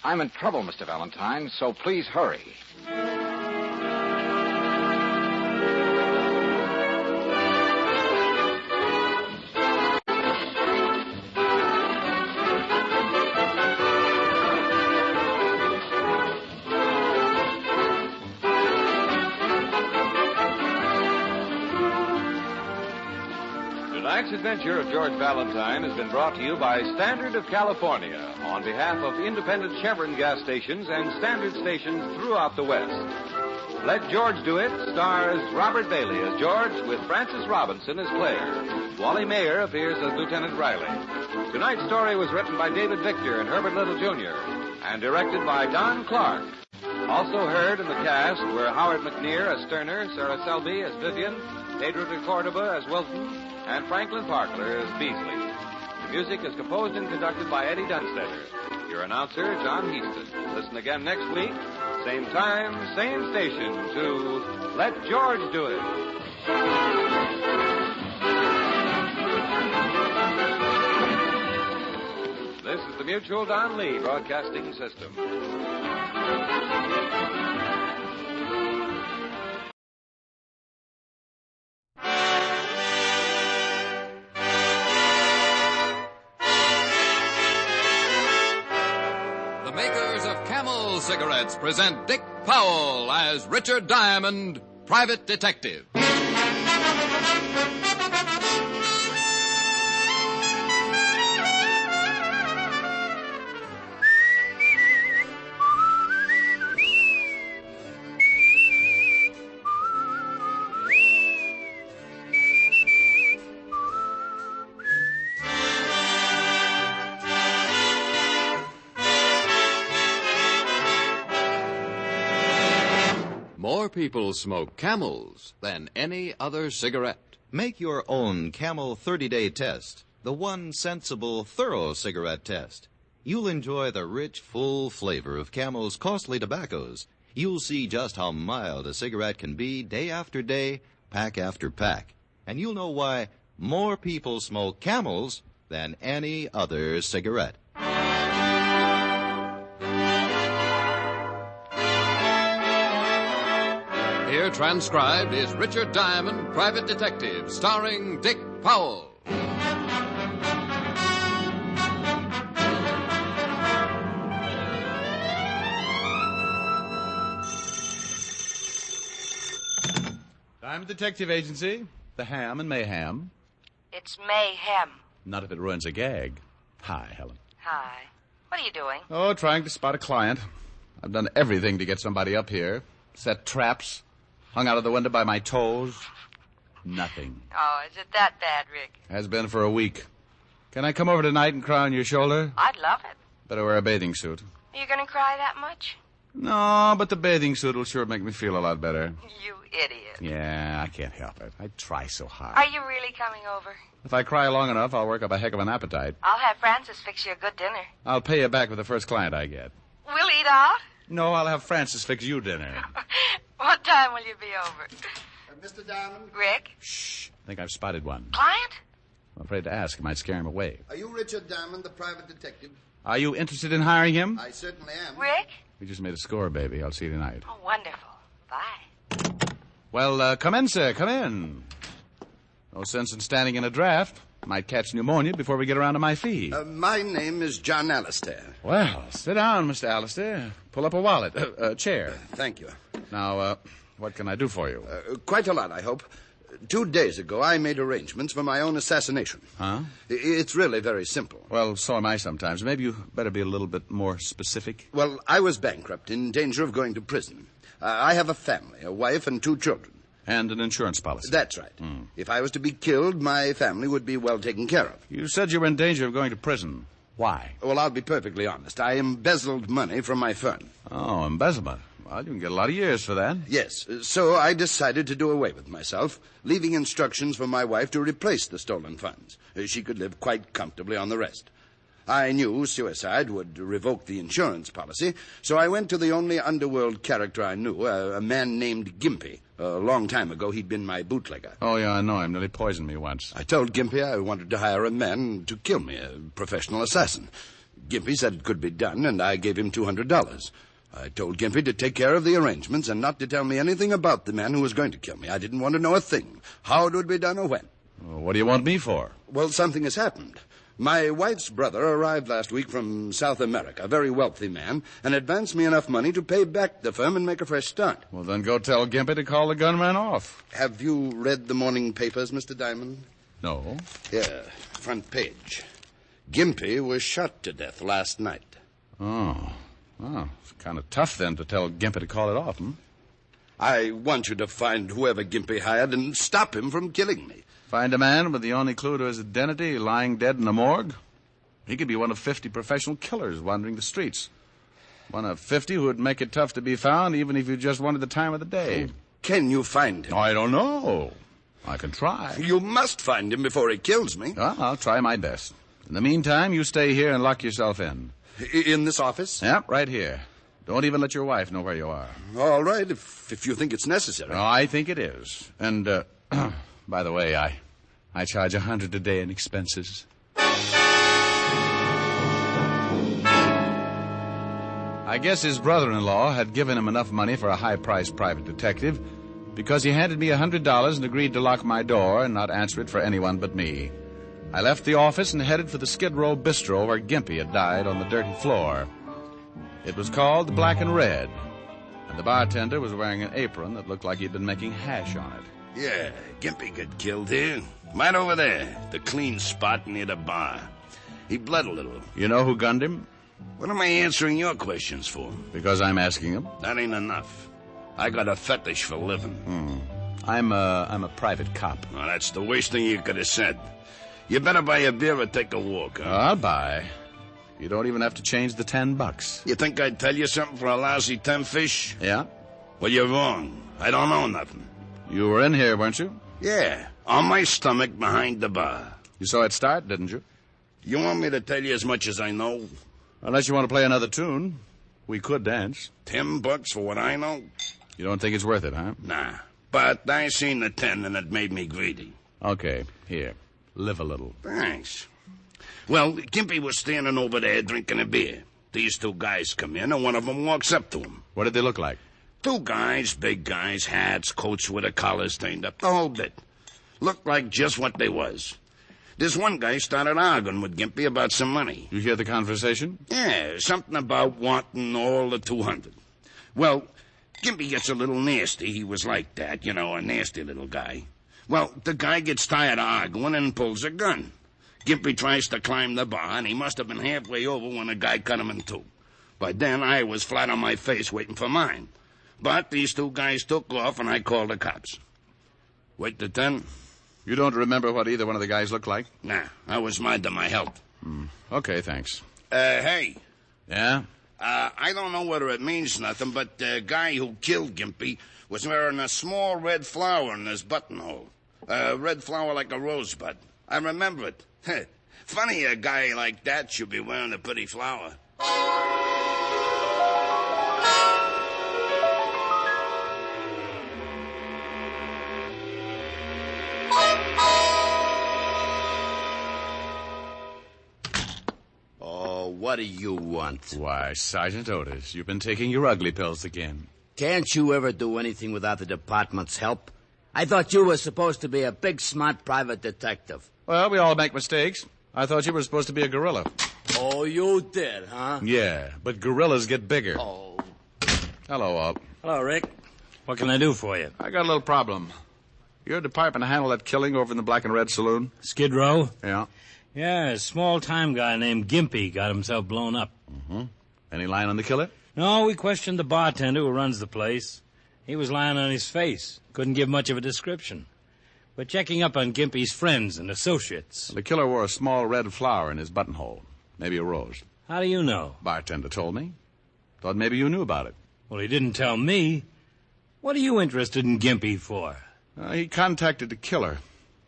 I'm in trouble, Mr. Valentine, so please hurry. Tonight's adventure of George Valentine has been brought to you by Standard of California on behalf of independent Chevron gas stations and standard stations throughout the West. Let George Do It stars Robert Bailey as George with Francis Robinson as Claire. Wally Mayer appears as Lieutenant Riley. Tonight's story was written by David Victor and Herbert Little, Jr. and directed by Don Clark. Also heard in the cast were Howard McNear as Sterner, Sarah Selby as Vivian, Pedro de Cordoba as Wilton, and Franklin Parkler as Beasley. The music is composed and conducted by Eddie Dunstetter. Your announcer, John Heaston. Listen again next week, same time, same station, to Let George Do It. This is the Mutual Don Lee Broadcasting System. Cigarettes present Dick Powell as Richard Diamond, Private Detective. More people smoke Camels than any other cigarette. Make your own Camel 30-day test, the one sensible, thorough cigarette test. You'll enjoy the rich, full flavor of Camel's costly tobaccos. You'll see just how mild a cigarette can be day after day, pack after pack. And you'll know why more people smoke Camels than any other cigarette. Here transcribed is Richard Diamond, Private Detective, starring Dick Powell. Private Detective Agency. The Ham and Mayhem. It's mayhem. Not if it ruins a gag. Hi, Helen. Hi. What are you doing? Oh, trying to spot a client. I've done everything to get somebody up here. Set traps. Hung out of the window by my toes. Nothing. Oh, is it that bad, Rick? Has been for a week. Can I come over tonight and cry on your shoulder? I'd love it. Better wear a bathing suit. Are you going to cry that much? No, but the bathing suit will sure make me feel a lot better. You idiot. Yeah, I can't help it. I try so hard. Are you really coming over? If I cry long enough, I'll work up a heck of an appetite. I'll have Francis fix you a good dinner. I'll pay you back with the first client I get. We'll eat out? No, I'll have Francis fix you dinner. What time will you be over? Mr. Diamond? Rick? Shh. I think I've spotted one. Client? I'm afraid to ask. It might scare him away. Are you Richard Diamond, the private detective? Are you interested in hiring him? I certainly am. Rick? We just made a score, baby. I'll see you tonight. Oh, wonderful. Bye. Well, come in, sir. Come in. No sense in standing in a draft. Might catch pneumonia before we get around to my fee. My name is John Alistair. Well, sit down, Mr. Alistair. Pull up a wallet. Chair. Thank you. Now, what can I do for you? Quite a lot, I hope. 2 days ago, I made arrangements for my own assassination. Huh? It's really very simple. Well, so am I sometimes. Maybe you better be a little bit more specific. Well, I was bankrupt, in danger of going to prison. I have a family, a wife and 2 children. And an insurance policy. That's right. If I was to be killed, my family would be well taken care of. You said you were in danger of going to prison. Why? Well, I'll be perfectly honest. I embezzled money from my firm. Oh, embezzlement. Well, you can get a lot of years for that. Yes. So I decided to do away with myself, leaving instructions for my wife to replace the stolen funds. She could live quite comfortably on the rest. I knew suicide would revoke the insurance policy, so I went to the only underworld character I knew, a man named Gimpy. A long time ago, he'd been my bootlegger. Oh, yeah, I know him. Nearly poisoned me once. I told Gimpy I wanted to hire a man to kill me, a professional assassin. Gimpy said it could be done, and I gave him $200. I told Gimpy to take care of the arrangements and not to tell me anything about the man who was going to kill me. I didn't want to know a thing, how it would be done or when. Well, what do you want me for? Well, something has happened. My wife's brother arrived last week from South America, a very wealthy man, and advanced me enough money to pay back the firm and make a fresh start. Well, then go tell Gimpy to call the gunman off. Have you read the morning papers, Mr. Diamond? No. Yeah, front page. Gimpy was shot to death last night. Oh. Oh, it's kind of tough, then, to tell Gimpy to call it off, I want you to find whoever Gimpy hired and stop him from killing me. Find a man with the only clue to his identity lying dead in a morgue? He could be one of 50 professional killers wandering the streets. One of 50 who would make it tough to be found even if you just wanted the time of the day. Can you find him? I don't know. I can try. You must find him before he kills me. Well, I'll try my best. In the meantime, you stay here and lock yourself in. In this office? Yep, right here. Don't even let your wife know where you are. All right, if you think it's necessary. Oh, I think it is. And, by the way, I charge $100 a day in expenses. I guess his brother-in-law had given him enough money for a high-priced private detective because he handed me $100 and agreed to lock my door and not answer it for anyone but me. I left the office and headed for the Skid Row Bistro where Gimpy had died on the dirty floor. It was called the Black and Red, and the bartender was wearing an apron that looked like he'd been making hash on it. Yeah, Gimpy got killed here. Right over there, the clean spot near the bar. He bled a little. You know who gunned him? What am I answering your questions for? Because I'm asking him. That ain't enough. I got a fetish for living. I'm a private cop. Well, that's the worst thing you could have said. You better buy a beer or take a walk, huh? I'll buy. You don't even have to change the $10. You think I'd tell you something for a lousy 10 fish? Yeah? Well, you're wrong. I don't know nothing. You were in here, weren't you? Yeah, on my stomach behind the bar. You saw it start, didn't you? You want me to tell you as much as I know? Unless you want to play another tune. We could dance. $10 for what I know? You don't think it's worth it, huh? Nah, but I seen the 10 and it made me greedy. Okay, here. Live a little. Thanks. Well, Gimpy was standing over there drinking a beer. These 2 guys come in, and one of them walks up to him. What did they look like? 2 guys, big guys, hats, coats with the collars turned up, the whole bit. Looked like just what they was. This one guy started arguing with Gimpy about some money. You hear the conversation? Yeah, something about wanting all the 200. Well, Gimpy gets a little nasty. He was like that, you know, a nasty little guy. Well, the guy gets tired of arguing and pulls a gun. Gimpy tries to climb the bar, and he must have been halfway over when the guy cut him in two. By then, I was flat on my face waiting for mine. But these two guys took off, and I called the cops. Wait to 10. You don't remember what either one of the guys looked like? Nah, I was minding my health. Okay, thanks. Hey. Yeah? I don't know whether it means nothing, but the guy who killed Gimpy was wearing a small red flower in his buttonhole. A red flower like a rosebud. I remember it. Funny a guy like that should be wearing a pretty flower. Oh, what do you want? Why, Sergeant Otis, you've been taking your ugly pills again. Can't you ever do anything without the department's help? I thought you were supposed to be a big, smart private detective. Well, we all make mistakes. I thought you were supposed to be a gorilla. Oh, you did, huh? Yeah, but gorillas get bigger. Oh. Hello, Walt. Hello, Rick. What can I do for you? I got a little problem. Your department handled that killing over in the Black and Red Saloon? Skid Row? Yeah. Yeah, a small-time guy named Gimpy got himself blown up. Any line on the killer? No, we questioned the bartender who runs the place. He was lying on his face. Couldn't give much of a description. We're checking up on Gimpy's friends and associates. The killer wore a small red flower in his buttonhole. Maybe a rose. How do you know? Bartender told me. Thought maybe you knew about it. Well, he didn't tell me. What are you interested in Gimpy for? He contacted the killer.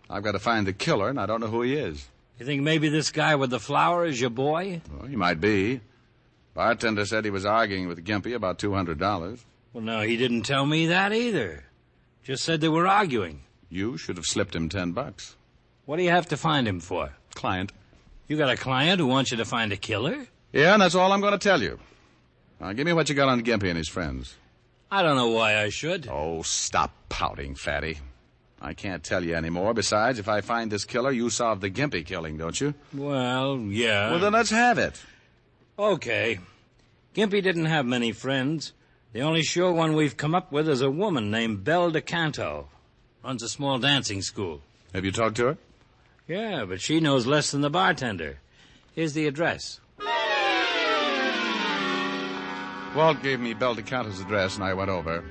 I've got to find the killer, and I don't know who he is. You think maybe this guy with the flower is your boy? Well, he might be. Bartender said he was arguing with Gimpy about $200. Well, no, he didn't tell me that either. Just said they were arguing. You should have slipped him $10. What do you have to find him for? Client. You got a client who wants you to find a killer? Yeah, and that's all I'm going to tell you. Now, give me what you got on Gimpy and his friends. I don't know why I should. Oh, stop pouting, fatty. I can't tell you anymore. Besides, if I find this killer, you solve the Gimpy killing, don't you? Well, yeah. Well, then let's have it. Okay. Gimpy didn't have many friends. The only sure one we've come up with is a woman named Belle DeCanto. Runs a small dancing school. Have you talked to her? Yeah, but she knows less than the bartender. Here's the address. Walt gave me Belle DeCanto's address, and I went over.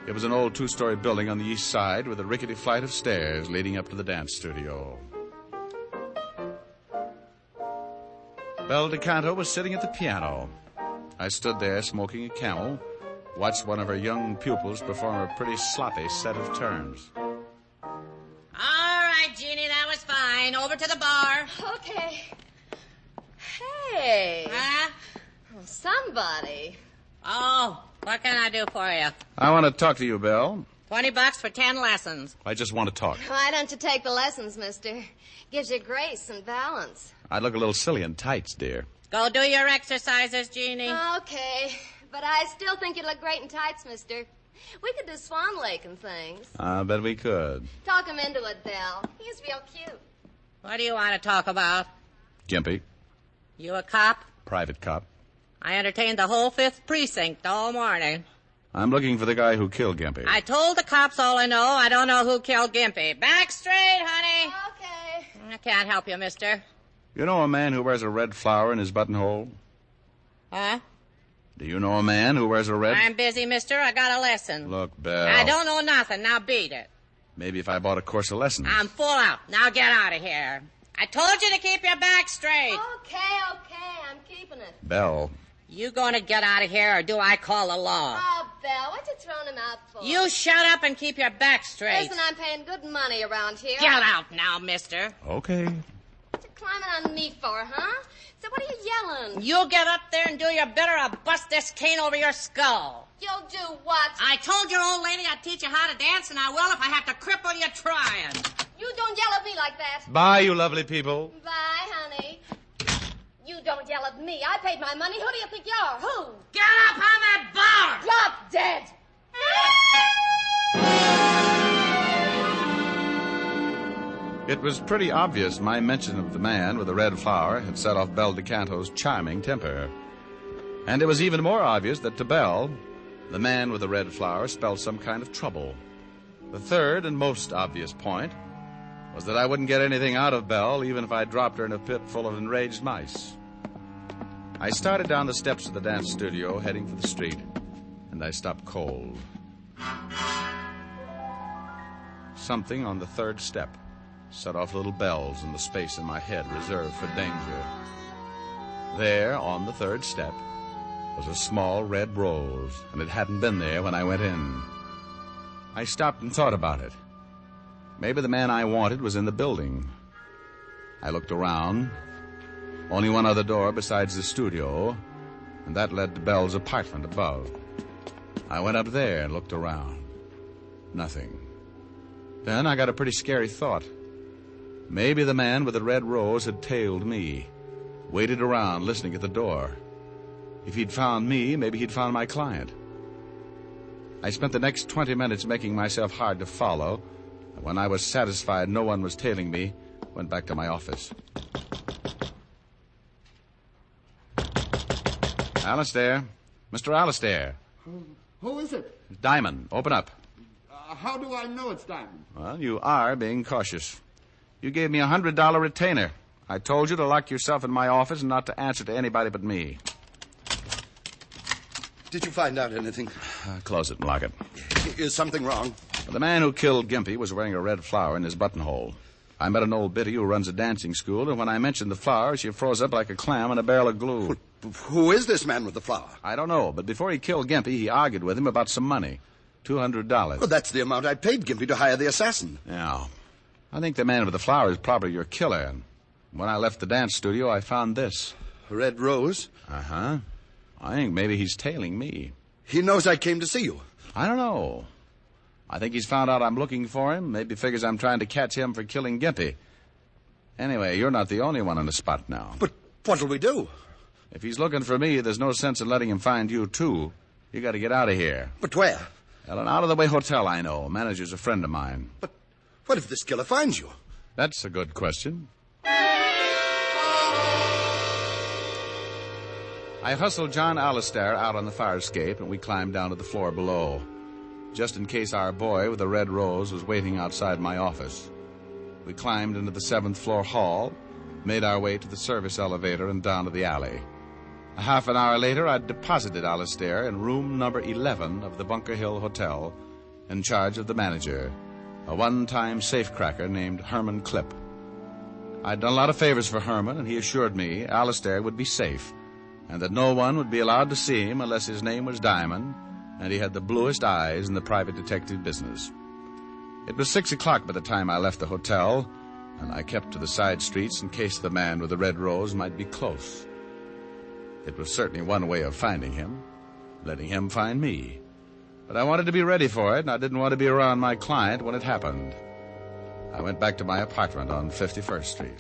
It was an old two-story building on the east side with a rickety flight of stairs leading up to the dance studio. Belle DeCanto was sitting at the piano. I stood there smoking a Camel, watched one of her young pupils perform a pretty sloppy set of turns. All right, Jeannie, that was fine. Over to the bar. Okay. Hey. Huh? Oh, somebody. Oh, what can I do for you? I want to talk to you, Belle. $20 for 10 lessons. I just want to talk. Why don't you take the lessons, mister? Gives you grace and balance. I'd look a little silly in tights, dear. Go do your exercises, Jeannie. Okay, but I still think you look great in tights, mister. We could do Swan Lake and things. I bet we could. Talk him into it, Belle. He's real cute. What do you want to talk about? Gimpy. You a cop? Private cop. I entertained the whole 5th precinct all morning. I'm looking for the guy who killed Gimpy. I told the cops all I know. I don't know who killed Gimpy. Back straight, honey. Okay. I can't help you, mister. You know a man who wears a red flower in his buttonhole? Huh? Do you know a man who wears a red... I'm busy, mister. I got a lesson. Look, Belle. I don't know nothing. Now beat it. Maybe if I bought a course of lessons. I'm full out. Now get out of here. I told you to keep your back straight. Okay, I'm keeping it. Belle. You going to get out of here, or do I call the law? Oh, Belle, what you throwing him out for? You shut up and keep your back straight. Listen, I'm paying good money around here. Get out now, mister. Okay. What you climbing on me for, huh? So what are you yelling? You get up there and do your bit, or I'll bust this cane over your skull. You'll do what? I told your old lady I'd teach you how to dance, and I will if I have to cripple you trying. You don't yell at me like that. Bye, you lovely people. Bye, honey. You don't yell at me. I paid my money. Who do you think you are? Who? Get up on that bar! Drop dead! It was pretty obvious my mention of the man with the red flower had set off Belle DeCanto's charming temper. And it was even more obvious that to Belle, The man with the red flower spelled some kind of trouble. The third and most obvious point was that I wouldn't get anything out of Belle even if I dropped her in a pit full of enraged mice. I started down the steps of the dance studio, heading for the street, and I stopped cold. Something on the third step set off little bells in the space in my head reserved for danger. There, on the third step, was a small red rose, and it hadn't been there when I went in. I stopped and thought about it. Maybe the man I wanted was in the building. I looked around. Only one other door besides the studio, and that led to Belle's apartment above. I went up there and looked around. Nothing. Then I got a pretty scary thought. Maybe the man with the red rose had tailed me, waited around listening at the door. If he'd found me, maybe he'd found my client. I spent the next 20 minutes making myself hard to follow, and when I was satisfied no one was tailing me, went back to my office. Alistair. Mr. Alistair. Who is it? Diamond, open up. How do I know it's Diamond? Well, you are being cautious. You gave me a $100 retainer. I told you to lock yourself in my office and not to answer to anybody but me. Did you find out anything? Close it and lock it. Is something wrong? The man who killed Gimpy was wearing a red flower in his buttonhole. I met an old biddy who runs a dancing school, and when I mentioned the flower, she froze up like a clam in a barrel of glue. Who is this man with the flower? I don't know, but before he killed Gimpy, he argued with him about some money. $200. Well, that's the amount I paid Gimpy to hire the assassin. Yeah. I think the man with the flower is probably your killer. And when I left the dance studio, I found this. A red rose? Uh-huh. I think maybe he's tailing me. He knows I came to see you. I don't know. I think he's found out I'm looking for him. Maybe figures I'm trying to catch him for killing Gimpy. Anyway, you're not the only one on the spot now. But what'll we do? If he's looking for me, there's no sense in letting him find you, too. You got to get out of here. But where? Well, an out-of-the-way hotel I know. Manager's a friend of mine. But what if this killer finds you? That's a good question. I hustled John Alistair out on the fire escape, and we climbed down to the floor below, just in case our boy with the red rose was waiting outside my office. We climbed into the 7th floor hall, made our way to the service elevator and down to the alley. A half an hour later, I'd deposited Alistair in room number 11 of the Bunker Hill Hotel, in charge of the manager, a one-time safecracker named Herman Clipp. I'd done a lot of favors for Herman, and he assured me Alistair would be safe, and that no one would be allowed to see him unless his name was Diamond, and he had the bluest eyes in the private detective business. It was 6 o'clock by the time I left the hotel, and I kept to the side streets in case the man with the red rose might be close. It was certainly one way of finding him, letting him find me. But I wanted to be ready for it, and I didn't want to be around my client when it happened. I went back to my apartment on 51st Street.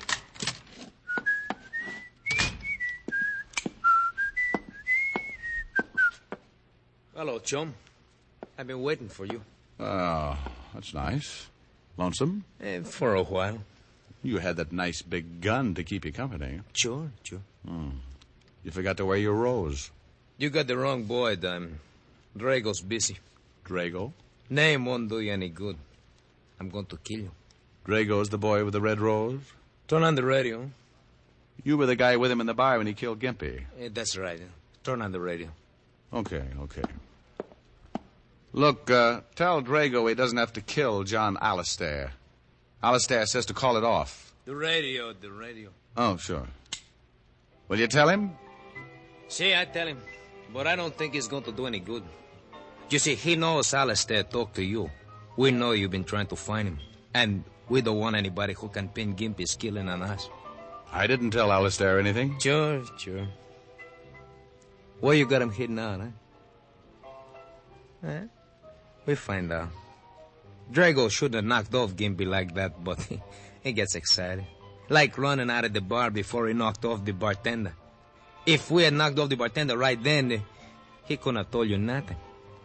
Hello, chum. I've been waiting for you. Oh, that's nice. Lonesome? For a while. You had that nice big gun to keep you company. Sure. You forgot to wear your rose. You got the wrong boy, Diamond. Drago's busy. Drago? Name won't do you any good. I'm going to kill you. Drago's the boy with the red rose? Turn on the radio. You were the guy with him in the bar when he killed Gimpy. That's right. Turn on the radio. Okay. Look, tell Drago he doesn't have to kill John Alistair. Alistair says to call it off. The radio. Oh, sure. Will you tell him? See, I tell him. But I don't think it's going to do any good. You see, he knows Alistair talked to you. We know you've been trying to find him. And we don't want anybody who can pin Gimpy's killing on us. I didn't tell Alistair anything. Sure. Where you got him hidden out, huh? We find out. Drago shouldn't have knocked off Gimpy like that, but he gets excited. Like running out of the bar before he knocked off the bartender. If we had knocked off the bartender right then, he couldn't have told you nothing.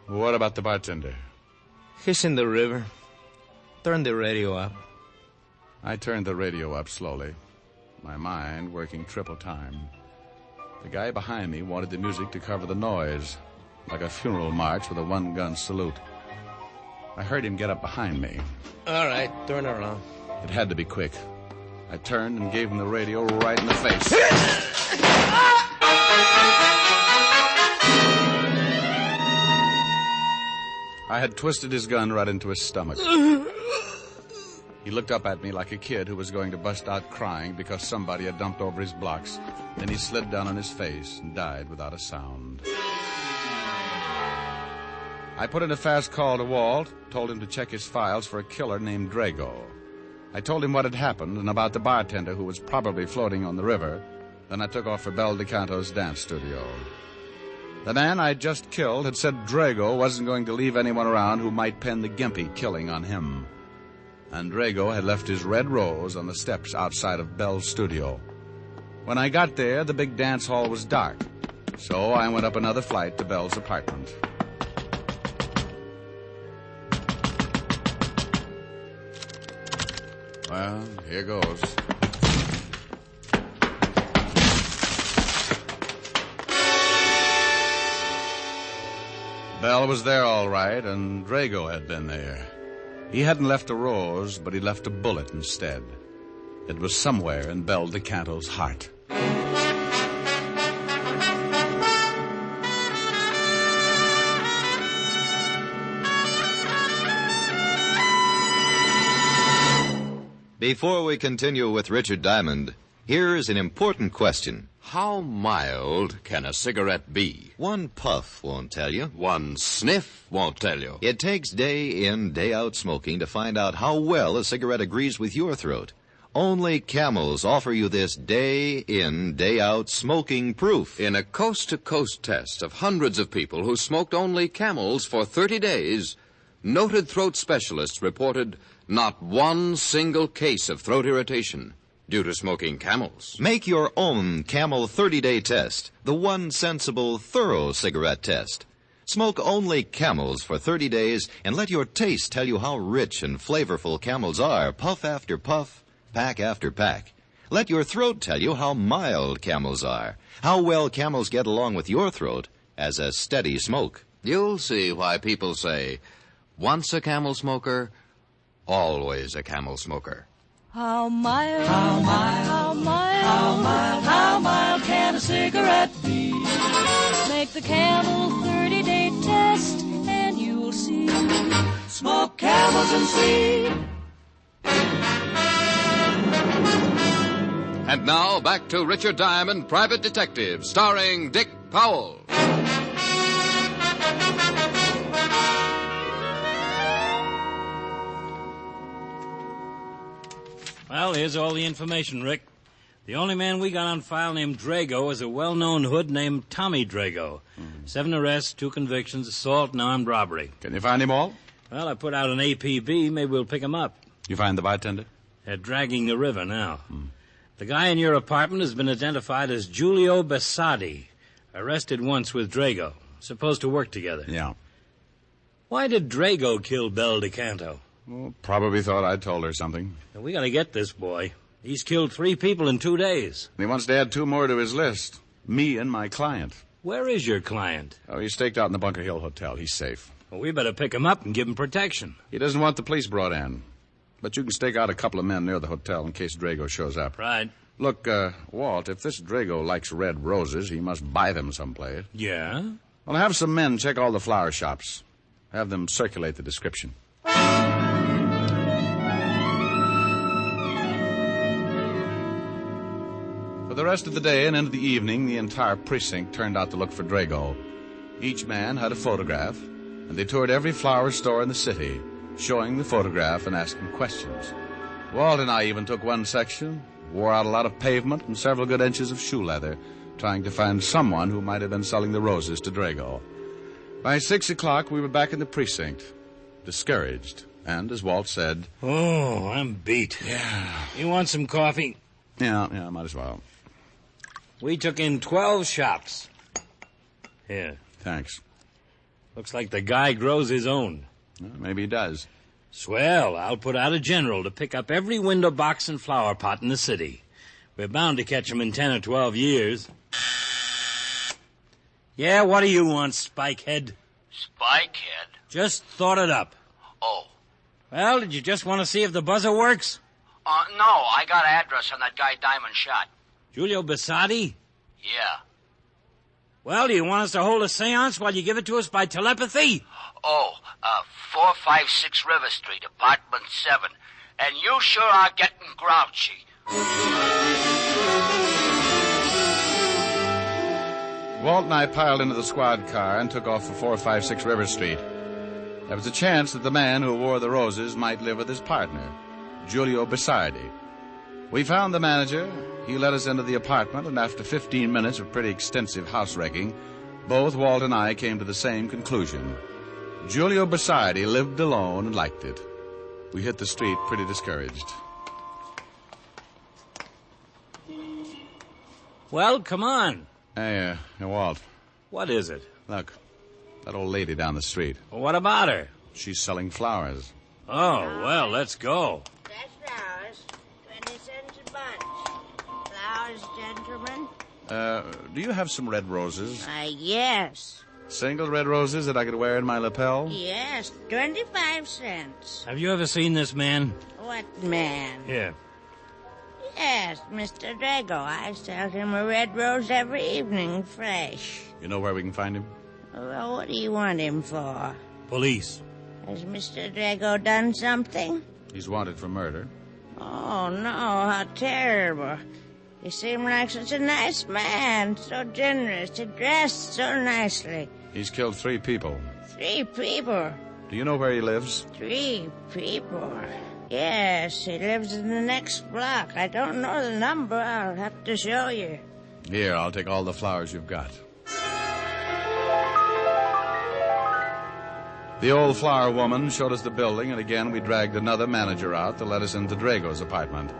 What about the bartender? He's in the river. Turn the radio up. I turned the radio up slowly, my mind working triple time. The guy behind me wanted the music to cover the noise. like a funeral march with a one-gun salute. I heard him get up behind me. All right, turn around. It had to be quick. I turned and gave him the radio right in the face. I had twisted his gun right into his stomach. He looked up at me like a kid who was going to bust out crying because somebody had dumped over his blocks. Then he slid down on his face and died without a sound. I put in a fast call to Walt, told him to check his files for a killer named Drago. I told him what had happened and about the bartender who was probably floating on the river. Then I took off for Bel DeCanto's dance studio. The man I'd just killed had said Drago wasn't going to leave anyone around who might pin the Gimpy killing on him. And Drago had left his red rose on the steps outside of Bel's studio. When I got there, the big dance hall was dark. So I went up another flight to Bel's apartment. Well, here goes. Bel was there all right, and Drago had been there. He hadn't left a rose, but he left a bullet instead. It was somewhere in Bel DeCanto's heart. Before we continue with Richard Diamond, here is an important question. How mild can a cigarette be? One puff won't tell you. One sniff won't tell you. It takes day in, day out smoking to find out how well a cigarette agrees with your throat. Only Camels offer you this day in, day out smoking proof. In a coast-to-coast test of hundreds of people who smoked only Camels for 30 days, noted throat specialists reported not one single case of throat irritation due to smoking Camels. Make your own Camel 30-day test, the one sensible, thorough cigarette test. Smoke only Camels for 30 days and let your taste tell you how rich and flavorful Camels are, puff after puff, pack after pack. Let your throat tell you how mild Camels are, how well Camels get along with your throat as a steady smoke. You'll see why people say, once a Camel smoker, always a Camel smoker. How mild, how mild, how mild, how mild, how mild can a cigarette be? Make the Camel 30-day test and you'll see. Smoke Camels and see. And now back to Richard Diamond, Private Detective, starring Dick Powell. Well, here's all the information, Rick. The only man we got on file named Drago is a well-known hood named Tommy Drago. 7 arrests, 2 convictions, assault and armed robbery. Can you find him all? Well, I put out an APB. Maybe we'll pick him up. You find the bartender? They're dragging the river now. The guy in your apartment has been identified as Giulio Bassadi. Arrested once with Drago. Supposed to work together. Yeah. Why did Drago kill Bel DeCanto? Well, probably thought I'd told her something. Now, we gotta get this boy. He's killed 3 people in 2 days. And he wants to add 2 more to his list. Me and my client. Where is your client? Oh, he's staked out in the Bunker Hill Hotel. He's safe. Well, we better pick him up and give him protection. He doesn't want the police brought in. But you can stake out a couple of men near the hotel in case Drago shows up. Right. Look, Walt, if this Drago likes red roses, he must buy them someplace. Yeah? Well, have some men check all the flower shops. Have them circulate the description. For the rest of the day and into the evening, the entire precinct turned out to look for Drago. Each man had a photograph, and they toured every flower store in the city, showing the photograph and asking questions. Walt and I even took one section, wore out a lot of pavement and several good inches of shoe leather, trying to find someone who might have been selling the roses to Drago. By 6 o'clock, we were back in the precinct, discouraged, and, as Walt said... Oh, I'm beat. Yeah. You want some coffee? Yeah, might as well. We took in 12 shops. Here. Thanks. Looks like the guy grows his own. Well, maybe he does. Swell. I'll put out a general to pick up every window box and flower pot in the city. We're bound to catch him in 10 or 12 years. Yeah, what do you want, Spikehead? Spikehead? Just thought it up. Oh. Well, did you just want to see if the buzzer works? No, I got an address on that guy Diamond shot. Julio Basadi? Yeah. Well, do you want us to hold a seance while you give it to us by telepathy? 456 River Street, apartment 7. And you sure are getting grouchy. Walt and I piled into the squad car and took off for 456 River Street. There was a chance that the man who wore the roses might live with his partner, Julio Basardi. We found the manager. He led us into the apartment, and after 15 minutes of pretty extensive house wrecking, both Walt and I came to the same conclusion. Julio Basardi lived alone and liked it. We hit the street pretty discouraged. Well, come on. Hey, Walt. What is it? Look, that old lady down the street. Well, what about her? She's selling flowers. Oh, well, let's go. Fresh flowers, 20 cents a bunch. Flowers, gentlemen? Do you have some red roses? Yes. Single red roses that I could wear in my lapel? Yes, 25 cents. Have you ever seen this man? What man? Here. Yes, Mr. Drago. I sell him a red rose every evening, fresh. You know where we can find him? Well, what do you want him for? Police. Has Mr. Drago done something? He's wanted for murder. Oh, no, how terrible. He seemed like such a nice man, so generous, he dressed so nicely. He's killed 3 people. 3 people? Do you know where he lives? 3 people? Yes, he lives in the next block. I don't know the number. I'll have to show you. Here, I'll take all the flowers you've got. The old flower woman showed us the building, and again we dragged another manager out to let us into Drago's apartment.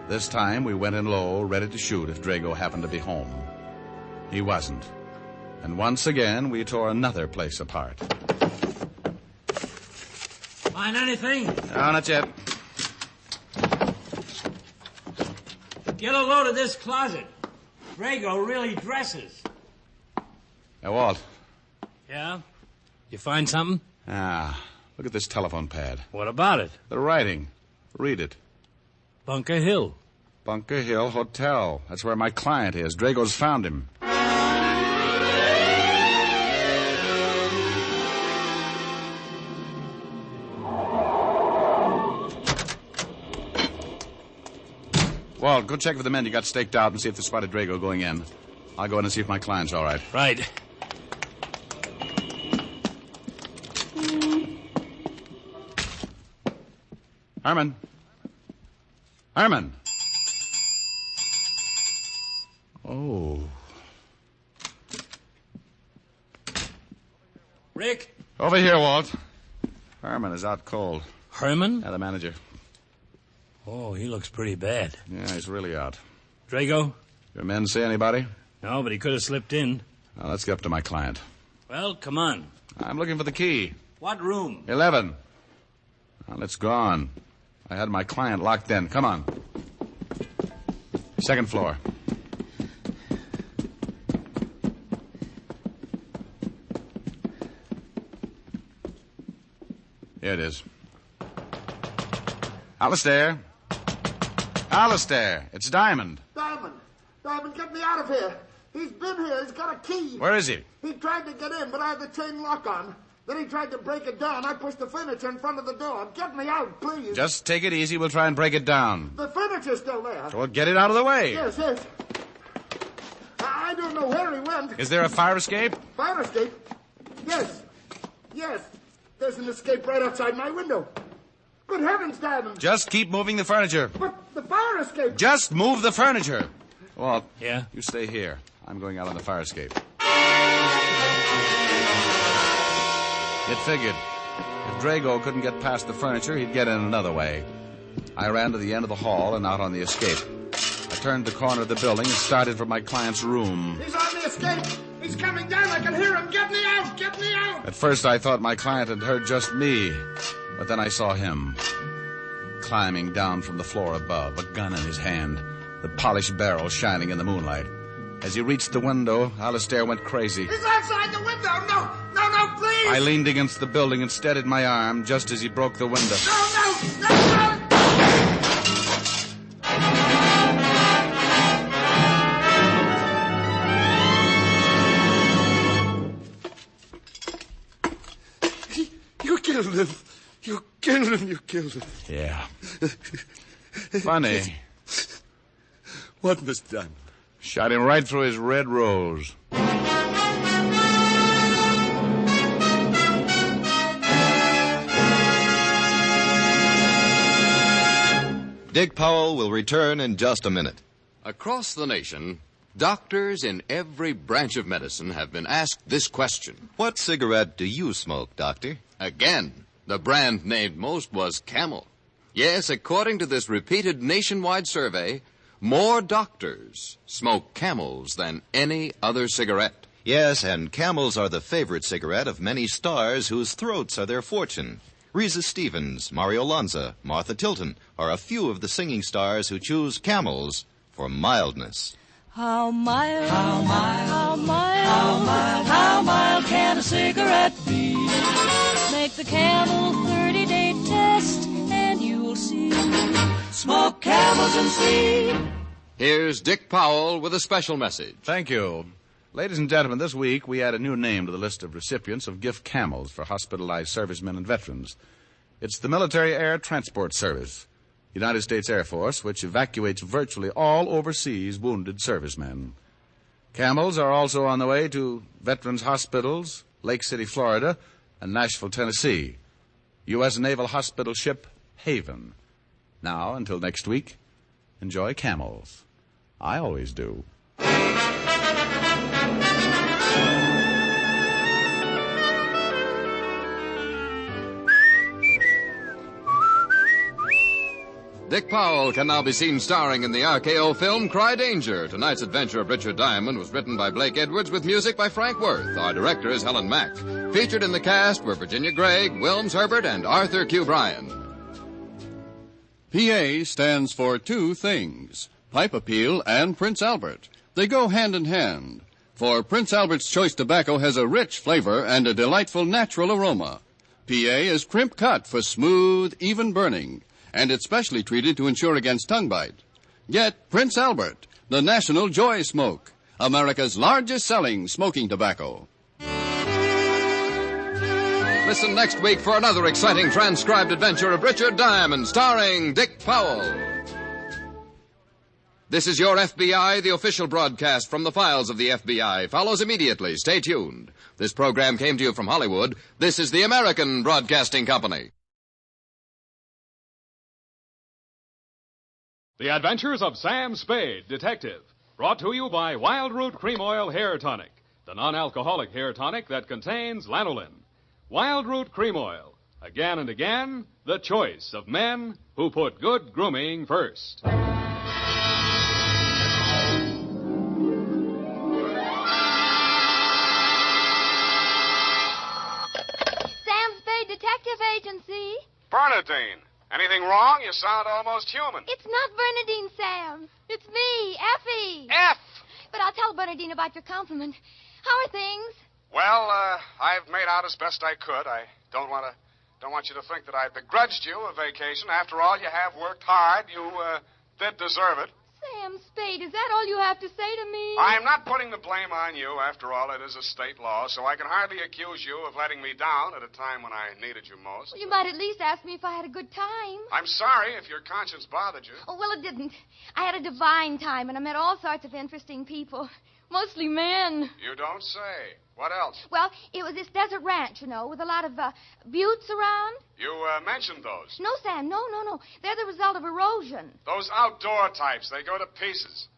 This time we went in low, ready to shoot if Drago happened to be home. He wasn't. And once again we tore another place apart. Find anything? No, not yet. Get a load of this closet. Drago really dresses. Now, Walt. Yeah? You find something? Look at this telephone pad. What about it? The writing. Read it. Bunker Hill. Bunker Hill Hotel. That's where my client is. Drago's found him. Walt, go check for the men you got staked out and see if they spotted Drago going in. I'll go in and see if my client's all right. Right. Herman. Herman. Oh. Rick? Over here, Walt. Herman is out cold. Herman? Yeah, the manager. Oh, he looks pretty bad. Yeah, he's really out. Drago? Your men see anybody? No, but he could have slipped in. Now, let's get up to my client. Well, come on. I'm looking for the key. What room? 11. Well, it's gone. I had my client locked in. Come on. 2nd floor. Here it is. Alistair. Alistair, it's Diamond. Diamond, get me out of here. He's been here. He's got a key. Where is he? He tried to get in, but I had the chain lock on. Then he tried to break it down. I pushed the furniture in front of the door. Get me out, please. Just take it easy. We'll try and break it down. The furniture's still there. Well, get it out of the way. Yes. I don't know where he went. Is there a fire escape? Fire escape? Yes. There's an escape right outside my window. Good heavens, Diamond. Just keep moving the furniture. But the fire escape... Just move the furniture. Walt. Yeah? You stay here. I'm going out on the fire escape. It figured. If Drago couldn't get past the furniture, he'd get in another way. I ran to the end of the hall and out on the escape. I turned the corner of the building and started for my client's room. He's on the escape. He's coming down. I can hear him. Get me out. Get me out. At first, I thought my client had heard just me. But then I saw him climbing down from the floor above, a gun in his hand, the polished barrel shining in the moonlight. As he reached the window, Alistair went crazy. He's outside the window! No, please! I leaned against the building and steadied my arm just as he broke the window. No! You killed him. You killed him. Yeah. Funny. What was done? Shot him right through his red rose. Dick Powell will return in just a minute. Across the nation, doctors in every branch of medicine have been asked this question. What cigarette do you smoke, Doctor? Again, the brand named most was Camel. Yes, according to this repeated nationwide survey, more doctors smoke Camels than any other cigarette. Yes, and Camels are the favorite cigarette of many stars whose throats are their fortune. Risa Stevens, Mario Lanza, Martha Tilton are a few of the singing stars who choose Camels for mildness. How mild, how mild, how mild, how mild, how mild can a cigarette be? Make the Camel 30-day test and you'll see. Smoke Camels and see. Here's Dick Powell with a special message. Thank you. Ladies and gentlemen, this week we add a new name to the list of recipients of gift Camels for hospitalized servicemen and veterans. It's the Military Air Transport Service, United States Air Force, which evacuates virtually all overseas wounded servicemen. Camels are also on the way to veterans hospitals, Lake City, Florida, and Nashville, Tennessee. U.S. Naval Hospital ship Haven. Now, until next week, enjoy Camels. I always do. Dick Powell can now be seen starring in the RKO film Cry Danger. Tonight's adventure of Richard Diamond was written by Blake Edwards with music by Frank Worth. Our director is Helen Mack. Featured in the cast were Virginia Gregg, Wilms Herbert, and Arthur Q. Bryan. PA stands for two things, Pipe Appeal and Prince Albert. They go hand in hand. For Prince Albert's Choice Tobacco has a rich flavor and a delightful natural aroma. PA is crimp cut for smooth, even burning, and it's specially treated to ensure against tongue bite. Get Prince Albert, the National Joy Smoke, America's largest selling smoking tobacco. Listen next week for another exciting transcribed adventure of Richard Diamond, starring Dick Powell. This is your FBI, the official broadcast from the files of the FBI. Follows immediately. Stay tuned. This program came to you from Hollywood. This is the American Broadcasting Company. The Adventures of Sam Spade, Detective. Brought to you by Wild Root Cream Oil Hair Tonic, the non-alcoholic hair tonic that contains lanolin. Wild Root Cream Oil. Again and again, the choice of men who put good grooming first. Sam Spade Detective Agency. Bernadine, anything wrong? You sound almost human. It's not Bernadine, Sam. It's me, Effie. F! But I'll tell Bernadine about your compliment. How are things? Well, I've made out as best I could. I don't want you to think that I begrudged you a vacation. After all, you have worked hard. You did deserve it. Sam Spade, is that all you have to say to me? I'm not putting the blame on you. After all, it is a state law, so I can hardly accuse you of letting me down at a time when I needed you most. Well, you might at least ask me if I had a good time. I'm sorry if your conscience bothered you. Oh, well, it didn't. I had a divine time, and I met all sorts of interesting people. Mostly men. You don't say. What else? Well, it was this desert ranch, you know, with a lot of buttes around. You mentioned those. No, Sam, no. They're the result of erosion. Those outdoor types, they go to pieces.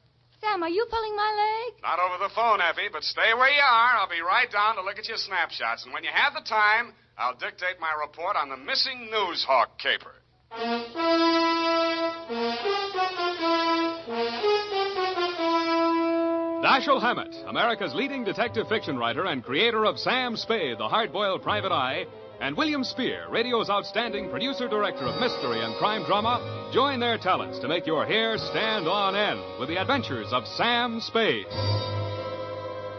Sam, are you pulling my leg? Not over the phone, Effie, but stay where you are. I'll be right down to look at your snapshots. And when you have the time, I'll dictate my report on the missing NEWSHAWK caper. Dashiell Hammett, America's leading detective fiction writer and creator of Sam Spade, the hard-boiled private eye, And William Spear, radio's outstanding producer-director of mystery and crime drama, join their talents to make your hair stand on end with the adventures of Sam Spade.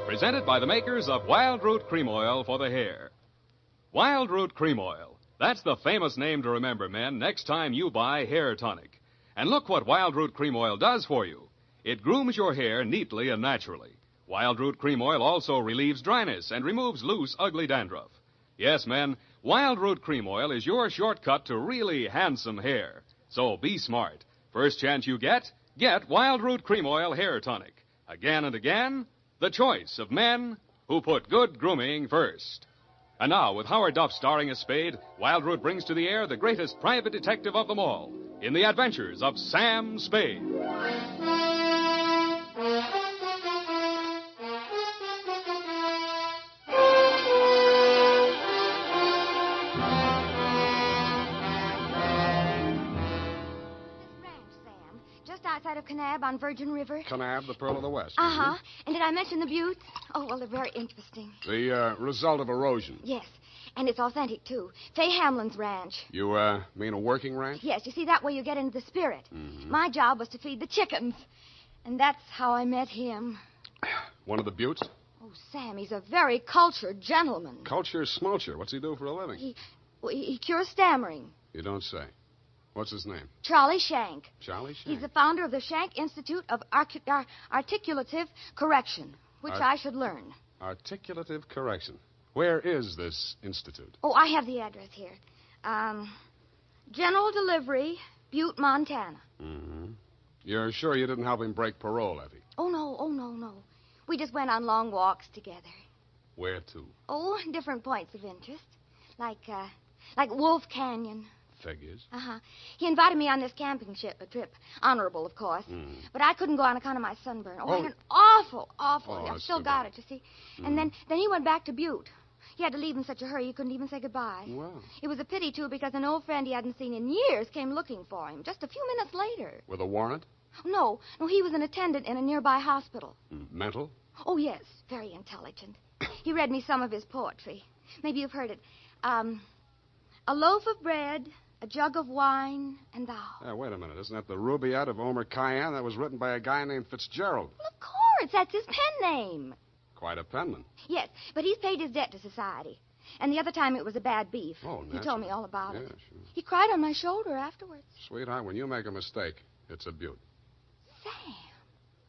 Presented by the makers of Wild Root Cream Oil for the hair. Wild Root Cream Oil. That's the famous name to remember, men, next time you buy hair tonic. And look what Wild Root Cream Oil does for you. It grooms your hair neatly and naturally. Wild Root Cream Oil also relieves dryness and removes loose, ugly dandruff. Yes, men, Wild Root Cream Oil is your shortcut to really handsome hair. So be smart. First chance you get Wild Root Cream Oil Hair Tonic. Again and again, the choice of men who put good grooming first. And now, with Howard Duff starring as Spade, Wild Root brings to the air the greatest private detective of them all in the adventures of Sam Spade. Outside of Kanab on Virgin River. Kanab, the Pearl of the West. Uh-huh. And did I mention the buttes? Oh, well, they're very interesting. The result of erosion. Yes. And it's authentic, too. Fay Hamlin's ranch. You, mean a working ranch? Yes, you see, that way you get into the spirit. Mm-hmm. My job was to feed the chickens. And that's how I met him. One of the buttes? Oh, Sam, he's a very cultured gentleman. Culture smulcher. What's he do for a living? He cures stammering. You don't say. What's his name? Charlie Shank. Charlie Shank? He's the founder of the Shank Institute of Articulative Correction, which I should learn. Articulative Correction. Where is this institute? Oh, I have the address here. General Delivery, Butte, Montana. Mm-hmm. You're sure you didn't help him break parole, Effie? Oh, no. We just went on long walks together. Where to? Oh, different points of interest. Like Wolf Canyon. Figures. Uh-huh. He invited me on this camping trip. Honorable, of course. Mm. But I couldn't go on account of my sunburn. I had an awful. I've still got it, you see. Mm. And then he went back to Butte. He had to leave in such a hurry he couldn't even say goodbye. Wow. It was a pity, too, because an old friend he hadn't seen in years came looking for him just a few minutes later. With a warrant? No, he was an attendant in a nearby hospital. Mental? Oh, yes, very intelligent. He read me some of his poetry. Maybe you've heard it. A loaf of bread, a jug of wine, and thou. Wait a minute. Isn't that the Rubaiyat of Omer Khayyam that was written by a guy named Fitzgerald? Well, of course. That's his pen name. Quite a penman. Yes, but he's paid his debt to society. And the other time it was a bad beef. Oh, he told me all about it. Sure. He cried on my shoulder afterwards. Sweetheart, when you make a mistake, it's a beaut. Sam,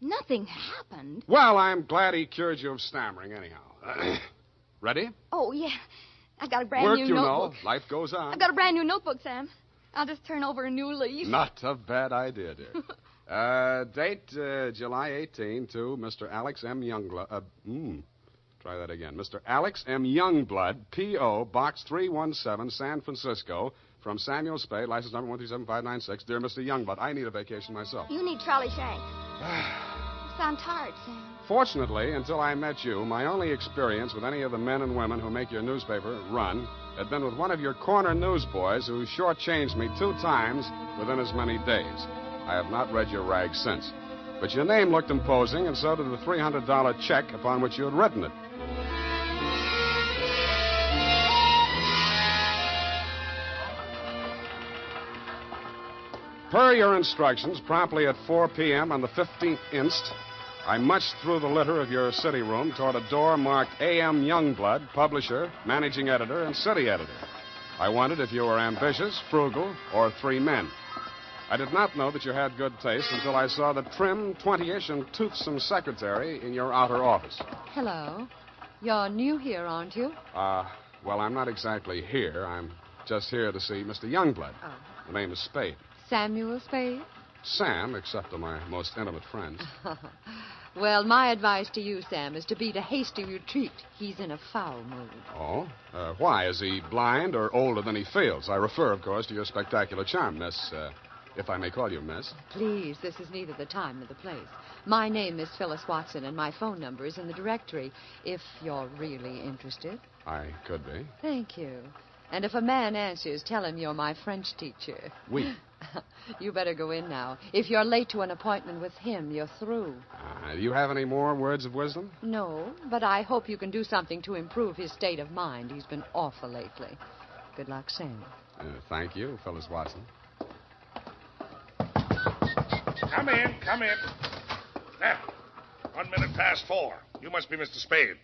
nothing happened. Well, I'm glad he cured you of stammering anyhow. Ready? Oh, yeah. I've got a brand Work, new you notebook. know. Life goes on. I've got a brand new notebook, Sam. I'll just turn over a new leaf. Not a bad idea, dear. Date July 18 to Mr. Alex M. Youngblood. Try that again. Mr. Alex M. Youngblood, P.O., Box 317, San Francisco, from Samuel Spade, license number 137-596. Dear Mr. Youngblood, I need a vacation myself. You need Charlie Shank. You sound tired, Sam. Fortunately, until I met you, my only experience with any of the men and women who make your newspaper run had been with one of your corner newsboys who shortchanged me 2 times within as many days. I have not read your rag since. But your name looked imposing, and so did the $300 check upon which you had written it. Per your instructions, promptly at 4 p.m. on the 15th inst., I munched through the litter of your city room toward a door marked A.M. Youngblood, publisher, managing editor, and city editor. I wondered if you were ambitious, frugal, or 3 men. I did not know that you had good taste until I saw the trim, 20-ish, and toothsome secretary in your outer office. Hello. You're new here, aren't you? Well, I'm not exactly here. I'm just here to see Mr. Youngblood. Oh. The name is Spade. Samuel Spade? Sam, except to my most intimate friends. Well, my advice to you, Sam, is to beat a hasty retreat. He's in a foul mood. Oh? Why? Is he blind or older than he feels? I refer, of course, to your spectacular charm, Miss, if I may call you Miss. Please, this is neither the time nor the place. My name is Phyllis Watson, and my phone number is in the directory, if you're really interested. I could be. Thank you. And if a man answers, tell him you're my French teacher. Oui. You better go in now. If you're late to an appointment with him, you're through. Do you have any more words of wisdom? No, but I hope you can do something to improve his state of mind. He's been awful lately. Good luck, Sam. Thank you, Phyllis Watson. Come in, come in. Now, 1 minute past 4. You must be Mr. Spade.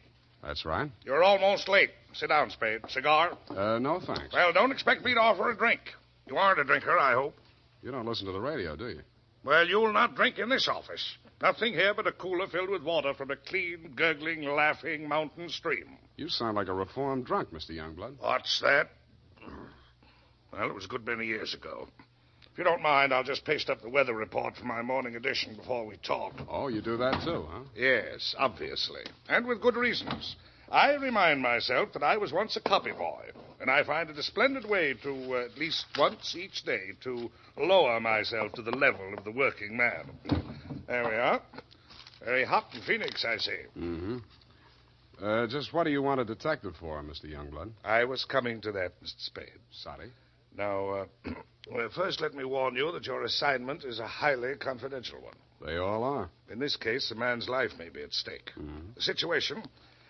That's right. You're almost late. Sit down, Spade. Cigar? No, thanks. Well, don't expect me to offer a drink. You aren't a drinker, I hope. You don't listen to the radio, do you? Well, you'll not drink in this office. Nothing here but a cooler filled with water from a clean, gurgling, laughing mountain stream. You sound like a reformed drunk, Mr. Youngblood. What's that? Well, it was a good many years ago. If you don't mind, I'll just paste up the weather report for my morning edition before we talk. Oh, you do that too, huh? Yes, obviously. And with good reasons. I remind myself that I was once a copy boy, and I find it a splendid way to, at least once each day, to lower myself to the level of the working man. There we are. Very hot in Phoenix, I see. Mm-hmm. Just what do you want a detective for, Mr. Youngblood? I was coming to that, Mr. Spade. Sorry. Now, well, first let me warn you that your assignment is a highly confidential one. They all are. In this case, a man's life may be at stake. Mm-hmm. The situation,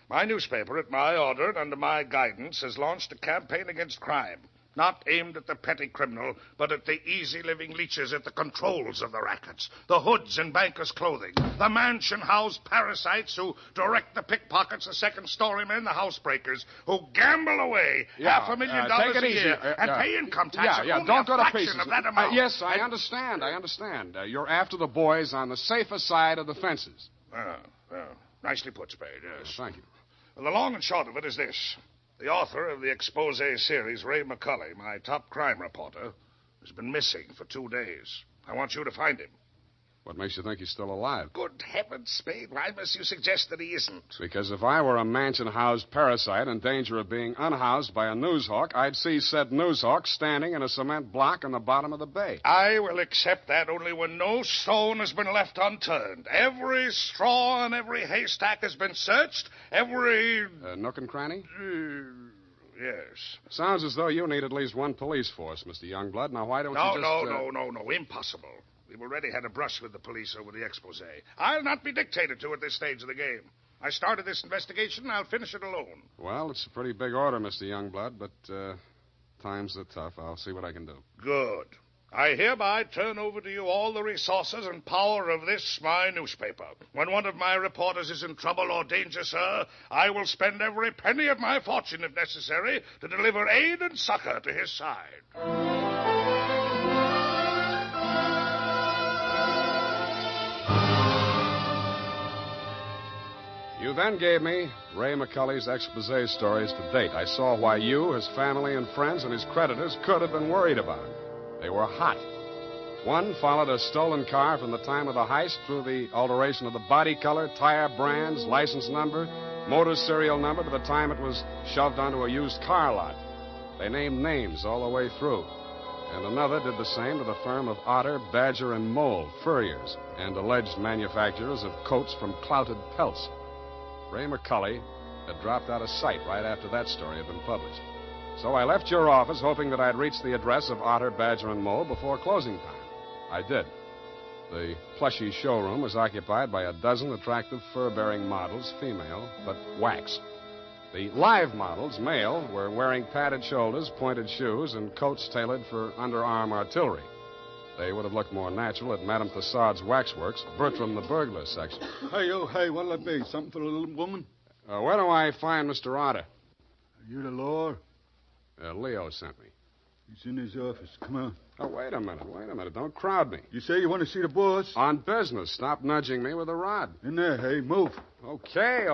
my newspaper, at my order and under my guidance, has launched a campaign against crime. Not aimed at the petty criminal, but at the easy-living leeches at the controls of the rackets, the hoods in bankers' clothing, the mansion-house parasites who direct the pickpockets, the second-story men, the housebreakers, who gamble away $500,000 a year and pay income tax. Don't go to fraction pieces. of that amount. Yes, I understand. You're after the boys on the safer side of the fences. Nicely put, Spade, yes. Thank you. Well, the long and short of it is this. The author of the expose series, Ray McCulley, my top crime reporter, has been missing for 2 days. I want you to find him. What makes you think he's still alive? Good heavens, Spade. Why must you suggest that he isn't? Because if I were a mansion-housed parasite in danger of being unhoused by a newshawk, I'd see said newshawk standing in a cement block on the bottom of the bay. I will accept that only when no stone has been left unturned. Every straw and every haystack has been searched. Every... nook and cranny? Yes. Sounds as though you need at least one police force, Mr. Youngblood. Now, why don't you just... No. Impossible. We've already had a brush with the police over the expose. I'll not be dictated to at this stage of the game. I started this investigation, and I'll finish it alone. Well, it's a pretty big order, Mr. Youngblood, but times are tough. I'll see what I can do. Good. I hereby turn over to you all the resources and power of this, my newspaper. When one of my reporters is in trouble or danger, sir, I will spend every penny of my fortune, if necessary, to deliver aid and succor to his side. You then gave me Ray McCulley's expose stories to date. I saw why you, his family and friends, and his creditors could have been worried about him. They were hot. One followed a stolen car from the time of the heist through the alteration of the body color, tire brands, license number, motor serial number to the time it was shoved onto a used car lot. They named names all the way through. And another did the same to the firm of Otter, Badger, and Mole, furriers, and alleged manufacturers of coats from clouted pelts. Ray McCulley had dropped out of sight right after that story had been published. So I left your office hoping that I'd reach the address of Otter, Badger, and Mole before closing time. I did. The plushy showroom was occupied by a dozen attractive fur-bearing models, female, but wax. The live models, male, were wearing padded shoulders, pointed shoes, and coats tailored for underarm artillery. They would have looked more natural at Madame Tussaud's waxworks, Bertram the burglar section. Hey, what'll it be? Something for the little woman? Where do I find Mr. Otter? Are you the law? Leo sent me. He's in his office. Come on. Oh, wait a minute. Don't crowd me. You say you want to see the boss? On business. Stop nudging me with a rod. In there, hey, move. Okay.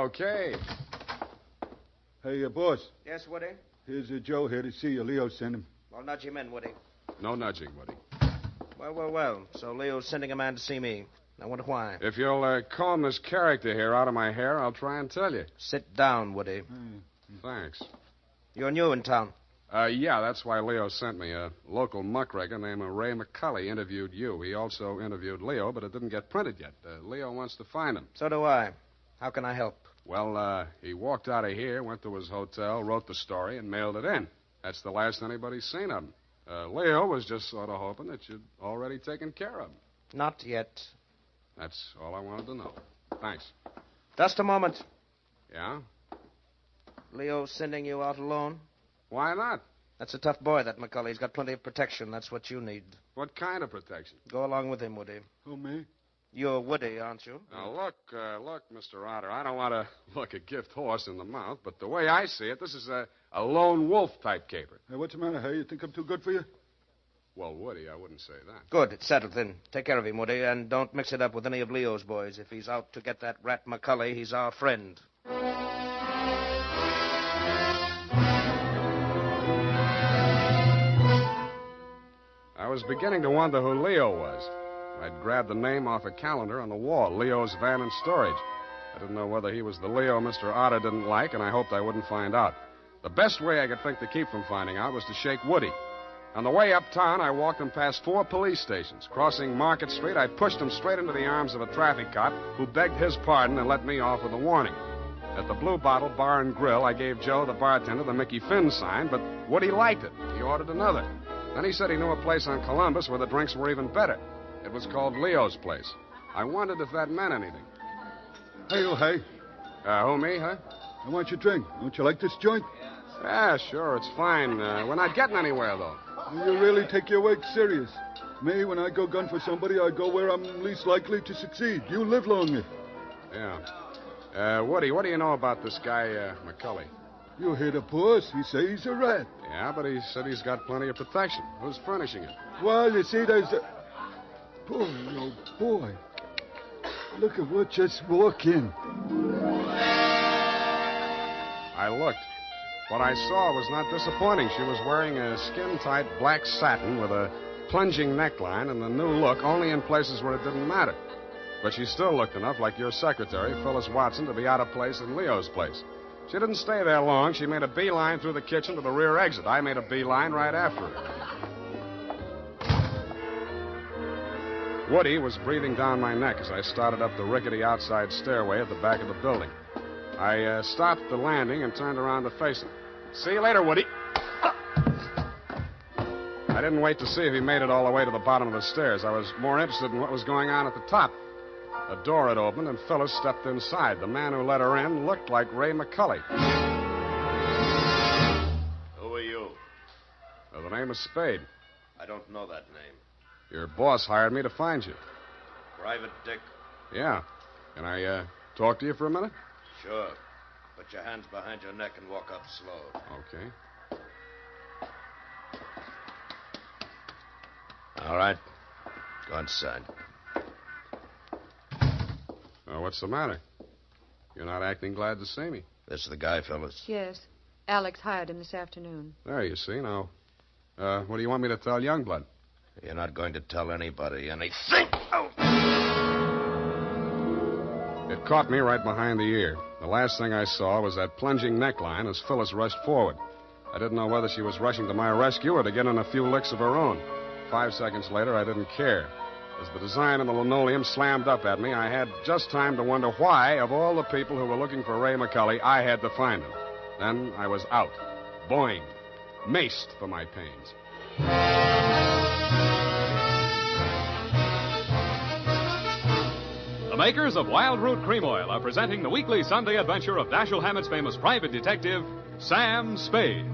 Hey, boss. Yes, Woody? Here's Joe here to see you. Leo sent him. I'll nudge him in, Woody. No nudging, Woody. Well. So Leo's sending a man to see me. I wonder why. If you'll comb this character here out of my hair, I'll try and tell you. Sit down, Woody. Thanks. You're new in town. Yeah, that's why Leo sent me. A local muckraker named Ray McCulley interviewed you. He also interviewed Leo, but it didn't get printed yet. Leo wants to find him. So do I. How can I help? Well, he walked out of here, went to his hotel, wrote the story, and mailed it in. That's the last anybody's seen of him. Leo was just sort of hoping that you'd already taken care of him. Not yet. That's all I wanted to know. Thanks. Just a moment. Yeah? Leo's sending you out alone? Why not? That's a tough boy, that McCully. He's got plenty of protection. That's what you need. What kind of protection? Go along with him, Woody. Who, me? You're Woody, aren't you? Now, look, Mr. Otter, I don't want to look a gift horse in the mouth, but the way I see it, this is a lone wolf type caper. Hey, what's the matter, hey? You think I'm too good for you? Well, Woody, I wouldn't say that. Good. It's settled then. Take care of him, Woody, and don't mix it up with any of Leo's boys. If he's out to get that rat McCully, he's our friend. I was beginning to wonder who Leo was. I'd grabbed the name off a calendar on the wall, Leo's Van and Storage. I didn't know whether he was the Leo Mr. Otter didn't like, and I hoped I wouldn't find out. The best way I could think to keep from finding out was to shake Woody. On the way uptown, I walked him past 4 police stations. Crossing Market Street, I pushed him straight into the arms of a traffic cop who begged his pardon and let me off with a warning. At the Blue Bottle Bar and Grill, I gave Joe, the bartender, the Mickey Finn sign, but Woody liked it. He ordered another. Then he said he knew a place on Columbus where the drinks were even better. It was called Leo's Place. I wondered if that meant anything. Hey, oh, hey. Who, me, huh? I want your drink. Don't you like this joint? Yeah, sure, it's fine. We're not getting anywhere, though. You really take your work serious. Me, when I go gun for somebody, I go where I'm least likely to succeed. You live longer. Yeah. Woody, what do you know about this guy, McCully? You hear the boss. He says he's a rat. Yeah, but he said he's got plenty of protection. Who's furnishing it? Well, you see, there's a... Boy, oh, boy. Look at what just walked in. I looked. What I saw was not disappointing. She was wearing a skin-tight black satin with a plunging neckline and the new look only in places where it didn't matter. But she still looked enough like your secretary, Phyllis Watson, to be out of place in Leo's place. She didn't stay there long. She made a beeline through the kitchen to the rear exit. I made a beeline right after her. Woody was breathing down my neck as I started up the rickety outside stairway at the back of the building. I stopped the landing and turned around to face him. See you later, Woody. I didn't wait to see if he made it all the way to the bottom of the stairs. I was more interested in what was going on at the top. A door had opened, and Phyllis stepped inside. The man who let her in looked like Ray McCully. Who are you? The name is Spade. I don't know that name. Your boss hired me to find you. Private Dick? Yeah. Can I talk to you for a minute? Sure. Put your hands behind your neck and walk up slow. Okay. All right. Go inside. What's the matter? You're not acting glad to see me. This is the guy, Phyllis. Yes. Alex hired him this afternoon. There, you see. Now, what do you want me to tell Youngblood? You're not going to tell anybody anything. Oh. It caught me right behind the ear. The last thing I saw was that plunging neckline as Phyllis rushed forward. I didn't know whether she was rushing to my rescue or to get in a few licks of her own. 5 seconds later, I didn't care. As the design on the linoleum slammed up at me, I had just time to wonder why, of all the people who were looking for Ray McCully, I had to find him. Then I was out. Boing. Maced for my pains. The makers of Wild Root Cream Oil are presenting the weekly Sunday adventure of Dashiell Hammett's famous private detective, Sam Spade.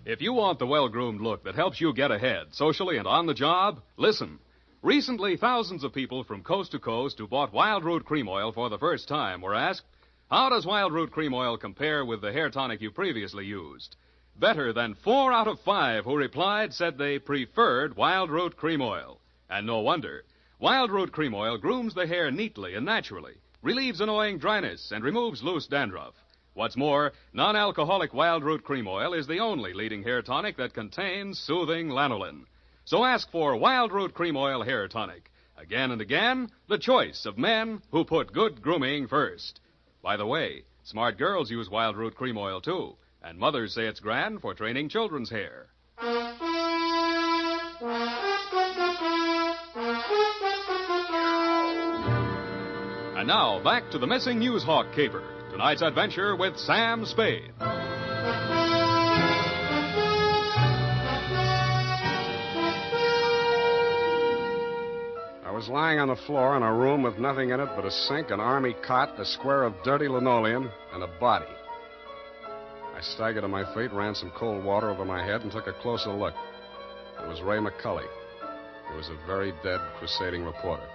If you want the well-groomed look that helps you get ahead, socially and on the job, listen. Recently, thousands of people from coast to coast who bought Wild Root Cream Oil for the first time were asked, how does Wild Root Cream Oil compare with the hair tonic you previously used? Better than 4 out of 5 who replied said they preferred Wild Root Cream Oil. And no wonder. Wild Root Cream Oil grooms the hair neatly and naturally, relieves annoying dryness, and removes loose dandruff. What's more, non-alcoholic Wild Root Cream Oil is the only leading hair tonic that contains soothing lanolin. So ask for Wild Root Cream Oil Hair Tonic. Again and again, the choice of men who put good grooming first. By the way, smart girls use Wild Root Cream Oil, too, and mothers say it's grand for training children's hair. And now, back to the missing NEWSHAWK caper. Tonight's adventure with Sam Spade. was lying on the floor in a room with nothing in it but a sink, an army cot, a square of dirty linoleum, and a body. I staggered to my feet, ran some cold water over my head, and took a closer look. It was Ray McCully. He was a very dead crusading reporter.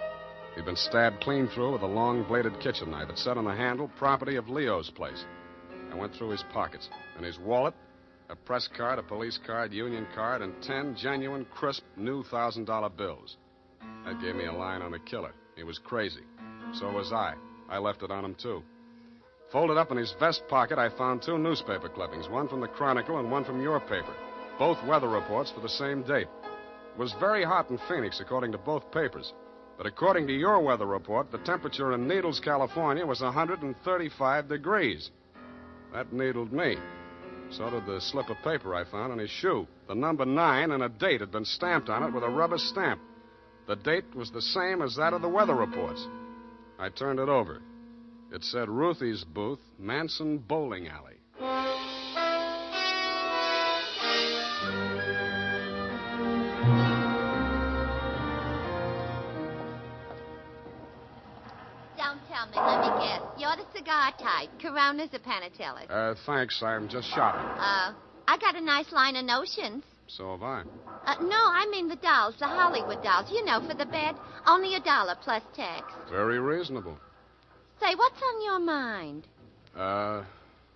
He'd been stabbed clean through with a long-bladed kitchen knife. It said on the handle, property of Leo's place. I went through his pockets. In his wallet, a press card, a police card, union card, and 10 genuine, crisp, new $1,000 bills. That gave me a line on the killer. He was crazy. So was I. I left it on him, too. Folded up in his vest pocket, I found 2 newspaper clippings, one from the Chronicle and one from your paper. Both weather reports for the same date. It was very hot in Phoenix, according to both papers. But according to your weather report, the temperature in Needles, California was 135 degrees. That needled me. So did the slip of paper I found on his shoe. The number 9 and a date had been stamped on it with a rubber stamp. The date was the same as that of the weather reports. I turned it over. It said Ruthie's Booth, Manson Bowling Alley. Don't tell me, let me guess. You're the cigar type. Coronas or Panatellas? Thanks, I'm just shopping. I got a nice line of notions. So have I. No, I mean the dolls, the Hollywood dolls. You know, for the bed. Only $1 plus tax. Very reasonable. Say, what's on your mind?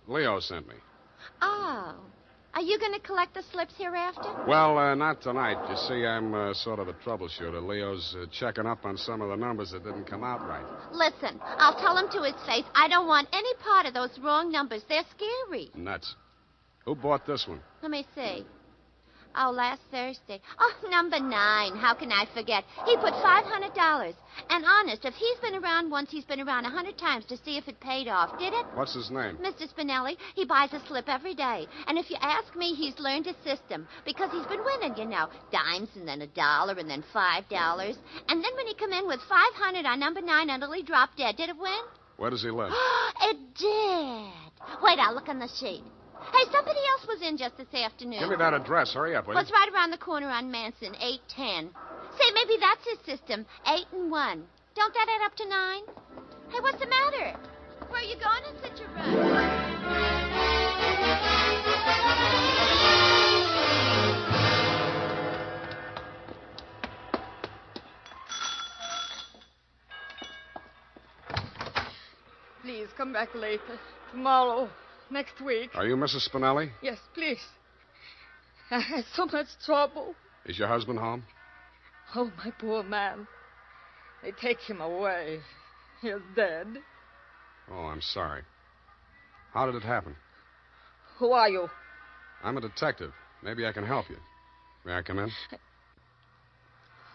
Leo sent me. Oh. Are you going to collect the slips hereafter? Well, not tonight. You see, I'm sort of a troubleshooter. Leo's checking up on some of the numbers that didn't come out right. Listen, I'll tell him to his face I don't want any part of those wrong numbers. They're scary. Nuts. Who bought this one? Let me see. Oh, last Thursday. Oh, number 9. How can I forget? He put $500. And honest, if he's been around once, he's been around 100 times to see if it paid off. Did it? What's his name? Mr. Spinelli. He buys a slip every day. And if you ask me, he's learned a system. Because he's been winning, you know. Dimes and then $1 and then $5. And then when he come in with 500 on number 9 until he dropped dead, did it win? Where does he live? It did. Wait, I'll look on the sheet. Hey, somebody else was in just this afternoon. Give me that address. Hurry up, will you? Well, it's right around the corner on Manson, 810. Say, maybe that's his system, 8 and 1. Don't that add up to 9? Hey, what's the matter? Where are you going in such a rush? Please, come back later. Tomorrow. Next week. Are you Mrs. Spinelli? Yes, please. I had so much trouble. Is your husband home? Oh, my poor man. They take him away. He's dead. Oh, I'm sorry. How did it happen? Who are you? I'm a detective. Maybe I can help you. May I come in?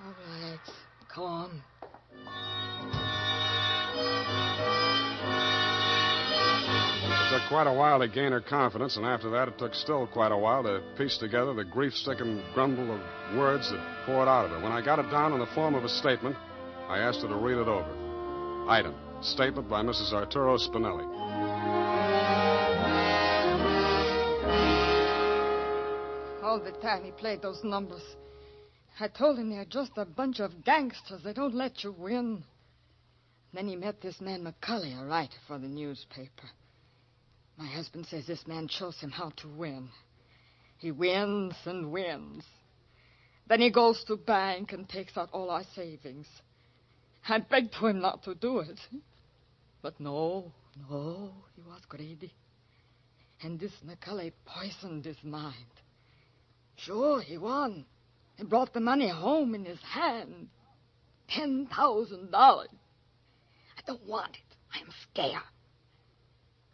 All right. Come on. It took quite a while to gain her confidence, and after that it took still quite a while to piece together the grief-stricken grumble of words that poured out of her. When I got it down in the form of a statement, I asked her to read it over. Item, statement by Mrs. Arturo Spinelli. All the time he played those numbers. I told him they're just a bunch of gangsters. They don't let you win. Then he met this man McCully, a writer for the newspaper. My husband says this man shows him how to win. He wins and wins. Then he goes to bank and takes out all our savings. I begged for him not to do it. But no, he was greedy. And this McCully poisoned his mind. Sure, he won. He brought the money home in his hand. $10,000. I don't want it. I'm scared.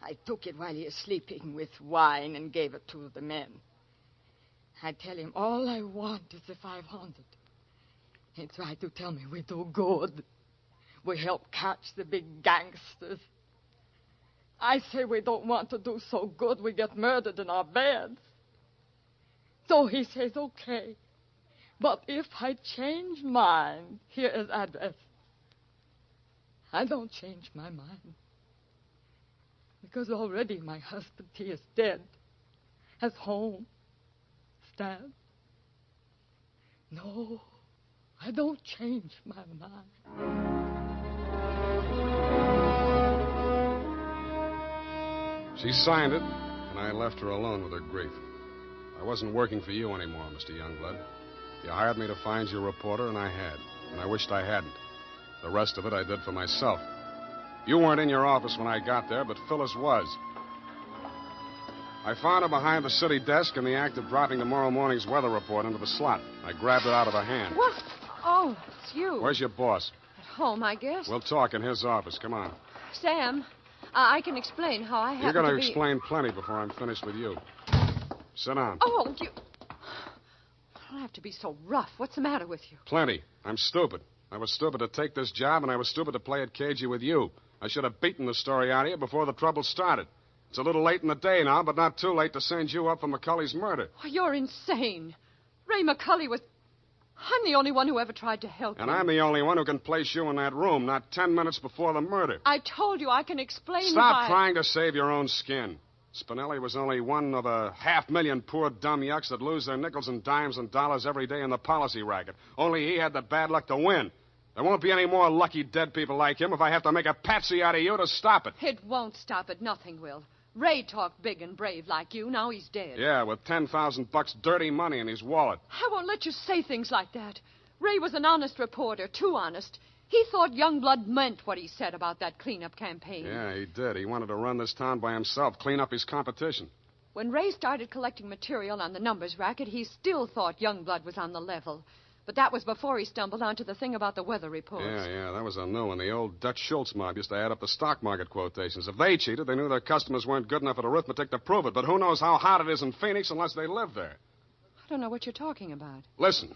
I took it while he was sleeping with wine and gave it to the men. I tell him all I want is the 500. He tried to tell me we do good. We help catch the big gangsters. I say we don't want to do so good we get murdered in our beds. So he says, okay. But if I change mine, here is address. I don't change my mind. Because already my husband, he is dead. Has home. Stabbed. No, I don't change my mind. She signed it, and I left her alone with her grief. I wasn't working for you anymore, Mr. Youngblood. You hired me to find you a reporter, and I had. And I wished I hadn't. The rest of it I did for myself. You weren't in your office when I got there, but Phyllis was. I found her behind the city desk in the act of dropping tomorrow morning's weather report into the slot. I grabbed it out of her hand. What? Oh, it's you. Where's your boss? At home, I guess. We'll talk in his office. Come on. Sam, I can explain how I You're happened going to be... explain plenty before I'm finished with you. Sit down. Oh, you... don't have to be so rough. What's the matter with you? Plenty. I'm stupid. I was stupid to take this job, and I was stupid to play it cagey with you. I should have beaten the story out of you before the trouble started. It's a little late in the day now, but not too late to send you up for McCully's murder. Oh, you're insane. Ray McCully was... I'm the only one who ever tried to help And him. I'm the only one who can place you in that room, not 10 minutes before the murder. I told you I can explain Stop why... trying to save your own skin. Spinelli was only one of a 500,000 poor dumb yucks that lose their nickels and dimes and dollars every day in the policy racket. Only he had the bad luck to win. There won't be any more lucky dead people like him if I have to make a patsy out of you to stop it. It won't stop it. Nothing will. Ray talked big and brave like you. Now he's dead. Yeah, with $10,000 dirty money in his wallet. I won't let you say things like that. Ray was an honest reporter, too honest. He thought Youngblood meant what he said about that cleanup campaign. Yeah, he did. He wanted to run this town by himself, clean up his competition. When Ray started collecting material on the numbers racket, he still thought Youngblood was on the level. But that was before he stumbled onto the thing about the weather reports. Yeah, that was a new one. The old Dutch Schultz mob used to add up the stock market quotations. If they cheated, they knew their customers weren't good enough at arithmetic to prove it. But who knows how hot it is in Phoenix unless they live there? I don't know what you're talking about. Listen,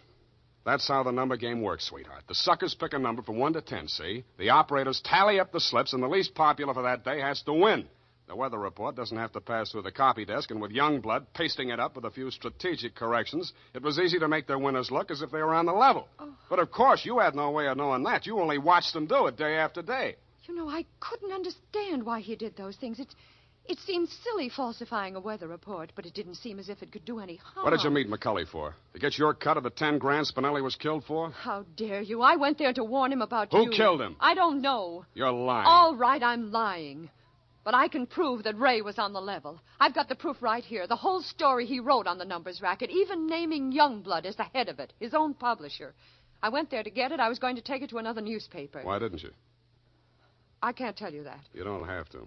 that's how the number game works, sweetheart. The suckers pick a number from 1 to 10, see? The operators tally up the slips, and the least popular for that day has to win. The weather report doesn't have to pass through the copy desk, and with Youngblood pasting it up with a few strategic corrections, it was easy to make their winners look as if they were on the level. Oh. But, of course, you had no way of knowing that. You only watched them do it day after day. You know, I couldn't understand why he did those things. It seemed silly falsifying a weather report, but it didn't seem as if it could do any harm. What did you meet McCully for? To get your cut of the 10 grand Spinelli was killed for? How dare you? I went there to warn him about Who you. killed him? I don't know. You're lying. All right, I'm lying. But I can prove that Ray was on the level. I've got the proof right here. The whole story he wrote on the numbers racket, even naming Youngblood as the head of it, his own publisher. I went there to get it. I was going to take it to another newspaper. Why didn't you? I can't tell you that. You don't have to.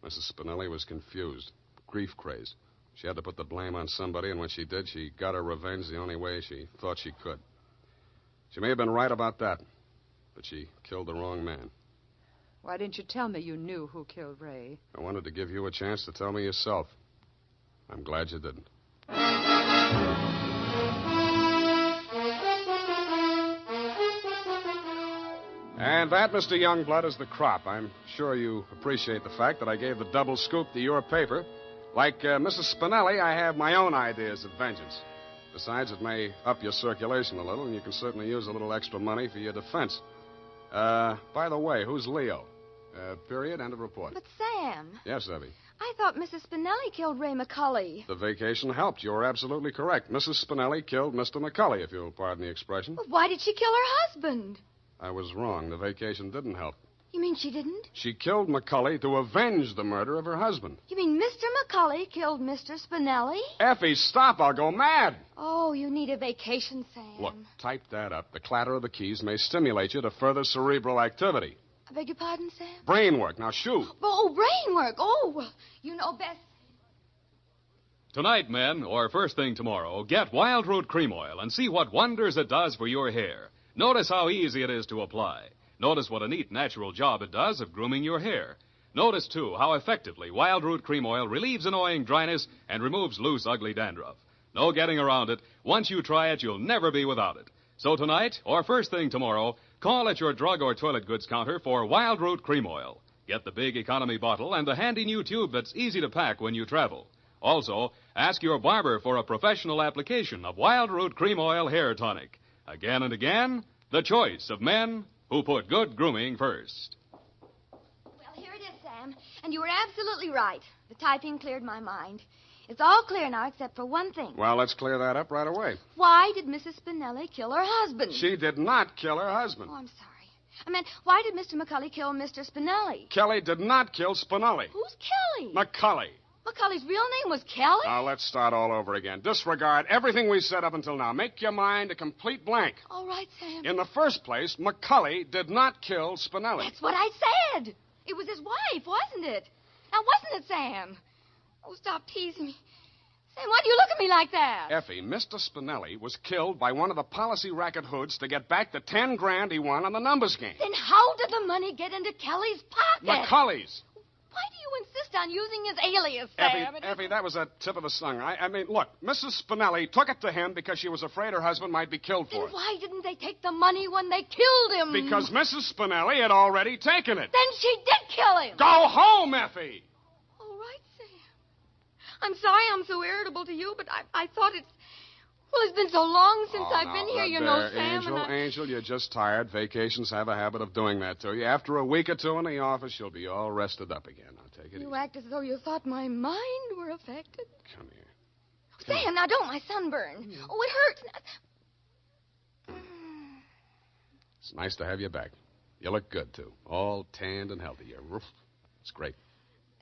Mrs. Spinelli was confused, grief-crazed. She had to put the blame on somebody, and when she did, she got her revenge the only way she thought she could. She may have been right about that, but she killed the wrong man. Why didn't you tell me you knew who killed Ray? I wanted to give you a chance to tell me yourself. I'm glad you didn't. And that, Mr. Youngblood, is the crop. I'm sure you appreciate the fact that I gave the double scoop to your paper. Like Mrs. Spinelli, I have my own ideas of vengeance. Besides, it may up your circulation a little, and you can certainly use a little extra money for your defense. By the way, who's Leo? Period, end of report. But, Sam, Yes, Evie. I thought Mrs. Spinelli killed Ray McCully. The vacation helped. You're absolutely correct. Mrs. Spinelli killed Mr. McCully, if you'll pardon the expression. Well, why did she kill her husband? I was wrong. The vacation didn't help. You mean she didn't? She killed McCully to avenge the murder of her husband. You mean Mr. McCully killed Mr. Spinelli? Effie, stop. I'll go mad. Oh, you need a vacation, Sam. Look, type that up. The clatter of the keys may stimulate you to further cerebral activity. I beg your pardon, Sam? Brain work. Now, shoot. Oh, brain work. Oh, well, you know best. Tonight, men, or first thing tomorrow, get Wild Root Cream Oil and see what wonders it does for your hair. Notice how easy it is to apply. Notice what a neat, natural job it does of grooming your hair. Notice, too, how effectively Wild Root Cream Oil relieves annoying dryness and removes loose, ugly dandruff. No getting around it. Once you try it, you'll never be without it. So tonight, or first thing tomorrow, call at your drug or toilet goods counter for Wild Root Cream Oil. Get the big economy bottle and the handy new tube that's easy to pack when you travel. Also, ask your barber for a professional application of Wild Root Cream Oil Hair Tonic. Again and again, the choice of men who put good grooming first. Well, here it is, Sam. And you were absolutely right. The typing cleared my mind. It's all clear now except for one thing. Well, let's clear that up right away. Why did Mrs. Spinelli kill her husband? She did not kill her husband. Oh, I'm sorry. I meant, why did Mr. McCulley kill Mr. Spinelli? Kelly did not kill Spinelli. Who's Kelly? McCulley. McCulley's real name was Kelly? Now, let's start all over again. Disregard everything we said up until now. Make your mind a complete blank. All right, Sam. In the first place, McCulley did not kill Spinelli. That's what I said. It was his wife, wasn't it? Now, wasn't it, Sam? Oh, stop teasing me. Sam, why do you look at me like that? Effie, Mr. Spinelli was killed by one of the policy racket hoods to get back the 10 grand he won on the numbers game. Then how did the money get into Kelly's pocket? McCulley's. Why do you insist on using his alias, Sam? Effie, that was a tip of the tongue. I mean, look, Mrs. Spinelli took it to him because she was afraid her husband might be killed for Then it. why didn't they take the money when they killed him? Because Mrs. Spinelli had already taken it. Then she did kill him. Go home, Effie! All right, Sam. I'm sorry I'm so irritable to you, but I thought it's... Well, it's been so long since I've been here, you know, Sam. Angel, you're just tired. Vacations have a habit of doing that to you. After a week or two in the office, you'll be all rested up again. Now, take it easy. You act as though you thought my mind were affected. Come here. Sam, now don't, my sunburn. Oh, it hurts. It's nice to have you back. You look good, too. All tanned and healthy. It's great.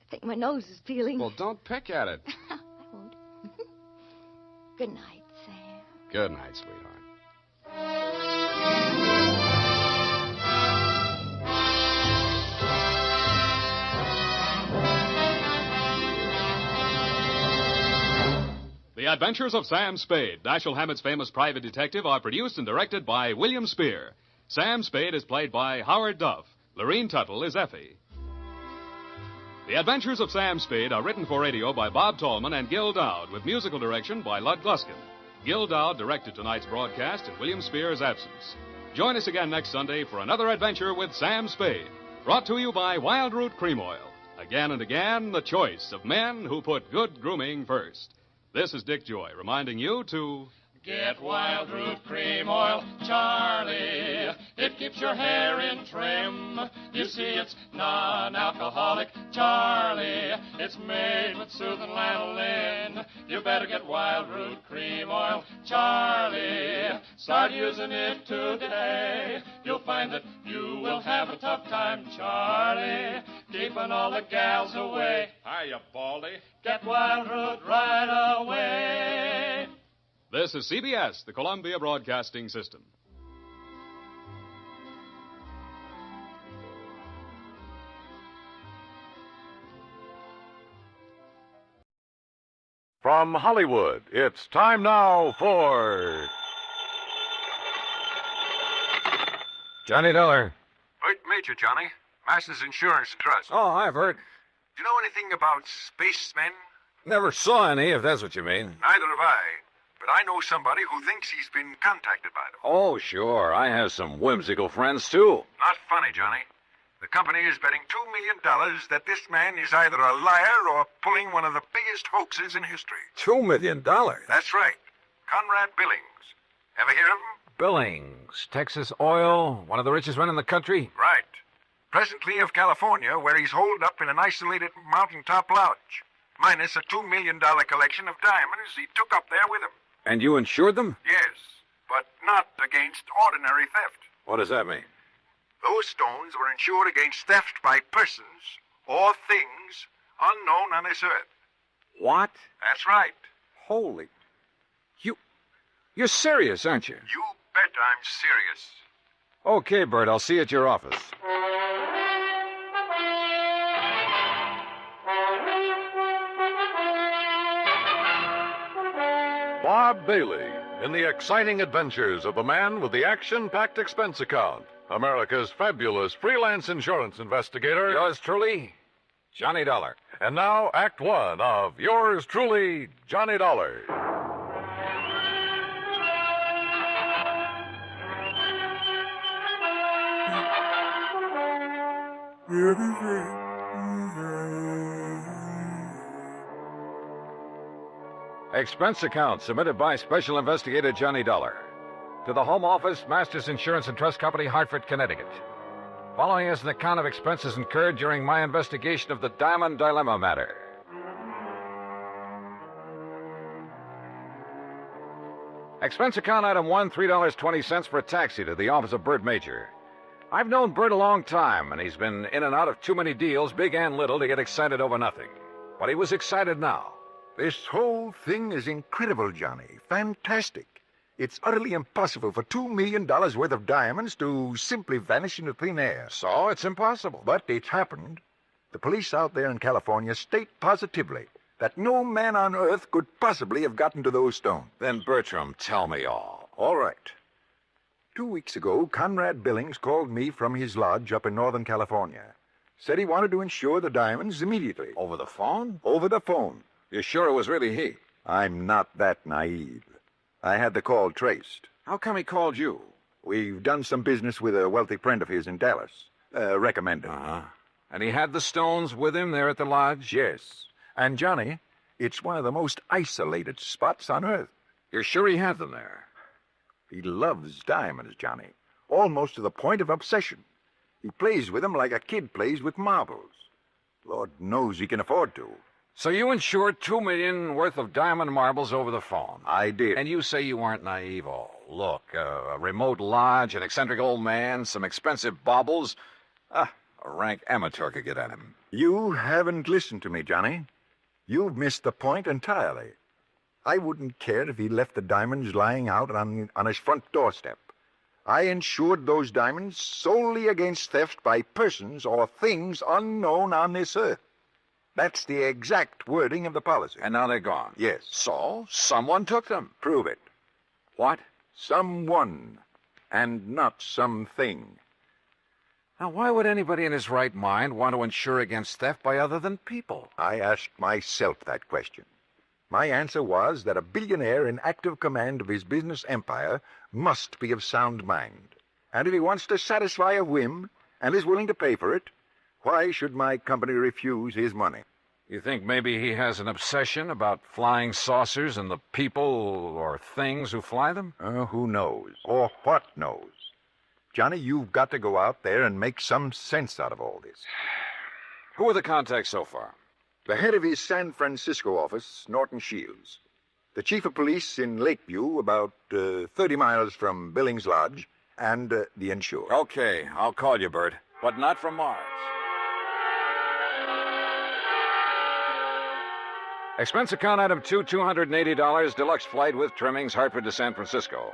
I think my nose is peeling. Well, don't pick at it. I won't. Good night. Good night, sweetheart. The Adventures of Sam Spade, Dashiell Hammett's famous private detective, are produced and directed by William Spear. Sam Spade is played by Howard Duff. Lorene Tuttle is Effie. The Adventures of Sam Spade are written for radio by Bob Tallman and Gil Dowd, with musical direction by Lud Gluskin. Gil Dowd directed tonight's broadcast in William Spear's absence. Join us again next Sunday for another adventure with Sam Spade, brought to you by Wild Root Cream Oil. Again and again, the choice of men who put good grooming first. This is Dick Joy reminding you to... Get Wild Root Cream Oil, Charlie. It keeps your hair in trim. You see, it's non-alcoholic, Charlie. It's made with soothing lanolin. You better get Wild Root Cream Oil, Charlie. Start using it today. You'll find that you will have a tough time, Charlie, keeping all the gals away. Hiya, Baldy. Get Wild Root right away. This is CBS, the Columbia Broadcasting System. From Hollywood, it's time now for... Johnny Dollar. Bert Major, Johnny. Masters Insurance Trust. Oh, I've heard. Do you know anything about spacemen? Never saw any, if that's what you mean. Neither have I. But I know somebody who thinks he's been contacted by them. Oh, sure. I have some whimsical friends, too. Not funny, Johnny. The company is betting $2 million that this man is either a liar or pulling one of the biggest hoaxes in history. $2 million? That's right. Conrad Billings. Ever hear of him? Billings, Texas Oil, one of the richest men in the country? Right. Presently of California, where he's holed up in an isolated mountaintop lodge, minus a $2 million collection of diamonds he took up there with him. And you insured them? Yes, but not against ordinary theft. What does that mean? Those stones were insured against theft by persons or things unknown on this earth. What? That's right. Holy... You're serious, aren't you? You bet I'm serious. Okay, Bert, I'll see you at your office. Bob Bailey in the exciting adventures of the man with the action-packed expense account. America's fabulous freelance insurance investigator. Yours truly, Johnny Dollar. And now, Act One of yours truly, Johnny Dollar. Expense account submitted by Special Investigator Johnny Dollar. To the Home Office, Masters Insurance and Trust Company, Hartford, Connecticut. Following is an account of expenses incurred during my investigation of the Diamond Dilemma matter. Expense account item 1, $3.20 for a taxi to the office of Bert Major. I've known Bert a long time, and he's been in and out of too many deals, big and little, to get excited over nothing. But he was excited now. This whole thing is incredible, Johnny. Fantastic. It's utterly impossible for $2 million worth of diamonds to simply vanish into thin air. So it's impossible. But it's happened. The police out there in California state positively that no man on earth could possibly have gotten to those stones. Then, Bertram, tell me all. All right. 2 weeks ago, Conrad Billings called me from his lodge up in Northern California. Said he wanted to insure the diamonds immediately. Over the phone? Over the phone. You're sure it was really he? I'm not that naive. I had the call traced. How come he called you? We've done some business with a wealthy friend of his in Dallas. Recommended. Uh-huh. And he had the stones with him there at the lodge? Yes. And, Johnny, it's one of the most isolated spots on Earth. You're sure he had them there? He loves diamonds, Johnny. Almost to the point of obsession. He plays with them like a kid plays with marbles. Lord knows he can afford to. So you insured $2 million worth of diamond marbles over the phone? I did. And you say you weren't naive. Oh, look, a remote lodge, an eccentric old man, some expensive baubles. A rank amateur could get at him. You haven't listened to me, Johnny. You've missed the point entirely. I wouldn't care if he left the diamonds lying out on his front doorstep. I insured those diamonds solely against theft by persons or things unknown on this earth. That's the exact wording of the policy. And now they're gone? Yes. So, someone took them? Prove it. What? Someone, and not something. Now, why would anybody in his right mind want to insure against theft by other than people? I asked myself that question. My answer was that a billionaire in active command of his business empire must be of sound mind. And if he wants to satisfy a whim and is willing to pay for it, why should my company refuse his money? You think maybe he has an obsession about flying saucers and the people or things who fly them? Who knows? Or what knows? Johnny, you've got to go out there and make some sense out of all this. Who are the contacts so far? The head of his San Francisco office, Norton Shields. The chief of police in Lakeview, about 30 miles from Billings Lodge, and the insured. Okay, I'll call you, Bert, but not from Mars. Expense account item 2, $280, deluxe flight with trimmings, Hartford to San Francisco.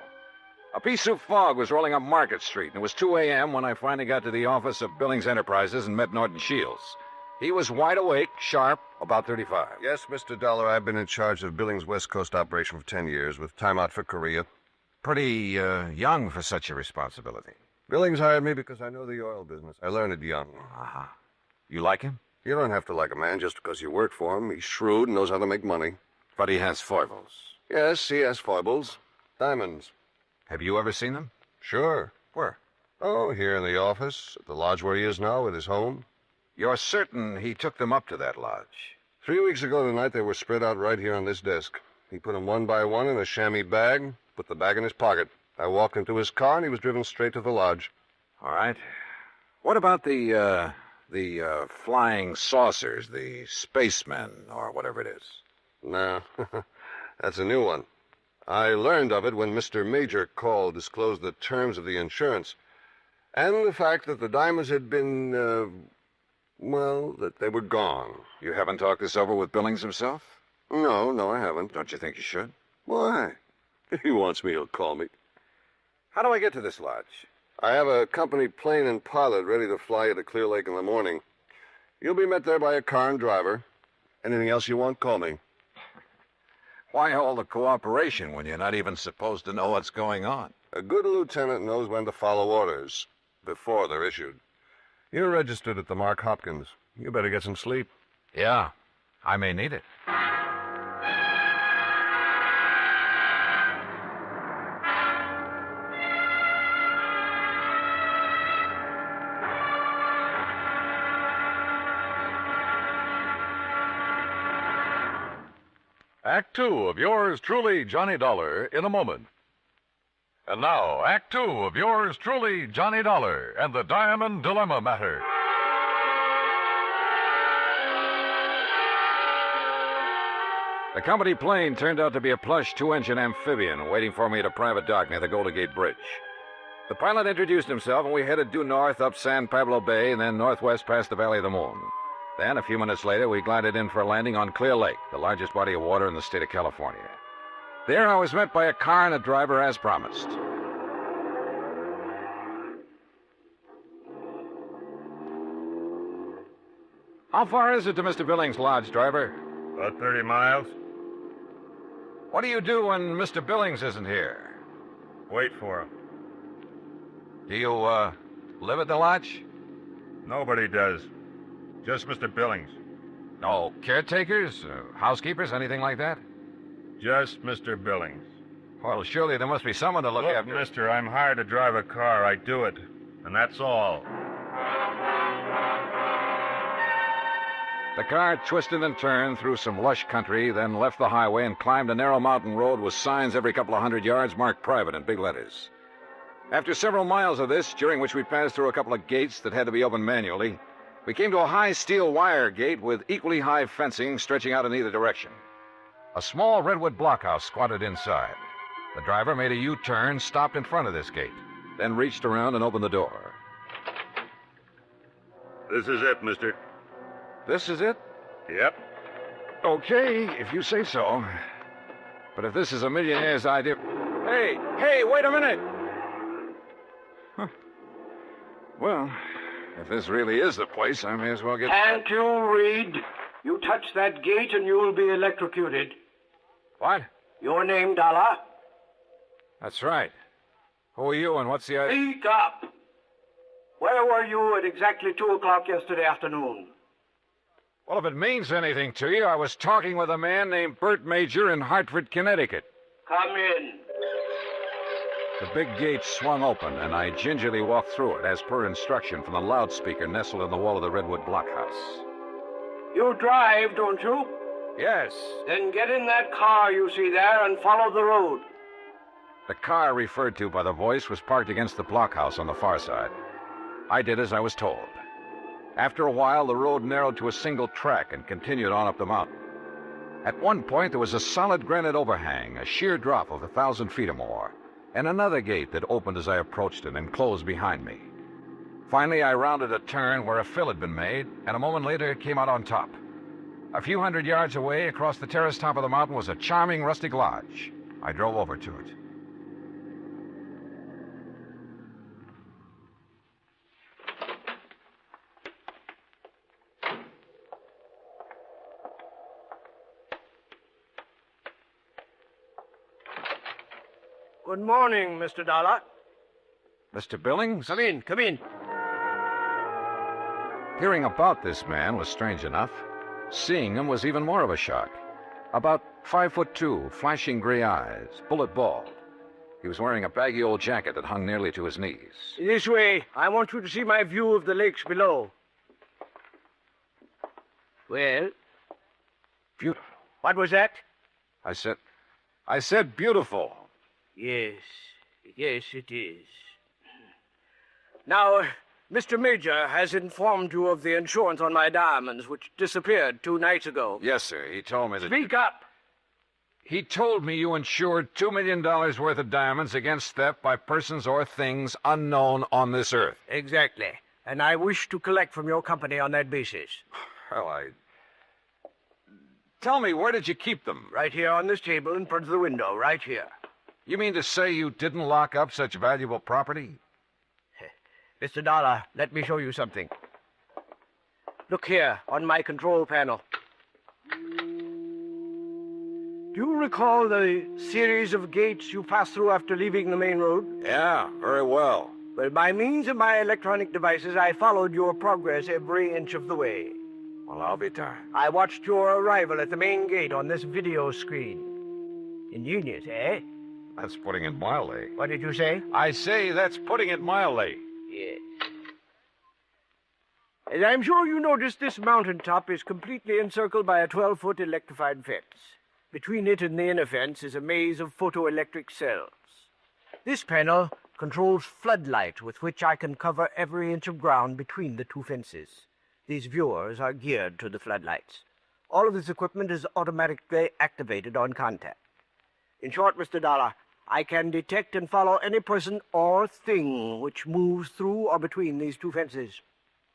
A pea-soup fog was rolling up Market Street, and it was 2 a.m. when I finally got to the office of Billings Enterprises and met Norton Shields. He was wide awake, sharp, about 35. Yes, Mr. Dollar, I've been in charge of Billings' West Coast operation for 10 years, with time out for Korea. Pretty young for such a responsibility. Billings hired me because I know the oil business. I learned it young. Uh-huh. You like him? You don't have to like a man just because you work for him. He's shrewd and knows how to make money. But he has foibles. Yes, he has foibles. Diamonds. Have you ever seen them? Sure. Where? Oh, here in the office, at the lodge where he is now, at his home. You're certain he took them up to that lodge? 3 weeks ago tonight, they were spread out right here on this desk. He put them one by one in a chamois bag, put the bag in his pocket. I walked into his car, and he was driven straight to the lodge. All right. What about the flying saucers, the spacemen, or whatever it is? No, that's a new one. I learned of it when Mr. Major called, disclosed the terms of the insurance, and the fact that the diamonds had been, that they were gone. You haven't talked this over with Billings himself? No, I haven't. Don't you think you should? Why? If he wants me, he'll call me. How do I get to this lodge? I have a company plane and pilot ready to fly you to Clear Lake in the morning. You'll be met there by a car and driver. Anything else you want, call me. Why all the cooperation when you're not even supposed to know what's going on? A good lieutenant knows when to follow orders before they're issued. You're registered at the Mark Hopkins. You better get some sleep. Yeah, I may need it. Act 2 of yours truly, Johnny Dollar, in a moment. And now, Act 2 of yours truly, Johnny Dollar, and the Diamond Dilemma Matter. The company plane turned out to be a plush 2-engine amphibian waiting for me at a private dock near the Golden Gate Bridge. The pilot introduced himself, and we headed due north up San Pablo Bay and then northwest past the Valley of the Moon. Then, a few minutes later, we glided in for a landing on Clear Lake, the largest body of water in the state of California. There, I was met by a car and a driver as promised. How far is it to Mr. Billings' lodge, driver? About 30 miles. What do you do when Mr. Billings isn't here? Wait for him. Do you, live at the lodge? Nobody does. Just Mr. Billings. No caretakers, housekeepers, anything like that? Just Mr. Billings. Well, surely there must be someone to look after. Mister, I'm hired to drive a car. I do it. And that's all. The car twisted and turned through some lush country, then left the highway and climbed a narrow mountain road with signs every couple of 100 yards marked private in big letters. After several miles of this, during which we passed through a couple of gates that had to be opened manually, we came to a high steel wire gate with equally high fencing stretching out in either direction. A small redwood blockhouse squatted inside. The driver made a U-turn, stopped in front of this gate, then reached around and opened the door. This is it, mister. This is it? Yep. Okay, if you say so. But if this is a millionaire's idea... Hey, wait a minute! Huh. Well, if this really is the place, I may as well get... Can't you read? You touch that gate and you'll be electrocuted. What? Your name, Dollar? That's right. Who are you and what's the idea? Speak up. Where were you at exactly 2 o'clock yesterday afternoon? Well, if it means anything to you, I was talking with a man named Bert Major in Hartford, Connecticut. Come in. The big gate swung open, and I gingerly walked through it, as per instruction from the loudspeaker nestled in the wall of the redwood blockhouse. You drive, don't you? Yes. Then get in that car you see there and follow the road. The car referred to by the voice was parked against the blockhouse on the far side. I did as I was told. After a while, the road narrowed to a single track and continued on up the mountain. At one point, there was a solid granite overhang, a sheer drop of 1,000 feet or more, and another gate that opened as I approached it and closed behind me. Finally, I rounded a turn where a fill had been made, and a moment later it came out on top. A few 100 yards away, across the terrace top of the mountain, was a charming rustic lodge. I drove over to it. Good morning, Mr. Dollar. Mr. Billings? Come in. Hearing about this man was strange enough. Seeing him was even more of a shock. About 5'2", flashing gray eyes, bullet bald. He was wearing a baggy old jacket that hung nearly to his knees. This way. I want you to see my view of the lakes below. Well? Beautiful. What was that? I said beautiful. Yes, it is. Now, Mr. Major has informed you of the insurance on my diamonds, which disappeared 2 nights ago. Yes, sir. He told me that... Speak up! He told me you insured $2 million worth of diamonds against theft by persons or things unknown on this earth. Exactly. And I wish to collect from your company on that basis. Well, Tell me, where did you keep them? Right here on this table in front of the window, right here. You mean to say you didn't lock up such valuable property? Mr. Dollar, let me show you something. Look here, on my control panel. Do you recall the series of gates you passed through after leaving the main road? Yeah, very well. Well, by means of my electronic devices, I followed your progress every inch of the way. Well, I'll be darned. I watched your arrival at the main gate on this video screen. Ingenious, eh? That's putting it mildly. What did you say? I say that's putting it mildly. Yes. As I'm sure you noticed, this mountaintop is completely encircled by a 12-foot electrified fence. Between it and the inner fence is a maze of photoelectric cells. This panel controls floodlight with which I can cover every inch of ground between the 2 fences. These viewers are geared to the floodlights. All of this equipment is automatically activated on contact. In short, Mr. Dollar, I can detect and follow any person or thing which moves through or between these two fences.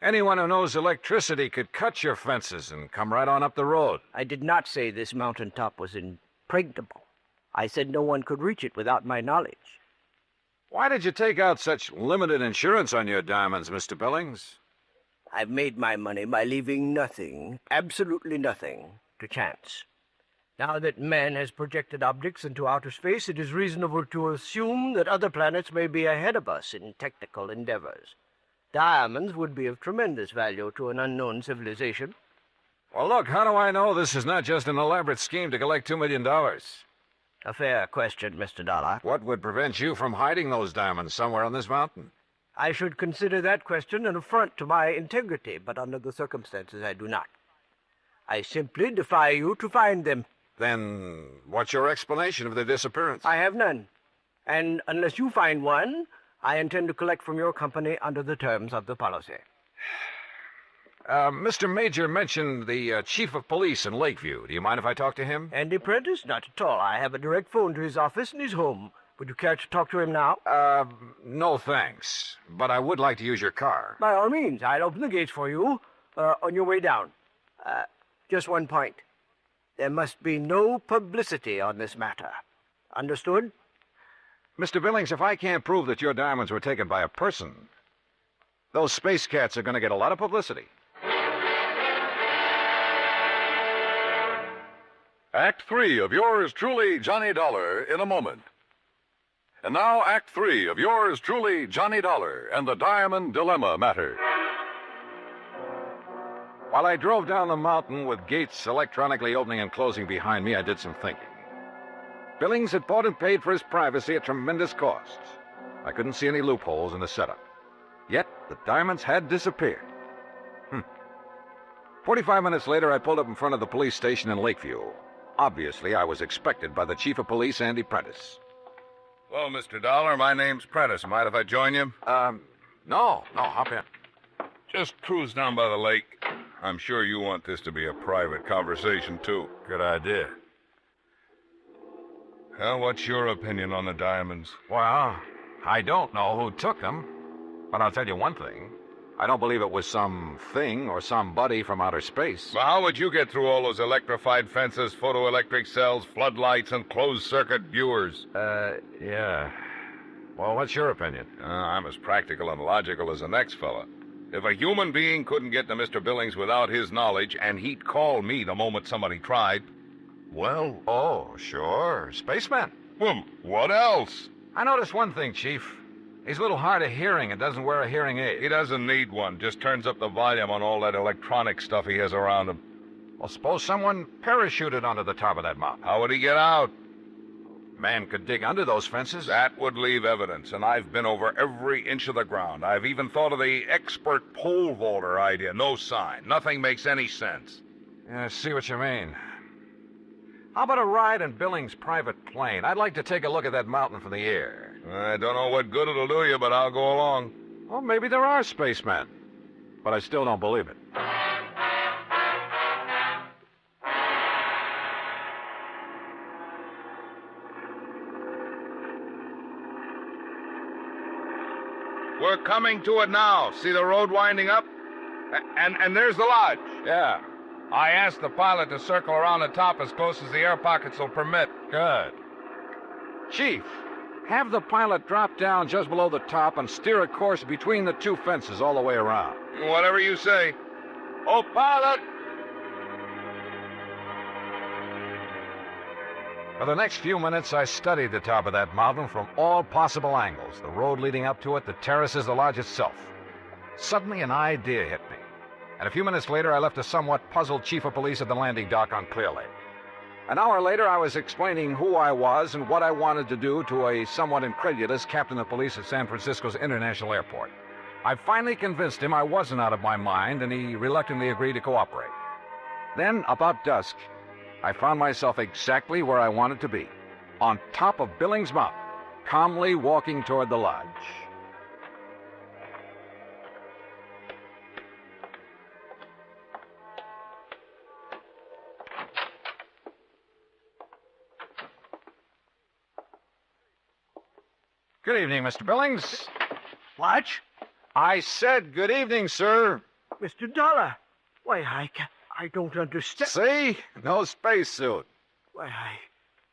Anyone who knows electricity could cut your fences and come right on up the road. I did not say this mountaintop was impregnable. I said no one could reach it without my knowledge. Why did you take out such limited insurance on your diamonds, Mr. Billings? I've made my money by leaving nothing, absolutely nothing, to chance. Now that man has projected objects into outer space, it is reasonable to assume that other planets may be ahead of us in technical endeavors. Diamonds would be of tremendous value to an unknown civilization. Well, look, how do I know this is not just an elaborate scheme to collect $2 million? A fair question, Mr. Dollar. What would prevent you from hiding those diamonds somewhere on this mountain? I should consider that question an affront to my integrity, but under the circumstances I do not. I simply defy you to find them. Then what's your explanation of their disappearance? I have none. And unless you find one, I intend to collect from your company under the terms of the policy. Mr. Major mentioned the chief of police in Lakeview. Do you mind if I talk to him? Andy Prentice? Not at all. I have a direct phone to his office and he's home. Would you care to talk to him now? No thanks. But I would like to use your car. By all means. I'll open the gates for you on your way down. Just one point. There must be no publicity on this matter. Understood? Mr. Billings, if I can't prove that your diamonds were taken by a person, those space cats are going to get a lot of publicity. Act 3 of yours truly, Johnny Dollar, in a moment. And now, Act 3 of yours truly, Johnny Dollar, and the Diamond Dilemma matter. While I drove down the mountain with gates electronically opening and closing behind me, I did some thinking. Billings had bought and paid for his privacy at tremendous cost. I couldn't see any loopholes in the setup. Yet, the diamonds had disappeared. 45 minutes later, I pulled up in front of the police station in Lakeview. Obviously, I was expected by the chief of police, Andy Prentice. Hello, Mr. Dollar. My name's Prentice. Mind if I join you? No, hop in. Just cruise down by the lake. I'm sure you want this to be a private conversation, too. Good idea. Well, what's your opinion on the diamonds? Well, I don't know who took them, but I'll tell you one thing. I don't believe it was some thing or somebody from outer space. Well, how would you get through all those electrified fences, photoelectric cells, floodlights, and closed-circuit viewers? Yeah. Well, what's your opinion? I'm as practical and logical as the next fella. If a human being couldn't get to Mr. Billings without his knowledge, and he'd call me the moment somebody tried, well... Oh, sure. Spaceman. Well, what else? I noticed one thing, Chief. He's a little hard of hearing and doesn't wear a hearing aid. He doesn't need one. Just turns up the volume on all that electronic stuff he has around him. Well, suppose someone parachuted onto the top of that mountain. How would he get out? Man could dig under those fences. That would leave evidence, and I've been over every inch of the ground. I've even thought of the expert pole vaulter idea. No sign. Nothing makes any sense. Yeah, I see what you mean. How about a ride in Billings' private plane? I'd like to take a look at that mountain from the air. I don't know what good it'll do you, but I'll go along. Well, maybe there are spacemen, but I still don't believe it. We're coming to it now. See the road winding up? And there's the lodge. Yeah. I asked the pilot to circle around the top as close as the air pockets will permit. Good. Chief, have the pilot drop down just below the top and steer a course between the two fences all the way around. Whatever you say. Oh, pilot! For the next few minutes, I studied the top of that mountain from all possible angles. The road leading up to it, the terraces, the lodge itself. Suddenly, an idea hit me. And a few minutes later, I left a somewhat puzzled chief of police at the landing dock on Clear Lake. An hour later, I was explaining who I was and what I wanted to do to a somewhat incredulous captain of police at San Francisco's International Airport. I finally convinced him I wasn't out of my mind, and he reluctantly agreed to cooperate. Then, about dusk, I found myself exactly where I wanted to be, on top of Billings Mountain, calmly walking toward the lodge. Good evening, Mr. Billings. What? I said good evening, sir. Mr. Dollar. Why, I don't understand. See? No spacesuit. Why,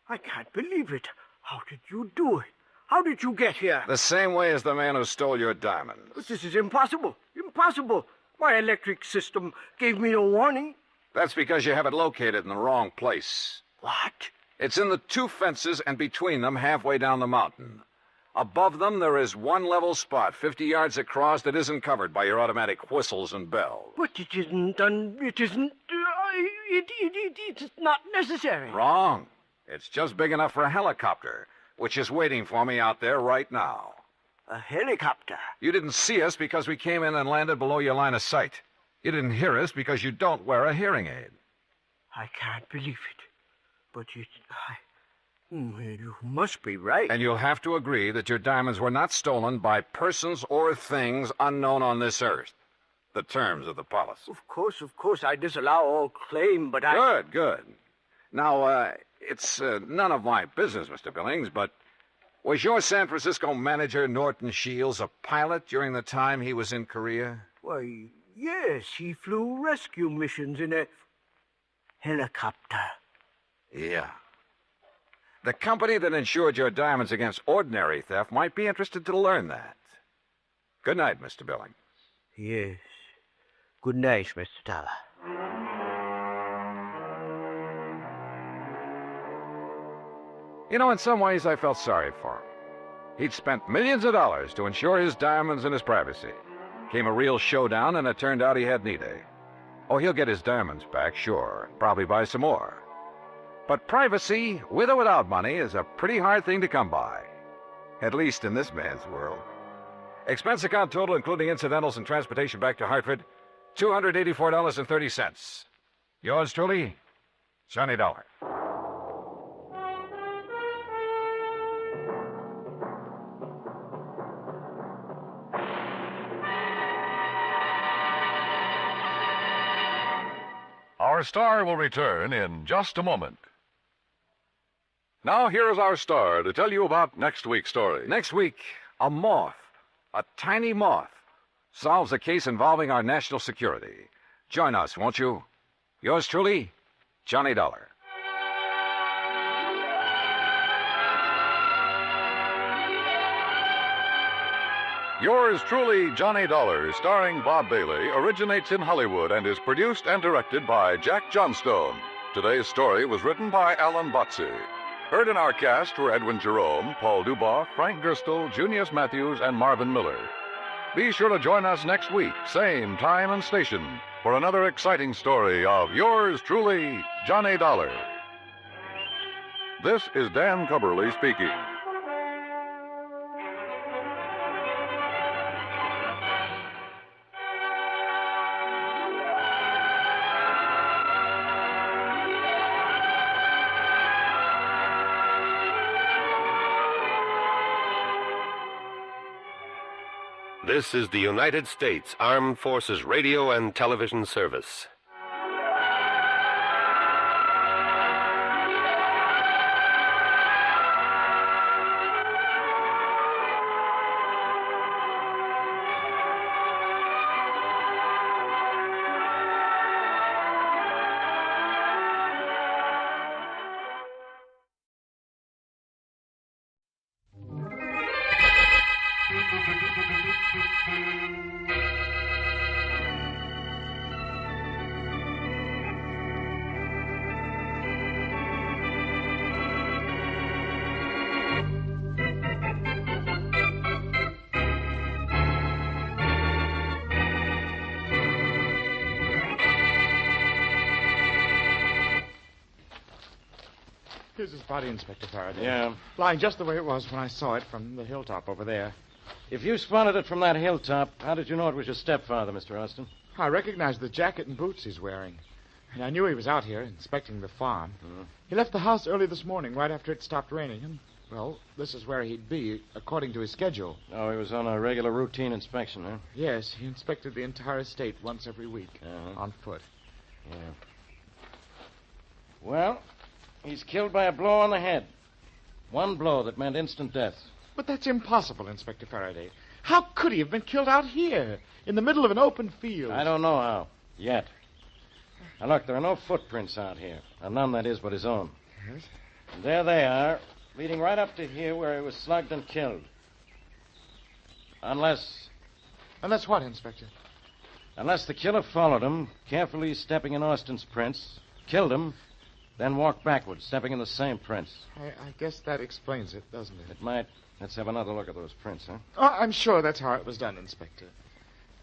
I can't believe it. How did you do it? How did you get here? The same way as the man who stole your diamonds. This is impossible. Impossible. My electric system gave me no warning. That's because you have it located in the wrong place. What? It's in the 2 fences and between them halfway down the mountain. Above them, there is one level spot 50 yards across that isn't covered by your automatic whistles and bells. But it isn't it's not necessary. Wrong. It's just big enough for a helicopter, which is waiting for me out there right now. A helicopter? You didn't see us because we came in and landed below your line of sight. You didn't hear us because you don't wear a hearing aid. I can't believe it. But you must be right. And you'll have to agree that your diamonds were not stolen by persons or things unknown on this earth. The terms of the policy. Of course, I disallow all claim, but Good. Now, it's none of my business, Mr. Billings, but was your San Francisco manager, Norton Shields, a pilot during the time he was in Korea? Why, yes, he flew rescue missions in a helicopter. Yeah. The company that insured your diamonds against ordinary theft might be interested to learn that. Good night, Mr. Billings. Yes. Good night, Mr. Dollar. You know, in some ways, I felt sorry for him. He'd spent millions of dollars to insure his diamonds and his privacy. Came a real showdown, and it turned out he had need-a. Oh, he'll get his diamonds back, sure, and probably buy some more. But privacy, with or without money, is a pretty hard thing to come by. At least in this man's world. Expense account total, including incidentals and transportation back to Hartford, $284.30. Yours truly, Johnny Dollar. Our star will return in just a moment. Now, here is our star to tell you about next week's story. Next week, a moth, a tiny moth, solves a case involving our national security. Join us, won't you? Yours truly, Johnny Dollar. Yours truly, Johnny Dollar, starring Bob Bailey, originates in Hollywood and is produced and directed by Jack Johnstone. Today's story was written by Alan Botsey. Heard in our cast were Edwin Jerome, Paul Duboff, Frank Gerstle, Junius Matthews, and Marvin Miller. Be sure to join us next week, same time and station, for another exciting story of yours truly, Johnny Dollar. This is Dan Cubberly speaking. This is the United States Armed Forces Radio and Television Service. Here's his body, Inspector Faraday. Yeah. Lying just the way it was when I saw it from the hilltop over there. If you spotted it from that hilltop, how did you know it was your stepfather, Mr. Austin? I recognized the jacket and boots he's wearing. And I knew he was out here inspecting the farm. He left the house early this morning, right after it stopped raining. And, well, this is where he'd be, according to his schedule. Oh, he was on a regular routine inspection, huh? Yes, he inspected the entire estate once every week, on foot. Yeah. Well, he's killed by a blow on the head. One blow that meant instant death. But that's impossible, Inspector Faraday. How could he have been killed out here, in the middle of an open field? I don't know how. Yet. Now, look, there are no footprints out here. And none, that is, but his own. Yes? And there they are, leading right up to here where he was slugged and killed. Unless... Unless what, Inspector? Unless the killer followed him, carefully stepping in Austin's prints, killed him, then walked backwards, stepping in the same prints. I guess that explains it, doesn't it? It might. Let's have another look at those prints, huh? Oh, I'm sure that's how it was done, Inspector.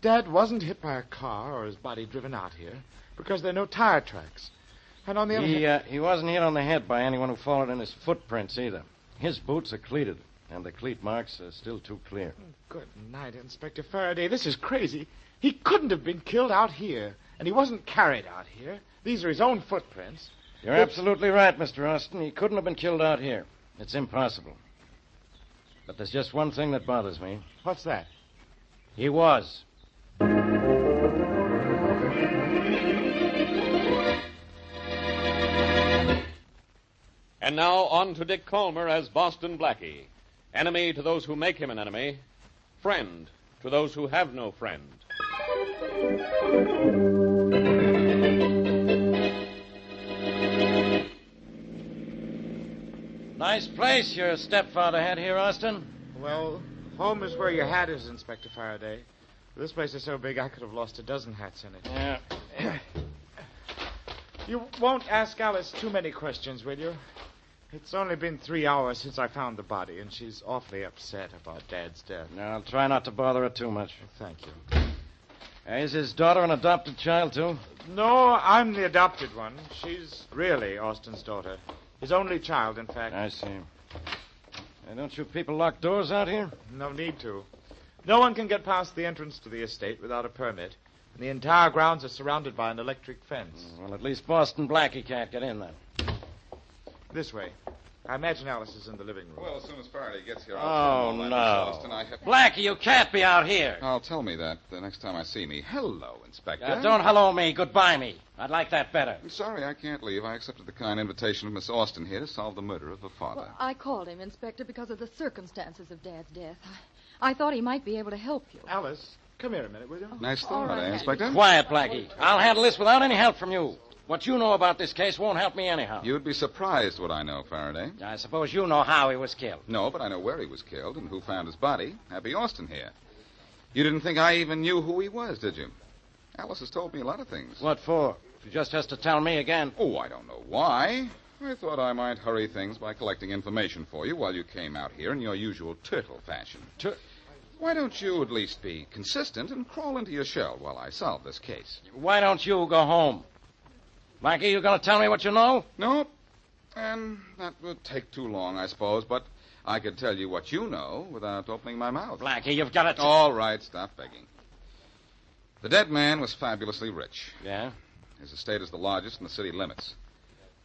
Dad wasn't hit by a car or his body driven out here because there are no tire tracks. And on the other hand... He wasn't hit on the head by anyone who followed in his footprints either. His boots are cleated, and the cleat marks are still too clear. Good night, Inspector Faraday. This is crazy. He couldn't have been killed out here, and he wasn't carried out here. These are his own footprints. You're absolutely right, Mr. Austin. He couldn't have been killed out here. It's impossible. But there's just one thing that bothers me. What's that? He was. And now on to Dick Colmer as Boston Blackie. Enemy to those who make him an enemy. Friend to those who have no friend. Nice place your stepfather had here, Austin. Well, home is where your hat is, Inspector Faraday. This place is so big I could have lost a dozen hats in it. Yeah. You won't ask Alice too many questions, will you? It's only been 3 hours since I found the body, and she's awfully upset about Dad's death. No, I'll try not to bother her too much. Thank you. Is his daughter an adopted child, too? No, I'm the adopted one. She's really Austin's daughter. His only child, in fact. I see. Don't you people lock doors out here? No need to. No one can get past the entrance to the estate without a permit. And the entire grounds are surrounded by an electric fence. Well, at least Boston Blackie can't get in then. This way. I imagine Alice is in the living room. Well, as soon as Faraday gets here, Oh, I'll no. Blackie, you can't be out here. I'll tell me that the next time I see me. Hello, Inspector. Don't hello me, goodbye me. I'd like that better. I'm sorry I can't leave. I accepted the kind invitation of Miss Austin here to solve the murder of her father. Well, I called him, Inspector, because of the circumstances of Dad's death. I thought he might be able to help you. Alice, come here a minute, will you? Nice thought, right, Inspector? Quiet, Blackie. I'll handle this without any help from you. What you know about this case won't help me anyhow. You'd be surprised what I know, Faraday. I suppose you know how he was killed. No, but I know where he was killed and who found his body. Happy Austin here. You didn't think I even knew who he was, did you? Alice has told me a lot of things. What for? She just has to tell me again. Oh, I don't know why. I thought I might hurry things by collecting information for you while you came out here in your usual turtle fashion. Why don't you at least be consistent and crawl into your shell while I solve this case? Why don't you go home? Blackie, you going to tell me what you know? No. And that would take too long, I suppose, but I could tell you what you know without opening my mouth. Blackie, you've got to... All right, stop begging. The dead man was fabulously rich. Yeah? His estate is the largest in the city limits.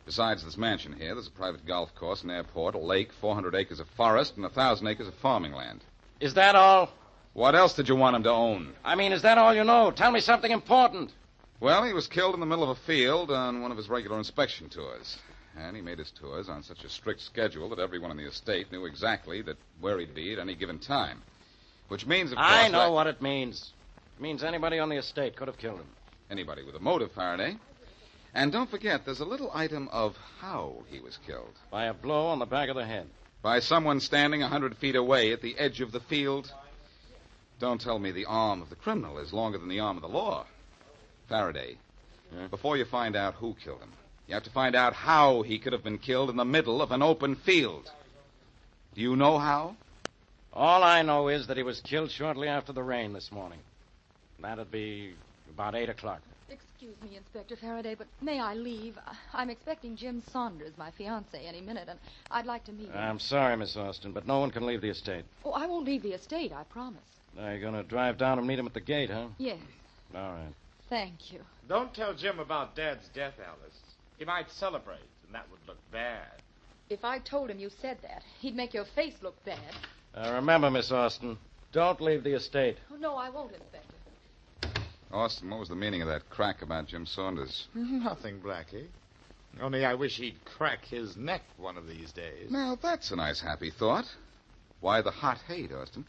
Besides this mansion here, there's a private golf course, an airport, a lake, 400 acres of forest, and 1,000 acres of farming land. Is that all? What else did you want him to own? I mean, is that all you know? Tell me something important. Well, he was killed in the middle of a field on one of his regular inspection tours. And he made his tours on such a strict schedule that everyone in the estate knew exactly where he'd be at any given time. Which means, of course... I know what it means. It means anybody on the estate could have killed him. Anybody with a motive, Faraday. And don't forget, there's a little item of how he was killed. By a blow on the back of the head. By someone standing 100 feet away at the edge of the field. Don't tell me the arm of the criminal is longer than the arm of the law. Faraday, before you find out who killed him, you have to find out how he could have been killed in the middle of an open field. Do you know how? All I know is that he was killed shortly after the rain this morning. That'd be about 8 o'clock. Excuse me, Inspector Faraday, but may I leave? I'm expecting Jim Saunders, my fiancé, any minute, and I'd like to meet him. I'm sorry, Miss Austin, but no one can leave the estate. Oh, I won't leave the estate, I promise. Now, you're going to drive down and meet him at the gate, huh? Yes. All right. Thank you. Don't tell Jim about Dad's death, Alice. He might celebrate, and that would look bad. If I told him you said that, he'd make your face look bad. Remember, Miss Austin, don't leave the estate. Oh, no, I won't, Inspector. Austin, what was the meaning of that crack about Jim Saunders? Nothing, Blackie. Only I wish he'd crack his neck one of these days. Now, that's a nice, happy thought. Why the hot hate, Austin?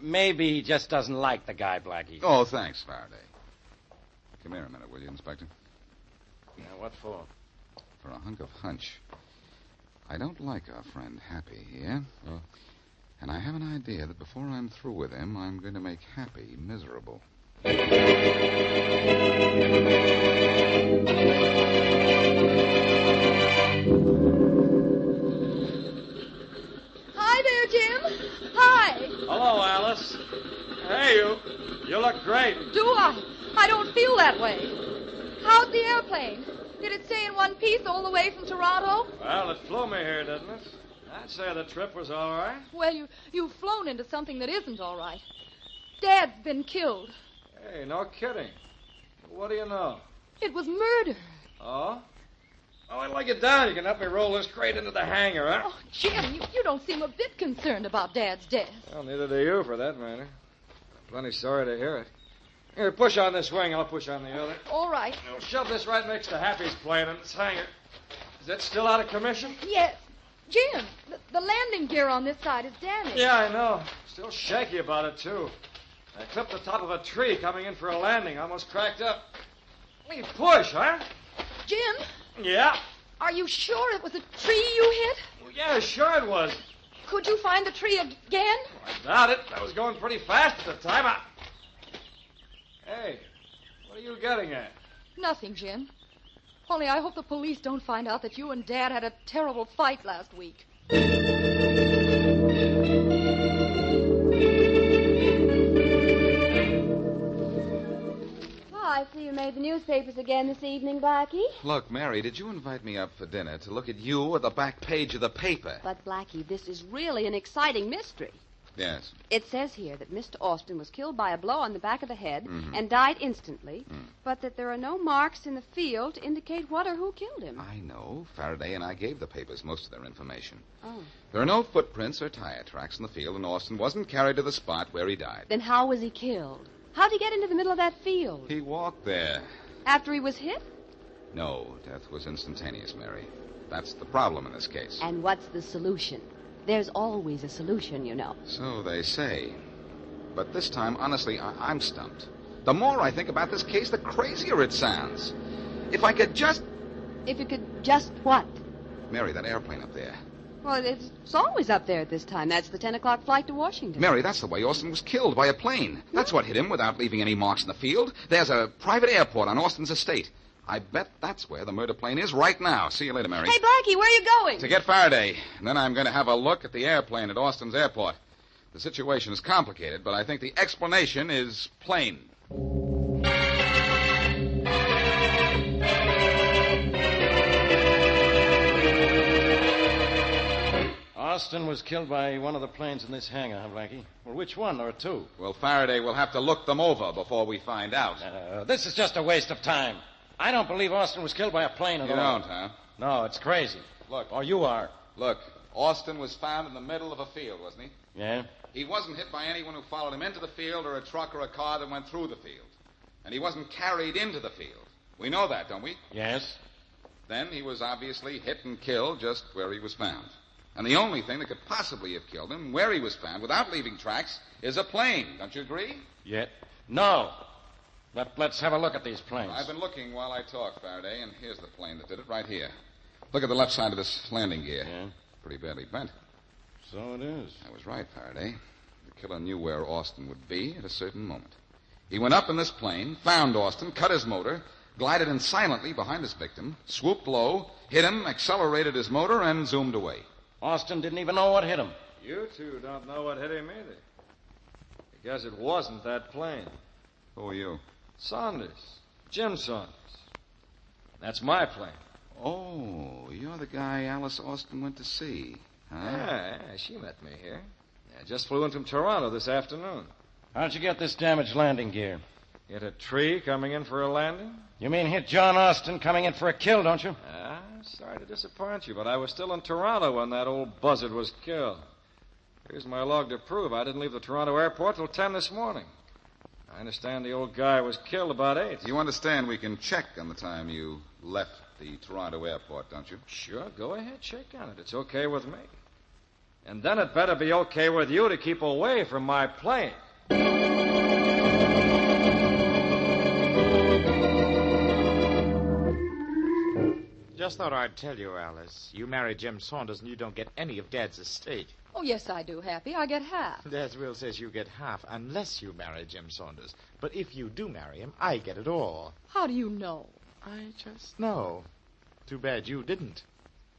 Maybe he just doesn't like the guy, Blackie. Oh, thanks, Faraday. Come here a minute, will you, Inspector? Yeah, what for? For a hunk of hunch. I don't like our friend Happy here. Oh. And I have an idea that before I'm through with him, I'm going to make Happy miserable. Hi there, Jim. Hi. Hello, Alice. Hey, you. You look great. Do I? I don't feel that way. How's the airplane? Did it stay in one piece all the way from Toronto? Well, it flew me here, didn't it? I'd say the trip was all right. Well, you've flown into something that isn't all right. Dad's been killed. Hey, no kidding. What do you know? It was murder. Oh? Oh, I'll lay you down. You can help me roll this crate into the hangar, huh? Oh, Jim, you don't seem a bit concerned about Dad's death. Well, neither do you, for that matter. I'm plenty sorry to hear it. Here, push on this wing. I'll push on the other. All right. We'll shove this right next to Happy's plane in its hangar. Is that still out of commission? Yes. Jim, the landing gear on this side is damaged. Yeah, I know. Still shaky about it, too. I clipped the top of a tree coming in for a landing. Almost cracked up. We push, huh? Jim? Yeah. Are you sure it was a tree you hit? Well, yeah, sure it was. Could you find the tree again? I doubt it. I was going pretty fast at the time. Hey, what are you getting at? Nothing, Jim. Only I hope the police don't find out that you and Dad had a terrible fight last week. I see you made the newspapers again this evening, Blackie. Look, Mary, did you invite me up for dinner to look at you at the back page of the paper? But, Blackie, this is really an exciting mystery. Yes. It says here that Mr. Austin was killed by a blow on the back of the head Mhm. and died instantly, but that there are no marks in the field to indicate what or who killed him. I know. Faraday and I gave the papers most of their information. Oh. There are no footprints or tire tracks in the field, and Austin wasn't carried to the spot where he died. Then how was he killed? How'd he get into the middle of that field? He walked there. After he was hit? No, death was instantaneous, Mary. That's the problem in this case. And what's the solution? There's always a solution, you know. So they say. But this time, honestly, I'm stumped. The more I think about this case, the crazier it sounds. If I could just... If you could just what? Mary, that airplane up there. Well, it's always up there at this time. That's the 10 o'clock flight to Washington. Mary, that's the way Austin was killed, by a plane. That's what hit him without leaving any marks in the field. There's a private airport on Austin's estate. I bet that's where the murder plane is right now. See you later, Mary. Hey, Blackie, where are you going? To get Faraday. And then I'm going to have a look at the airplane at Austin's airport. The situation is complicated, but I think the explanation is plain. Austin was killed by one of the planes in this hangar, huh, Blackie? Well, which one? There are two. Well, Faraday will have to look them over before we find out. This is just a waste of time. I don't believe Austin was killed by a plane at all. You don't, huh? No, it's crazy. Look. Or you are. Look, Austin was found in the middle of a field, wasn't he? Yeah? He wasn't hit by anyone who followed him into the field or a truck or a car that went through the field. And he wasn't carried into the field. We know that, don't we? Yes. Then he was obviously hit and killed just where he was found. And the only thing that could possibly have killed him, where he was found, without leaving tracks, is a plane. Don't you agree? Yet. No. Let's have a look at these planes. I've been looking while I talk, Faraday, and here's the plane that did it right here. Look at the left side of this landing gear. Yeah? Pretty badly bent. So it is. I was right, Faraday. The killer knew where Austin would be at a certain moment. He went up in this plane, found Austin, cut his motor, glided in silently behind his victim, swooped low, hit him, accelerated his motor, and zoomed away. Austin didn't even know what hit him. You two don't know what hit him either. I guess it wasn't that plane. Who are you? Saunders. Jim Saunders. That's my plane. Oh, you're the guy Alice Austin went to see, huh? Yeah, she met me here. I just flew in from Toronto this afternoon. How'd you get this damaged landing gear? Hit a tree coming in for a landing? You mean hit John Austin coming in for a kill, don't you? Sorry to disappoint you, but I was still in Toronto when that old buzzard was killed. Here's my log to prove I didn't leave the Toronto airport till 10 this morning. I understand the old guy was killed about 8. You understand we can check on the time you left the Toronto airport, don't you? Sure, go ahead, check on it. It's okay with me. And then it better be okay with you to keep away from my plane. Just thought I'd tell you, Alice. You marry Jim Saunders and you don't get any of Dad's estate. Oh, yes, I do, Happy. I get half. Dad's will says you get half unless you marry Jim Saunders. But if you do marry him, I get it all. How do you know? I just know. Too bad you didn't.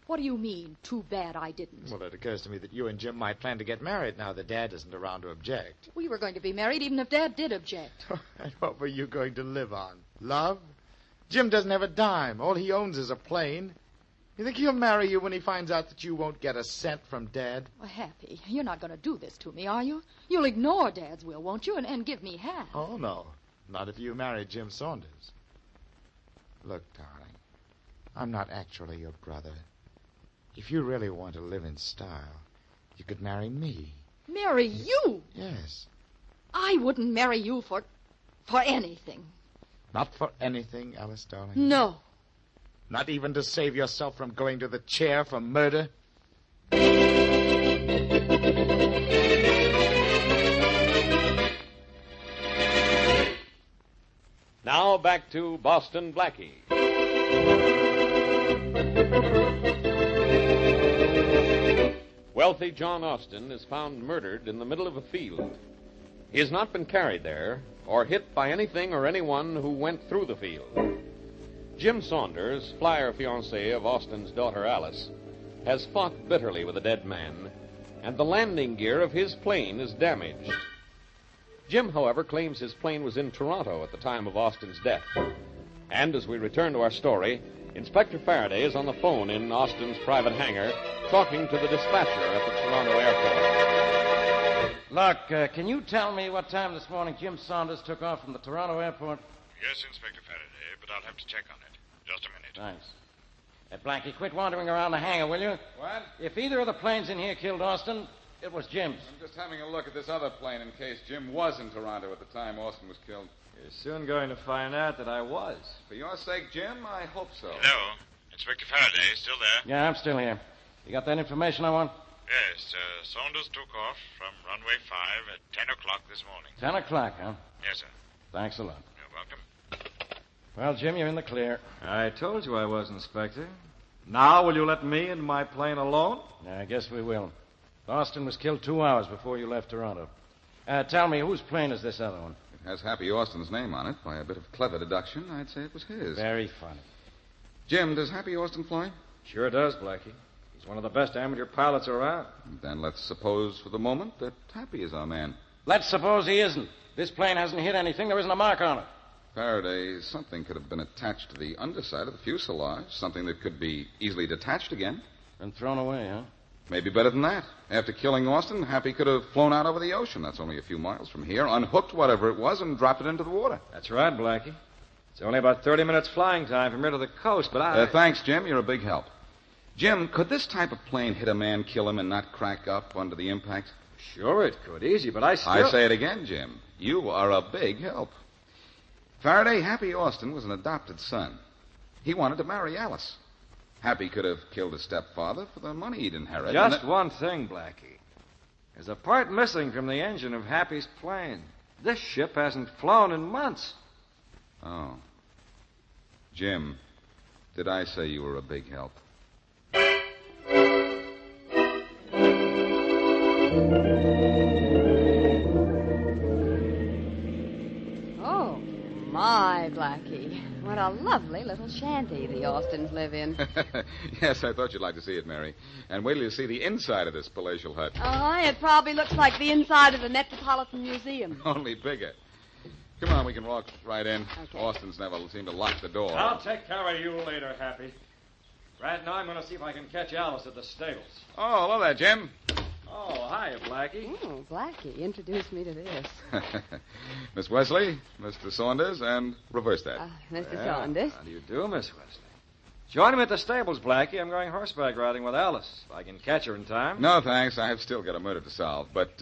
What do you mean, too bad I didn't? Well, it occurs to me that you and Jim might plan to get married now that Dad isn't around to object. We were going to be married even if Dad did object. And what were you going to live on? Love? Jim doesn't have a dime. All he owns is a plane. You think he'll marry you when he finds out that you won't get a cent from Dad? Well, Happy, you're not going to do this to me, are you? You'll ignore Dad's will, won't you, and give me half? Oh, no. Not if you marry Jim Saunders. Look, darling, I'm not actually your brother. If you really want to live in style, you could marry me. Marry you? Yes. I wouldn't marry you for anything. Not for anything, Alice, darling? No. Not even to save yourself from going to the chair for murder? Now back to Boston Blackie. Wealthy John Austin is found murdered in the middle of a field. He has not been carried there or hit by anything or anyone who went through the field. Jim Saunders, flyer fiancé of Austin's daughter Alice, has fought bitterly with the dead man, and the landing gear of his plane is damaged. Jim, however, claims his plane was in Toronto at the time of Austin's death. And as we return to our story, Inspector Faraday is on the phone in Austin's private hangar, talking to the dispatcher at the Toronto airport. Look, can you tell me what time this morning Jim Saunders took off from the Toronto airport? Yes, Inspector Faraday, but I'll have to check on it. Just a minute. Thanks. Blackie, quit wandering around the hangar, will you? What? If either of the planes in here killed Austin, it was Jim's. I'm just having a look at this other plane in case Jim was in Toronto at the time Austin was killed. You're soon going to find out that I was. For your sake, Jim, I hope so. Hello. Inspector Faraday, still there? Yeah, I'm still here. You got that information I want? Yes, Saunders took off from runway 5 at 10 o'clock this morning. 10 o'clock, huh? Yes, sir. Thanks a lot. You're welcome. Well, Jim, you're in the clear. I told you I was, Inspector. Now will you let me and my plane alone? I guess we will. Austin was killed 2 hours before you left Toronto. Tell me, whose plane is this other one? It has Happy Austin's name on it. By a bit of clever deduction, I'd say it was his. Very funny. Jim, does Happy Austin fly? Sure does, Blackie. He's one of the best amateur pilots around. Then let's suppose for the moment that Happy is our man. Let's suppose he isn't. This plane hasn't hit anything. There isn't a mark on it. Faraday, something could have been attached to the underside of the fuselage. Something that could be easily detached again. And thrown away, huh? Maybe better than that. After killing Austin, Happy could have flown out over the ocean. That's only a few miles from here, unhooked whatever it was, and dropped it into the water. That's right, Blackie. It's only about 30 minutes flying time from here to the coast, but Thanks, Jim. You're a big help. Jim, could this type of plane hit a man, kill him, and not crack up under the impact? Sure it could. Easy, but I say it again, Jim. You are a big help. Faraday, Happy Austin was an adopted son. He wanted to marry Alice. Happy could have killed his stepfather for the money he'd inherited. Just one thing, Blackie. There's a part missing from the engine of Happy's plane. This ship hasn't flown in months. Oh. Jim, did I say you were a big help? Oh, my, Blackie. What a lovely little shanty the Austins live in. Yes, I thought you'd like to see it, Mary. And wait till you see the inside of this palatial hut. It probably looks like the inside of the Metropolitan Museum. Only bigger. Come on, we can walk right in. Okay. Austin's never seemed to lock the door. I'll take care of you later, Happy. Right now, I'm going to see if I can catch Alice at the stables. Oh, hello there, Jim. Oh, hi, Blackie. Oh, Blackie, introduce me to this. Miss Wesley, Mr. Saunders, and reverse that. Mr. Saunders. How do you do, Miss Wesley? Join me at the stables, Blackie. I'm going horseback riding with Alice. If I can catch her in time. No, thanks. I've still got a murder to solve. But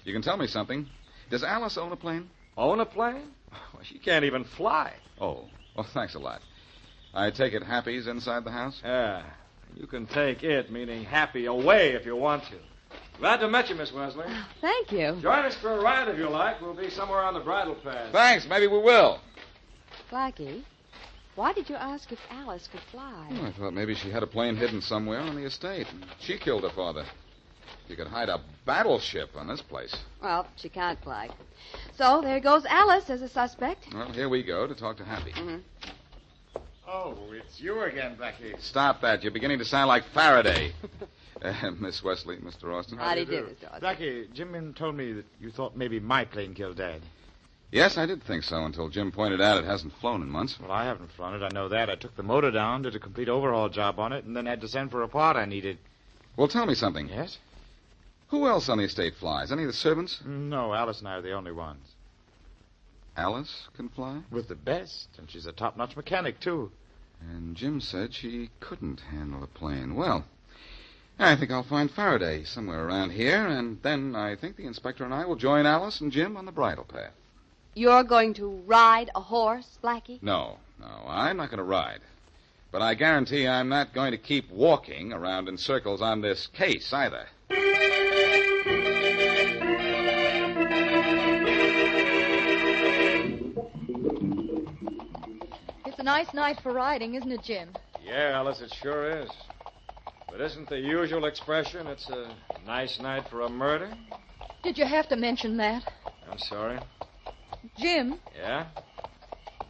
you can tell me something. Does Alice own a plane? Own a plane? Well, she can't even fly. Oh, well, thanks a lot. I take it Happy's inside the house? Yeah. You can take it, meaning Happy, away if you want to. Glad to meet you, Miss Wesley. Thank you. Join us for a ride if you like. We'll be somewhere on the bridle path. Thanks. Maybe we will. Blackie, why did you ask if Alice could fly? Oh, I thought maybe she had a plane hidden somewhere on the estate. And she killed her father. You could hide a battleship on this place. Well, she can't fly. So there goes Alice as a suspect. Well, here we go to talk to Happy. Mm-hmm. Oh, it's you again, Blackie. Stop that. You're beginning to sound like Faraday. Miss Wesley, Mr. Austin. How do you do, Mr. Austin? Blackie, Jim told me that you thought maybe my plane killed Dad. Yes, I did think so until Jim pointed out it hasn't flown in months. Well, I haven't flown it. I know that. I took the motor down, did a complete overhaul job on it, and then had to send for a part I needed. Well, tell me something. Yes? Who else on the estate flies? Any of the servants? No, Alice and I are the only ones. Alice can fly? With the best, and she's a top-notch mechanic, too. And Jim said she couldn't handle a plane. Well, I think I'll find Faraday somewhere around here, and then I think the inspector and I will join Alice and Jim on the bridle path. You're going to ride a horse, Blackie? No, I'm not going to ride. But I guarantee I'm not going to keep walking around in circles on this case either. It's a nice night for riding, isn't it, Jim? Yeah, Alice, it sure is. But isn't the usual expression, it's a nice night for a murder? Did you have to mention that? I'm sorry. Jim, Yeah?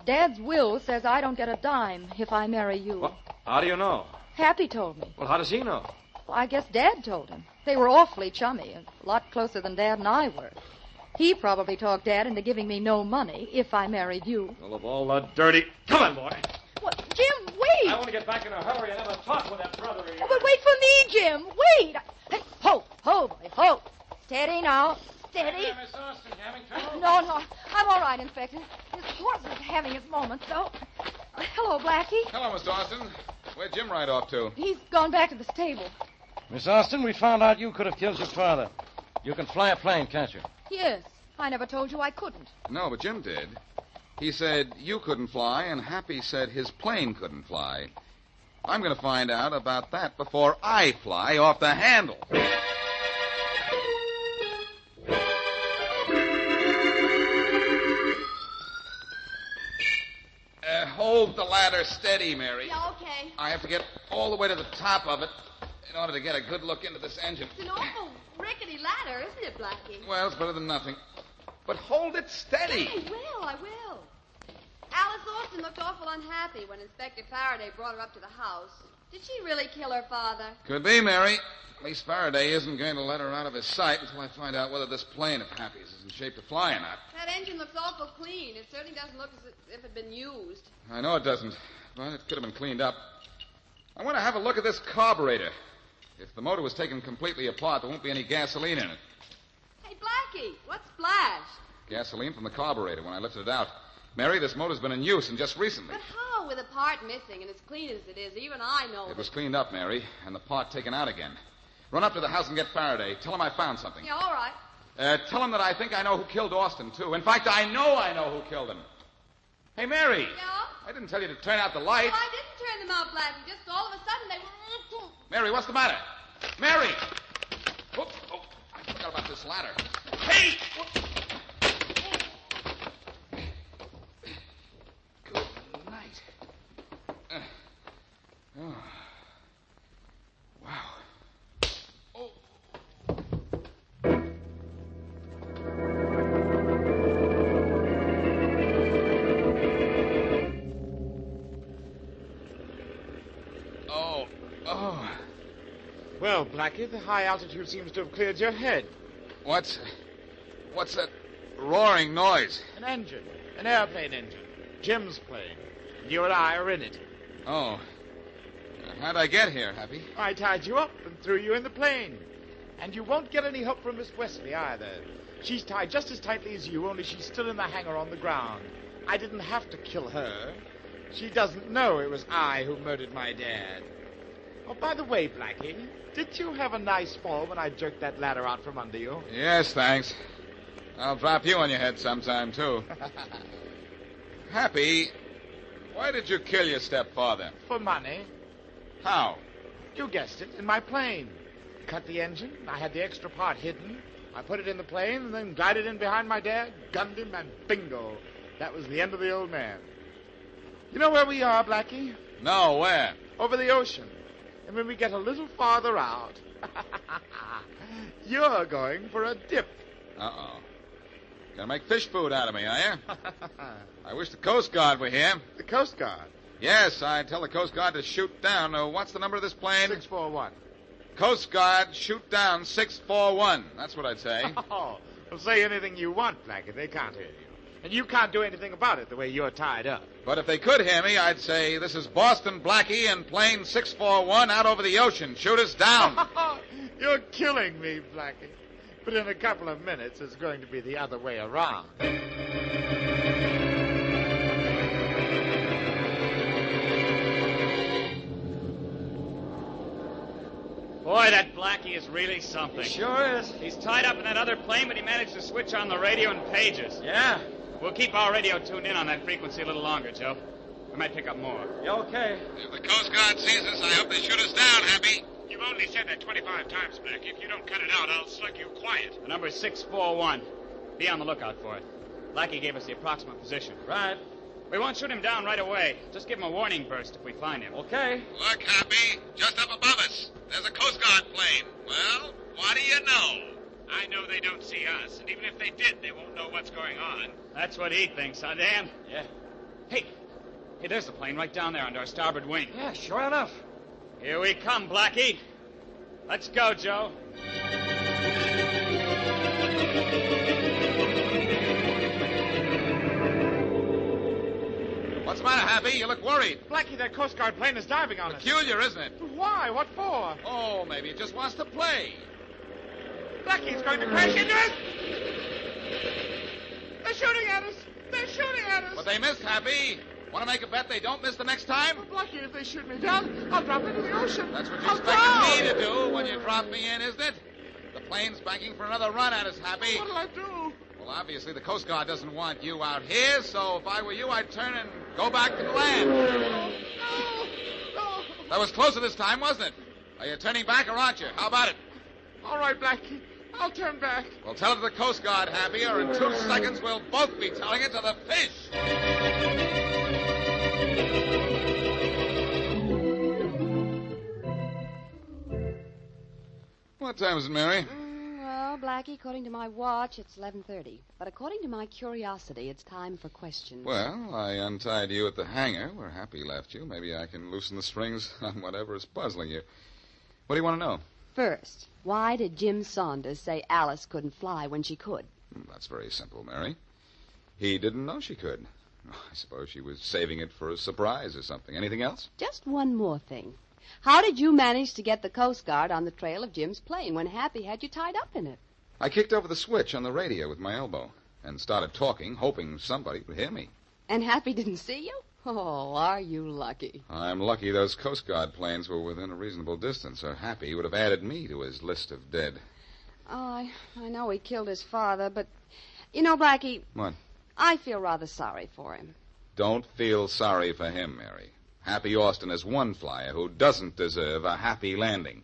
Dad's will says I don't get a dime if I marry you. Well, how do you know? Happy told me. Well, how does he know? Well, I guess Dad told him. They were awfully chummy, a lot closer than Dad and I were. He probably talked Dad into giving me no money if I married you. Well, of all the dirty... Come on, boy. What? Jim, wait! I want to get back in a hurry and have a talk with that brother of yours. Oh, but wait for me, Jim. Wait! Hey, ho, boy, ho. Steady now. Steady. Hey there, Miss Austin, having trouble? No, I'm all right, Inspector. This horse is having its moments, though. Hello, Blackie. Hello, Mr. Austin. Where'd Jim ride off to? He's gone back to the stable. Miss Austin, we found out you could have killed your father. You can fly a plane, can't you? Yes. I never told you I couldn't. No, but Jim did. He said you couldn't fly, and Happy said his plane couldn't fly. I'm going to find out about that before I fly off the handle. Hold the ladder steady, Mary. Yeah, okay. I have to get all the way to the top of it in order to get a good look into this engine. It's an awful rickety ladder, isn't it, Blackie? Well, it's better than nothing. But hold it steady. I will. Alice Austin looked awful unhappy when Inspector Faraday brought her up to the house. Did she really kill her father? Could be, Mary. At least Faraday isn't going to let her out of his sight until I find out whether this plane of Happy's is in shape to fly or not. That engine looks awful clean. It certainly doesn't look as if it had been used. I know it doesn't, but it could have been cleaned up. I want to have a look at this carburetor. If the motor was taken completely apart, there won't be any gasoline in it. Hey, Blackie, what's splash? Gasoline from the carburetor when I lifted it out. Mary, this motor's been in use and just recently. But how, with a part missing and as clean as it is? Even I know It was cleaned up, Mary, and the part taken out again. Run up to the house and get Faraday. Tell him I found something. Yeah, all right. Tell him that I think I know who killed Austin, too. In fact, I know who killed him. Hey, Mary. Yeah? I didn't tell you to turn out the lights. Well, I didn't turn them out, Blackie. Just all of a sudden they were... Mary, what's the matter? Mary! Oh, I forgot about this ladder. Hey! Good night. Oh. Wow. Oh. Oh. Well, Blackie, the high altitude seems to have cleared your head. What's that roaring noise? An engine. An airplane engine. Jim's plane. You and I are in it. Oh. How'd I get here, Happy? I tied you up and threw you in the plane. And you won't get any help from Miss Wesley either. She's tied just as tightly as you, only she's still in the hangar on the ground. I didn't have to kill her. She doesn't know it was I who murdered my dad. Oh, by the way, Blackie, did you have a nice fall when I jerked that ladder out from under you? Yes, thanks. I'll drop you on your head sometime, too. Happy, why did you kill your stepfather? For money. How? You guessed it, in my plane. cut the engine. I had the extra part hidden. I put it in the plane and then glided in behind my dad, gunned him, and bingo. That was the end of the old man. You know where we are, Blackie? No, where? Over the ocean. And when we get a little farther out, you're going for a dip. Uh-oh. Gonna make fish food out of me, are you? I wish the Coast Guard were here. The Coast Guard? Yes, I tell the Coast Guard to shoot down. What's the number of this plane? 641. Coast Guard, shoot down 641. That's what I'd say. Oh, well, say anything you want, Blackie. They can't hear you. And you can't do anything about it the way you're tied up. But if they could hear me, I'd say, this is Boston Blackie and plane 641 out over the ocean. Shoot us down. You're killing me, Blackie. But in a couple of minutes, it's going to be the other way around. Boy, that Blackie is really something. He sure is. He's tied up in that other plane, but he managed to switch on the radio in pages. Yeah. We'll keep our radio tuned in on that frequency a little longer, Joe. We might pick up more. You okay? If the Coast Guard sees us, I hope they shoot us down, Happy. You've only said that 25 times, Blackie. If you don't cut it out, I'll slug you quiet. The number is 641. Be on the lookout for it. Blackie gave us the approximate position. Right. We won't shoot him down right away. Just give him a warning burst if we find him. Okay. Look, Happy, just up above us. There's a Coast Guard plane. Well, what do you know? I know they don't see us, and even if they did, they won't know what's going on. That's what he thinks, huh, Dan? Yeah. Hey, there's the plane right down there under our starboard wing. Yeah, sure enough. Here we come, Blackie. Let's go, Joe. What's the matter, Happy? You look worried. Blackie, that Coast Guard plane is diving on us. Peculiar, isn't it? Why? What for? Oh, maybe it just wants to play. Blackie, it's going to crash into us. They're shooting at us. They're shooting at us. But they missed, Happy. Want to make a bet they don't miss the next time? Blackie, if they shoot me down, I'll drop into the ocean. That's what you expected me to do when you drop me in, isn't it? The plane's banking for another run at us, Happy. What'll I do? Well, obviously, the Coast Guard doesn't want you out here, so if I were you, I'd turn and go back to the land. No. That was closer this time, wasn't it? Are you turning back or aren't you? How about it? All right, Blackie. I'll turn back. Well, tell it to the Coast Guard, Happy, or in 2 seconds we'll both be telling it to the fish. What time is it, Mary? Well, Blackie, according to my watch, it's 11:30. But according to my curiosity, it's time for questions. Well, I untied you at the hangar where Happy left you. Maybe I can loosen the strings on whatever is puzzling you. What do you want to know? First, why did Jim Saunders say Alice couldn't fly when she could? That's very simple, Mary. He didn't know she could. I suppose she was saving it for a surprise or something. Anything else? Just one more thing. How did you manage to get the Coast Guard on the trail of Jim's plane when Happy had you tied up in it? I kicked over the switch on the radio with my elbow and started talking, hoping somebody would hear me. And Happy didn't see you? Oh, are you lucky? I'm lucky those Coast Guard planes were within a reasonable distance, or Happy would have added me to his list of dead. Oh, I know he killed his father, but, you know, Blackie... What? I feel rather sorry for him. Don't feel sorry for him, Mary. Happy Austin is one flyer who doesn't deserve a happy landing.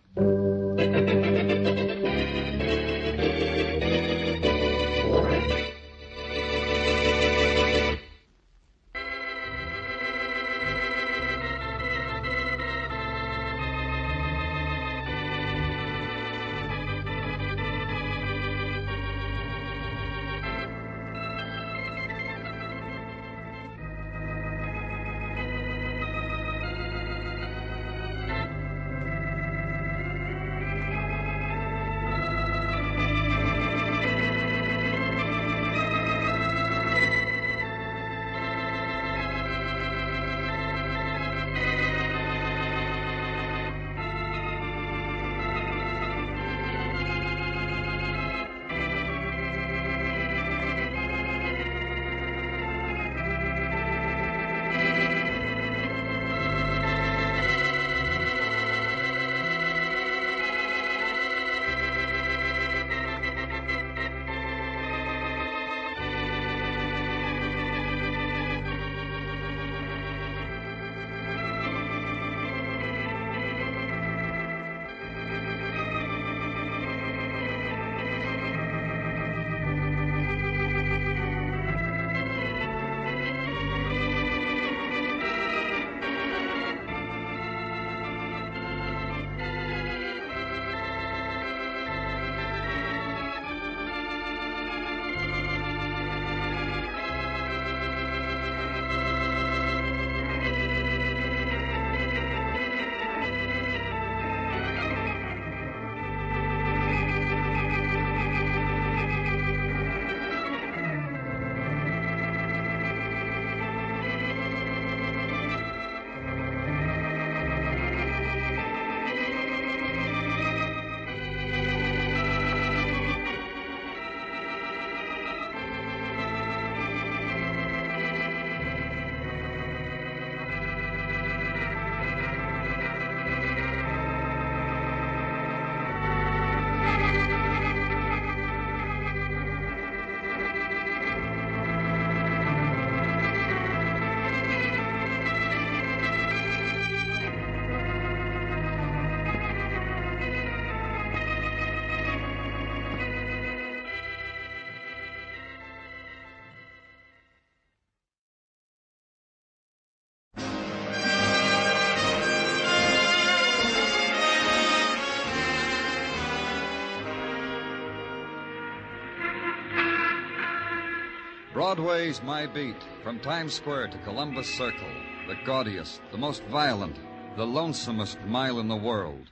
Broadway's my beat. From Times Square to Columbus Circle. The gaudiest, the most violent, the lonesomest mile in the world.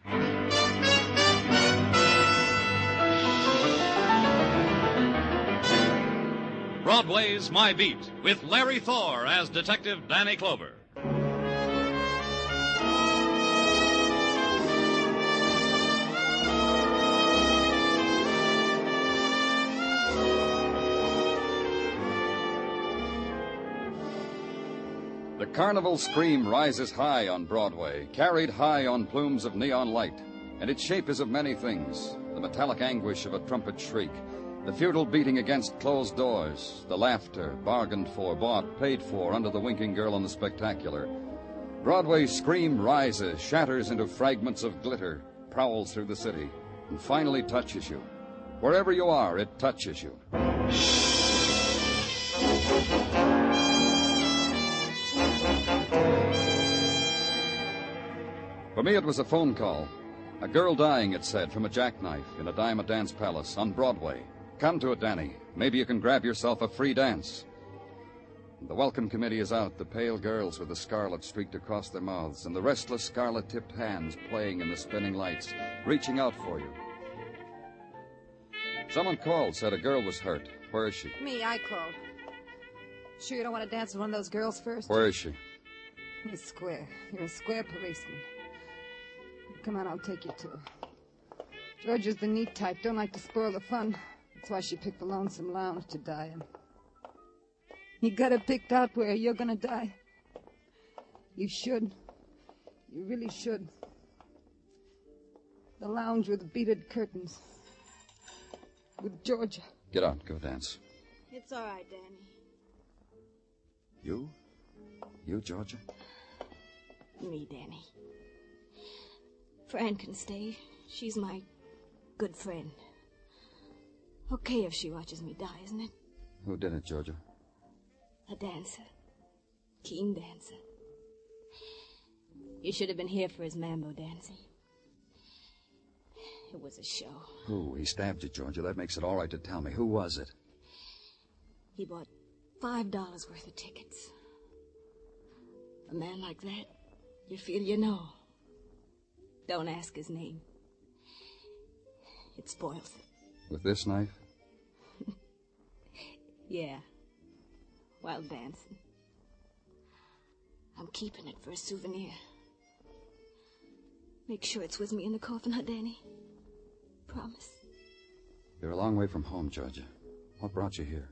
Broadway's My Beat, with Larry Thor as Detective Danny Clover. The carnival scream rises high on Broadway, carried high on plumes of neon light, and its shape is of many things. The metallic anguish of a trumpet shriek, the futile beating against closed doors, the laughter, bargained for, bought, paid for under the winking girl on the spectacular. Broadway's scream rises, shatters into fragments of glitter, prowls through the city, and finally touches you. Wherever you are, it touches you. For me, it was a phone call. A girl dying, it said, from a jackknife in a Diamond Dance Palace on Broadway. Come to it, Danny. Maybe you can grab yourself a free dance. The welcome committee is out, the pale girls with the scarlet streaked across their mouths, and the restless scarlet-tipped hands playing in the spinning lights, reaching out for you. Someone called, said a girl was hurt. Where is she? Me, I called. Sure you don't want to dance with one of those girls first? Where is she? In the square. You're a square policeman. Come on, I'll take you to her. Georgia's the neat type, don't like to spoil the fun. That's why she picked the lonesome lounge to die in. You got it picked out where you're gonna die. You should. You really should. The lounge with beaded curtains. With Georgia. Get out, go dance. It's all right, Danny. You? You, Georgia? Me, Danny. Fran can stay. She's my good friend. Okay if she watches me die, isn't it? Who did it, Georgia? A dancer. Keen dancer. You should have been here for his mambo dancing. It was a show. Who? He stabbed you, Georgia. That makes it all right to tell me. Who was it? He bought $5 worth of tickets. A man like that, you feel you know. Don't ask his name. It spoils it. With this knife? Yeah. While dancing. I'm keeping it for a souvenir. Make sure it's with me in the coffin, huh, Danny? Promise. You're a long way from home, Georgia. What brought you here?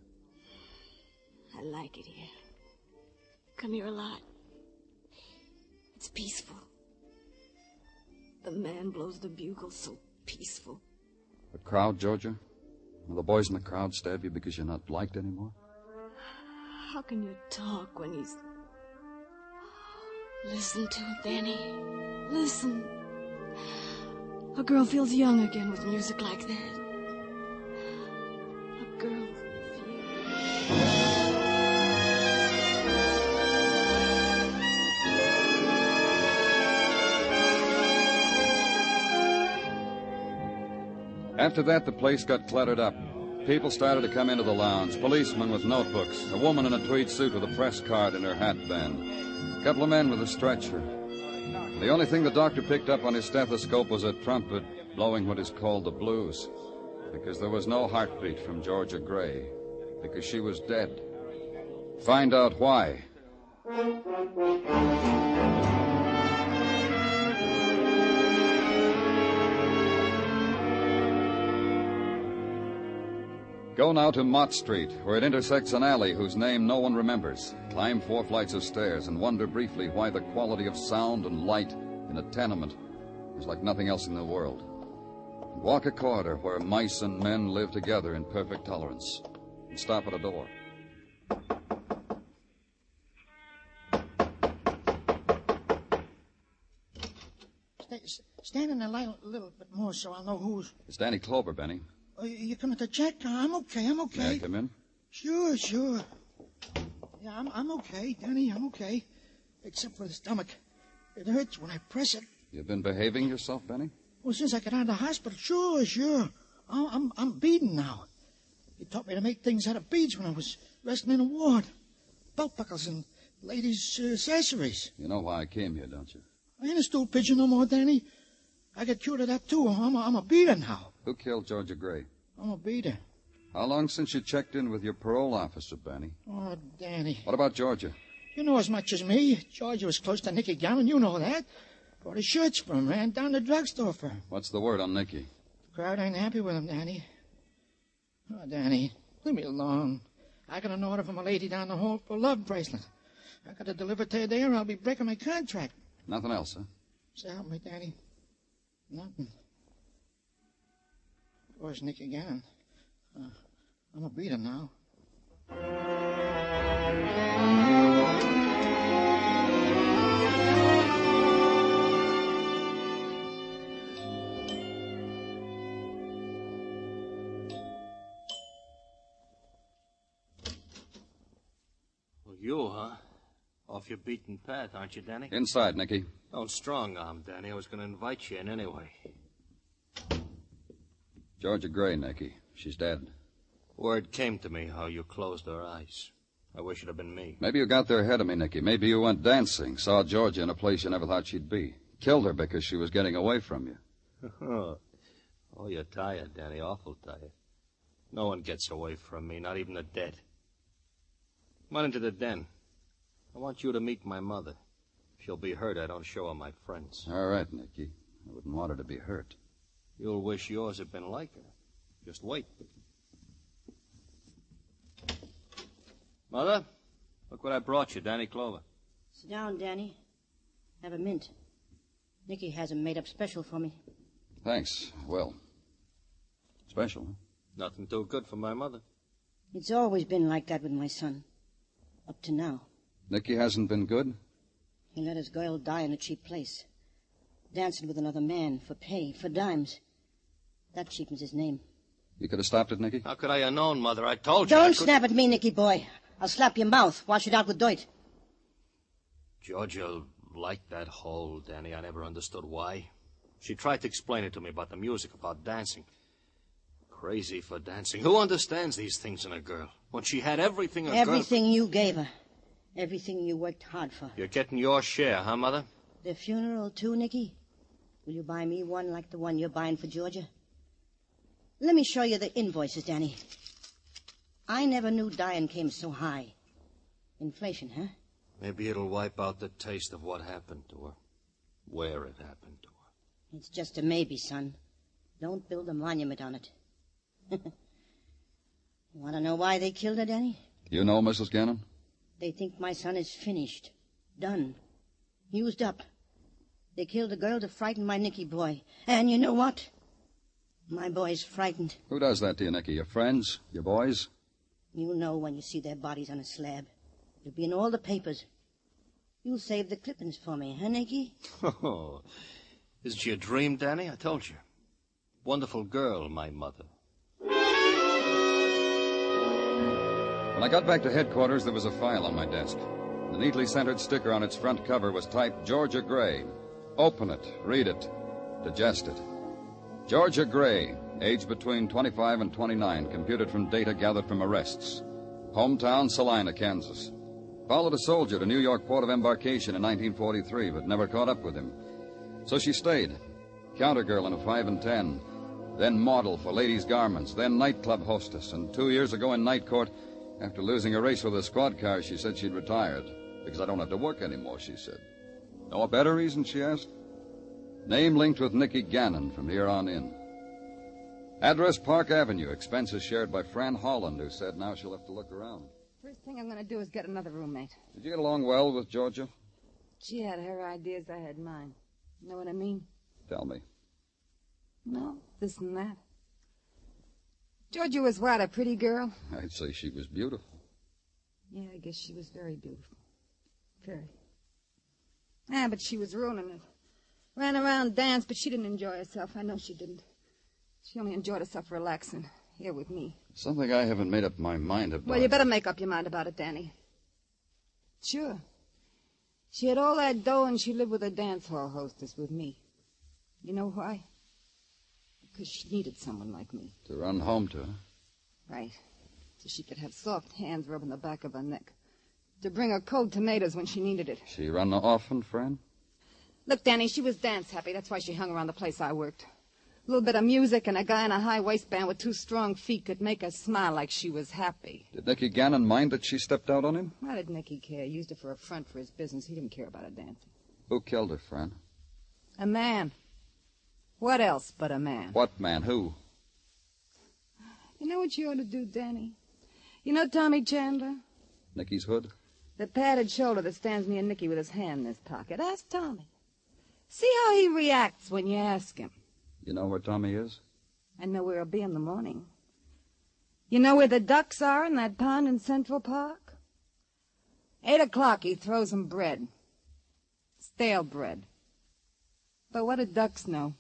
I like it here. Come here a lot. It's peaceful. The man blows the bugle so peaceful. The crowd, Georgia? Will the boys in the crowd stab you because you're not liked anymore? How can you talk when he's... Listen to it, Danny. Listen. A girl feels young again with music like that. A girl After that, the place got cluttered up. People started to come into the lounge. Policemen with notebooks. A woman in a tweed suit with a press card in her hat band. A couple of men with a stretcher. The only thing the doctor picked up on his stethoscope was a trumpet blowing what is called the blues. Because there was no heartbeat from Georgia Gray. Because she was dead. Find out why. Go now to Mott Street, where it intersects an alley whose name no one remembers. Climb 4 flights of stairs and wonder briefly why the quality of sound and light in a tenement is like nothing else in the world. Walk a corridor where mice and men live together in perfect tolerance. And stop at a door. Stand in the light a little bit more so I'll know who's... It's Danny Clover, Benny. You coming to check? I'm okay. May I come in? Sure. Yeah, I'm okay, Danny. I'm okay. Except for the stomach. It hurts when I press it. You've been behaving yourself, Benny? Well, since I got out of the hospital, sure. I'm beaten now. He taught me to make things out of beads when I was wrestling in a ward. Belt buckles and ladies' accessories. You know why I came here, don't you? I ain't a stool pigeon no more, Danny. I got cured of that, too. I'm a beater now. Who killed Georgia Gray? I'm a beater. How long since you checked in with your parole officer, Benny? Oh, Danny. What about Georgia? You know as much as me. Georgia was close to Nicky Gannon. You know that. Bought his shirts for him. Ran down the drugstore for him. What's the word on Nicky? The crowd ain't happy with him, Danny. Oh, Danny, leave me alone. I got an order from a lady down the hall for a love bracelet. I got to deliver to her there or I'll be breaking my contract. Nothing else, huh? So help me, Danny. Nothing. Where's Nicky Gannon? I'm a beater now. Well, you, huh? Off your beaten path, aren't you, Danny? Inside, Nicky. Don't strong-arm, Danny. I was going to invite you in anyway. Georgia Gray, Nicky. She's dead. Word came to me how you closed her eyes. I wish it had been me. Maybe you got there ahead of me, Nicky. Maybe you went dancing, saw Georgia in a place you never thought she'd be. Killed her because she was getting away from you. Oh, you're tired, Danny. Awful tired. No one gets away from me, not even the dead. Come on into the den. I want you to meet my mother. If she'll be hurt, I don't show her my friends. All right, Nicky. I wouldn't want her to be hurt. You'll wish yours had been like her. Just wait. Mother, look what I brought you, Danny Clover. Sit down, Danny. Have a mint. Nicky has 'em made up special for me. Thanks. Well, special, huh? Nothing too good for my mother. It's always been like that with my son. Up to now. Nicky hasn't been good? He let his girl die in a cheap place. Dancing with another man for pay, for dimes. That cheapens his name. You could have stopped it, Nicky? How could I have known, Mother? I told you. Don't snap at me, Nicky boy. I'll slap your mouth. Wash it out with dirt. Georgia liked that hole, Danny. I never understood why. She tried to explain it to me about the music, about dancing. Crazy for dancing. Who understands these things in a girl? When she had everything a girl... Everything you gave her. Everything you worked hard for. You're getting your share, huh, Mother? The funeral, too, Nicky? Will you buy me one like the one you're buying for Georgia? Let me show you the invoices, Danny. I never knew dying came so high. Inflation, huh? Maybe it'll wipe out the taste of what happened to her. Where it happened to her. It's just a maybe, son. Don't build a monument on it. Want to know why they killed her, Danny? You know, Mrs. Gannon? They think my son is finished. Done. Used up. They killed a girl to frighten my Nicky boy. And you know what? My boy's frightened. Who does that to you, Nicky? Your friends? Your boys? You'll know when you see their bodies on a slab. It'll be in all the papers. You'll save the clippings for me, huh, Nicky? Oh, isn't she a dream, Danny? I told you. Wonderful girl, my mother. When I got back to headquarters, there was a file on my desk. The neatly centered sticker on its front cover was typed Georgia Gray. Open it, read it, digest it. Georgia Gray, age between 25 and 29, computed from data gathered from arrests. Hometown, Salina, Kansas. Followed a soldier to New York port of embarkation in 1943, but never caught up with him. So she stayed. Counter girl in a 5 and 10. Then model for ladies' garments. Then nightclub hostess. And 2 years ago in night court, after losing a race with a squad car, she said she'd retired. Because I don't have to work anymore, she said. Know a better reason, she asked? Name linked with Nicky Gannon from here on in. Address Park Avenue. Expenses shared by Fran Holland, who said now she'll have to look around. First thing I'm going to do is get another roommate. Did you get along well with Georgia? She had her ideas, I had mine. You know what I mean? Tell me. No, this and that. Georgia was what, a pretty girl? I'd say she was beautiful. Yeah, I guess she was very beautiful. Very. Ah, but she was ruining it. Ran around, danced, but she didn't enjoy herself. I know she didn't. She only enjoyed herself relaxing here with me. Something I haven't made up my mind about. Well, you better make up your mind about it, Danny. Sure. She had all that dough and she lived with a dance hall hostess with me. You know why? Because she needed someone like me. To run home to, huh? Right. so she could have soft hands rubbing the back of her neck. To bring her cold tomatoes when she needed it. She run often, friend? Look, Danny, she was dance happy. That's why she hung around the place I worked. A little bit of music and a guy in a high waistband with 2 strong feet could make her smile like she was happy. Did Nicky Gannon mind that she stepped out on him? Why did Nicky care? He used her for a front for his business. He didn't care about her dancing. Who killed her, friend? A man. What else but a man? What man? Who? You know what you ought to do, Danny? You know Tommy Chandler? Nicky's hood? The padded shoulder that stands near Nicky with his hand in his pocket. Ask Tommy. See how he reacts when you ask him. You know where Tommy is? I know where he'll be in the morning. You know where the ducks are in that pond in Central Park? 8 o'clock, he throws them bread. Stale bread. But what do ducks know?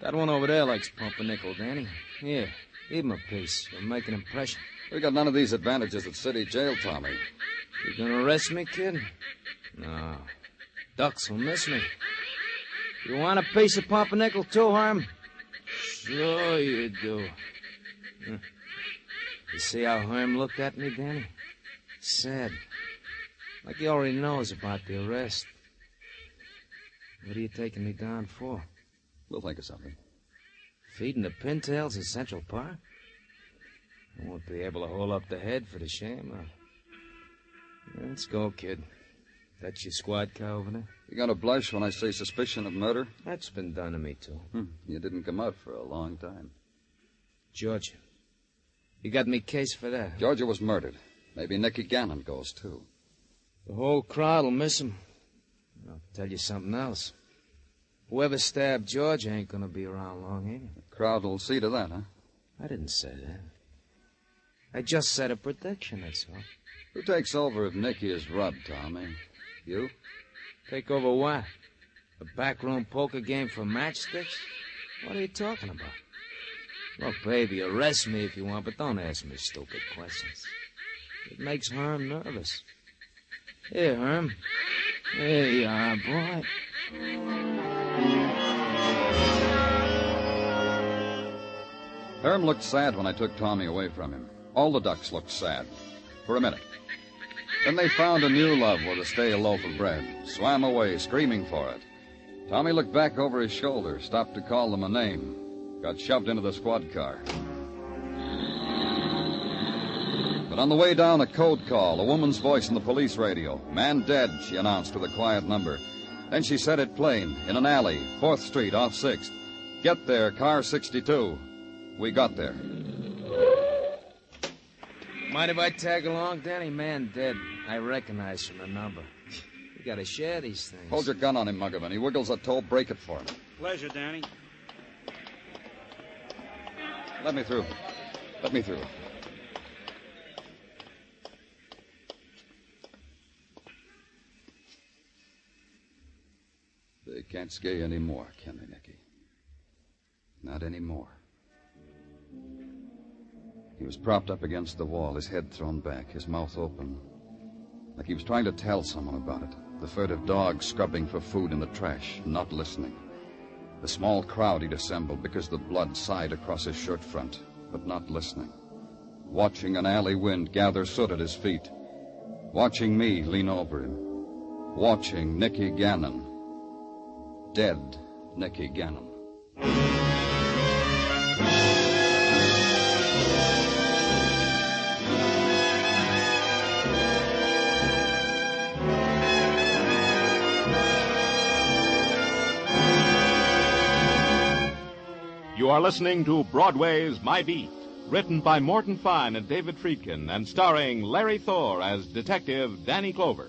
That one over there likes pumpernickel, Danny. Here, give him a piece. You'll make an impression. We got none of these advantages at city jail, Tommy. You gonna arrest me, kid? No. Ducks will miss me. You want a piece of pumpernickel too, Herm? Sure you do. You see how Herm looked at me, Danny? Sad. Like he already knows about the arrest. What are you taking me down for? We'll think of something. Feeding the pintails in Central Park? I won't be able to hold up the head for the shame. Let's go, kid. That's your squad car over there? You gonna blush when I say suspicion of murder? That's been done to me, too. You didn't come out for a long time. Georgia. You got me case for that? Georgia was murdered. Maybe Nicky Gannon goes, too. The whole crowd will miss him. I'll tell you something else. Whoever stabbed George ain't gonna be around long, ain't he? The crowd will see to that, huh? I didn't say that. I just said a prediction, that's all. Who takes over if Nicky is rubbed, Tommy? You? Take over what? A backroom poker game for matchsticks? What are you talking about? Look, baby, arrest me if you want, but don't ask me stupid questions. It makes Herm nervous. Here, Herm. There you are, boy. Herm looked sad when I took Tommy away from him. All the ducks looked sad. For a minute. Then they found a new love with a stale loaf of bread, swam away, screaming for it. Tommy looked back over his shoulder, stopped to call them a name, got shoved into the squad car. But on the way down, a code call, a woman's voice in the police radio. Man dead, she announced with a quiet number. Then she said it plain, in an alley, 4th Street, off 6th. Get there, car 62. We got there. Mind if I tag along, Danny? Man dead. I recognize from the number. You gotta share these things. Hold your gun on him, Muggavan. He wiggles a toe, break it for him. Pleasure, Danny. Let me through. Let me through. They can't scare you anymore, can they, Nicky? Not anymore. He was propped up against the wall, his head thrown back, his mouth open, like he was trying to tell someone about it. The furtive dog scrubbing for food in the trash, not listening. The small crowd he'd assembled because the blood sighed across his shirt front, but not listening. Watching an alley wind gather soot at his feet. Watching me lean over him. Watching Nicky Gannon. Dead Nicky Gannon. You are listening to Broadway's My Beat, written by Morton Fine and David Friedkin, and starring Larry Thor as Detective Danny Clover.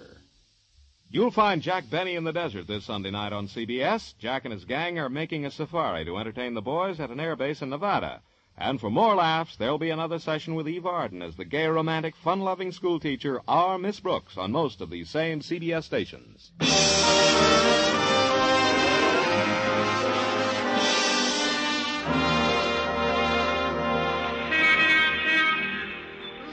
You'll find Jack Benny in the desert this Sunday night on CBS. Jack and his gang are making a safari to entertain the boys at an air base in Nevada. And for more laughs, there'll be another session with Eve Arden as the gay, romantic, fun-loving schoolteacher, our Miss Brooks, on most of these same CBS stations.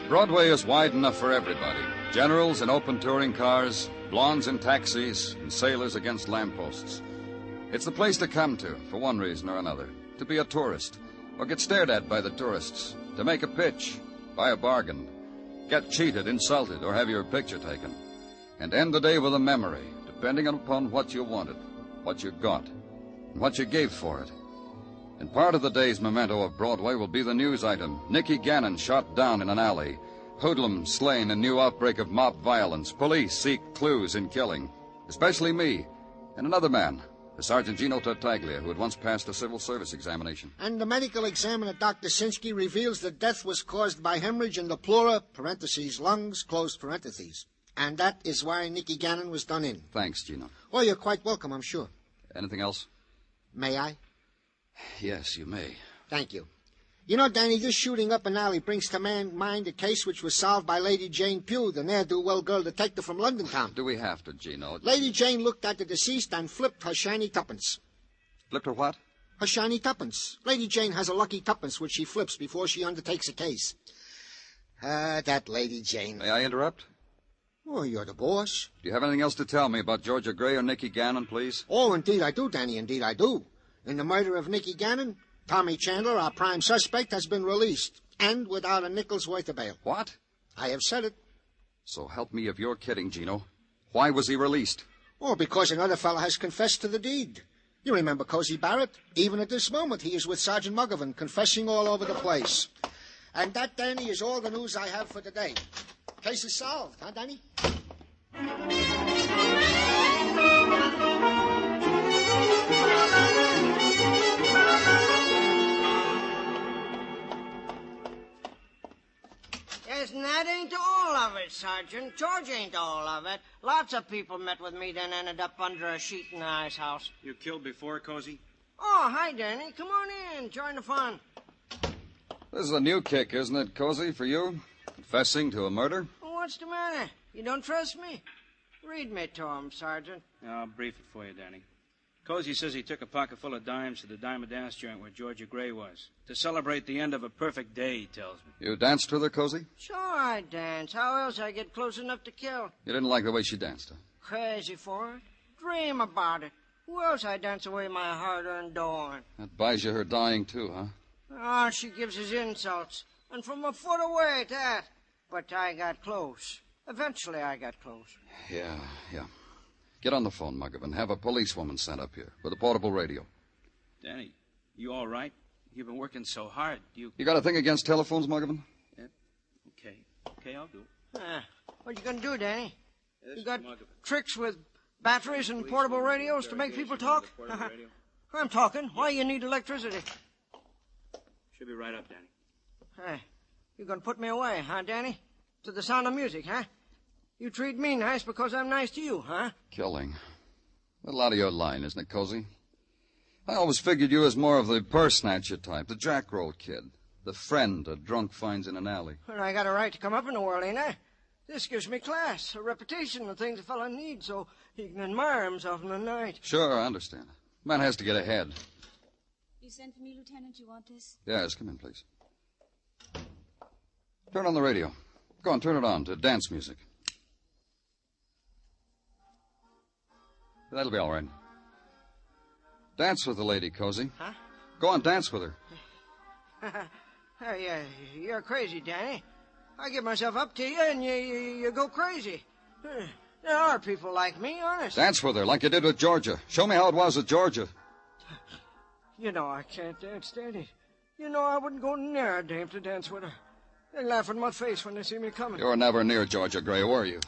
Broadway is wide enough for everybody. Generals in open touring cars, blondes in taxis, and sailors against lampposts. It's the place to come to, for one reason or another. To be a tourist, or get stared at by the tourists. To make a pitch, buy a bargain, get cheated, insulted, or have your picture taken. And end the day with a memory, depending upon what you wanted, what you got, and what you gave for it. And part of the day's memento of Broadway will be the news item. Nicky Gannon shot down in an alley. Hoodlum slain in new outbreak of mob violence. Police seek clues in killing. Especially me. And another man, the Sergeant Gino Tartaglia, who had once passed a civil service examination. And the medical examiner, Dr. Sinsky, reveals that death was caused by hemorrhage in the pleura, parentheses, lungs, close parentheses. And that is why Nicky Gannon was done in. Thanks, Gino. Oh, you're quite welcome, I'm sure. Anything else? May I? Yes, you may. Thank you. You know, Danny, this shooting up an alley brings to mind a case which was solved by Lady Jane Pugh, the ne'er-do-well girl detective from London town. Do we have to, Gino? Lady Jane looked at the deceased and flipped her shiny tuppence. Flipped her what? Her shiny tuppence. Lady Jane has a lucky tuppence which she flips before she undertakes a case. That Lady Jane. May I interrupt? Oh, you're the boss. Do you have anything else to tell me about Georgia Gray or Nicky Gannon, please? Oh, indeed I do, Danny, indeed I do. In the murder of Nicky Gannon, Tommy Chandler, our prime suspect, has been released, and without a nickel's worth of bail. What? I have said it. So help me if you're kidding, Gino. Why was he released? Oh, because another fellow has confessed to the deed. You remember Cozy Barrett? Even at this moment, he is with Sergeant Muggovan, confessing all over the place. And that, Danny, is all the news I have for today. Case is solved, huh, Danny? Yes, and that ain't all of it, Sergeant. George ain't all of it. Lots of people met with me, then ended up under a sheet in the ice house. You killed before, Cozy? Oh, hi, Danny. Come on in. Join the fun. This is a new kick, isn't it, Cozy, for you? Confessing to a murder? Well, what's the matter? You don't trust me? Read me to him, Sergeant. I'll brief it for you, Danny. Cozy says he took a pocket full of dimes to the Diamond Dance joint where Georgia Gray was. To celebrate the end of a perfect day, he tells me. You danced with her, Cozy? Sure I dance. How else I get close enough to kill? You didn't like the way she danced, huh? Crazy for it. Dream about it. Who else I dance away my hard-earned dough on? That buys you her dying, too, huh? Oh, she gives us insults. And from a foot away at that. But I got close. Eventually I got close. Yeah. Get on the phone, Muggovan. Have a policewoman sent up here with a portable radio. Danny, you all right? You've been working so hard. You got a thing against telephones, Muggovan? Yeah. Okay, I'll do. What you gonna do, Danny? You got tricks with batteries and portable radios to make people talk? I'm talking. Why you need electricity? Should be right up, Danny. Hey, you gonna put me away, huh, Danny? To the sound of music, huh? You treat me nice because I'm nice to you, huh? Killing. A little out of your line, isn't it, Cozy? I always figured you as more of the purse snatcher type, the Jack Road kid, the friend a drunk finds in an alley. Well, I got a right to come up in the world, ain't I? This gives me class, a reputation, the things a fellow needs so he can admire himself in the night. Sure, I understand. Man has to get ahead. You sent for me, Lieutenant? You want this? Yes, come in, please. Turn on the radio. Go on, turn it on to dance music. That'll be all right. Dance with the lady, Cozy. Huh? Go on, dance with her. Hey, you're crazy, Danny. I give myself up to you, and you go crazy. There are people like me, honest. Dance with her, like you did with Georgia. Show me how it was with Georgia. You know I can't dance, Danny. You know I wouldn't go near a dame to dance with her. They laugh in my face when they see me coming. You were never near Georgia Gray, were you?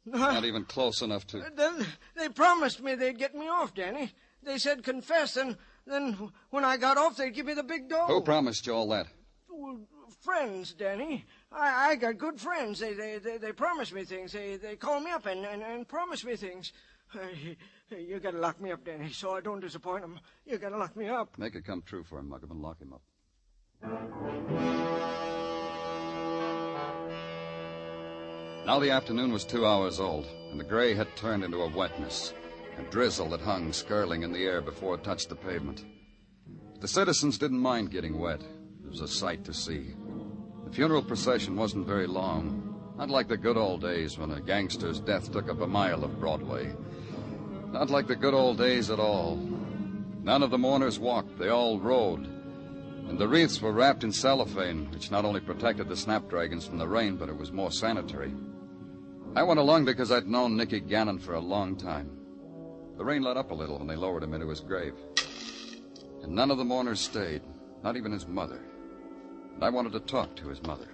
Not even close enough to... Then they promised me they'd get me off, Danny. They said confess, and then when I got off, they'd give me the big dough. Who promised you all that? Well, friends, Danny. I got good friends. They promise me things. They call me up and promise me things. You gotta lock me up, Danny, so I don't disappoint them. You gotta lock me up. Make it come true for him, Muggovan. Lock him up. Now the afternoon was 2 hours old, and the gray had turned into a wetness, a drizzle that hung skirling in the air before it touched the pavement. The citizens didn't mind getting wet. It was a sight to see. The funeral procession wasn't very long. Not like the good old days when a gangster's death took up a mile of Broadway. Not like the good old days at all. None of the mourners walked. They all rode. And the wreaths were wrapped in cellophane, which not only protected the snapdragons from the rain, but it was more sanitary. I went along because I'd known Nicky Gannon for a long time. The rain let up a little when they lowered him into his grave. And none of the mourners stayed, not even his mother. And I wanted to talk to his mother.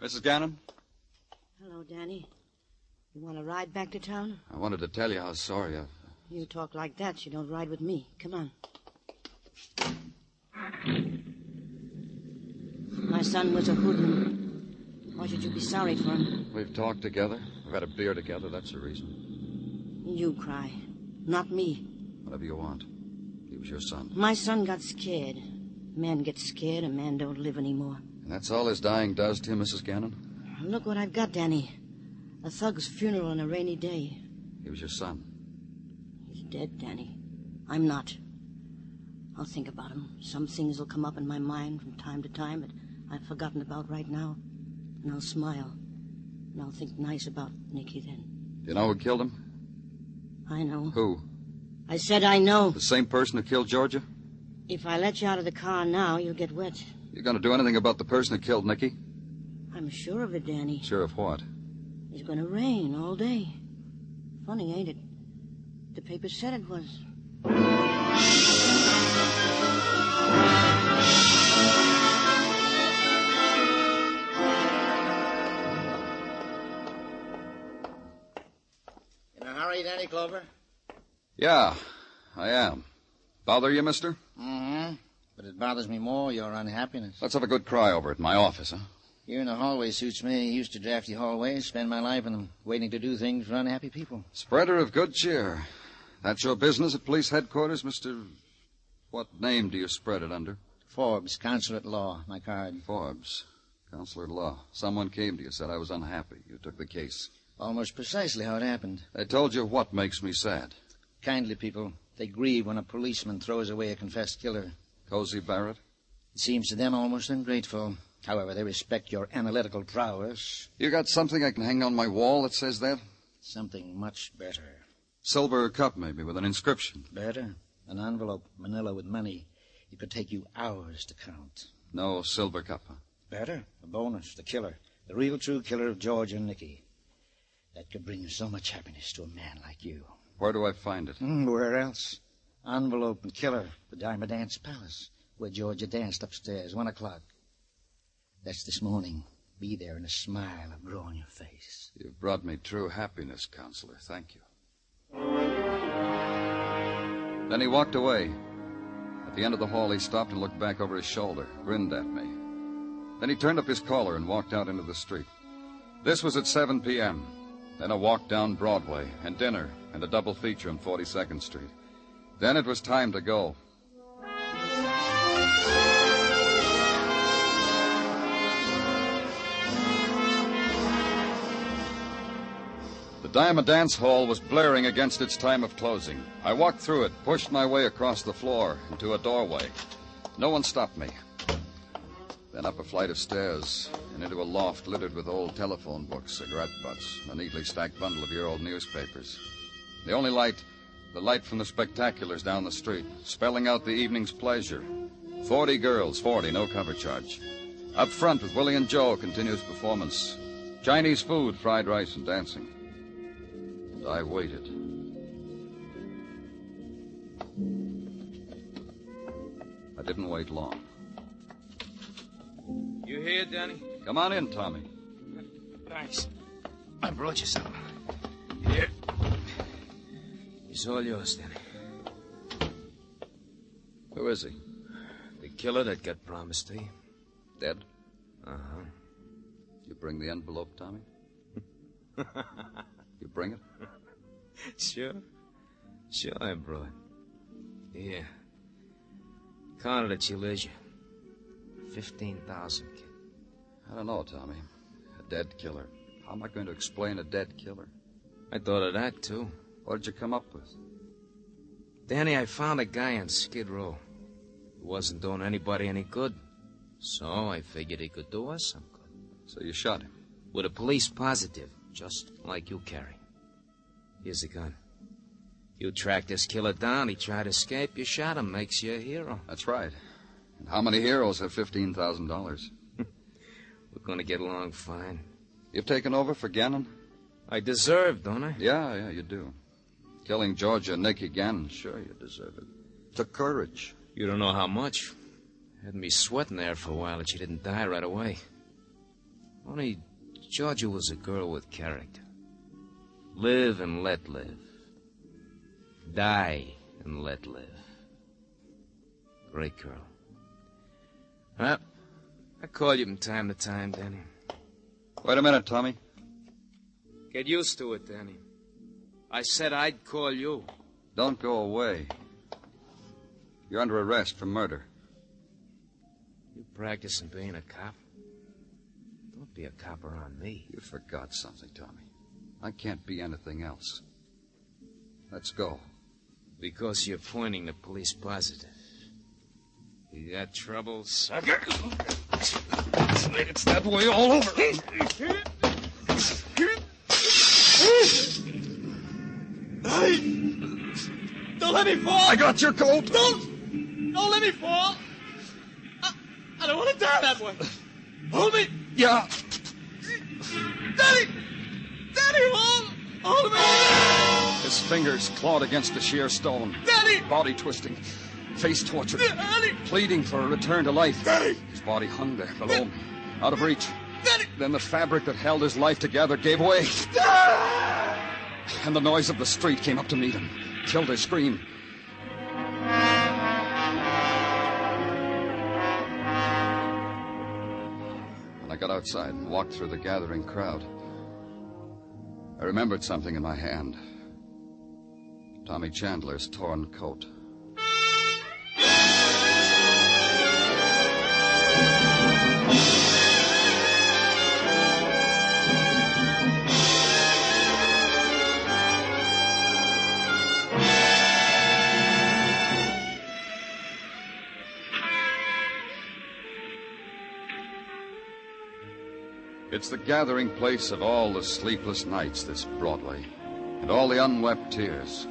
Mrs. Gannon? Hello, Danny. You want to ride back to town? I wanted to tell you how sorry You talk like that, you don't ride with me. Come on. My son was a hoodlum. Why should you be sorry for him? We've talked together. We've had a beer together. That's the reason. You cry, not me. Whatever you want. He was your son. My son got scared. A man gets scared, a man don't live anymore. And that's all his dying does to him, Mrs. Gannon? Look what I've got, Danny. A thug's funeral on a rainy day. He was your son. He's dead, Danny. I'm not. I'll think about him. Some things will come up in my mind from time to time that I've forgotten about right now. And I'll smile. And I'll think nice about Nicky then. Do you know who killed him? I know. Who? I said I know. The same person who killed Georgia? If I let you out of the car now, you'll get wet. You going to do anything about the person who killed Nicky? I'm sure of it, Danny. Sure of what? It's going to rain all day. Funny, ain't it? The paper said it was. In a hurry, Danny Clover? Yeah, I am. Bother you, mister? Mm-hmm. But it bothers me more, your unhappiness. Let's have a good cry over it in my office, huh? Here in the hallway suits me. Used to drafty hallways, spend my life in them, waiting to do things for unhappy people. Spreader of good cheer. That's your business at police headquarters, Mr. What name do you spread it under? Forbes, counselor at law. My card. Forbes, counselor at law. Someone came to you, said I was unhappy. You took the case. Almost precisely how it happened. They told you what makes me sad. Kindly people. They grieve when a policeman throws away a confessed killer. Cozy Barrett? It seems to them almost ungrateful. However, they respect your analytical prowess. You got something I can hang on my wall that says that? Something much better. Silver cup, maybe, with an inscription. Better. An envelope, manila with money. It could take you hours to count. No silver cup, huh? Better. A bonus. The killer. The real true killer of George and Nicky. That could bring so much happiness to a man like you. Where do I find it? Where else? Envelope and killer. The Diamond Dance Palace, where Georgia danced upstairs, 1 o'clock. That's this morning. Be there and a smile will grow on your face. You've brought me true happiness, Counselor. Thank you. Then he walked away. At the end of the hall, he stopped and looked back over his shoulder, grinned at me. Then he turned up his collar and walked out into the street. This was at 7 p.m. Then a walk down Broadway, and dinner, and a double feature on 42nd Street. Then it was time to go. The Diamond Dance Hall was blaring against its time of closing. I walked through it, pushed my way across the floor into a doorway. No one stopped me. Then up a flight of stairs and into a loft littered with old telephone books, cigarette butts, and a neatly stacked bundle of year-old newspapers. The only light, the light from the spectaculars down the street, spelling out the evening's pleasure. 40 girls, 40, no cover charge. Up front with Willie and Joe, continuous performance. Chinese food, fried rice, and dancing. And I waited. I didn't wait long. You here, Danny? Come on in, Tommy. Thanks. I brought you some. Here. It's all yours, Danny. Who is he? The killer that got promised to you. Dead? Uh-huh. You bring the envelope, Tommy? You bring it? Sure. Sure I brought it. Here. Count it at your leisure. 15,000, kid. I don't know, Tommy. A dead killer. How am I going to explain a dead killer? I thought of that, too. What did you come up with? Danny, I found a guy on Skid Row who wasn't doing anybody any good. So I figured he could do us some good. So you shot him? With a police positive, just like you carry. Here's the gun. You tracked this killer down, he tried to escape, you shot him, makes you a hero. That's right. And how many heroes have $15,000? We're gonna get along fine. You've taken over for Gannon? I deserve, don't I? Yeah, you do. Killing Georgia and Nicky Gannon, sure you deserve it. Took courage. You don't know how much. Had me sweating there for a while that she didn't die right away. Only Georgia was a girl with character. Live and let live. Die and let live. Great girl. Well, I call you from time to time, Danny. Wait a minute, Tommy. Get used to it, Danny. I said I'd call you. Don't go away. You're under arrest for murder. You practicing being a cop? Don't be a cop around me. You forgot something, Tommy. I can't be anything else. Let's go. Because you're pointing the police positive. You got trouble, sucker? It's that way all over. Don't let me fall! I got your coat! Don't let me fall! I don't want to die that way. Hold me! Yeah. Daddy! Hold me! His fingers clawed against the sheer stone. Daddy! Body twisting. Face tortured. Daddy! Pleading for a return to life. Daddy! His body hung there below me. Out of reach. Daddy! Then the fabric that held his life together gave way. And the noise of the street came up to meet him. Killed his scream. When I got outside and walked through the gathering crowd, I remembered something in my hand. Tommy Chandler's torn coat. It's the gathering place of all the sleepless nights, this Broadway, and all the unwept tears.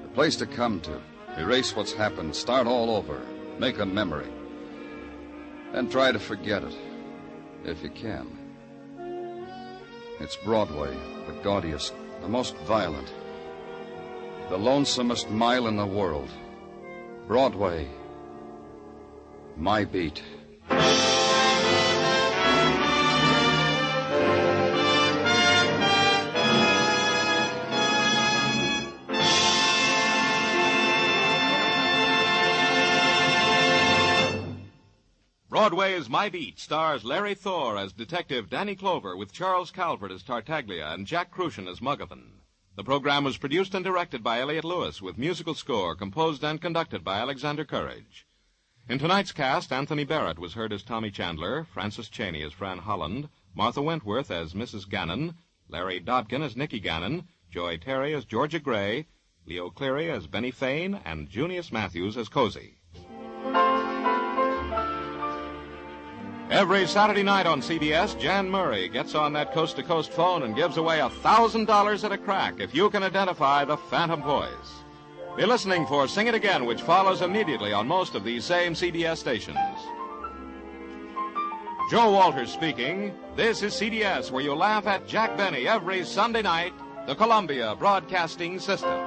The place to come to, erase what's happened, start all over, make a memory. Then try to forget it, if you can. It's Broadway, the gaudiest, the most violent, the lonesomest mile in the world. Broadway, my beat. Broadway's My Beat stars Larry Thor as Detective Danny Clover with Charles Calvert as Tartaglia and Jack Crucian as Muggavan. The program was produced and directed by Elliott Lewis with musical score composed and conducted by Alexander Courage. In tonight's cast, Anthony Barrett was heard as Tommy Chandler, Francis Cheney as Fran Holland, Martha Wentworth as Mrs. Gannon, Larry Dodkin as Nicky Gannon, Joy Terry as Georgia Gray, Leo Cleary as Benny Fane, and Junius Matthews as Cozy. Every Saturday night on CBS, Jan Murray gets on that coast-to-coast phone and gives away $1,000 at a crack if you can identify the Phantom Boys. Be listening for Sing It Again, which follows immediately on most of these same CBS stations. Joe Walters speaking. This is CBS, where you laugh at Jack Benny every Sunday night, the Columbia Broadcasting System.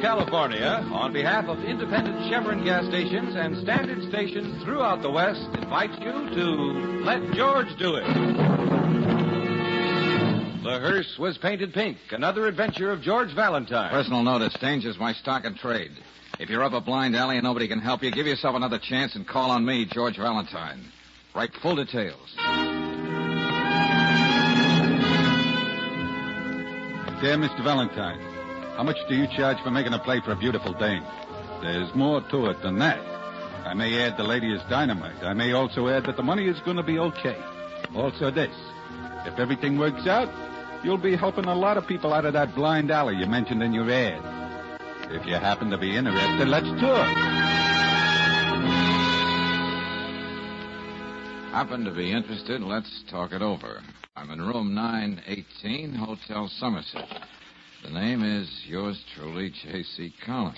California, on behalf of independent Chevron gas stations and standard stations throughout the West, invites you to Let George Do It. The hearse was painted pink, another adventure of George Valentine. Personal notice, danger's my stock and trade. If you're up a blind alley and nobody can help you, give yourself another chance and call on me, George Valentine. Write full details. Dear Mr. Valentine, how much do you charge for making a play for a beautiful dame? There's more to it than that. I may add the lady is dynamite. I may also add that the money is going to be okay. Also this. If everything works out, you'll be helping a lot of people out of that blind alley you mentioned in your ad. If you happen to be interested, let's talk. Happen to be interested? Let's talk it over. I'm in room 918, Hotel Somerset. The name is yours truly, J.C. Collins.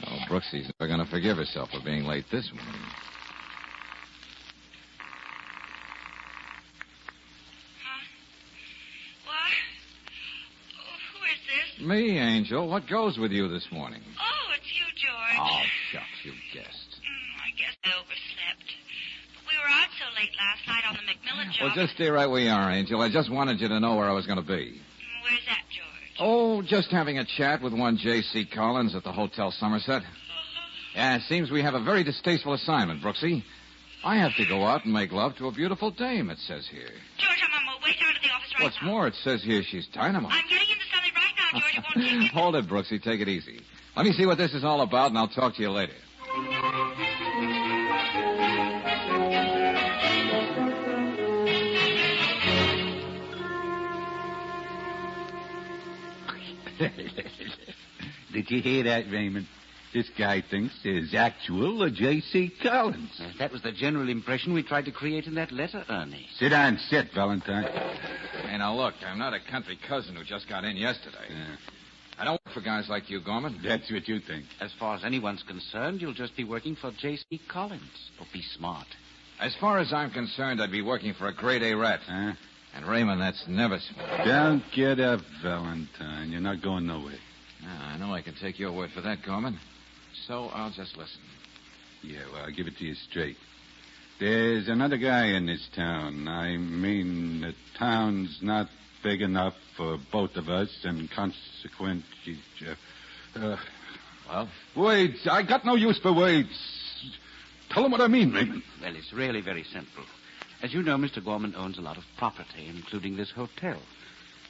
Oh, Brooksy's never going to forgive herself for being late this morning. Me, Angel. What goes with you this morning? Oh, it's you, George. Oh, shucks, you guessed. I guess I overslept. But we were out so late last night on the McMillan job. Well, just stay right where you are, Angel. I just wanted you to know where I was going to be. Where's that, George? Oh, just having a chat with one J.C. Collins at the Hotel Somerset. Yeah, it seems we have a very distasteful assignment, Brooksy. I have to go out and make love to a beautiful dame, it says here. George, I'm on my way down to the office right What's now. more, it says here she's dynamite. I'm getting into something right now, George. It won't take me... Hold it, Brooksy. Take it easy. Let me see what this is all about, and I'll talk to you later. Did you hear that, Raymond? This guy thinks there's actual J.C. Collins. That was the general impression we tried to create in that letter, Ernie. Sit down, sit, Valentine. Hey, now look, I'm not a country cousin who just got in yesterday. I don't work for guys like you, Gorman. That's what you think. As far as anyone's concerned, you'll just be working for J.C. Collins. But be smart. As far as I'm concerned, I'd be working for a grade A rat. And Raymond, that's never smart. Don't get up, Valentine. You're not going nowhere. I know I can take your word for that, Gorman. So I'll just listen. Yeah, well, I'll give it to you straight. There's another guy in this town. I mean, the town's not big enough for both of us, and consequently... Well? Words. I got no use for words. Tell him what I mean, Raymond. Well, it's really very simple. As you know, Mr. Gorman owns a lot of property, including this hotel.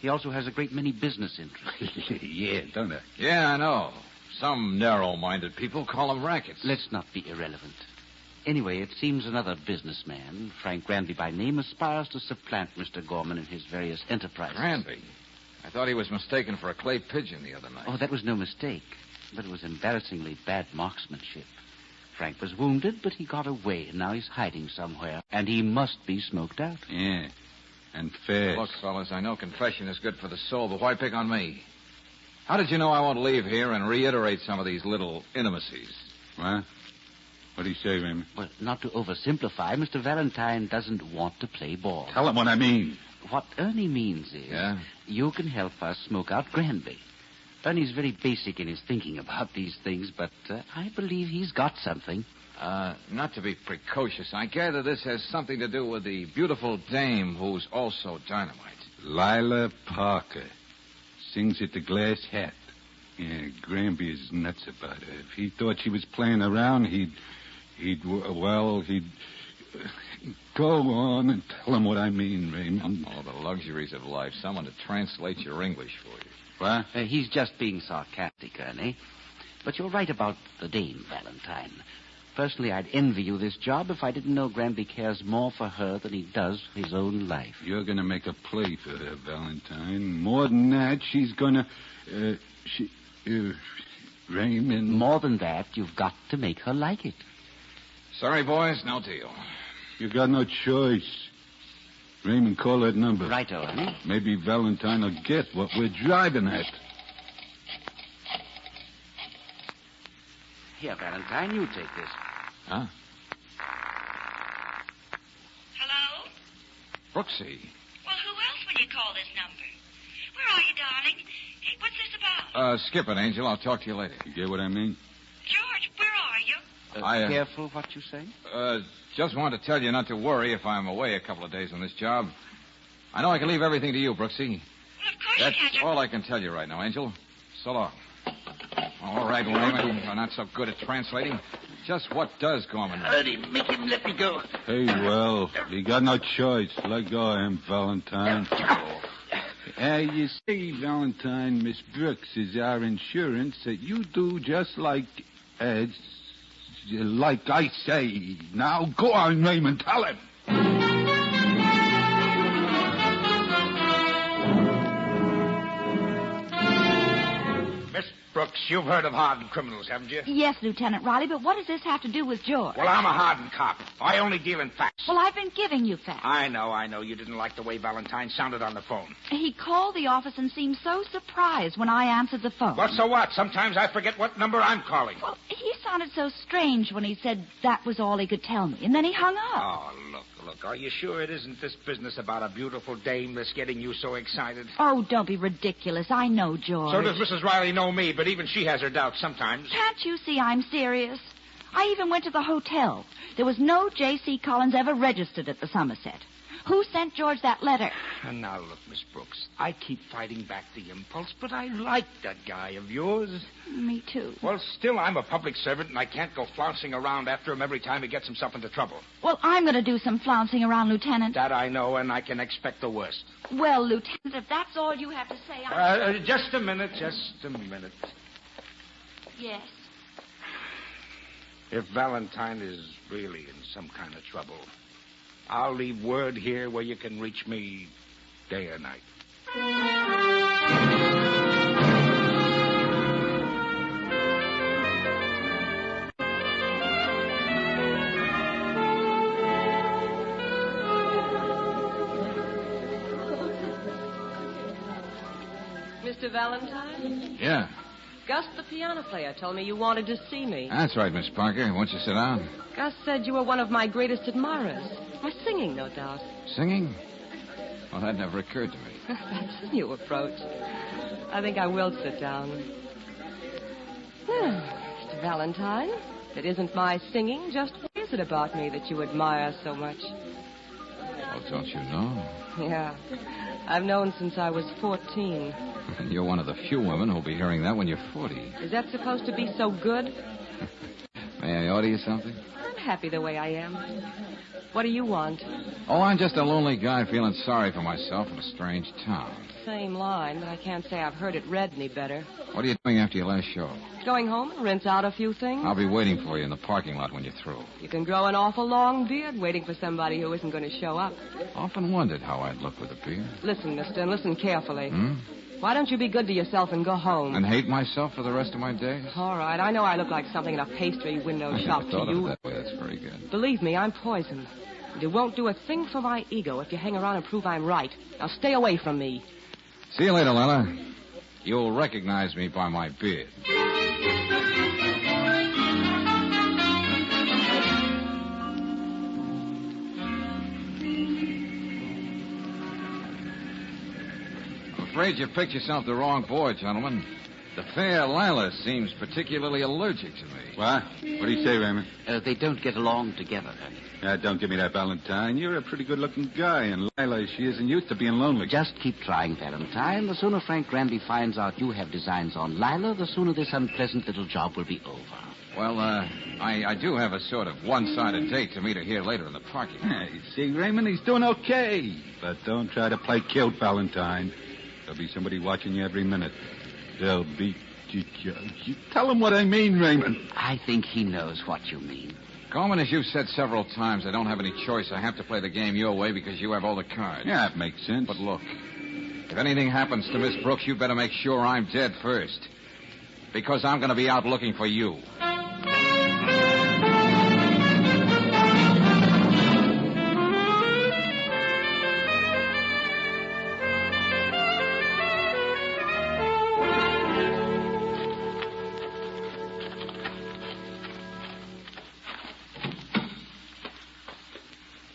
He also has a great many business interests. Yeah, don't I? Yeah, I know. Some narrow-minded people call them rackets. Let's not be irrelevant. Anyway, it seems another businessman, Frank Granby by name, aspires to supplant Mr. Gorman in his various enterprises. Granby? I thought he was mistaken for a clay pigeon the other night. Oh, that was no mistake. But it was embarrassingly bad marksmanship. Frank was wounded, but he got away, and now he's hiding somewhere. And he must be smoked out. Yeah, and fast. Look, fellas, I know confession is good for the soul, but why pick on me? How did you know I won't leave here and reiterate some of these little intimacies? What? What do you say, Raymond? Well, not to oversimplify, Mr. Valentine doesn't want to play ball. Tell him what I mean. What Ernie means is... Yeah? You can help us smoke out Granby. Ernie's very basic in his thinking about these things, but I believe he's got something. Not to be precocious, I gather this has something to do with the beautiful dame who's also dynamite. Lila Parker. Sings at the Glass Hat. Yeah, Granby is nuts about her. If he thought she was playing around, he'd go on and tell him what I mean, Raymond. Oh, the luxuries of life. Someone to translate your English for you. What? He's just being sarcastic, Ernie. But you're right about the dame, Valentine. Personally, I'd envy you this job if I didn't know Granby cares more for her than he does his own life. You're going to make a play for her, Valentine. More than that, she's going to... Raymond... More than that, you've got to make her like it. Sorry, boys, no deal. You got no choice. Raymond, call that number. Right, Ernie. Maybe Valentine will get what we're driving at. Here, Valentine, you take this. Huh? Hello? Brooksy. Well, who else would you call this number? Where are you, darling? Hey, what's this about? Skip it, Angel. I'll talk to you later. You get what I mean? George, where are you? Careful what you say. Just wanted to tell you not to worry if I'm away a couple of days on this job. I know I can leave everything to you, Brooksy. Well, of course That's you can. all I can tell you right now, Angel. So long. All right, Raymond. You're not so good at translating. Just what does Gorman know? Ernie, make him let me go. Hey, well, you got no choice. Let go of him, Valentine. You see, Valentine, Miss Brooks is our insurance that you do just like as like I say. Now, go on, Raymond, tell him. Miss Brooks, you've heard of hardened criminals, haven't you? Yes, Lieutenant Riley, but what does this have to do with George? Well, I'm a hardened cop. I only deal in facts. Well, I've been giving you facts. I know. You didn't like the way Valentine sounded on the phone. He called the office and seemed so surprised when I answered the phone. Well, so what? Sometimes I forget what number I'm calling. Well, he sounded so strange when he said that was all he could tell me, and then he hung up. Oh, look. Are you sure it isn't this business about a beautiful dame that's getting you so excited? Oh, don't be ridiculous. I know George. So does Mrs. Riley know me, but even she has her doubts sometimes. Can't you see I'm serious? I even went to the hotel. There was no J.C. Collins ever registered at the Somerset. Who sent George that letter? And now, look, Miss Brooks, I keep fighting back the impulse, but I like that guy of yours. Me too. Well, still, I'm a public servant, and I can't go flouncing around after him every time he gets himself into trouble. Well, I'm going to do some flouncing around, Lieutenant. That I know, and I can expect the worst. Well, Lieutenant, if that's all you have to say, just a minute. Yes. If Valentine is really in some kind of trouble, I'll leave word here where you can reach me day or night. Mr. Valentine? Yeah. Gus, the piano player, told me you wanted to see me. That's right, Miss Parker. Won't you sit down? Gus said you were one of my greatest admirers. My singing, no doubt. Singing? Well, that never occurred to me. That's a new approach. I think I will sit down. Mr. Valentine, if it isn't my singing, just what is it about me that you admire so much? Well, don't you know? Yeah. I've known since I was 14. And you're one of the few women who'll be hearing that when you're 40. Is that supposed to be so good? May I order you something? I'm happy the way I am. What do you want? Oh, I'm just a lonely guy feeling sorry for myself in a strange town. Same line, but I can't say I've heard it read any better. What are you doing after your last show? Going home and rinse out a few things? I'll be waiting for you in the parking lot when you're through. You can grow an awful long beard waiting for somebody who isn't going to show up. Often wondered how I'd look with a beard. Listen, mister, and listen carefully. Hmm? Why don't you be good to yourself and go home? And hate myself for the rest of my days? All right. I know I look like something in a pastry window shop to thought you. of it that way. That's very good. Believe me, I'm poison. And it won't do a thing for my ego if you hang around and prove I'm right. Now stay away from me. See you later, Lila. You'll recognize me by my beard. I'm afraid you picked yourself the wrong boy, gentlemen. The fair Lila seems particularly allergic to me. What? What do you say, Raymond? They don't get along together, Ernie. Don't give me that, Valentine. You're a pretty good-looking guy, and Lila, she isn't used to being lonely. Just keep trying, Valentine. The sooner Frank Granby finds out you have designs on Lila, the sooner this unpleasant little job will be over. Well, I do have a sort of one-sided date to meet her here later in the parking lot. Hey, see, Raymond, he's doing okay. But don't try to play cute, Valentine. There'll be somebody watching you every minute. They'll be... You tell him what I mean, Raymond. I think he knows what you mean. Coleman, as you've said several times, I don't have any choice. I have to play the game your way because you have all the cards. Yeah, that makes sense. But look, if anything happens to Miss Brooks, you better make sure I'm dead first. Because I'm going to be out looking for you.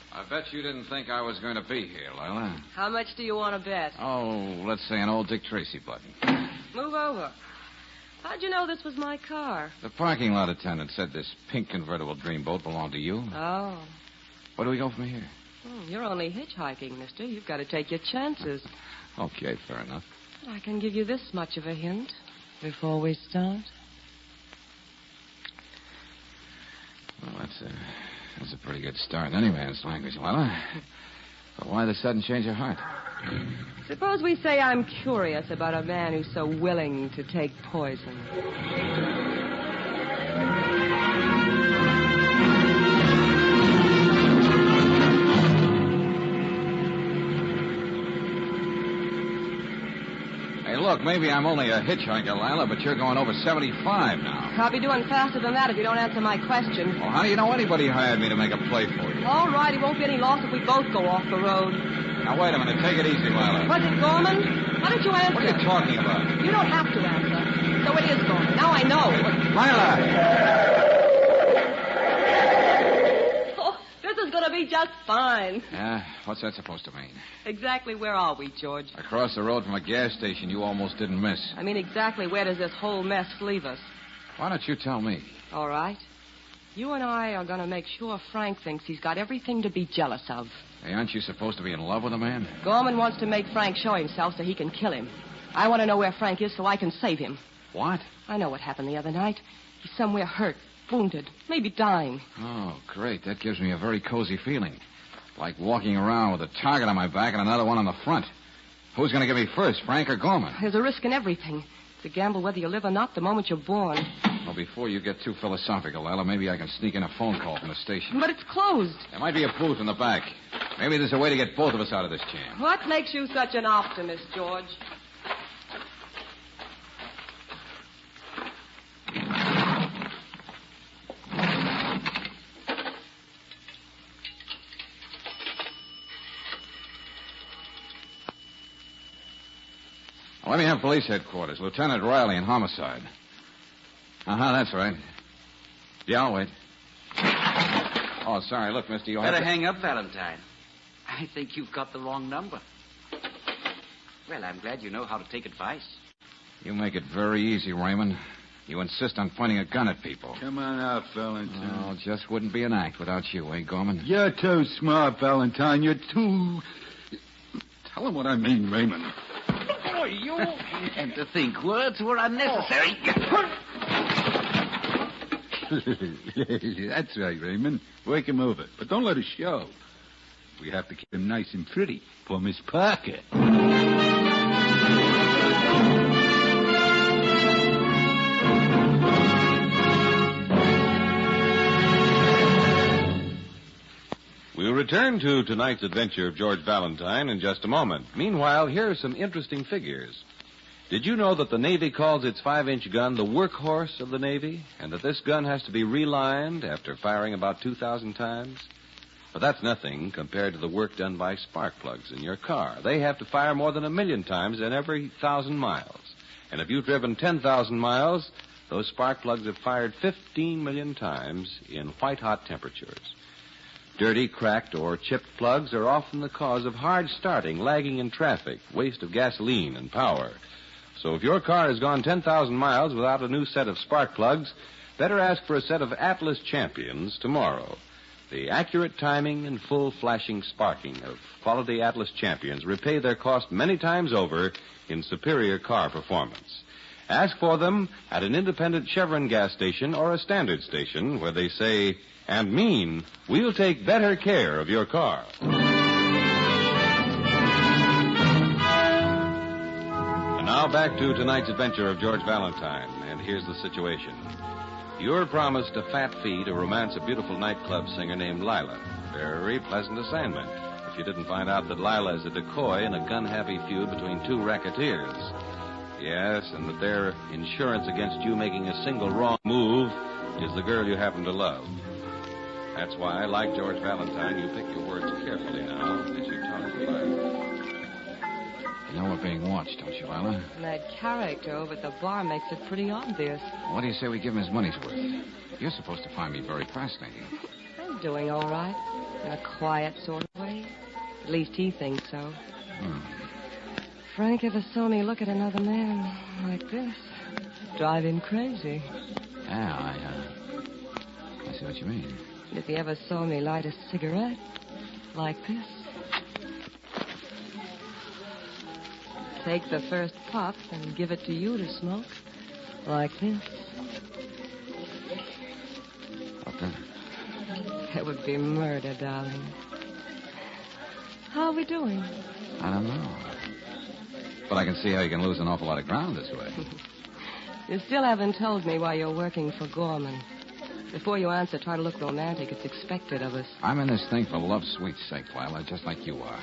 I bet you didn't think I was going to be here, Lila. How much do you want to bet? Oh, let's say an old Dick Tracy button. Move over. How'd you know this was my car? The parking lot attendant said this pink convertible dreamboat belonged to you. Oh. Where do we go from here? You're only hitchhiking, mister. You've got to take your chances. Okay, fair enough. I can give you this much of a hint before we start. Well, that's a pretty good start in any man's language, Lila. But why the sudden change of heart? Suppose we say I'm curious about a man who's so willing to take poison. Look, maybe I'm only a hitchhiker, Lila, but you're going over 75 now. I'll be doing faster than that if you don't answer my question. Well, how do you know anybody hired me to make a play for you? All right, it won't be any loss if we both go off the road. Now, wait a minute. Take it easy, Lila. Was it Gorman? Why don't you answer? What are you talking about? You don't have to answer. So it is Gorman. Now I know. Lila! This is going to be just fine. Yeah, what's that supposed to mean? Exactly where are we, George? Across the road from a gas station you almost didn't miss. I mean, exactly where does this whole mess leave us? Why don't you tell me? All right. You and I are going to make sure Frank thinks he's got everything to be jealous of. Hey, aren't you supposed to be in love with a man? Gorman wants to make Frank show himself so he can kill him. I want to know where Frank is so I can save him. What? I know what happened the other night. He's somewhere hurt, wounded, maybe dying. Oh, great. That gives me a very cozy feeling. Like walking around with a target on my back and another one on the front. Who's going to get me first, Frank or Gorman? There's a risk in everything. It's a gamble whether you live or not the moment you're born. Well, before you get too philosophical, Lila, maybe I can sneak in a phone call from the station. But it's closed. There might be a booth in the back. Maybe there's a way to get both of us out of this jam. What makes you such an optimist, George? Let me have police headquarters. Lieutenant Riley in homicide. Uh-huh, that's right. Yeah, I'll wait. Oh, sorry. Look, mister, you'll have Better to... hang up, Valentine. I think you've got the wrong number. Well, I'm glad you know how to take advice. You make it very easy, Raymond. You insist on pointing a gun at people. Come on out, Valentine. Oh, it just wouldn't be an act without you, eh, Gorman? You're too smart, Valentine. You're too... Tell him what I mean, Raymond. Oh, you... And to think words were unnecessary. That's right, Raymond. Work him over. But don't let it show. We have to keep him nice and pretty for Miss Parker. We'll return to tonight's adventure of George Valentine in just a moment. Meanwhile, here are some interesting figures. Did you know that the Navy calls its 5-inch gun the workhorse of the Navy, and that this gun has to be relined after firing about 2,000 times? But that's nothing compared to the work done by spark plugs in your car. They have to fire more than 1 million times in every 1,000 miles. And if you've driven 10,000 miles, those spark plugs have fired 15 million times in white-hot temperatures. Dirty, cracked, or chipped plugs are often the cause of hard starting, lagging in traffic, waste of gasoline and power. So if your car has gone 10,000 miles without a new set of spark plugs, better ask for a set of Atlas Champions tomorrow. The accurate timing and full flashing sparking of quality Atlas Champions repay their cost many times over in superior car performance. Ask for them at an independent Chevron gas station or a standard station where they say and mean, we'll take better care of your car. And now back to tonight's adventure of George Valentine, and here's the situation. You're promised a fat fee to romance a beautiful nightclub singer named Lila. Very pleasant assignment, if you didn't find out that Lila is a decoy in a gun-happy feud between two racketeers. Yes, and that their insurance against you making a single wrong move is the girl you happen to love. That's why, like George Valentine, you pick your words carefully now as you talk to Lila. You know we're being watched, don't you, Lila? And that character over at the bar makes it pretty obvious. What do you say we give him his money's worth? You're supposed to find me very fascinating. I'm doing all right. In a quiet sort of way. At least he thinks so. Frank ever saw me look at another man like this, drive him crazy. Yeah, I see what you mean. And if he ever saw me light a cigarette like this, take the first puff and give it to you to smoke like this. What then? That would be murder, darling. How are we doing? I don't know. But I can see how you can lose an awful lot of ground this way. You still haven't told me why you're working for Gorman. Before you answer, try to look romantic. It's expected of us. I'm in this thing for love's sweet sake, Lila, just like you are.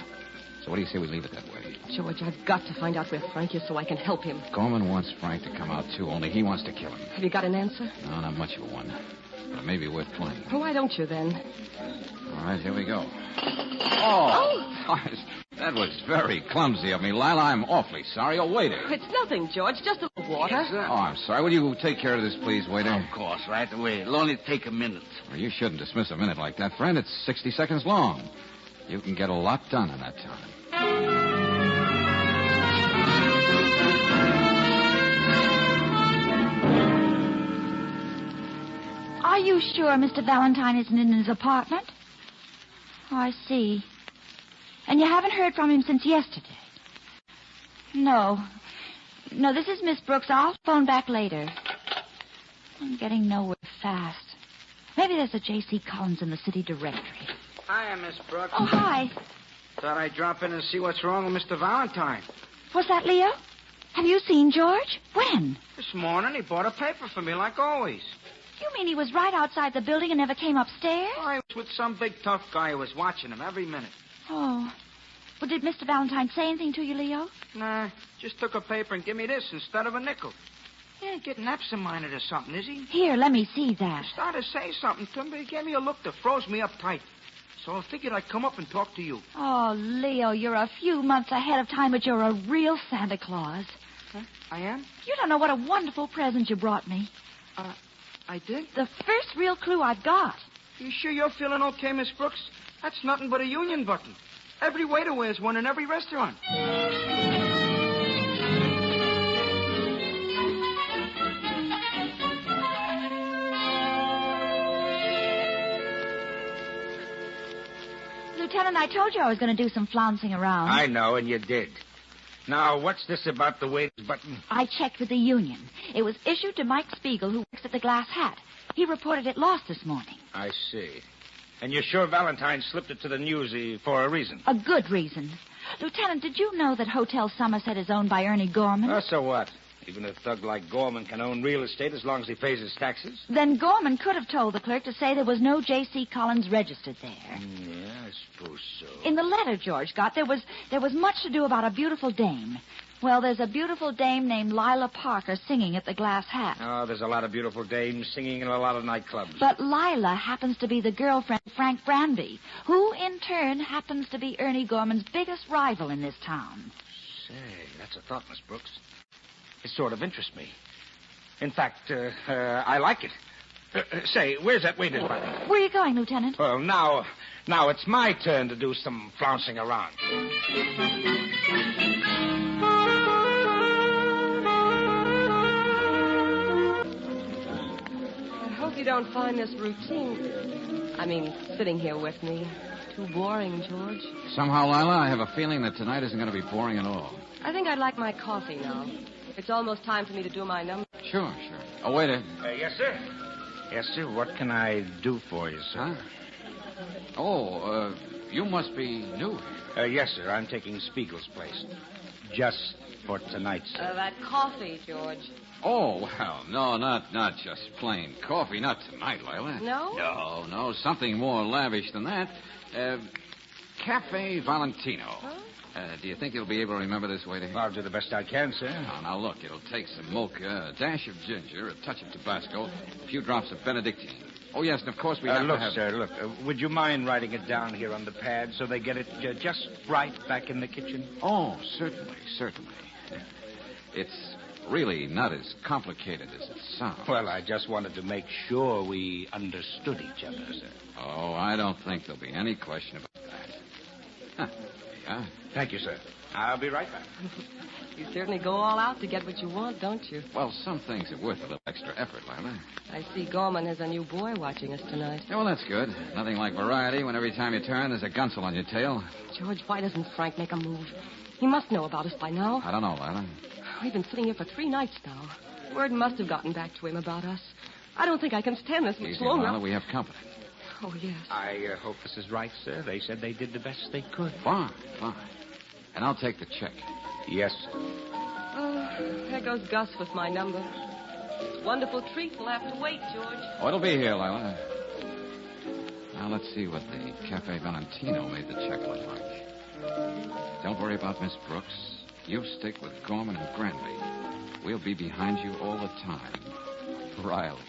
So what do you say we leave it that way? George, I've got to find out where Frank is so I can help him. Gorman wants Frank to come out, too, only he wants to kill him. Have you got an answer? No, not much of a one. But it may be worth playing. Why don't you, then? All right, here we go. Oh! That was very clumsy of me, Lila. I'm awfully sorry. Oh, waiter. It's nothing, George. Just a little water. Oh, I'm sorry. Will you take care of this, please, waiter? Of course, right away. It'll only take a minute. Well, you shouldn't dismiss a minute like that, friend. It's 60 seconds long. You can get a lot done in that time. Are you sure Mr. Valentine isn't in his apartment? Oh, I see. And you haven't heard from him since yesterday? No. No, this is Miss Brooks. I'll phone back later. I'm getting nowhere fast. Maybe there's a J.C. Collins in the city directory. Hiya, Miss Brooks. Oh, hi. Thought I'd drop in and see what's wrong with Mr. Valentine. Was that Leo? Have you seen George? When? This morning he bought a paper for me, like always. You mean he was right outside the building and never came upstairs? I was with some big tough guy who was watching him every minute. Oh. Well, did Mr. Valentine say anything to you, Leo? Nah, just took a paper and give me this instead of a nickel. He ain't getting absent-minded or something, is he? Here, let me see that. He started to say something to him, but he gave me a look that froze me up tight. So I figured I'd come up and talk to you. Oh, Leo, you're a few months ahead of time, but you're a real Santa Claus. Huh? I am? You don't know what a wonderful present you brought me. I did? The first real clue I've got. You sure you're feeling okay, Miss Brooks? That's nothing but a union button. Every waiter wears one in every restaurant. Lieutenant, I told you I was going to do some flouncing around. I know, and you did. Now, what's this about the waiter's button? I checked with the union. It was issued to Mike Spiegel, who works at the Glass Hat. He reported it lost this morning. I see. And you're sure Valentine slipped it to the Newsy for a reason? A good reason. Lieutenant, did you know that Hotel Somerset is owned by Ernie Gorman? Oh, so what? Even a thug like Gorman can own real estate as long as he pays his taxes? Then Gorman could have told the clerk to say there was no J.C. Collins registered there. Yeah, I suppose so. In the letter George got, there was much to do about a beautiful dame. Well, there's a beautiful dame named Lila Parker singing at the Glass Hat. Oh, there's a lot of beautiful dames singing in a lot of nightclubs. But Lila happens to be the girlfriend of Frank Branby, who, in turn, happens to be Ernie Gorman's biggest rival in this town. Say, that's a thought, Miss Brooks. It sort of interests me. In fact, I like it. Say, where's that waiter's button? Where are you going, Lieutenant? Well, now it's my turn to do some flouncing around. I hope you don't find this routine. I mean, sitting here with me. Too boring, George. Somehow, Lila, I have a feeling that tonight isn't going to be boring at all. I think I'd like my coffee now. It's almost time for me to do my number. Sure. Oh, waiter. Yes, sir. Yes, sir. What can I do for you, sir? Huh? Oh, you must be new here. Yes, sir. I'm taking Spiegel's place. Just for tonight, sir. That coffee, George. Oh, well, no, not just plain coffee. Not tonight, Lila. No? No, something more lavish than that. Cafe Valentino. Huh? Do you think you'll be able to remember this, waiter? I'll do the best I can, sir. Now, look, it'll take some mocha, a dash of ginger, a touch of Tabasco, a few drops of Benedictine. Oh, yes, and of course we have to have... Look, would you mind writing it down here on the pad so they get it just right back in the kitchen? Oh, certainly. It's really not as complicated as it sounds. Well, I just wanted to make sure we understood each other, sir. Oh, I don't think there'll be any question about that. Huh. Yeah. Thank you, sir. I'll be right back. You certainly go all out to get what you want, don't you? Well, some things are worth a little extra effort, Lila. I see Gorman has a new boy watching us tonight. Yeah, well, that's good. Nothing like variety when every time you turn, there's a gunsel on your tail. George, why doesn't Frank make a move? He must know about us by now. I don't know, Lila. We've been sitting here for 3 nights now. Word must have gotten back to him about us. I don't think I can stand this much longer. Lila, we have company. Oh, yes. I hope this is right, sir. They said they did the best they could. Fine. And I'll take the check. Yes, sir. Oh, there goes Gus with my number. Wonderful treat. We'll have to wait, George. Oh, it'll be here, Lila. Now, let's see what the Cafe Valentino made the check look like. Don't worry about Miss Brooks. You stick with Gorman and Granby. We'll be behind you all the time. Riley.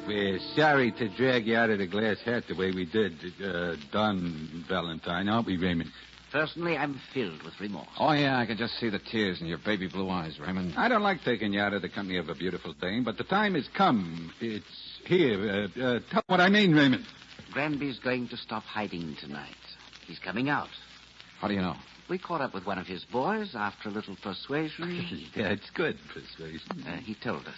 We're sorry to drag you out of the glass hat the way we did, Don Valentine, aren't we, Raymond? Personally, I'm filled with remorse. Oh, yeah, I can just see the tears in your baby blue eyes, Raymond. I don't like taking you out of the company of a beautiful dame, but the time has come. It's here. Tell what I mean, Raymond. Granby's going to stop hiding tonight. He's coming out. How do you know? We caught up with one of his boys after a little persuasion. Yeah, it's good persuasion. He told us.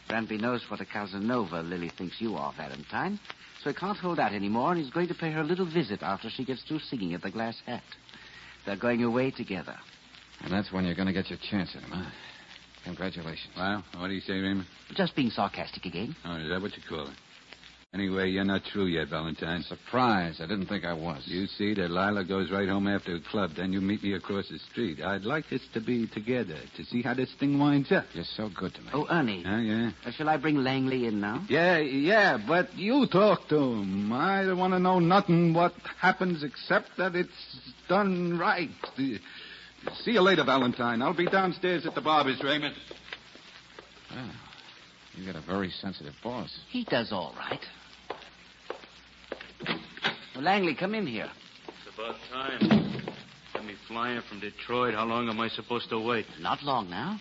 Granby knows what a Casanova Lily thinks you are, Valentine. So he can't hold out anymore, and he's going to pay her a little visit after she gets through singing at the Glass Hat. They're going away together. And that's when you're going to get your chance at him, huh? Congratulations. Well, what do you say, Raymond? Just being sarcastic again. Oh, is that what you call it? Anyway, you're not through yet, Valentine. Surprise. I didn't think I was. You see, Delilah goes right home after the club. Then you meet me across the street. I'd like us to be together to see how this thing winds up. You're so good to me. Oh, Ernie. Yeah? Shall I bring Langley in now? Yeah, but you talk to him. I don't want to know nothing what happens except that it's done right. See you later, Valentine. I'll be downstairs at the barber's, Raymond. Well, you got a very sensitive boss. He does all right. Well, Langley, come in here. It's about time. Got me flying from Detroit. How long am I supposed to wait? Not long now.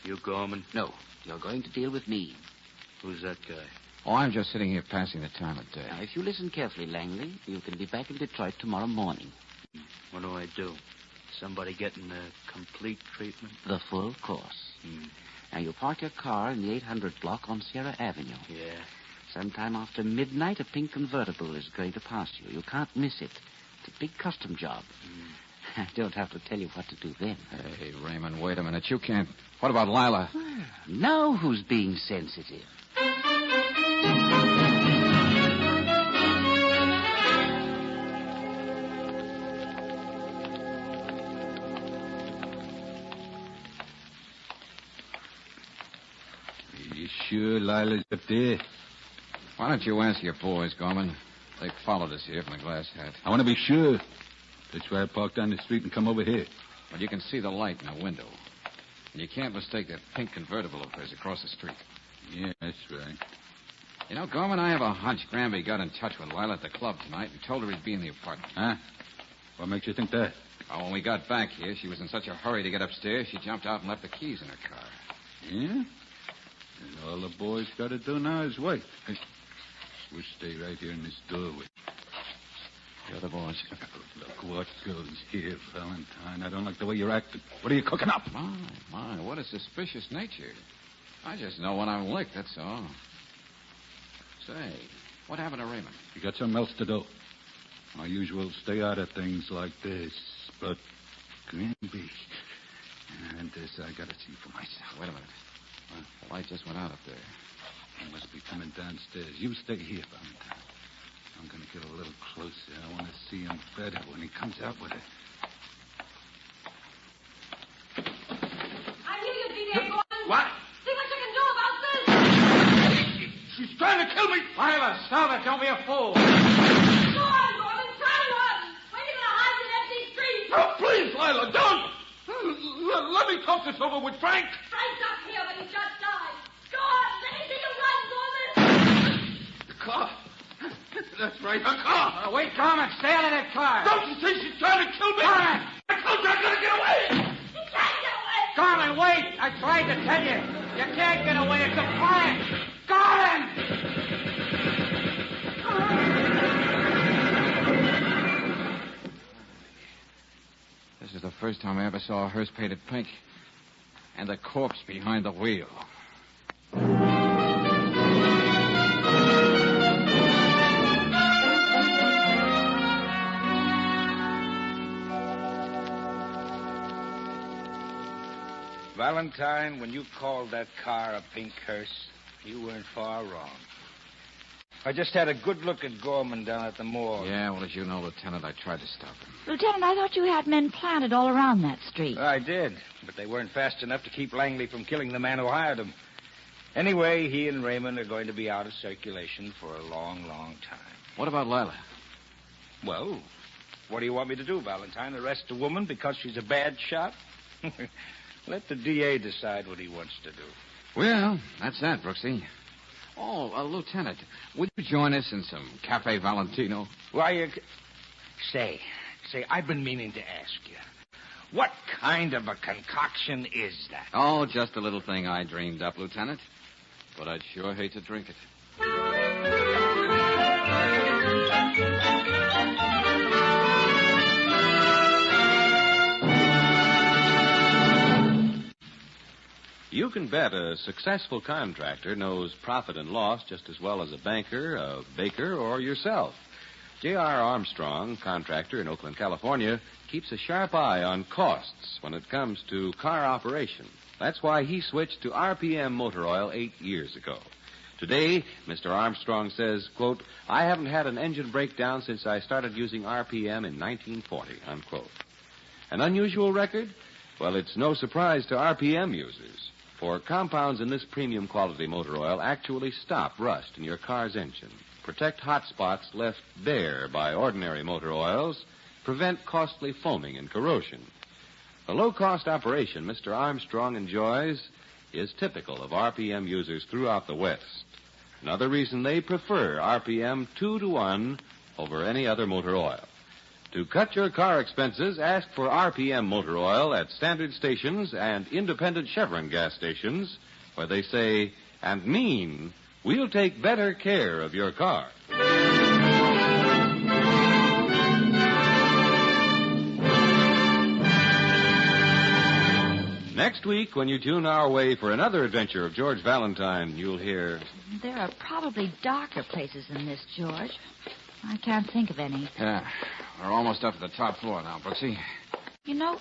You Gorman? No, you're going to deal with me. Who's that guy? Oh, I'm just sitting here passing the time of day. Now, if you listen carefully, Langley, you can be back in Detroit tomorrow morning. What do I do? Somebody getting a complete treatment? The full course. Now, you park your car in the 800 block on Sierra Avenue. Yeah. Sometime after midnight, a pink convertible is going to pass you. You can't miss it. It's a big custom job. I don't have to tell you what to do then. Hey, Raymond, wait a minute. You can't... What about Lila? Now who's being sensitive? Are you sure Lila's up there? Why don't you ask your boys, Gorman? They followed us here from the Glass Hat. I want to be sure. That's why I parked down the street and come over here. But you can see the light in the window. And you can't mistake that pink convertible of hers across the street. Yeah, that's right. You know, Gorman, I have a hunch Granby got in touch with Lila at the club tonight and told her he'd be in the apartment. Huh? What makes you think that? Oh, when we got back here, she was in such a hurry to get upstairs, she jumped out and left the keys in her car. Yeah? And all the boys got to do now is wait. Hey, we'll stay right here in this doorway. The other boys. Look what goes here, Valentine. I don't like the way you're acting. What are you cooking up? My, what a suspicious nature. I just know when I'm licked, that's all. Say, what happened to Raymond? You got something else to do. My usual stay out of things like this, but Granby. And this I got to see for myself. Wait a minute. The light just went out up there. He must be coming downstairs. You stay here, Valentine. I'm going to get a little closer. I want to see him better when he comes out with it. I knew you'd be there, Gordon. What? See what you can do about this. She's trying to kill me. Lila, stop it. Don't be a fool. Go on, Gordon. Try to run. Where are you going to hide in empty streets? Oh, please, Lila, don't. Let me talk this over with Frank. Frank's up here, but he just died. Go on. Let me see you run, Gordon. The car. That's right, a car. Wait, Gorman. Stay out of that car. Don't you see she's trying to kill me? Gorman! I told you I'm going to get away. He can't get away. Gorman, wait. I tried to tell you. You can't get away. It's a prank. Gorman! This is the first time I ever saw a hearse painted pink. And the corpse behind the wheel. Valentine, when you called that car a pink hearse, you weren't far wrong. I just had a good look at Gorman down at the morgue. Yeah, well, as you know, Lieutenant, I tried to stop him. Lieutenant, I thought you had men planted all around that street. I did, but they weren't fast enough to keep Langley from killing the man who hired him. Anyway, he and Raymond are going to be out of circulation for a long, long time. What about Lila? Well, what do you want me to do, Valentine? Arrest a woman because she's a bad shot? Let the DA decide what he wants to do. Well, that's that, Brooksy. Oh, Lieutenant, would you join us in some Cafe Valentino? Why, Say, I've been meaning to ask you. What kind of a concoction is that? Oh, just a little thing I dreamed up, Lieutenant. But I'd sure hate to drink it. You can bet a successful contractor knows profit and loss just as well as a banker, a baker, or yourself. J.R. Armstrong, contractor in Oakland, California, keeps a sharp eye on costs when it comes to car operation. That's why he switched to RPM motor oil 8 years ago. Today, Mr. Armstrong says, quote, I haven't had an engine breakdown since I started using RPM in 1940, unquote. An unusual record? Well, it's no surprise to RPM users. For compounds in this premium quality motor oil actually stop rust in your car's engine, protect hot spots left bare by ordinary motor oils, prevent costly foaming and corrosion. The low-cost operation Mr. Armstrong enjoys is typical of RPM users throughout the West. Another reason they prefer RPM 2-to-1 over any other motor oil. To cut your car expenses, ask for RPM motor oil at standard stations and independent Chevron gas stations, where they say and mean, we'll take better care of your car. Next week, when you tune our way for another adventure of George Valentine, you'll hear... There are probably darker places than this, George. I can't think of any. Yeah, we're almost up to the top floor now, Brooksy. You know,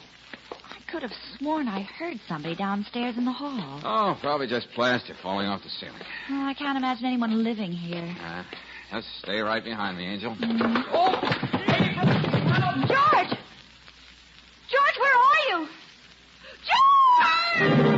I could have sworn I heard somebody downstairs in the hall. Oh, probably just plaster falling off the ceiling. Oh, I can't imagine anyone living here. Just stay right behind me, Angel. Oh! George! George, where are you? George!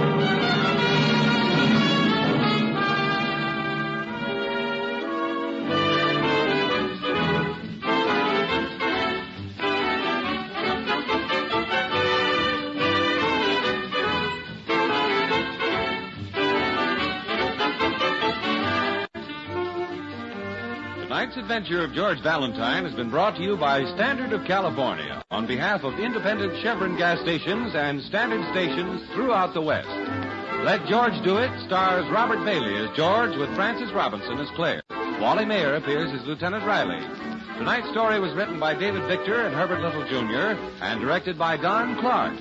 Tonight's adventure of George Valentine has been brought to you by Standard of California on behalf of independent Chevron gas stations and standard stations throughout the West. Let George Do It stars Robert Bailey as George with Frances Robinson as Claire. Wally Mayer appears as Lieutenant Riley. Tonight's story was written by David Victor and Herbert Little, Jr. and directed by Don Clark.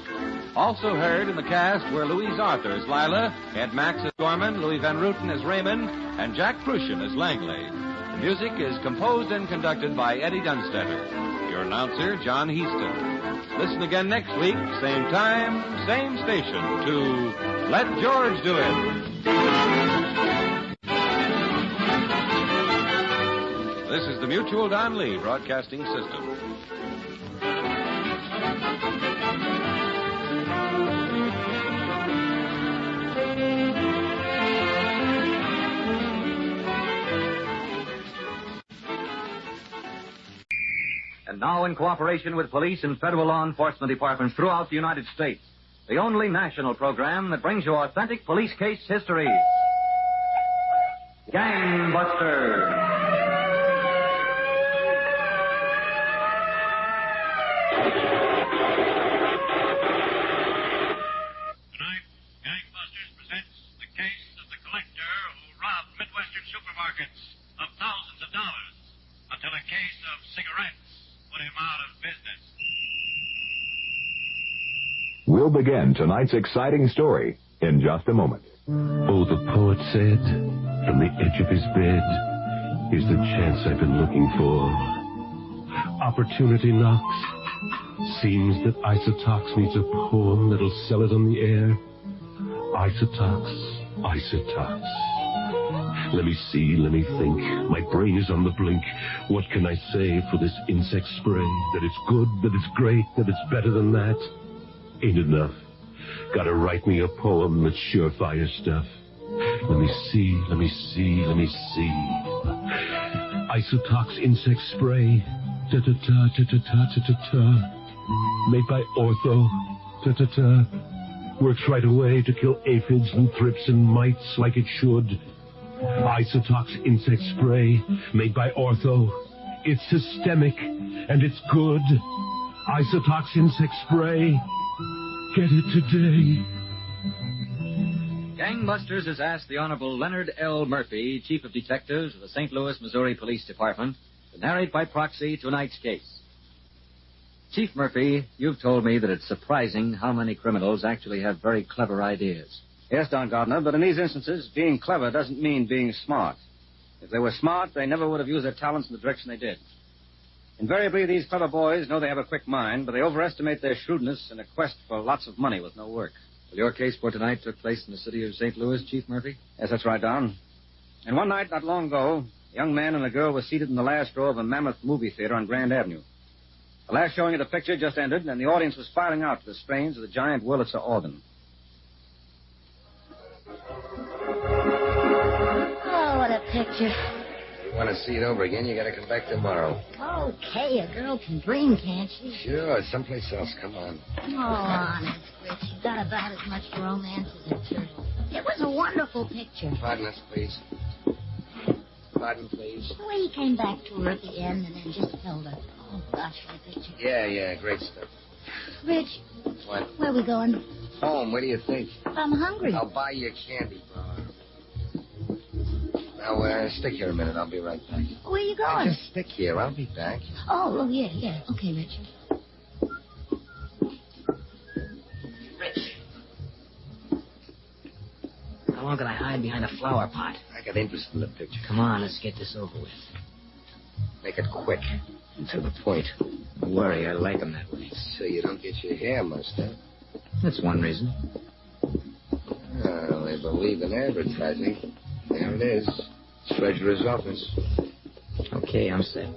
Also heard in the cast were Louise Arthur as Lila, Ed Max as Gorman, Louis Van Ruten as Raymond, and Jack Prussian as Langley. The music is composed and conducted by Eddie Dunstetter. Your announcer, John Heaston. Listen again next week, same time, same station, to Let George Do It. This is the Mutual Don Lee Broadcasting System. And now, in cooperation with police and federal law enforcement departments throughout the United States, the only national program that brings you authentic police case histories. Gangbusters. Tonight, Gangbusters presents the case of the collector who robbed Midwestern supermarkets of thousands of dollars until a case of cigarettes put him out of business. We'll begin tonight's exciting story in just a moment. Oh, the poet said, from the edge of his bed, here's the chance I've been looking for. Opportunity knocks. Seems that Isotox needs a poem that'll sell it on the air. Isotox, Isotox. Let me see, let me think. My brain is on the blink. What can I say for this insect spray? That it's good, that it's great, that it's better than that? Ain't enough. Gotta write me a poem that's surefire stuff. Let me see, let me see, let me see. Isotox insect spray. Ta-ta-ta, ta-ta-ta, ta-ta-ta. Made by Ortho. Ta-ta-ta. Works right away to kill aphids and thrips and mites like it should. Isotox insect spray. Made by Ortho. It's systemic and it's good. Isotox insect spray. Get it today. Gangbusters has asked the Honorable Leonard L. Murphy, Chief of Detectives of the St. Louis, Missouri Police Department, to narrate by proxy tonight's case. Chief Murphy, you've told me that it's surprising how many criminals actually have very clever ideas. Yes, Don Gardner, but in these instances, being clever doesn't mean being smart. If they were smart, they never would have used their talents in the direction they did. Invariably, these clever boys know they have a quick mind, but they overestimate their shrewdness in a quest for lots of money with no work. Well, your case for tonight took place in the city of St. Louis, Chief Murphy? Yes, that's right, Don. And one night, not long ago, a young man and a girl were seated in the last row of a mammoth movie theater on Grand Avenue. The last showing of the picture just ended, and the audience was filing out to the strains of the giant Wurlitzer organ. Oh, what a picture. If you want to see it over again, you got to come back tomorrow. Okay, a girl can dream, can't she? Sure, someplace else. Come on. Oh, honest, Rich. You got about as much romance as a turtle. It was a wonderful picture. Pardon us, please. Pardon, please. The way he came back to her at the end and then just held her. Oh, gosh, what a picture. Yeah, great stuff. Rich. What? Where are we going? Home. What do you think? I'm hungry. I'll buy you a candy bar. Now, stick here a minute. I'll be right back. Where are you going? Just stick here. I'll be back. Oh, yeah. Okay, Rich. How long can I hide behind a flower pot? I got interest in the picture. Come on, let's get this over with. Make it quick and to the point. Don't worry, I like them that way. So you don't get your hair mussed, huh? That's one reason. Well, they believe in advertising. There it is. Treasurer's office. Okay, I'm set.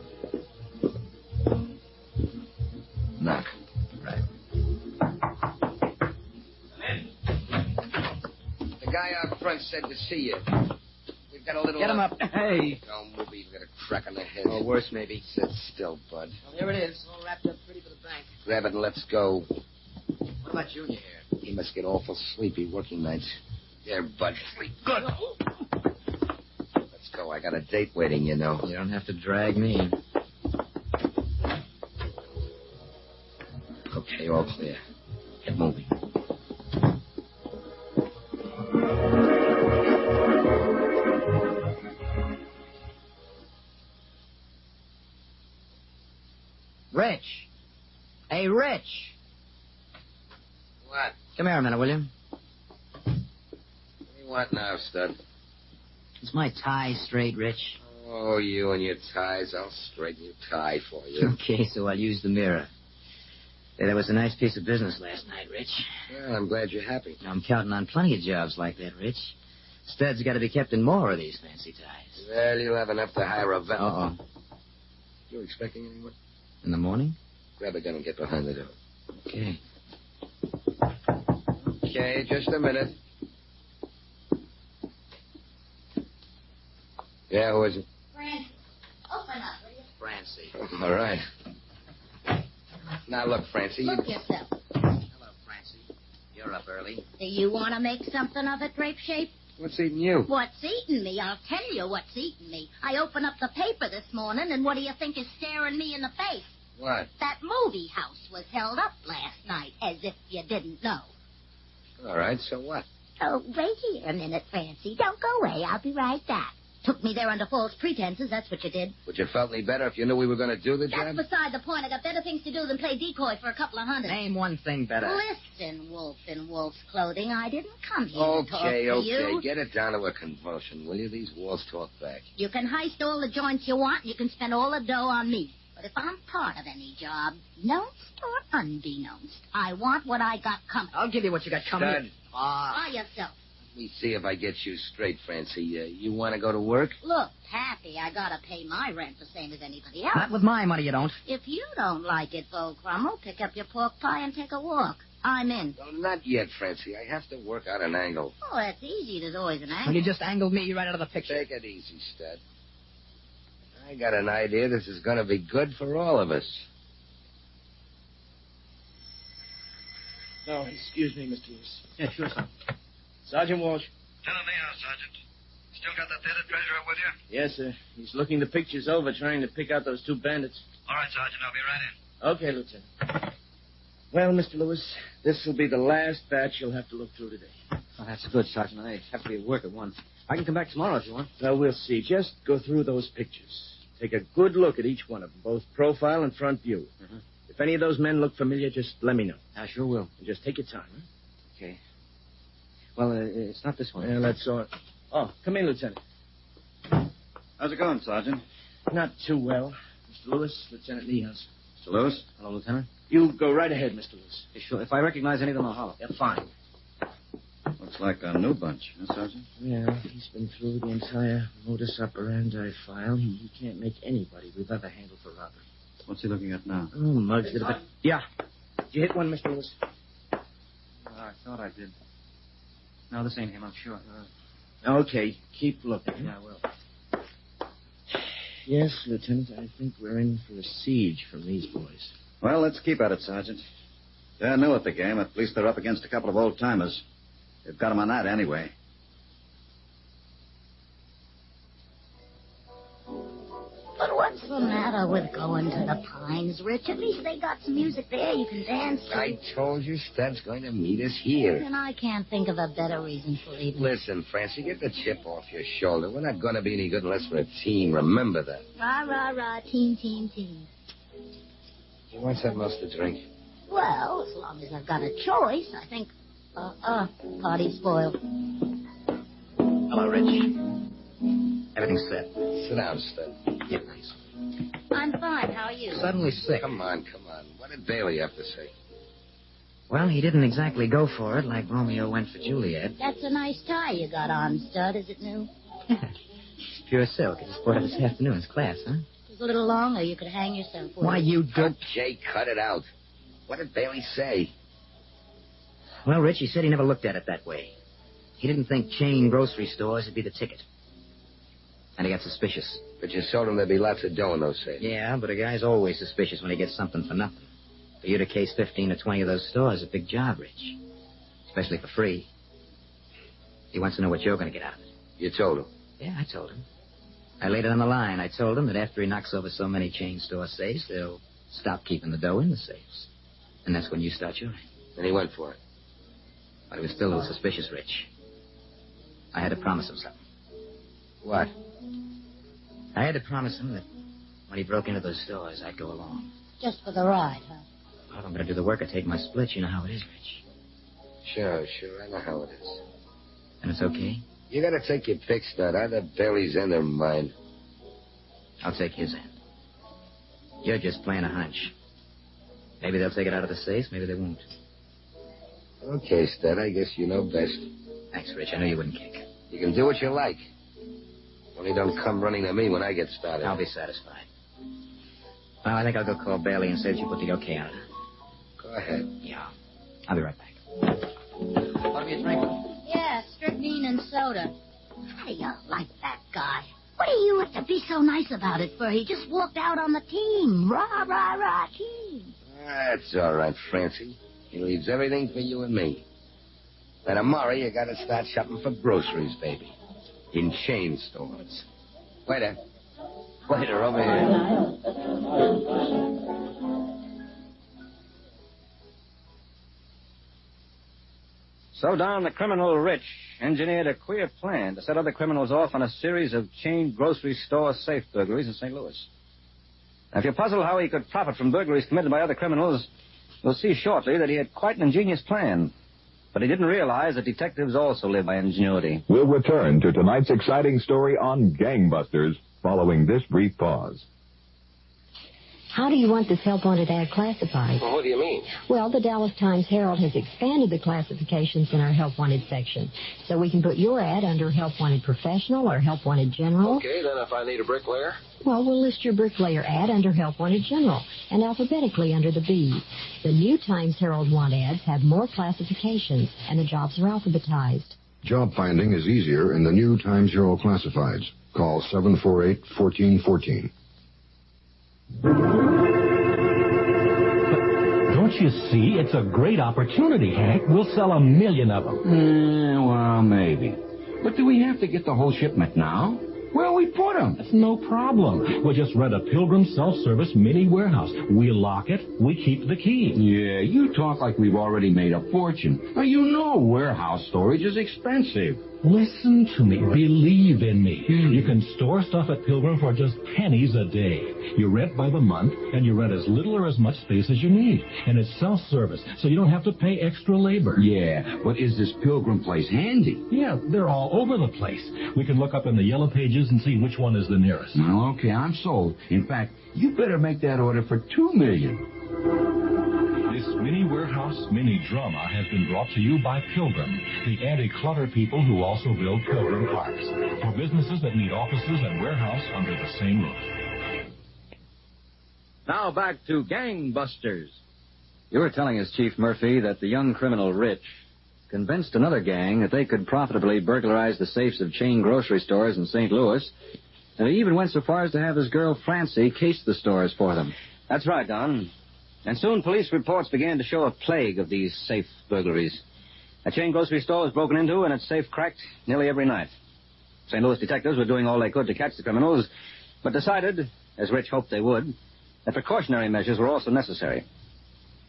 Knock. Right. The guy out front said to see you. We've got a little... Get him up. Hey. Don't move. You've got a crack on the head. Or worse, maybe. Sit still, bud. Well, here it is, all wrapped up pretty for the bank. Grab it and let's go. What about Junior here? He must get awful sleepy working nights. There, bud. Sleep. Good. Let's go. I got a date waiting, you know. You don't have to drag me. Okay, all clear. Get moving. Rich. Hey, Rich. What? Come here a minute, will you? What do you want now, stud? Is my tie straight, Rich? Oh, you and your ties. I'll straighten your tie for you. Okay, so I'll use the mirror. Hey, that was a nice piece of business last night, Rich. Well, I'm glad you're happy. I'm counting on plenty of jobs like that, Rich. Stud's got to be kept in more of these fancy ties. Well, you'll have enough to hire a vet. Uh-oh. You expecting anyone? In the morning? Grab a gun and get behind the door. Okay. Okay, just a minute. Yeah, who is it? Francie, open up, will you? Francie. All right. Now, look, Francie. Look yourself. Hello, Francie. You're up early. Do you want to make something of it, Grape Shape? What's eating you? What's eating me? I'll tell you what's eating me. I opened up the paper this morning, and what do you think is staring me in the face? What? That movie house was held up last night, as if you didn't know. All right, so what? Oh, wait here a minute, Francie. Don't go away. I'll be right back. Took me there under false pretenses, that's what you did. Would you felt any better if you knew we were going to do the job? That's beside the point. I got better things to do than play decoy for a couple of hundred. Name one thing better. Listen, wolf in wolf's clothing. I didn't come here to talk to Okay. you. Get it down to a convulsion, will you? These walls talk back. You can heist all the joints you want, and you can spend all the dough on me. But if I'm part of any job, knownst or unbeknownst, I want what I got coming. I'll give you what you got coming. Stud. By yourself. Let me see if I get you straight, Francie. You want to go to work? Look, Pappy, I gotta pay my rent the same as anybody else. Not with my money, you don't. If you don't like it, Bo Crummel, pick up your pork pie and take a walk. I'm in. Well, not yet, Francie. I have to work out an angle. Oh, that's easy. There's always an angle. Well, you just angled me right out of the picture. Take it easy, Stud. I got an idea this is going to be good for all of us. No, excuse me, Mr. Lewis. Yeah, sure, son. Sergeant Walsh. Tell him now, Sergeant. Still got that dead treasurer with you? Yes, sir. He's looking the pictures over, trying to pick out those 2 bandits. All right, Sergeant. I'll be right in. Okay, Lieutenant. Well, Mr. Lewis, this will be the last batch you'll have to look through today. Oh, that's good, Sergeant. I have to be at work at 1. I can come back tomorrow if you want. Well, we'll see. Just go through those pictures. Take a good look at each one of them, both profile and front view. Mm-hmm. If any of those men look familiar, just let me know. I sure will. And just take your time, huh? Okay. Well, it's not this one. Yeah, that's all. Oh, come in, Lieutenant. How's it going, Sergeant? Not too well. Mr. Lewis, Lieutenant Niehaus. Mr. Lewis? Hello, Lieutenant. You go right ahead, Mr. Lewis. Yeah, sure. If I recognize any of them, I'll holler. Yeah, fine. Looks like a new bunch, huh, Sergeant? Yeah, he's been through the entire modus operandi file. He can't make anybody we've ever handled for robbery. What's he looking at now? Oh, Muggs did a bit. Yeah. Did you hit one, Mr. Lewis? I thought I did. No, this ain't him, I'm sure. Okay, keep looking. Yeah, I will. Yes, Lieutenant, I think we're in for a siege from these boys. Well, let's keep at it, Sergeant. They're new at the game. At least they're up against a couple of old-timers. They've got them on that anyway. But what's the matter with going to the Pines, Rich? At least they got some music there you can dance to. I told you Stud's going to meet us here. And I can't think of a better reason for leaving. Listen, Francie, get the chip off your shoulder. We're not going to be any good unless we're a team. Remember that. Rah, rah, rah, team, team, team. You want something else to drink? Well, as long as I've got a choice, I think... party spoiled. Hello, Rich. Everything's set. Sit down, Stud. Yeah, nice. I'm fine. How are you? Suddenly sick. Come on. What did Bailey have to say? Well, he didn't exactly go for it like Romeo went for Juliet. That's a nice tie you got on, Stud. Is it new? It's pure silk. I just bought it this afternoon's class, huh? Just a little longer. You could hang yourself with Why, it. you dope. Okay, cut it out. What did Bailey say? Well, Rich, he said he never looked at it that way. He didn't think chain grocery stores would be the ticket. And he got suspicious. But you told him there'd be lots of dough in those safes. Yeah, but a guy's always suspicious when he gets something for nothing. For you to case 15 or 20 of those stores is a big job, Rich. Especially for free. He wants to know what you're going to get out of it. You told him? Yeah, I told him. I laid it on the line. I told him that after he knocks over so many chain store safes, they'll stop keeping the dough in the safes. And that's when you start yours. And he went for it. But he was still a little suspicious, Rich. I had to promise him something. What? I had to promise him that when he broke into those stores, I'd go along. Just for the ride, huh? Well, if I'm going to do the work or take my split, you know how it is, Rich. Sure. I know how it is. And it's okay? You got to take your pick, Stud. Either Bailey's end or mine. I'll take his end. You're just playing a hunch. Maybe they'll take it out of the safe, maybe they won't. Okay, Stud. I guess you know best. Thanks, Rich. I knew you wouldn't kick. You can do what you like. Only don't come running to me when I get started. I'll be satisfied. Well, I think I'll go call Bailey and say that you put the okay on it. Go ahead. Yeah. I'll be right back. Want me a drink? Yeah, strychnine and soda. How do you like that guy? What do you have to be so nice about it for? He just walked out on the team. Rah, rah, rah, team. That's all right, Francie. He leaves everything for you and me. Now, tomorrow you got to start shopping for groceries, baby. In chain stores. Waiter, over here. So, Don, the criminal Rich engineered a queer plan to set other criminals off on a series of chain grocery store safe burglaries in St. Louis. Now, if you're puzzled how he could profit from burglaries committed by other criminals, you'll see shortly that he had quite an ingenious plan. But he didn't realize that detectives also live by ingenuity. We'll return to tonight's exciting story on Gangbusters following this brief pause. How do you want this help wanted ad classified? Well, what do you mean? Well, the Dallas Times-Herald has expanded the classifications in our help wanted section. So we can put your ad under help wanted professional or help wanted general. Okay, then if I need a bricklayer? Well, we'll list your bricklayer ad under help wanted general and alphabetically under the B. The new Times-Herald want ads have more classifications, and the jobs are alphabetized. Job finding is easier in the new Times-Herald classifieds. Call 748-1414. Don't you see? It's a great opportunity, Hank. We'll sell 1 million of them. Well, maybe. But do we have to get the whole shipment now? Where we put them? That's no problem. We'll just rent a Pilgrim self-service mini warehouse. We lock it. We keep the key. Yeah, you talk like we've already made a fortune. Now, you know warehouse storage is expensive. Listen to me. Believe in me. You can store stuff at Pilgrim for just pennies a day. You rent by the month, and you rent as little or as much space as you need. And it's self-service, so you don't have to pay extra labor. Yeah, but is this Pilgrim place handy? Yeah, they're all over the place. We can look up in the yellow pages and see which one is the nearest. Well, okay, I'm sold. In fact, you better make that order for $2 million. This mini warehouse, mini drama has been brought to you by Pilgrim, the anti-clutter people who also build Pilgrim Parks, for businesses that need offices and warehouse under the same roof. Now back to Gangbusters. You were telling us, Chief Murphy, that the young criminal Rich convinced another gang that they could profitably burglarize the safes of chain grocery stores in St. Louis, and he even went so far as to have his girl Francie case the stores for them. That's right, Don. And soon police reports began to show a plague of these safe burglaries. A chain grocery store was broken into and its safe cracked nearly every night. St. Louis detectives were doing all they could to catch the criminals, but decided, as Rich hoped they would, that precautionary measures were also necessary.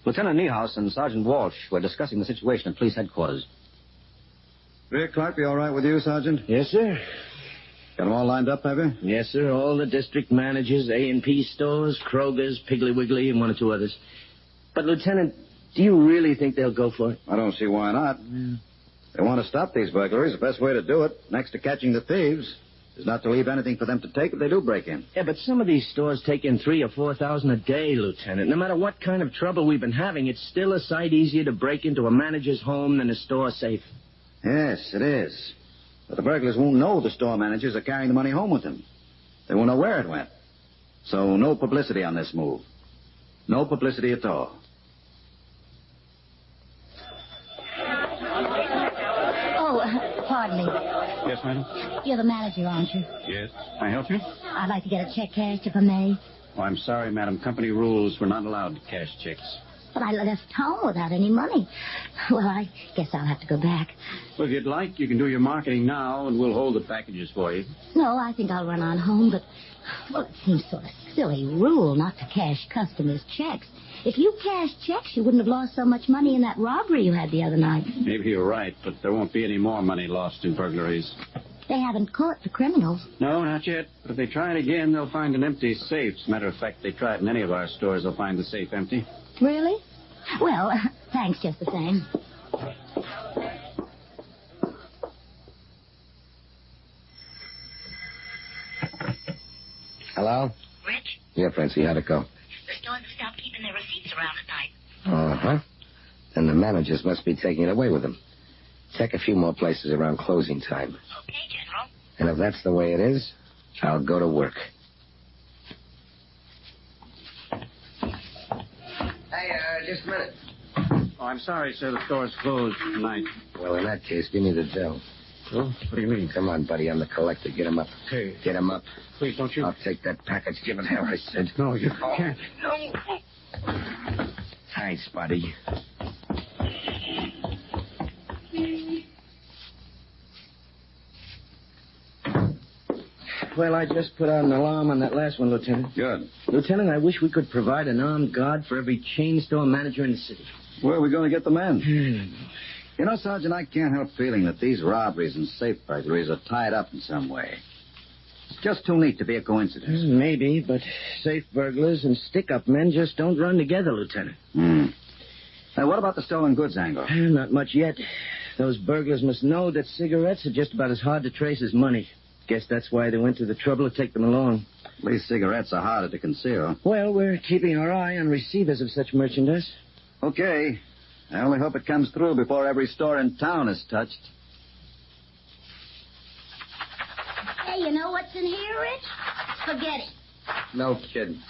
Lieutenant Niehaus and Sergeant Walsh were discussing the situation at police headquarters. Rick Clark, be all right with you, Sergeant? Yes, sir. Got them all lined up, have you? Yes, sir. All the district managers, A&P stores, Kroger's, Piggly Wiggly, and one or two others. But, Lieutenant, do you really think they'll go for it? I don't see why not. They want to stop these burglaries. The best way to do it, next to catching the thieves, is not to leave anything for them to take if they do break in. Yeah, but some of these stores take in 3,000 or 4,000 a day, Lieutenant. No matter what kind of trouble we've been having, it's still a sight easier to break into a manager's home than a store safe. Yes, it is. But the burglars won't know the store managers are carrying the money home with them. They won't know where it went. So no publicity on this move. No publicity at all. Oh, pardon me. Yes, madam? You're the manager, aren't you? Yes. Can I help you? I'd like to get a check cashed if I may. Oh, I'm sorry, madam. Company rules, we're not allowed to cash checks. But I left home without any money. Well, I guess I'll have to go back. Well, if you'd like, you can do your marketing now, and we'll hold the packages for you. No, I think I'll run on home, but, well, it seems sort of silly rule not to cash customers' checks. If you cashed checks, you wouldn't have lost so much money in that robbery you had the other night. Maybe you're right, but there won't be any more money lost in burglaries. They haven't caught the criminals. No, not yet. But if they try it again, they'll find an empty safe. As a matter of fact, they try it in any of our stores, they'll find the safe empty. Really? Well, thanks just the same. Hello? Rich? Yeah, Francie, how'd it go? The stores have stopped keeping their receipts around at night. Uh-huh. And the managers must be taking it away with them. Check a few more places around closing time. Okay, General. And if that's the way it is, I'll go to work. Hey, just a minute. Oh, I'm sorry, sir. The store's closed tonight. Well, in that case, give me the dough. Oh, what do you mean? Come on, buddy. I'm the collector. Get him up. Hey. Get him up. Please, don't you? I'll take that package. Give it here, I said. No, you can't. No. Thanks, buddy. Well, I just put out an alarm on that last one, Lieutenant. Good. Lieutenant, I wish we could provide an armed guard for every chain store manager in the city. Where are we going to get the men? You know, Sergeant, I can't help feeling that these robberies and safe burglaries are tied up in some way. It's just too neat to be a coincidence. Maybe, but safe burglars and stick-up men just don't run together, Lieutenant. Now, what about the stolen goods angle? Not much yet. Those burglars must know that cigarettes are just about as hard to trace as money. Guess that's why they went to the trouble to take them along. At least cigarettes are harder to conceal. Well, we're keeping our eye on receivers of such merchandise. Okay. I only hope it comes through before every store in town is touched. Hey, you know what's in here, Rich? Forget it. No kidding.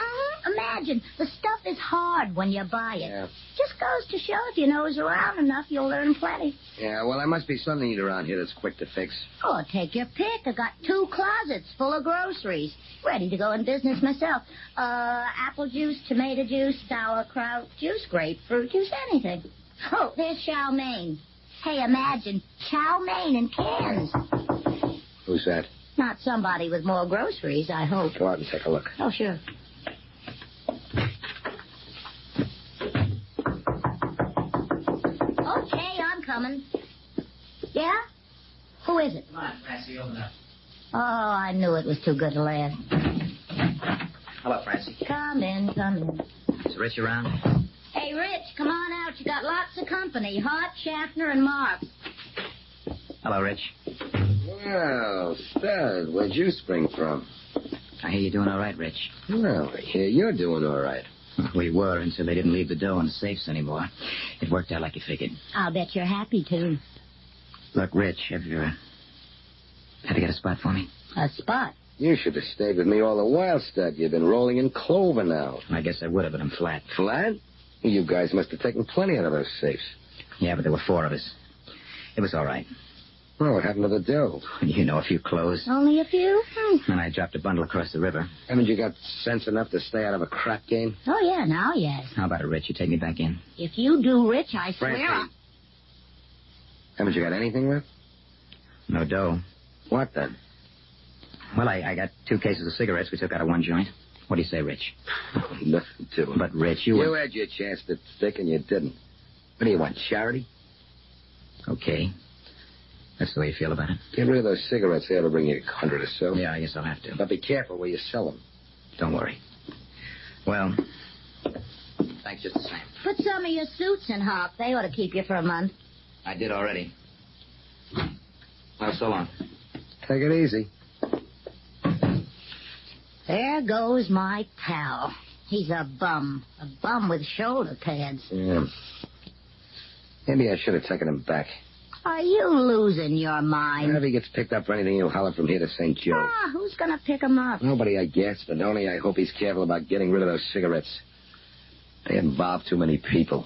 Imagine, the stuff is hard when you buy it. Yeah. Just goes to show if you nose around enough, you'll learn plenty. Yeah, well, there must be something to eat around here that's quick to fix. Oh, take your pick. I got 2 closets full of groceries. Ready to go in business myself. Apple juice, tomato juice, sauerkraut juice, grapefruit juice, anything. Oh, there's chow mein. Hey, imagine, chow mein in cans. Who's that? Not somebody with more groceries, I hope. Go out and take a look. Oh, sure. Okay, I'm coming. Yeah? Who is it? Come on, Francie, open up. Oh, I knew it was too good to last. Hello, Francie. Come in, come in. Is Rich around? Hey, Rich, come on out. You got lots of company. Hart, Schaffner, and Mark. Hello, Rich. Well, Stud, where'd you spring from? I hear you're doing all right, Rich. Well, I hear you're doing all right. We were until they didn't leave the dough in the safes anymore. It worked out like you figured. I'll bet you're happy, too. Look, Rich, have you got a spot for me? A spot? You should have stayed with me all the while, Stud. You've been rolling in clover now. I guess I would have, but I'm flat. Flat? You guys must have taken plenty out of those safes. Yeah, but there were 4 of us. It was all right. Well, what happened to the dough? You know, a few clothes. Only a few? And I dropped a bundle across the river. Haven't you got sense enough to stay out of a crap game? Oh, yeah, now, yes. How about it, Rich? You take me back in? If you do, Rich, I swear Francie. Haven't you got anything left? No dough. What then? Well, I got 2 cases of cigarettes we took out of 1 joint. What do you say, Rich? Nothing to it. But, Rich, You had your chance to stick and you didn't. What do you want, charity? Okay. That's the way you feel about it? Get rid of those cigarettes. They ought to bring you 100 or so. Yeah, I guess I'll have to. But be careful where you sell them. Don't worry. Well, thanks just the same. Put some of your suits in, Hop. They ought to keep you for a month. I did already. Well, so long. Take it easy. There goes my pal. He's a bum. A bum with shoulder pads. Yeah. Maybe I should have taken him back. Are you losing your mind? If he gets picked up for anything, he'll holler from here to St. Joe. Who's going to pick him up? Nobody, I guess, but only I hope he's careful about getting rid of those cigarettes. They involve too many people.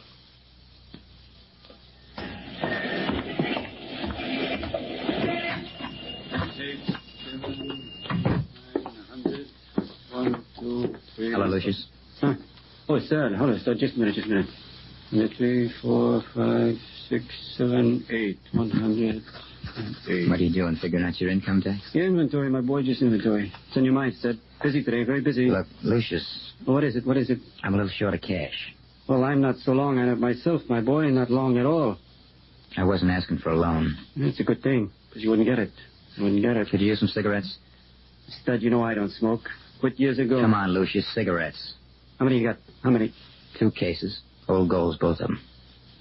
Hello, Lucius. Huh? Oh, sir. Hold on, sir. Just a minute. 3, 4, 5, 6, 7, 8. 108. What are you doing, figuring out your income tax? Yeah, inventory, my boy, just inventory. It's on your mind, sir. Busy today, very busy. Look, Lucius. Well, what is it? I'm a little short of cash. Well, I'm not so long on it myself, my boy. Not long at all. I wasn't asking for a loan. It's a good thing, because you wouldn't get it. Could you use some cigarettes? Stud, you know I don't smoke. Quit years ago. Come on, Lucius, cigarettes. How many you got? How many? 2 cases. Old goals, both of them.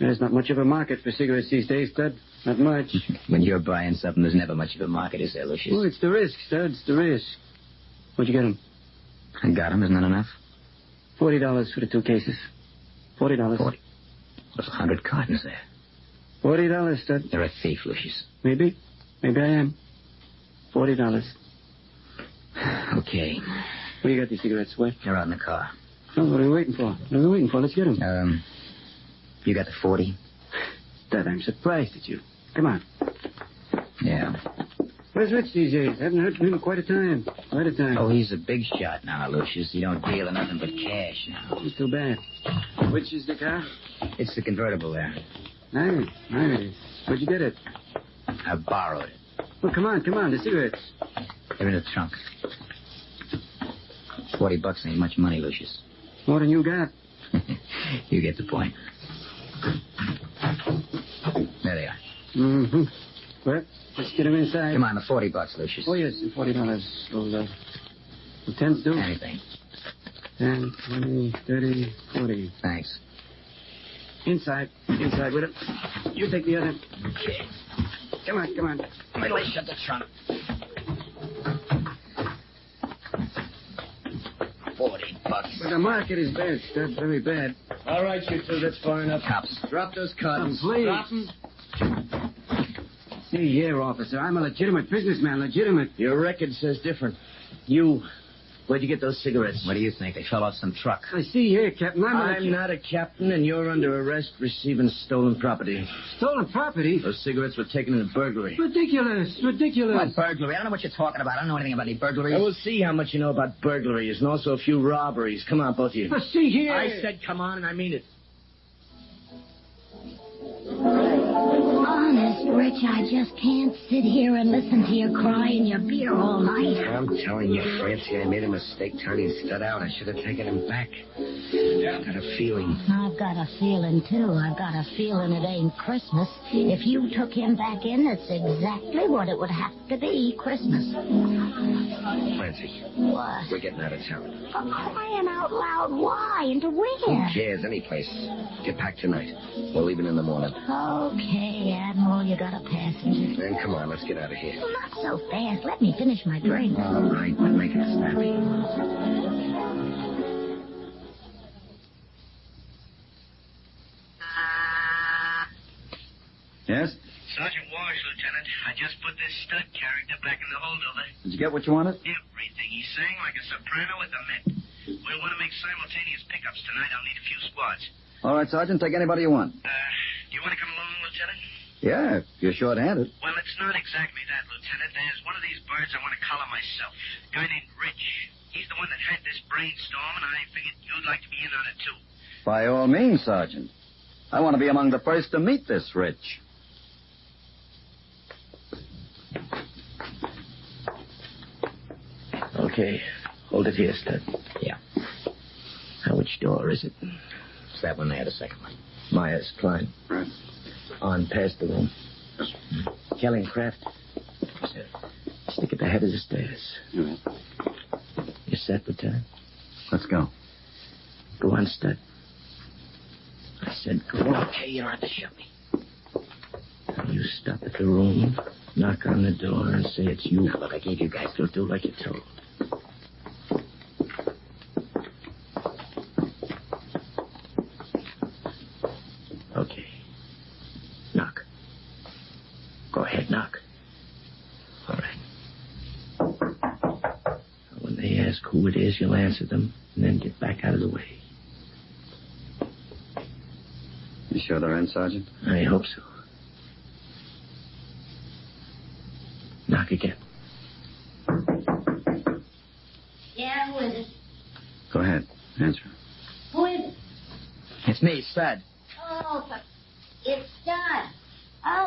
There's not much of a market for cigarettes these days, Stud. Not much. When you're buying something, there's never much of a market, is there, Lucius? Well, it's the risk, Stud. It's the risk. What'd you get him? I got him. Isn't that enough? $40 for the 2 cases. $40. 40. There's 100 cartons there. $40, Stud. You're a thief, Lucius. Maybe I am. $40. Okay. Where you got these cigarettes, Where? They're out in the car. Oh, what are we waiting for? Let's get them. You got the 40? Dad, I'm surprised at you. Come on. Yeah. Where's Rich these days? I haven't heard from him in quite a time. Oh, he's a big shot now, Lucius. He don't deal in nothing but cash now. It's too bad. Which is the car? It's the convertible there. Nice. Where'd you get it? I borrowed it. Well, come on, the cigarettes. They're in the trunk. $40 ain't much money, Lucius. More than you got. You get the point. There they are. Mm-hmm. Well, let's get them inside. Come on, the $40, Lucius. Oh, yes, $40. Well, 10's due. Anything. 10, 20, 30, 40. Thanks. Inside with it. You take the other. Okay. Come on. Wait till I shut the trunk. bucks. But the market is bad, Stud. Very bad. All right, you two. That's far enough. Cops. Drop those cartons. Please. Drop 'em. See here, officer. I'm a legitimate businessman. Legitimate. Your record says different. Where'd you get those cigarettes? What do you think? They fell off some truck. I see here, Captain. I'm not a captain, and you're under arrest receiving stolen property. Stolen property? Those cigarettes were taken in a burglary. Ridiculous. Ridiculous. What burglary? I don't know what you're talking about. I don't know anything about any burglaries. We'll see how much you know about burglaries and also a few robberies. Come on, both of you. But see here. I said come on, and I mean it. Honest, Rich, I just can't sit here and listen to you cry in your beer all night. I'm telling you, Francie, I made a mistake turning Stud out. I should have taken him back. I've got a feeling. I've got a feeling, too. I've got a feeling it ain't Christmas. If you took him back in, it's exactly what it would have to be, Christmas. Francie. What? We're getting out of town. For crying out loud, why? And to where? Who cares? Any place. Get back tonight. We're leaving in the morning. Okay, Admiral, you got a passenger. Then come on, let's get out of here. Well, not so fast. Let me finish my drink. All right, but make it snappy. Yes? Sergeant Walsh, Lieutenant. I just put this stud character back in the holdover. Did you get what you wanted? Everything. He sang like a soprano with the Met. We'll want to make simultaneous pickups tonight. I'll need a few squads. All right, Sergeant. Take anybody you want. Do you want to come along, Lieutenant? Yeah, if you're short-handed. Well, it's not exactly that, Lieutenant. There's one of these birds I want to collar myself. A guy named Rich. He's the one that had this brainstorm, and I figured you'd like to be in on it, too. By all means, Sergeant. I want to be among the first to meet this Rich. Okay. Hold it here, Stud. Yeah. Now, which door is it? It's that one there, the second one. Myers, Klein. Right. On past the room. Yes. Kellycraft. Stick at the head of the stairs. Right. You set, Lieutenant? Let's go. Go on, Stud. I said go. Okay, you don't have to shut me. Now you stop at the room, knock on the door, and say it's you. Now, look, I gave you guys... You'll do like you're told. Okay. Knock. Go ahead, knock. All right. When they ask who it is, you'll answer them, and then get back out of the way. You sure they're in, Sergeant? I hope so. Knock again. Yeah, who is it? Go ahead. Answer. Who is it? It's me, Spad. Oh, but it's Stud.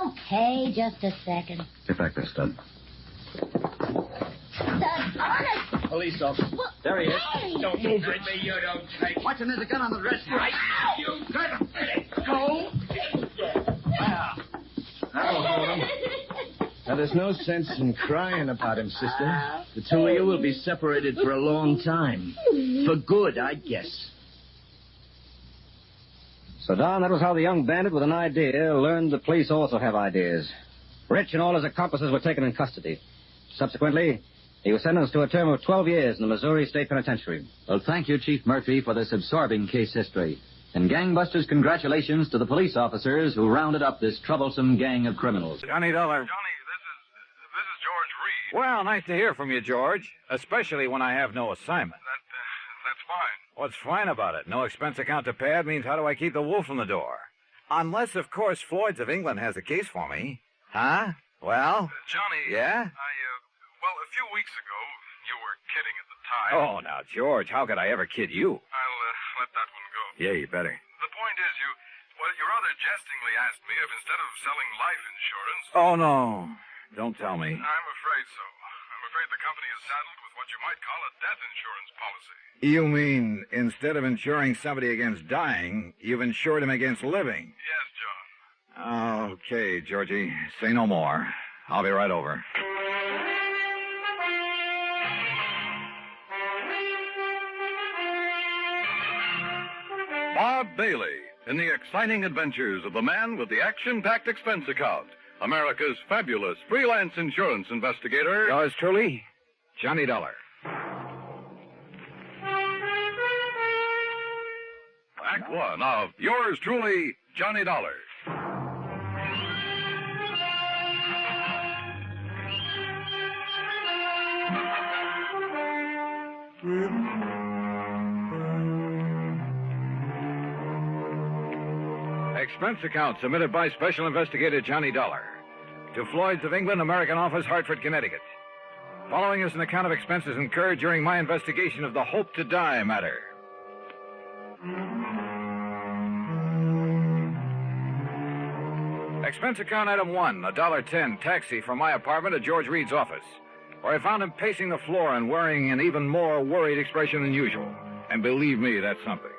Okay, just a second. Get back there, Stud. Stud, honest. Police officer. There he is. Hey. Don't move, Rich. You don't take. Watch him, there's a gun on the dresser. Right. You got him. Let it go. That'll hold him. Now, there's no sense in crying about him, sister. The two of you will be separated for a long time. For good, I guess. So, Don, that was how the young bandit with an idea learned the police also have ideas. Rich and all his accomplices were taken in custody. Subsequently, he was sentenced to a term of 12 years in the Missouri State Penitentiary. Well, thank you, Chief Murphy, for this absorbing case history. And gangbusters, congratulations to the police officers who rounded up this troublesome gang of criminals. Johnny Dollar. Johnny, this is George Reed. Well, nice to hear from you, George. Especially when I have no assignment. That's fine. What's fine about it? No expense account to pad means how do I keep the wolf from the door? Unless, of course, Floyd's of England has a case for me. Huh? Well? Johnny. Yeah? Well, a few weeks ago, you were kidding at the time. Oh, now, George, how could I ever kid you? I'll let that one go. Yeah, you better. The point is, you rather jestingly asked me if instead of selling life insurance... Oh, no. Don't tell me. I'm afraid so. I'm afraid the company is saddled with what you might call a death insurance policy. You mean instead of insuring somebody against dying, you've insured him against living? Yes, John. Okay, Georgie. Say no more. I'll be right over. Bob Bailey in the exciting adventures of the man with the action-packed expense account, America's fabulous freelance insurance investigator. Yours truly, Johnny Dollar. Act One of yours truly, Johnny Dollar. Expense account submitted by Special Investigator Johnny Dollar to Floyd's of England, American Office, Hartford, Connecticut. Following is an account of expenses incurred during my investigation of the Hope to Die matter. Expense account item 1, $1.10 taxi from my apartment to George Reed's office, where I found him pacing the floor and wearing an even more worried expression than usual. And believe me, that's something.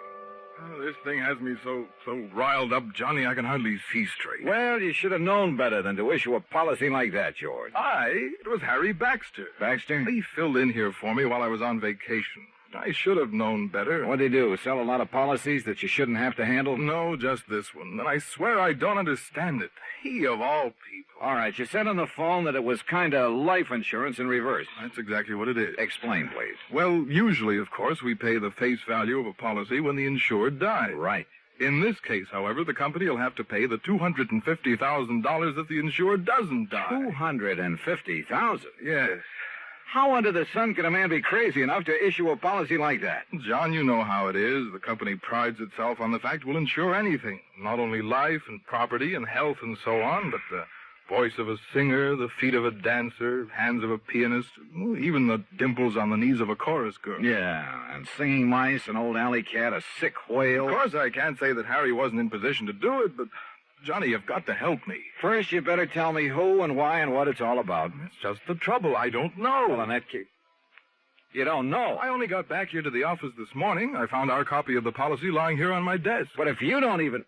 Oh, this thing has me so riled up, Johnny, I can hardly see straight. Well, you should have known better than to issue a policy like that, George. It was Harry Baxter. Baxter? He filled in here for me while I was on vacation. I should have known better. What'd he do, sell a lot of policies that you shouldn't have to handle? No, just this one. And I swear I don't understand it. He, of all people. All right, you said on the phone that it was kind of life insurance in reverse. That's exactly what it is. Explain, please. Well, usually, of course, we pay the face value of a policy when the insured dies. Right. In this case, however, the company will have to pay the $250,000 if the insured doesn't die. $250,000? Yes. How under the sun can a man be crazy enough to issue a policy like that? John, you know how it is. The company prides itself on the fact we'll insure anything. Not only life and property and health and so on, but the voice of a singer, the feet of a dancer, hands of a pianist, even the dimples on the knees of a chorus girl. Yeah, and singing mice, an old alley cat, a sick whale. Of course, I can't say that Harry wasn't in position to do it, but... Johnny, you've got to help me. First, you better tell me who and why and what it's all about. That's just the trouble. I don't know. Well, in that case... You don't know? I only got back here to the office this morning. I found our copy of the policy lying here on my desk. But if you don't even...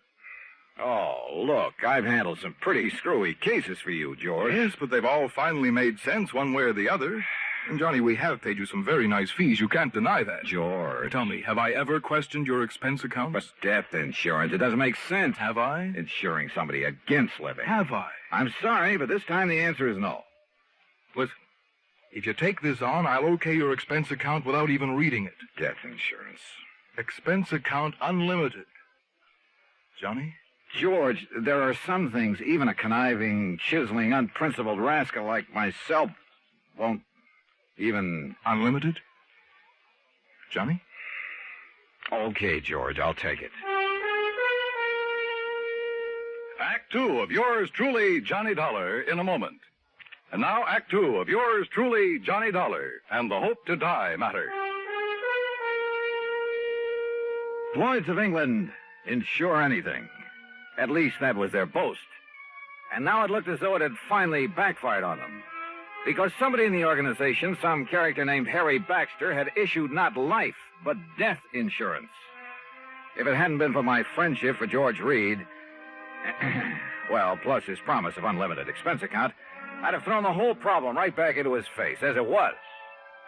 Oh, look, I've handled some pretty screwy cases for you, George. Yes, but they've all finally made sense one way or the other. And, Johnny, we have paid you some very nice fees. You can't deny that. George. Tell me, have I ever questioned your expense account? But death insurance, it doesn't make sense. Have I? Insuring somebody against living. Have I? I'm sorry, but this time the answer is no. Listen, if you take this on, I'll okay your expense account without even reading it. Death insurance. Expense account unlimited. Johnny? George, there are some things even a conniving, chiseling, unprincipled rascal like myself won't even... Unlimited? Johnny? Okay, George, I'll take it. Act 2 of yours truly, Johnny Dollar, in a moment. And now, Act 2 of yours truly, Johnny Dollar, and the Hope to Die matter. Floyd's of England insure anything. At least that was their boast. And now it looked as though it had finally backfired on them. Because somebody in the organization, some character named Harry Baxter, had issued not life, but death insurance. If it hadn't been for my friendship for George Reed, well, plus his promise of unlimited expense account, I'd have thrown the whole problem right back into his face, as it was.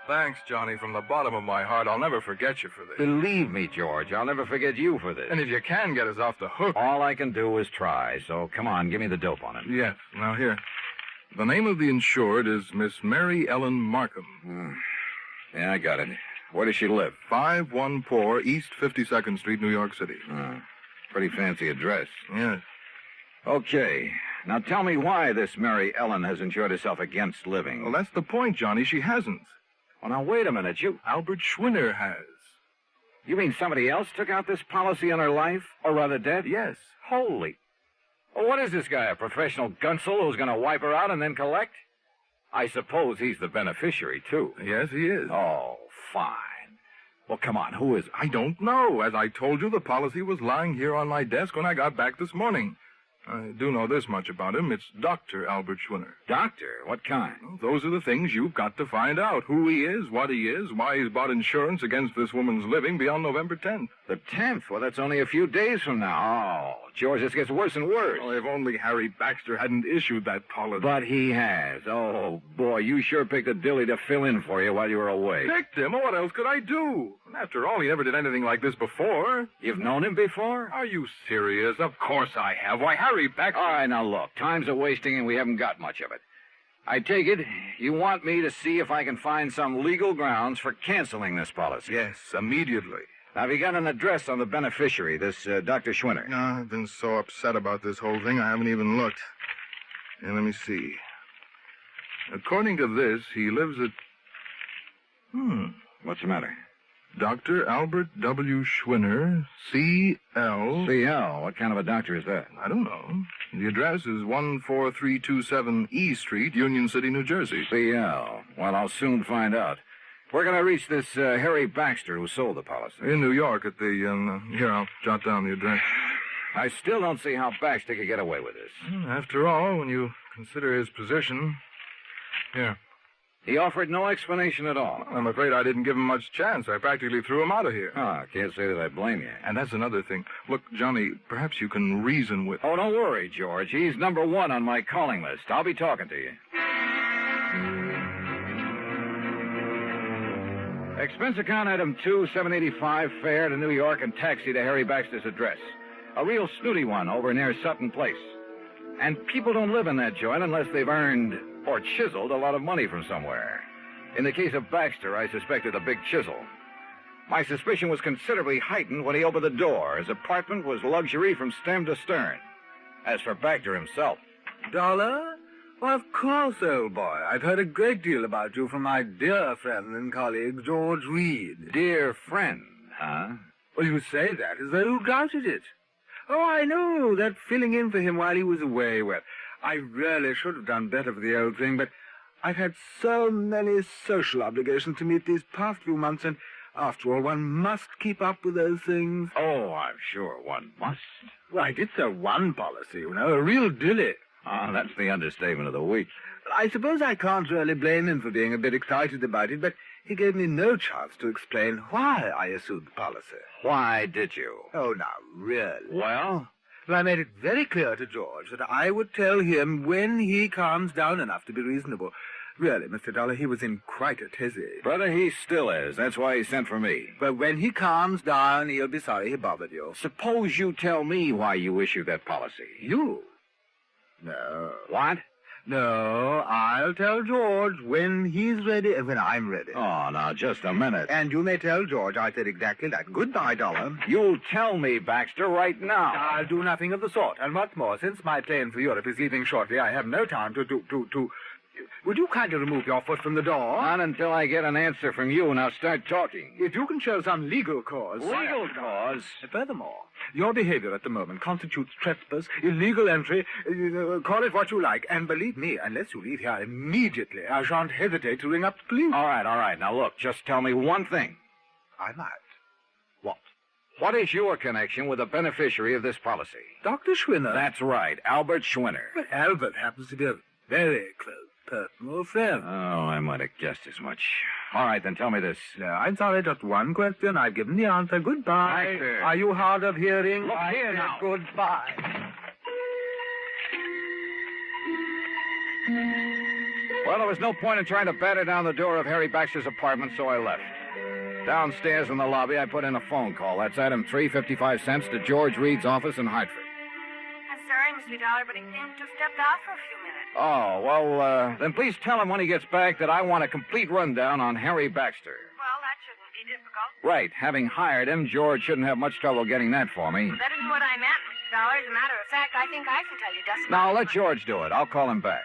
Thanks, Johnny. From the bottom of my heart, I'll never forget you for this. Believe me, George, I'll never forget you for this. And if you can get us off the hook... All I can do is try, so come on, give me the dope on it. Yes. Now, here. The name of the insured is Miss Mary Ellen Markham. Yeah, I got it. Where does she live? 514 East 52nd Street, New York City. Pretty fancy address. Yes. Okay. Now tell me why this Mary Ellen has insured herself against living. Well, that's the point, Johnny. She hasn't. Well, now, wait a minute. Albert Schwinner has. You mean somebody else took out this policy on her life? Or rather dead? Yes. Holy... Well, what is this guy, a professional gunsel who's going to wipe her out and then collect? I suppose he's the beneficiary, too. Yes, he is. Oh, fine. Well, come on, who is it? I don't know. As I told you, the policy was lying here on my desk when I got back this morning. I do know this much about him. It's Dr. Albert Schwinner. Doctor? What kind? Well, those are the things you've got to find out. Who he is, what he is, why he's bought insurance against this woman's living beyond November 10th. The 10th? Well, that's only a few days from now. Oh, George, this gets worse and worse. Well, if only Harry Baxter hadn't issued that policy. But he has. Oh, boy, you sure picked a dilly to fill in for you while you were away. Picked him? What else could I do? After all, he never did anything like this before. You've known him before? Are you serious? Of course I have. Why, Harry Baxter... All right, now look, time's a-wasting and we haven't got much of it. I take it you want me to see if I can find some legal grounds for canceling this policy. Yes, immediately. Have you got an address on the beneficiary, this Dr. Schwinner? No, I've been so upset about this whole thing, I haven't even looked. And let me see. According to this, he lives at... What's the matter? Dr. Albert W. Schwinner, C.L. C.L.? What kind of a doctor is that? I don't know. The address is 14327 E Street, Union City, New Jersey. C.L. Well, I'll soon find out. We're going to reach this Harry Baxter who sold the policy. In New York at the... here, I'll jot down the address. I still don't see how Baxter could get away with this. After all, when you consider his position... Here. He offered no explanation at all. I'm afraid I didn't give him much chance. I practically threw him out of here. I can't say that I blame you. And that's another thing. Look, Johnny, perhaps you can reason with... Oh, don't worry, George. He's number one on my calling list. I'll be talking to you. Expense account item 2, $785, fare to New York and taxi to Harry Baxter's address. A real snooty one over near Sutton Place. And people don't live in that joint unless they've earned or chiseled a lot of money from somewhere. In the case of Baxter, I suspected a big chisel. My suspicion was considerably heightened when he opened the door. His apartment was luxury from stem to stern. As for Baxter himself... Dollar? Well, of course, old boy. I've heard a great deal about you from my dear friend and colleague, George Reed. Dear friend, huh? Well, you say that as though you doubted it. Oh, I know, that filling in for him while he was away. Well, I really should have done better for the old thing, but I've had so many social obligations to meet these past few months, and after all, one must keep up with those things. Oh, I'm sure one must. Right, it's a one policy, you know, a real dilly. Ah, that's the understatement of the week. I suppose I can't really blame him for being a bit excited about it, but he gave me no chance to explain why I assumed the policy. Why did you? Oh, now, really. Well? Well, I made it very clear to George that I would tell him when he calms down enough to be reasonable. Really, Mr. Dollar, he was in quite a tizzy. Brother, he still is. That's why he sent for me. But when he calms down, he'll be sorry he bothered you. Suppose you tell me why you issued that policy. You? No. What? No, I'll tell George when he's ready and when I'm ready. Oh, now, just a minute. And you may tell George I said exactly that. Goodbye, Dollar. You'll tell me, Baxter, right now. I'll do nothing of the sort. And what's more, since my plane for Europe is leaving shortly, I have no time to... Would you kindly remove your foot from the door? Not until I get an answer from you. Now start talking. If you can show some legal cause... Legal cause? Furthermore, your behavior at the moment constitutes trespass, illegal entry, call it what you like. And believe me, unless you leave here immediately, I shan't hesitate to ring up the police. All right. Now, look, just tell me one thing. I might. What? What is your connection with the beneficiary of this policy? Dr. Schwinner. That's right, Albert Schwinner. Well, Albert happens to be a very close personal friend. Oh, I might have guessed as much. All right, then tell me this. I'm sorry, just one question. I've given the answer. Goodbye. Baxter. Are you hard of hearing? Look here now. Goodbye. Well, there was no point in trying to batter down the door of Harry Baxter's apartment, so I left. Downstairs in the lobby, I put in a phone call. That's item 3, 55 cents, to George Reed's office in Hartford. I'm sorry, Mr. Dollar, but he seems to have stepped out for a few minutes. Oh, well, then please tell him when he gets back that I want a complete rundown on Harry Baxter. Well, that shouldn't be difficult. Right. Having hired him, George shouldn't have much trouble getting that for me. That isn't what I meant, Mr. Dollar. As a matter of fact, I think I can tell you just Now, let George do it. I'll call him back.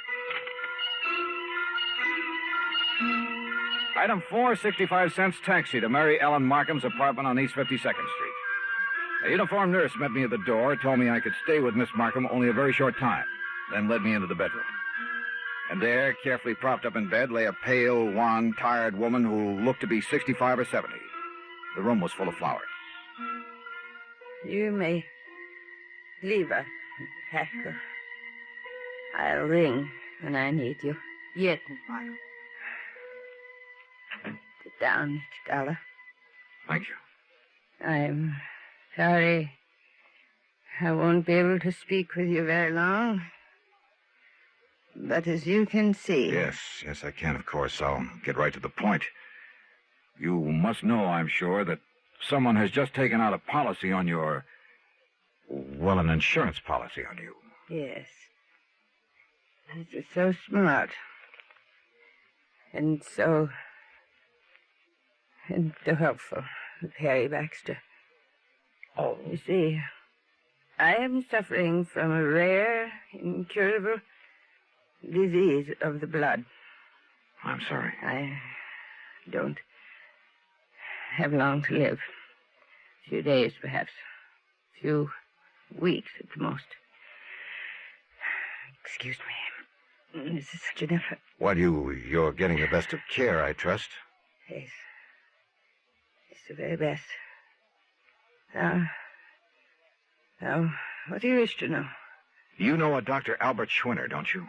Item 4, 65 cents taxi to Mary Ellen Markham's apartment on East 52nd Street. A uniformed nurse met me at the door, told me I could stay with Miss Markham only a very short time, then led me into the bedroom. And there, carefully propped up in bed, lay a pale, wan, tired woman who looked to be 65 or 70. The room was full of flowers. You may leave us, Pastor. I'll ring when I need you. Yet, sit down, Mr. Dollar. Thank you. I'm sorry I won't be able to speak with you very long. But as you can see... Yes, I can, of course. I'll get right to the point. You must know, I'm sure, that someone has just taken out a policy on your... Well, an insurance policy on you. Yes. This is so smart. And so helpful. with Harry Baxter. Oh. You see, I am suffering from a rare, incurable disease of the blood. I'm sorry. I don't have long to live. A few days, perhaps. A few weeks at the most. Excuse me. This is such an effort. Well, you're getting the best of care, I trust. Yes. It's the very best. Now, what do you wish to know? You know a Dr. Albert Schwinner, don't you?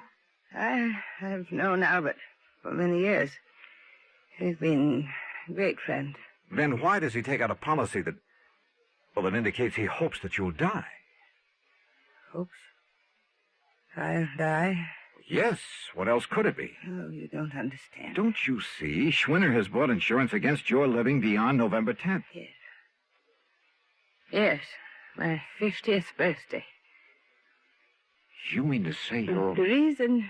I've known Albert for many years. He's been a great friend. Then why does he take out a policy that indicates he hopes that you'll die? Hopes? I'll die? Yes. What else could it be? Oh, you don't understand. Don't you see? Schwinner has bought insurance against your living beyond November 10th. Yes. Yes. My 50th birthday. You mean to say you're... The reason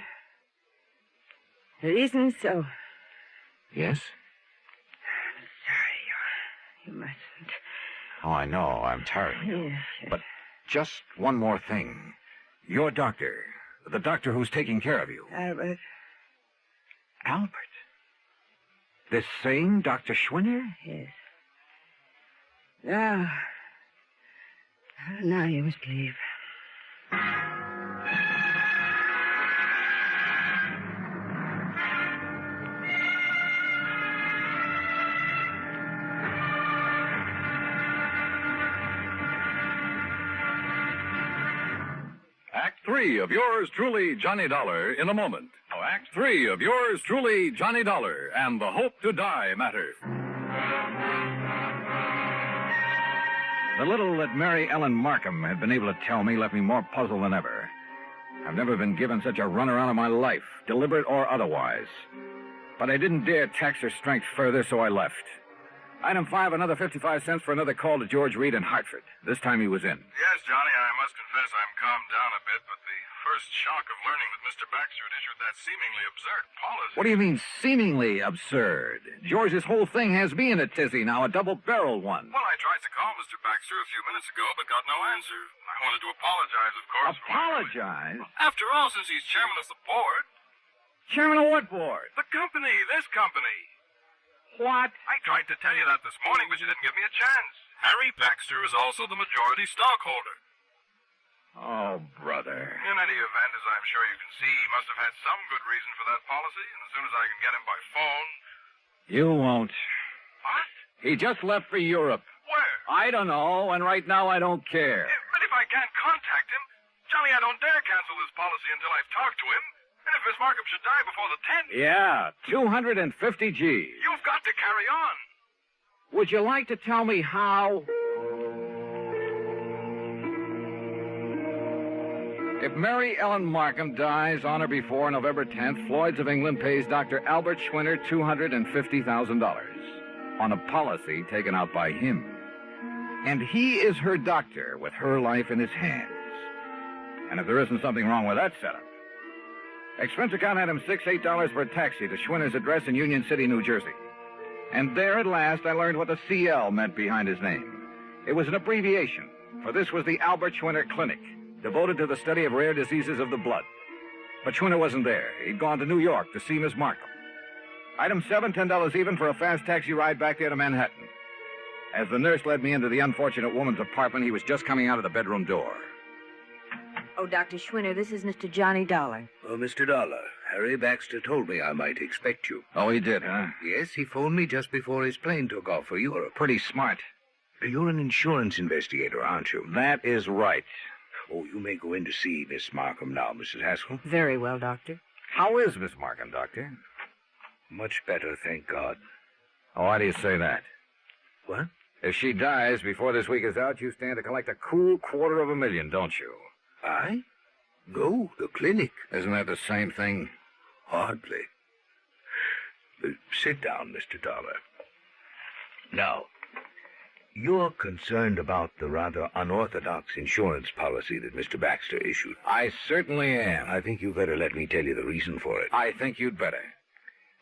so. Yes? You mustn't. Oh, I know. I'm tired. Yes. But just one more thing. Your doctor, the doctor who's taking care of you. Albert. Albert? This same Dr. Schwinner? Yes. Now you must leave. Act 3 of yours truly, Johnny Dollar, in a moment. Oh, Act 3 of yours truly, Johnny Dollar, and the Hope to Die matter. The little that Mary Ellen Markham had been able to tell me left me more puzzled than ever. I've never been given such a runaround of my life, deliberate or otherwise. But I didn't dare tax her strength further, so I left. Item 5, another 55 cents for another call to George Reed in Hartford. This time he was in. Yes, Johnny, I must confess I'm calmed down a bit, but the first shock of learning that Mr. Baxter had issued that seemingly absurd policy... What do you mean, seemingly absurd? George's whole thing has me in a tizzy now, a double-barreled one. Well, I tried to call Mr. Baxter a few minutes ago, but got no answer. I wanted to apologize, of course. Apologize? After all, since he's chairman of the board... Chairman of what board? The company, this company. What? I tried to tell you that this morning, but you didn't give me a chance. Harry Baxter is also the majority stockholder. Oh, brother. In any event, as I'm sure you can see, he must have had some good reason for that policy, and as soon as I can get him by phone... You won't. What? He just left for Europe. Where? I don't know, and right now I don't care. But if I can't contact him, Johnny, I don't dare cancel this policy until I've talked to him. And if Miss Markham should die before the 10th... Yeah, 250 G's. You've got to carry on. Would you like to tell me how? If Mary Ellen Markham dies on or before November 10th, Floyd's of England pays Dr. Albert Schwinner $250,000 on a policy taken out by him. And he is her doctor with her life in his hands. And if there isn't something wrong with that setup, expense account had him $8 for a taxi to Schwinner's address in Union City, New Jersey. And there at last I learned what the CL meant behind his name. It was an abbreviation, for this was the Albert Schwinner Clinic, devoted to the study of rare diseases of the blood. But Schwinner wasn't there. He'd gone to New York to see Miss Markham. Item 7, $10 even for a fast taxi ride back there to Manhattan. As the nurse led me into the unfortunate woman's apartment, he was just coming out of the bedroom door. Oh, Dr. Schwinner, this is Mr. Johnny Dollar. Oh, Mr. Dollar, Harry Baxter told me I might expect you. Oh, he did, huh? Yes, he phoned me just before his plane took off for Europe. Pretty smart. You're an insurance investigator, aren't you? That is right. Oh, you may go in to see Miss Markham now, Mrs. Haskell. Very well, Doctor. How is Miss Markham, Doctor? Much better, thank God. Oh, why do you say that? What? If she dies before this week is out, you stand to collect a cool $250,000, don't you? I? Go, the clinic. Isn't that the same thing? Hardly. Sit down, Mr. Dollar. Now, you're concerned about the rather unorthodox insurance policy that Mr. Baxter issued. I certainly am. I think you better let me tell you the reason for it. I think you'd better.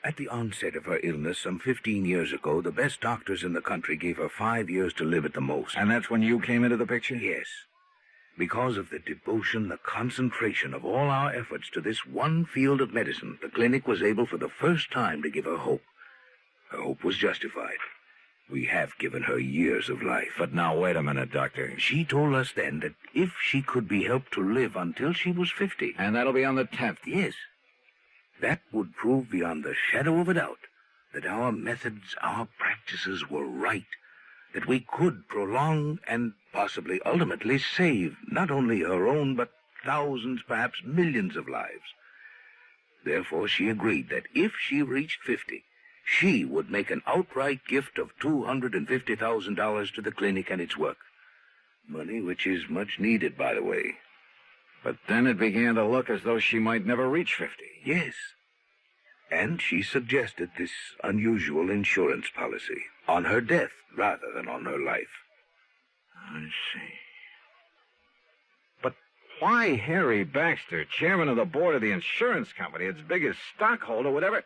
At the onset of her illness some 15 years ago, the best doctors in the country gave her 5 years to live at the most. And that's when you came into the picture? Yes. Because of the devotion, the concentration of all our efforts to this one field of medicine, the clinic was able for the first time to give her hope. Her hope was justified. We have given her years of life. But now, wait a minute, Doctor. She told us then that if she could be helped to live until she was 50... And that'll be on the 10th? Yes. That would prove beyond the shadow of a doubt that our methods, our practices were right, that we could prolong and possibly ultimately save not only her own, but thousands, perhaps millions of lives. Therefore, she agreed that if she reached 50, she would make an outright gift of $250,000 to the clinic and its work. Money which is much needed, by the way. But then it began to look as though she might never reach 50. Yes. And she suggested this unusual insurance policy, on her death rather than on her life. I see. But why Harry Baxter, chairman of the board of the insurance company, its biggest stockholder, whatever?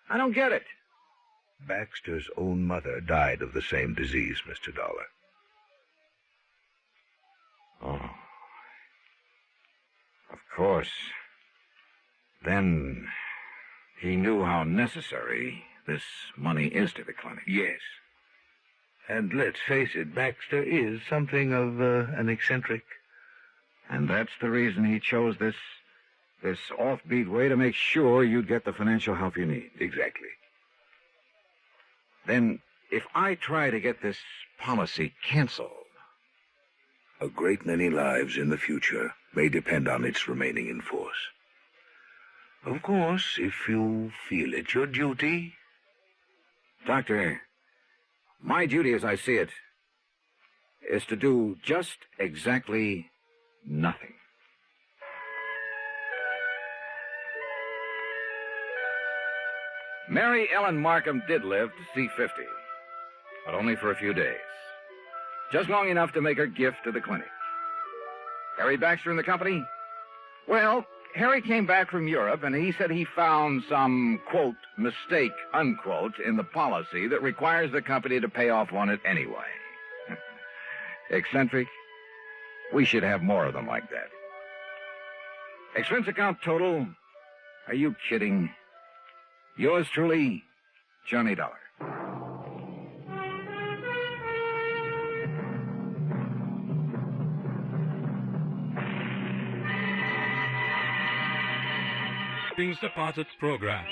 I don't get it. Baxter's own mother died of the same disease, Mr. Dollar. Oh. Of course. Then he knew how necessary this money is to the clinic. Yes. And let's face it, Baxter is something of an eccentric. And that's the reason he chose this offbeat way to make sure you get the financial help you need. Exactly. Then, if I try to get this policy canceled... A great many lives in the future may depend on its remaining in force. Of course, if you feel it your duty... Doctor, my duty as I see it is to do just exactly nothing. Mary Ellen Markham did live to see 50, but only for a few days. Just long enough to make her gift to the clinic. Harry Baxter in the company? Well, Harry came back from Europe, and he said he found some, quote, mistake, unquote, in the policy that requires the company to pay off on it anyway. Eccentric? We should have more of them like that. Expense account total? Are you kidding? Yours truly, Johnny Dollar. Savings Deposits Program.